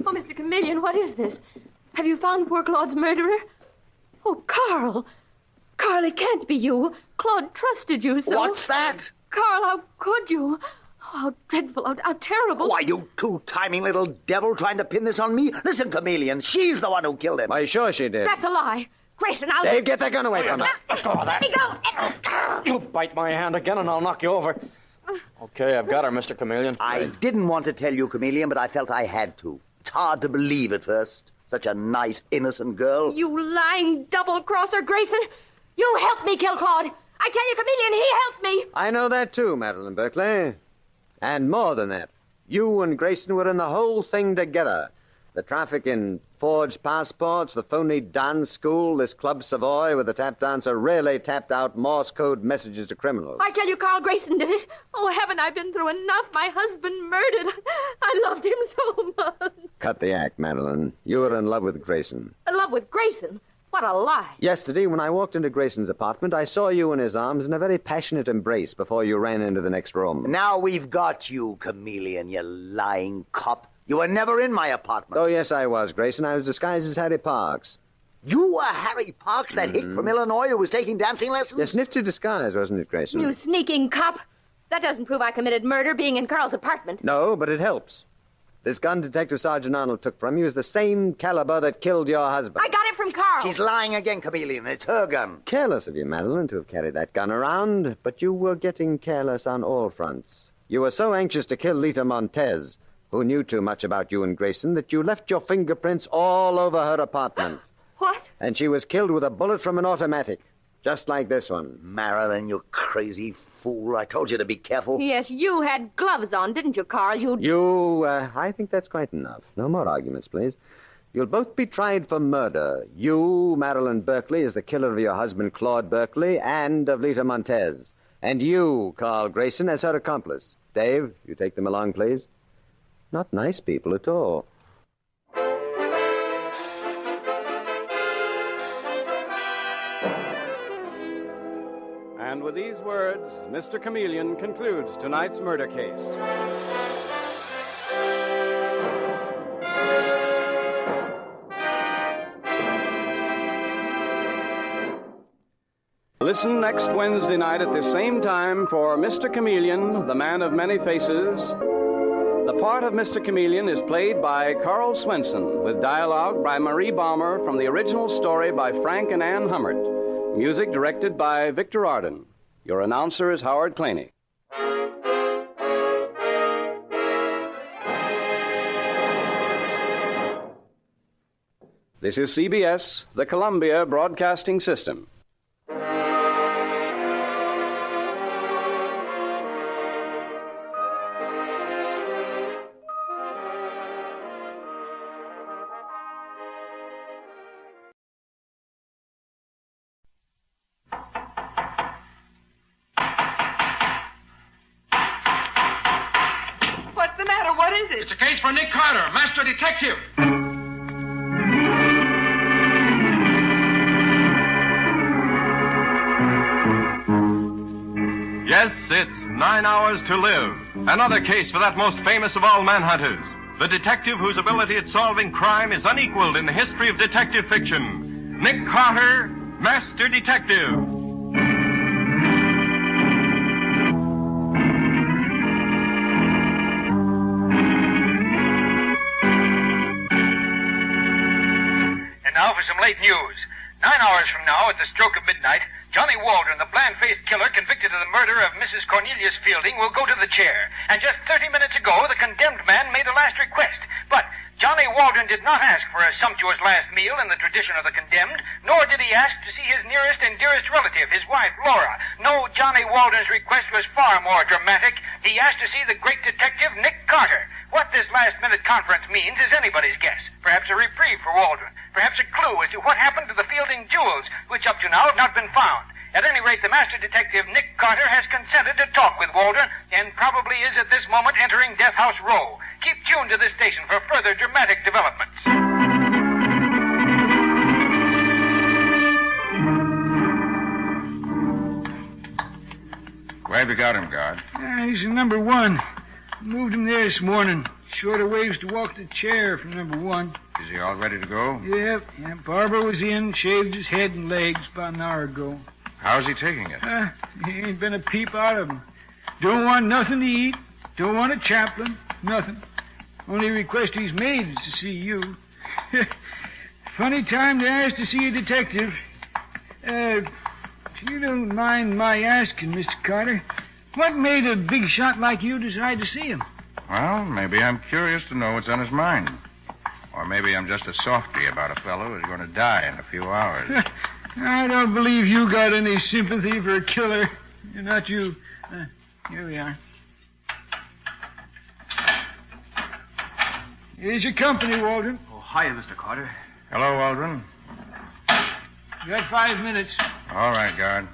Oh, Mr. Chameleon, what is this? Have you found poor Claude's murderer? Oh, Carl. Carl, it can't be you. Claude trusted you so. What's that? Carl, how could you? Oh, how dreadful, how terrible. Why, you two-timing little devil trying to pin this on me? Listen, Chameleon, she's the one who killed him. Why, sure she did. That's a lie. Grayson, I'll... Dave, get that gun away from her. Let me go. You bite my hand again and I'll knock you over. Okay, I've got her, Mr. Chameleon. I didn't want to tell you, Chameleon, but I felt I had to. It's hard to believe at first. Such a nice, innocent girl. You lying double-crosser, Grayson. You helped me kill Claude. I tell you, Chameleon, he helped me. I know that too, Madeline Berkeley. And more than that. You and Grayson were in the whole thing together. The traffic in forged passports, the phony dance school, this Club Savoy where the tap dancer really tapped out Morse code messages to criminals. I tell you, Carl Grayson did it. Oh, haven't I been through enough? My husband murdered. I loved him so much. Cut the act, Madeline. You were in love with Grayson. In love with Grayson? What a lie. Yesterday, when I walked into Grayson's apartment, I saw you in his arms in a very passionate embrace before you ran into the next room. Now we've got you, Chameleon, you lying cop. You were never in my apartment. Oh, yes, I was, Grayson. I was disguised as Harry Parks. You were Harry Parks, that hick from Illinois who was taking dancing lessons? Yes, nifty disguise, wasn't it, Grayson? You sneaking cop. That doesn't prove I committed murder being in Carl's apartment. No, but it helps. This gun Detective Sergeant Arnold took from you is the same caliber that killed your husband. I got it from Carl. She's lying again, Chameleon. It's her gun. Careless of you, Madeline, to have carried that gun around, but you were getting careless on all fronts. You were so anxious to kill Lita Montez, who knew too much about you and Grayson, that you left your fingerprints all over her apartment. What? And she was killed with a bullet from an automatic, just like this one. Marilyn, you crazy fool. I told you to be careful. Yes, you had gloves on, didn't you, Carl? I think that's quite enough. No more arguments, please. You'll both be tried for murder. You, Marilyn Berkeley, is the killer of your husband, Claude Berkeley, and of Lita Montez. And you, Carl Grayson, as her accomplice. Dave, you take them along, please. Not nice people at all. And with these words, Mr. Chameleon concludes tonight's murder case. Listen next Wednesday night at the same time for Mr. Chameleon, the Man of Many Faces. The part of Mr. Chameleon is played by Carl Swenson, with dialogue by Marie Baumer from the original story by Frank and Ann Hummert. Music directed by Victor Arden. Your announcer is Howard Claney. This is CBS, the Columbia Broadcasting System. What's the matter? What is it? It's a case for Nick Carter, Master Detective. Yes, it's 9 Hours to Live. Another case for that most famous of all manhunters. The detective whose ability at solving crime is unequaled in the history of detective fiction. Nick Carter, Master Detective. And now for some late news. 9 hours from now, at the stroke of midnight, Johnny Waldron, the bland-faced killer convicted of the murder of Mrs. Cornelius Fielding, will go to the chair. And just 30 minutes ago, the condemned man made a last request. But Johnny Waldron did not ask for a sumptuous last meal in the tradition of the condemned, nor did he ask to see his nearest and dearest relative, his wife, Laura. No, Johnny Waldron's request was far more dramatic. He asked to see the great detective, Nick Carter. What this last-minute conference means is anybody's guess. Perhaps a reprieve for Waldron. Perhaps a clue as to what happened to the Fielding jewels, which up to now have not been found. At any rate, the master detective, Nick Carter, has consented to talk with Waldron and probably is at this moment entering Death House Row. Keep tuned to this station for further dramatic developments. Where have you got him, guard? He's in number 1. Moved him there this morning. Shorter ways to walk the chair from number 1. Is he all ready to go? Yep. Barber was in, shaved his head and legs about an hour ago. How's he taking it? He ain't been a peep out of him. Don't want nothing to eat. Don't want a chaplain. Nothing. Only request he's made is to see you. Funny time to ask to see a detective. If you don't mind my asking, Mr. Carter, what made a big shot like you decide to see him? Well, maybe I'm curious to know what's on his mind. Or maybe I'm just a softy about a fellow who's going to die in a few hours. I don't believe you got any sympathy for a killer. Not you. Here we are. Here's your company, Waldron. Oh, hiya, Mr. Carter. Hello, Waldron. You got 5 minutes. All right, guard.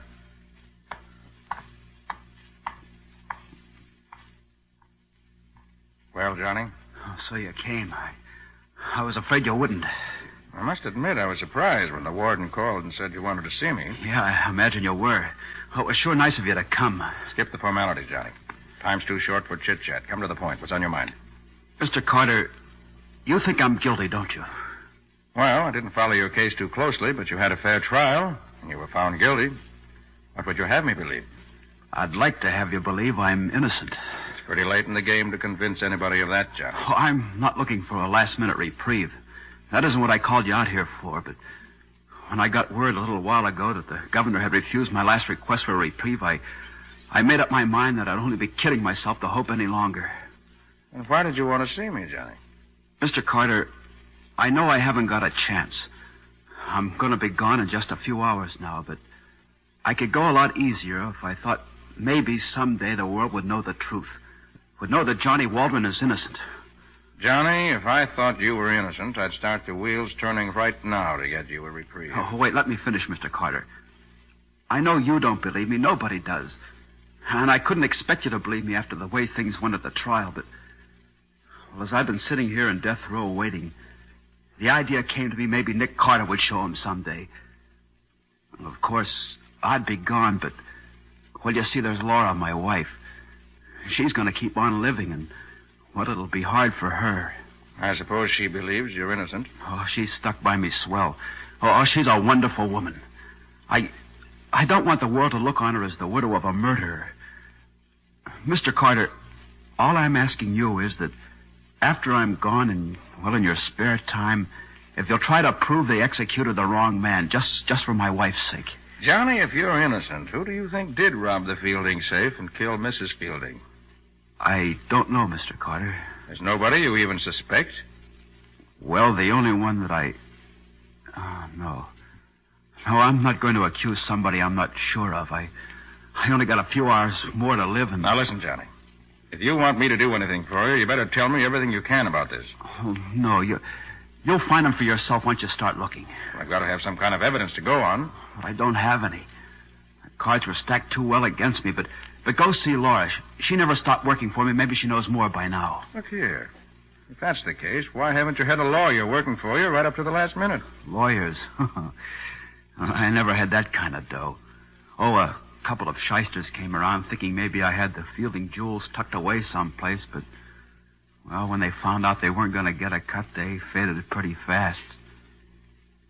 Well, Johnny? Oh, so you came. I was afraid you wouldn't. I must admit I was surprised when the warden called and said you wanted to see me. Yeah, I imagine you were. Well, it was sure nice of you to come. Skip the formalities, Johnny. Time's too short for chit-chat. Come to the point. What's on your mind? Mr. Carter, you think I'm guilty, don't you? Well, I didn't follow your case too closely, but you had a fair trial, and you were found guilty. What would you have me believe? I'd like to have you believe I'm innocent. It's pretty late in the game to convince anybody of that, Johnny. Oh, I'm not looking for a last-minute reprieve. That isn't what I called you out here for, but when I got word a little while ago that the governor had refused my last request for a reprieve, I made up my mind that I'd only be kidding myself to hope any longer. And why did you want to see me, Johnny? Mr. Carter, I know I haven't got a chance. I'm going to be gone in just a few hours now, but I could go a lot easier if I thought maybe someday the world would know the truth, would know that Johnny Waldron is innocent. Johnny, if I thought you were innocent, I'd start the wheels turning right now to get you a reprieve. Oh, wait, let me finish, Mr. Carter. I know you don't believe me. Nobody does. And I couldn't expect you to believe me after the way things went at the trial, but... Well, as I've been sitting here in death row waiting, the idea came to me maybe Nick Carter would show him someday. Well, of course, I'd be gone, but... Well, you see, there's Laura, my wife. She's going to keep on living, and... Well, it'll be hard for her. I suppose she believes you're innocent. Oh, she's stuck by me swell. Oh, she's a wonderful woman. I don't want the world to look on her as the widow of a murderer. Mr. Carter, all I'm asking you is that after I'm gone and, well, in your spare time, if you'll try to prove they executed the wrong man, just for my wife's sake. Johnny, if you're innocent, who do you think did rob the Fielding safe and kill Mrs. Fielding? I don't know, Mr. Carter. There's nobody you even suspect? Well, the only one that I... No. No, I'm not going to accuse somebody I'm not sure of. I only got a few hours more to live, and... Now, listen, Johnny. If you want me to do anything for you better tell me everything you can about this. Oh, no, you'll find them for yourself once you start looking. Well, I've got to have some kind of evidence to go on. But I don't have any. The cards were stacked too well against me, but go see Laura. She never stopped working for me. Maybe she knows more by now. Look here. If that's the case, why haven't you had a lawyer working for you right up to the last minute? Lawyers? I never had that kind of dough. Oh, a couple of shysters came around thinking maybe I had the Fielding jewels tucked away someplace, but, well, when they found out they weren't going to get a cut, they faded pretty fast.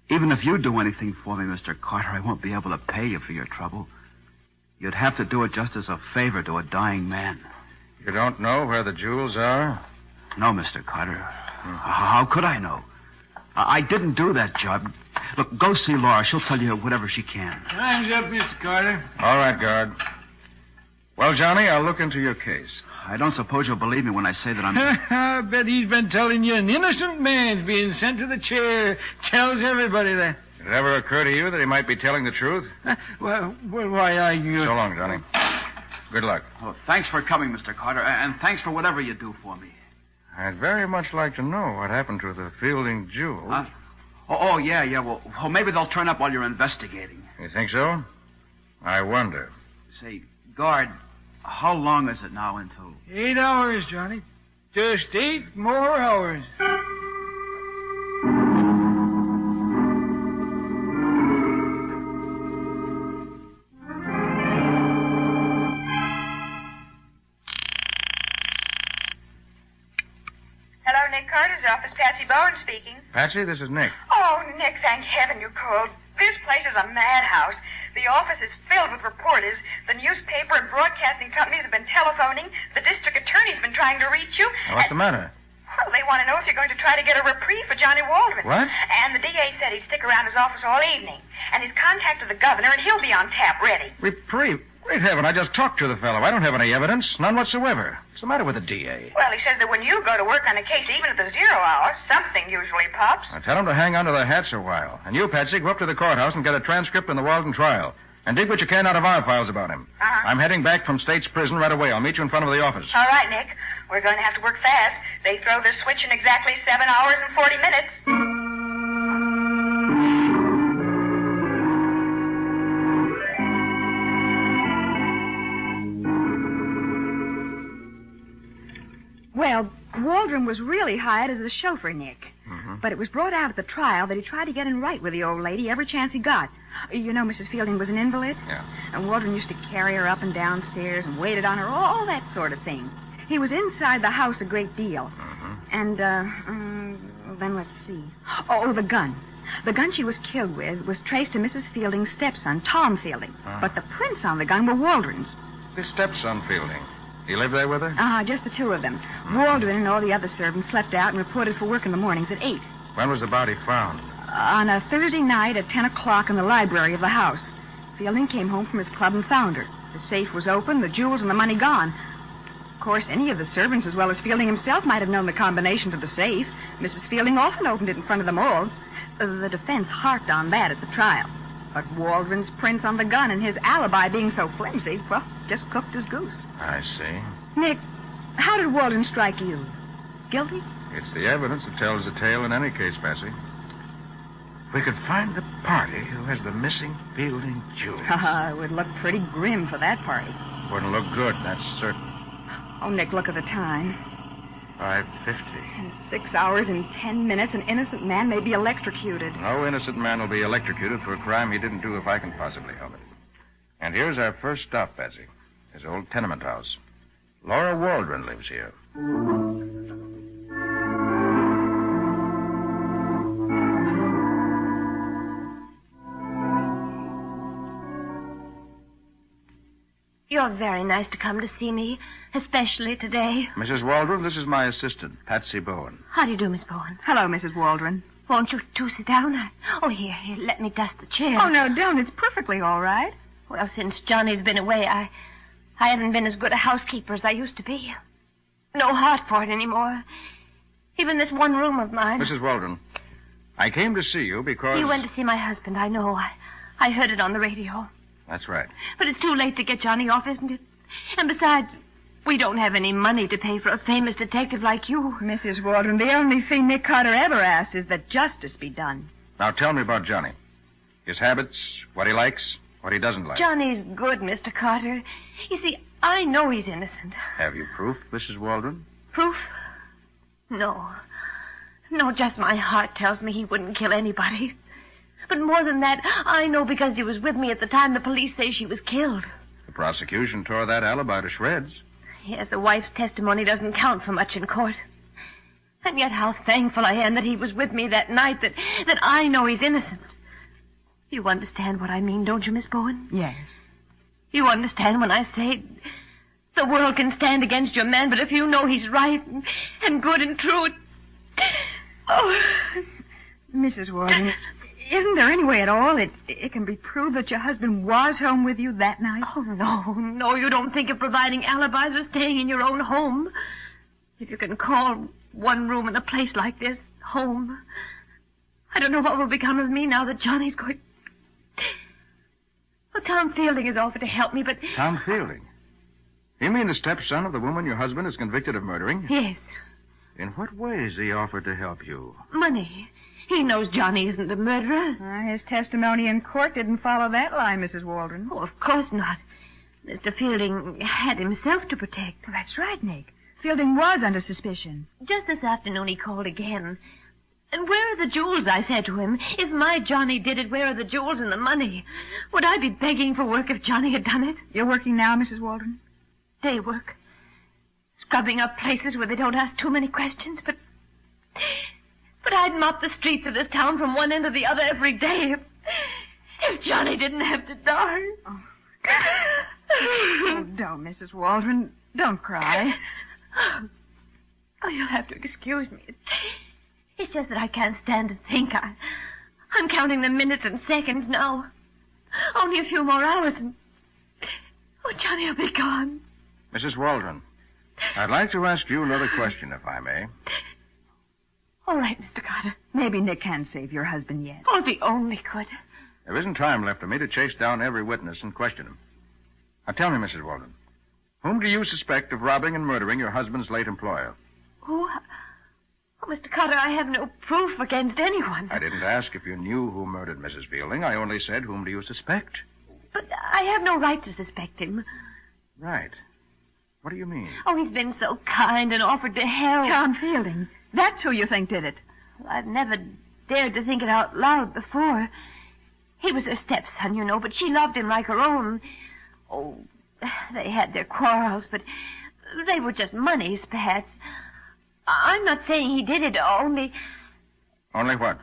Even if you do anything for me, Mr. Carter, I won't be able to pay you for your trouble. You'd have to do it just as a favor to a dying man. You don't know where the jewels are? No, Mr. Carter. How could I know? I didn't do that job. Look, go see Laura. She'll tell you whatever she can. Time's up, Mr. Carter. All right, guard. Well, Johnny, I'll look into your case. I don't suppose you'll believe me when I say that I'm... I bet he's been telling you an innocent man's being sent to the chair. Tells everybody that. Did it ever occur to you that he might be telling the truth? Well, why are you... So long, Johnny. Good luck. Oh, thanks for coming, Mr. Carter, and thanks for whatever you do for me. I'd very much like to know what happened to the Fielding jewels. Yeah. Well, maybe they'll turn up while you're investigating. You think so? I wonder. Say, guard, how long is it now until... 8 hours, Johnny. Just 8 more hours. Hello, Nick Carter's office. Patsy Bowen speaking. Patsy, this is Nick. Oh, Nick, thank heaven you called. This place is a madhouse. The office is filled with reporters. The newspaper and broadcasting companies have been telephoning. The district attorney's been trying to reach you. Now, what's the matter? Well, they want to know if you're going to try to get a reprieve for Johnny Waldron. What? And the DA said he'd stick around his office all evening. And he's contacted the governor, and he'll be on tap ready. Reprieve? Great heaven, I just talked to the fellow. I don't have any evidence. None whatsoever. What's the matter with the DA? Well, he says that when you go to work on a case, even at the 0 hour, something usually pops. Now, tell him to hang on to their hats a while. And you, Patsy, go up to the courthouse and get a transcript in the Walden trial. And dig what you can out of our files about him. Uh-huh. I'm heading back from State's prison right away. I'll meet you in front of the office. All right, Nick. We're going to have to work fast. They throw the switch in exactly 7 hours and 40 minutes. Well, Waldron was really hired as a chauffeur, Nick. Mm-hmm. But it was brought out at the trial that he tried to get in right with the old lady every chance he got. You know Mrs. Fielding was an invalid? Yeah. And Waldron used to carry her up and downstairs and waited on her, all that sort of thing. He was inside the house a great deal. Mm-hmm. And, then let's see. Oh, the gun. The gun she was killed with was traced to Mrs. Fielding's stepson, Tom Fielding. Uh-huh. But the prints on the gun were Waldron's. His stepson, Fielding. He lived there with her? Just the two of them. Waldron and all the other servants slept out and reported for work in the mornings at 8. When was the body found? On a Thursday night at 10 o'clock in the library of the house. Fielding came home from his club and found her. The safe was open, the jewels and the money gone. Of course, any of the servants, as well as Fielding himself, might have known the combination to the safe. Mrs. Fielding often opened it in front of them all. The defense harped on that at the trial. But Waldron's prints on the gun and his alibi being so flimsy, well, just cooked his goose. I see. Nick, how did Waldron strike you? Guilty? It's the evidence that tells the tale in any case, Patsy. If we could find the party who has the missing Fielding jewels. It would look pretty grim for that party. Wouldn't look good, that's certain. Oh, Nick, look at the time. 5:50. In 6 hours and 10 minutes, an innocent man may be electrocuted. No innocent man will be electrocuted for a crime he didn't do if I can possibly help it. And here's our first stop, Patsy. His old tenement house. Laura Waldron lives here. You're very nice to come to see me, especially today. Mrs. Waldron, this is my assistant, Patsy Bowen. How do you do, Miss Bowen? Hello, Mrs. Waldron. Won't you two sit down? Here, let me dust the chair. Oh, no, don't. It's perfectly all right. Well, since Johnny's been away, I haven't been as good a housekeeper as I used to be. No heart for it anymore. Even this one room of mine. Mrs. Waldron, I came to see you because... You went to see my husband, I know. I heard it on the radio. That's right. But it's too late to get Johnny off, isn't it? And besides, we don't have any money to pay for a famous detective like you. Mrs. Waldron, the only thing Nick Carter ever asked is that justice be done. Now tell me about Johnny. His habits, what he likes, what he doesn't like. Johnny's good, Mr. Carter. You see, I know he's innocent. Have you proof, Mrs. Waldron? Proof? No. No, just my heart tells me he wouldn't kill anybody. But more than that, I know because he was with me at the time the police say she was killed. The prosecution tore that alibi to shreds. Yes, a wife's testimony doesn't count for much in court. And yet how thankful I am that he was with me that night, that I know he's innocent. You understand what I mean, don't you, Miss Bowen? Yes. You understand when I say the world can stand against your man, but if you know he's right and good and true... Oh. Mrs. Waldron, isn't there any way at all it can be proved that your husband was home with you that night? Oh, no, you don't think of providing alibis or staying in your own home. If you can call one room in a place like this home, I don't know what will become of me now that Johnny's going... Well, Tom Fielding has offered to help me, but... Tom Fielding? You mean the stepson of the woman your husband is convicted of murdering? Yes. In what ways he offered to help you? Money. He knows Johnny isn't a murderer. His testimony in court didn't follow that line, Mrs. Waldron. Oh, of course not. Mr. Fielding had himself to protect. Well, that's right, Nick. Fielding was under suspicion. Just this afternoon he called again. And where are the jewels, I said to him. If my Johnny did it, where are the jewels and the money? Would I be begging for work if Johnny had done it? You're working now, Mrs. Waldron? Day work. Scrubbing up places where they don't ask too many questions, but I'd mop the streets of this town from one end to the other every day if Johnny didn't have to die. Oh, don't, Mrs. Waldron. Don't cry. Oh, you'll have to excuse me. It's just that I can't stand to think. I'm counting the minutes and seconds now. Only a few more hours and... Oh, Johnny will be gone. Mrs. Waldron, I'd like to ask you another question, if I may. All right, Mr. Carter. Maybe Nick can save your husband yet. Oh, if he only could. There isn't time left for me to chase down every witness and question him. Now tell me, Mrs. Waldron, whom do you suspect of robbing and murdering your husband's late employer? Who? Oh, Mr. Carter, I have no proof against anyone. I didn't ask if you knew who murdered Mrs. Fielding. I only said, whom do you suspect? But I have no right to suspect him. Right. What do you mean? Oh, he's been so kind and offered to help. Tom Fielding. That's who you think did it. Well, I've never dared to think it out loud before. He was her stepson, you know, but she loved him like her own. Oh, they had their quarrels, but they were just money spats. I'm not saying he did it, only... Only what?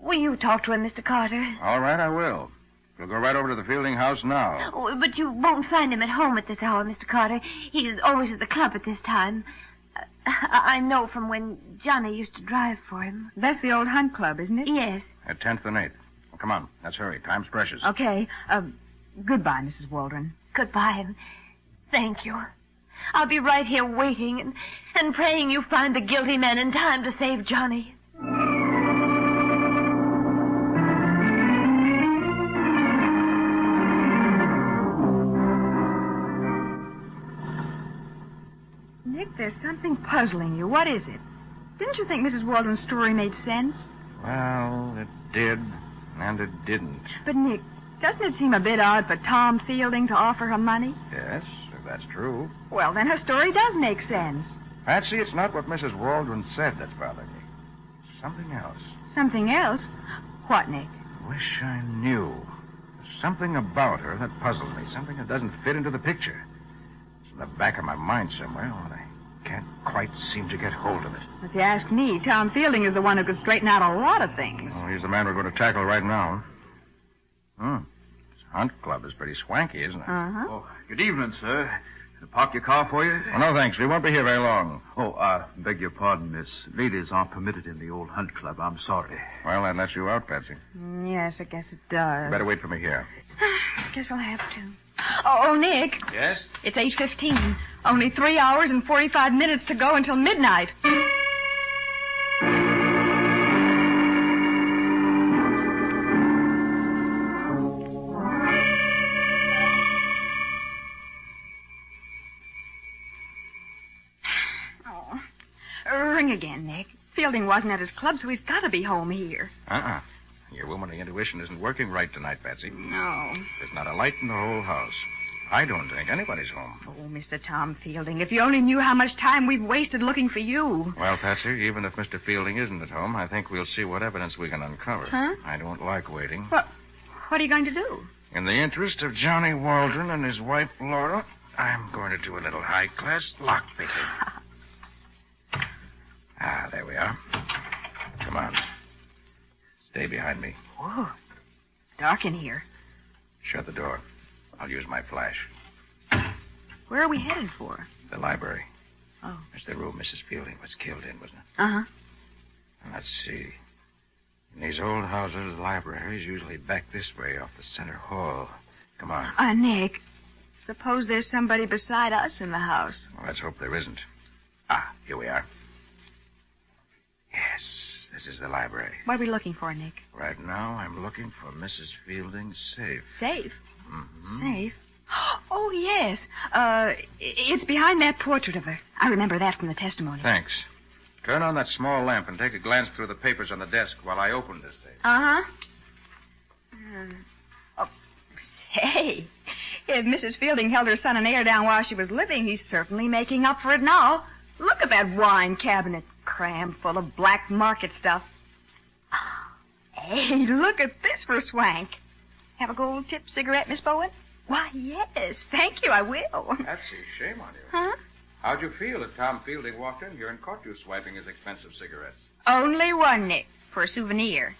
Will you talk to him, Mr. Carter? All right, I will. We'll go right over to the Fielding house now. Oh, but you won't find him at home at this hour, Mr. Carter. He's always at the club at this time. I know from when Johnny used to drive for him. That's the old Hunt Club, isn't it? Yes. At 10th and 8th. Well, come on. Let's hurry. Time's precious. Okay. Goodbye, Mrs. Waldron. Goodbye. Thank you. I'll be right here waiting and praying you find the guilty man in time to save Johnny. Nick, there's something puzzling you. What is it? Didn't you think Mrs. Waldron's story made sense? Well, it did, and it didn't. But, Nick, doesn't it seem a bit odd for Tom Fielding to offer her money? Yes, if that's true. Well, then her story does make sense. Patsy, it's not what Mrs. Waldron said that's bothering me. Something else. Something else? What, Nick? Wish I knew. There's something about her that puzzles me. Something that doesn't fit into the picture. It's in the back of my mind somewhere, and I can't quite seem to get hold of it. If you ask me, Tom Fielding is the one who could straighten out a lot of things. Oh, he's the man we're going to tackle right now. This Hunt Club is pretty swanky, isn't it? Uh-huh. Oh, good evening, sir. Can I park your car for you? Oh, no, thanks. We won't be here very long. Oh, beg your pardon, miss. Ladies aren't permitted in the old Hunt Club. I'm sorry. Well, that lets you out, Patsy. Yes, I guess it does. You better wait for me here. Guess I'll have to. Oh, Nick. Yes? It's 8:15. Only 3 hours and 45 minutes to go until midnight. Ring again, Nick. Fielding wasn't at his club, so he's got to be home here. Your womanly intuition isn't working right tonight, Patsy. No. There's not a light in the whole house. I don't think anybody's home. Oh, Mr. Tom Fielding, if you only knew how much time we've wasted looking for you. Well, Patsy, even if Mr. Fielding isn't at home, I think we'll see what evidence we can uncover. Huh? I don't like waiting. What are you going to do? In the interest of Johnny Waldron and his wife, Laura, I'm going to do a little high-class lockpicking. There we are. Come on. Stay behind me. Whoa. It's dark in here. Shut the door. I'll use my flash. Where are we headed for? The library. Oh. It's the room Mrs. Fielding was killed in, wasn't it? Uh-huh. Let's see. In these old houses, the library's usually back this way off the center hall. Come on. Nick, suppose there's somebody beside us in the house. Well, let's hope there isn't. Here we are. Yes, this is the library. What are we looking for, Nick? Right now, I'm looking for Mrs. Fielding's safe. Safe? Mm-hmm. Safe? Oh, yes. It's behind that portrait of her. I remember that from the testimony. Thanks. Turn on that small lamp and take a glance through the papers on the desk while I open this safe. Uh-huh. Say, if Mrs. Fielding held her son and heir down while she was living, he's certainly making up for it now. Look at that wine cabinet, crammed full of black market stuff. Hey, look at this for swank. Have a gold-tipped cigarette, Miss Bowen? Why, yes. Thank you, I will. Patsy, shame on you. Huh? How'd you feel if Tom Fielding walked in here and caught you swiping his expensive cigarettes? Only one, Nick, for a souvenir.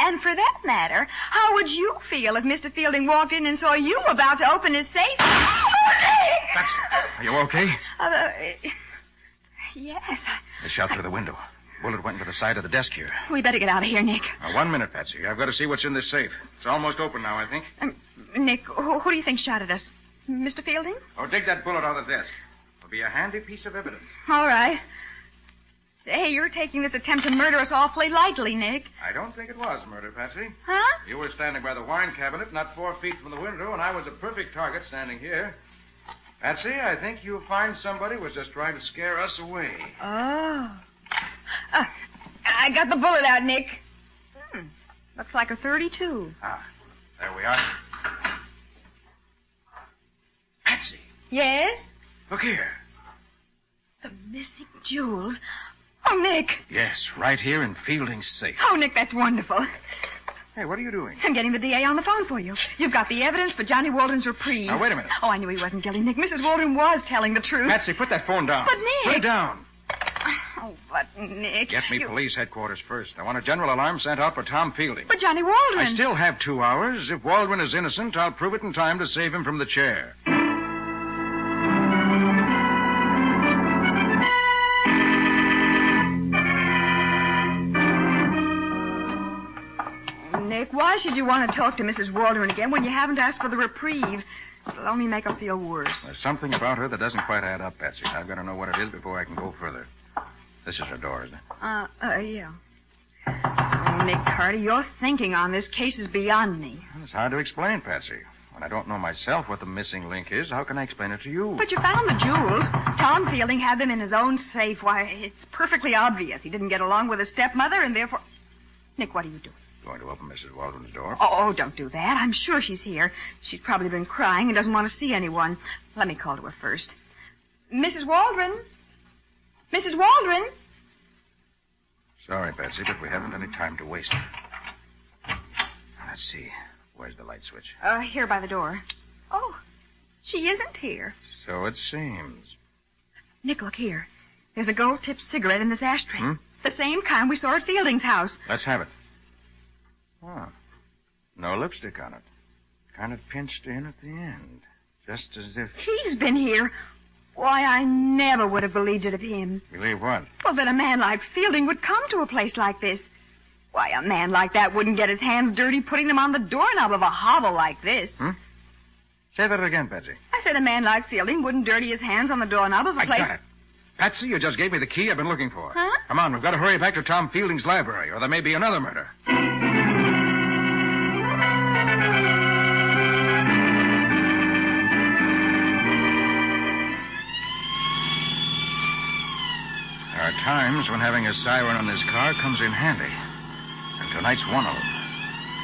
And for that matter, how would you feel if Mr. Fielding walked in and saw you about to open his safe? Patsy, are you okay? Yes. They shot through the window. Bullet went into the side of the desk here. We better get out of here, Nick. Now, 1 minute, Patsy. I've got to see what's in this safe. It's almost open now, I think. Nick, who do you think shot at us? Mr. Fielding? Oh, dig that bullet out of the desk. It'll be a handy piece of evidence. All right. Say, you're taking this attempt to murder us awfully lightly, Nick. I don't think it was murder, Patsy. Huh? You were standing by the wine cabinet, not 4 feet from the window, and I was a perfect target standing here. Patsy, I think you'll find somebody was just trying to scare us away. Oh. I got the bullet out, Nick. Looks like a .32. There we are. Patsy. Yes? Look here. The missing jewels. Oh, Nick. Yes, right here in Fielding's safe. Oh, Nick, that's wonderful. Hey, what are you doing? I'm getting the DA on the phone for you. You've got the evidence for Johnny Waldron's reprieve. Now, wait a minute. Oh, I knew he wasn't guilty, Nick. Mrs. Waldron was telling the truth. Patsy, put that phone down. But, Nick. Put it down. Oh, but, Nick... Get me police headquarters first. I want a general alarm sent out for Tom Fielding. But Johnny Waldron... I still have 2 hours. If Waldron is innocent, I'll prove it in time to save him from the chair. Nick, why should you want to talk to Mrs. Waldron again when you haven't asked for the reprieve? It'll only make her feel worse. There's something about her that doesn't quite add up, Patsy. I've got to know what it is before I can go further. This is her door, isn't it? Yeah. Oh, Nick Carter, your thinking on this case is beyond me. It's hard to explain, Patsy. When I don't know myself what the missing link is, how can I explain it to you? But you found the jewels. Tom Fielding had them in his own safe. Why, it's perfectly obvious. He didn't get along with his stepmother, and therefore... Nick, what are you doing? Going to open Mrs. Waldron's door? Oh, don't do that. I'm sure she's here. She's probably been crying and doesn't want to see anyone. Let me call to her first. Mrs. Waldron? Mrs. Waldron? Sorry, Patsy, but we haven't any time to waste. Let's see. Where's the light switch? Here by the door. Oh, she isn't here. So it seems. Nick, look here. There's a gold-tipped cigarette in this ashtray. The same kind we saw at Fielding's house. Let's have it. Oh. No lipstick on it. Kind of pinched in at the end. Just as if... He's been here. Why, I never would have believed it of him. Believe what? Well, that a man like Fielding would come to a place like this. Why, a man like that wouldn't get his hands dirty putting them on the doorknob of a hovel like this. Say that again, Patsy. I said a man like Fielding wouldn't dirty his hands on the doorknob of a place... I got it. Patsy, you just gave me the key I've been looking for. Huh? Come on, we've got to hurry back to Tom Fielding's library, or there may be another murder. are times when having a siren in his car comes in handy. And tonight's one of them.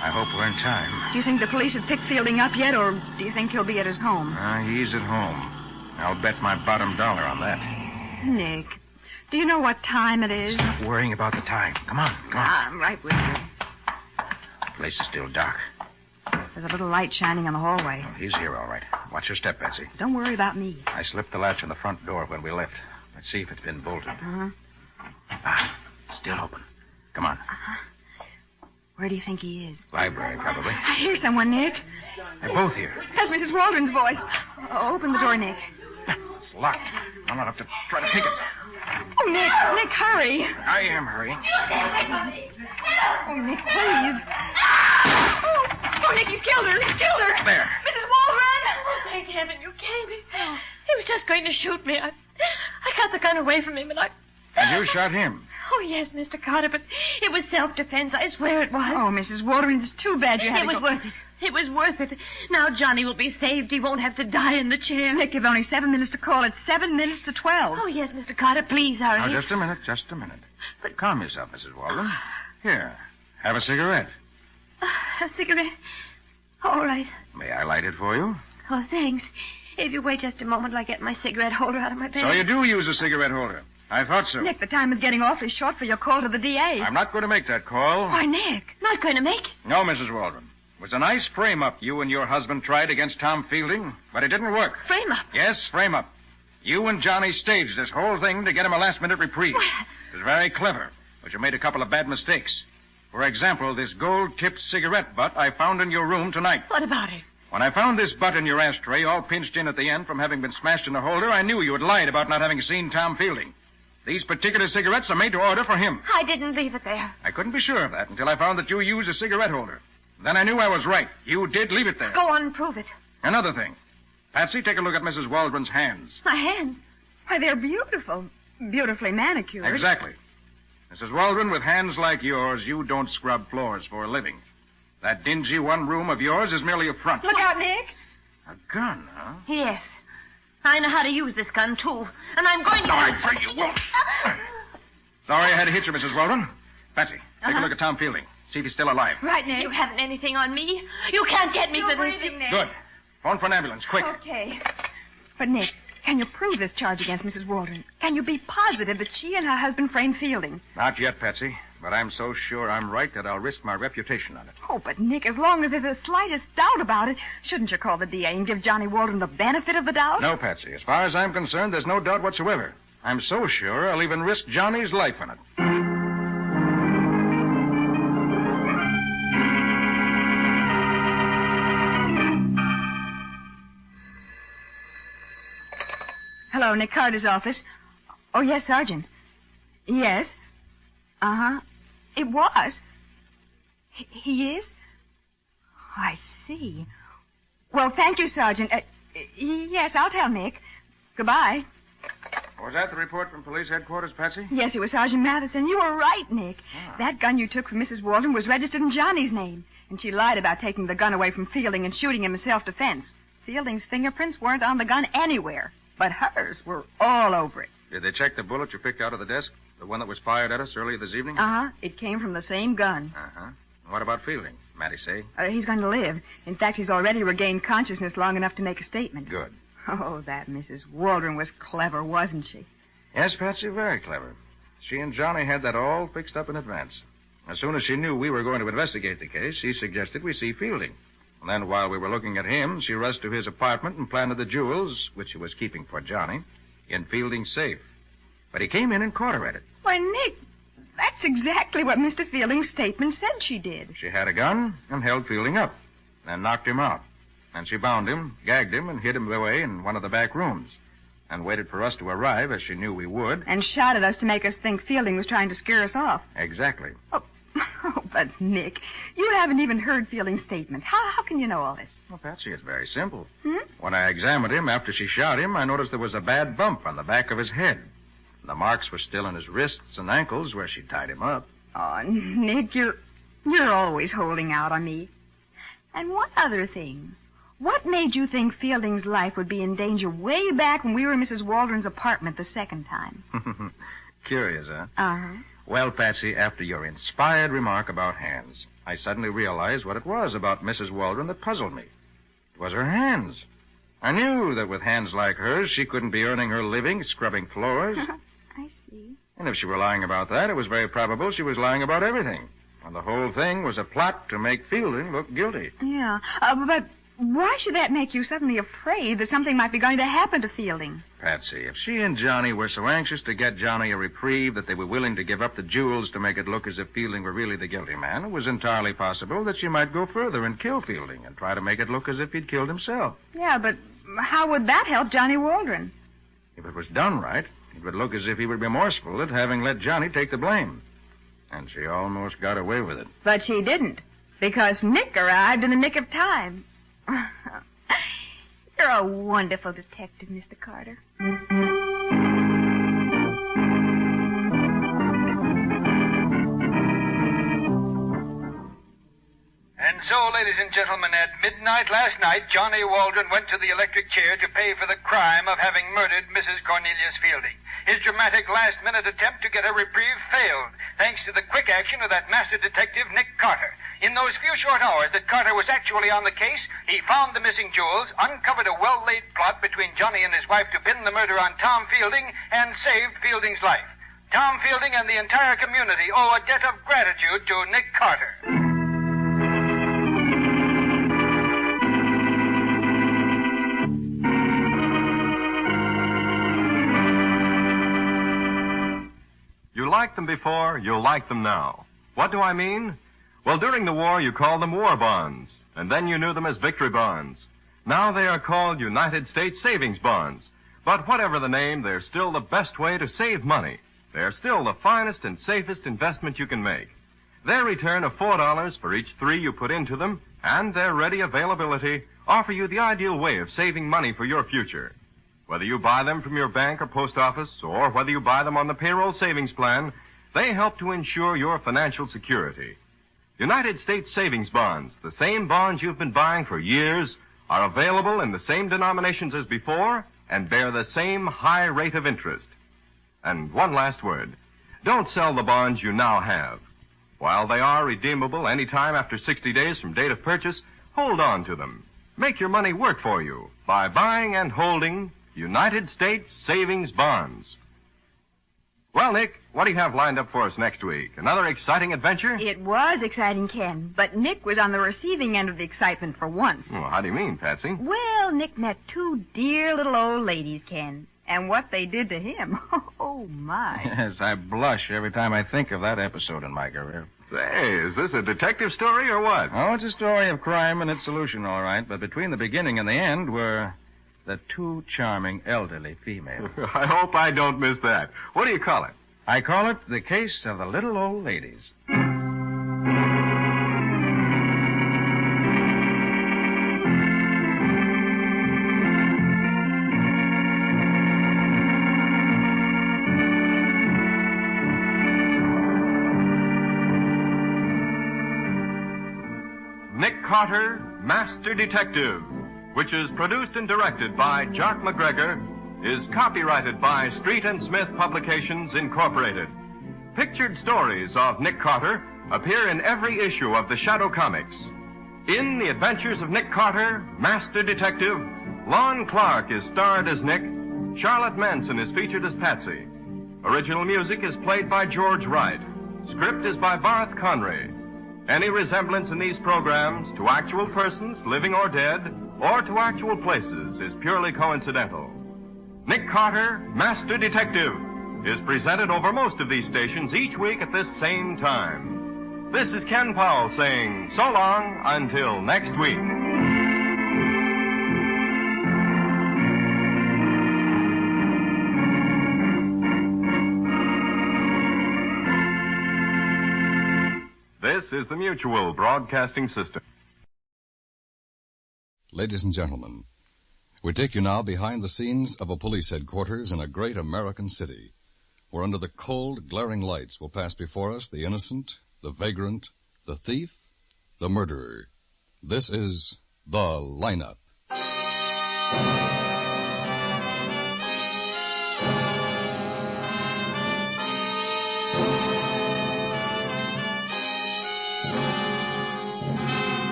I hope we're in time. Do you think the police have picked Fielding up yet, or do you think he'll be at his home? He's at home. I'll bet my bottom dollar on that. Nick, do you know what time it is? Stop worrying about the time. Come on. I'm right with you. The place is still dark. There's a little light shining on the hallway. Oh, he's here, all right. Watch your step, Patsy. Don't worry about me. I slipped the latch on the front door when we left. Let's see if it's been bolted. Still open. Come on. Where do you think he is? Library, probably. I hear someone, Nick. They're both here. That's Mrs. Waldron's voice. Oh, open the door, Nick. It's locked. I'll not have to try to pick it. Oh, Nick, hurry. I am hurrying. Oh, Nick, please. Oh, Nick, he's killed her. There. Mrs. Waldron! Oh, thank heaven you came. He was just going to shoot me. I got the gun away from him, and And you shot him? Oh, yes, Mr. Carter, but it was self-defense. I swear it was. Oh, Mrs. Waldron, it's too bad you had to go. It was worth it. It was worth it. Now Johnny will be saved. He won't have to die in the chair. Nick, you've only 7 minutes to call. It's 7 minutes to 12. Oh, yes, Mr. Carter, please hurry. Now, just a minute. But calm yourself, Mrs. Waldron. Here, have a cigarette. A cigarette? All right. May I light it for you? Oh, thanks. If you wait just a moment, I'll get my cigarette holder out of my bag. So you do use a cigarette holder. I thought so. Nick, the time is getting awfully short for your call to the DA. I'm not going to make that call. Why, Nick? Not going to make it? No, Mrs. Waldron. It was a nice frame-up you and your husband tried against Tom Fielding, but it didn't work. Frame-up? Yes, frame-up. You and Johnny staged this whole thing to get him a last-minute reprieve. What? It was very clever, but you made a couple of bad mistakes. For example, this gold-tipped cigarette butt I found in your room tonight. What about it? When I found this butt in your ashtray, all pinched in at the end from having been smashed in the holder, I knew you had lied about not having seen Tom Fielding. These particular cigarettes are made to order for him. I didn't leave it there. I couldn't be sure of that until I found that you used a cigarette holder. Then I knew I was right. You did leave it there. Go on and prove it. Another thing. Patsy, take a look at Mrs. Waldron's hands. My hands? Why, they're beautiful. Beautifully manicured. Exactly. Mrs. Waldron, with hands like yours, you don't scrub floors for a living. That dingy one room of yours is merely a front. Look out, Nick. A gun, huh? Yes. I know how to use this gun, too. And I'm going to... All right, Fred, you won't. Sorry I had to hit you, Mrs. Waldron. Patsy, take a look at Tom Fielding. See if he's still alive. Right, Nick. You haven't anything on me. You can't get me for this. Nick. Good. Phone for an ambulance, quick. Okay. But, Nick, can you prove this charge against Mrs. Waldron? Can you be positive that she and her husband framed Fielding? Not yet, Patsy. But I'm so sure I'm right that I'll risk my reputation on it. Oh, but, Nick, as long as there's the slightest doubt about it, shouldn't you call the DA and give Johnny Waldron the benefit of the doubt? No, Patsy. As far as I'm concerned, there's no doubt whatsoever. I'm so sure I'll even risk Johnny's life in it. Hello, Nick Carter's office. Oh, yes, Sergeant. Yes. Uh-huh. It was. He is? Oh, I see. Well, thank you, Sergeant. Yes, I'll tell Nick. Goodbye. Was that the report from police headquarters, Patsy? Yes, it was Sergeant Matheson. You were right, Nick. That gun you took from Mrs. Waldron was registered in Johnny's name. And she lied about taking the gun away from Fielding and shooting him in self-defense. Fielding's fingerprints weren't on the gun anywhere, but hers were all over it. Did they check the bullet you picked out of the desk? The one that was fired at us earlier this evening? Uh-huh. It came from the same gun. Uh-huh. What about Fielding? Matty say? He's going to live. In fact, he's already regained consciousness long enough to make a statement. Good. Oh, that Mrs. Waldron was clever, wasn't she? Yes, Patsy, very clever. She and Johnny had that all fixed up in advance. As soon as she knew we were going to investigate the case, she suggested we see Fielding. And then while we were looking at him, she rushed to his apartment and planted the jewels, which she was keeping for Johnny, in Fielding's safe. But he came in and caught her at it. Why, Nick, that's exactly what Mr. Fielding's statement said she did. She had a gun and held Fielding up, then knocked him out. And she bound him, gagged him, and hid him away in one of the back rooms. And waited for us to arrive, as she knew we would. And shot at us to make us think Fielding was trying to scare us off. Exactly. Oh, but, Nick, you haven't even heard Fielding's statement. How can you know all this? Well, Patsy, it's very simple. When I examined him after she shot him, I noticed there was a bad bump on the back of his head. The marks were still in his wrists and ankles where she tied him up. Oh, Nick, you're always holding out on me. And one other thing. What made you think Fielding's life would be in danger way back when we were in Mrs. Waldron's apartment the second time? Curious, huh? Uh-huh. Well, Patsy, after your inspired remark about hands, I suddenly realized what it was about Mrs. Waldron that puzzled me. It was her hands. I knew that with hands like hers, she couldn't be earning her living scrubbing floors. I see. And if she were lying about that, it was very probable she was lying about everything. And the whole thing was a plot to make Fielding look guilty. Yeah, but why should that make you suddenly afraid that something might be going to happen to Fielding? Patsy, if she and Johnny were so anxious to get Johnny a reprieve that they were willing to give up the jewels to make it look as if Fielding were really the guilty man, it was entirely possible that she might go further and kill Fielding and try to make it look as if he'd killed himself. Yeah, but how would that help Johnny Waldron? If it was done right, it would look as if he were remorseful at having let Johnny take the blame. And she almost got away with it. But she didn't, because Nick arrived in the nick of time. You're a wonderful detective, Mr. Carter. And so, ladies and gentlemen, at midnight last night, Johnny Waldron went to the electric chair to pay for the crime of having murdered Mrs. Cornelius Fielding. His dramatic last-minute attempt to get a reprieve failed, thanks to the quick action of that master detective, Nick Carter. In those few short hours that Carter was actually on the case, he found the missing jewels, uncovered a well-laid plot between Johnny and his wife to pin the murder on Tom Fielding, and saved Fielding's life. Tom Fielding and the entire community owe a debt of gratitude to Nick Carter. You liked them before, you'll like them now. What do I mean? Well, during the war, you called them war bonds, and then you knew them as victory bonds. Now they are called United States savings bonds. But whatever the name, they're still the best way to save money. They're still the finest and safest investment you can make. Their return of $4 for each 3 you put into them, and their ready availability offer you the ideal way of saving money for your future. Whether you buy them from your bank or post office, or whether you buy them on the payroll savings plan, they help to ensure your financial security. United States savings bonds, the same bonds you've been buying for years, are available in the same denominations as before and bear the same high rate of interest. And one last word. Don't sell the bonds you now have. While they are redeemable any time after 60 days from date of purchase, hold on to them. Make your money work for you by buying and holding United States savings bonds. Well, Nick, what do you have lined up for us next week? Another exciting adventure? It was exciting, Ken, but Nick was on the receiving end of the excitement for once. Well, how do you mean, Patsy? Well, Nick met 2 dear little old ladies, Ken, and what they did to him. Oh, my. Yes, I blush every time I think of that episode in my career. Say, is this a detective story or what? Oh, it's a story of crime and its solution, all right, but between the beginning and the end were the 2 charming elderly females. I hope I don't miss that. What do you call it? I call it The Case of the Little Old Ladies. Nick Carter, Master Detective, which is produced and directed by Jock McGregor, is copyrighted by Street and Smith Publications, Incorporated. Pictured stories of Nick Carter appear in every issue of the Shadow Comics. In The Adventures of Nick Carter, Master Detective, Lon Clark is starred as Nick, Charlotte Manson is featured as Patsy. Original music is played by George Wright. Script is by Barth Conry. Any resemblance in these programs to actual persons, living or dead, or to actual places is purely coincidental. Nick Carter, Master Detective, is presented over most of these stations each week at this same time. This is Ken Powell saying so long until next week. This is the Mutual Broadcasting System. Ladies and gentlemen, we take you now behind the scenes of a police headquarters in a great American city, where under the cold, glaring lights will pass before us the innocent, the vagrant, the thief, the murderer. This is The Lineup.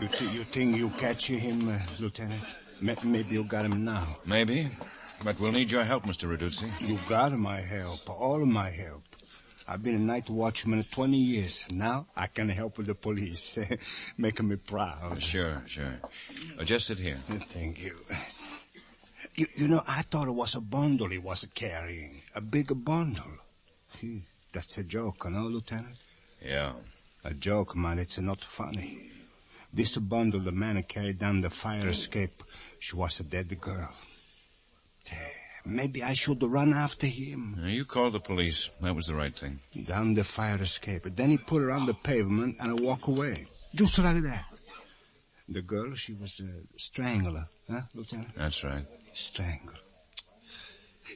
You think you catch him, Lieutenant? Maybe you got him now. Maybe, but we'll need your help, Mr. Reducci. You got my help, all of my help. I've been a night watchman 20 years. Now I can help with the police, making me proud. Sure. Just sit here. Thank you. You know, I thought it was a bundle he was carrying. A bigger bundle. That's a joke, no, Lieutenant? Yeah. A joke, man. It's not funny. This bundle the man carried down the fire escape. She was a dead girl. Maybe I should run after him. You called the police. That was the right thing. Down the fire escape. Then he put her on the pavement and I walk away. Just like that. The girl, she was a strangler. Huh, Lieutenant? That's right. Strangle.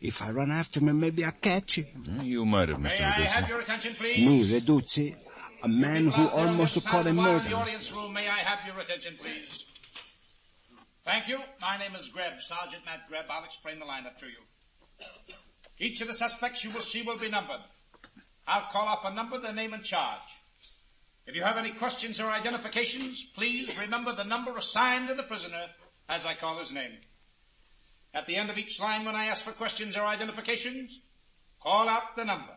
If I run after him, maybe I'll catch him. You might have, Mr. Reduci. May I have your attention, please? Me, Reduci. A man who almost caught a murder. In the audience room, may I have your attention, please? Thank you. My name is Greb, Sergeant Matt Greb. I'll explain the lineup to you. Each of the suspects you will see will be numbered. I'll call off a number, their name and charge. If you have any questions or identifications, please remember the number assigned to the prisoner as I call his name. At the end of each line, when I ask for questions or identifications, call out the number.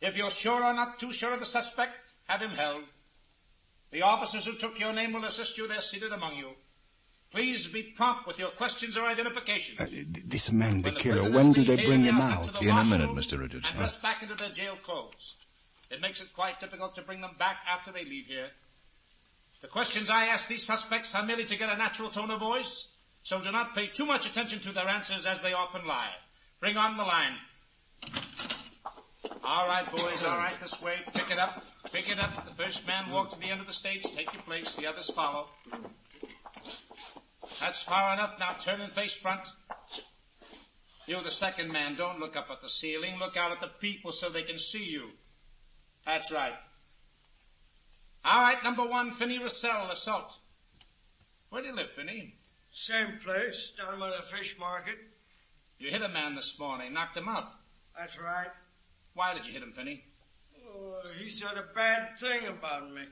If you're sure or not too sure of the suspect, have him held. The officers who took your name will assist you. They're seated among you. Please be prompt with your questions or identifications. This man, the killer, when do they bring him out? In a minute, Mr. Reduci. And dressed back into their jail clothes. It makes it quite difficult to bring them back after they leave here. The questions I ask these suspects are merely to get a natural tone of voice, so do not pay too much attention to their answers as they often lie. Bring on the line. All right, boys, all right, this way. Pick it up. Pick it up. The first man walk to the end of the stage. Take your place. The others follow. That's far enough. Now turn and face front. You, the second man, don't look up at the ceiling. Look out at the people so they can see you. That's right. All right, number one, Finney Russell, assault. Where do you live, Finney? Same place, down by the fish market. You hit a man this morning, knocked him out. That's right. Why did you hit him, Finney? Oh, he said a bad thing about me.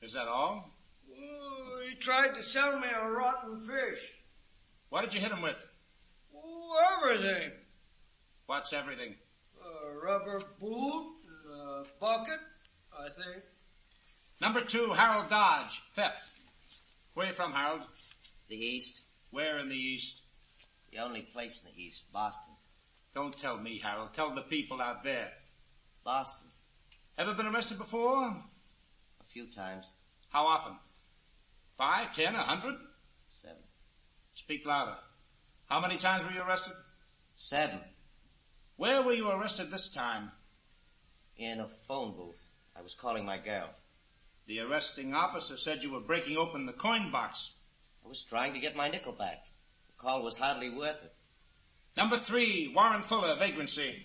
Is that all? Oh, he tried to sell me a rotten fish. What did you hit him with? Oh, everything. What's everything? A rubber boot and a bucket, I think. Number two, Harold Dodge, theft. Where you from, Harold? The East. Where in the East? The only place in the East, Boston. Don't tell me, Harold. Tell the people out there. Boston. Ever been arrested before? A few times. How often? 5, 10, 100? 7. Speak louder. How many times were you arrested? 7. Where were you arrested this time? In a phone booth. I was calling my girl. The arresting officer said you were breaking open the coin box. I was trying to get my nickel back. The call was hardly worth it. Number 3, Warren Fuller, vagrancy.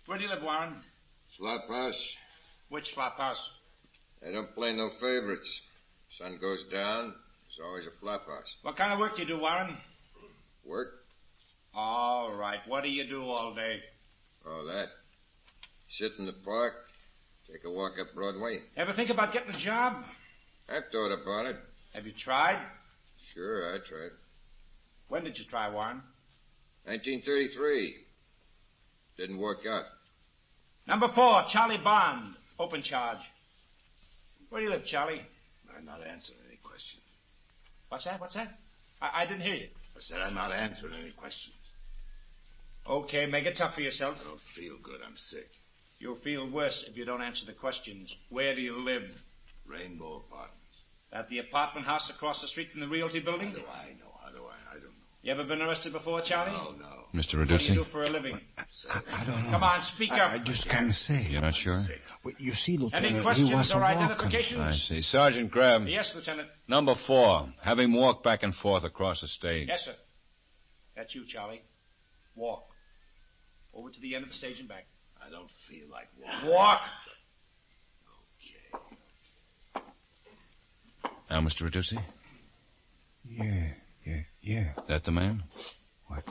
Where do you live, Warren? Flop house. Which flop house? I don't play no favorites. Sun goes down, there's always a flop house. What kind of work do you do, Warren? Work? All right. What do you do all day? Oh, that. Sit in the park, take a walk up Broadway. Ever think about getting a job? I've thought about it. Have you tried? Sure, I tried. When did you try, Warren? 1933. Didn't work out. Number 4, Charlie Bond, open charge. Where do you live, Charlie? I'm not answering any questions. What's that? I didn't hear you. I said I'm not answering any questions. Okay, make it tough for yourself. I don't feel good. I'm sick. You'll feel worse if you don't answer the questions. Where do you live? Rainbow Apartments. At the apartment house across the street from the Realty Building? How do I know? I don't know. You ever been arrested before, Charlie? No. Mr. What do Reduci? you do for a living? I don't know. Come on, speak up. I just can't say. You're not sure? Well, you see, Lieutenant, Any questions he was or walking. identifications? I see. Sergeant Graham. Yes, Lieutenant. Number 4, have him walk back and forth across the stage. Yes, sir. That's you, Charlie. Walk. Over to the end of the stage and back. I don't feel like walking. Walk! Now, Mr. Reduci? Yeah. That the man? What?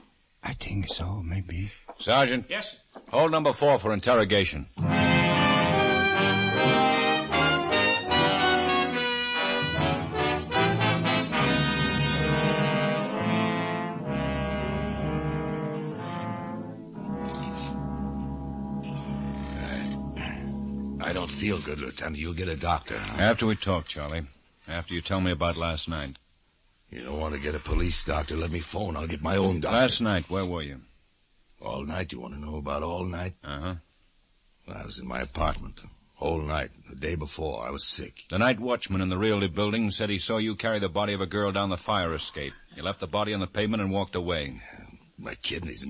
I think so, maybe. Sergeant? Yes, sir. Hold number 4 for interrogation. I don't feel good, Lieutenant. You'll get a doctor. Huh? After we talk, Charlie. After you tell me about last night. You don't want to get a police doctor? Let me phone. I'll get my own doctor. Last night, where were you? All night? You want to know about all night? Uh-huh. Well, I was in my apartment. All night. The day before, I was sick. The night watchman in the Realty building said he saw you carry the body of a girl down the fire escape. You left the body on the pavement and walked away. My kidneys.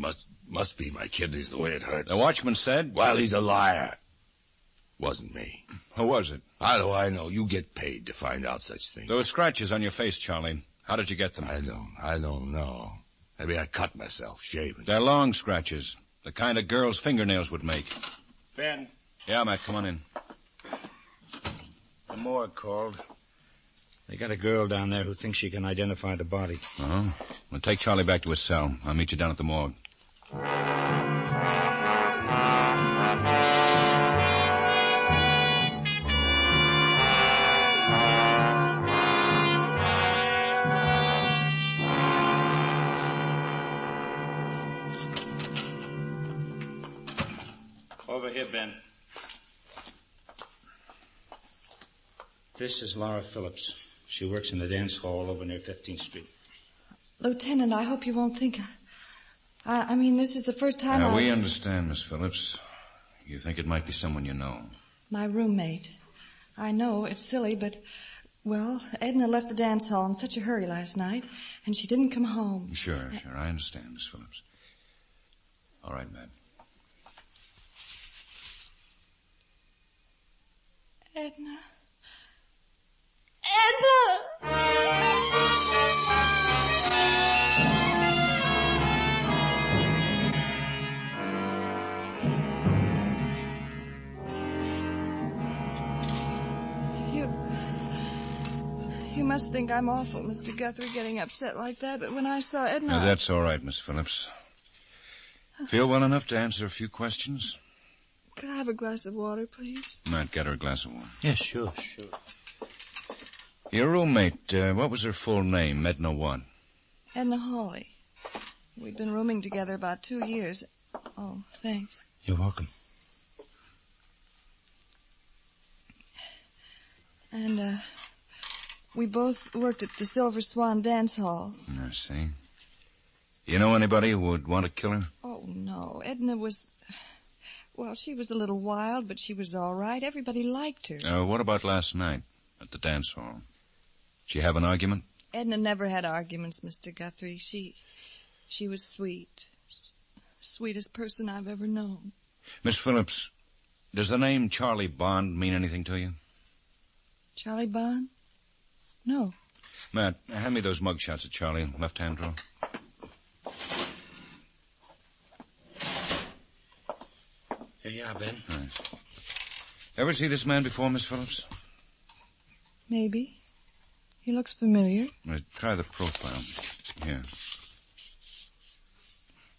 Must be my kidneys the way it hurts. The watchman said... Well, he's a liar. Wasn't me. Who was it? How do I know? You get paid to find out such things. There were scratches on your face, Charlie. How did you get them? I don't know. Maybe I cut myself, shaving. They're long scratches. The kind a girl's fingernails would make. Ben. Yeah, Matt, come on in. The morgue called. They got a girl down there who thinks she can identify the body. Uh-huh. Well, take Charlie back to his cell. I'll meet you down at the morgue. Over here, Ben. This is Laura Phillips. She works in the dance hall over near 15th Street. Lieutenant, I hope you won't think... I mean, this is the first time We understand, Miss Phillips. You think it might be someone you know. My roommate. I know, it's silly, but... Well, Edna left the dance hall in such a hurry last night, and she didn't come home. Sure. I understand, Miss Phillips. All right, Matt. Edna. You must think I'm awful, Mr. Guthrie, getting upset like that, but when I saw Edna... Now, that's all right, Miss Phillips. Feel well enough to answer a few questions? Could I have a glass of water, please? Matt, get her a glass of water. Yes, sure. Your roommate, what was her full name? Edna what? Edna Hawley. We'd been rooming together about 2 years. Oh, thanks. You're welcome. And, we both worked at the Silver Swan Dance Hall. I see. You know anybody who would want to kill her? Oh, no. Edna was... Well, she was a little wild, but she was all right. Everybody liked her. What about last night at the dance hall? Did you have an argument? Edna never had arguments, Mr. Guthrie. She was sweet. Sweetest person I've ever known. Miss Phillips, does the name Charlie Bond mean anything to you? Charlie Bond? No. Matt, hand me those mugshots of Charlie, left-hand drawer. Here you are, Ben. Right. Ever see this man before, Miss Phillips? Maybe. He looks familiar. Try the profile. Here.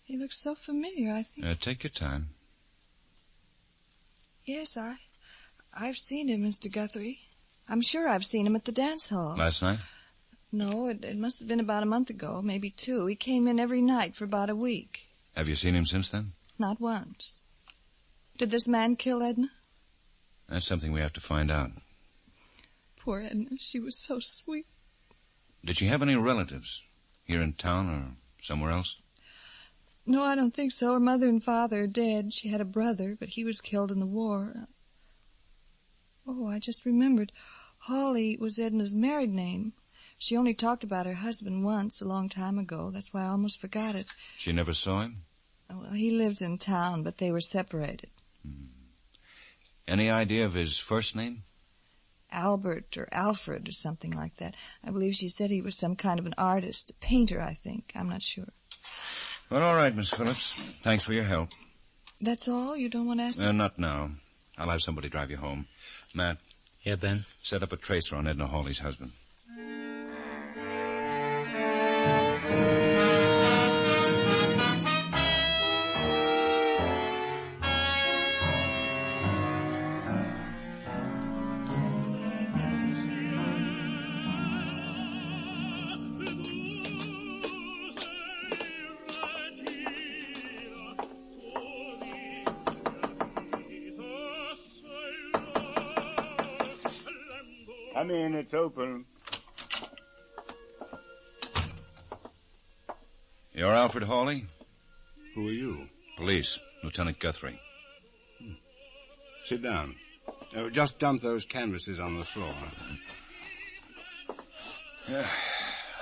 He looks so familiar, I think. Take your time. Yes, I've seen him, Mr. Guthrie. I'm sure I've seen him at the dance hall. Last night? No, it must have been about a month ago, maybe 2. He came in every night for about a week. Have you seen him since then? Not once. Did this man kill Edna? That's something we have to find out. Poor Edna, she was so sweet. Did she have any relatives here in town or somewhere else? No, I don't think so. Her mother and father are dead. She had a brother, but he was killed in the war. Oh, I just remembered. Hawley was Edna's married name. She only talked about her husband once, a long time ago. That's why I almost forgot it. She never saw him? Well, he lived in town, but they were separated. Any idea of his first name? Albert or Alfred or something like that. I believe she said he was some kind of an artist, a painter, I think. I'm not sure. Well, all right, Miss Phillips. Thanks for your help. That's all? You don't want to ask me? Not now. I'll have somebody drive you home. Matt. Yeah, Ben? Set up a tracer on Edna Hawley's husband. Come in, it's open. You're Alfred Hawley? Who are you? Police, Lieutenant Guthrie. Sit down. Just dump those canvases on the floor.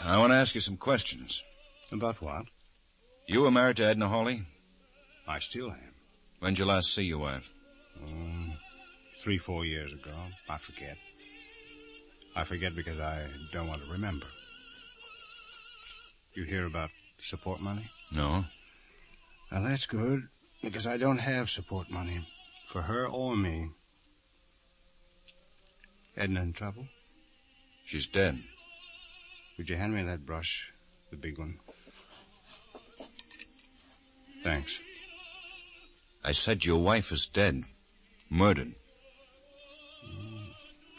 I want to ask you some questions. About what? You were married to Edna Hawley? I still am. When'd you last see your wife? 3-4 years ago. I forget. I forget because I don't want to remember. You hear about support money? No. Well, that's good, because I don't have support money for her or me. Edna in trouble? She's dead. Would you hand me that brush, the big one? Thanks. I said your wife is dead. Murdered.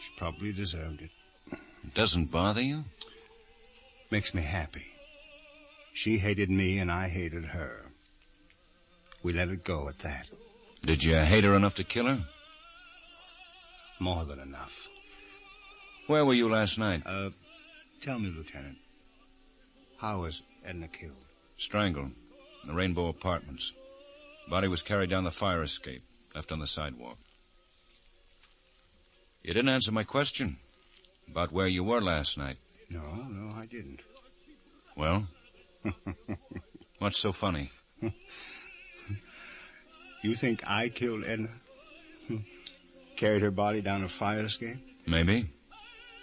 She probably deserved it. It doesn't bother you? Makes me happy. She hated me and I hated her. We let it go at that. Did you hate her enough to kill her? More than enough. Where were you last night? Tell me, Lieutenant, how was Edna killed? Strangled. In the Rainbow Apartments. Body was carried down the fire escape, left on the sidewalk. You didn't answer my question about where you were last night. No, I didn't. Well? What's so funny? You think I killed Edna? Carried her body down a fire escape? Maybe.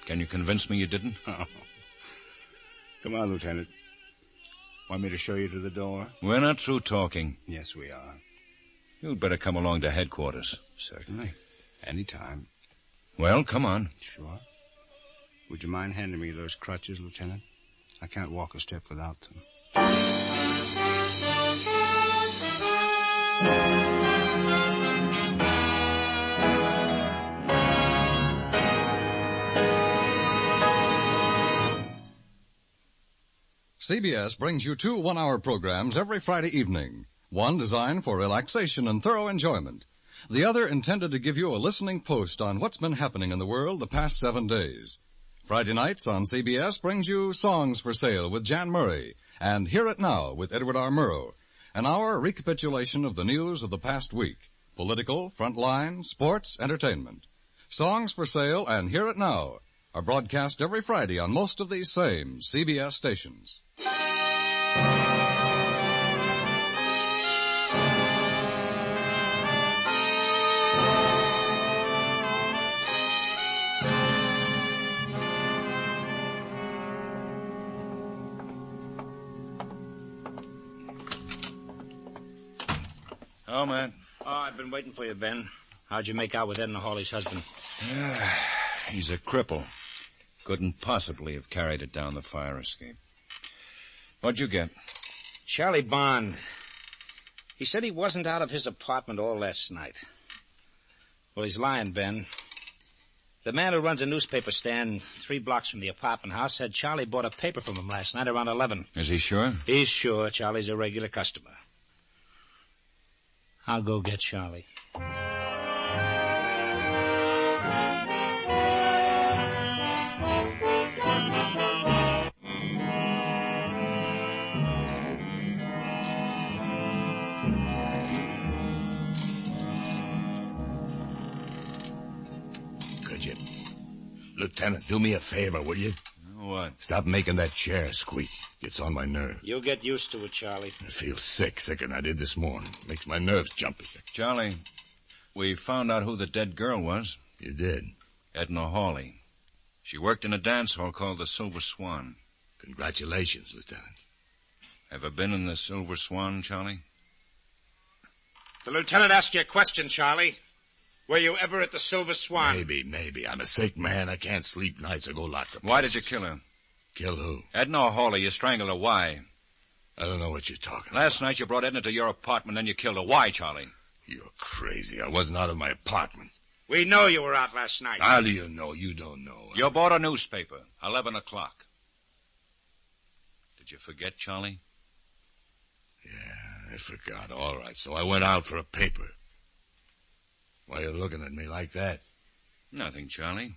Can you convince me you didn't? Oh. Come on, Lieutenant. Want me to show you to the door? We're not through talking. Yes, we are. You'd better come along to headquarters. Certainly. Anytime. Well, come on. Sure. Would you mind handing me those crutches, Lieutenant? I can't walk a step without them. CBS brings you 2 one-hour programs every Friday evening. One designed for relaxation and thorough enjoyment. The other intended to give you a listening post on what's been happening in the world the past 7 days. Friday nights on CBS brings you Songs for Sale with Jan Murray and Hear It Now with Edward R. Murrow, an hour recapitulation of the news of the past week, political, frontline, sports, entertainment. Songs for Sale and Hear It Now are broadcast every Friday on most of these same CBS stations. Oh, man. Oh, I've been waiting for you, Ben. How'd you make out with Edna Hawley's husband? He's a cripple. Couldn't possibly have carried it down the fire escape. What'd you get? Charlie Bond. He said he wasn't out of his apartment all last night. Well, he's lying, Ben. The man who runs a newspaper stand 3 blocks from the apartment house said Charlie bought a paper from him last night around 11. Is he sure? He's sure. Charlie's a regular customer. I'll go get Charlie. Could you? Lieutenant, do me a favor, will you? What? Stop making that chair squeak. It's on my nerves. You'll get used to it, Charlie. I feel sicker than I did this morning. Makes my nerves jumpy. Charlie, we found out who the dead girl was. You did? Edna Hawley. She worked in a dance hall called the Silver Swan. Congratulations, Lieutenant. Ever been in the Silver Swan, Charlie? The lieutenant asked you a question, Charlie. Were you ever at the Silver Swan? Maybe. I'm a sick man. I can't sleep nights. I go lots of places. Why did you kill her? Kill who? Edna Hawley. You strangled her. Why? I don't know what you're talking about. Last night you brought Edna to your apartment, then you killed her. Why, Charlie? You're crazy. I wasn't out of my apartment. We know you were out last night. How do you know? You don't know. You bought a newspaper. 11 o'clock. Did you forget, Charlie? Yeah, I forgot. All right, so I went out for a paper. Why are you looking at me like that? Nothing, Charlie.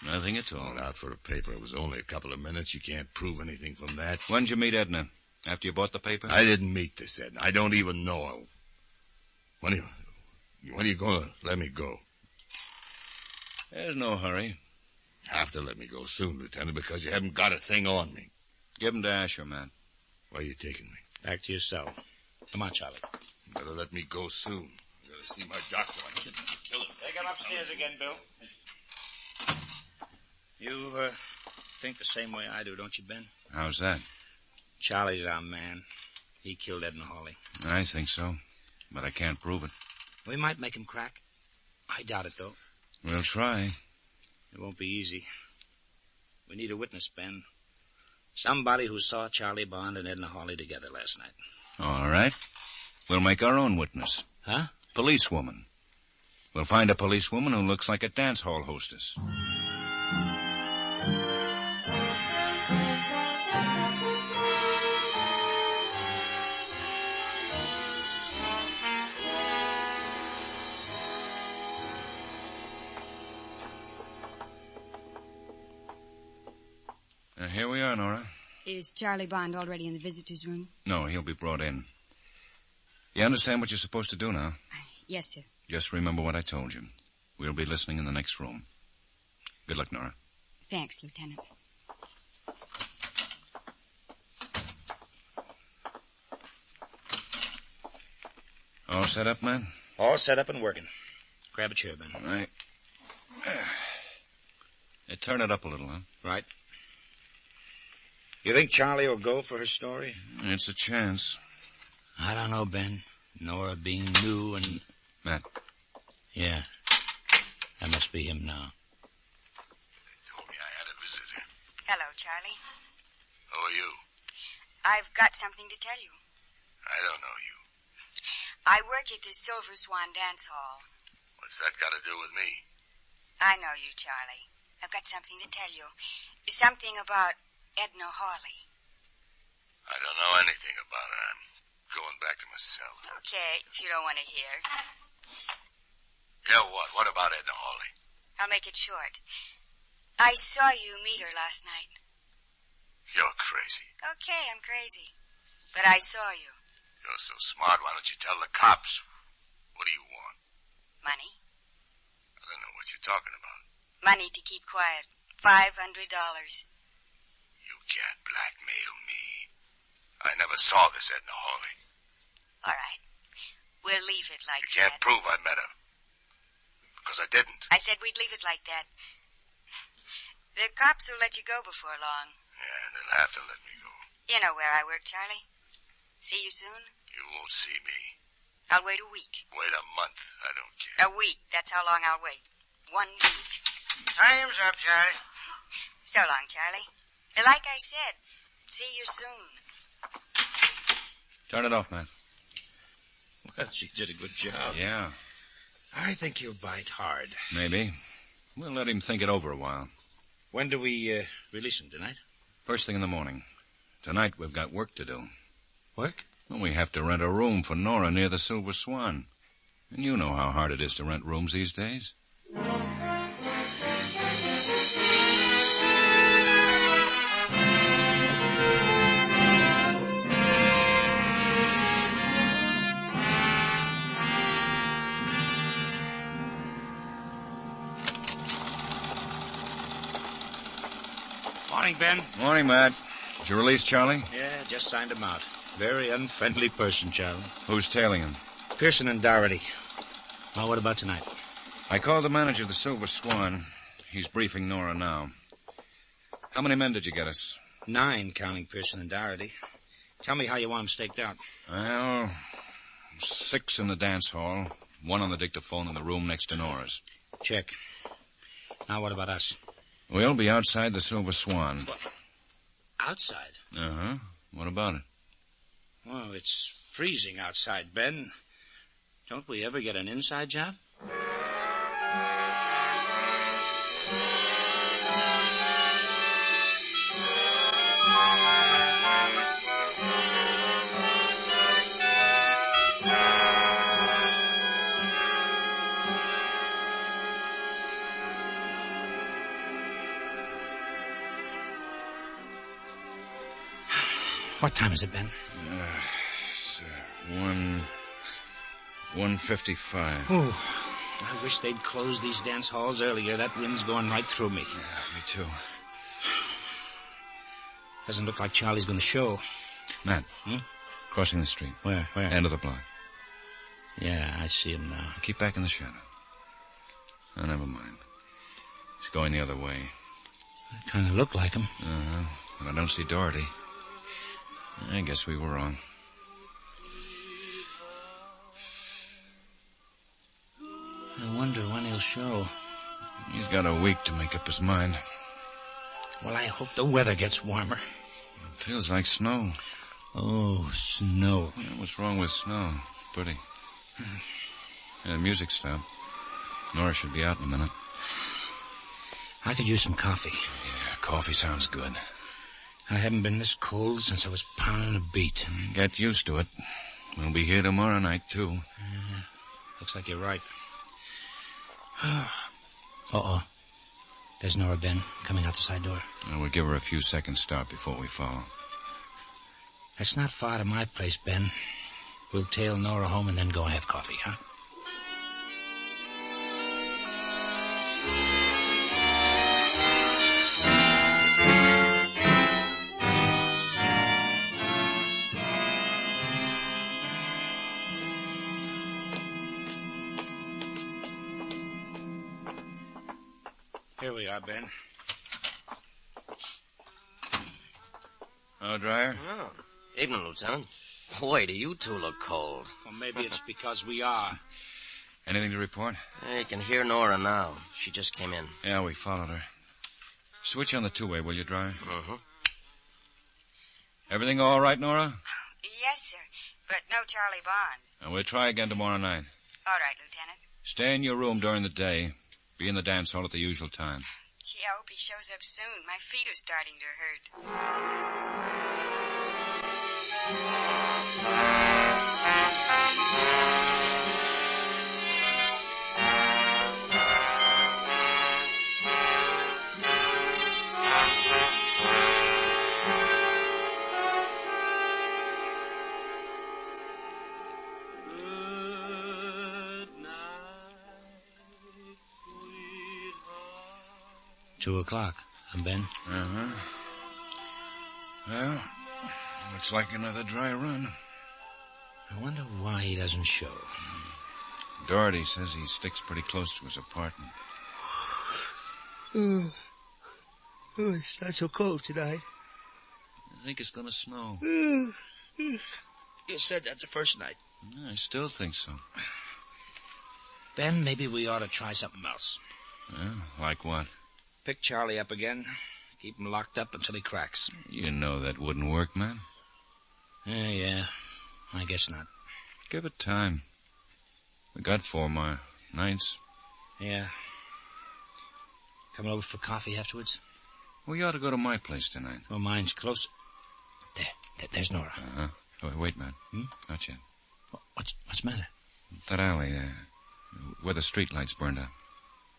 Nothing at all. Going out for a paper. It was only a couple of minutes. You can't prove anything from that. When'd you meet Edna? After you bought the paper? I didn't meet this Edna. I don't even know her. When are you going to let me go? There's no hurry. Have to let me go soon, Lieutenant, because you haven't got a thing on me. Give him to Asher, man. Where are you taking me? Back to your cell. Come on, Charlie. You better let me go soon. I gotta see my doctor. I can't kill him. Take him upstairs again, Bill. You, think the same way I do, don't you, Ben? How's that? Charlie's our man. He killed Edna Hawley. I think so, but I can't prove it. We might make him crack. I doubt it, though. We'll try. It won't be easy. We need a witness, Ben. Somebody who saw Charlie Bond and Edna Hawley together last night. All right. We'll make our own witness. Huh? Policewoman. We'll find a policewoman who looks like a dance hall hostess. Here we are, Nora. Is Charlie Bond already in the visitor's room? No, he'll be brought in. You understand what you're supposed to do now? Yes, sir. Just remember what I told you. We'll be listening in the next room. Good luck, Nora. Thanks, Lieutenant. All set up, man? All set up and working. Grab a chair, Ben. All right. Turn it up a little, huh? Right. You think Charlie will go for her story? It's a chance. I don't know, Ben. Nora being new and... Matt. Yeah. That must be him now. They told me I had a visitor. Hello, Charlie. Who are you? I've got something to tell you. I don't know you. I work at this Silver Swan dance hall. What's that got to do with me? I know you, Charlie. I've got something to tell you. Something about Edna Hawley. I don't know anything about her. I'm going back to my cell. Okay, if you don't want to hear. Yeah, what? What about Edna Hawley? I'll make it short. I saw you meet her last night. You're crazy. Okay, I'm crazy. But I saw you. You're so smart. Why don't you tell the cops? What do you want? Money? I don't know what you're talking about. Money to keep quiet. $500. You can't blackmail me. I never saw this Edna Hawley. All right. We'll leave it like that. You can't prove I met her. Because I didn't. I said we'd leave it like that. The cops will let you go before long. Yeah, they'll have to let me go. You know where I work, Charlie. See you soon? You won't see me. I'll wait a week. Wait a month. I don't care. A week. That's how long I'll wait. 1 week. Time's up, Charlie. So long, Charlie. Like I said, see you soon. Turn it off, man. Well, she did a good job. Yeah. I think he'll bite hard. Maybe. We'll let him think it over a while. When do we release him, tonight? First thing in the morning. Tonight we've got work to do. Work? Well, we have to rent a room for Nora near the Silver Swan. And you know how hard it is to rent rooms these days. Morning, Ben. Morning, Matt. Did you release Charlie? Yeah, just signed him out. Very unfriendly person, Charlie. Who's tailing him? Pearson and Doherty. Well, what about tonight? I called the manager of the Silver Swan. He's briefing Nora now. How many men did you get us? 9, counting Pearson and Doherty. Tell me how you want them staked out. Well, 6 in the dance hall, 1 on the dictaphone in the room next to Nora's. Check. Now what about us? We'll be outside the Silver Swan. What? Outside? Uh-huh. What about it? Well, it's freezing outside, Ben. Don't we ever get an inside job? What time is it, Ben? It's 1:55. Oh, I wish they'd close these dance halls earlier. That wind's going right through me. Yeah, me too. Doesn't look like Charlie's going to show. Matt, crossing the street. Where? End of the block. Yeah, I see him now. Keep back in the shadow. Oh, never mind. He's going the other way. Kind of looked like him. But I don't see Doherty. I guess we were wrong. I wonder when he'll show. He's got a week to make up his mind. Well, I hope the weather gets warmer. It feels like snow. Oh, snow. Yeah, what's wrong with snow? Pretty. And the music stopped. Nora should be out in a minute. I could use some coffee. Yeah, coffee sounds good. I haven't been this cold since I was pounding a beat. Get used to it. We'll be here tomorrow night, too. Looks like you're right. Uh-oh. There's Nora, Ben, coming out the side door. We'll give her a few seconds start before we follow. That's not far to my place, Ben. We'll tail Nora home and then go have coffee, huh? Here we are, Ben. Oh, Dreyer? Oh, evening, Lieutenant. Boy, do you two look cold. Well, maybe it's because we are. Anything to report? You can hear Nora now. She just came in. Yeah, we followed her. Switch on the two-way, will you, Dreyer? Everything all right, Nora? Yes, sir, but no Charlie Bond. And we'll try again tomorrow night. All right, Lieutenant. Stay in your room during the day. Be in the dance hall at the usual time. Gee, I hope he shows up soon. My feet are starting to hurt. Two o'clock. I'm Ben. Well, looks like another dry run. I wonder why he doesn't show. Doherty says he sticks pretty close to his apartment. It's not so cold tonight. I think it's gonna snow. You said that the first night. I still think so. Ben, maybe we ought to try something else. Like what? Pick Charlie up again. Keep him locked up until he cracks. You know that wouldn't work, man. Yeah. I guess not. Give it time. We got 4 more nights. Yeah. Coming over for coffee afterwards? We ought to go to my place tonight. Oh, mine's close. There's Nora. Oh, wait, man. Not yet. What's the matter? That alley there, where the street lights burned out.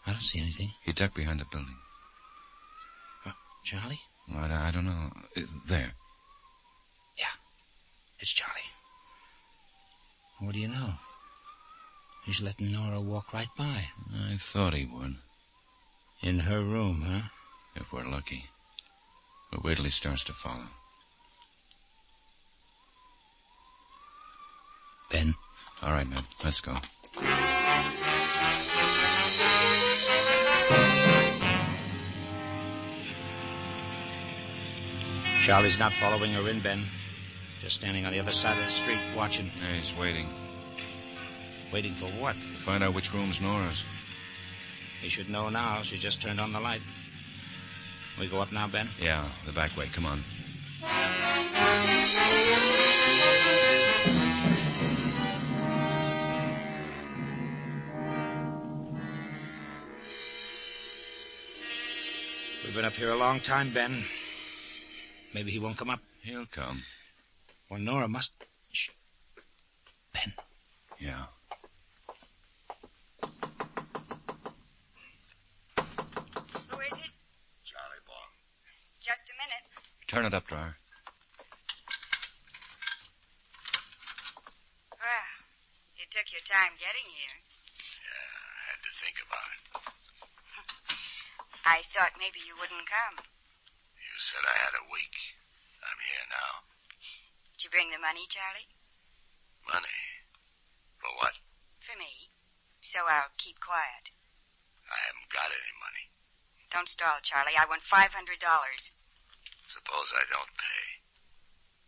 I don't see anything. He ducked behind the building. Charlie? Well, I don't know. There. Yeah, it's Charlie. What do you know? He's letting Nora walk right by. I thought he would. In her room, huh? If we're lucky. But wait till he starts to follow. Ben? All right, man. Let's go. Charlie's not following her in, Ben. Just standing on the other side of the street, watching. Yeah, he's waiting. Waiting for what? To find out which room's Nora's. He should know now. She just turned on the light. We go up now, Ben? Yeah, the back way. Come on. We've been up here a long time, Ben. Maybe he won't come up. He'll come. Well, Nora must... Shh. Ben. Yeah. Who is it? Charlie Bond. Just a minute. Turn it up, Dreyer. took your time getting here. Yeah, I had to think about it. I thought maybe you wouldn't come. You said I had a week. I'm here now. Did you bring the money, Charlie? Money? For what? For me. So I'll keep quiet. I haven't got any money. Don't stall, Charlie. I want $500. Suppose I don't pay.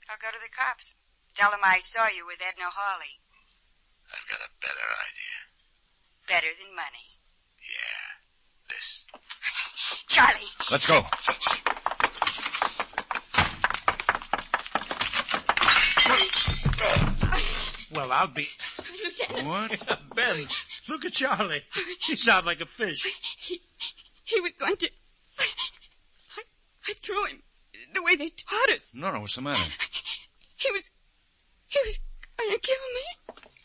I'll go to the cops. Tell them I saw you with Edna Hawley. I've got a better idea. Better than money. Yeah, this. Charlie! Let's go. Well, I'll be... Lieutenant. What? Ben, look at Charlie. He sounds like a fish. He was going to... I threw him the way they taught us. Nora, what's the matter? He was going to kill me.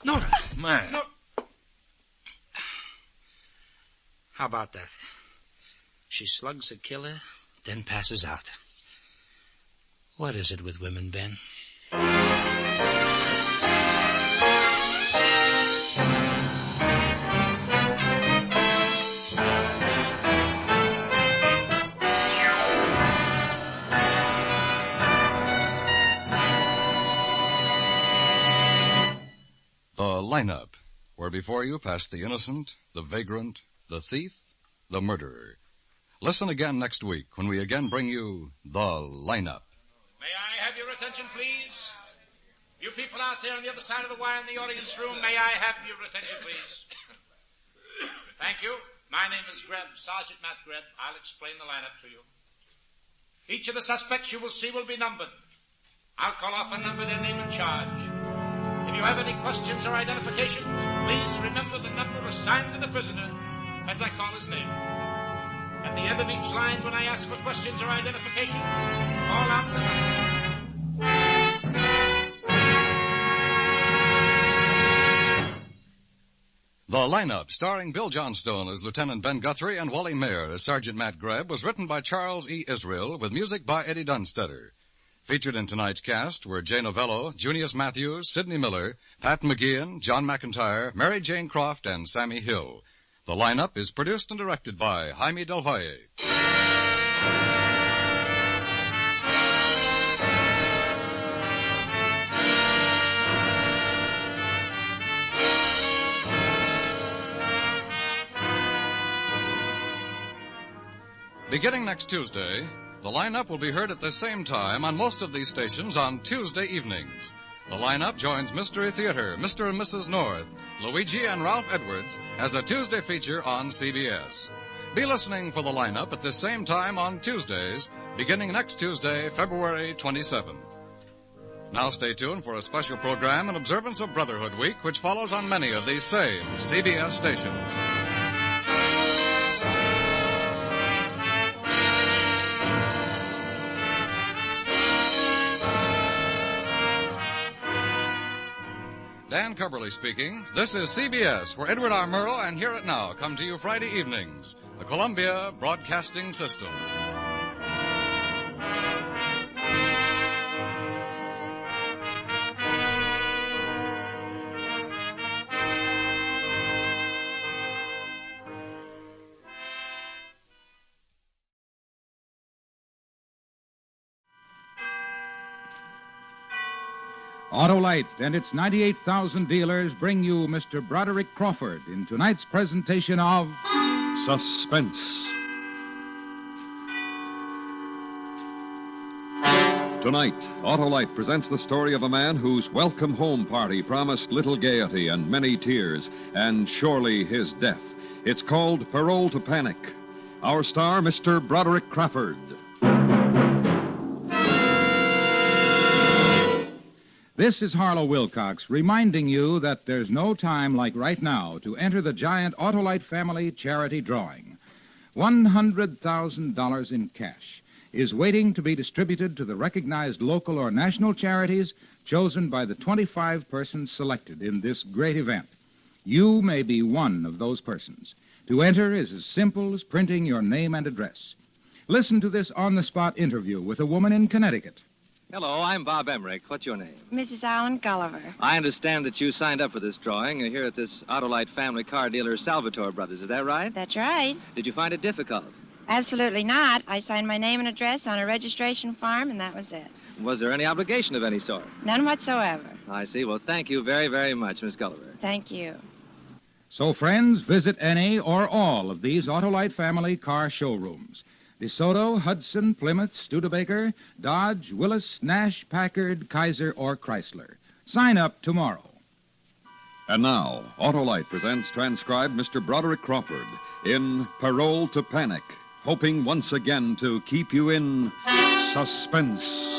Nora. Man. No. How about that? She slugs the killer, then passes out. What is it with women, Ben? The lineup, where before you pass the innocent, the vagrant, the thief, the murderer. Listen again next week when we again bring you the lineup. May I have your attention, please? You people out there on the other side of the wire in the audience room, may I have your attention, please? Thank you. My name is Greb, Sergeant Matt Greb. I'll explain the lineup to you. Each of the suspects you will see will be numbered. I'll call off a number, their name and charge. If you have any questions or identifications, please remember the number assigned to the prisoner as I call his name. At the end of each line, when I ask for questions or identification, call out the number. The lineup, starring Bill Johnstone as Lieutenant Ben Guthrie and Wally Mayer as Sergeant Matt Greb, was written by Charles E. Israel with music by Eddie Dunstetter. Featured in tonight's cast were Jay Novello, Junius Matthews, Sidney Miller, Pat McGeehan, John McIntyre, Mary Jane Croft, and Sammy Hill. The lineup is produced and directed by Jaime Del Valle. Beginning next Tuesday, the lineup will be heard at the same time on most of these stations on Tuesday evenings. The lineup joins Mystery Theater, Mr. and Mrs. North, Luigi and Ralph Edwards as a Tuesday feature on CBS. Be listening for the lineup at the same time on Tuesdays, beginning next Tuesday, February 27th. Now stay tuned for a special program in observance of Brotherhood Week, which follows on many of these same CBS stations. Dan Coverly speaking. This is CBS, where Edward R. Murrow and Hear It Now come to you Friday evenings. The Columbia Broadcasting System. Autolite and its 98,000 dealers bring you Mr. Broderick Crawford in tonight's presentation of Suspense. Tonight, Autolite presents the story of a man whose welcome home party promised little gaiety and many tears, and surely his death. It's called Parole to Panic. Our star, Mr. Broderick Crawford. This is Harlow Wilcox reminding you that there's no time like right now to enter the giant Autolite family charity drawing. $100,000 in cash is waiting to be distributed to the recognized local or national charities chosen by the 25 persons selected in this great event. You may be one of those persons. To enter is as simple as printing your name and address. Listen to this on-the-spot interview with a woman in Connecticut. Hello, I'm Bob Emmerich. What's your name? Mrs. Allen Gulliver. I understand that you signed up for this drawing here at this Autolite family car dealer, Salvatore Brothers. Is that right? That's right. Did you find it difficult? Absolutely not. I signed my name and address on a registration form, and that was it. Was there any obligation of any sort? None whatsoever. I see. Well, thank you very, very much, Miss Gulliver. Thank you. So, friends, visit any or all of these Autolite family car showrooms. DeSoto, Hudson, Plymouth, Studebaker, Dodge, Willis, Nash, Packard, Kaiser, or Chrysler. Sign up tomorrow. And now, Autolite presents transcribed Mr. Broderick Crawford in Parole to Panic, hoping once again to keep you in suspense.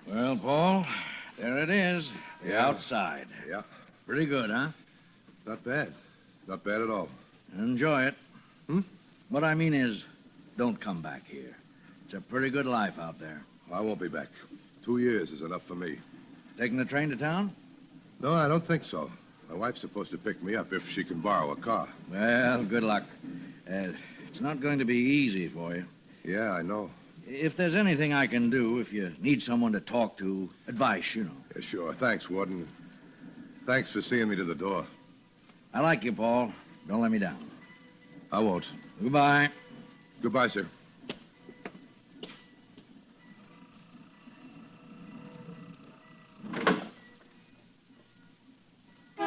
Well, Paul, there it is. The Yeah. outside. Yeah. Pretty good, huh? Not bad. Not bad at all. Enjoy it. Hmm? What I mean is, don't come back here. It's a pretty good life out there. I won't be back. 2 years is enough for me. Taking the train to town? No, I don't think so. My wife's supposed to pick me up if she can borrow a car. Well, good luck. It's not going to be easy for you. Yeah, I know. If there's anything I can do, if you need someone to talk to, advice, you know. Yeah, sure. Thanks, Warden. Thanks for seeing me to the door. I like you, Paul. Don't let me down. I won't. Goodbye. Goodbye, sir. Paul!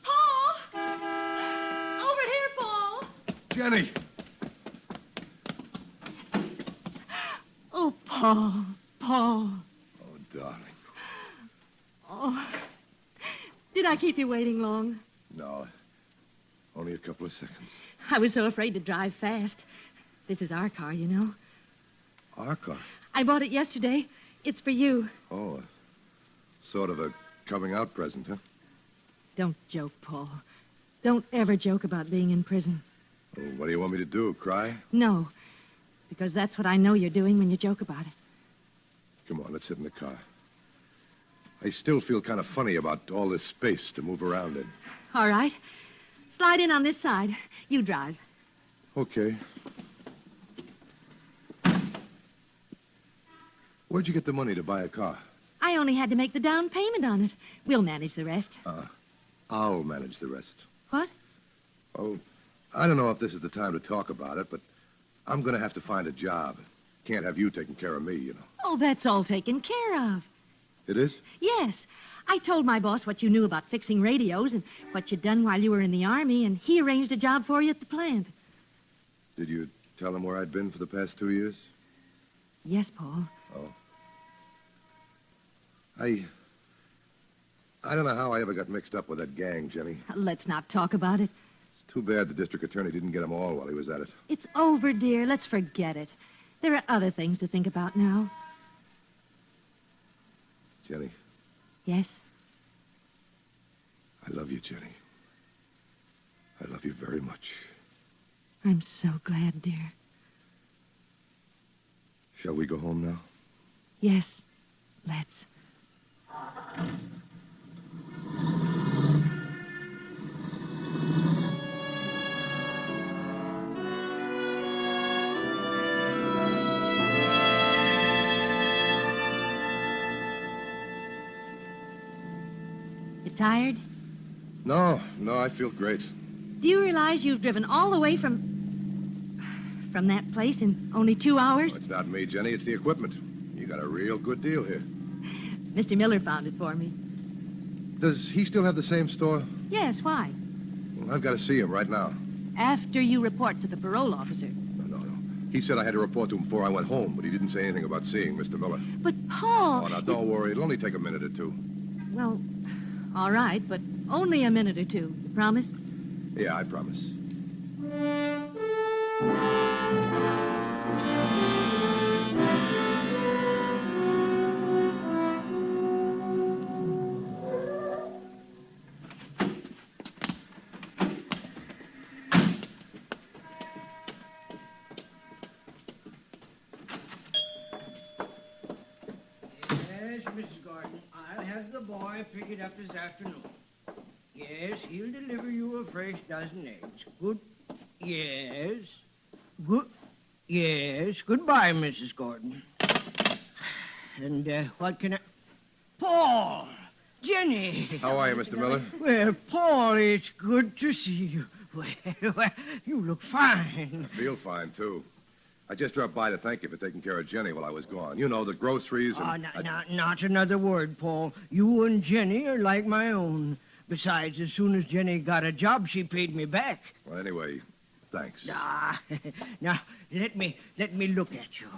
Paul! Over here, Paul! Jenny! Oh, Paul. Paul. Oh, darling. Oh. Did I keep you waiting long? No. Only a couple of seconds. I was so afraid to drive fast. This is our car, you know. Our car? I bought it yesterday. It's for you. Oh, sort of a coming out present, huh? Don't joke, Paul. Don't ever joke about being in prison. Oh, what do you want me to do, cry? No, because that's what I know you're doing when you joke about it. Come on, let's sit in the car. I still feel kind of funny about all this space to move around in. All right. Slide in on this side. You drive. Okay. Where'd you get the money to buy a car? I only had to make the down payment on it. We'll manage the rest. I'll manage the rest. What? Oh, I don't know if this is the time to talk about it, but I'm going to have to find a job. Can't have you taking care of me, you know. Oh, that's all taken care of. It is? Yes. I told my boss what you knew about fixing radios and what you'd done while you were in the Army, and he arranged a job for you at the plant. Did you tell him where I'd been for the past 2 years? Yes, Paul. Oh. I don't know how I ever got mixed up with that gang, Jenny. Let's not talk about it. It's too bad the district attorney didn't get them all while he was at it. It's over, dear. Let's forget it. There are other things to think about now. Jenny, Yes? I love you, Jenny. I love you very much. I'm so glad, dear. Shall we go home now? Yes, let's. You tired? No, I feel great. Do you realize you've driven all the way from that place in only 2 hours? Oh, it's not me, Jenny. It's the equipment. You got a real good deal here. Mr. Miller found it for me. Does he still have the same store? Yes, why? Well, I've got to see him right now. After you report to the parole officer. No. He said I had to report to him before I went home, but he didn't say anything about seeing Mr. Miller. But, Paul... Oh, now, don't worry. It'll only take a minute or two. Well, all right, but only a minute or two. You promise? Yeah, I promise. Gordon. I'll have the boy pick it up this afternoon. Yes, he'll deliver you a fresh dozen eggs. Good. Yes. Good. Yes. Goodbye, Mrs. Gordon. And what can I... Paul! Jenny! How are you, Mr. Miller? Well, Paul, it's good to see you. Well, you look fine. I feel fine, too. I just dropped by to thank you for taking care of Jenny while I was gone. You know, the groceries and... Not another word, Paul. You and Jenny are like my own. Besides, as soon as Jenny got a job, she paid me back. Well, anyway, thanks. Now, let me look at you.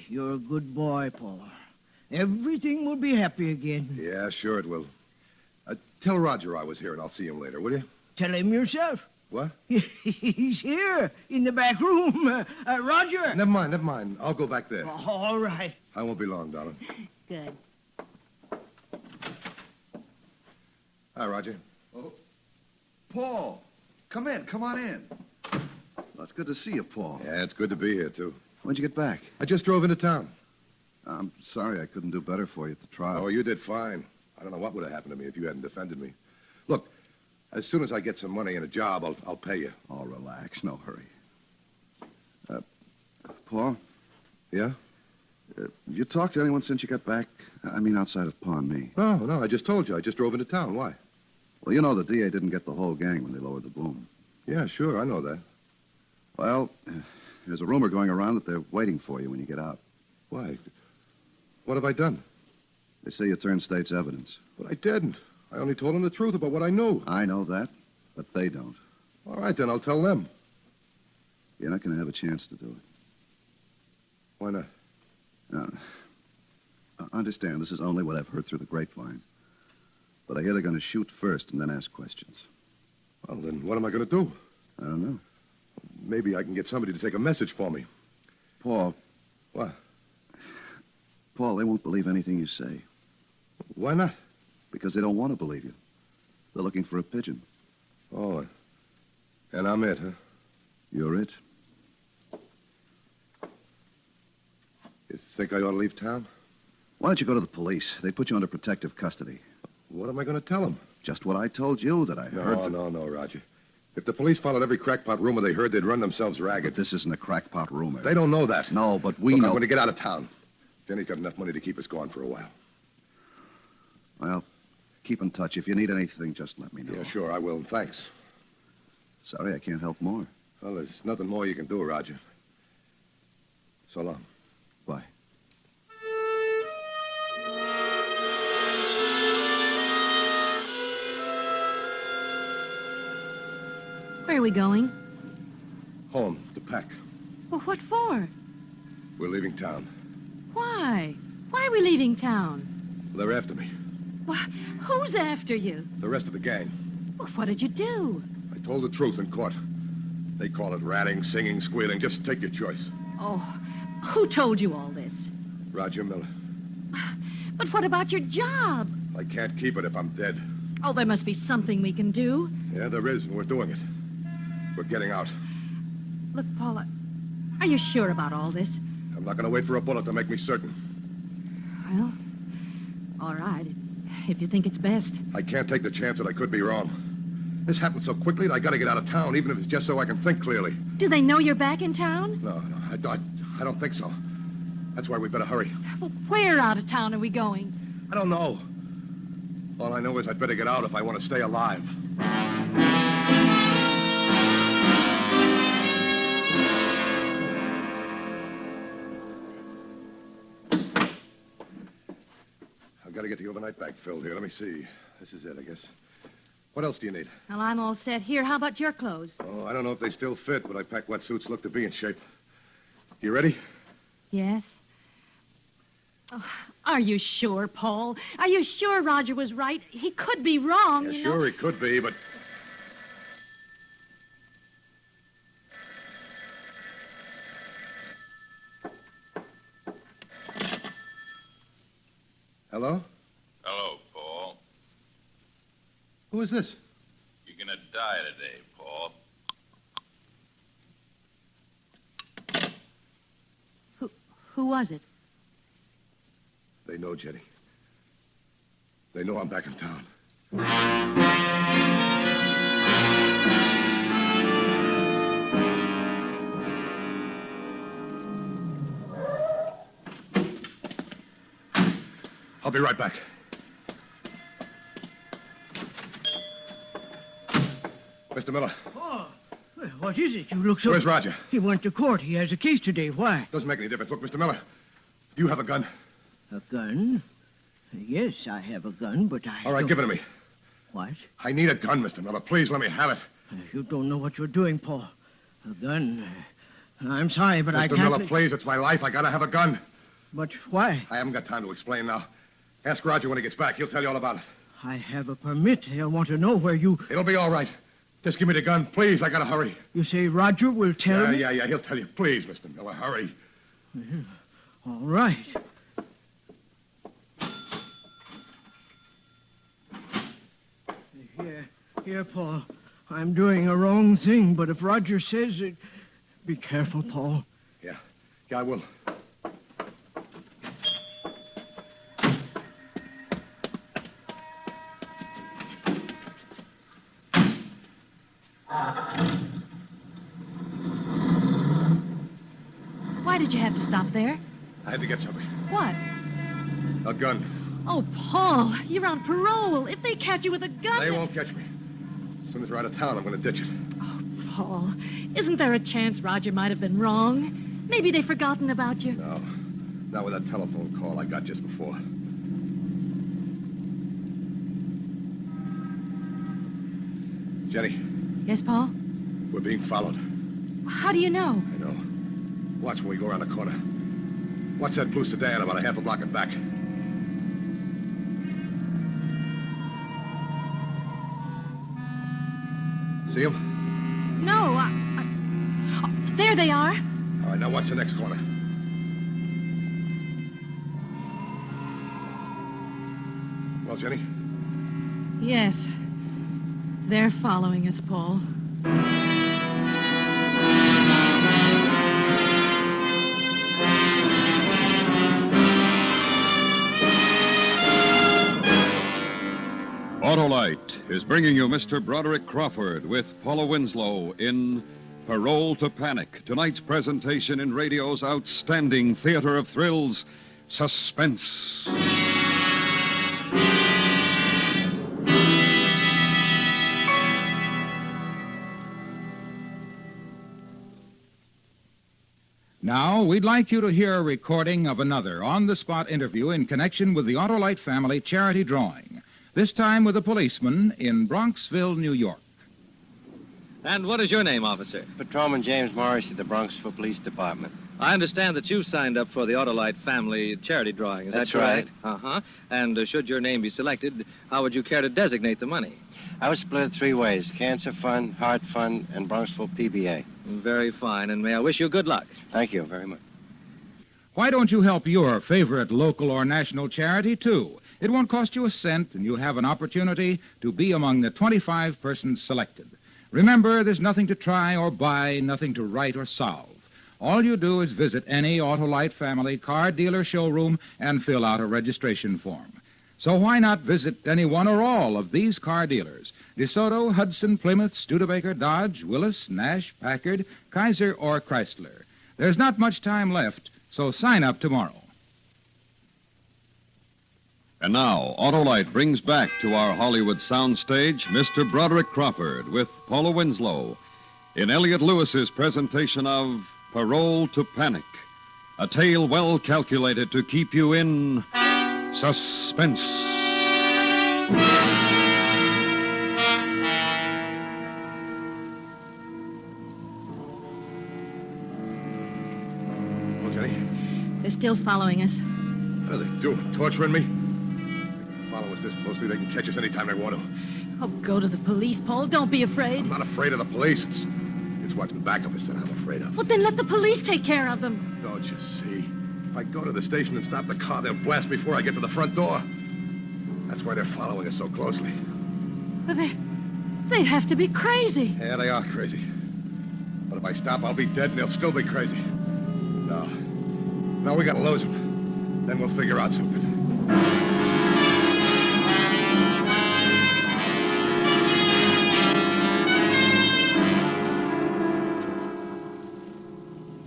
You're a good boy, Paul. Everything will be happy again. Yeah, sure it will. Tell Roger I was here, and I'll see him later, will you? Tell him yourself. What? He's here in the back room. Roger. Never mind. I'll go back there. All right. I won't be long, darling. Good. Hi, Roger. Oh. Paul, come on in. Well, it's good to see you, Paul. Yeah, it's good to be here, too. When'd you get back? I just drove into town. I'm sorry I couldn't do better for you at the trial. Oh, you did fine. I don't know what would have happened to me if you hadn't defended me. Look, as soon as I get some money and a job, I'll pay you. Oh, relax. No hurry. Paul? Yeah? You talked to anyone since you got back? I mean, outside of Pawn Me. No, I just told you. I just drove into town. Why? Well, you know the DA didn't get the whole gang when they lowered the boom. Yeah, sure, I know that. Well, there's a rumor going around that they're waiting for you when you get out. Why? What have I done? They say you turned state's evidence. But I didn't. I only told them the truth about what I knew. I know that, but they don't. All right, then, I'll tell them. You're not going to have a chance to do it. Why not? Now, understand, this is only what I've heard through the grapevine. But I hear they're going to shoot first and then ask questions. Well, then what am I going to do? I don't know. Maybe I can get somebody to take a message for me. Paul. What? Paul, they won't believe anything you say. Why not? Because they don't want to believe you. They're looking for a pigeon. Oh, and I'm it, huh? You're it. You think I ought to leave town? Why don't you go to the police? They put you under protective custody. What am I going to tell them? Just what I told you, that I heard... No, Roger. If the police followed every crackpot rumor they heard, they'd run themselves ragged. But this isn't a crackpot rumor. They don't know that. No, but we Look, know... I'm going to get out of town. Jenny's got enough money to keep us going for a while. Well, keep in touch. If you need anything, just let me know. Yeah, sure, I will. Thanks. Sorry, I can't help more. Well, there's nothing more you can do, Roger. So long. Bye. Where are we going? Home, to pack. Well, what for? We're leaving town. Why? Why are we leaving town? They're after me. Why, who's after you? The rest of the gang. Well, what did you do? I told the truth in court. They call it ratting, singing, squealing. Just take your choice. Oh, who told you all this? Roger Miller. But what about your job? I can't keep it if I'm dead. Oh, there must be something we can do. Yeah, there is, and we're doing it. We're getting out. Look, Paula, are you sure about all this? I'm not going to wait for a bullet to make me certain. Well, all right, if you think it's best. I can't take the chance that I could be wrong. This happened so quickly that I got to get out of town, even if it's just so I can think clearly. Do they know you're back in town? No, I don't think so. That's why we better hurry. Well, where out of town are we going? I don't know. All I know is I'd better get out if I want to stay alive. I've got to get the overnight bag filled here. Let me see. This is it, I guess. What else do you need? Well, I'm all set here. How about your clothes? Oh, I don't know if they still fit, but I packed wetsuits look to be in shape. You ready? Yes. Oh, are you sure, Paul? Are you sure Roger was right? He could be wrong, Yeah, you sure know. he could be, but... Hello? Hello, Paul. Who is this? You're gonna die today, Paul. Who was it? They know, Jenny. They know I'm back in town. I'll be right back. Mr. Miller. Oh, well, what is it? You look so... Where's Roger? He went to court. He has a case today. Why? Doesn't make any difference. Look, Mr. Miller, do you have a gun? A gun? Yes, I have a gun, but I All right, don't... give it to me. What? I need a gun, Mr. Miller. Please let me have it. You don't know what you're doing, Paul. A gun? I'm sorry, but I Mr. can't... Miller, please, it's my life. I gotta have a gun. But why? I haven't got time to explain now. Ask Roger when he gets back. He'll tell you all about it. I have a permit. He'll want to know where you... It'll be all right. Just give me the gun, please. I gotta hurry. You say Roger will tell me? Yeah. He'll tell you. Please, Mr. Miller, hurry. All right. Here, Paul. I'm doing a wrong thing, but if Roger says it... Be careful, Paul. Yeah, I will. Why did you have to stop there? I had to get something. What? A gun. Oh, Paul, you're on parole. If they catch you with a gun... They won't catch me. As soon as we're out of town, I'm going to ditch it. Oh, Paul, isn't there a chance Roger might have been wrong? Maybe they've forgotten about you. No, not with that telephone call I got just before. Jenny. Yes, Paul? We're being followed. How do you know? I know. Watch when we go around the corner. Watch that blue sedan about a half a block and back. See him? No, Oh, there they are. All right, now watch the next corner. Well, Jenny? Yes. They're following us, Paul. Autolite is bringing you Mr. Broderick Crawford with Paula Winslow in Parole to Panic, tonight's presentation in radio's outstanding theater of thrills, Suspense. Now, we'd like you to hear a recording of another on-the-spot interview in connection with the Autolite family charity drawing, this time with a policeman in Bronxville, New York. And what is your name, officer? Patrolman James Morris of the Bronxville Police Department. I understand that you signed up for the Autolite family charity drawing. Is That's that correct? right. Uh-huh. And should your name be selected, how would you care to designate the money? I was split it 3 ways: Cancer Fund, Heart Fund, and Bronxville PBA. Very fine, and may I wish you good luck. Thank you very much. Why don't you help your favorite local or national charity, too? It won't cost you a cent, and you have an opportunity to be among the 25 persons selected. Remember, there's nothing to try or buy, nothing to write or solve. All you do is visit any Autolite family car dealer showroom and fill out a registration form. So why not visit any one or all of these car dealers? DeSoto, Hudson, Plymouth, Studebaker, Dodge, Willis, Nash, Packard, Kaiser, or Chrysler. There's not much time left, so sign up tomorrow. And now, Autolite brings back to our Hollywood soundstage Mr. Broderick Crawford with Paula Winslow in Elliot Lewis's presentation of Parole to Panic, a tale well calculated to keep you in suspense. Well, Jenny, They're still following us. what are they doing? Torturing me? They can follow us this closely. They can catch us anytime they want to. Oh, go to the police, Paul. Don't be afraid. I'm not afraid of the police. It's what's in back of us that I'm afraid of. Well, then let the police take care of them. Don't you see? If I go to the station and stop the car, they'll blast me before I get to the front door. That's why they're following us so closely. But they have to be crazy. Yeah, they are crazy. But if I stop, I'll be dead and they'll still be crazy. No, we gotta lose them. Then we'll figure out something.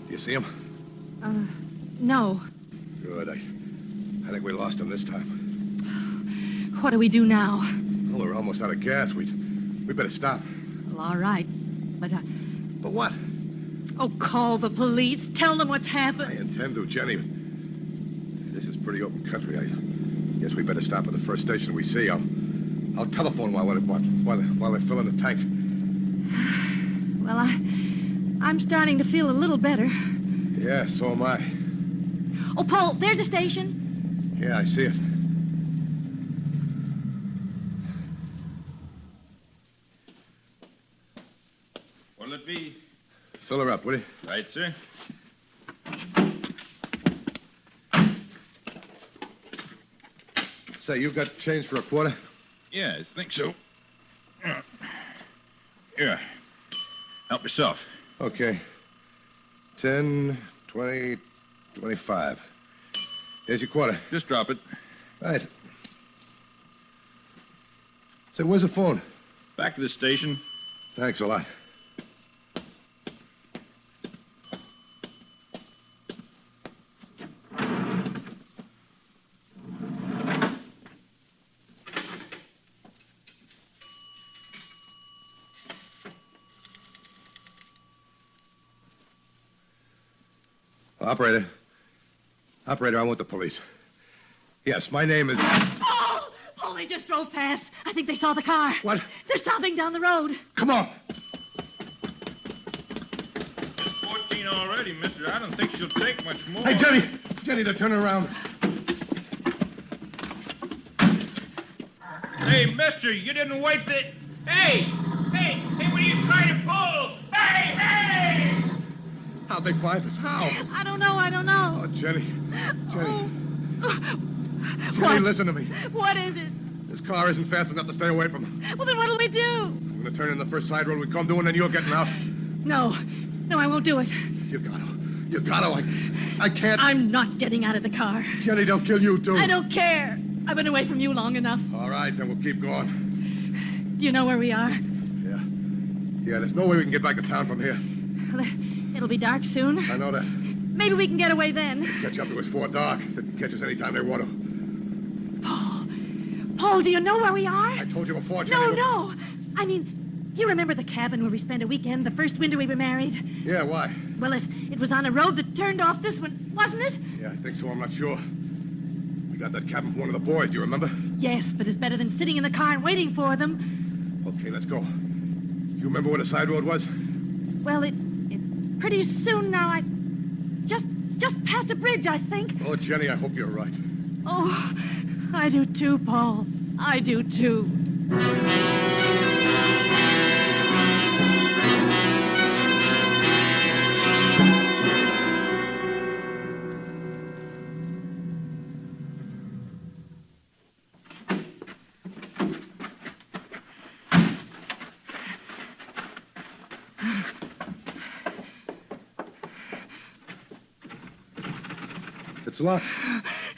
You see him? No. Good. I think we lost him this time. What do we do now? Well, we're almost out of gas. We better stop. Well, all right. But what? Oh, call the police. Tell them what's happened. I intend to, Jenny. This is pretty open country. I guess we better stop at the first station we see. I'll telephone while they're filling the tank. Well, I'm starting to feel a little better. Yeah, so am I. Oh, Paul, there's a station. Yeah, I see it. What'll it be? Fill her up, will you? Right, sir. Say, you got change for a quarter? Yeah, I think so. Here. Help yourself. Okay. 10, 20, 25. Here's your quarter. Just drop it. Right. Say, where's the phone? Back to the station. Thanks a lot. Operator, I want the police. Yes, my name is... Paul! Paul, they just drove past. I think they saw the car. What? They're stopping down the road. Come on. 14 already, mister. I don't think she'll take much more. Hey, Jenny! Jenny, they're turning around. Hey, mister, you didn't wait for it. Hey! Hey! Hey, what are you trying to pull? Hey! Hey! How'd they find us? How? I don't know. Oh, Jenny. Jenny. Oh. Jenny, What? listen to me. What is it? This car isn't fast enough to stay away from them. Well, then what'll we do? I'm going to turn in the first side road we come to, and then you're getting out. No, I won't do it. You gotta. I can't. I'm not getting out of the car. Jenny, they'll kill you, too. I don't care. I've been away from you long enough. All right, then we'll keep going. Do you know where we are? Yeah, there's no way we can get back to town from here. Well, it'll be dark soon. I know that. Maybe we can get away then. Catch up to us before dark. They can catch us anytime they want to. Paul, do you know where we are? I told you before, Jenny. No. I mean, you remember the cabin where we spent a weekend the first winter we were married? Yeah, why? Well, it was on a road that turned off this one, wasn't it? Yeah, I think so. I'm not sure. We got that cabin from one of the boys. Do you remember? Yes, but it's better than sitting in the car and waiting for them. Okay, let's go. You remember where the side road was? Well, it pretty soon now. Just past a bridge, I think. Oh, Jenny, I hope you're right. Oh, I do too, Paul. I do too. It's locked.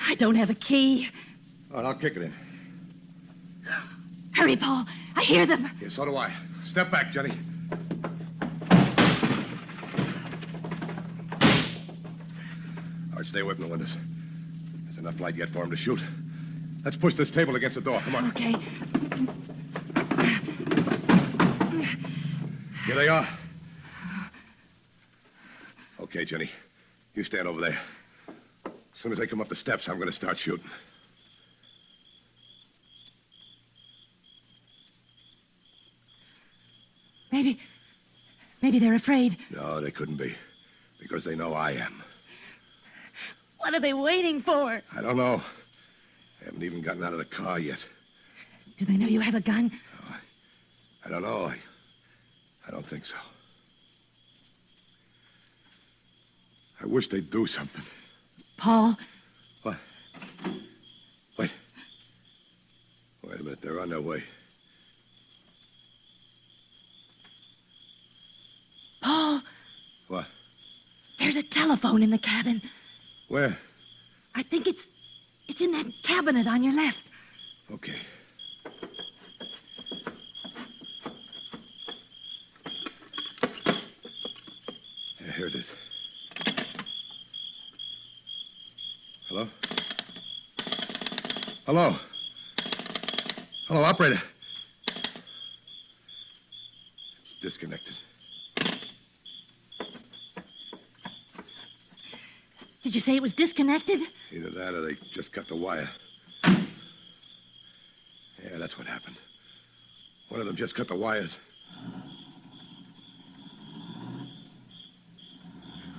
I don't have a key. All right, I'll kick it in. Hurry, Paul. I hear them. Yeah, so do I. Step back, Jenny. All right, stay away from the windows. There's enough light yet for him to shoot. Let's push this table against the door. Come on. Okay. Here they are. Okay, Jenny. You stand over there. As soon as they come up the steps, I'm going to start shooting. Maybe they're afraid. No, they couldn't be. Because they know I am. What are they waiting for? I don't know. They haven't even gotten out of the car yet. Do they know you have a gun? No, I don't know. I don't think so. I wish they'd do something. Paul? What? Wait. Wait a minute. They're on their way. Paul? What? There's a telephone in the cabin. Where? I think it's It's in that cabinet on your left. Okay. Yeah, here it is. Hello? Hello? Hello, operator. It's disconnected. Did you say it was disconnected? Either that or they just cut the wire. Yeah, that's what happened. One of them just cut the wires.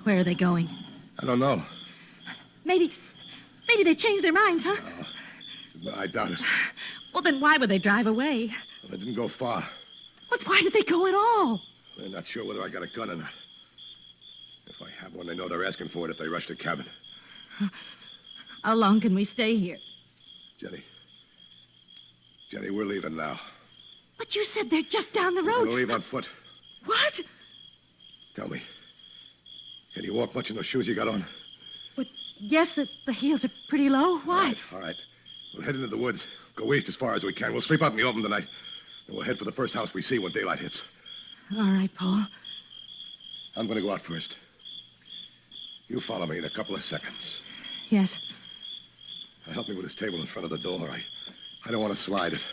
Where are they going? I don't know. Maybe they changed their minds, huh? No, I doubt it. Well, then why would they drive away? Well, they didn't go far. But why did they go at all? They're not sure whether I got a gun or not. If I have one, they know they're asking for it if they rush the cabin. How long can we stay here? Jenny, we're leaving now. But you said they're just down the We're road. gonna leave on foot. What? Tell me, can you walk much in those shoes you got on? Yes, the heels are pretty low. Why? All right. We'll head into the woods. Go east as far as we can. We'll sleep out in the open tonight. And we'll head for the first house we see when daylight hits. All right, Paul. I'm going to go out first. You follow me in a couple of seconds. Yes. Now help me with this table in front of the door. I don't want to slide it.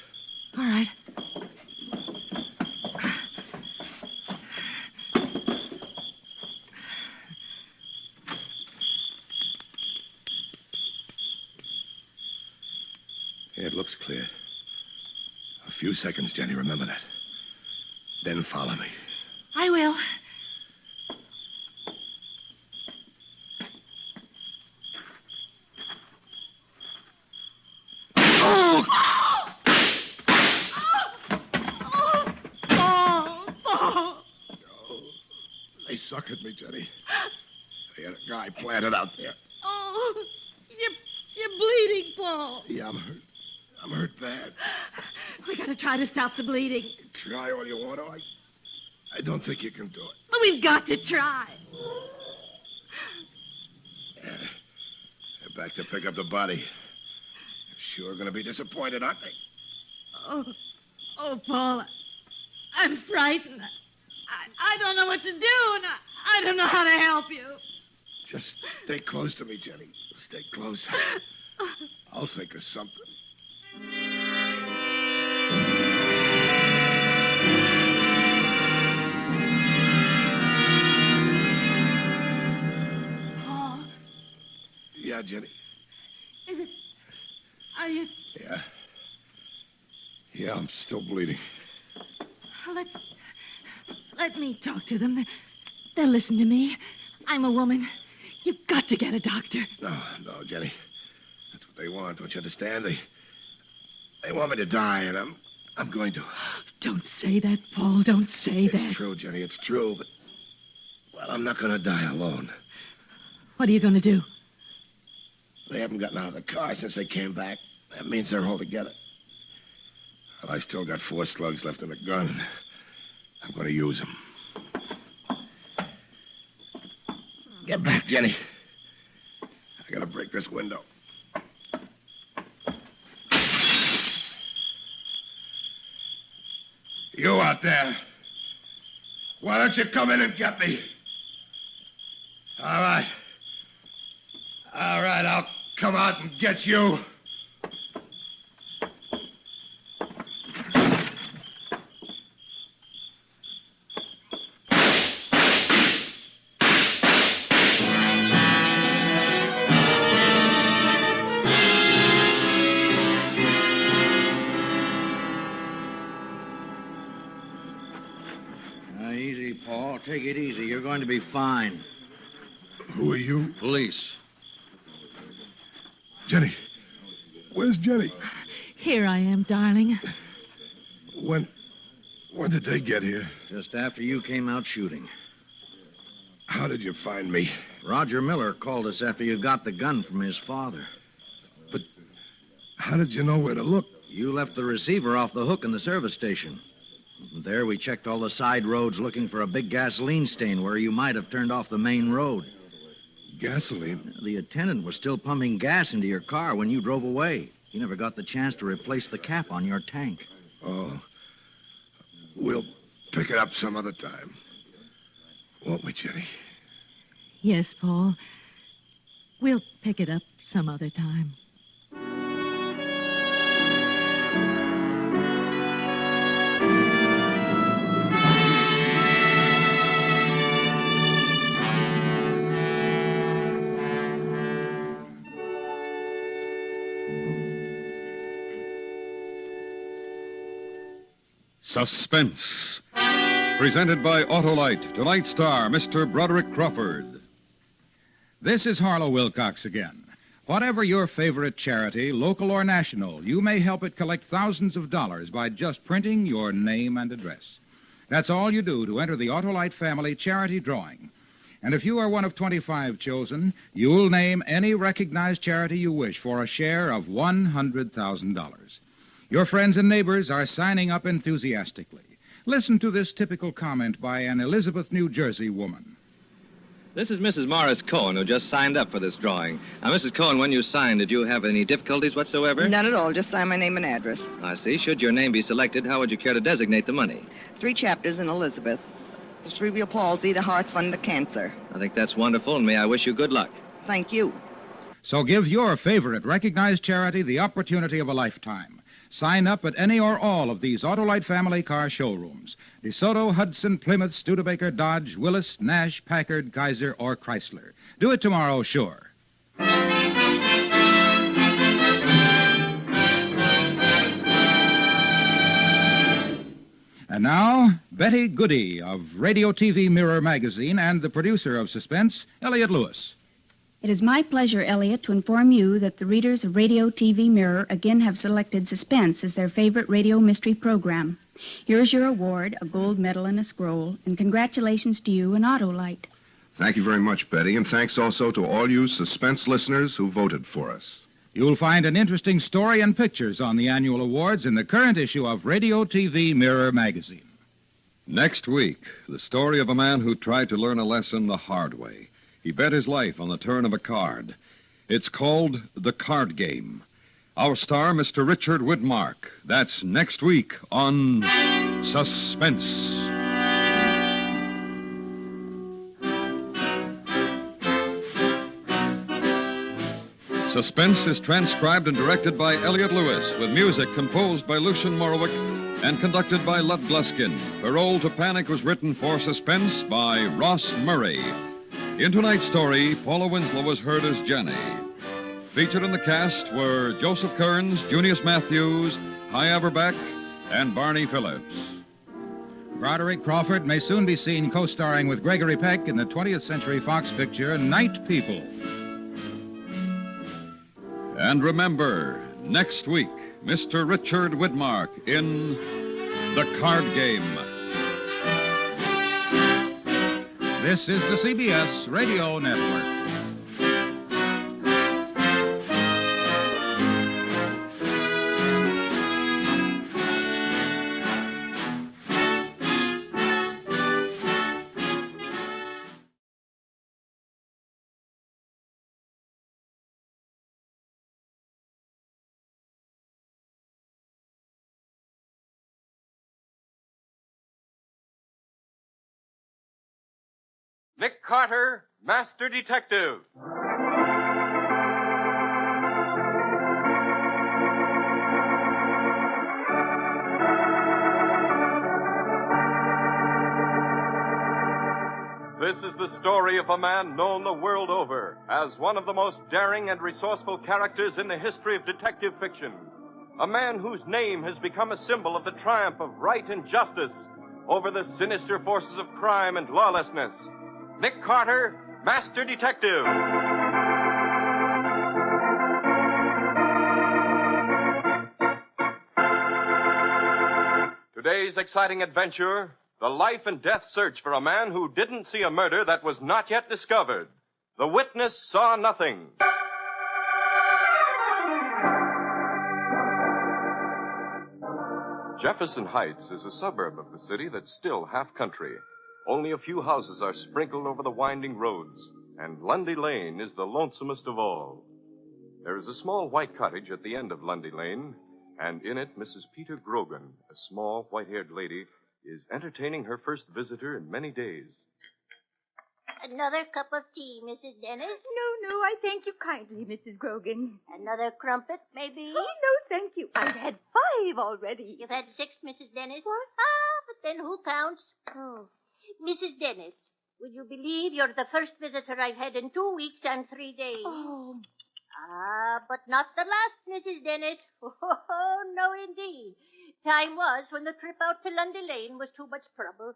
All right. It looks clear. A few seconds, Jenny. Remember that. Then follow me. I will. They suckered me, Jenny. They had a guy planted out there. Oh, you're bleeding, Paul. Yeah, I'm hurt. I'm hurt bad. We gotta try to stop the bleeding. Try all you want to. I don't think you can do it. But we've got to try. Yeah. They're back to pick up the body. Sure going to be disappointed, aren't they? Oh, Paul, I'm frightened. I don't know what to do, and I don't know how to help you. Just stay close to me, Jenny. Stay close. I'll think of something. Paul? Yeah, Jenny. Is it... Are you... Yeah. Yeah, I'm still bleeding. Let me talk to them. They'll listen to me. I'm a woman. You've got to get a doctor. No, Jenny. That's what they want. Don't you understand? They want me to die, and I'm going to. Don't say that, Paul. Don't say that. It's true, Jenny. It's true, but... Well, I'm not going to die alone. What are you going to do? They haven't gotten out of the car since they came back. That means they're all together. Well, I still got 4 slugs left in the gun. I'm going to use them. Get back, Jenny. I got to break this window. You out there. Why don't you come in and get me? All right. All right, I'll come out and get you. Easy, Paul. Take it easy. You're going to be fine. Who are you? Police. Jenny. Where's Jenny? Here I am, darling. When did they get here? Just after you came out shooting. How did you find me? Roger Miller called us after you got the gun from his father. But how did you know where to look? You left the receiver off the hook in the service station. There we checked all the side roads looking for a big gasoline stain where you might have turned off the main road. gasoline. The attendant was still pumping gas into your car when you drove away. He never got the chance to replace the cap on your tank. Oh. We'll pick it up some other time. Won't we, Jenny? Yes, Paul. We'll pick it up some other time. Suspense. Presented by Autolite. Tonight's star, Mr. Broderick Crawford. This is Harlow Wilcox again. Whatever your favorite charity, local or national, you may help it collect thousands of dollars by just printing your name and address. That's all you do to enter the Autolite family charity drawing. And if you are one of 25 chosen, you'll name any recognized charity you wish for a share of $100,000. Your friends and neighbors are signing up enthusiastically. Listen to this typical comment by an Elizabeth, New Jersey woman. This is Mrs. Morris Cohen, who just signed up for this drawing. Now, Mrs. Cohen, when you signed, did you have any difficulties whatsoever? None at all. Just sign my name and address. I see. Should your name be selected, how would you care to designate the money? 3 chapters in Elizabeth. The cerebral palsy, the heart fund, the cancer. I think that's wonderful, and may I wish you good luck. Thank you. So give your favorite recognized charity the opportunity of a lifetime. Sign up at any or all of these Autolite family car showrooms. DeSoto, Hudson, Plymouth, Studebaker, Dodge, Willis, Nash, Packard, Kaiser, or Chrysler. Do it tomorrow, sure. And now, Betty Goody of Radio TV Mirror magazine and the producer of Suspense, Elliot Lewis. It is my pleasure, Elliot, to inform you that the readers of Radio TV Mirror again have selected Suspense as their favorite radio mystery program. Here's your award, a gold medal and a scroll, and congratulations to you and Autolite. Thank you very much, Betty, and thanks also to all you Suspense listeners who voted for us. You'll find an interesting story and pictures on the annual awards in the current issue of Radio TV Mirror magazine. Next week, the story of a man who tried to learn a lesson the hard way. He bet his life on the turn of a card. It's called The Card Game. Our star, Mr. Richard Widmark. That's next week on Suspense. Suspense is transcribed and directed by Elliot Lewis, with music composed by Lucian Morowick and conducted by Lud Gluskin. Parole to Panic was written for Suspense by Ross Murray. In tonight's story, Paula Winslow was heard as Jenny. Featured in the cast were Joseph Kearns, Junius Matthews, Hy Averback, and Barney Phillips. Broderick Crawford may soon be seen co-starring with Gregory Peck in the 20th Century Fox picture Night People. And remember, next week, Mr. Richard Widmark in The Card Game. This is the CBS Radio Network. Nick Carter, Master Detective. This is the story of a man known the world over as one of the most daring and resourceful characters in the history of detective fiction. A man whose name has become a symbol of the triumph of right and justice over the sinister forces of crime and lawlessness. Nick Carter, Master Detective. Today's exciting adventure, the life and death search for a man who didn't see a murder that was not yet discovered. The witness saw nothing. Jefferson Heights is a suburb of the city that's still half country. Only a few houses are sprinkled over the winding roads. and Lundy Lane is the lonesomest of all. There is a small white cottage at the end of Lundy Lane, and in it Mrs. Peter Grogan, a small white-haired lady, is entertaining her first visitor in many days. Another cup of tea, Mrs. Dennis? No, I thank you kindly, Mrs. Grogan. Another crumpet, maybe? Oh, no, thank you. I've had 5 already. You've had 6, Mrs. Dennis? What? But then who counts? Oh. Mrs. Dennis, would you believe you're the first visitor I've had in 2 weeks and 3 days? Oh. But not the last, Mrs. Dennis. Oh, no, indeed. Time was when the trip out to Lundy Lane was too much trouble.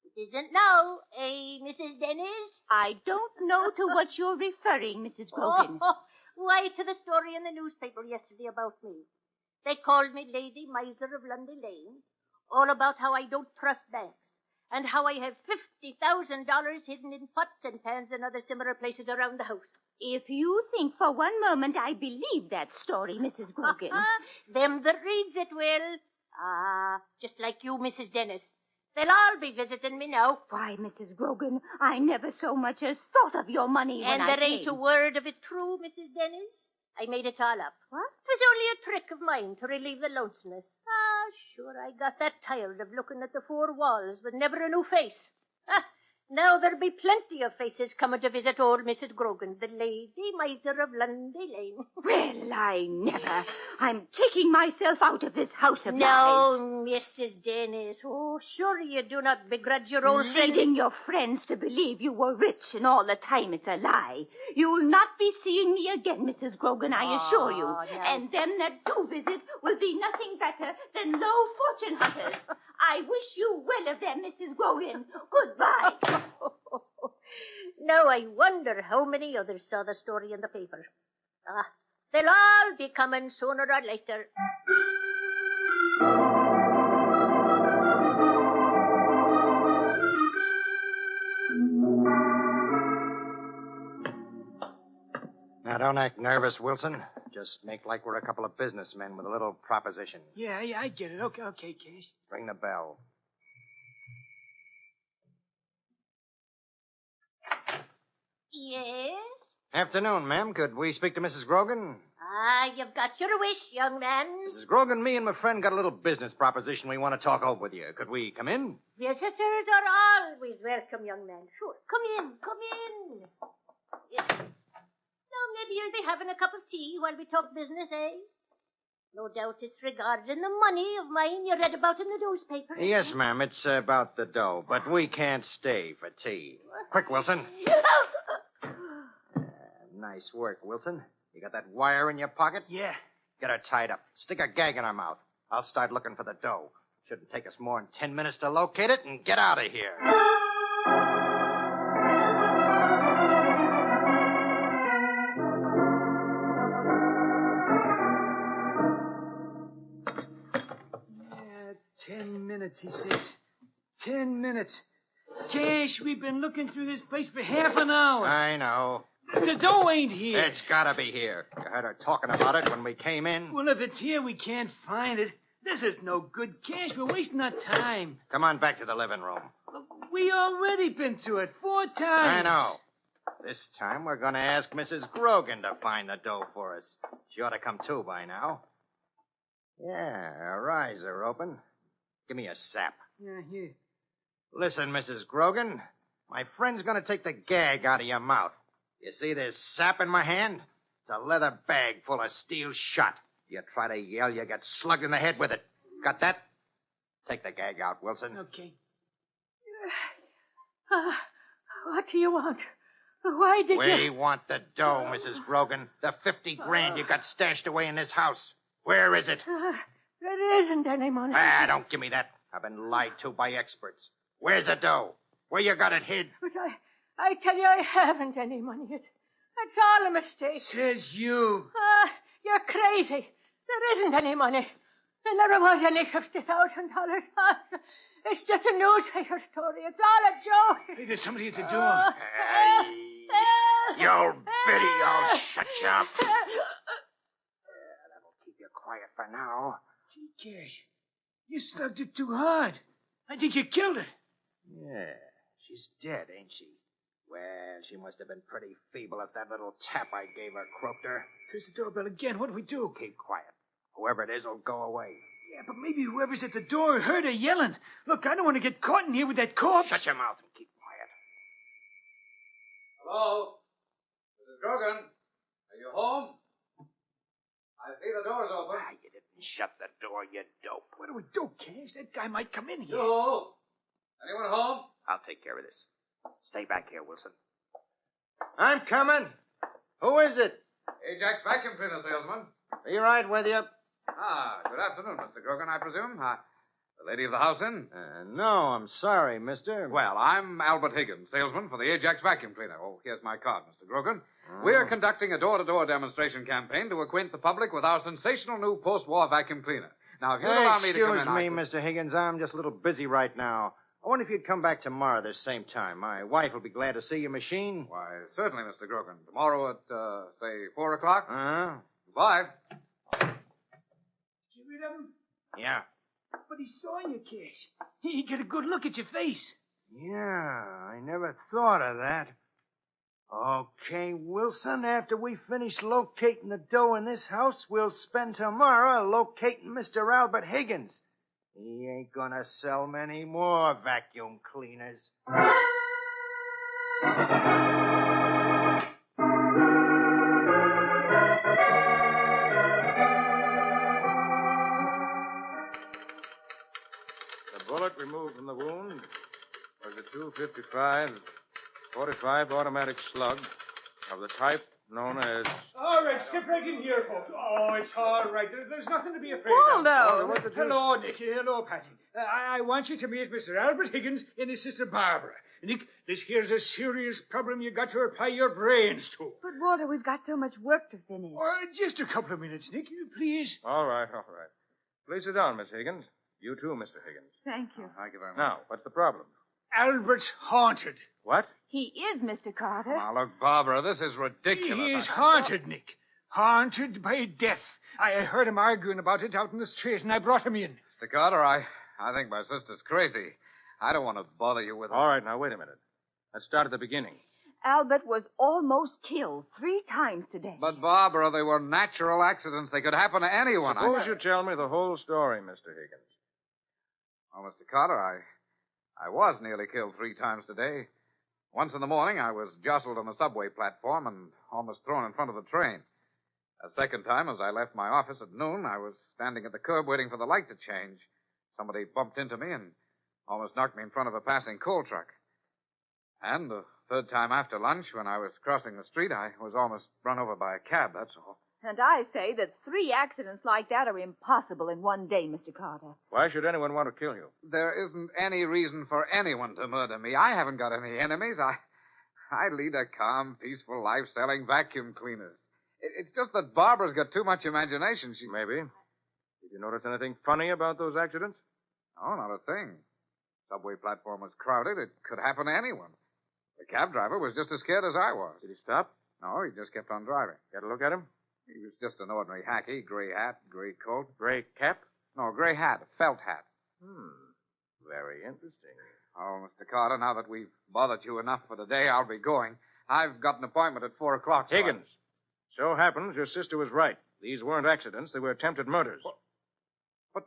It isn't now, Mrs. Dennis? I don't know to what you're referring, Mrs. Grogan. Why, to the story in the newspaper yesterday about me. They called me Lady Miser of Lundy Lane, all about how I don't trust banks, and how I have $50,000 hidden in pots and pans and other similar places around the house. If you think for one moment I believe that story, Mrs. Grogan. Them that reads it will. Just like you, Mrs. Dennis. They'll all be visiting me now. Why, Mrs. Grogan, I never so much as thought of your money when And I there ain't came. a word of it true, Mrs. Dennis. I made it all up. What? It was only a trick of mine to relieve the lonesomeness. Sure, I got that tired of looking at the 4 walls with never a new face. Now there'll be plenty of faces coming to visit old Mrs. Grogan, the Lady Miser of Lundy Lane. Well, I never. I'm taking myself out of this house of mine. No, Mrs. Dennis. Oh, sure you do not begrudge your old friend. Leading your friends to believe you were rich and all the time it's a lie. You'll not be seeing me again, Mrs. Grogan, I assure you. No. And them that do visit will be nothing better than low fortune hunters. I wish you well of them, Mrs. Grogan. Goodbye. Now I wonder how many others saw the story in the paper. They'll all be coming sooner or later. Now, don't act nervous, Wilson. Just make like we're a couple of businessmen with a little proposition. Yeah, I get it. Okay, Case. Ring the bell. Yes? Afternoon, ma'am. Could we speak to Mrs. Grogan? You've got your wish, young man. Mrs. Grogan, me and my friend got a little business proposition we want to talk over with you. Could we come in? Visitors are always welcome, young man. Sure. Come in. Yes. Now, maybe you'll be having a cup of tea while we talk business, eh? No doubt it's regarding the money of mine you read about in the newspaper. Yes, ma'am. It's about the dough, but we can't stay for tea. Quick, Wilson. Nice work, Wilson. You got that wire in your pocket? Yeah. Get her tied up. Stick a gag in her mouth. I'll start looking for the dough. Shouldn't take us more than 10 minutes to locate it and get out of here. Yeah, 10 minutes, he says. 10 minutes. Cash, we've been looking through this place for half an hour. I know. The dough ain't here. It's gotta be here. You heard her talking about it when we came in. Well, if it's here, we can't find it. This is no good, Cash. We're wasting our time. Come on back to the living room. We already been through it 4 times. I know. This time we're going to ask Mrs. Grogan to find the dough for us. She ought to come too by now. Yeah, her eyes are open. Give me a sap. Yeah, here. Listen, Mrs. Grogan. My friend's going to take the gag out of your mouth. You see this sap in my hand? It's a leather bag full of steel shot. You try to yell, you get slugged in the head with it. Got that? Take the gag out, Wilson. Okay. What do you want? Why did We want the dough, Mrs. Grogan. The 50 grand you got stashed away in this house. Where is it? There isn't any money. Don't give me that. I've been lied to by experts. Where's the dough? Where you got it hid? But I tell you, I haven't any money. It's all a mistake. Says you. You're crazy. There isn't any money. There never was any $50,000. It's just a newspaper story. It's all a joke. Hey, there's somebody at the door. You old biddy, I'll shut you up. That'll keep you quiet for now. Gee, Cash, you slugged it too hard. I think you killed it. Yeah, she's dead, ain't she? Well, she must have been pretty feeble if that little tap I gave her croaked her. There's the doorbell again. What do we do? Keep quiet. Whoever it is will go away. Yeah, but maybe whoever's at the door heard her yelling. Look, I don't want to get caught in here with that corpse. Shut your mouth and keep quiet. Hello? Mrs. Grogan? Are you home? I see the door's open. Ah, you didn't shut the door, you dope. What do we do, Cash? That guy might come in here. You? Anyone home? I'll take care of this. Stay back here, Wilson. I'm coming. Who is it? Ajax vacuum cleaner salesman. Be right with you. Good afternoon, Mr. Grogan, I presume. The lady of the house in? No, I'm sorry, mister. Well, I'm Albert Higgins, salesman for the Ajax vacuum cleaner. Oh, here's my card, Mr. Grogan. We're conducting a door-to-door demonstration campaign to acquaint the public with our sensational new post-war vacuum cleaner. Now, if you'll allow me to come in... Excuse me, Mr. Higgins. I'm just a little busy right now. I wonder if you'd come back tomorrow this same time. My wife will be glad to see your machine. Why, certainly, Mr. Grogan. Tomorrow at, say, 4 o'clock? Uh-huh. 5. Did you read him? Yeah. But he saw you, Cash. He get a good look at your face. Yeah, I never thought of that. Okay, Wilson, after we finish locating the dough in this house, we'll spend tomorrow locating Mr. Albert Higgins. He ain't gonna sell many more vacuum cleaners. The bullet removed from the wound was a .255 .45 automatic slug of the type known as... All right, step right in here, folks. Oh, it's all right. There's nothing to be afraid Waldo! of. Hello, Nick. Hello, Patsy. I want you to meet Mr. Albert Higgins and his sister Barbara. Nick, this here's a serious problem you got to apply your brains to. But, Walter, we've got so much work to finish. Just a couple of minutes, Nick, please. All right. Please sit down, Miss Higgins. You too, Mr. Higgins. Thank you. Thank you very much. Now, what's the problem? Albert's haunted. What? He is, Mr. Carter. Now, look, Barbara, this is ridiculous. He is haunted, Nick. Haunted by death. I heard him arguing about it out in the street, and I brought him in. Mr. Carter, I think my sister's crazy. I don't want to bother you with her. All right, now, wait a minute. Let's start at the beginning. Albert was almost killed 3 times today. But, Barbara, they were natural accidents. They could happen to anyone. Suppose you tell me the whole story, Mr. Higgins. Well, Mr. Carter, I was nearly killed 3 times today. Once in the morning, I was jostled on the subway platform and almost thrown in front of the train. A second time, as I left my office at noon, I was standing at the curb waiting for the light to change. Somebody bumped into me and almost knocked me in front of a passing coal truck. And the third time after lunch, when I was crossing the street, I was almost run over by a cab, that's all. And I say that 3 accidents like that are impossible in one day, Mr. Carter. Why should anyone want to kill you? There isn't any reason for anyone to murder me. I haven't got any enemies. I lead a calm, peaceful life selling vacuum cleaners. It's just that Barbara's got too much imagination. Maybe. Did you notice anything funny about those accidents? No, not a thing. Subway platform was crowded. It could happen to anyone. The cab driver was just as scared as I was. Did he stop? No, he just kept on driving. Got a look at him? He was just an ordinary hacky. Gray hat, gray coat. Gray cap? No, gray hat, a felt hat. Very interesting. Oh, Mr. Carter, now that we've bothered you enough for the day, I'll be going. I've got an appointment at 4 o'clock. Higgins, so happens your sister was right. These weren't accidents. They were attempted murders. But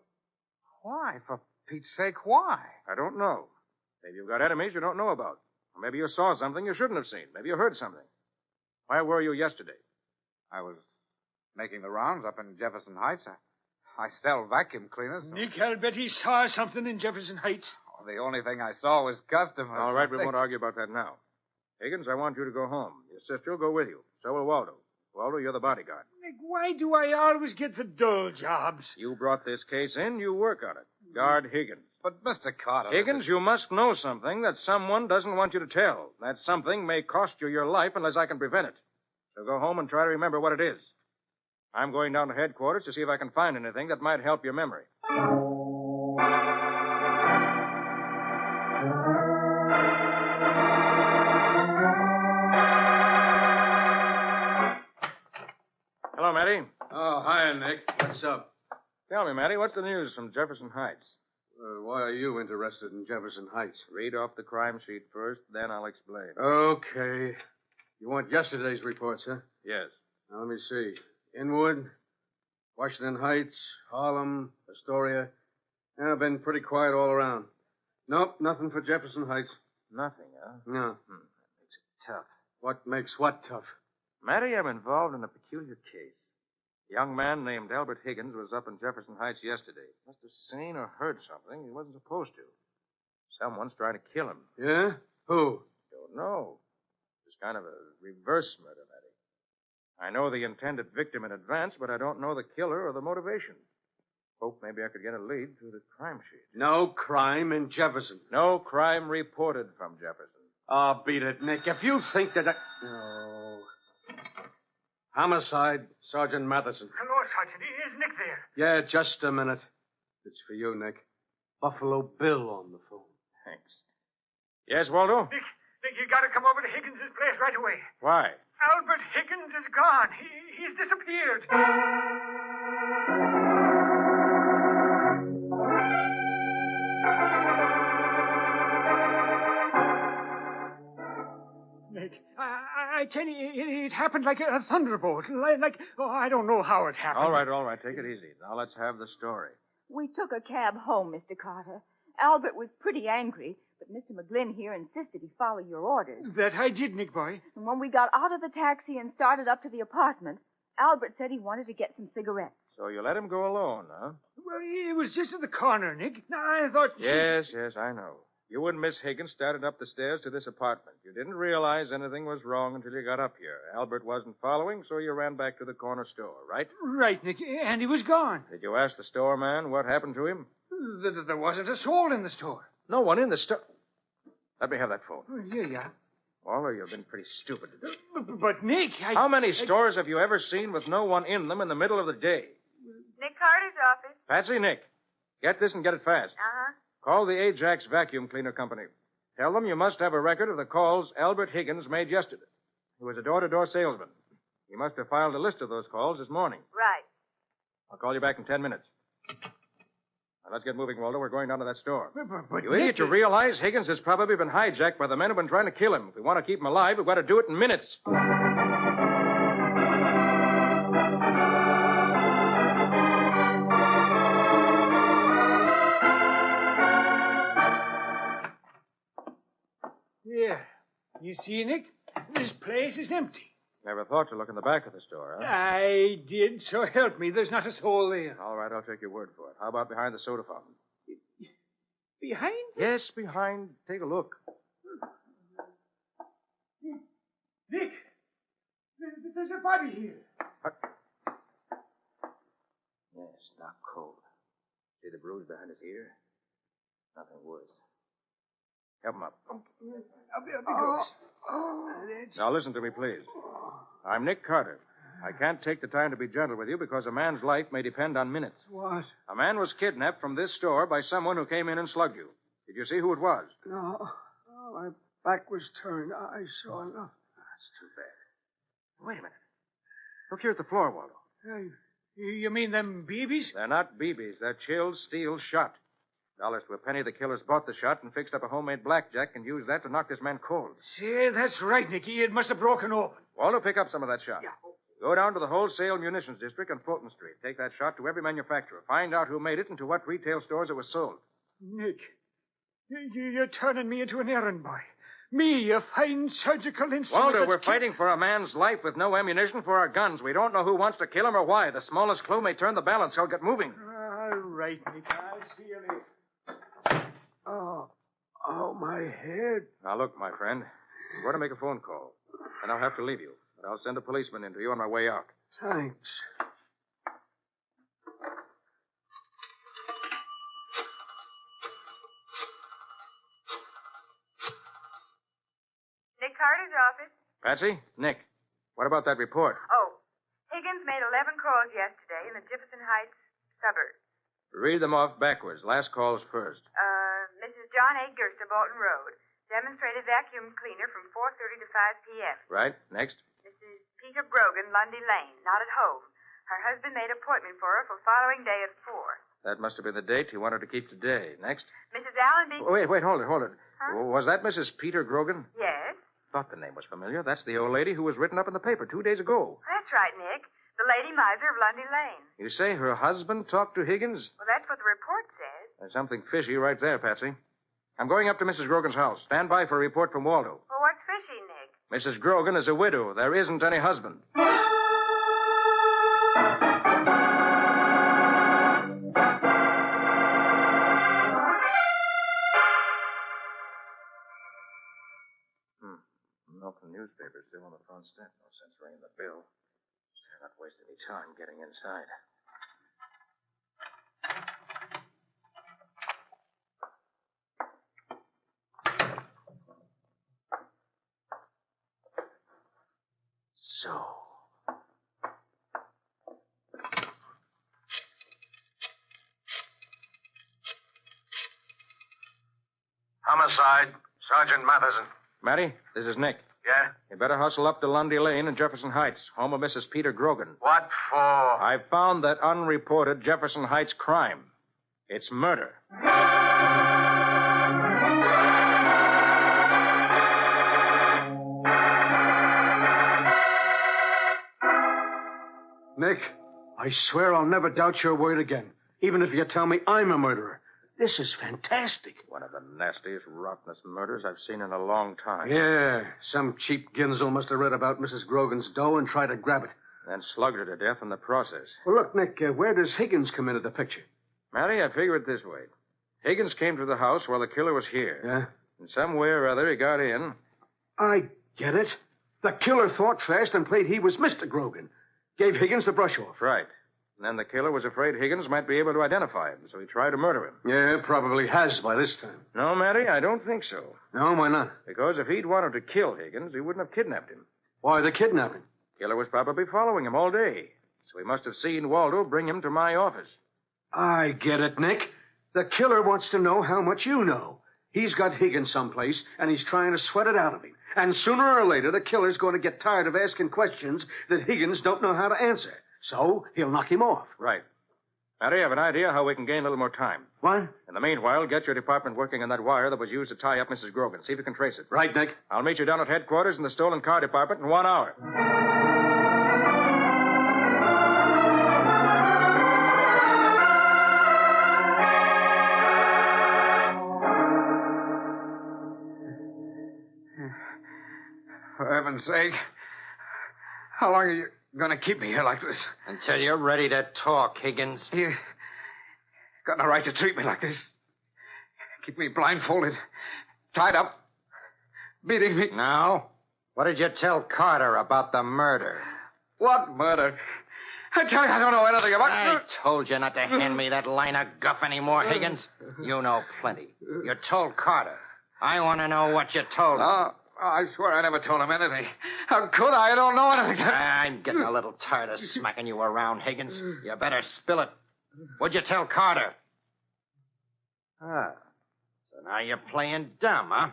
why, for Pete's sake, why? I don't know. Maybe you've got enemies you don't know about. Or maybe you saw something you shouldn't have seen. Maybe you heard something. Where were you yesterday? I was making the rounds up in Jefferson Heights. I sell vacuum cleaners. So... Nick, I'll bet he saw something in Jefferson Heights. Oh, the only thing I saw was customers. All right, we won't argue about that now. Higgins, I want you to go home. Your sister will go with you. So will Waldo. Waldo, you're the bodyguard. Nick, why do I always get the dull jobs? You brought this case in. You work on it. Guard Higgins. But, Mr. Carter... Higgins, you must know something that someone doesn't want you to tell. That something may cost you your life unless I can prevent it. So go home and try to remember what it is. I'm going down to headquarters to see if I can find anything that might help your memory. Hello, Matty. Oh, hi, Nick. What's up? Tell me, Matty, what's the news from Jefferson Heights? Why are you interested in Jefferson Heights? Read off the crime sheet first, then I'll explain. Okay. You want yesterday's reports, huh? Yes. Now, let me see. Inwood, Washington Heights, Harlem, Astoria. Yeah, I've been pretty quiet all around. Nope, nothing for Jefferson Heights. Nothing, huh? No. That makes it tough. What makes what tough? Matty, I'm involved in a peculiar case. A young man named Albert Higgins was up in Jefferson Heights yesterday. Must have seen or heard something he wasn't supposed to. Someone's trying to kill him. Yeah? Who? Don't know. It's kind of a reverse murder, Matty. I know the intended victim in advance, but I don't know the killer or the motivation. Hope maybe I could get a lead through the crime sheet. No crime in Jefferson. No crime reported from Jefferson. Oh, beat it, Nick. If you think that No. Homicide, Sergeant Matheson. Hello, Sergeant. Is Nick there? Yeah, just a minute. It's for you, Nick. Buffalo Bill on the phone. Thanks. Yes, Waldo? Nick, you gotta come over to Higgins' place right away. Why? Albert Higgins is gone. He's disappeared. Nick, I tell you, it happened like a thunderbolt. I don't know how it happened. All right. Take it easy. Now let's have the story. We took a cab home, Mr. Carter. Albert was pretty angry, but Mr. McGlynn here insisted he follow your orders. That I did, Nick boy. And when we got out of the taxi and started up to the apartment, Albert said he wanted to get some cigarettes. So you let him go alone, huh? Well, it was just at the corner, Nick. Now, I thought... Yes, I know. You and Miss Higgins started up the stairs to this apartment. You didn't realize anything was wrong until you got up here. Albert wasn't following, so you ran back to the corner store, right? Right, Nick, and he was gone. Did you ask the store man what happened to him? There wasn't a soul in the store. No one in the store. Let me have that phone. Yeah. Waldo, you've been pretty stupid today. But Nick, How many stores have you ever seen with no one in them in the middle of the day? Nick Carter's office. Patsy, Nick, get this and get it fast. Uh-huh. Call the Ajax Vacuum Cleaner Company. Tell them you must have a record of the calls Albert Higgins made yesterday. He was a door-to-door salesman. He must have filed a list of those calls this morning. Right. I'll call you back in 10 minutes. Now, let's get moving, Waldo. We're going down to that store. But You idiot, you realize Higgins has probably been hijacked by the men who've been trying to kill him. If we want to keep him alive, we've got to do it in minutes. Yeah. You see, Nick? This place is empty. Never thought to look in the back of the store, huh? I did, so help me. There's not a soul there. All right, I'll take your word for it. How about behind the soda fountain? Behind? Yes, behind. Take a look. Nick, there's a body here. Yes, not cold. See the bruise behind his ear? Nothing worse. Help him up. I'll be close. Now listen to me, please. I'm Nick Carter. I can't take the time to be gentle with you because a man's life may depend on minutes. What? A man was kidnapped from this store by someone who came in and slugged you. Did you see who it was? No. My back was turned. I saw enough. That's too bad. Wait a minute. Look here at the floor, Waldo. Hey, you mean them BBs? They're not BBs. They're chilled steel shot. Dollars to a penny, the killers bought the shot and fixed up a homemade blackjack and used that to knock this man cold. See, that's right, Nicky. It must have broken open. Waldo, pick up some of that shot. Yeah. Go down to the wholesale munitions district on Fulton Street. Take that shot to every manufacturer. Find out who made it and to what retail stores it was sold. Nick, you're turning me into an errand boy. Me, a fine surgical instrument. Waldo, we're fighting for a man's life with no ammunition for our guns. We don't know who wants to kill him or why. The smallest clue may turn the balance. So get moving. All right, Nick. I'll see you later. Oh, my head. Now, look, my friend. I'm going to make a phone call. And I'll have to leave you. But I'll send a policeman in to you on my way out. Thanks. Nick Carter's office. Patsy? Nick. What about that report? Oh, Higgins made 11 calls yesterday in the Jefferson Heights suburbs. Read them off backwards. Last call's first. Mrs. John A. Gerster, Bolton Road. Demonstrated vacuum cleaner from 4:30 to 5 p.m. Right. Next. Mrs. Peter Brogan, Lundy Lane, not at home. Her husband made appointment for her for following day at 4. That must have been the date he wanted to keep today. Next. Mrs. Allenby. Wait, hold it. Huh? Was that Mrs. Peter Grogan? Yes. Thought the name was familiar. That's the old lady who was written up in the paper 2 days ago. That's right, Nick. The lady miser of Lundy Lane. You say her husband talked to Higgins? Well, that's what the report says. There's something fishy right there, Patsy. I'm going up to Mrs. Grogan's house. Stand by for a report from Waldo. Well, what's fishy, Nick? Mrs. Grogan is a widow. There isn't any husband. Milton newspaper still on the front step. No sense ringing the bell. Better not waste any time getting inside. So. Homicide, Sergeant Matheson. Matty, this is Nick. Yeah? You better hustle up to Lundy Lane in Jefferson Heights, home of Mrs. Peter Grogan. What for? I found that unreported Jefferson Heights crime. It's murder. Nick, I swear I'll never doubt your word again, even if you tell me I'm a murderer. This is fantastic. One of the nastiest, rottenest murders I've seen in a long time. Yeah, some cheap Ginzel must have read about Mrs. Grogan's dough and tried to grab it. And slugged her to death in the process. Well, look, Nick, where does Higgins come into the picture? Matty, I figure it this way. Higgins came to the house while the killer was here. Yeah? In some way or other, he got in. I get it. The killer thought fast and played he was Mr. Grogan. Gave Higgins the brush off. Right. And then the killer was afraid Higgins might be able to identify him, so he tried to murder him. Yeah, probably has by this time. No, Matty, I don't think so. No, why not? Because if he'd wanted to kill Higgins, he wouldn't have kidnapped him. Why the kidnapping? Killer was probably following him all day, so he must have seen Waldo bring him to my office. I get it, Nick. The killer wants to know how much you know. He's got Higgins someplace, and he's trying to sweat it out of him. And sooner or later, the killer's going to get tired of asking questions that Higgins don't know how to answer. So he'll knock him off. Right. Matty, I have an idea how we can gain a little more time. What? In the meanwhile, get your department working on that wire that was used to tie up Mrs. Grogan. See if you can trace it. Right, Nick. I'll meet you down at headquarters in the stolen car department in 1 hour. For heaven's sake. How long are you going to keep me here like this? Until you're ready to talk, Higgins. You got no right to treat me like this. Keep me blindfolded, tied up, beating me. Now, what did you tell Carter about the murder? What murder? I tell you, I don't know anything about... I told you not to hand me that line of guff anymore, Higgins. You know plenty. You told Carter. I want to know what you told him. Oh, I swear I never told him anything. How could I? I don't know anything. I'm getting a little tired of smacking you around, Higgins. You better spill it. What'd you tell Carter? So now you're playing dumb, huh?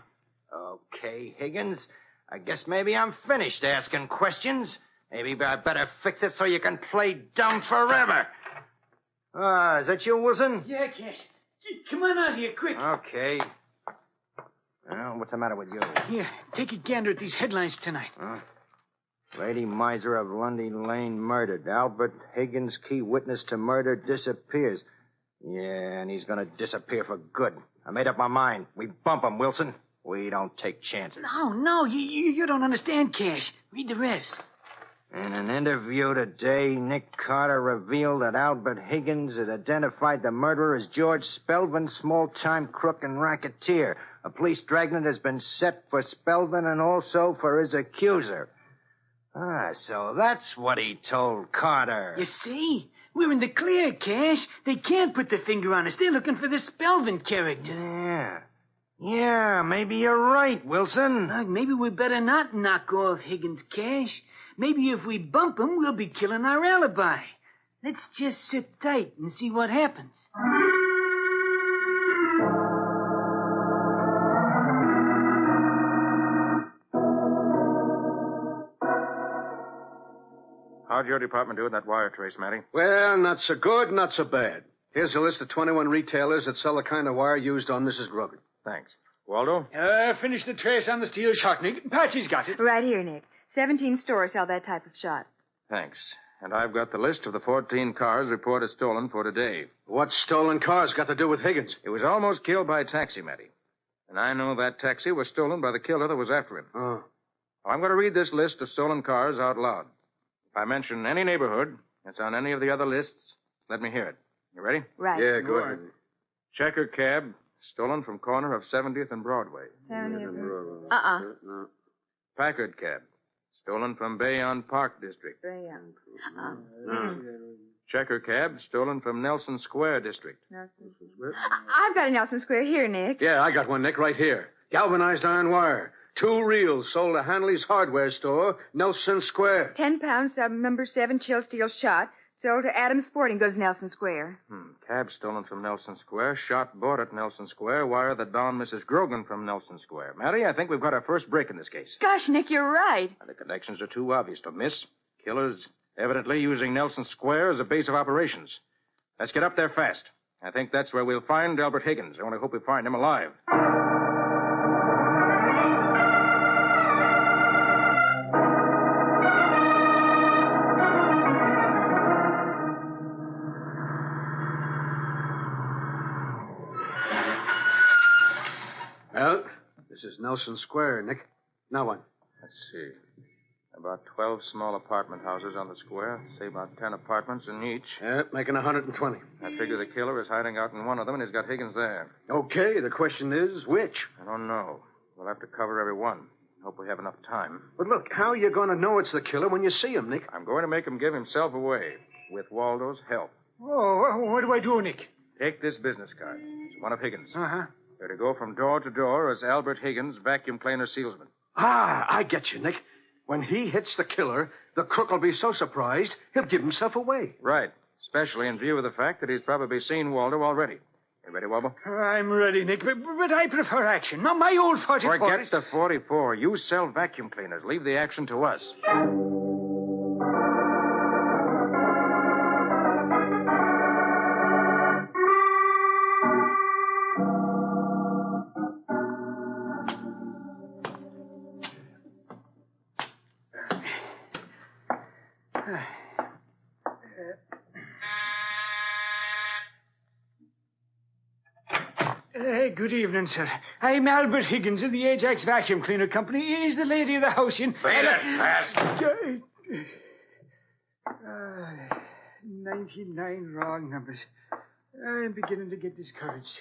Okay, Higgins. I guess maybe I'm finished asking questions. Maybe I better fix it so you can play dumb forever. Is that you, Wilson? Yeah, Cash. Come on out here, quick. Okay. Well, what's the matter with you? Here, take a gander at these headlines tonight. Lady miser of Lundy Lane murdered. Albert Higgins, key witness to murder, disappears. Yeah, and he's going to disappear for good. I made up my mind. We bump him, Wilson. We don't take chances. No, you don't understand, Cash. Read the rest. In an interview today, Nick Carter revealed that Albert Higgins had identified the murderer as George Spelvin, small-time crook and racketeer. A police dragnet has been set for Spelvin and also for his accuser. So that's what he told Carter. You see? We're in the clear, Cash. They can't put their finger on us. They're looking for the Spelvin character. Yeah, maybe you're right, Wilson. Maybe we better not knock off Higgins, Cash. Maybe if we bump him, we'll be killing our alibi. Let's just sit tight and see what happens. How'd your department do in that wire trace, Matty? Well, not so good, not so bad. Here's a list of 21 retailers that sell the kind of wire used on Mrs. Grogan. Thanks. Waldo? Finish the trace on the steel shot, Nick. Patsy's got it. Right here, Nick. 17 stores sell that type of shot. Thanks. And I've got the list of the 14 cars reported stolen for today. What's stolen cars got to do with Higgins? He was almost killed by a taxi, Matty. And I know that taxi was stolen by the killer that was after him. Oh. I'm going to read this list of stolen cars out loud. If I mention any neighborhood that's on any of the other lists, let me hear it. You ready? Right. Yeah, go ahead. Checker cab, stolen from corner of 70th and Broadway. No. Packard cab, stolen from Bayonne Park District. Checker cab, stolen from Nelson Square District. I've got a Nelson Square here, Nick. Yeah, I got one, Nick, right here. Galvanized iron wire. 2 reels sold at Hanley's hardware store, Nelson Square. 10 pounds, number 7 chill steel shot. Sold to Adams Sporting Goods, Nelson Square. Cab stolen from Nelson Square, shot bought at Nelson Square, wire that bound Mrs. Grogan from Nelson Square. Matty, I think we've got our first break in this case. Gosh, Nick, you're right. And the connections are too obvious to miss. Killers evidently using Nelson Square as a base of operations. Let's get up there fast. I think that's where we'll find Albert Higgins. I only hope we find him alive. Well, this is Nelson Square, Nick. Now what? Let's see. About 12 small apartment houses on the square. Say about 10 apartments in each. Yeah, making 120. I figure the killer is hiding out in one of them, and he's got Higgins there. Okay, the question is, which? I don't know. We'll have to cover every one. Hope we have enough time. But look, how are you going to know it's the killer when you see him, Nick? I'm going to make him give himself away, with Waldo's help. Oh, what do I do, Nick? Take this business card. It's one of Higgins. Uh-huh. You're to go from door to door as Albert Higgins, vacuum cleaner salesman. Ah, I get you, Nick. When he hits the killer, the crook will be so surprised, he'll give himself away. Right. Especially in view of the fact that he's probably seen Waldo already. You ready, Wobble? I'm ready, Nick, but I prefer action. Not my old 44. Forget the 44. You sell vacuum cleaners. Leave the action to us. Good evening, sir. I'm Albert Higgins of the Ajax Vacuum Cleaner Company. Is the lady of the house in... Say that fast. 99 wrong numbers. I'm beginning to get discouraged.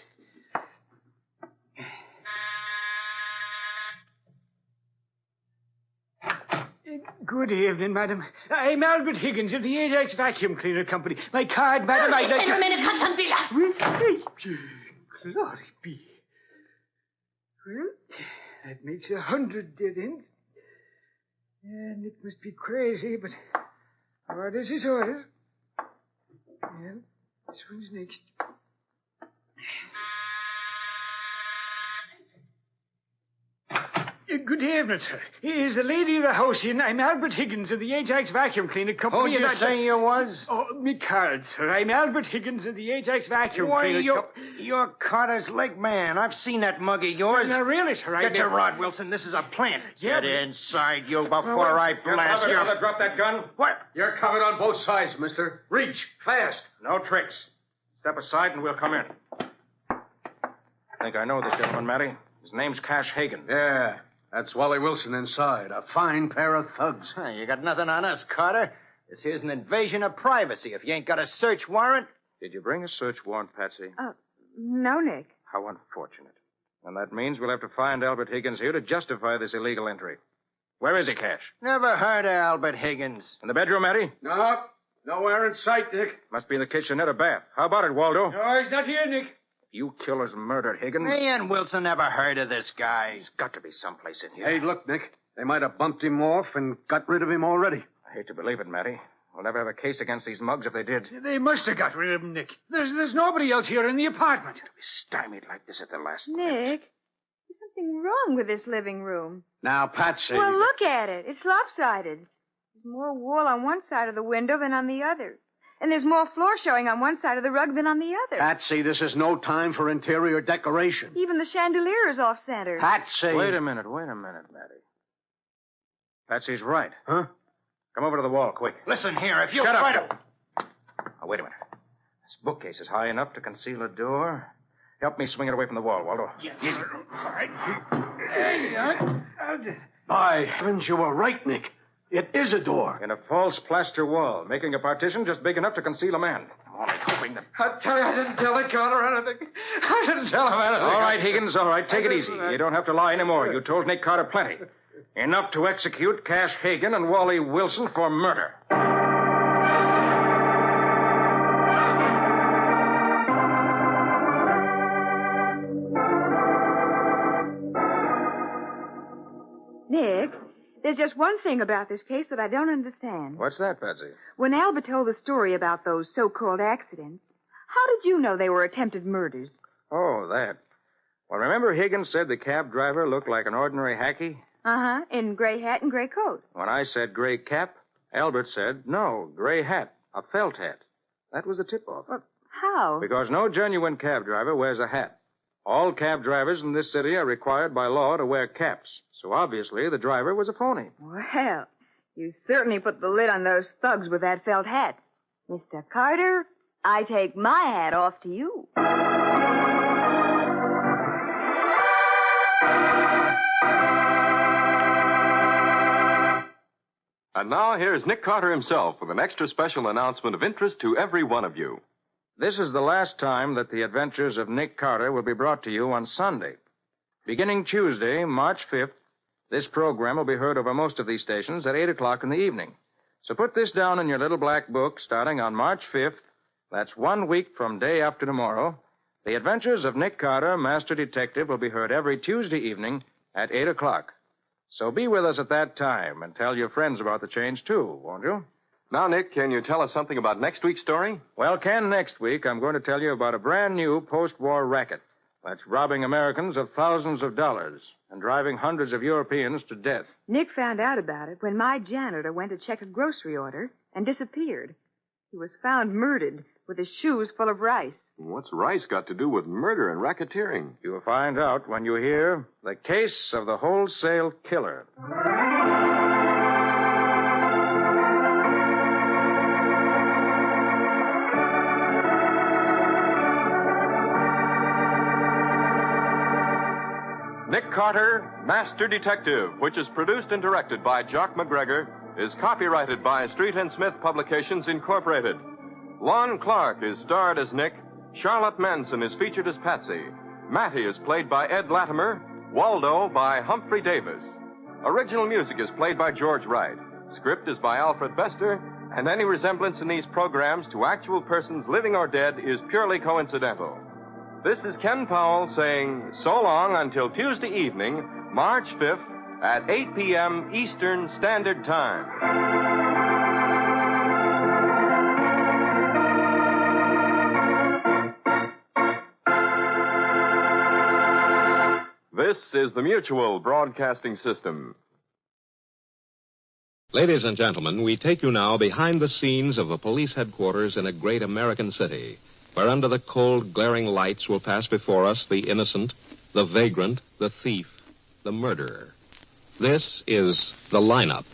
Good evening, madam. I'm Albert Higgins of the Ajax Vacuum Cleaner Company. My card, madam, I'd like to... Glory be. Well, that makes 100 dead ends. And it must be crazy, but orders is orders. Well, this one's next. Good evening, sir. Is the lady of the house in? I'm Albert Higgins of the Ajax Vacuum Cleaner Company. Who'd you say you was? Oh, me card, sir. I'm Albert Higgins of the Ajax Vacuum Cleaner Company. You're Carter's leg man. I've seen that mug of yours. No, really, sir. Get your rod, Wilson. This is a plant. Yeah, Get inside, you, before I blast you. Drop that gun. What? You're covered on both sides, mister. Reach, fast. No tricks. Step aside and we'll come in. I think I know this gentleman, Matty. His name's Cash Hagen. Yeah, that's Wally Wilson inside. A fine pair of thugs. You got nothing on us, Carter. This here's an invasion of privacy if you ain't got a search warrant. Did you bring a search warrant, Patsy? No, Nick. How unfortunate. And that means we'll have to find Albert Higgins here to justify this illegal entry. Where is he, Cash? Never heard of Albert Higgins. In the bedroom, Matty? No, nowhere in sight, Dick. Must be in the kitchenette or bath. How about it, Waldo? No, he's not here, Nick. You killers murdered Higgins? Me and Wilson never heard of this guy. He's got to be someplace in here. Hey, look, Nick. They might have bumped him off and got rid of him already. I hate to believe it, Matty. We'll never have a case against these mugs if they did. They must have got rid of him, Nick. There's nobody else here in the apartment. To be stymied like this at the last Nick, minute. there's something wrong with this living room. Now, Patsy. Well, look at it. It's lopsided. There's more wool on one side of the window than on the other. And there's more floor showing on one side of the rug than on the other. Patsy, this is no time for interior decoration. Even the chandelier is off-center. Patsy! Wait a minute, Matty. Patsy's right. Huh? Come over to the wall, quick. Listen here, if you Shut try up. Oh, wait a minute. This bookcase is high enough to conceal a door. Help me swing it away from the wall, Waldo. Yes. Easy. All right. I'll By heavens, you were right, Nick. It is a door. In a false plaster wall, making a partition just big enough to conceal a man. I'm only hoping that... I tell you, I didn't tell the Carter anything. I didn't tell him anything. All right, Higgins, all right. Take it easy. You don't have to lie anymore. You told Nick Carter plenty. Enough to execute Cash Hagen and Wally Wilson for murder. Nick, there's just one thing about this case that I don't understand. What's that, Patsy? When Albert told the story about those so-called accidents, how did you know they were attempted murders? Oh, that. Well, remember Higgins said the cab driver looked like an ordinary hacky? Uh-huh, in gray hat and gray coat. When I said gray cap, Albert said, no, gray hat, a felt hat. That was the tip-off. Well, how? Because no genuine cab driver wears a hat. All cab drivers in this city are required by law to wear caps. So obviously the driver was a phony. Well, you certainly put the lid on those thugs with that felt hat. Mr. Carter, I take my hat off to you. And now here's Nick Carter himself with an extra special announcement of interest to every one of you. This is the last time that the adventures of Nick Carter will be brought to you on Sunday. Beginning Tuesday, March 5th, this program will be heard over most of these stations at 8 o'clock in the evening. So put this down in your little black book starting on March 5th. That's 1 week from day after tomorrow. The adventures of Nick Carter, Master Detective, will be heard every Tuesday evening at 8 o'clock. So be with us at that time and tell your friends about the change, too, won't you? Now, Nick, can you tell us something about next week's story? Well, Ken, next week I'm going to tell you about a brand new post-war racket that's robbing Americans of thousands of dollars and driving hundreds of Europeans to death. Nick found out about it when my janitor went to check a grocery order and disappeared. He was found murdered with his shoes full of rice. What's rice got to do with murder and racketeering? You'll find out when you hear the case of the wholesale killer. Nick Carter, Master Detective, which is produced and directed by Jock McGregor, is copyrighted by Street and Smith Publications, Incorporated. Lon Clark is starred as Nick. Charlotte Manson is featured as Patsy. Matty is played by Ed Latimer. Waldo by Humphrey Davis. Original music is played by George Wright. Script is by Alfred Bester. And any resemblance in these programs to actual persons living or dead is purely coincidental. This is Ken Powell saying so long until Tuesday evening, March 5th at 8 p.m. Eastern Standard Time. This is the Mutual Broadcasting System. Ladies and gentlemen, we take you now behind the scenes of the police headquarters in a great American city, where under the cold, glaring lights will pass before us the innocent, the vagrant, the thief, the murderer. This is The Lineup.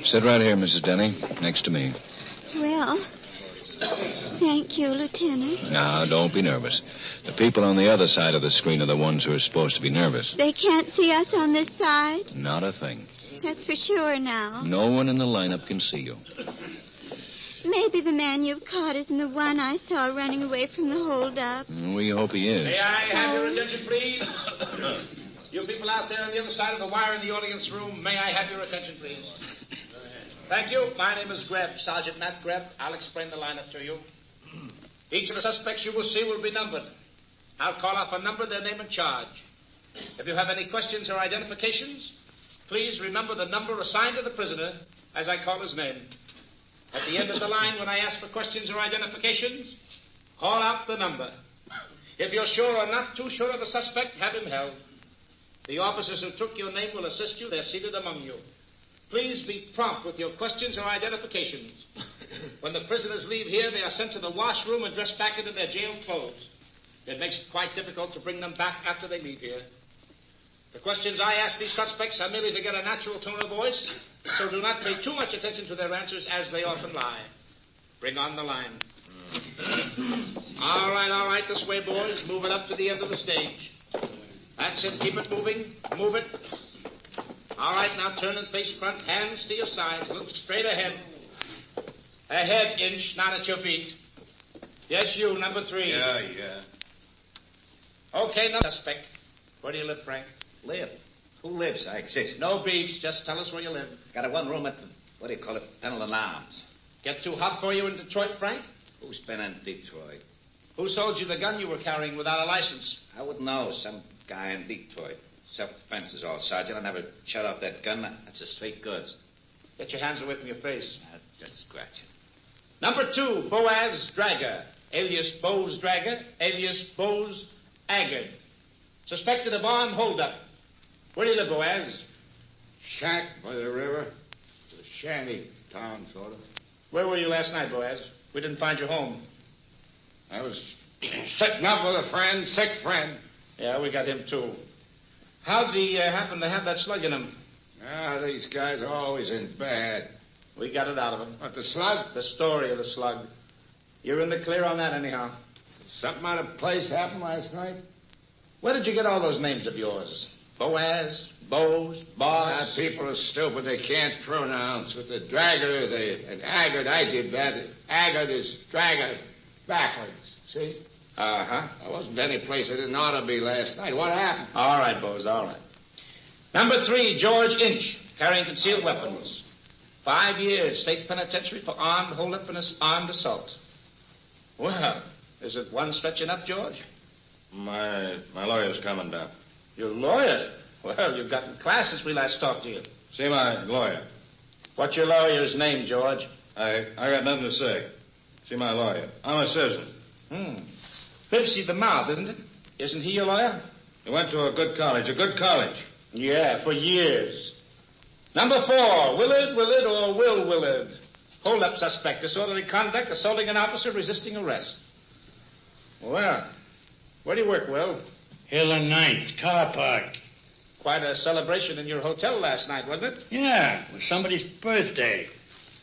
Sit right here, Mrs. Denny, next to me. Well, thank you, Lieutenant. Now, don't be nervous. The people on the other side of the screen are the ones who are supposed to be nervous. They can't see us on this side? Not a thing. That's for sure now. No one in the lineup can see you. Maybe the man you've caught isn't the one I saw running away from the holdup. We hope he is. May I have your attention, please? You people out there on the other side of the wire in the audience room, may I have your attention, please? Thank you. My name is Greb, Sergeant Matt Greb. I'll explain the lineup to you. Each of the suspects you will see will be numbered. I'll call off a number, their name and charge. If you have any questions or identifications, please remember the number assigned to the prisoner as I call his name. At the end of the line, when I ask for questions or identifications, call out the number. If you're sure or not too sure of the suspect, have him held. The officers who took your name will assist you. They're seated among you. Please be prompt with your questions or identifications. When the prisoners leave here, they are sent to the washroom and dressed back into their jail clothes. It makes it quite difficult to bring them back after they leave here. The questions I ask these suspects are merely to get a natural tone of voice, so do not pay too much attention to their answers, as they often lie. Bring on the line. All right, this way, boys. Move it up to the end of the stage. That's it. Keep it moving. Move it. All right, now turn and face front. Hands to your sides. Look straight ahead. Ahead, Inch, not at your feet. Yes, you, number 3. Yeah. Okay, now, suspect. Where do you live, Frank? Live? Who lives? I exist. No beefs. Just tell us where you live. Got a one room at the, what do you call it, Pendleton Arms. Get too hot for you in Detroit, Frank? Who's been in Detroit? Who sold you the gun you were carrying without a license? I wouldn't know. Some guy in Detroit. Self-defense is all, Sergeant. I never shut off that gun. That's a straight goods. Get your hands away from your face. Just scratch it. Number 2, Boaz Drager, alias Bose Drager, alias Bose Aggard. Suspected of armed holdup. Where do you live, Boaz? Shack by the river. It's a shanty town, sort of. Where were you last night, Boaz? We didn't find you home. I was sitting up with a friend, sick friend. Yeah, we got him, too. How'd he happen to have that slug in him? These guys are always in bad. We got it out of him. What, the slug? The story of the slug. You're in the clear on that, anyhow. Something out of place happened last night? Where did you get all those names of yours? Boaz, Bose, Boss? People are stupid. They can't pronounce. With the Dragger, and Aggard, I did that. Aggard is Dragger backwards. See? Uh-huh. I wasn't any place I didn't ought to be last night. What happened? All right, Bose, all right. Number 3, George Inch, carrying concealed weapons. 5 years, state penitentiary for armed holdup and armed assault. Well, is it one stretch enough, George? My lawyer's coming down. Your lawyer? Well, you've gotten class since we last talked to you. See my lawyer. What's your lawyer's name, George? I got nothing to say. See my lawyer. I'm a citizen. Bibsy the mouth, isn't it? Isn't he your lawyer? He went to a good college. Yeah, for years. Number 4, Willard or Will Willard. Hold-up suspect, disorderly conduct, assaulting an officer, resisting arrest. Well, where do you work, Will? Hill and Ninth, car park. Quite a celebration in your hotel last night, wasn't it? Yeah, it was somebody's birthday.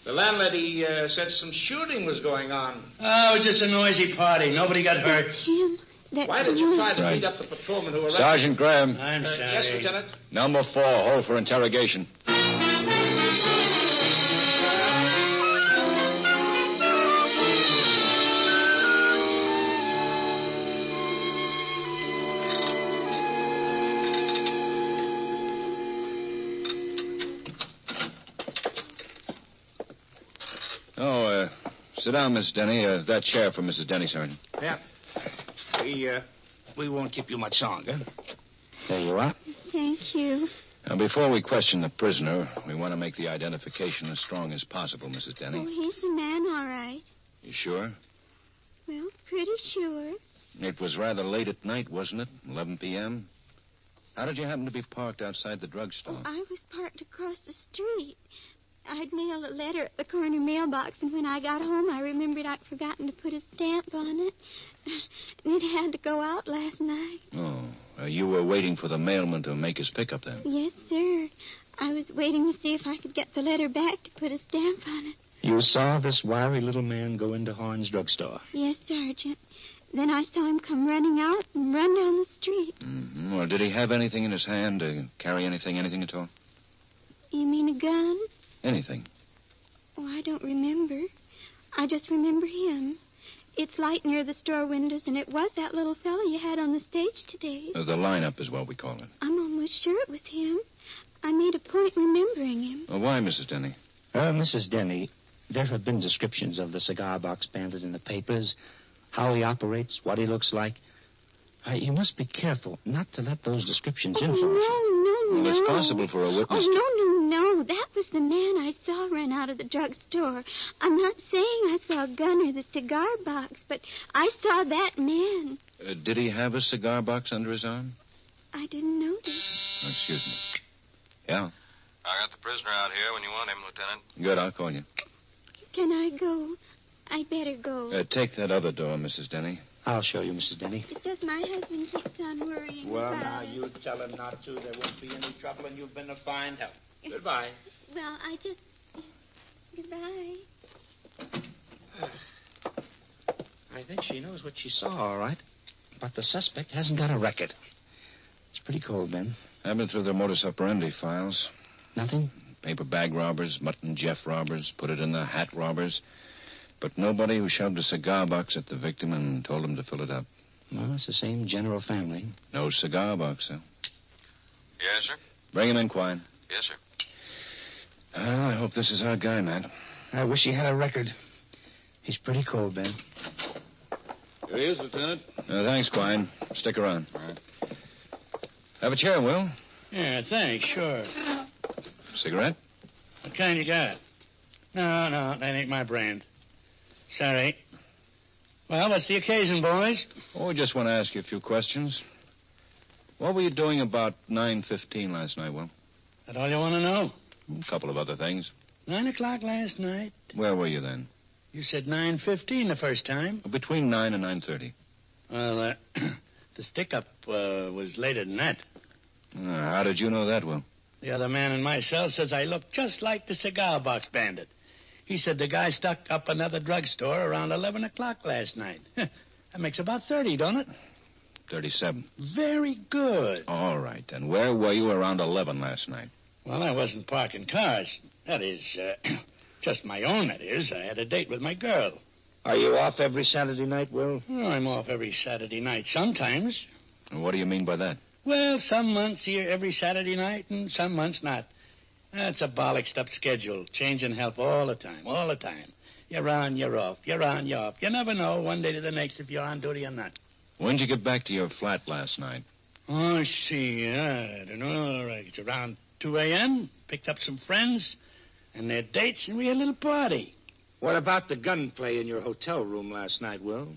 The landlady said some shooting was going on. Oh, it was just a noisy party. Nobody got hurt. Him. Why did you try to beat up the patrolman who arrested Sergeant Graham. I'm sorry. Yes, Lieutenant? Number 4, hold for interrogation. Sit down, Miss Denny. That chair for Mrs. Denny, Sergeant. Yeah. We won't keep you much longer. There you are. Thank you. Now, before we question the prisoner, we want to make the identification as strong as possible, Mrs. Denny. Oh, he's the man, all right. You sure? Well, pretty sure. It was rather late at night, wasn't it? 11 p.m.? How did you happen to be parked outside the drugstore? Oh, I was parked across the street. I'd mailed a letter at the corner mailbox, and when I got home, I remembered I'd forgotten to put a stamp on it. And it had to go out last night. Oh, you were waiting for the mailman to make his pickup then? Yes, sir. I was waiting to see if I could get the letter back to put a stamp on it. You saw this wiry little man go into Horn's drugstore? Yes, Sergeant. Then I saw him come running out and run down the street. Mm-hmm. Well, did he have anything in his hand? Carry anything at all? You mean a gun? Anything. Oh, I don't remember. I just remember him. It's light near the store windows, and it was that little fellow you had on the stage today. The lineup is what we call it. I'm almost sure it was him. I made a point remembering him. Well, why, Mrs. Denny? Mrs. Denny, there have been descriptions of the cigar box bandit in the papers, how he operates, what he looks like. You must be careful not to let those descriptions influence Oh, no. Well, it's possible for a witness to... No. That was the man I saw run out of the drugstore. I'm not saying I saw a gun or the cigar box, but I saw that man. Did he have a cigar box under his arm? I didn't notice. Excuse me. Yeah? I got the prisoner out here when you want him, Lieutenant. Good, I'll call you. Can I go? I'd better go. Take that other door, Mrs. Denny. I'll show you, Mrs. Denny. It's just my husband keeps on worrying Well, about now, it. you tell him not to. There won't be any trouble, and you've been a fine help. Goodbye. Well, I just... Goodbye. I think she knows what she saw, all right. But the suspect hasn't got a record. It's pretty cold, Ben. I've been through their modus operandi files. Nothing? Paper bag robbers, Mutton Jeff robbers, put it in the hat robbers. But nobody who shoved a cigar box at the victim and told him to fill it up. Well, it's the same general family. No cigar box, sir. Yes, sir? Bring him in, Quine. Yes, sir. Well, I hope this is our guy, Matt. I wish he had a record. He's pretty cold, Ben. Here he is, Lieutenant. Thanks, Quine. Stick around. All right. Have a chair, Will. Yeah, thanks, sure. Cigarette? What kind you got? No, that ain't my brand. Sorry. Well, what's the occasion, boys? Oh, we just want to ask you a few questions. What were you doing about 9:15 last night, Will? That all you want to know? A couple of other things. 9 o'clock last night. Where were you then? You said 9:15 the first time. Between 9 and 9:30. Well, the stick-up was later than that. How did you know that, Will? The other man in my cell says I look just like the cigar box bandit. He said the guy stuck up another drugstore around 11 o'clock last night. That makes about 30, don't it? 37. Very good. All right. And where were you around 11 last night? Well, I wasn't parking cars. That is, just my own, that is. I had a date with my girl. Are you off every Saturday night, Will? Oh, I'm off every Saturday night sometimes. What do you mean by that? Well, some months here every Saturday night and some months not. That's a bollocksed up schedule. Change and help all the time. You're on, you're off. You're on, you're off. You never know one day to the next if you're on duty or not. When'd you get back to your flat last night? Oh, I see. I don't know. It's around 2 a.m. Picked up some friends and their dates, and we had a little party. What about the gunplay in your hotel room last night, Will?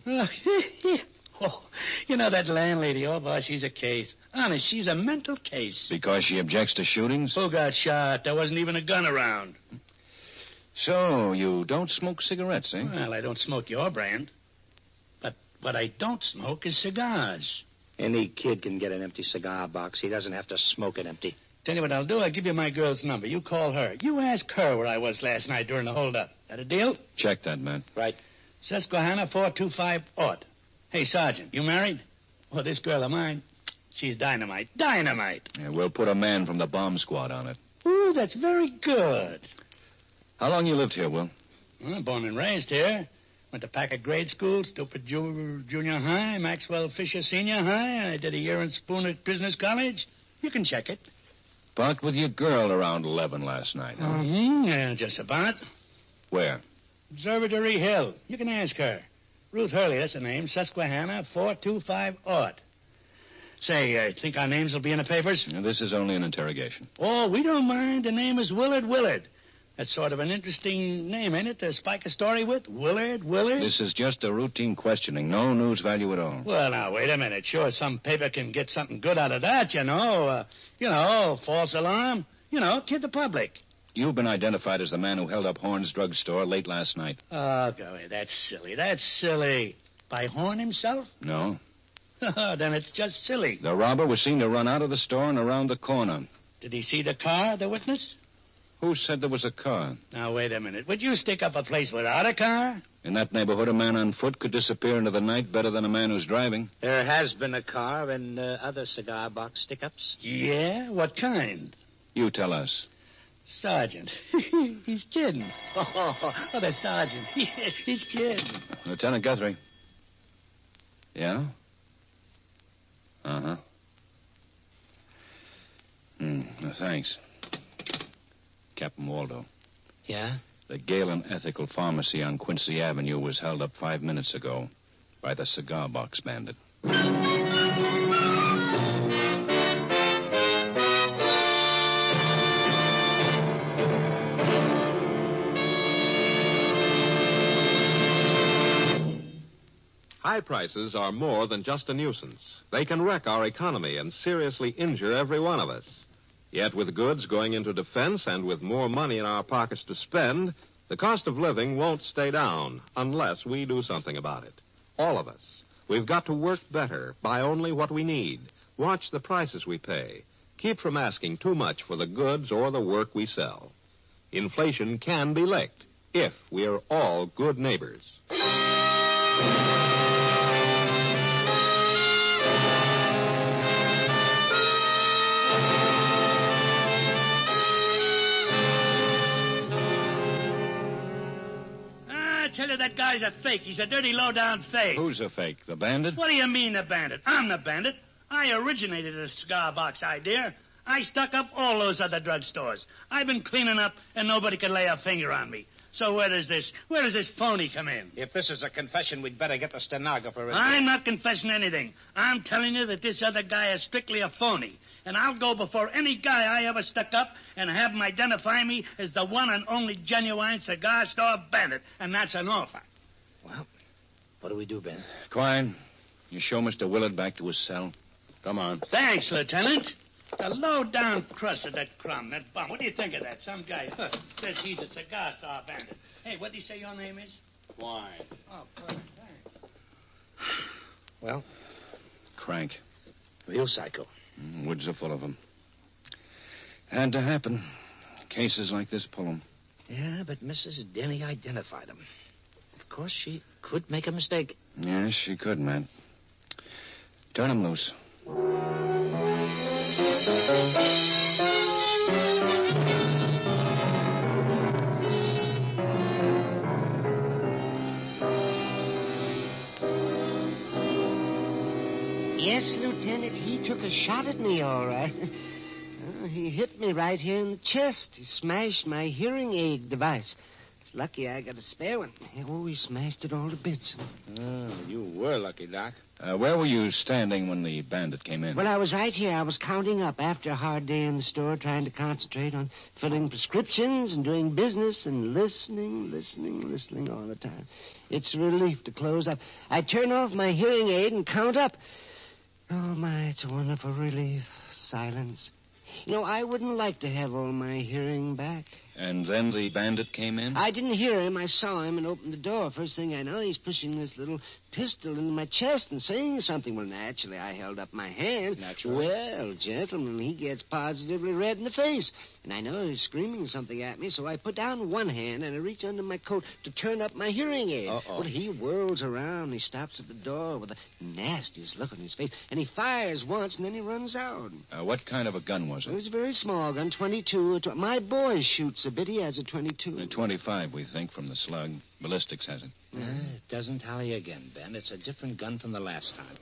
Oh, you know that landlady, oh, boy, she's a case. Honest, she's a mental case. Because she objects to shootings? Who got shot? There wasn't even a gun around. So, you don't smoke cigarettes, eh? Well, I don't smoke your brand. But what I don't smoke is cigars. Any kid can get an empty cigar box. He doesn't have to smoke it empty. Tell you what I'll do. I'll give you my girl's number. You call her. You ask her where I was last night during the holdup. That a deal? Check that, man. Right. Susquehanna 425-OT. Hey, Sergeant, you married? Well, this girl of mine, she's dynamite. Dynamite. Yeah, we'll put a man from the bomb squad on it. Ooh, that's very good. How long you lived here, Will? Well, born and raised here. Went to Packard grade school, Stupid Junior High, Maxwell Fisher Senior High. I did a year in Spooner Business College. You can check it. Parked with your girl around 11 last night, huh? Yeah, just about. Where? Observatory Hill. You can ask her. Ruth Hurley, that's her name. Susquehanna 425-OT. Say, think our names will be in the papers? Now, this is only an interrogation. Oh, we don't mind. The name is Willard. That's sort of an interesting name, ain't it, to spike a story with? Willard? This is just a routine questioning. No news value at all. Well, now, wait a minute. Sure, some paper can get something good out of that, you know. False alarm. Kid the public. You've been identified as the man who held up Horn's drugstore late last night. Oh, go ahead. That's silly. By Horn himself? No. Then it's just silly. The robber was seen to run out of the store and around the corner. Did he see the car, the witness? Who said there was a car? Now, wait a minute. Would you stick up a place without a car? In that neighborhood, a man on foot could disappear into the night better than a man who's driving. There has been a car and other cigar box stick-ups. Yeah? What kind? You tell us. Sergeant. He's kidding. Oh, the sergeant. He's kidding. Lieutenant Guthrie. Yeah? Uh-huh. Thanks. Captain Waldo. Yeah? The Galen Ethical Pharmacy on Quincy Avenue was held up 5 minutes ago by the cigar box bandit. High prices are more than just a nuisance. They can wreck our economy and seriously injure every one of us. Yet with goods going into defense and with more money in our pockets to spend, the cost of living won't stay down unless we do something about it. All of us. We've got to work better, buy only what we need, watch the prices we pay, keep from asking too much for the goods or the work we sell. Inflation can be licked if we're all good neighbors. I tell you, that guy's a fake. He's a dirty, low-down fake. Who's a fake? The bandit? What do you mean, the bandit? I'm the bandit. I originated the cigar box idea. I stuck up all those other drugstores. I've been cleaning up, and nobody can lay a finger on me. So where does this phony come in? If this is a confession, we'd better get the stenographer in. I'm not confessing anything. I'm telling you that this other guy is strictly a phony. And I'll go before any guy I ever stuck up and have him identify me as the one and only genuine cigar store bandit. And that's an offer. Well, what do we do, Ben? Quine, you show Mr. Willard back to his cell. Come on. Thanks, Lieutenant. The low-down crust of that crumb, that bum. What do you think of that? Some guy says he's a cigar store bandit. Hey, what do you say your name is? Why? Oh, perfect. Thanks. Well? Crank. Real psycho. Woods are full of them. Had to happen. Cases like this pull 'em. Yeah, but Mrs. Denny identified him. Of course, she could make a mistake. Yes, she could, Matt. Turn him loose. Yes, Lieutenant, he took a shot at me, all right. He hit me right here in the chest. He smashed my hearing aid device. It's lucky I got a spare one. Oh, he smashed it all to bits. Oh, you were lucky, Doc. Where were you standing when the bandit came in? Well, I was right here. I was counting up after a hard day in the store, trying to concentrate on filling prescriptions and doing business and listening all the time. It's a relief to close up. I turn off my hearing aid and count up. Oh, my, it's a wonderful relief. Silence. You know, I wouldn't like to have all my hearing back. And then the bandit came in? I didn't hear him. I saw him and opened the door. First thing I know, he's pushing this little pistol into my chest and saying something. Well, naturally, I held up my hand. Naturally. Well, gentlemen, he gets positively red in the face. And I know he's screaming something at me, so I put down one hand and I reach under my coat to turn up my hearing aid. Uh-oh. Well, he whirls around. He stops at the door with the nastiest look on his face. And he fires once, and then he runs out. What kind of a gun was It it? was a very small gun, 22. My boy shoots a bit. He has a 22. A 25, we think, from the slug. Ballistics has it. It doesn't tally again, Ben. It's a different gun from the last time.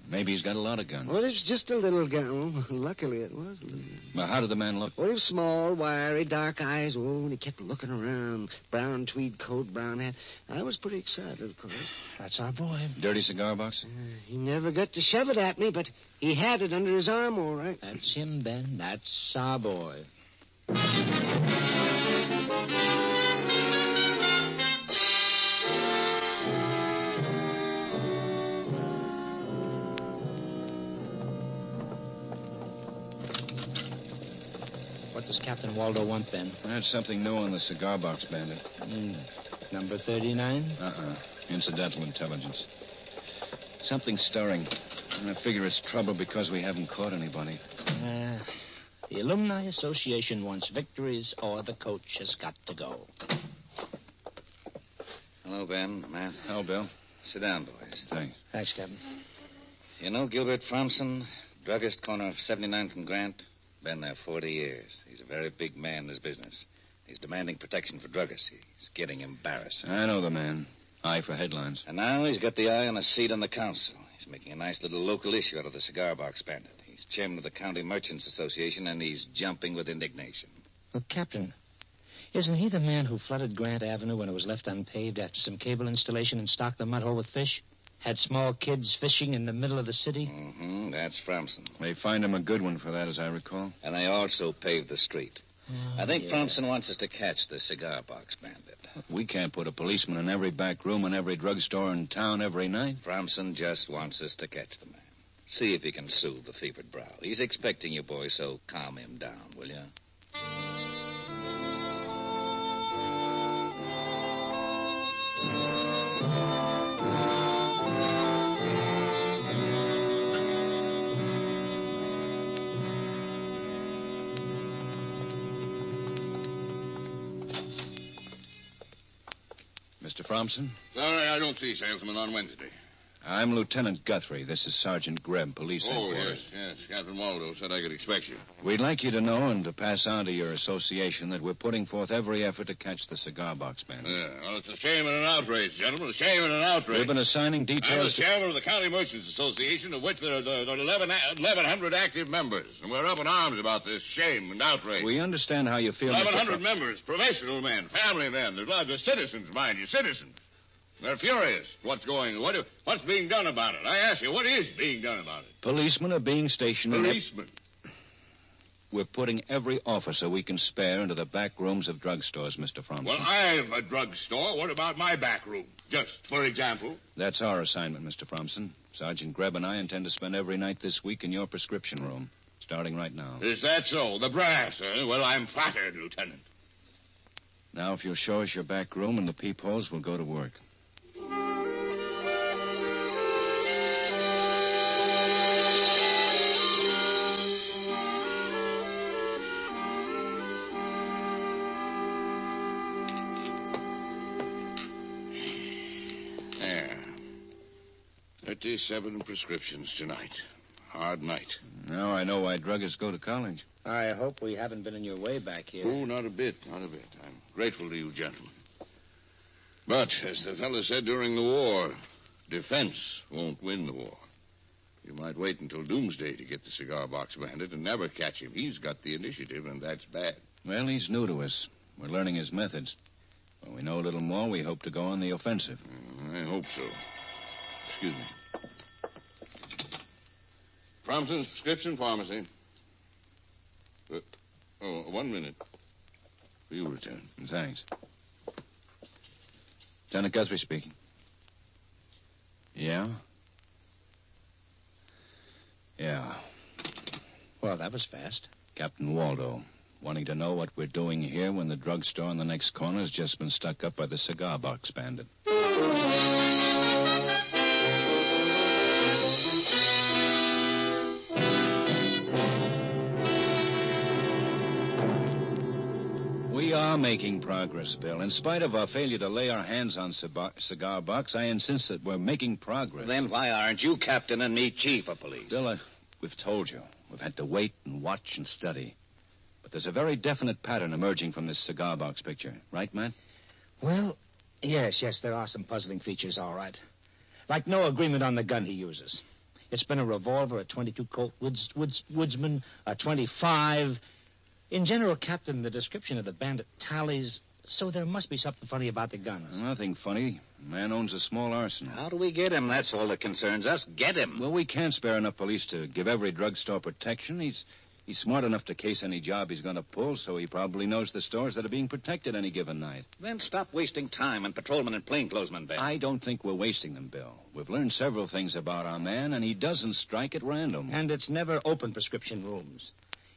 Maybe he's got a lot of guns. Well, it's just a little gun. Oh, luckily, it was a little gun. Well, how did the man look? Well, he was small, wiry, dark eyes. Oh, and he kept looking around. Brown tweed coat, brown hat. I was pretty excited, of course. That's our boy. Dirty cigar box? He never got to shove it at me, but he had it under his arm, all right. That's him, Ben. That's our boy. What does Captain Waldo want, Ben? That's something new on the cigar box bandit. Number 39? Incidental intelligence. Something stirring. I figure it's trouble because we haven't caught anybody. The Alumni Association wants victories or the coach has got to go. Hello, Ben, Matt. Hello, Bill. Sit down, boys. Thanks. Thanks, Captain. You know Gilbert Fromson, druggist, corner of 79th and Grant? Been there 40 years. He's a very big man in his business. He's demanding protection for druggists. He's getting embarrassed. I know the man. Eye for headlines. And now he's got the eye on a seat on the council. He's making a nice little local issue out of the cigar box bandit. He's chairman of the County Merchants Association, and he's jumping with indignation. Well, Captain, isn't he the man who flooded Grant Avenue when it was left unpaved after some cable installation and stocked the mud hole with fish? Had small kids fishing in the middle of the city? That's Fromson. They find him a good one for that, as I recall. And they also paved the street. I think Thompson wants us to catch the cigar box bandit. We can't put a policeman in every back room in every drugstore in town every night. Thompson just wants us to catch the man. See if he can soothe the fevered brow. He's expecting you, boy, so calm him down, will you? Mr. Fromson? Sorry, I don't see salesmen on Wednesday. I'm Lieutenant Guthrie. This is Sergeant Greb, police Oh, headquarters. yes. Captain Waldo said I could expect you. We'd like you to know and to pass on to your association that we're putting forth every effort to catch the cigar box bandit. Yeah, well, it's a shame and an outrage, gentlemen. A shame and an outrage. We've been assigning I'm the details chairman of the County Merchants Association, of which there are 1,100 active members, and we're up in arms about this shame and outrage. We understand how you feel, 1,100 members, professional men, family men. There's lots of citizens, mind you, citizens. They're furious. What's being done about it? I ask you, what is being done about it? Policemen are being stationed Policemen? We're putting every officer we can spare into the back rooms of drugstores, Mr. Fromson. Well, I'm a drugstore. What about my back room? Just for example. That's our assignment, Mr. Fromson. Sergeant Greb and I intend to spend every night this week in your prescription room, starting right now. Is that so? The brass, eh? Well, I'm flattered, Lieutenant. Now, if you'll show us your back room and the peepholes, we'll go to work. There. 37 prescriptions tonight. Hard night. Now I know why druggists go to college. I hope we haven't been in your way back here. Oh, not a bit, not a bit. I'm grateful to you, gentlemen. But, as the fellow said during the war, defense won't win the war. You might wait until doomsday to get the cigar box bandit and never catch him. He's got the initiative, and that's bad. Well, he's new to us. We're learning his methods. When we know a little more, we hope to go on the offensive. I hope so. Excuse me. Fromson's Prescription Pharmacy. 1 minute. For you, Lieutenant. Thanks. Lieutenant Guthrie speaking. Yeah? Yeah. Well, that was fast. Captain Waldo, wanting to know what we're doing here when the drugstore on the next corner has just been stuck up by the cigar box bandit. We are making progress, Bill. In spite of our failure to lay our hands on cigar box, I insist that we're making progress. Then why aren't you captain and me chief of police? Bill, we've told you. We've had to wait and watch and study. But there's a very definite pattern emerging from this cigar box picture. Right, Matt? Well, yes, there are some puzzling features, all right. Like no agreement on the gun he uses. It's been a revolver, a 22 Colt Woodsman, a 25. In general, Captain, the description of the bandit tallies, so there must be something funny about the gun. Nothing funny. The man owns a small arsenal. How do we get him? That's all that concerns us. Get him. Well, we can't spare enough police to give every drugstore protection. He's smart enough to case any job he's going to pull, so he probably knows the stores that are being protected any given night. Then stop wasting time on patrolmen and plainclothesmen, Ben. I don't think we're wasting them, Bill. We've learned several things about our man, and he doesn't strike at random. And it's never open prescription rooms.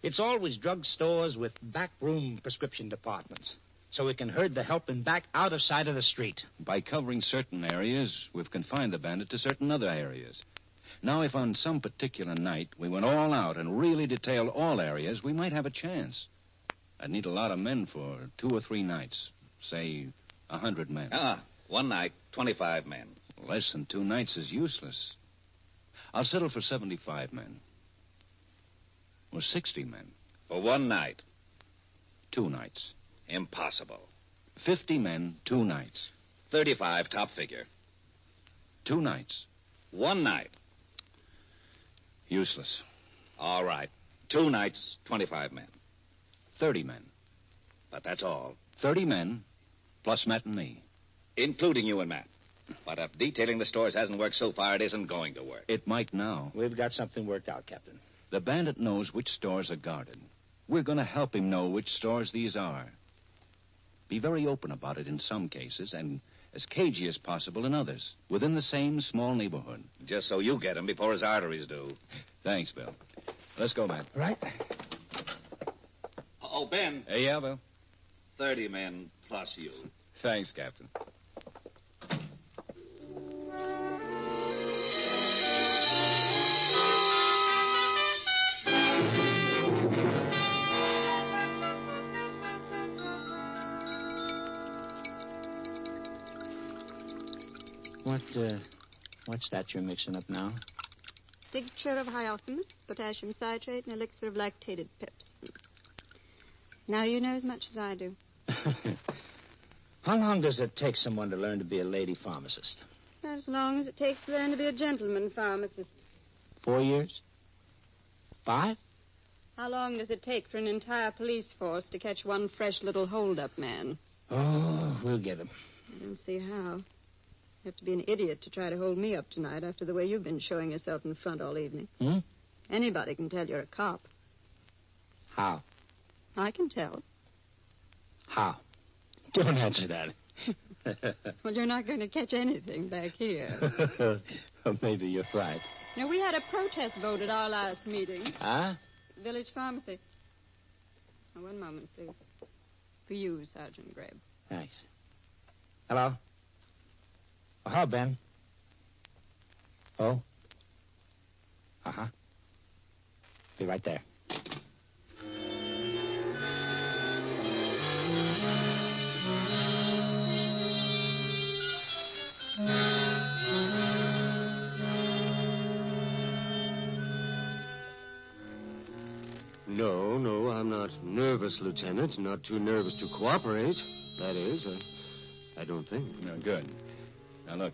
It's always drugstores with backroom prescription departments, so we can herd the helping back out of sight of the street. By covering certain areas, we've confined the bandit to certain other areas. Now, if on some particular night we went all out and really detailed all areas, we might have a chance. I'd need a lot of men for 2 or 3 nights. Say, 100 men. 1 night, 25 men. Less than 2 nights is useless. I'll settle for 75 men. Or 60 men. For 1 night. 2 nights. Impossible. 50 men, 2 nights. 35, top figure. 2 nights. 1 night. Useless. All right. 2 nights, 25 men. 30 men. But that's all. 30 men, plus Matt and me. Including you and Matt. But if detailing the stores hasn't worked so far, it isn't going to work. It might now. We've got something worked out, Captain. The bandit knows which stores are guarded. We're going to help him know which stores these are. Be very open about it in some cases and as cagey as possible in others, within the same small neighborhood. Just so you get him before his arteries do. Thanks, Bill. Let's go, Matt. Right. Oh, Ben. Hey, yeah, Bill. 30 men plus you. Thanks, Captain. What's that you're mixing up now? Tincture of hyoscyamus, potassium citrate, and elixir of lactated pips. Now you know as much as I do. How long does it take someone to learn to be a lady pharmacist? As long as it takes to learn to be a gentleman pharmacist. 4 years? 5? How long does it take for an entire police force to catch one fresh little hold-up man? Oh, we'll get him. I don't see how. You have to be an idiot to try to hold me up tonight after the way you've been showing yourself in front all evening. Anybody can tell you're a cop. How? I can tell. How? Don't answer that. Well, you're not going to catch anything back here. Well, maybe you're right. Now, we had a protest vote at our last meeting. Huh? Village pharmacy. Now, one moment, please. For you, Sergeant Greb. Thanks. Hello? Oh, how, Ben? Oh? Uh-huh. Be right there. No, I'm not nervous, Lieutenant. Not too nervous to cooperate. That is, I don't think. No, good. Now, look,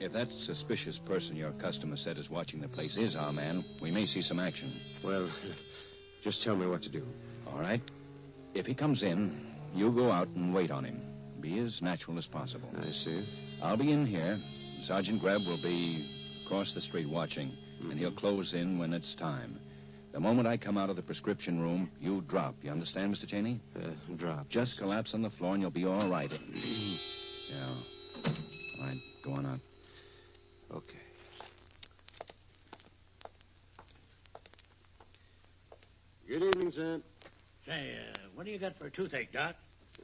if that suspicious person your customer said is watching the place is our man, we may see some action. Well, just tell me what to do. All right. If he comes in, you go out and wait on him. Be as natural as possible. I see. I'll be in here. Sergeant Greb will be across the street watching, and he'll close in when it's time. The moment I come out of the prescription room, you drop. You understand, Mr. Cheney? Drop. Just collapse on the floor and you'll be all right. Yeah. All right, go on out. Okay. Good evening, sir. Say, what do you got for a toothache, Doc?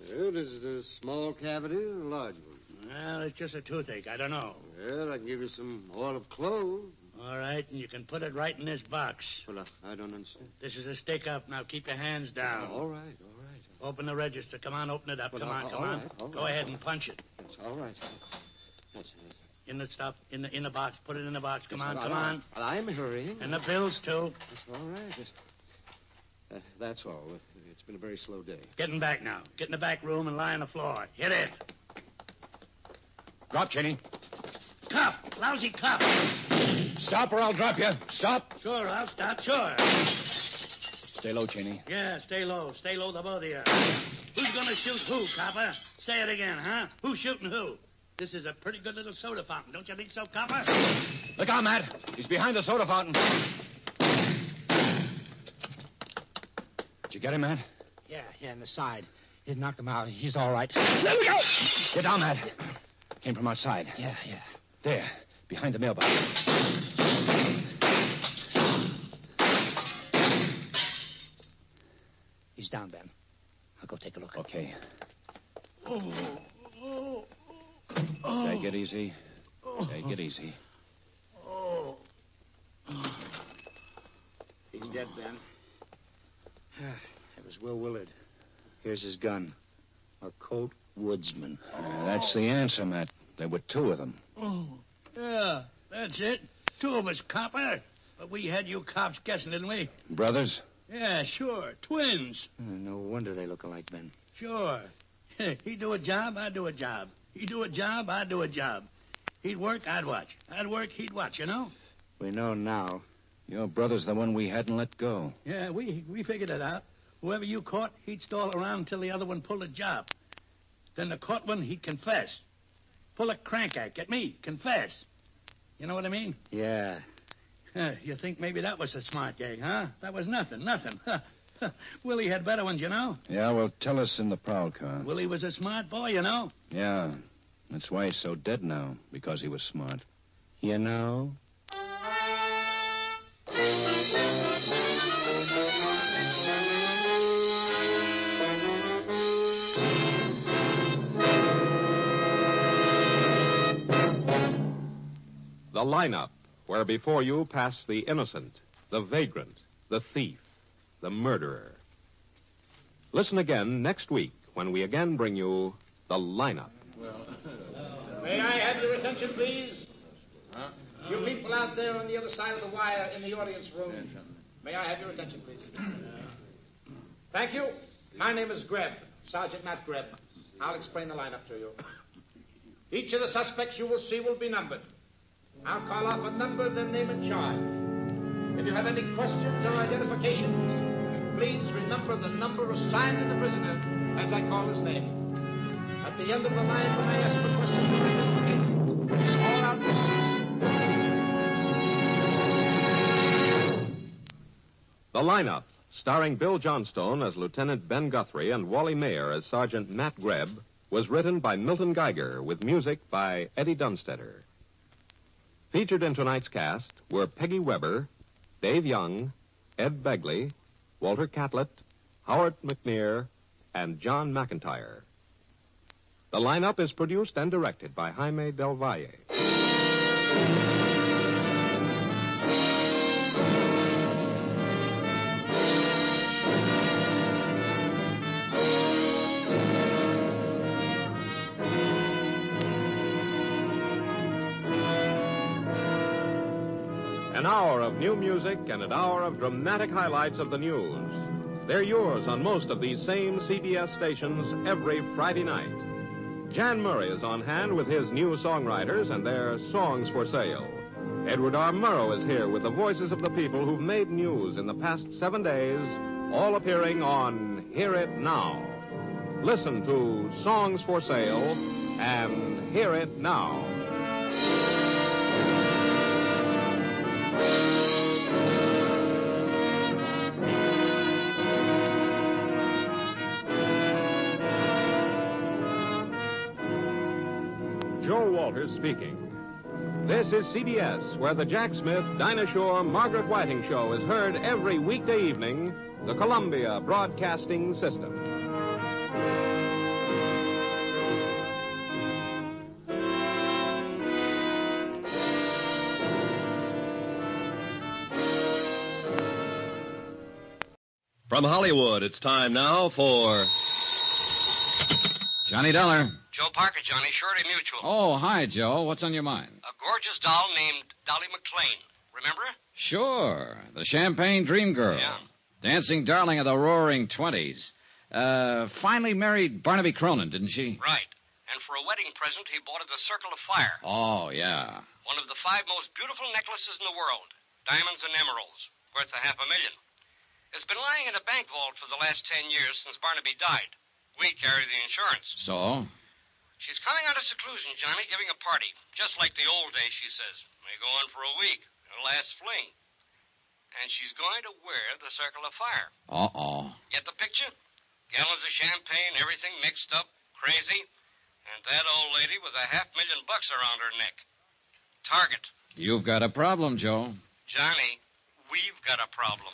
Well, is it a small cavity or a large one? Well, it's just a toothache. I don't know. Well, I can give you some oil of clove. All right, and you can put it right in this box. Well, I don't understand. This is a stick up. Now keep your hands down. All right. Open the register. Come on, open it up. Well, come on. all Go right. ahead and punch it. That's all right. That's In the stuff, in the box. Put it in the box. Come Yes, on. I'm hurrying. And the bills, too. That's all right. That's all. It's been a very slow day. Getting back now. Get in the back room and lie on the floor. Hit it. Drop, Cheney. Cuff. Lousy cuff. Stop or I'll drop you. Stop. Sure, I'll stop. Sure. Stay low, Cheney. Yeah, stay low. Stay low, the both of you. Who's going to shoot who, copper? Say it again, huh? Who's shooting who? This is a pretty good little soda fountain. Don't you think so, copper? Look out, Matt. He's behind the soda fountain. Did you get him, Matt? Yeah, in the side. He knocked him out. He's all right. Let me go! Get down, Matt. Came from outside. Yeah. There, behind the mailbox. He's down, Ben. I'll go take a look. Okay. Oh. Take it easy. Take it easy. He's dead, Ben. That was Will Willard. Here's his gun. A Colt Woodsman. That's the answer, Matt. There were two of them. Oh, yeah, that's it. Two of us, copper. But we had you cops guessing, didn't we? Brothers? Yeah, sure. Twins. No wonder they look alike, Ben. Sure. He'd do a job, I'd do a job. He'd do a job, I'd do a job. He'd work, I'd watch. I'd work, he'd watch, you know? We know now. Your brother's the one we hadn't let go. Yeah, we figured it out. Whoever you caught, he'd stall around until the other one pulled a job. Then the caught one, he'd confess. Pull a crank act. Get me? Confess. You know what I mean? Yeah. You think maybe that was a smart gag, huh? That was nothing. Willie had better ones, you know. Yeah, well, tell us in the prowl car. Willie was a smart boy, you know. Yeah. That's why he's so dead now, because he was smart. You know? The lineup, where before you pass the innocent, the vagrant, the thief, the murderer. Listen again next week when we again bring you the lineup. May I have your attention, please? You people out there on the other side of the wire in the audience room. May I have your attention, please? Thank you. My name is Greb, Sergeant Matt Greb. I'll explain the lineup to you. Each of the suspects you will see will be numbered. I'll call off a number, then name and charge. If you have any questions or identifications, please remember the number assigned to the prisoner as I call his name. At the end of the line, when I ask for questions or identifications, all out The lineup, starring Bill Johnstone as Lieutenant Ben Guthrie and Wally Mayer as Sergeant Matt Greb, was written by Milton Geiger with music by Eddie Dunstetter. Featured in tonight's cast were Peggy Weber, Dave Young, Ed Begley, Walter Catlett, Howard McNear, and John McIntyre. The lineup is produced and directed by Jaime Del Valle. An hour of new music and an hour of dramatic highlights of the news. They're yours on most of these same CBS stations every Friday night. Jan Murray is on hand with his new songwriters and their songs for sale. Edward R. Murrow is here with the voices of the people who've made news in the past 7 days, all appearing on Hear It Now. Listen to Songs for Sale and Hear It Now. Joe Walters speaking. This is CBS, where the Jack Smith, Dinah Shore, Margaret Whiting show is heard every weekday evening, the Columbia Broadcasting System. From Hollywood, it's time now for Johnny Dollar. Joe Parker, Johnny, Surety Mutual. Oh, hi, Joe. What's on your mind? A gorgeous doll named Dolly McLean. Remember her? Sure. The Champagne Dream Girl. Yeah. Dancing darling of the roaring 20s. Finally married Barnaby Cronin, didn't she? Right. And for a wedding present, he bought her the Circle of Fire. Oh, yeah. One of the 5 most beautiful necklaces in the world. Diamonds and emeralds. Worth $500,000. It's been lying in a bank vault for the last 10 years since Barnaby died. We carry the insurance. So? She's coming out of seclusion, Johnny, giving a party. Just like the old days, she says. May go on for a week. Her last fling. And she's going to wear the Circle of Fire. Uh-oh. Get the picture? Gallons of champagne, everything mixed up, crazy. And that old lady with $500,000 around her neck. Target. You've got a problem, Joe. Johnny, we've got a problem.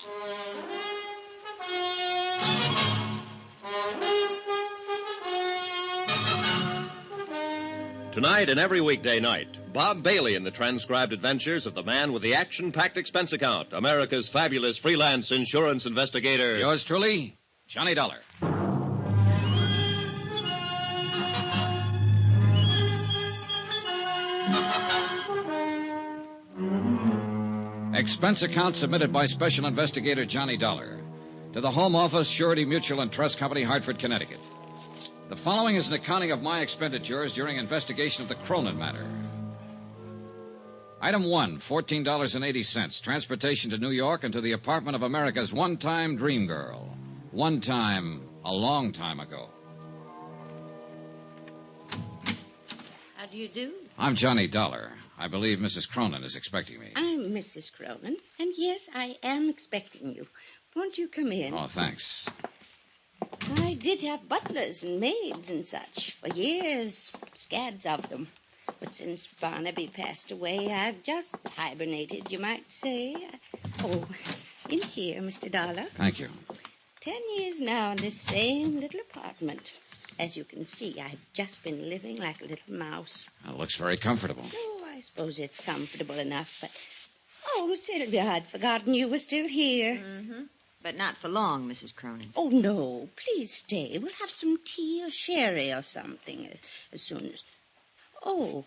Tonight and every weekday night, Bob Bailey in the transcribed adventures of the man with the action-packed expense account, America's fabulous freelance insurance investigator. Yours truly, Johnny Dollar. Expense account submitted by Special Investigator Johnny Dollar to the Home Office, Surety Mutual and Trust Company, Hartford, Connecticut. The following is an accounting of my expenditures during investigation of the Cronin matter. Item 1, $14.80. Transportation to New York and to the apartment of America's one-time dream girl. One time, a long time ago. How do you do? I'm Johnny Dollar. I believe Mrs. Cronin is expecting me. I'm Mrs. Cronin, and yes, I am expecting you. Won't you come in? Oh, thanks. I did have butlers and maids and such for years, scads of them. But since Barnaby passed away, I've just hibernated, you might say. Oh, in here, Mr. Dollar. Thank you. 10 years now in this same little apartment. As you can see, I've just been living like a little mouse. It looks very comfortable. Oh, I suppose it's comfortable enough, but... Oh, Sylvia, I'd forgotten you were still here. Mm-hmm. But not for long, Mrs. Cronin. Oh, no. Please stay. We'll have some tea or sherry or something as soon as... Oh,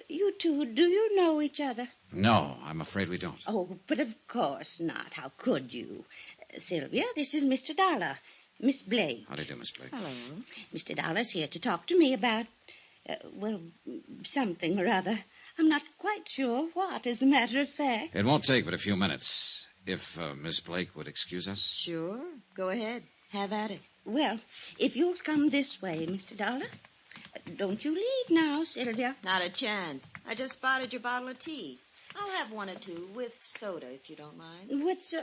you two, do you know each other? No, I'm afraid we don't. Oh, but of course not. How could you? Sylvia, this is Mr. Dollar. Miss Blake. How do you do, Miss Blake? Hello. Mr. Dollar's here to talk to me about, something or other. I'm not quite sure what, as a matter of fact. It won't take but a few minutes. If Miss Blake would excuse us. Sure. Go ahead. Have at it. Well, if you'll come this way, Mr. Dollar. Don't you leave now, Sylvia. Not a chance. I just spotted your bottle of tea. I'll have one or two with soda, if you don't mind. With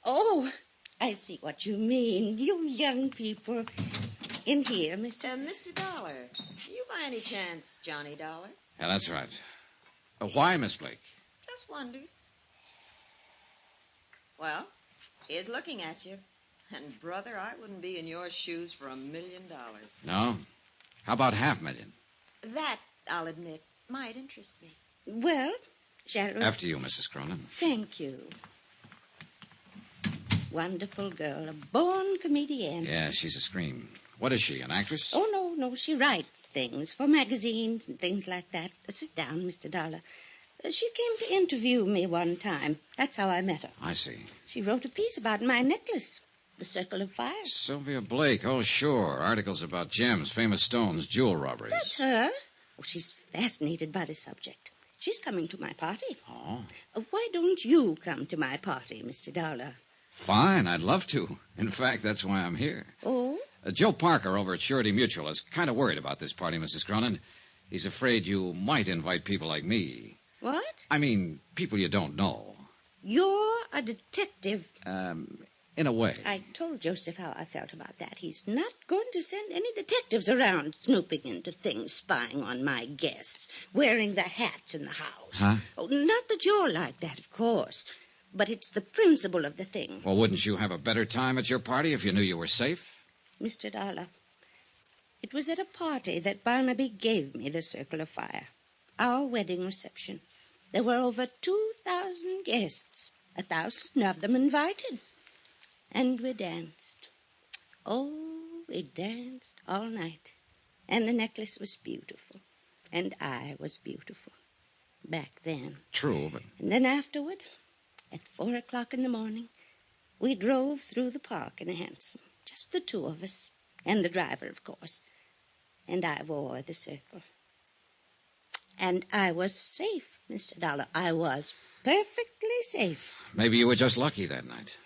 Oh, I see what you mean. You young people. In here, Mr. Mr. Dollar. You by any chance Johnny Dollar? Yeah, that's right. Why, Miss Blake? Just wondered. Well, here's looking at you. And, brother, I wouldn't be in your shoes for $1 million. No? How about $500,000? That, I'll admit, might interest me. Well, shall we? After you, Mrs. Cronin. Thank you. Wonderful girl, a born comedian. Yeah, she's a scream. What is she, an actress? Oh, no. She writes things for magazines and things like that. Sit down, Mr. Dollar. She came to interview me one time. That's how I met her. I see. She wrote a piece about my necklace, the Circle of Fire. Sylvia Blake. Oh, sure. Articles about gems, famous stones, jewel robberies. That's her. Oh, she's fascinated by the subject. She's coming to my party. Oh? Why don't you come to my party, Mr. Dollar? Fine, I'd love to. In fact, that's why I'm here. Oh? Joe Parker over at Surety Mutual is kind of worried about this party, Mrs. Cronin. He's afraid you might invite people like me. What? I mean, people you don't know. You're a detective. In a way. I told Joseph how I felt about that. He's not going to send any detectives around snooping into things, spying on my guests, wearing the hats in the house. Huh? Oh, not that you're like that, of course. But it's the principle of the thing. Well, wouldn't you have a better time at your party if you knew you were safe? Mr. Dollar, it was at a party that Barnaby gave me the Circle of Fire. Our wedding reception. There were over 2,000 guests, 1,000 of them invited. And we danced. Oh, we danced all night. And the necklace was beautiful. And I was beautiful. Back then. True, but... And then afterward, at 4 o'clock in the morning, we drove through the park in a hansom. Just the two of us. And the driver, of course. And I wore the circle. And I was safe, Mr. Dollar. I was perfectly safe. Maybe you were just lucky that night.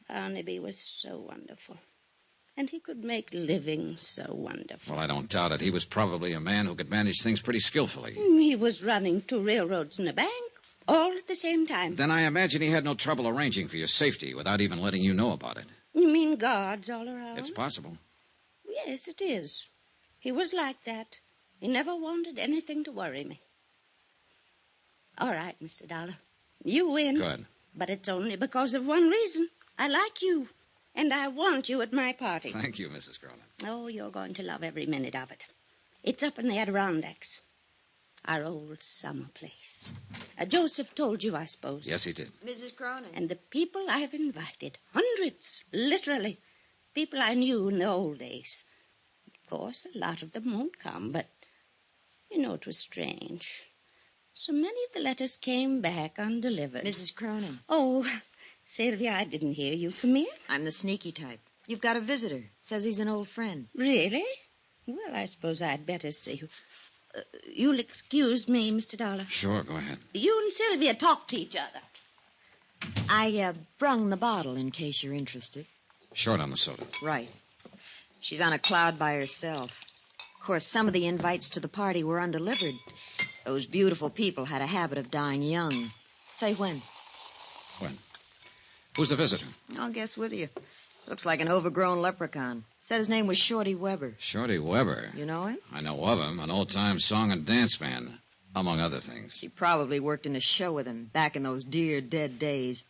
Barnaby was so wonderful. And he could make living so wonderful. Well, I don't doubt it. He was probably a man who could manage things pretty skillfully. He was running 2 railroads and a bank, all at the same time. Then I imagine he had no trouble arranging for your safety without even letting you know about it. You mean guards all around? It's possible. Yes, it is. He was like that. He never wanted anything to worry me. All right, Mr. Dollar. You win. Good. But it's only because of one reason. I like you, and I want you at my party. Thank you, Mrs. Cronin. Oh, you're going to love every minute of it. It's up in the Adirondacks, our old summer place. Joseph told you, I suppose. Yes, he did. Mrs. Cronin. And the people I've invited, hundreds, literally, people I knew in the old days. Of course, a lot of them won't come, but, it was strange. So many of the letters came back undelivered. Mrs. Cronin. Oh, Sylvia, I didn't hear you. Come here. I'm the sneaky type. You've got a visitor. Says he's an old friend. Really? Well, I suppose I'd better see you. You'll excuse me, Mr. Dollar. Sure, go ahead. You and Sylvia talk to each other. I brung the bottle in case you're interested. Short on the soda. Right. She's on a cloud by herself. Of course, some of the invites to the party were undelivered. Those beautiful people had a habit of dying young. Say when. When? Who's the visitor? I'll guess with you. Looks like an overgrown leprechaun. Said his name was Shorty Weber. Shorty Weber. You know him? I know of him, an old-time song and dance man, among other things. She probably worked in a show with him back in those dear dead days.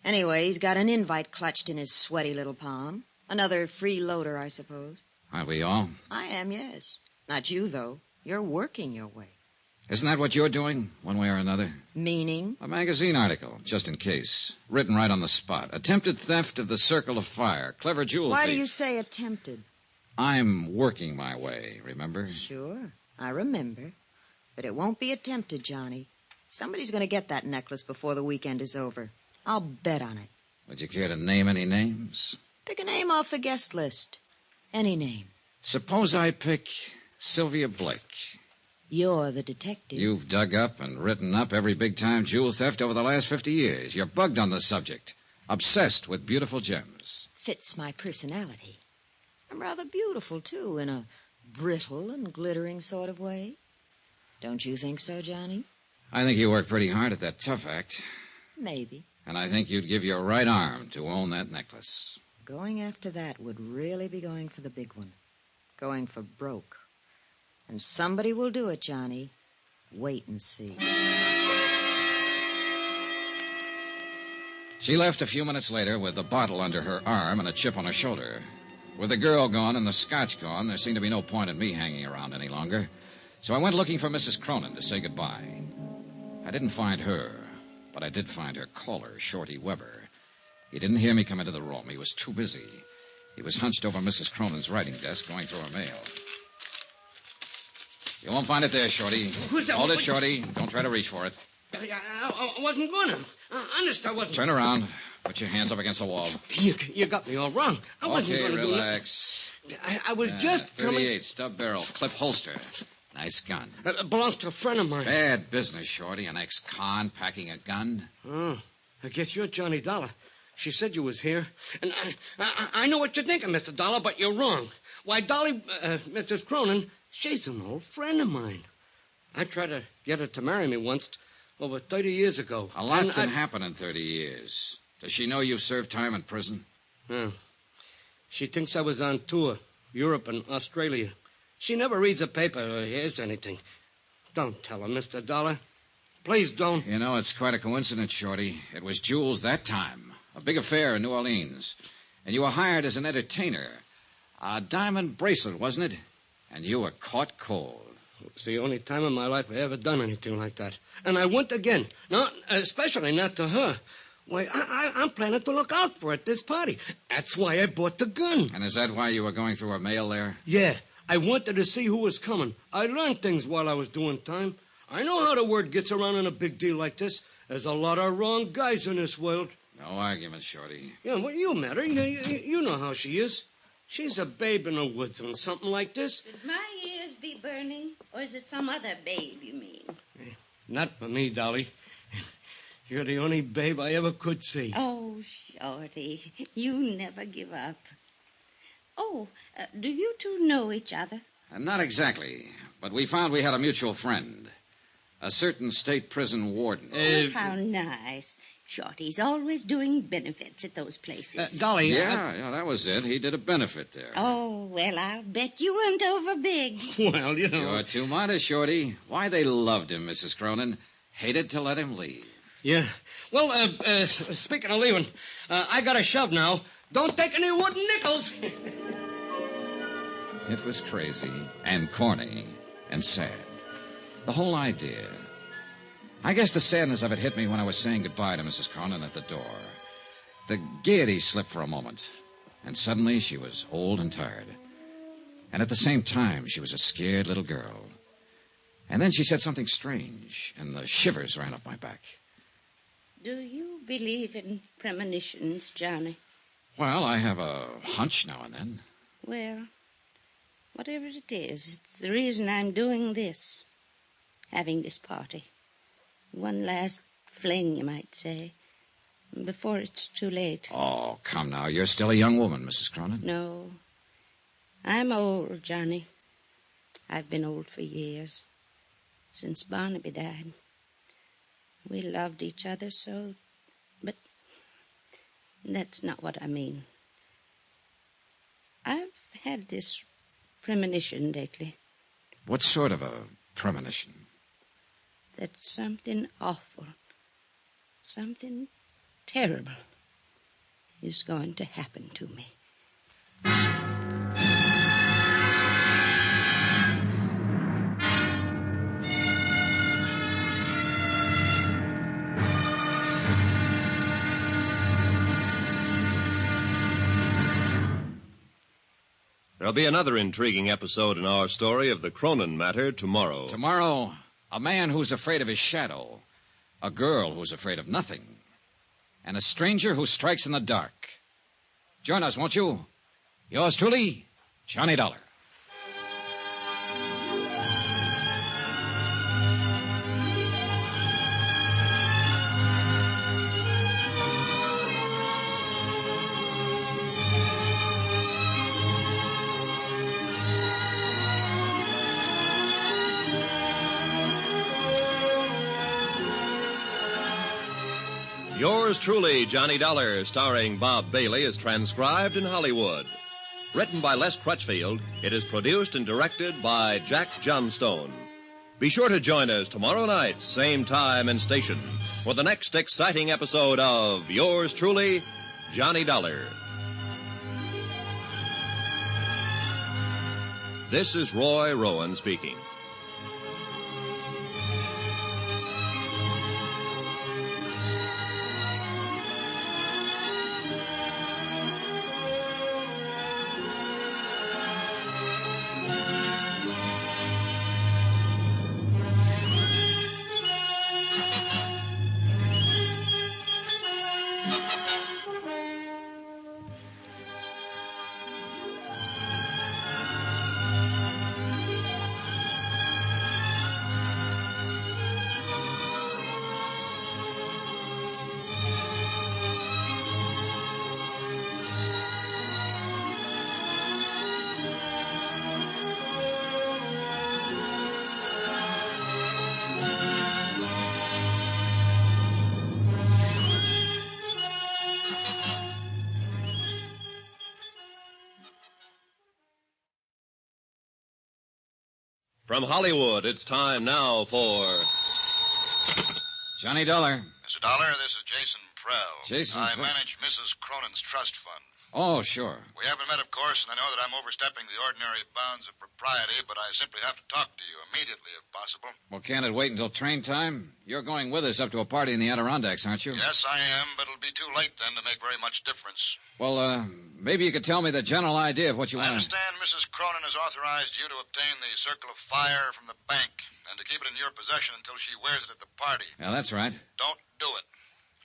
Anyway, he's got an invite clutched in his sweaty little palm. Another freeloader, I suppose. Aren't we all? I am, yes. Not you, though. You're working your way. Isn't that what you're doing, one way or another? Meaning? A magazine article, just in case. Written right on the spot. Attempted theft of the Circle of Fire. Clever jewel Why thief. do you say attempted? I'm working my way, remember? Sure, I remember. But it won't be attempted, Johnny. Somebody's going to get that necklace before the weekend is over. I'll bet on it. Would you care to name any names? Pick a name off the guest list. Any name. Suppose I pick Sylvia Blake. You're the detective. You've dug up and written up every big-time jewel theft over the last 50 years. You're bugged on the subject. Obsessed with beautiful gems. Fits my personality. I'm rather beautiful, too, in a brittle and glittering sort of way. Don't you think so, Johnny? I think you work pretty hard at that tough act. Maybe. And I think you'd give your right arm to own that necklace. Going after that would really be going for the big one. Going for broke. And somebody will do it, Johnny. Wait and see. She left a few minutes later with the bottle under her arm and a chip on her shoulder. With the girl gone and the scotch gone, there seemed to be no point in me hanging around any longer. So I went looking for Mrs. Cronin to say goodbye. I didn't find her, but I did find her caller, Shorty Weber. He didn't hear me come into the room. He was too busy. He was hunched over Mrs. Cronin's writing desk going through her mail. You won't find it there, Shorty. Who's that? Hold it, Shorty. Don't try to reach for it. I wasn't going to. Honest, I wasn't. Turn around. Put your hands up against the wall. You got me all wrong. I wasn't going to do relax. I was just 38, coming... stub barrel, clip holster. Nice gun. It belongs to a friend of mine. Bad business, Shorty. An ex-con packing a gun. Oh, I guess you're Johnny Dollar. She said you was here. And I know what you're thinking, Mr. Dollar, but you're wrong. Why, Dolly, Mrs. Cronin, she's an old friend of mine. I tried to get her to marry me once, over 30 years ago. A lot can happen in 30 years. Does she know you've served time in prison? Yeah. She thinks I was on tour, Europe and Australia. She never reads a paper or hears anything. Don't tell her, Mr. Dollar. Please don't. You know, it's quite a coincidence, Shorty. It was Jules that time. A big affair in New Orleans. And you were hired as an entertainer. A diamond bracelet, wasn't it? And you were caught cold. It's the only time in my life I ever done anything like that. And I went again. No, especially not to her. Why, I'm planning to look out for her at this party. That's why I bought the gun. And is that why you were going through her mail there? Yeah. I wanted to see who was coming. I learned things while I was doing time. I know how the word gets around in a big deal like this. There's a lot of wrong guys in this world. No argument, Shorty. Yeah, well, you met her. You know how she is. She's a babe in the woods on something like this. Should my ears be burning, or is it some other babe you mean? Not for me, Dolly. You're the only babe I ever could see. Oh, Shorty, you never give up. Oh, do you two know each other? Not exactly, but we found we had a mutual friend. A certain state prison warden. Oh, how nice. Shorty's always doing benefits at those places. Dolly. Yeah, that was it. He did a benefit there. Oh, well, I'll bet you went over big. Well, you know. You're too modest, Shorty. Why, they loved him, Mrs. Cronin. Hated to let him leave. Yeah. Well, speaking of leaving, I got a shove now. Don't take any wooden nickels. It was crazy and corny and sad. The whole idea. I guess the sadness of it hit me when I was saying goodbye to Mrs. Cronin at the door. The gaiety slipped for a moment, and suddenly she was old and tired. And at the same time, she was a scared little girl. And then she said something strange, and the shivers ran up my back. Do you believe in premonitions, Johnny? Well, I have a hunch now and then. Well, whatever it is, it's the reason I'm doing this. Having this party. One last fling, you might say, before it's too late. Oh, come now. You're still a young woman, Mrs. Cronin. No. I'm old, Johnny. I've been old for years. Since Barnaby died. We loved each other so, but That's not what I mean. I've had this premonition lately What sort of a premonition? that something awful, something terrible is going to happen to me. There'll be another intriguing episode in our story of the Cronin matter tomorrow. Tomorrow, a man who's afraid of his shadow, a girl who's afraid of nothing, and a stranger who strikes in the dark. Join us, won't you? Yours truly, Johnny Dollar. Yours truly, Johnny Dollar, starring Bob Bailey, is transcribed in Hollywood. Written by Les Crutchfield, it is produced and directed by Jack Johnstone. Be sure to join us tomorrow night, same time and station, for the next exciting episode of Yours truly, Johnny Dollar. This is Roy Rowan speaking. From Hollywood, it's time now for Johnny Dollar. Mr. Dollar, this is Jason Prell. Jason I Prell. manage Mrs. Cronin's trust fund. Oh, sure. We haven't met, of course, and I know that I'm overstepping the ordinary bounds of propriety, but I simply have to talk to you immediately, if possible. Well, can't it wait until train time? You're going with us up to a party in the Adirondacks, aren't you? Yes, I am, but it'll be too late then to make very much difference. Well, maybe you could tell me the general idea of what you I want to... understand Mrs. Cronin has authorized you to obtain the Circle of Fire from the bank and to keep it in your possession until she wears it at the party. Yeah, that's right. Don't do it.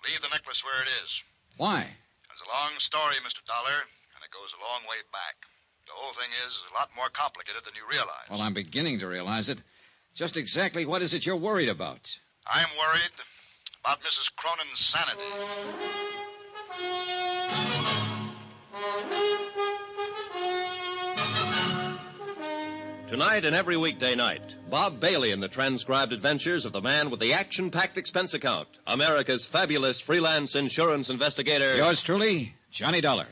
Leave the necklace where it is. Why? It's a long story, Mr. Dollar, and it goes a long way back. The whole thing is a lot more complicated than you realize. Well, I'm beginning to realize it. Just exactly what is it you're worried about? I'm worried about Mrs. Cronin's sanity. Tonight and every weekday night, Bob Bailey in the transcribed adventures of the man with the action-packed expense account, America's fabulous freelance insurance investigator. Yours truly, Johnny Dollar.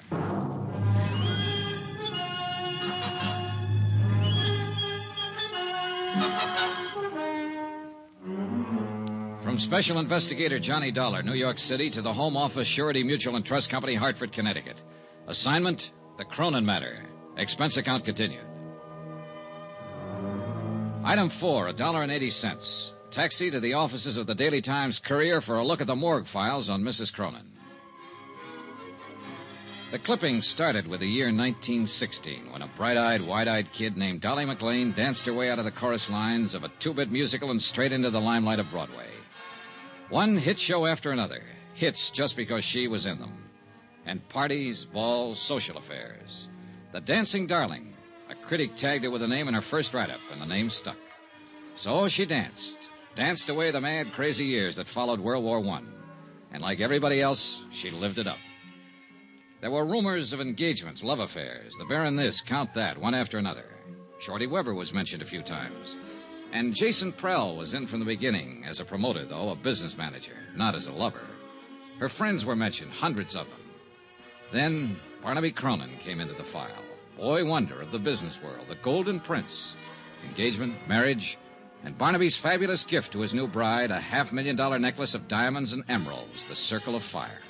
From Special Investigator Johnny Dollar, New York City, to the Home Office Surety Mutual and Trust Company, Hartford, Connecticut. Assignment, the Cronin matter. Expense account continued. Item 4, $1.80. Taxi to the offices of the Daily Times Courier for a look at the morgue files on Mrs. Cronin. The clipping started with the year 1916, when a bright-eyed, wide-eyed kid named Dolly McLean danced her way out of the chorus lines of a two-bit musical and straight into the limelight of Broadway. One hit show after another, hits just because she was in them. And parties, balls, social affairs. The Dancing Darling. A critic tagged her with a name in her first write-up, and the name stuck. So she danced away the mad, crazy years that followed World War I. And like everybody else, she lived it up. There were rumors of engagements, love affairs, the Baron this, Count that, one after another. Shorty Weber was mentioned a few times. And Jason Prell was in from the beginning, as a promoter, though, a business manager, not as a lover. Her friends were mentioned, hundreds of them. Then Barnaby Cronin came into the file. Boy wonder of the business world, the Golden Prince. Engagement, marriage, and Barnaby's fabulous gift to his new bride, a $500,000 necklace of diamonds and emeralds, the Circle of Fire.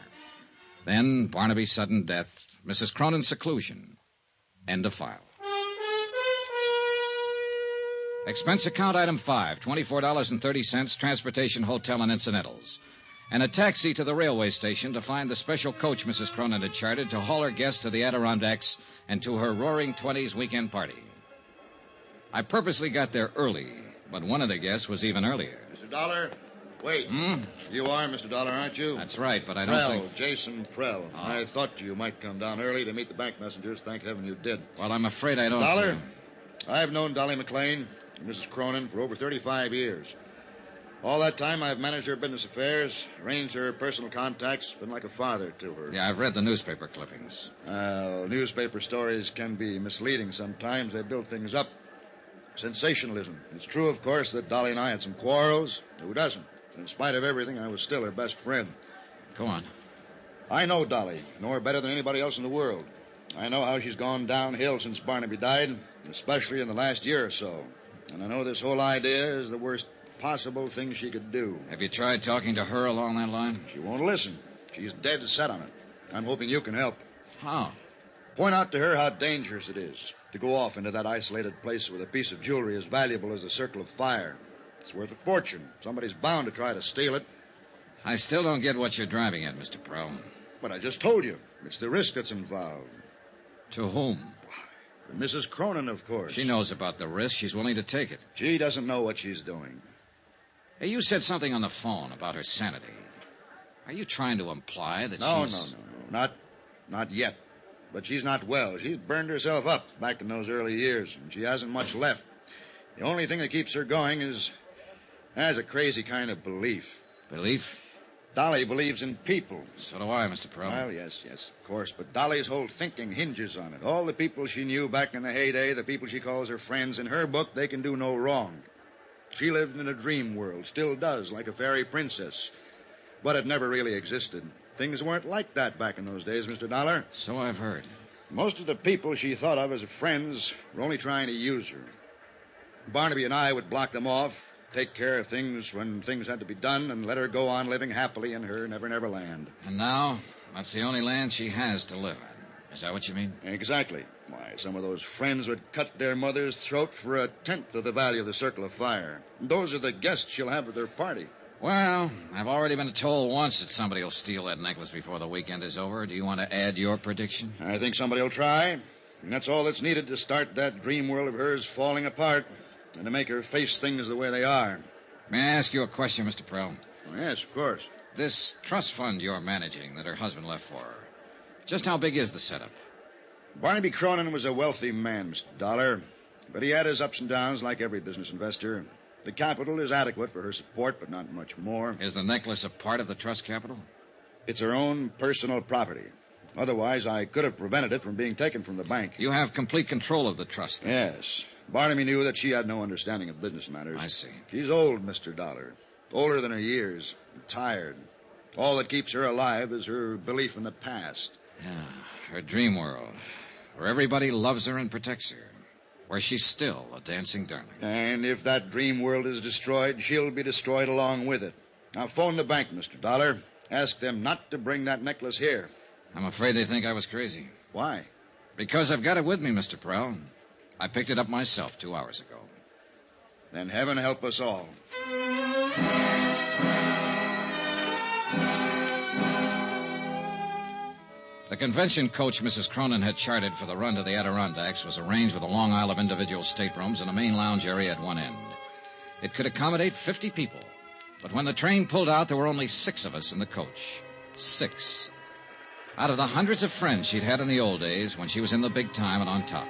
Then Barnaby's sudden death, Mrs. Cronin's seclusion. End of file. Expense account item 5, $24.30, transportation, hotel, and incidentals. And a taxi to the railway station to find the special coach Mrs. Cronin had chartered to haul her guests to the Adirondacks and to her Roaring Twenties weekend party. I purposely got there early, but one of the guests was even earlier. Mr. Dollar, wait. You are Mr. Dollar, aren't you? That's right, but I don't think... Jason Prell. Oh. I thought you might come down early to meet the bank messengers. Thank heaven you did. Well, I'm afraid I don't... Dollar, I've known Dolly McLean and Mrs. Cronin for over 35 years. All that time, I've managed her business affairs, arranged her personal contacts, been like a father to her. Yeah, I've read the newspaper clippings. Newspaper stories can be misleading sometimes. They build things up. Sensationalism. It's true, of course, that Dolly and I had some quarrels. Who doesn't? In spite of everything, I was still her best friend. Go on. I know Dolly, know her better than anybody else in the world. I know how she's gone downhill since Barnaby died, especially in the last year or so. And I know this whole idea is the worst possible thing she could do. Have you tried talking to her along that line? She won't listen. She's dead set on it. I'm hoping you can help. How? Point out to her how dangerous it is to go off into that isolated place with a piece of jewelry as valuable as the Circle of Fire. It's worth a fortune. Somebody's bound to try to steal it. I still don't get what you're driving at, Mr. Prell. But I just told you. It's the risk that's involved. To whom? Mrs. Cronin, of course. She knows about the risk. She's willing to take it. She doesn't know what she's doing. Hey, you said something on the phone about her sanity. Are you trying to imply that she's... No. Not yet. But she's not well. She's burned herself up back in those early years, and she hasn't much left. The only thing that keeps her going is a crazy kind of belief. Belief? Dolly believes in people. So do I, Mr. Prell. Well, yes, of course. But Dolly's whole thinking hinges on it. All the people she knew back in the heyday, the people she calls her friends, in her book, they can do no wrong. She lived in a dream world, still does, like a fairy princess. But it never really existed. Things weren't like that back in those days, Mr. Dollar. So I've heard. Most of the people she thought of as friends were only trying to use her. Barnaby and I would block them off, take care of things when things had to be done, and let her go on living happily in her Never Land. And now, that's the only land she has to live in. Is that what you mean? Exactly. Why, some of those friends would cut their mother's throat for a tenth of the value of the Circle of Fire. And those are the guests she'll have at their party. Well, I've already been told once that somebody will steal that necklace before the weekend is over. Do you want to add your prediction? I think somebody will try. And that's all that's needed to start that dream world of hers falling apart and to make her face things the way they are. May I ask you a question, Mr. Prell? Oh, yes, of course. This trust fund you're managing that her husband left for her, just how big is the setup? Barnaby Cronin was a wealthy man, Mr. Dollar, but he had his ups and downs like every business investor. The capital is adequate for her support, but not much more. Is the necklace a part of the trust capital? It's her own personal property. Otherwise, I could have prevented it from being taken from the bank. You have complete control of the trust, then? Yes. Barnaby knew that she had no understanding of business matters. I see. She's old, Mr. Dollar. Older than her years. Tired. All that keeps her alive is her belief in the past. Yeah, her dream world, where everybody loves her and protects her. Where she's still a dancing darling. And if that dream world is destroyed, she'll be destroyed along with it. Now, phone the bank, Mr. Dollar. Ask them not to bring that necklace here. I'm afraid they think I was crazy. Why? Because I've got it with me, Mr. Prell. I picked it up myself 2 hours ago. Then heaven help us all. The convention coach Mrs. Cronin had chartered for the run to the Adirondacks was arranged with a long aisle of individual staterooms and a main lounge area at one end. It could accommodate 50 people, but when the train pulled out, there were only 6 of us in the coach. 6. Out of the hundreds of friends she'd had in the old days when she was in the big time and on top.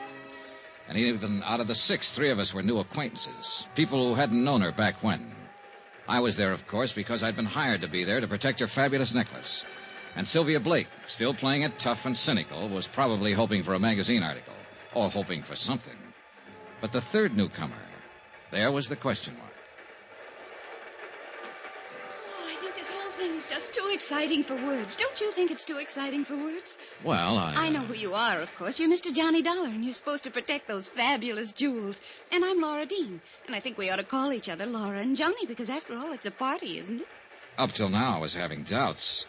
And even out of the 6, 3 of us were new acquaintances, people who hadn't known her back when. I was there, of course, because I'd been hired to be there to protect her fabulous necklace. And Sylvia Blake, still playing it tough and cynical, was probably hoping for a magazine article, or hoping for something. But the third newcomer, there was the question mark. Oh, I think this whole thing is just too exciting for words. Don't you think it's too exciting for words? Well, I know who you are, of course. You're Mr. Johnny Dollar, and you're supposed to protect those fabulous jewels. And I'm Laura Dean. And I think we ought to call each other Laura and Johnny, because after all, it's a party, isn't it? Up till now, I was having doubts.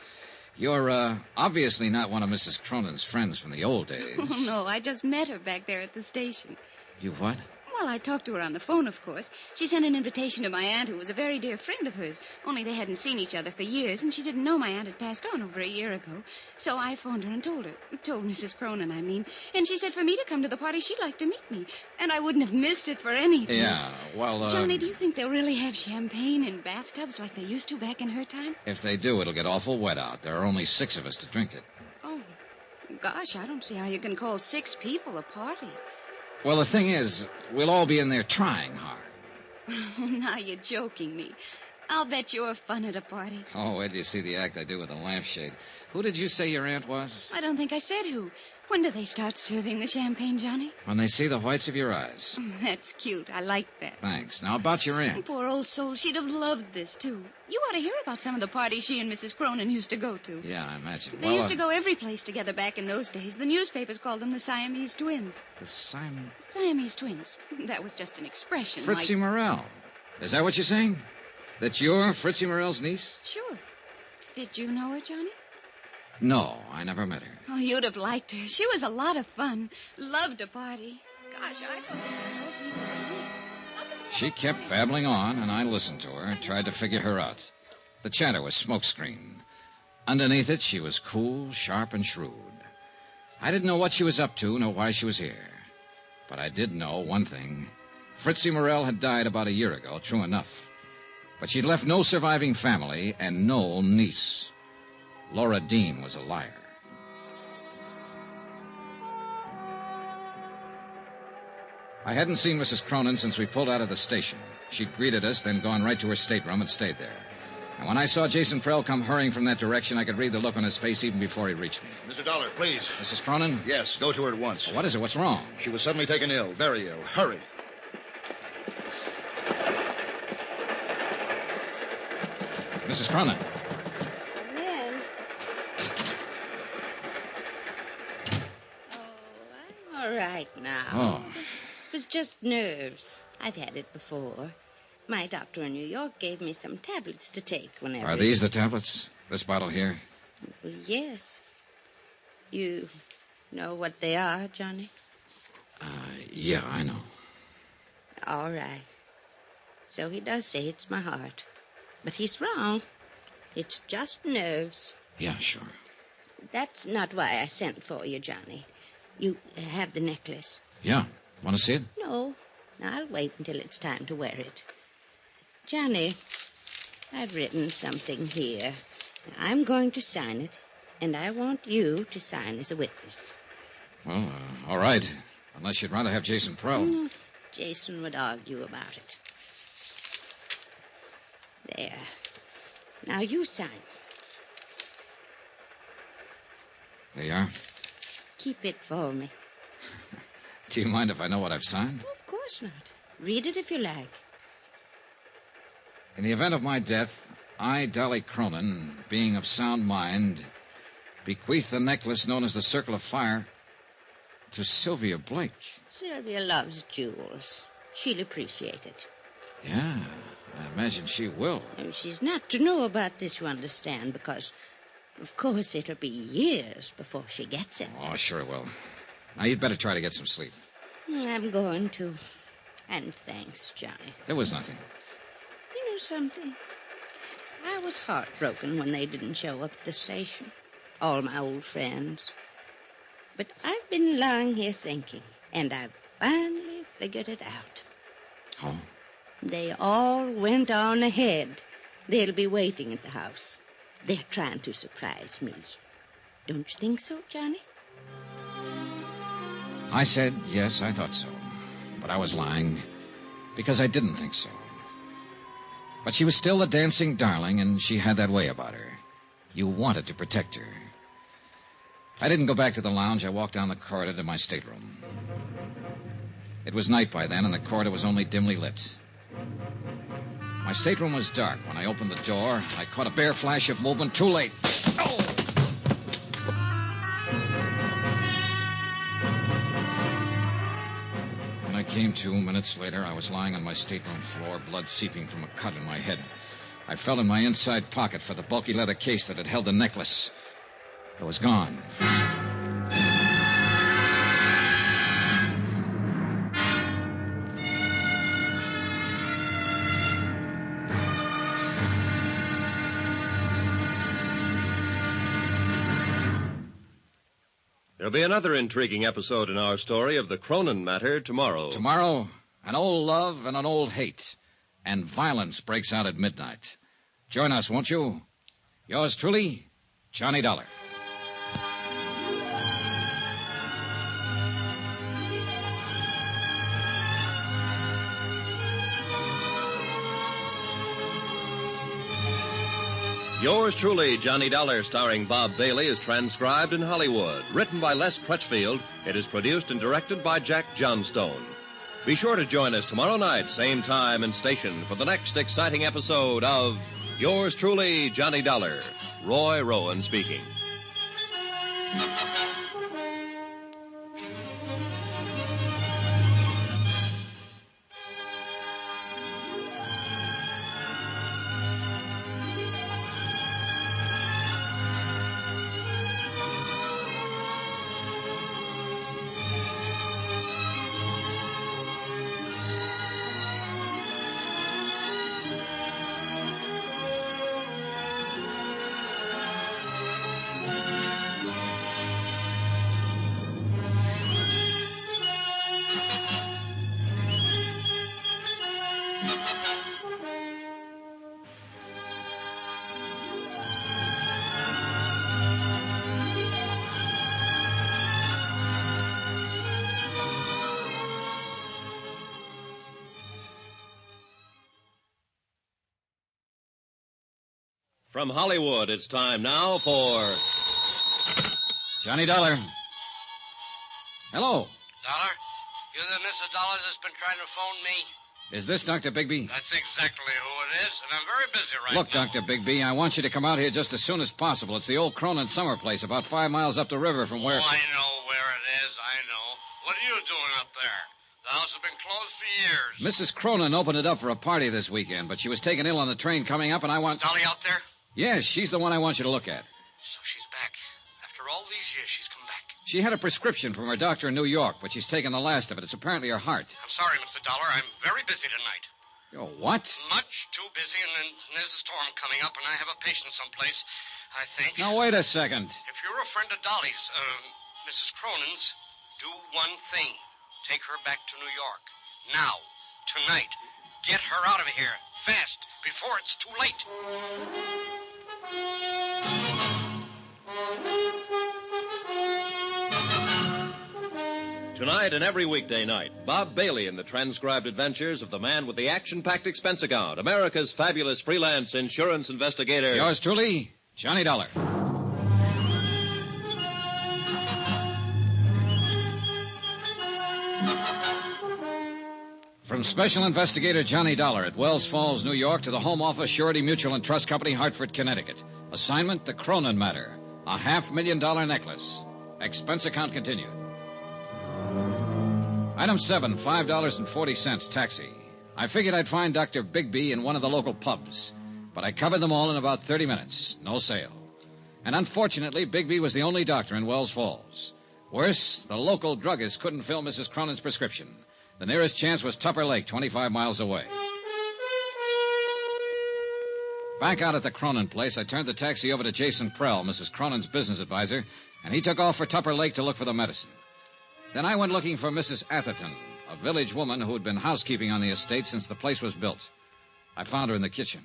You're, obviously not one of Mrs. Cronin's friends from the old days. Oh, no, I just met her back there at the station. You what? Well, I talked to her on the phone, of course. She sent an invitation to my aunt, who was a very dear friend of hers. Only they hadn't seen each other for years, and she didn't know my aunt had passed on over a year ago. So I phoned her and told Mrs. Cronin, I mean. And she said for me to come to the party, she'd like to meet me. And I wouldn't have missed it for anything. Yeah, well, Johnny, do you think they'll really have champagne in bathtubs like they used to back in her time? If they do, it'll get awful wet out. There are only 6 of us to drink it. Oh, gosh, I don't see how you can call 6 people a party. Well, the thing is, we'll all be in there trying hard. Now you're joking me. I'll bet you're fun at a party. Oh, wait till you see the act I do with the lampshade. Who did you say your aunt was? I don't think I said who. When do they start serving the champagne, Johnny? When they see the whites of your eyes. That's cute. I like that. Thanks. Now, about your aunt. Poor old soul. She'd have loved this, too. You ought to hear about some of the parties she and Mrs. Cronin used to go to. Yeah, I imagine. They used to go every place together back in those days. The newspapers called them the Siamese twins. The Siamese... Siamese twins. That was just an expression. Fritzie Morel. Is that what you're saying? That you're Fritzie Morel's niece? Sure. Did you know her, Johnny? No, I never met her. Oh, you'd have liked her. She was a lot of fun. Loved to party. Gosh, I thought there were more people than this. She kept babbling on, and I listened to her, tried to figure her out. The chatter was smokescreen. Underneath it, she was cool, sharp, and shrewd. I didn't know what she was up to, nor why she was here. But I did know one thing. Fritzie Morel had died about a year ago, true enough. But she'd left no surviving family and no niece. Laura Dean was a liar. I hadn't seen Mrs. Cronin since we pulled out of the station. She'd greeted us, then gone right to her stateroom and stayed there. And when I saw Jason Prell come hurrying from that direction, I could read the look on his face even before he reached me. Mr. Dollar, please. Mrs. Cronin? Yes, go to her at once. What is it? What's wrong? She was suddenly taken ill, very ill. Hurry. Mrs. Cronin. All right now. Oh. It was just nerves. I've had it before. My doctor in New York gave me some tablets to take whenever... Are these the tablets? This bottle here? Well, yes. You know what they are, Johnny? Yeah, I know. All right. So he does say it's my heart. But he's wrong. It's just nerves. Yeah, sure. That's not why I sent for you, Johnny. You have the necklace. Yeah. Want to see it? No. I'll wait until it's time to wear it. Johnny, I've written something here. I'm going to sign it, and I want you to sign as a witness. Well, all right. Unless you'd rather have Jason Prell. Jason would argue about it. There. Now you sign. There you are. Keep it for me. Do you mind if I know what I've signed? Of course not. Read it if you like. In the event of my death, I, Dolly Cronin, being of sound mind, bequeath the necklace known as the Circle of Fire to Sylvia Blake. Sylvia loves jewels. She'll appreciate it. Yeah, I imagine she will. And she's not to know about this, you understand, because, of course, it'll be years before she gets it. Oh, sure it will. Now, you'd better try to get some sleep. I'm going to. And thanks, Johnny. It was nothing. You know something? I was heartbroken when they didn't show up at the station. All my old friends. But I've been lying here thinking, and I've finally figured it out. Oh? They all went on ahead. They'll be waiting at the house. They're trying to surprise me. Don't you think so, Johnny? I said, yes, I thought so. But I was lying, because I didn't think so. But she was still a dancing darling, and she had that way about her. You wanted to protect her. I didn't go back to the lounge. I walked down the corridor to my stateroom. It was night by then, and the corridor was only dimly lit. My My stateroom was dark. When I opened the door, I caught a bare flash of movement. Too late. Oh! When I came to minutes later, I was lying on my stateroom floor, blood seeping from a cut in my head. I felt in my inside pocket for the bulky leather case that had held the necklace. It was gone. There'll be another intriguing episode in our story of the Cronin matter tomorrow. Tomorrow, an old love and an old hate. And violence breaks out at midnight. Join us, won't you? Yours truly, Johnny Dollar. Yours truly, Johnny Dollar, starring Bob Bailey, is transcribed in Hollywood. Written by Les Crutchfield, it is produced and directed by Jack Johnstone. Be sure to join us tomorrow night, same time and station, for the next exciting episode of Yours truly, Johnny Dollar. Roy Rowan speaking. From Hollywood, it's time now for Johnny Dollar. Hello. Dollar? You're the Mrs. Dollar that's been trying to phone me? Is this Dr. Bigby? That's exactly who it is, and I'm very busy right Look, now. Dr. Bigby, I want you to come out here just as soon as possible. It's the old Cronin summer place, about 5 miles up the river from where... Oh, I know where it is, I know. What are you doing up there? The house has been closed for years. Mrs. Cronin opened it up for a party this weekend, but she was taken ill on the train coming up, and I want... Is Dolly out there? Yes, she's the one I want you to look at. So she's back. After all these years, she's come back. She had a prescription from her doctor in New York, but she's taken the last of it. It's apparently her heart. I'm sorry, Mr. Dollar. I'm very busy tonight. Oh, what? Much too busy, and then there's a storm coming up, and I have a patient someplace, I think. Now, wait a second. If you're a friend of Dolly's, Mrs. Cronin's, do one thing. Take her back to New York. Now. Tonight. Get her out of here. Fast. Before it's too late. Tonight and every weekday night, Bob Bailey in the transcribed adventures of the man with the action-packed expense account, America's fabulous freelance insurance investigator. Yours truly, Johnny Dollar. From Special Investigator Johnny Dollar at Wells Falls, New York, to the Home Office, Surety Mutual and Trust Company, Hartford, Connecticut. Assignment, the Cronin matter. A $500,000 necklace. Expense account continued. Item 7, $5.40, taxi. I figured I'd find Dr. Bigby in one of the local pubs, but I covered them all in about 30 minutes. No sale. And unfortunately, Bigby was the only doctor in Wells Falls. Worse, the local druggist couldn't fill Mrs. Cronin's prescription. The nearest chance was Tupper Lake, 25 miles away. Back out at the Cronin place, I turned the taxi over to Jason Prell, Mrs. Cronin's business advisor, and he took off for Tupper Lake to look for the medicine. Then I went looking for Mrs. Atherton, a village woman who had been housekeeping on the estate since the place was built. I found her in the kitchen.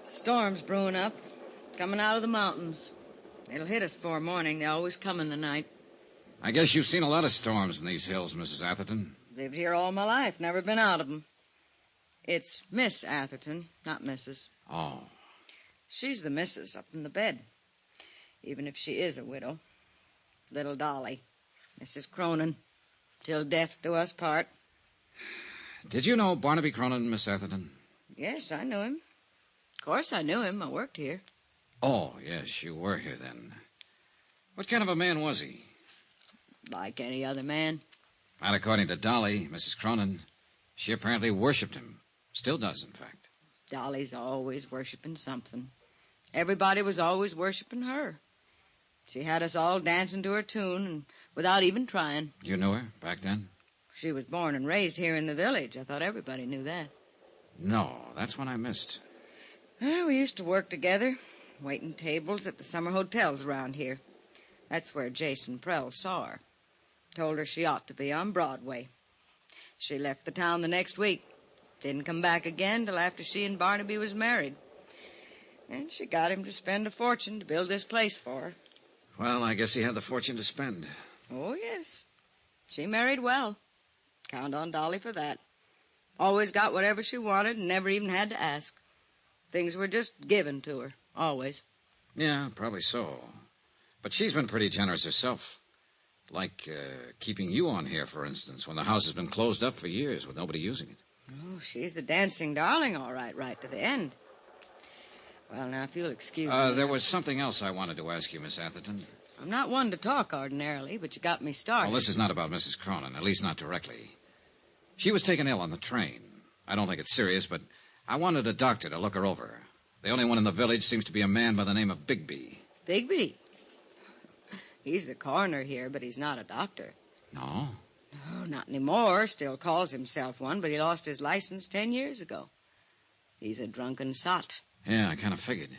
Storm's brewing up, coming out of the mountains. It'll hit us before morning. They always come in the night. I guess you've seen a lot of storms in these hills, Mrs. Atherton. Lived here all my life, never been out of them. It's Miss Atherton, not Mrs. Oh. She's the missus up in the bed, even if she is a widow. Little Dolly, Mrs. Cronin, till death do us part. Did you know Barnaby Cronin, Miss Atherton? Yes, I knew him. Of course I knew him. I worked here. Oh, yes, you were here then. What kind of a man was he? Like any other man. Well, according to Dolly, Mrs. Cronin, she apparently worshipped him. Still does, in fact. Dolly's always worshiping something. Everybody was always worshiping her. She had us all dancing to her tune and without even trying. You knew her back then? She was born and raised here in the village. I thought everybody knew that. No, that's what I missed. Well, we used to work together, waiting tables at the summer hotels around here. That's where Jason Prell saw her. Told her she ought to be on Broadway. She left the town the next week. Didn't come back again till after she and Barnaby was married. And she got him to spend a fortune to build this place for her. Well, I guess he had the fortune to spend. Oh, yes. She married well. Count on Dolly for that. Always got whatever she wanted and never even had to ask. Things were just given to her, always. Yeah, probably so. But she's been pretty generous herself. Like keeping you on here, for instance, when the house has been closed up for years with nobody using it. Oh, she's the dancing darling, all right, right to the end. Well, now, if you'll excuse me... There was something else I wanted to ask you, Miss Atherton. I'm not one to talk ordinarily, but you got me started. Well, this is not about Mrs. Cronin, at least not directly. She was taken ill on the train. I don't think it's serious, but I wanted a doctor to look her over. The only one in the village seems to be a man by the name of Bigby. Bigby? He's the coroner here, but he's not a doctor. No? Oh, not anymore. Still calls himself one, but he lost his license 10 years ago. He's a drunken sot. Yeah, I kind of figured.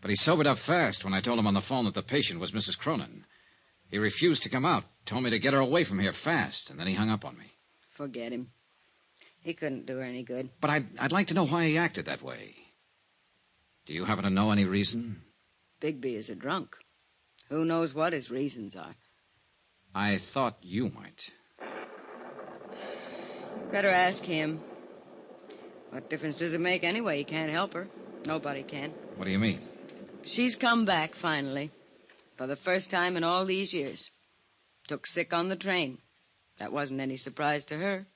But he sobered up fast when I told him on the phone that the patient was Mrs. Cronin. He refused to come out, told me to get her away from here fast, and then he hung up on me. Forget him. He couldn't do her any good. But I'd like to know why he acted that way. Do you happen to know any reason? Bigby is a drunk. Who knows what his reasons are? I thought you might. Better ask him. What difference does it make anyway? He can't help her. Nobody can. What do you mean? She's come back, finally. For the first time in all these years. Took sick on the train. That wasn't any surprise to her.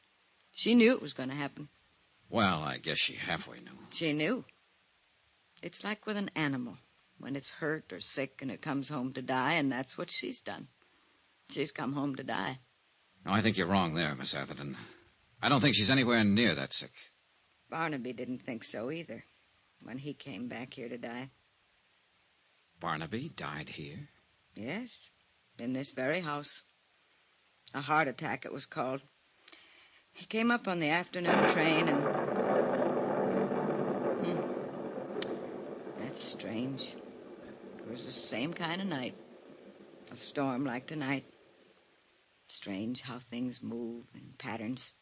She knew it was going to happen. Well, I guess she halfway knew. She knew. It's like with an animal. When it's hurt or sick and it comes home to die, and that's what she's done. She's come home to die. No, I think you're wrong there, Miss Atherton. I don't think she's anywhere near that sick. Barnaby didn't think so either, when he came back here to die. Barnaby died here? Yes, in this very house. A heart attack, it was called. He came up on the afternoon train and... That's strange. It was the same kind of night. A storm like tonight. Strange how things move in patterns.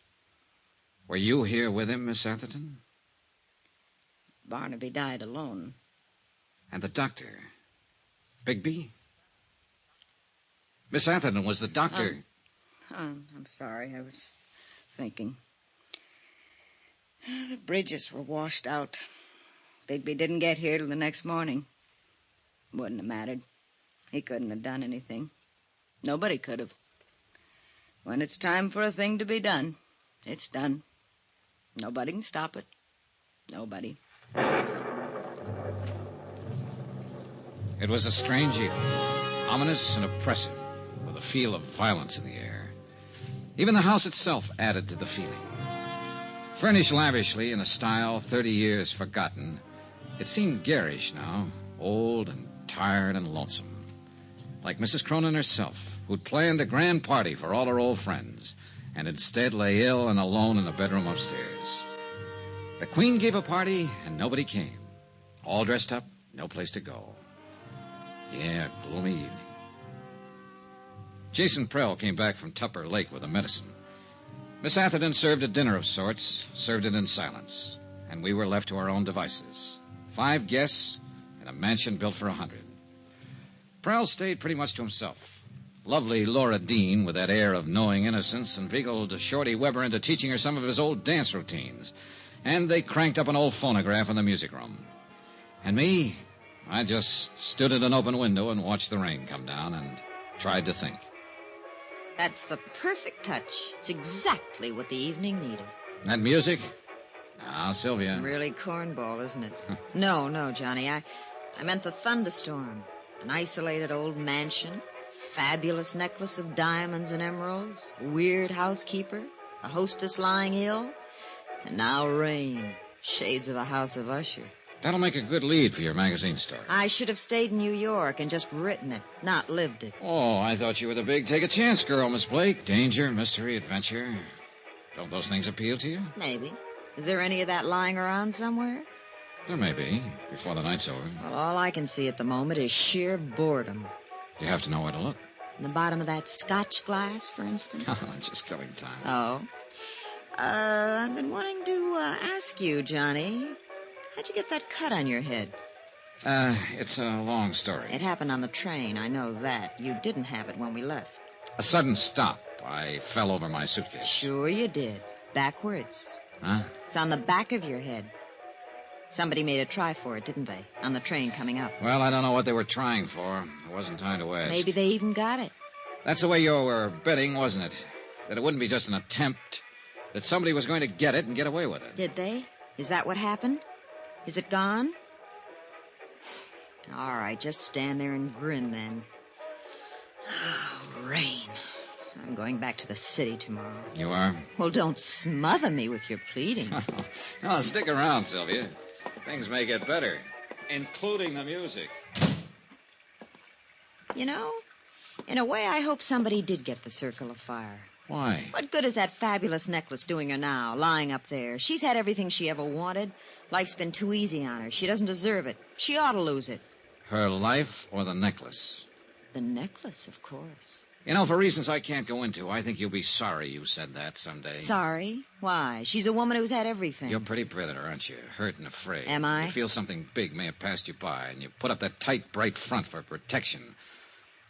Were you here with him, Miss Atherton? Barnaby died alone. And the doctor? Bigby? Miss Atherton, was the doctor... I'm sorry. I was thinking. The bridges were washed out. Bigby didn't get here till the next morning. Wouldn't have mattered. He couldn't have done anything. Nobody could have. When it's time for a thing to be done, it's done. Nobody can stop it. Nobody. It was a strange evening, ominous and oppressive, with a feel of violence in the air. Even the house itself added to the feeling. Furnished lavishly in a style 30 years forgotten, it seemed garish now, old and tired and lonesome. Like Mrs. Cronin herself, who'd planned a grand party for all her old friends, and instead lay ill and alone in a bedroom upstairs. The Queen gave a party, and nobody came. All dressed up, no place to go. Yeah, gloomy evening. Jason Prell came back from Tupper Lake with the medicine. Miss Atherton served a dinner of sorts, served it in silence, and we were left to our own devices. 5 guests in a mansion built for 100. Prell stayed pretty much to himself. Lovely Laura Dean, with that air of knowing innocence, inveigled Shorty Weber into teaching her some of his old dance routines, and they cranked up an old phonograph in the music room. And me, I just stood at an open window and watched the rain come down and tried to think. That's the perfect touch. It's exactly what the evening needed. That music? Now, Sylvia. Really cornball, isn't it? No, Johnny. I meant the thunderstorm. An isolated old mansion, fabulous necklace of diamonds and emeralds, weird housekeeper, a hostess lying ill, and now rain. Shades of the House of Usher. That'll make a good lead for your magazine story. I should have stayed in New York and just written it, not lived it. Oh, I thought you were the big take-a-chance girl, Miss Blake. Danger, mystery, adventure. Don't those things appeal to you? Maybe. Is there any of that lying around somewhere? There may be, before the night's over. Well, all I can see at the moment is sheer boredom. You have to know where to look. In the bottom of that scotch glass, for instance? Oh, just killing time. Oh. I've been wanting to ask you, Johnny. How'd you get that cut on your head? It's a long story. It happened on the train, I know that. You didn't have it when we left. A sudden stop. I fell over my suitcase. Sure you did. Backwards. Huh? It's on the back of your head. Somebody made a try for it, didn't they? On the train coming up. Well, I don't know what they were trying for. There wasn't time to ask. Maybe they even got it. That's the way you were betting, wasn't it? That it wouldn't be just an attempt. That somebody was going to get it and get away with it. Did they? Is that what happened? Is it gone? All right, just stand there and grin then. Oh, rain. I'm going back to the city tomorrow. You are? Well, don't smother me with your pleading. No, stick around, Sylvia. Things may get better, including the music. You know, in a way, I hope somebody did get the Circle of Fire. Why? What good is that fabulous necklace doing her now, lying up there? She's had everything she ever wanted. Life's been too easy on her. She doesn't deserve it. She ought to lose it. Her life or the necklace? The necklace, of course. You know, for reasons I can't go into, I think you'll be sorry you said that someday. Sorry? Why? She's a woman who's had everything. You're pretty predator, aren't you? Hurt and afraid. Am I? You feel something big may have passed you by, and you put up that tight, bright front for protection.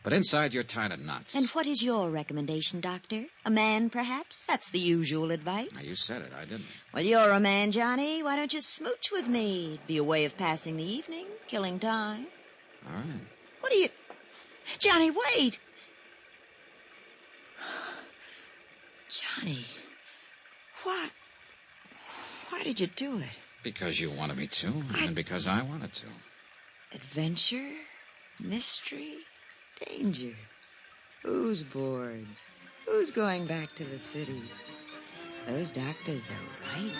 But inside, you're tied in knots. And what is your recommendation, Doctor? A man, perhaps? That's the usual advice. Now, you said it. I didn't. Well, you're a man, Johnny. Why don't you smooch with me? It'd be a way of passing the evening, killing time. All right. What are you... Johnny, wait! Johnny, why did you do it? Because you wanted me to, and because I wanted to. Adventure, mystery, danger. Who's bored? Who's going back to the city? Those doctors are right.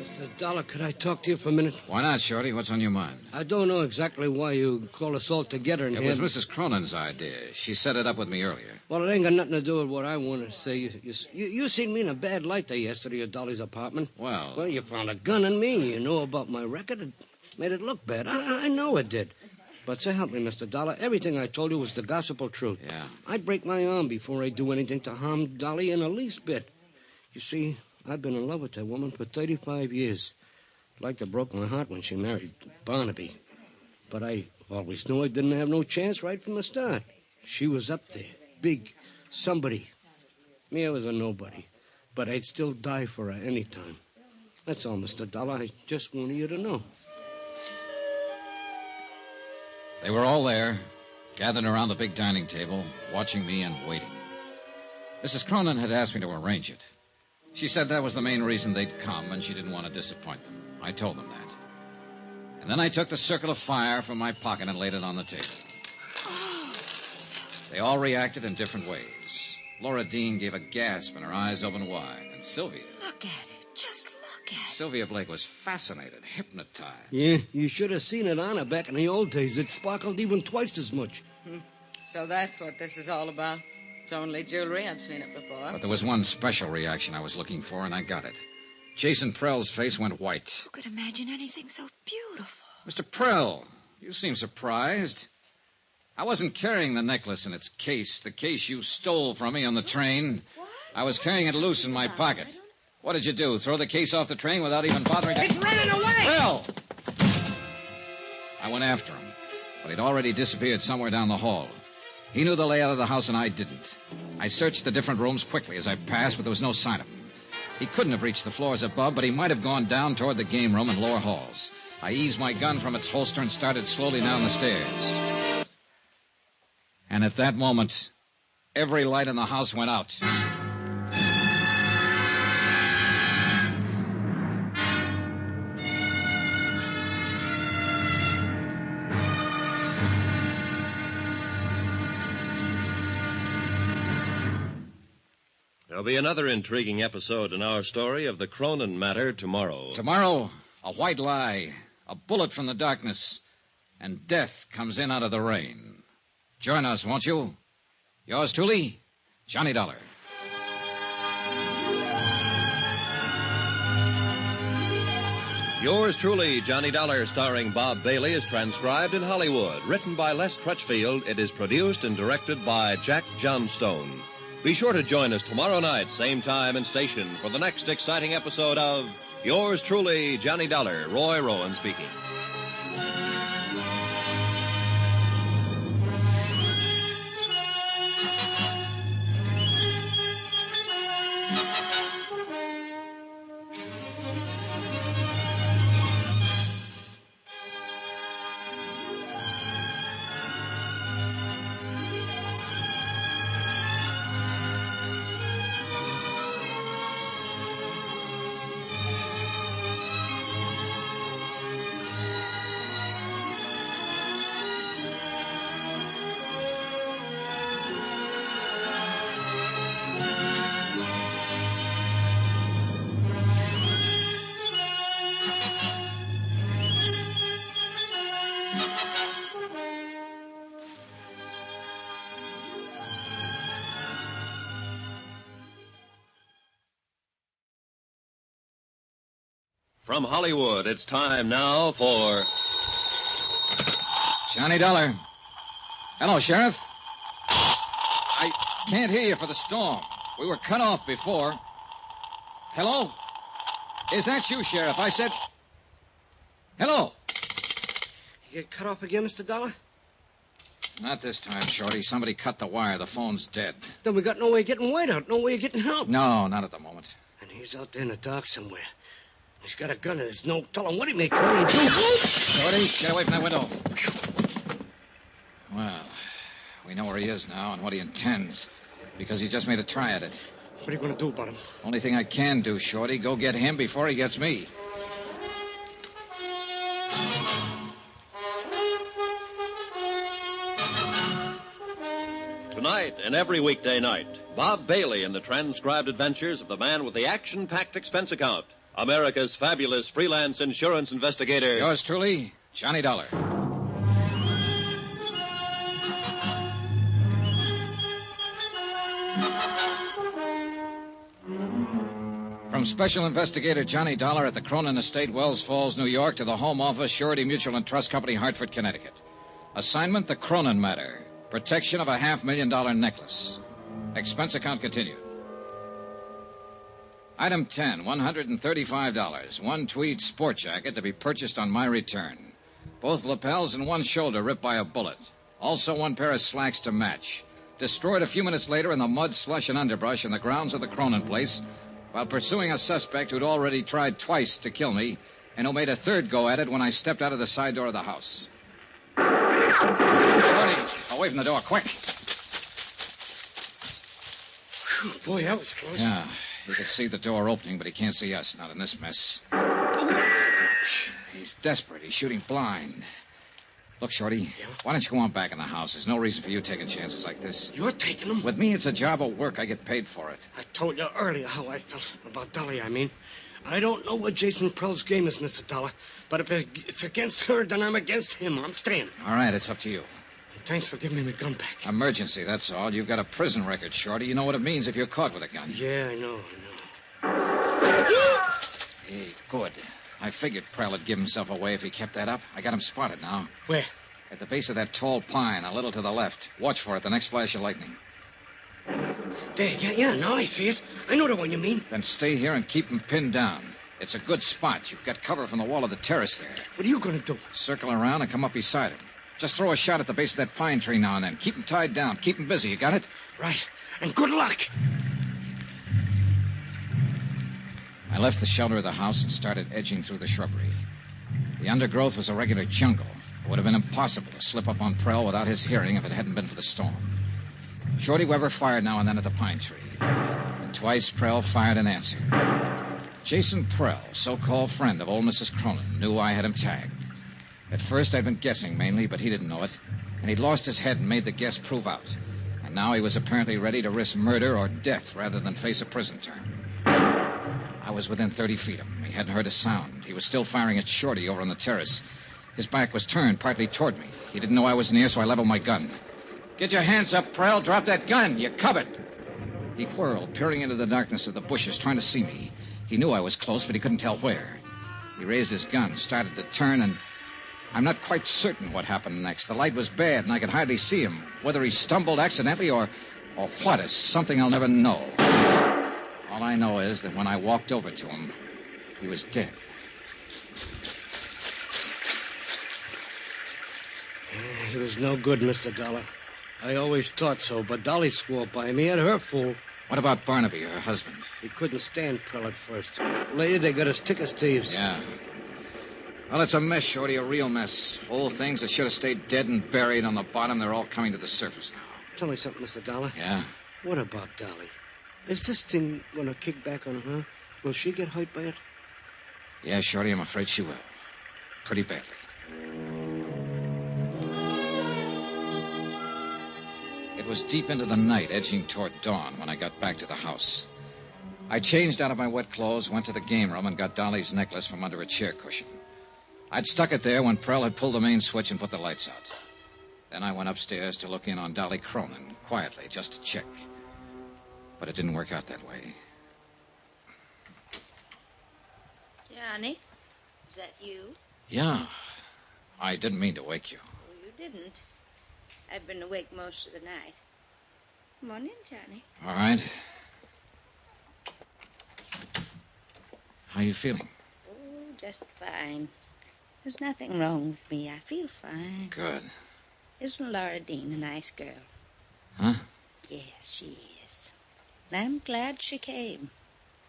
Mr. Dollar, could I talk to you for a minute? Why not, Shorty? What's on your mind? I don't know exactly why you called us all together in It here. was Mrs. Cronin's idea. She set it up with me earlier. Well, it ain't got nothing to do with what I want to say. You seen me in a bad light there yesterday at Dolly's apartment. Well, you found a gun in me. You know about my record. It made it look bad. I know it did. But so help me, Mr. Dollar, everything I told you was the gospel truth. Yeah. I'd break my arm before I'd do anything to harm Dolly in the least bit. You see, I've been in love with that woman for 35 years. Like to broke my heart when she married Barnaby. But I always knew I didn't have no chance right from the start. She was up there, big, somebody. Me, I was a nobody. But I'd still die for her any time. That's all, Mr. Dollar. I just wanted you to know. They were all there, gathered around the big dining table, watching me and waiting. Mrs. Cronin had asked me to arrange it. She said that was the main reason they'd come, and she didn't want to disappoint them. I told them that. And then I took the Circle of Fire from my pocket and laid it on the table. They all reacted in different ways. Laura Dean gave a gasp and her eyes opened wide. And Sylvia... Look at it. Just look at it. Sylvia Blake was fascinated, hypnotized. Yeah, you should have seen it on her back in the old days. It sparkled even twice as much. So that's what this is all about. It's only jewelry. I've seen it before. But there was one special reaction I was looking for, and I got it. Jason Prell's face went white. Who could imagine anything so beautiful? Mr. Prell, you seem surprised. I wasn't carrying the necklace in its case, the case you stole from me on the train. What? I was carrying it loose in my pocket. What did you do, throw the case off the train without even bothering to... It's running away! Prell! I went after him, but he'd already disappeared somewhere down the hall. He knew the layout of the house, and I didn't. I searched the different rooms quickly as I passed, but there was no sign of him. He couldn't have reached the floors above, but he might have gone down toward the game room and lower halls. I eased my gun from its holster and started slowly down the stairs. And at that moment, every light in the house went out. There'll be another intriguing episode in our story of the Cronin matter tomorrow. Tomorrow, a white lie, a bullet from the darkness, and death comes in out of the rain. Join us, won't you? Yours truly, Johnny Dollar. Yours truly, Johnny Dollar, starring Bob Bailey, is transcribed in Hollywood. Written by Les Crutchfield, it is produced and directed by Jack Johnstone. Be sure to join us tomorrow night, same time and station, for the next exciting episode of Yours truly, Johnny Dollar. Roy Rowan speaking. From Hollywood, it's time now for Johnny Dollar. Hello, Sheriff. I can't hear you for the storm. We were cut off before. Hello? Is that you, Sheriff? I said... Hello? You get cut off again, Mr. Dollar? Not this time, Shorty. Somebody cut the wire. The phone's dead. Then we got no way of getting White out, no way of getting help. No, not at the moment. And he's out there in the dark somewhere. He's got a gun and there's no telling what he may try and do. Shorty, get away from that window. Well, we know where he is now and what he intends, because he just made a try at it. What are you going to do about him? Only thing I can do, Shorty, go get him before he gets me. Tonight and every weekday night, Bob Bailey in the transcribed adventures of the man with the action-packed expense account, America's fabulous freelance insurance investigator. Yours truly, Johnny Dollar. From Special Investigator Johnny Dollar at the Cronin Estate, Wells Falls, New York, to the Home Office, Surety Mutual and Trust Company, Hartford, Connecticut. Assignment, the Cronin matter. Protection of a $500,000 necklace. Expense account continued. Item 10, $135. One tweed sport jacket to be purchased on my return. Both lapels and one shoulder ripped by a bullet. Also one pair of slacks to match. Destroyed a few minutes later in the mud, slush, and underbrush in the grounds of the Cronin place while pursuing a suspect who'd already tried twice to kill me and who made a third go at it when I stepped out of the side door of the house. Shorty, away from the door, quick. Whew, boy, that was close. Yeah, he could see the door opening, but he can't see us, not in this mess. He's desperate. He's shooting blind. Look, Shorty, why don't you go on back in the house? There's no reason for you taking chances like this. You're taking them? With me, it's a job of work. I get paid for it. I told you earlier how I felt about Dolly, I mean. I don't know what Jason Prell's game is, Mr. Dollar, but if it's against her, then I'm against him. I'm staying. All right, it's up to you. Thanks for giving me my gun back. Emergency, that's all. You've got a prison record, Shorty. You know what it means if you're caught with a gun. Yeah, I know. Hey, good. I figured Prell would give himself away if he kept that up. I got him spotted now. Where? At the base of that tall pine, a little to the left. Watch for it, the next flash of lightning. There, yeah, now I see it. I know the one you mean. Then stay here and keep him pinned down. It's a good spot. You've got cover from the wall of the terrace there. What are you going to do? Circle around and come up beside him. Just throw a shot at the base of that pine tree now and then. Keep him tied down. Keep him busy. You got it? Right. And good luck. I left the shelter of the house and started edging through the shrubbery. The undergrowth was a regular jungle. It would have been impossible to slip up on Prell without his hearing if it hadn't been for the storm. Shorty Weber fired now and then at the pine tree. And twice Prell fired in answer. Jason Prell, so-called friend of old Mrs. Cronin, knew I had him tagged. At first I'd been guessing mainly, but he didn't know it. And he'd lost his head and made the guess prove out. And now he was apparently ready to risk murder or death rather than face a prison term. I was within 30 feet of him. He hadn't heard a sound. He was still firing at Shorty over on the terrace. His back was turned partly toward me. He didn't know I was near, so I leveled my gun. Get your hands up, Prell. Drop that gun. You're covered. He whirled, peering into the darkness of the bushes, trying to see me. He knew I was close, but he couldn't tell where. He raised his gun, started to turn, and I'm not quite certain what happened next. The light was bad, and I could hardly see him. Whether he stumbled accidentally or what is something I'll never know. All I know is that when I walked over to him, he was dead. He was no good, Mr. Dollar. I always thought so, but Dolly swore by me and her fool. What about Barnaby, her husband? He couldn't stand Prell at first. Later, they got us thick as thieves. Yeah. Well, it's a mess, Shorty, a real mess. Old things that should have stayed dead and buried on the bottom, they're all coming to the surface now. Tell me something, Mr. Dollar. Yeah? What about Dolly? Is this thing going to kick back on her? Will she get hurt by it? Yeah, Shorty, I'm afraid she will. Pretty badly. It was deep into the night, edging toward dawn, when I got back to the house. I changed out of my wet clothes, went to the game room, and got Dolly's necklace from under a chair cushion. I'd stuck it there when Prell had pulled the main switch and put the lights out. Then I went upstairs to look in on Dolly Cronin, quietly, just to check. But it didn't work out that way. Johnny, is that you? Yeah. I didn't mean to wake you. Oh, you didn't. I've been awake most of the night. Come on in, Johnny. All right. How you feeling? Oh, just fine. There's nothing wrong with me. I feel fine. Good. Isn't Laura Dean a nice girl? Huh? Yes, she is. And I'm glad she came.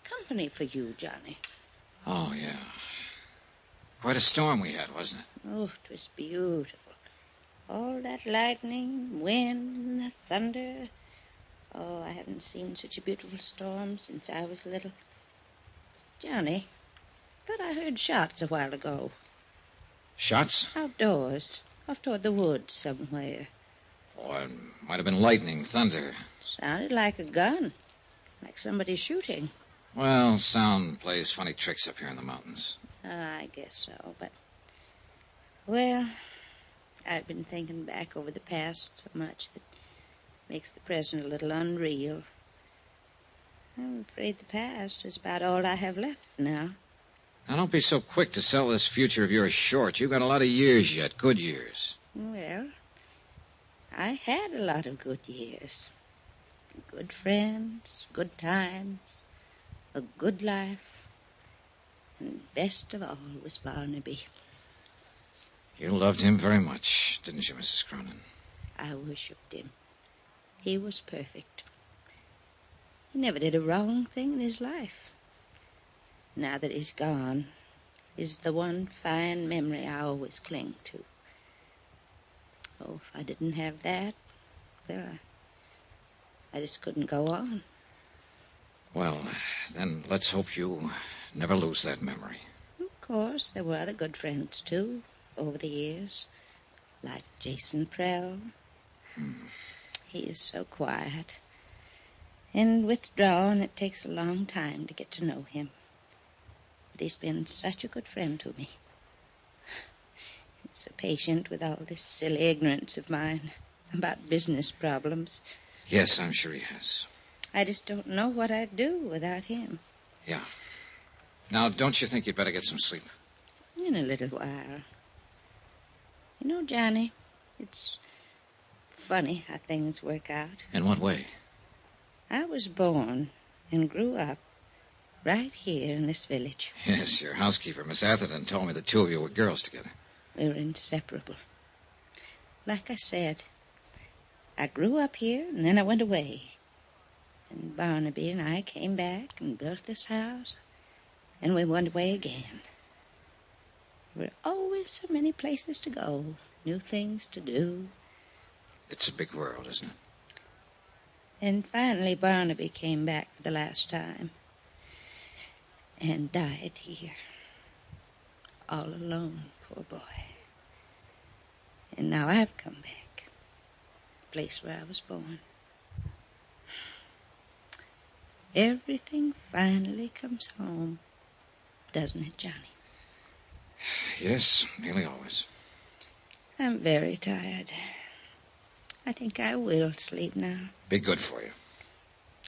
Company for you, Johnny. Oh, yeah. Quite a storm we had, wasn't it? Oh, it was beautiful. All that lightning, wind, and the thunder. Oh, I haven't seen such a beautiful storm since I was little. Johnny, thought I heard shots a while ago. Shots? Outdoors, off toward the woods somewhere. Oh, it might have been lightning, thunder. Sounded like a gun, like somebody shooting. Well, sound plays funny tricks up here in the mountains. I guess so, but... Well, I've been thinking back over the past so much that makes the present a little unreal. I'm afraid the past is about all I have left now. Now, don't be so quick to sell this future of yours short. You've got a lot of years yet, good years. Well, I had a lot of good years. Good friends, good times, a good life. And best of all was Barnaby. You loved him very much, didn't you, Mrs. Cronin? I worshipped him. He was perfect. He never did a wrong thing in his life. Now that he's gone, is the one fine memory I always cling to. Oh, if I didn't have that, well, I just couldn't go on. Well, then let's hope you never lose that memory. Of course, there were other good friends, too, over the years, like Jason Prell. He is so quiet and withdrawn, it takes a long time to get to know him. But he's been such a good friend to me. He's so patient with all this silly ignorance of mine about business problems. Yes, I'm sure he has. I just don't know what I'd do without him. Yeah. Now, don't you think you'd better get some sleep? In a little while. You know, Johnny, it's funny how things work out. In what way? I was born and grew up right here in this village. Yes, your housekeeper, Miss Atherton, told me the two of you were girls together. We were inseparable. Like I said, I grew up here and then I went away. And Barnaby and I came back and built this house. And we went away again. There were always so many places to go. new things to do. It's a big world, isn't it? And finally Barnaby came back for the last time and died here. All alone, poor boy. And now I've come back. The place where I was born. Everything finally comes home, doesn't it, Johnny? Yes, nearly always. I'm very tired. I think I will sleep now. Be good for you.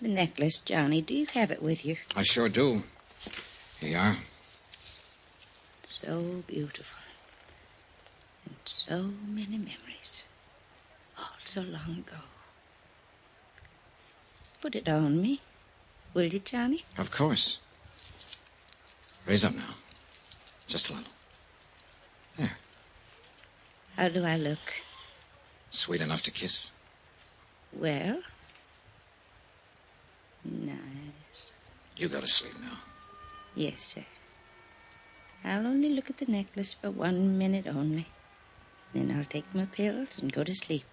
The necklace, Johnny, do you have it with you? I sure do. Here you are. So beautiful. And so many memories. All so long ago. Put it on me. Will you, Johnny? Of course. Raise up now. Just a little. There. How do I look? Sweet enough to kiss. Well? Nice. You go to sleep now. Yes, sir. I'll only look at the necklace for 1 minute only. Then I'll take my pills and go to sleep.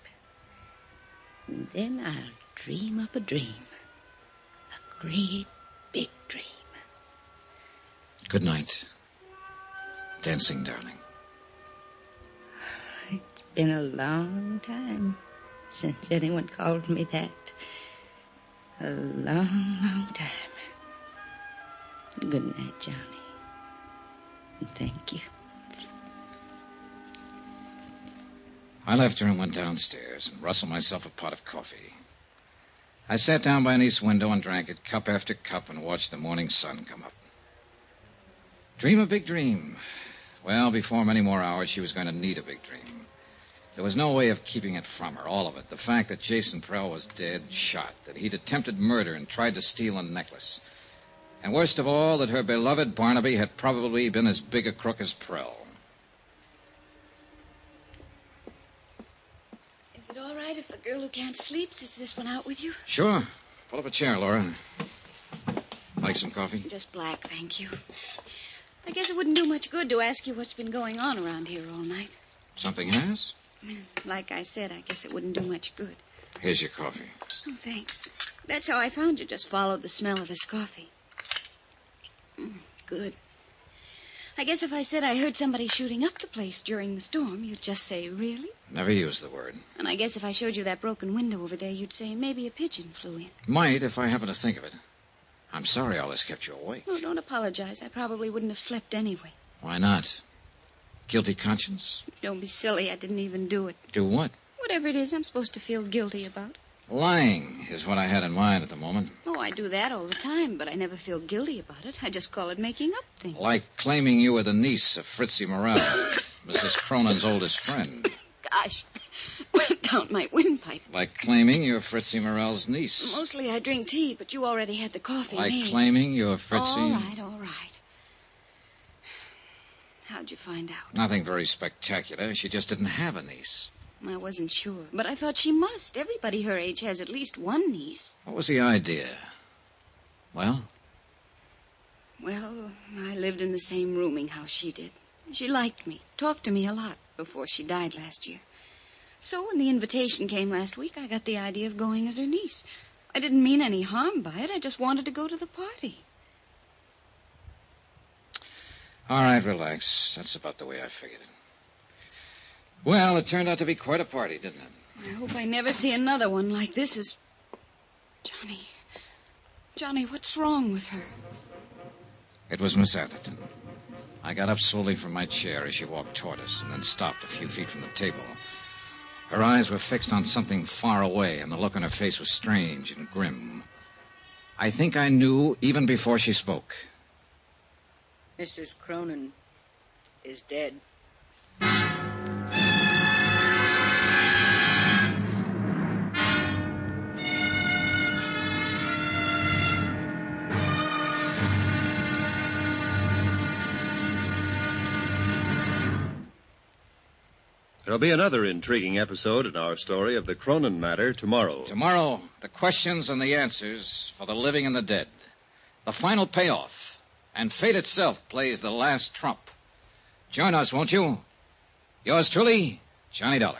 And then I'll dream up a dream. A great big dream. Good night, dancing darling. It's been a long time since anyone called me that. A long, long time. Good night, Johnny. And thank you. I left her and went downstairs and rustled myself a pot of coffee. I sat down by an east window and drank it cup after cup and watched the morning sun come up. Dream a big dream. Well, before many more hours, she was going to need a big dream. There was no way of keeping it from her, all of it. The fact that Jason Prell was dead, shot, that he'd attempted murder and tried to steal a necklace. And worst of all, that her beloved Barnaby had probably been as big a crook as Prell. Is it all right if the girl who can't sleep sits this one out with you? Sure. Pull up a chair, Laura. Like some coffee? Just black, thank you. I guess it wouldn't do much good to ask you what's been going on around here all night. Something has? Like I said, I guess it wouldn't do much good. Here's your coffee. Oh, thanks. That's how I found you. Just followed the smell of this coffee. Good. I guess if I said I heard somebody shooting up the place during the storm, you'd just say, really? Never used the word. And I guess if I showed you that broken window over there, you'd say maybe a pigeon flew in. Might, if I happen to think of it. I'm sorry all this kept you awake. Oh, don't apologize. I probably wouldn't have slept anyway. Why not? Guilty conscience? Don't be silly. I didn't even do it. Do what? Whatever it is I'm supposed to feel guilty about. Lying is what I had in mind at the moment. Oh, I do that all the time, but I never feel guilty about it. I just call it making up things. Like claiming you were the niece of Fritzie Morel, Mrs. Cronin's oldest friend. Gosh, count my windpipe. Like claiming you're Fritzie Morel's niece. Mostly I drink tea, but you already had the coffee Like made. claiming you're Fritzie... All right. How'd you find out? Nothing very spectacular. She just didn't have a niece. I wasn't sure, but I thought she must. Everybody her age has at least one niece. What was the idea? Well? Well, I lived in the same rooming house she did. She liked me, talked to me a lot before she died last year. So when the invitation came last week, I got the idea of going as her niece. I didn't mean any harm by it. I just wanted to go to the party. All right, relax. That's about the way I figured it. Well, it turned out to be quite a party, didn't it? I hope I never see another one like this. Johnny, what's wrong with her? It was Miss Atherton. I got up slowly from my chair as she walked toward us and then stopped a few feet from the table. Her eyes were fixed on something far away, and the look on her face was strange and grim. I think I knew even before she spoke. Mrs. Cronin is dead. There'll be another intriguing episode in our story of the Cronin matter tomorrow. Tomorrow, the questions and the answers for the living and the dead. The final payoff. And fate itself plays the last trump. Join us, won't you? Yours truly, Johnny Dollar.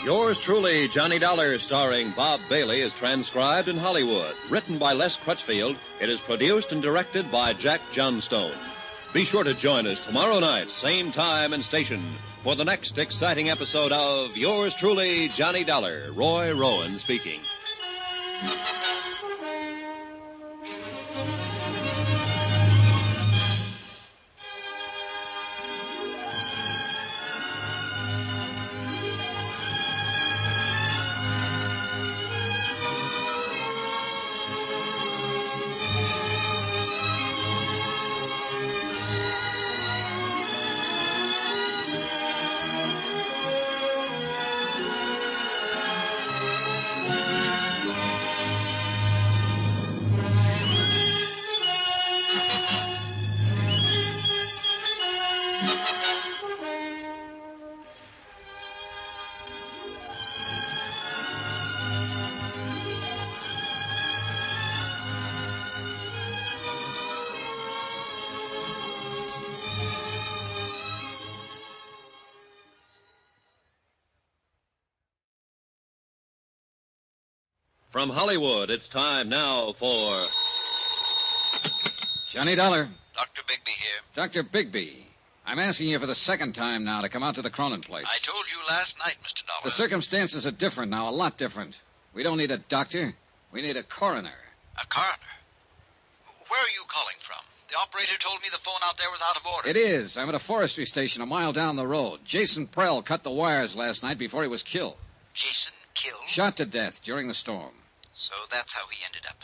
Yours truly, Johnny Dollar, starring Bob Bailey, is transcribed in Hollywood. Written by Les Crutchfield, it is produced and directed by Jack Johnstone. Be sure to join us tomorrow night, same time and station, for the next exciting episode of Yours truly, Johnny Dollar. Roy Rowan speaking. From Hollywood, it's time now for... Johnny Dollar. Dr. Bigby here. Dr. Bigby. I'm asking you for the second time now to come out to the Cronin place. I told you last night, Mr. Dollar. The circumstances are different now, a lot different. We don't need a doctor. We need a coroner. A coroner? Where are you calling from? The operator told me the phone out there was out of order. It is. I'm at a forestry station a mile down the road. Jason Prell cut the wires last night before he was killed. Jason killed? Shot to death during the storm. So that's how he ended up.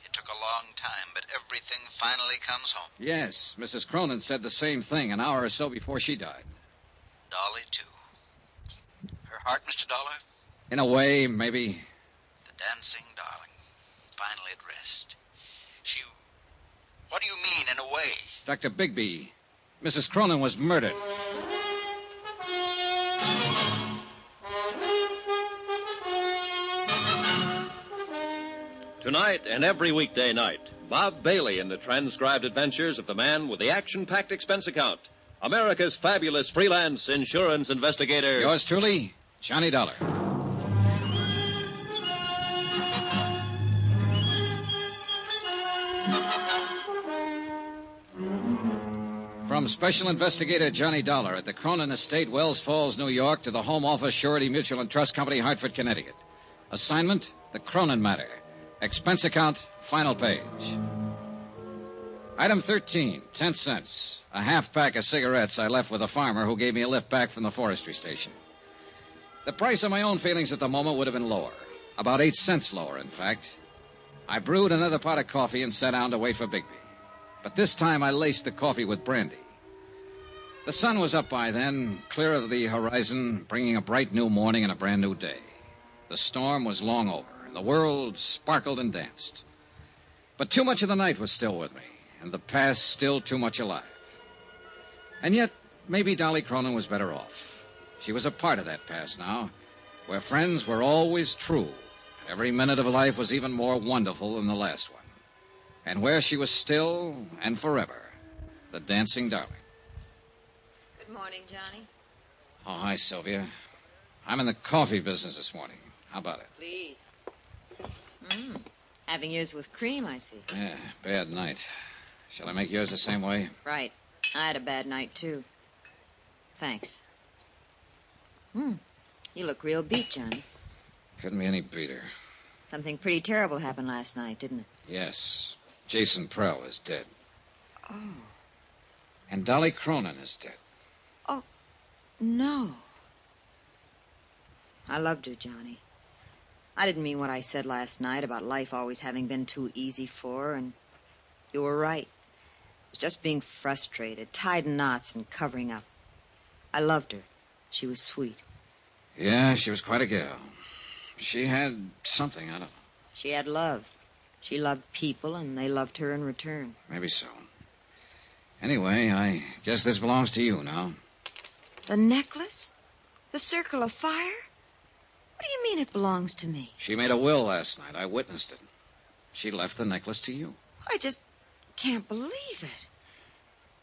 It took a long time, but everything finally comes home. Yes, Mrs. Cronin said the same thing an hour or so before she died. Dolly, too. Her heart, Mr. Dollar? In a way, maybe. The dancing darling. Finally at rest. She... What do you mean, in a way? Dr. Bigby, Mrs. Cronin was murdered. Tonight and every weekday night, Bob Bailey in the transcribed adventures of the man with the action-packed expense account. America's fabulous freelance insurance investigator. Yours truly, Johnny Dollar. From Special Investigator Johnny Dollar at the Cronin Estate, Wells Falls, New York, to the Home Office Surety Mutual and Trust Company, Hartford, Connecticut. Assignment, the Cronin matter. Expense account, final page. Item 13, 10 cents. A half pack of cigarettes I left with a farmer who gave me a lift back from the forestry station. The price of my own feelings at the moment would have been lower. About 8 cents lower, in fact. I brewed another pot of coffee and sat down to wait for Bigby. But this time I laced the coffee with brandy. The sun was up by then, clear of the horizon, bringing a bright new morning and a brand new day. The storm was long over. The world sparkled and danced. But too much of the night was still with me, and the past still too much alive. And yet, maybe Dolly Cronin was better off. She was a part of that past now, where friends were always true, and every minute of life was even more wonderful than the last one, and where she was still and forever the dancing darling. Good morning, Johnny. Oh, hi, Sylvia. I'm in the coffee business this morning. How about it? Please. Having yours with cream, I see. Yeah, bad night. Shall I make yours the same way? Right. I had a bad night, too. Thanks. You look real beat, Johnny. Couldn't be any beater. Something pretty terrible happened last night, didn't it? Yes. Jason Prell is dead. Oh. And Dolly Cronin is dead. Oh, no. I loved her, Johnny. I didn't mean what I said last night about life always having been too easy for her, and you were right. It was just being frustrated, tied in knots and covering up. I loved her. She was sweet. Yeah, she was quite a girl. She had something, I don't know. She had love. She loved people, and they loved her in return. Maybe so. Anyway, I guess this belongs to you now. The necklace? The circle of fire? What do you mean it belongs to me? She made a will last night. I witnessed it. She left the necklace to you. I just can't believe it.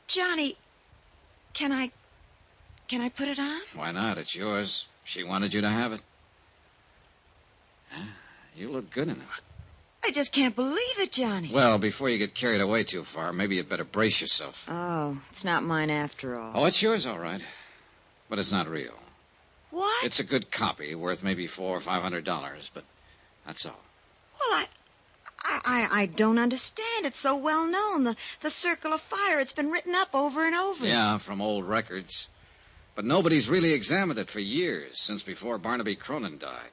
Johnny, can I put it on? Why not? It's yours. She wanted you to have it. You look good in it. I just can't believe it, Johnny. Well, before you get carried away too far, maybe you'd better brace yourself. Oh, it's not mine after all. Oh, it's yours, all right. But it's not real. What? It's a good copy, worth maybe $400 or $500, but that's all. Well, I don't understand. It's so well known. The Circle of Fire. It's been written up over and over. Yeah, from old records. But nobody's really examined it for years, since before Barnaby Cronin died.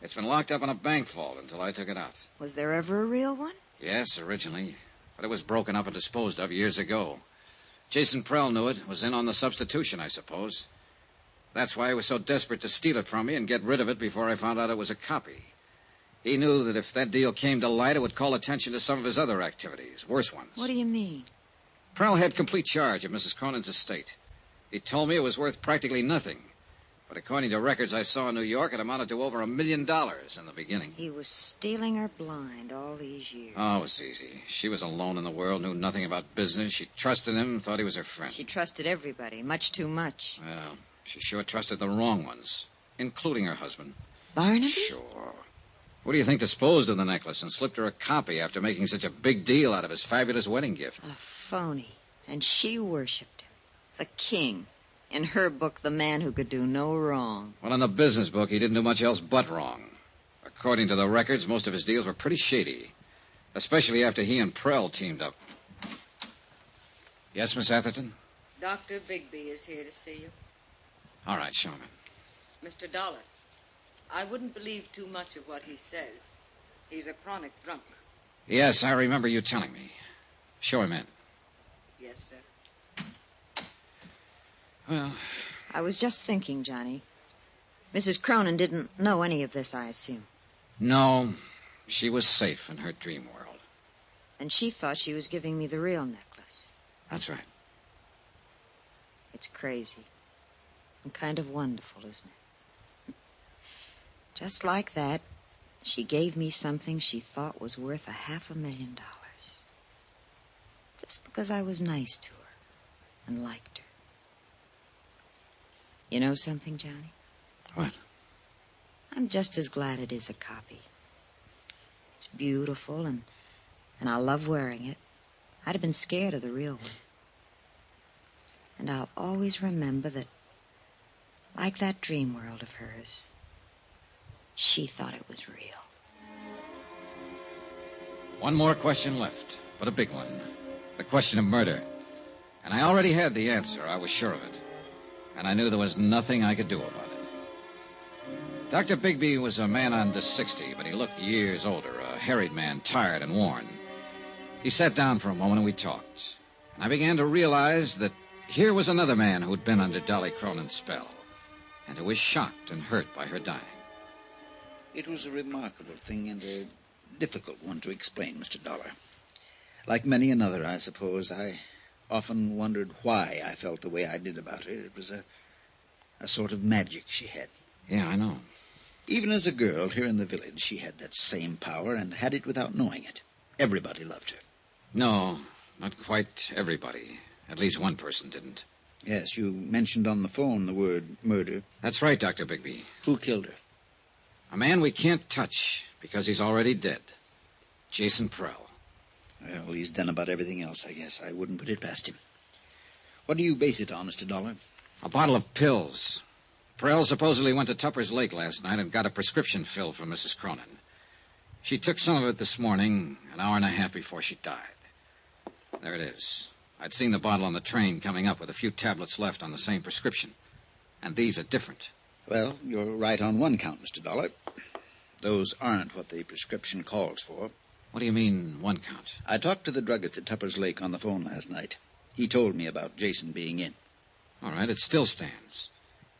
It's been locked up in a bank vault until I took it out. Was there ever a real one? Yes, originally. But it was broken up and disposed of years ago. Jason Prell knew it, was in on the substitution, I suppose. That's why he was so desperate to steal it from me and get rid of it before I found out it was a copy. He knew that if that deal came to light, it would call attention to some of his other activities, worse ones. What do you mean? Prell had complete charge of Mrs. Cronin's estate. He told me it was worth practically nothing. But according to records I saw in New York, it amounted to over $1 million in the beginning. He was stealing her blind all these years. Oh, it was easy. She was alone in the world, knew nothing about business. She trusted him, thought he was her friend. She trusted everybody, much too much. Well, she sure trusted the wrong ones, including her husband. Barnaby? Sure. Who do you think disposed of the necklace and slipped her a copy after making such a big deal out of his fabulous wedding gift? A phony. And she worshipped him. The king. In her book, the man who could do no wrong. Well, in the business book, he didn't do much else but wrong. According to the records, most of his deals were pretty shady. Especially after he and Prell teamed up. Yes, Miss Atherton? Dr. Bigby is here to see you. All right, show him in. Mr. Dollar, I wouldn't believe too much of what he says. He's a chronic drunk. Yes, I remember you telling me. Show him in. Yes, sir. Well, I was just thinking, Johnny. Mrs. Cronin didn't know any of this, I assume. No, she was safe in her dream world. And she thought she was giving me the real necklace. That's right. It's crazy. And kind of wonderful, isn't it? Just like that, she gave me something she thought was worth $500,000. Just because I was nice to her and liked her. You know something, Johnny? What? I'm just as glad it is a copy. It's beautiful, and I love wearing it. I'd have been scared of the real one. And I'll always remember that, like that dream world of hers, she thought it was real. One more question left, but a big one. The question of murder. And I already had the answer. I was sure of it. And I knew there was nothing I could do about it. Dr. Bigby was a man under 60, but he looked years older, a harried man, tired and worn. He sat down for a moment and we talked. And I began to realize that here was another man who'd been under Dolly Cronin's spell, and who was shocked and hurt by her dying. It was a remarkable thing and a difficult one to explain, Mr. Dollar. Like many another, I suppose, I often wondered why I felt the way I did about her. It was a sort of magic she had. Yeah, I know. Even as a girl here in the village, she had that same power and had it without knowing it. Everybody loved her. No, not quite everybody. At least one person didn't. Yes, you mentioned on the phone the word murder. That's right, Dr. Bigby. Who killed her? A man we can't touch because he's already dead. Jason Prell. Well, he's done about everything else, I guess. I wouldn't put it past him. What do you base it on, Mr. Dollar? A bottle of pills. Prell supposedly went to Tupper's Lake last night and got a prescription filled for Mrs. Cronin. She took some of it this morning, an hour and a half before she died. There it is. I'd seen the bottle on the train coming up with a few tablets left on the same prescription. And these are different. Well, you're right on one count, Mr. Dollar. Those aren't what the prescription calls for. What do you mean, one count? I talked to the druggist at Tupper's Lake on the phone last night. He told me about Jason being in. All right, it still stands.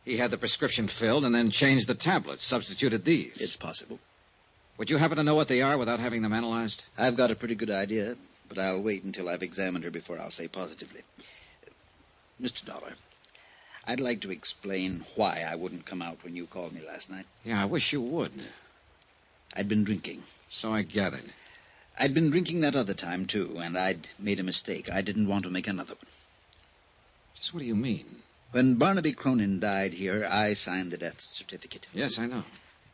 He had the prescription filled and then changed the tablets, substituted these. It's possible. Would you happen to know what they are without having them analyzed? I've got a pretty good idea, but I'll wait until I've examined her before I'll say positively. Mr. Dollar, I'd like to explain why I wouldn't come out when you called me last night. Yeah, I wish you would. I'd been drinking. So I gathered. I'd been drinking that other time, too, and I'd made a mistake. I didn't want to make another one. Just what do you mean? When Barnaby Cronin died here, I signed the death certificate. Yes, I know.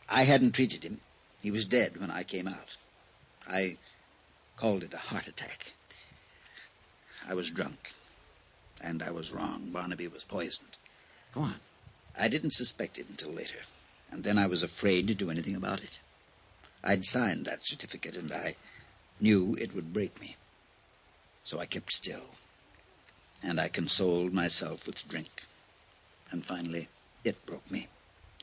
I hadn't treated him. He was dead when I came out. I called it a heart attack. I was drunk, and I was wrong. Barnaby was poisoned. Go on. I didn't suspect it until later, and then I was afraid to do anything about it. I'd signed that certificate, and I knew it would break me. So I kept still, and I consoled myself with drink. And finally, it broke me.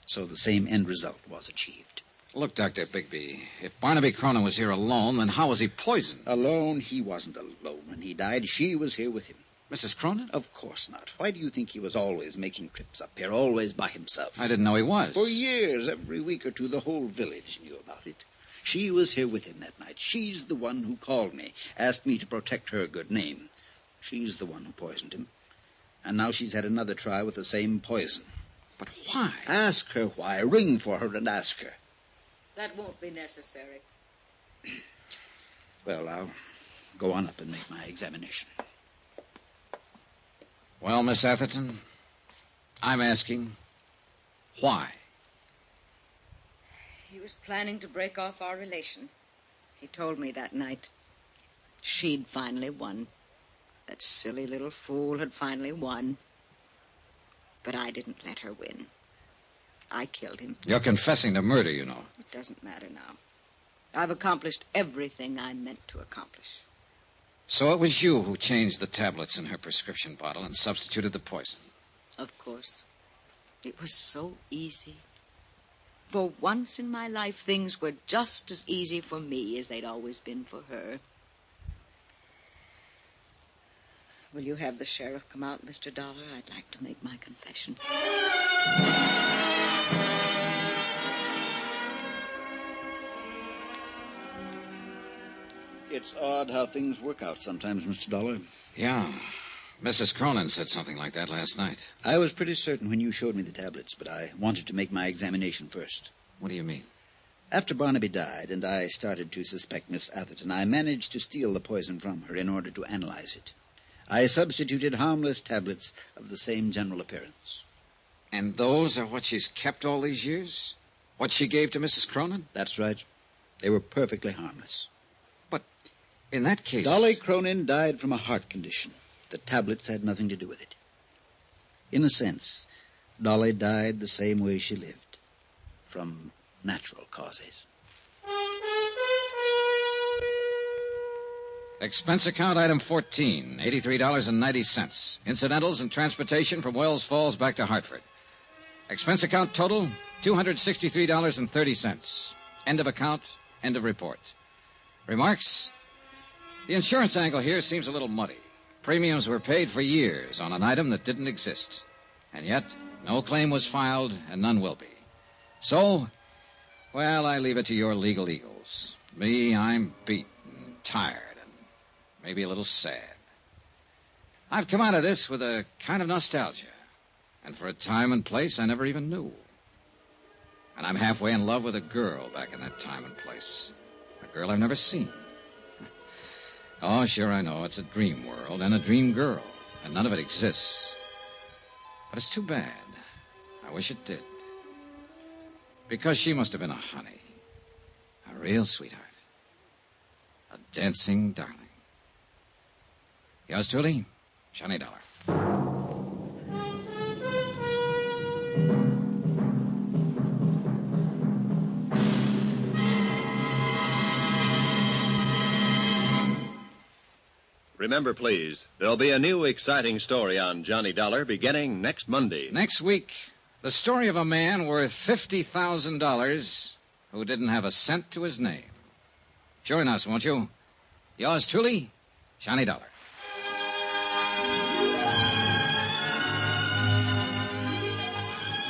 So the same end result was achieved. Look, Dr. Bigby, if Barnaby Cronin was here alone, then how was he poisoned? Alone? He wasn't alone when he died. She was here with him. Mrs. Cronin? Of course not. Why do you think he was always making trips up here, always by himself? I didn't know he was. For years, every week or two, the whole village knew about it. She was here with him that night. She's the one who called me, asked me to protect her good name. She's the one who poisoned him. And now she's had another try with the same poison. But why? Ask her why. Ring for her and ask her. That won't be necessary. Well, I'll go on up and make my examination. Well, Miss Atherton, I'm asking, why? He was planning to break off our relation. He told me that night. She'd finally won. That silly little fool had finally won. But I didn't let her win. I killed him. You're confessing to murder, you know. It doesn't matter now. I've accomplished everything I meant to accomplish. So it was you who changed the tablets in her prescription bottle and substituted the poison. Of course. It was so easy. For once in my life, things were just as easy for me as they'd always been for her. Will you have the sheriff come out, Mr. Dollar? I'd like to make my confession. It's odd how things work out sometimes, Mr. Dollar. Yeah. Mrs. Cronin said something like that last night. I was pretty certain when you showed me the tablets, but I wanted to make my examination first. What do you mean? After Barnaby died and I started to suspect Miss Atherton, I managed to steal the poison from her in order to analyze it. I substituted harmless tablets of the same general appearance. And those are what she's kept all these years? What she gave to Mrs. Cronin? That's right. They were perfectly harmless. But in that case... Dolly Cronin died from a heart condition. The tablets had nothing to do with it. In a sense, Dolly died the same way she lived, from natural causes. Expense account item 14, $83.90. Incidentals and transportation from Wells Falls back to Hartford. Expense account total, $263.30. End of account, end of report. Remarks? The insurance angle here seems a little muddy. Premiums were paid for years on an item that didn't exist. And yet, no claim was filed, and none will be. So, well, I leave it to your legal eagles. Me, I'm beat and tired and maybe a little sad. I've come out of this with a kind of nostalgia. And for a time and place I never even knew. And I'm halfway in love with a girl back in that time and place. A girl I've never seen. Oh, sure, I know. It's a dream world and a dream girl, and none of it exists. But it's too bad. I wish it did. Because she must have been a honey. A real sweetheart. A dancing darling. Yours truly, Johnny Dollar. Remember, please, there'll be a new exciting story on Johnny Dollar beginning next Monday. Next week, the story of a man worth $50,000 who didn't have a cent to his name. Join us, won't you? Yours truly, Johnny Dollar.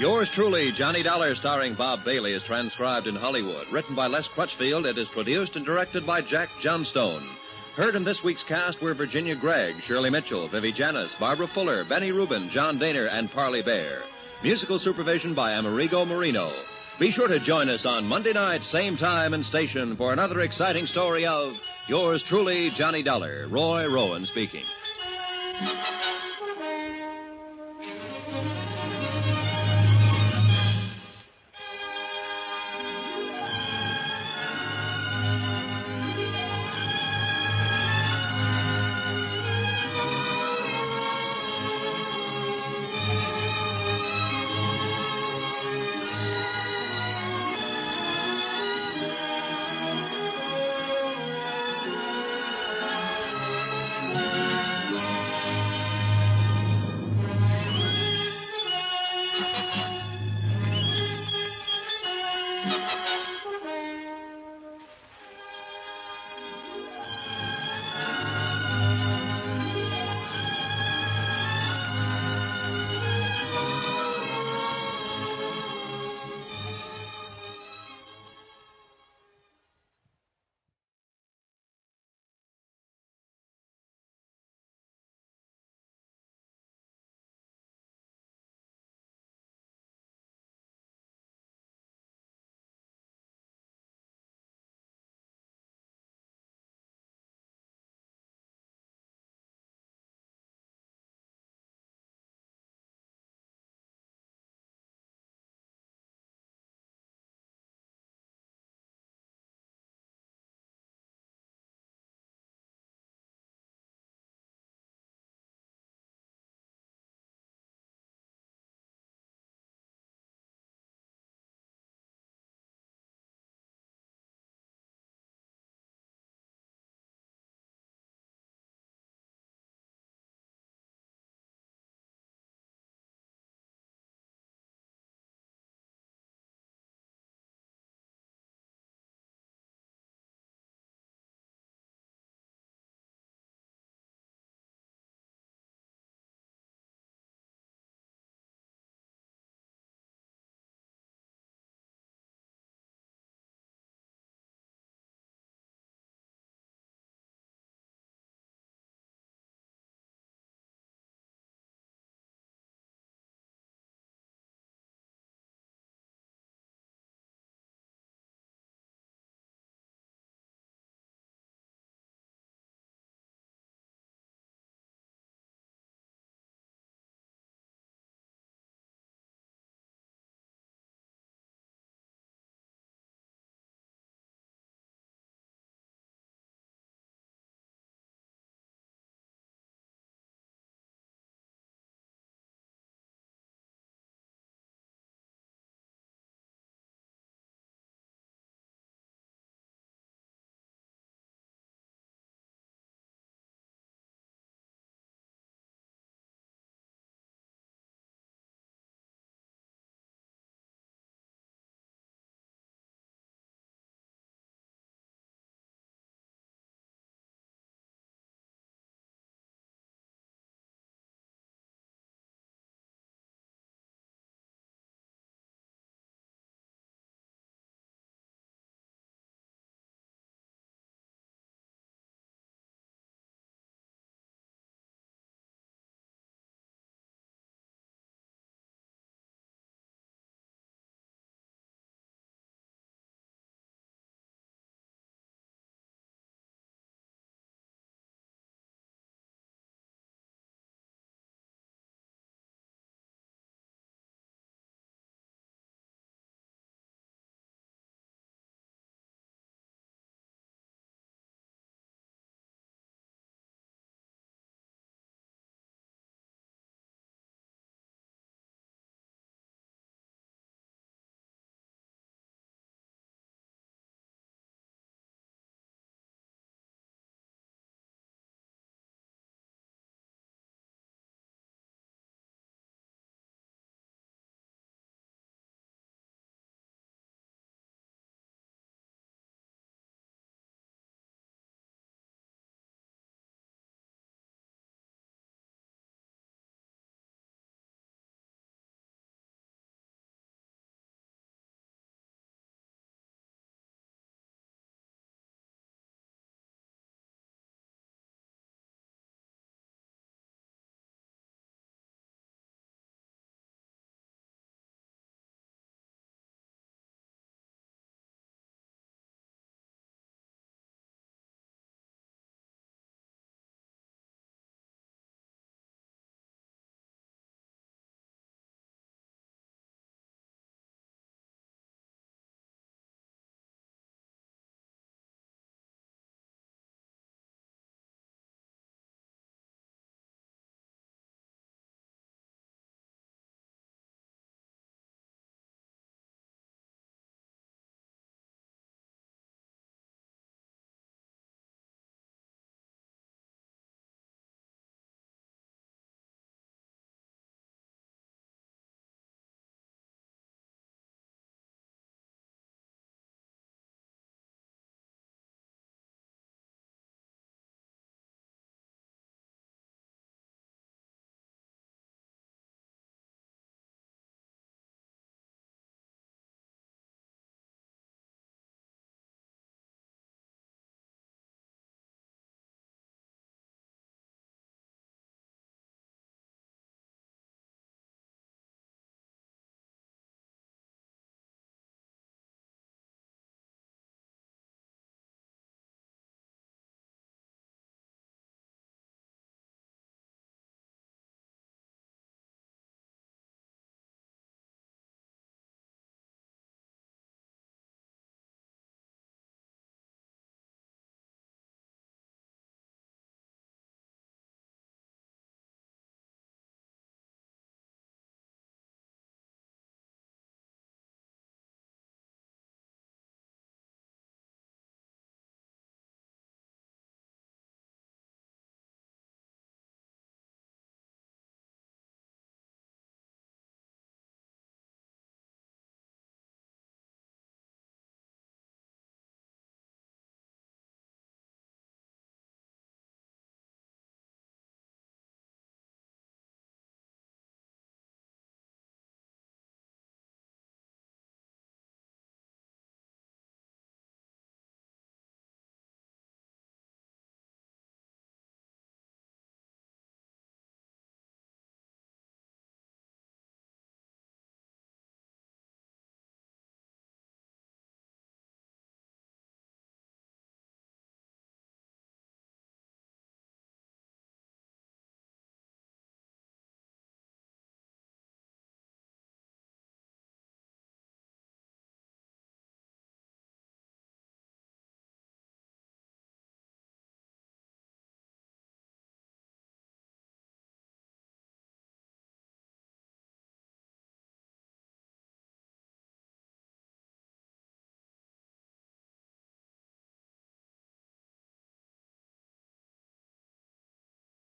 Yours truly, Johnny Dollar, starring Bob Bailey, is transcribed in Hollywood. Written by Les Crutchfield, it is produced and directed by Jack Johnstone. Heard in this week's cast were Virginia Gregg, Shirley Mitchell, Vivi Janis, Barbara Fuller, Benny Rubin, John Daner, and Parley Bear. Musical supervision by Amerigo Marino. Be sure to join us on Monday night, same time and station, for another exciting story of yours truly, Johnny Dollar. Roy Rowan speaking.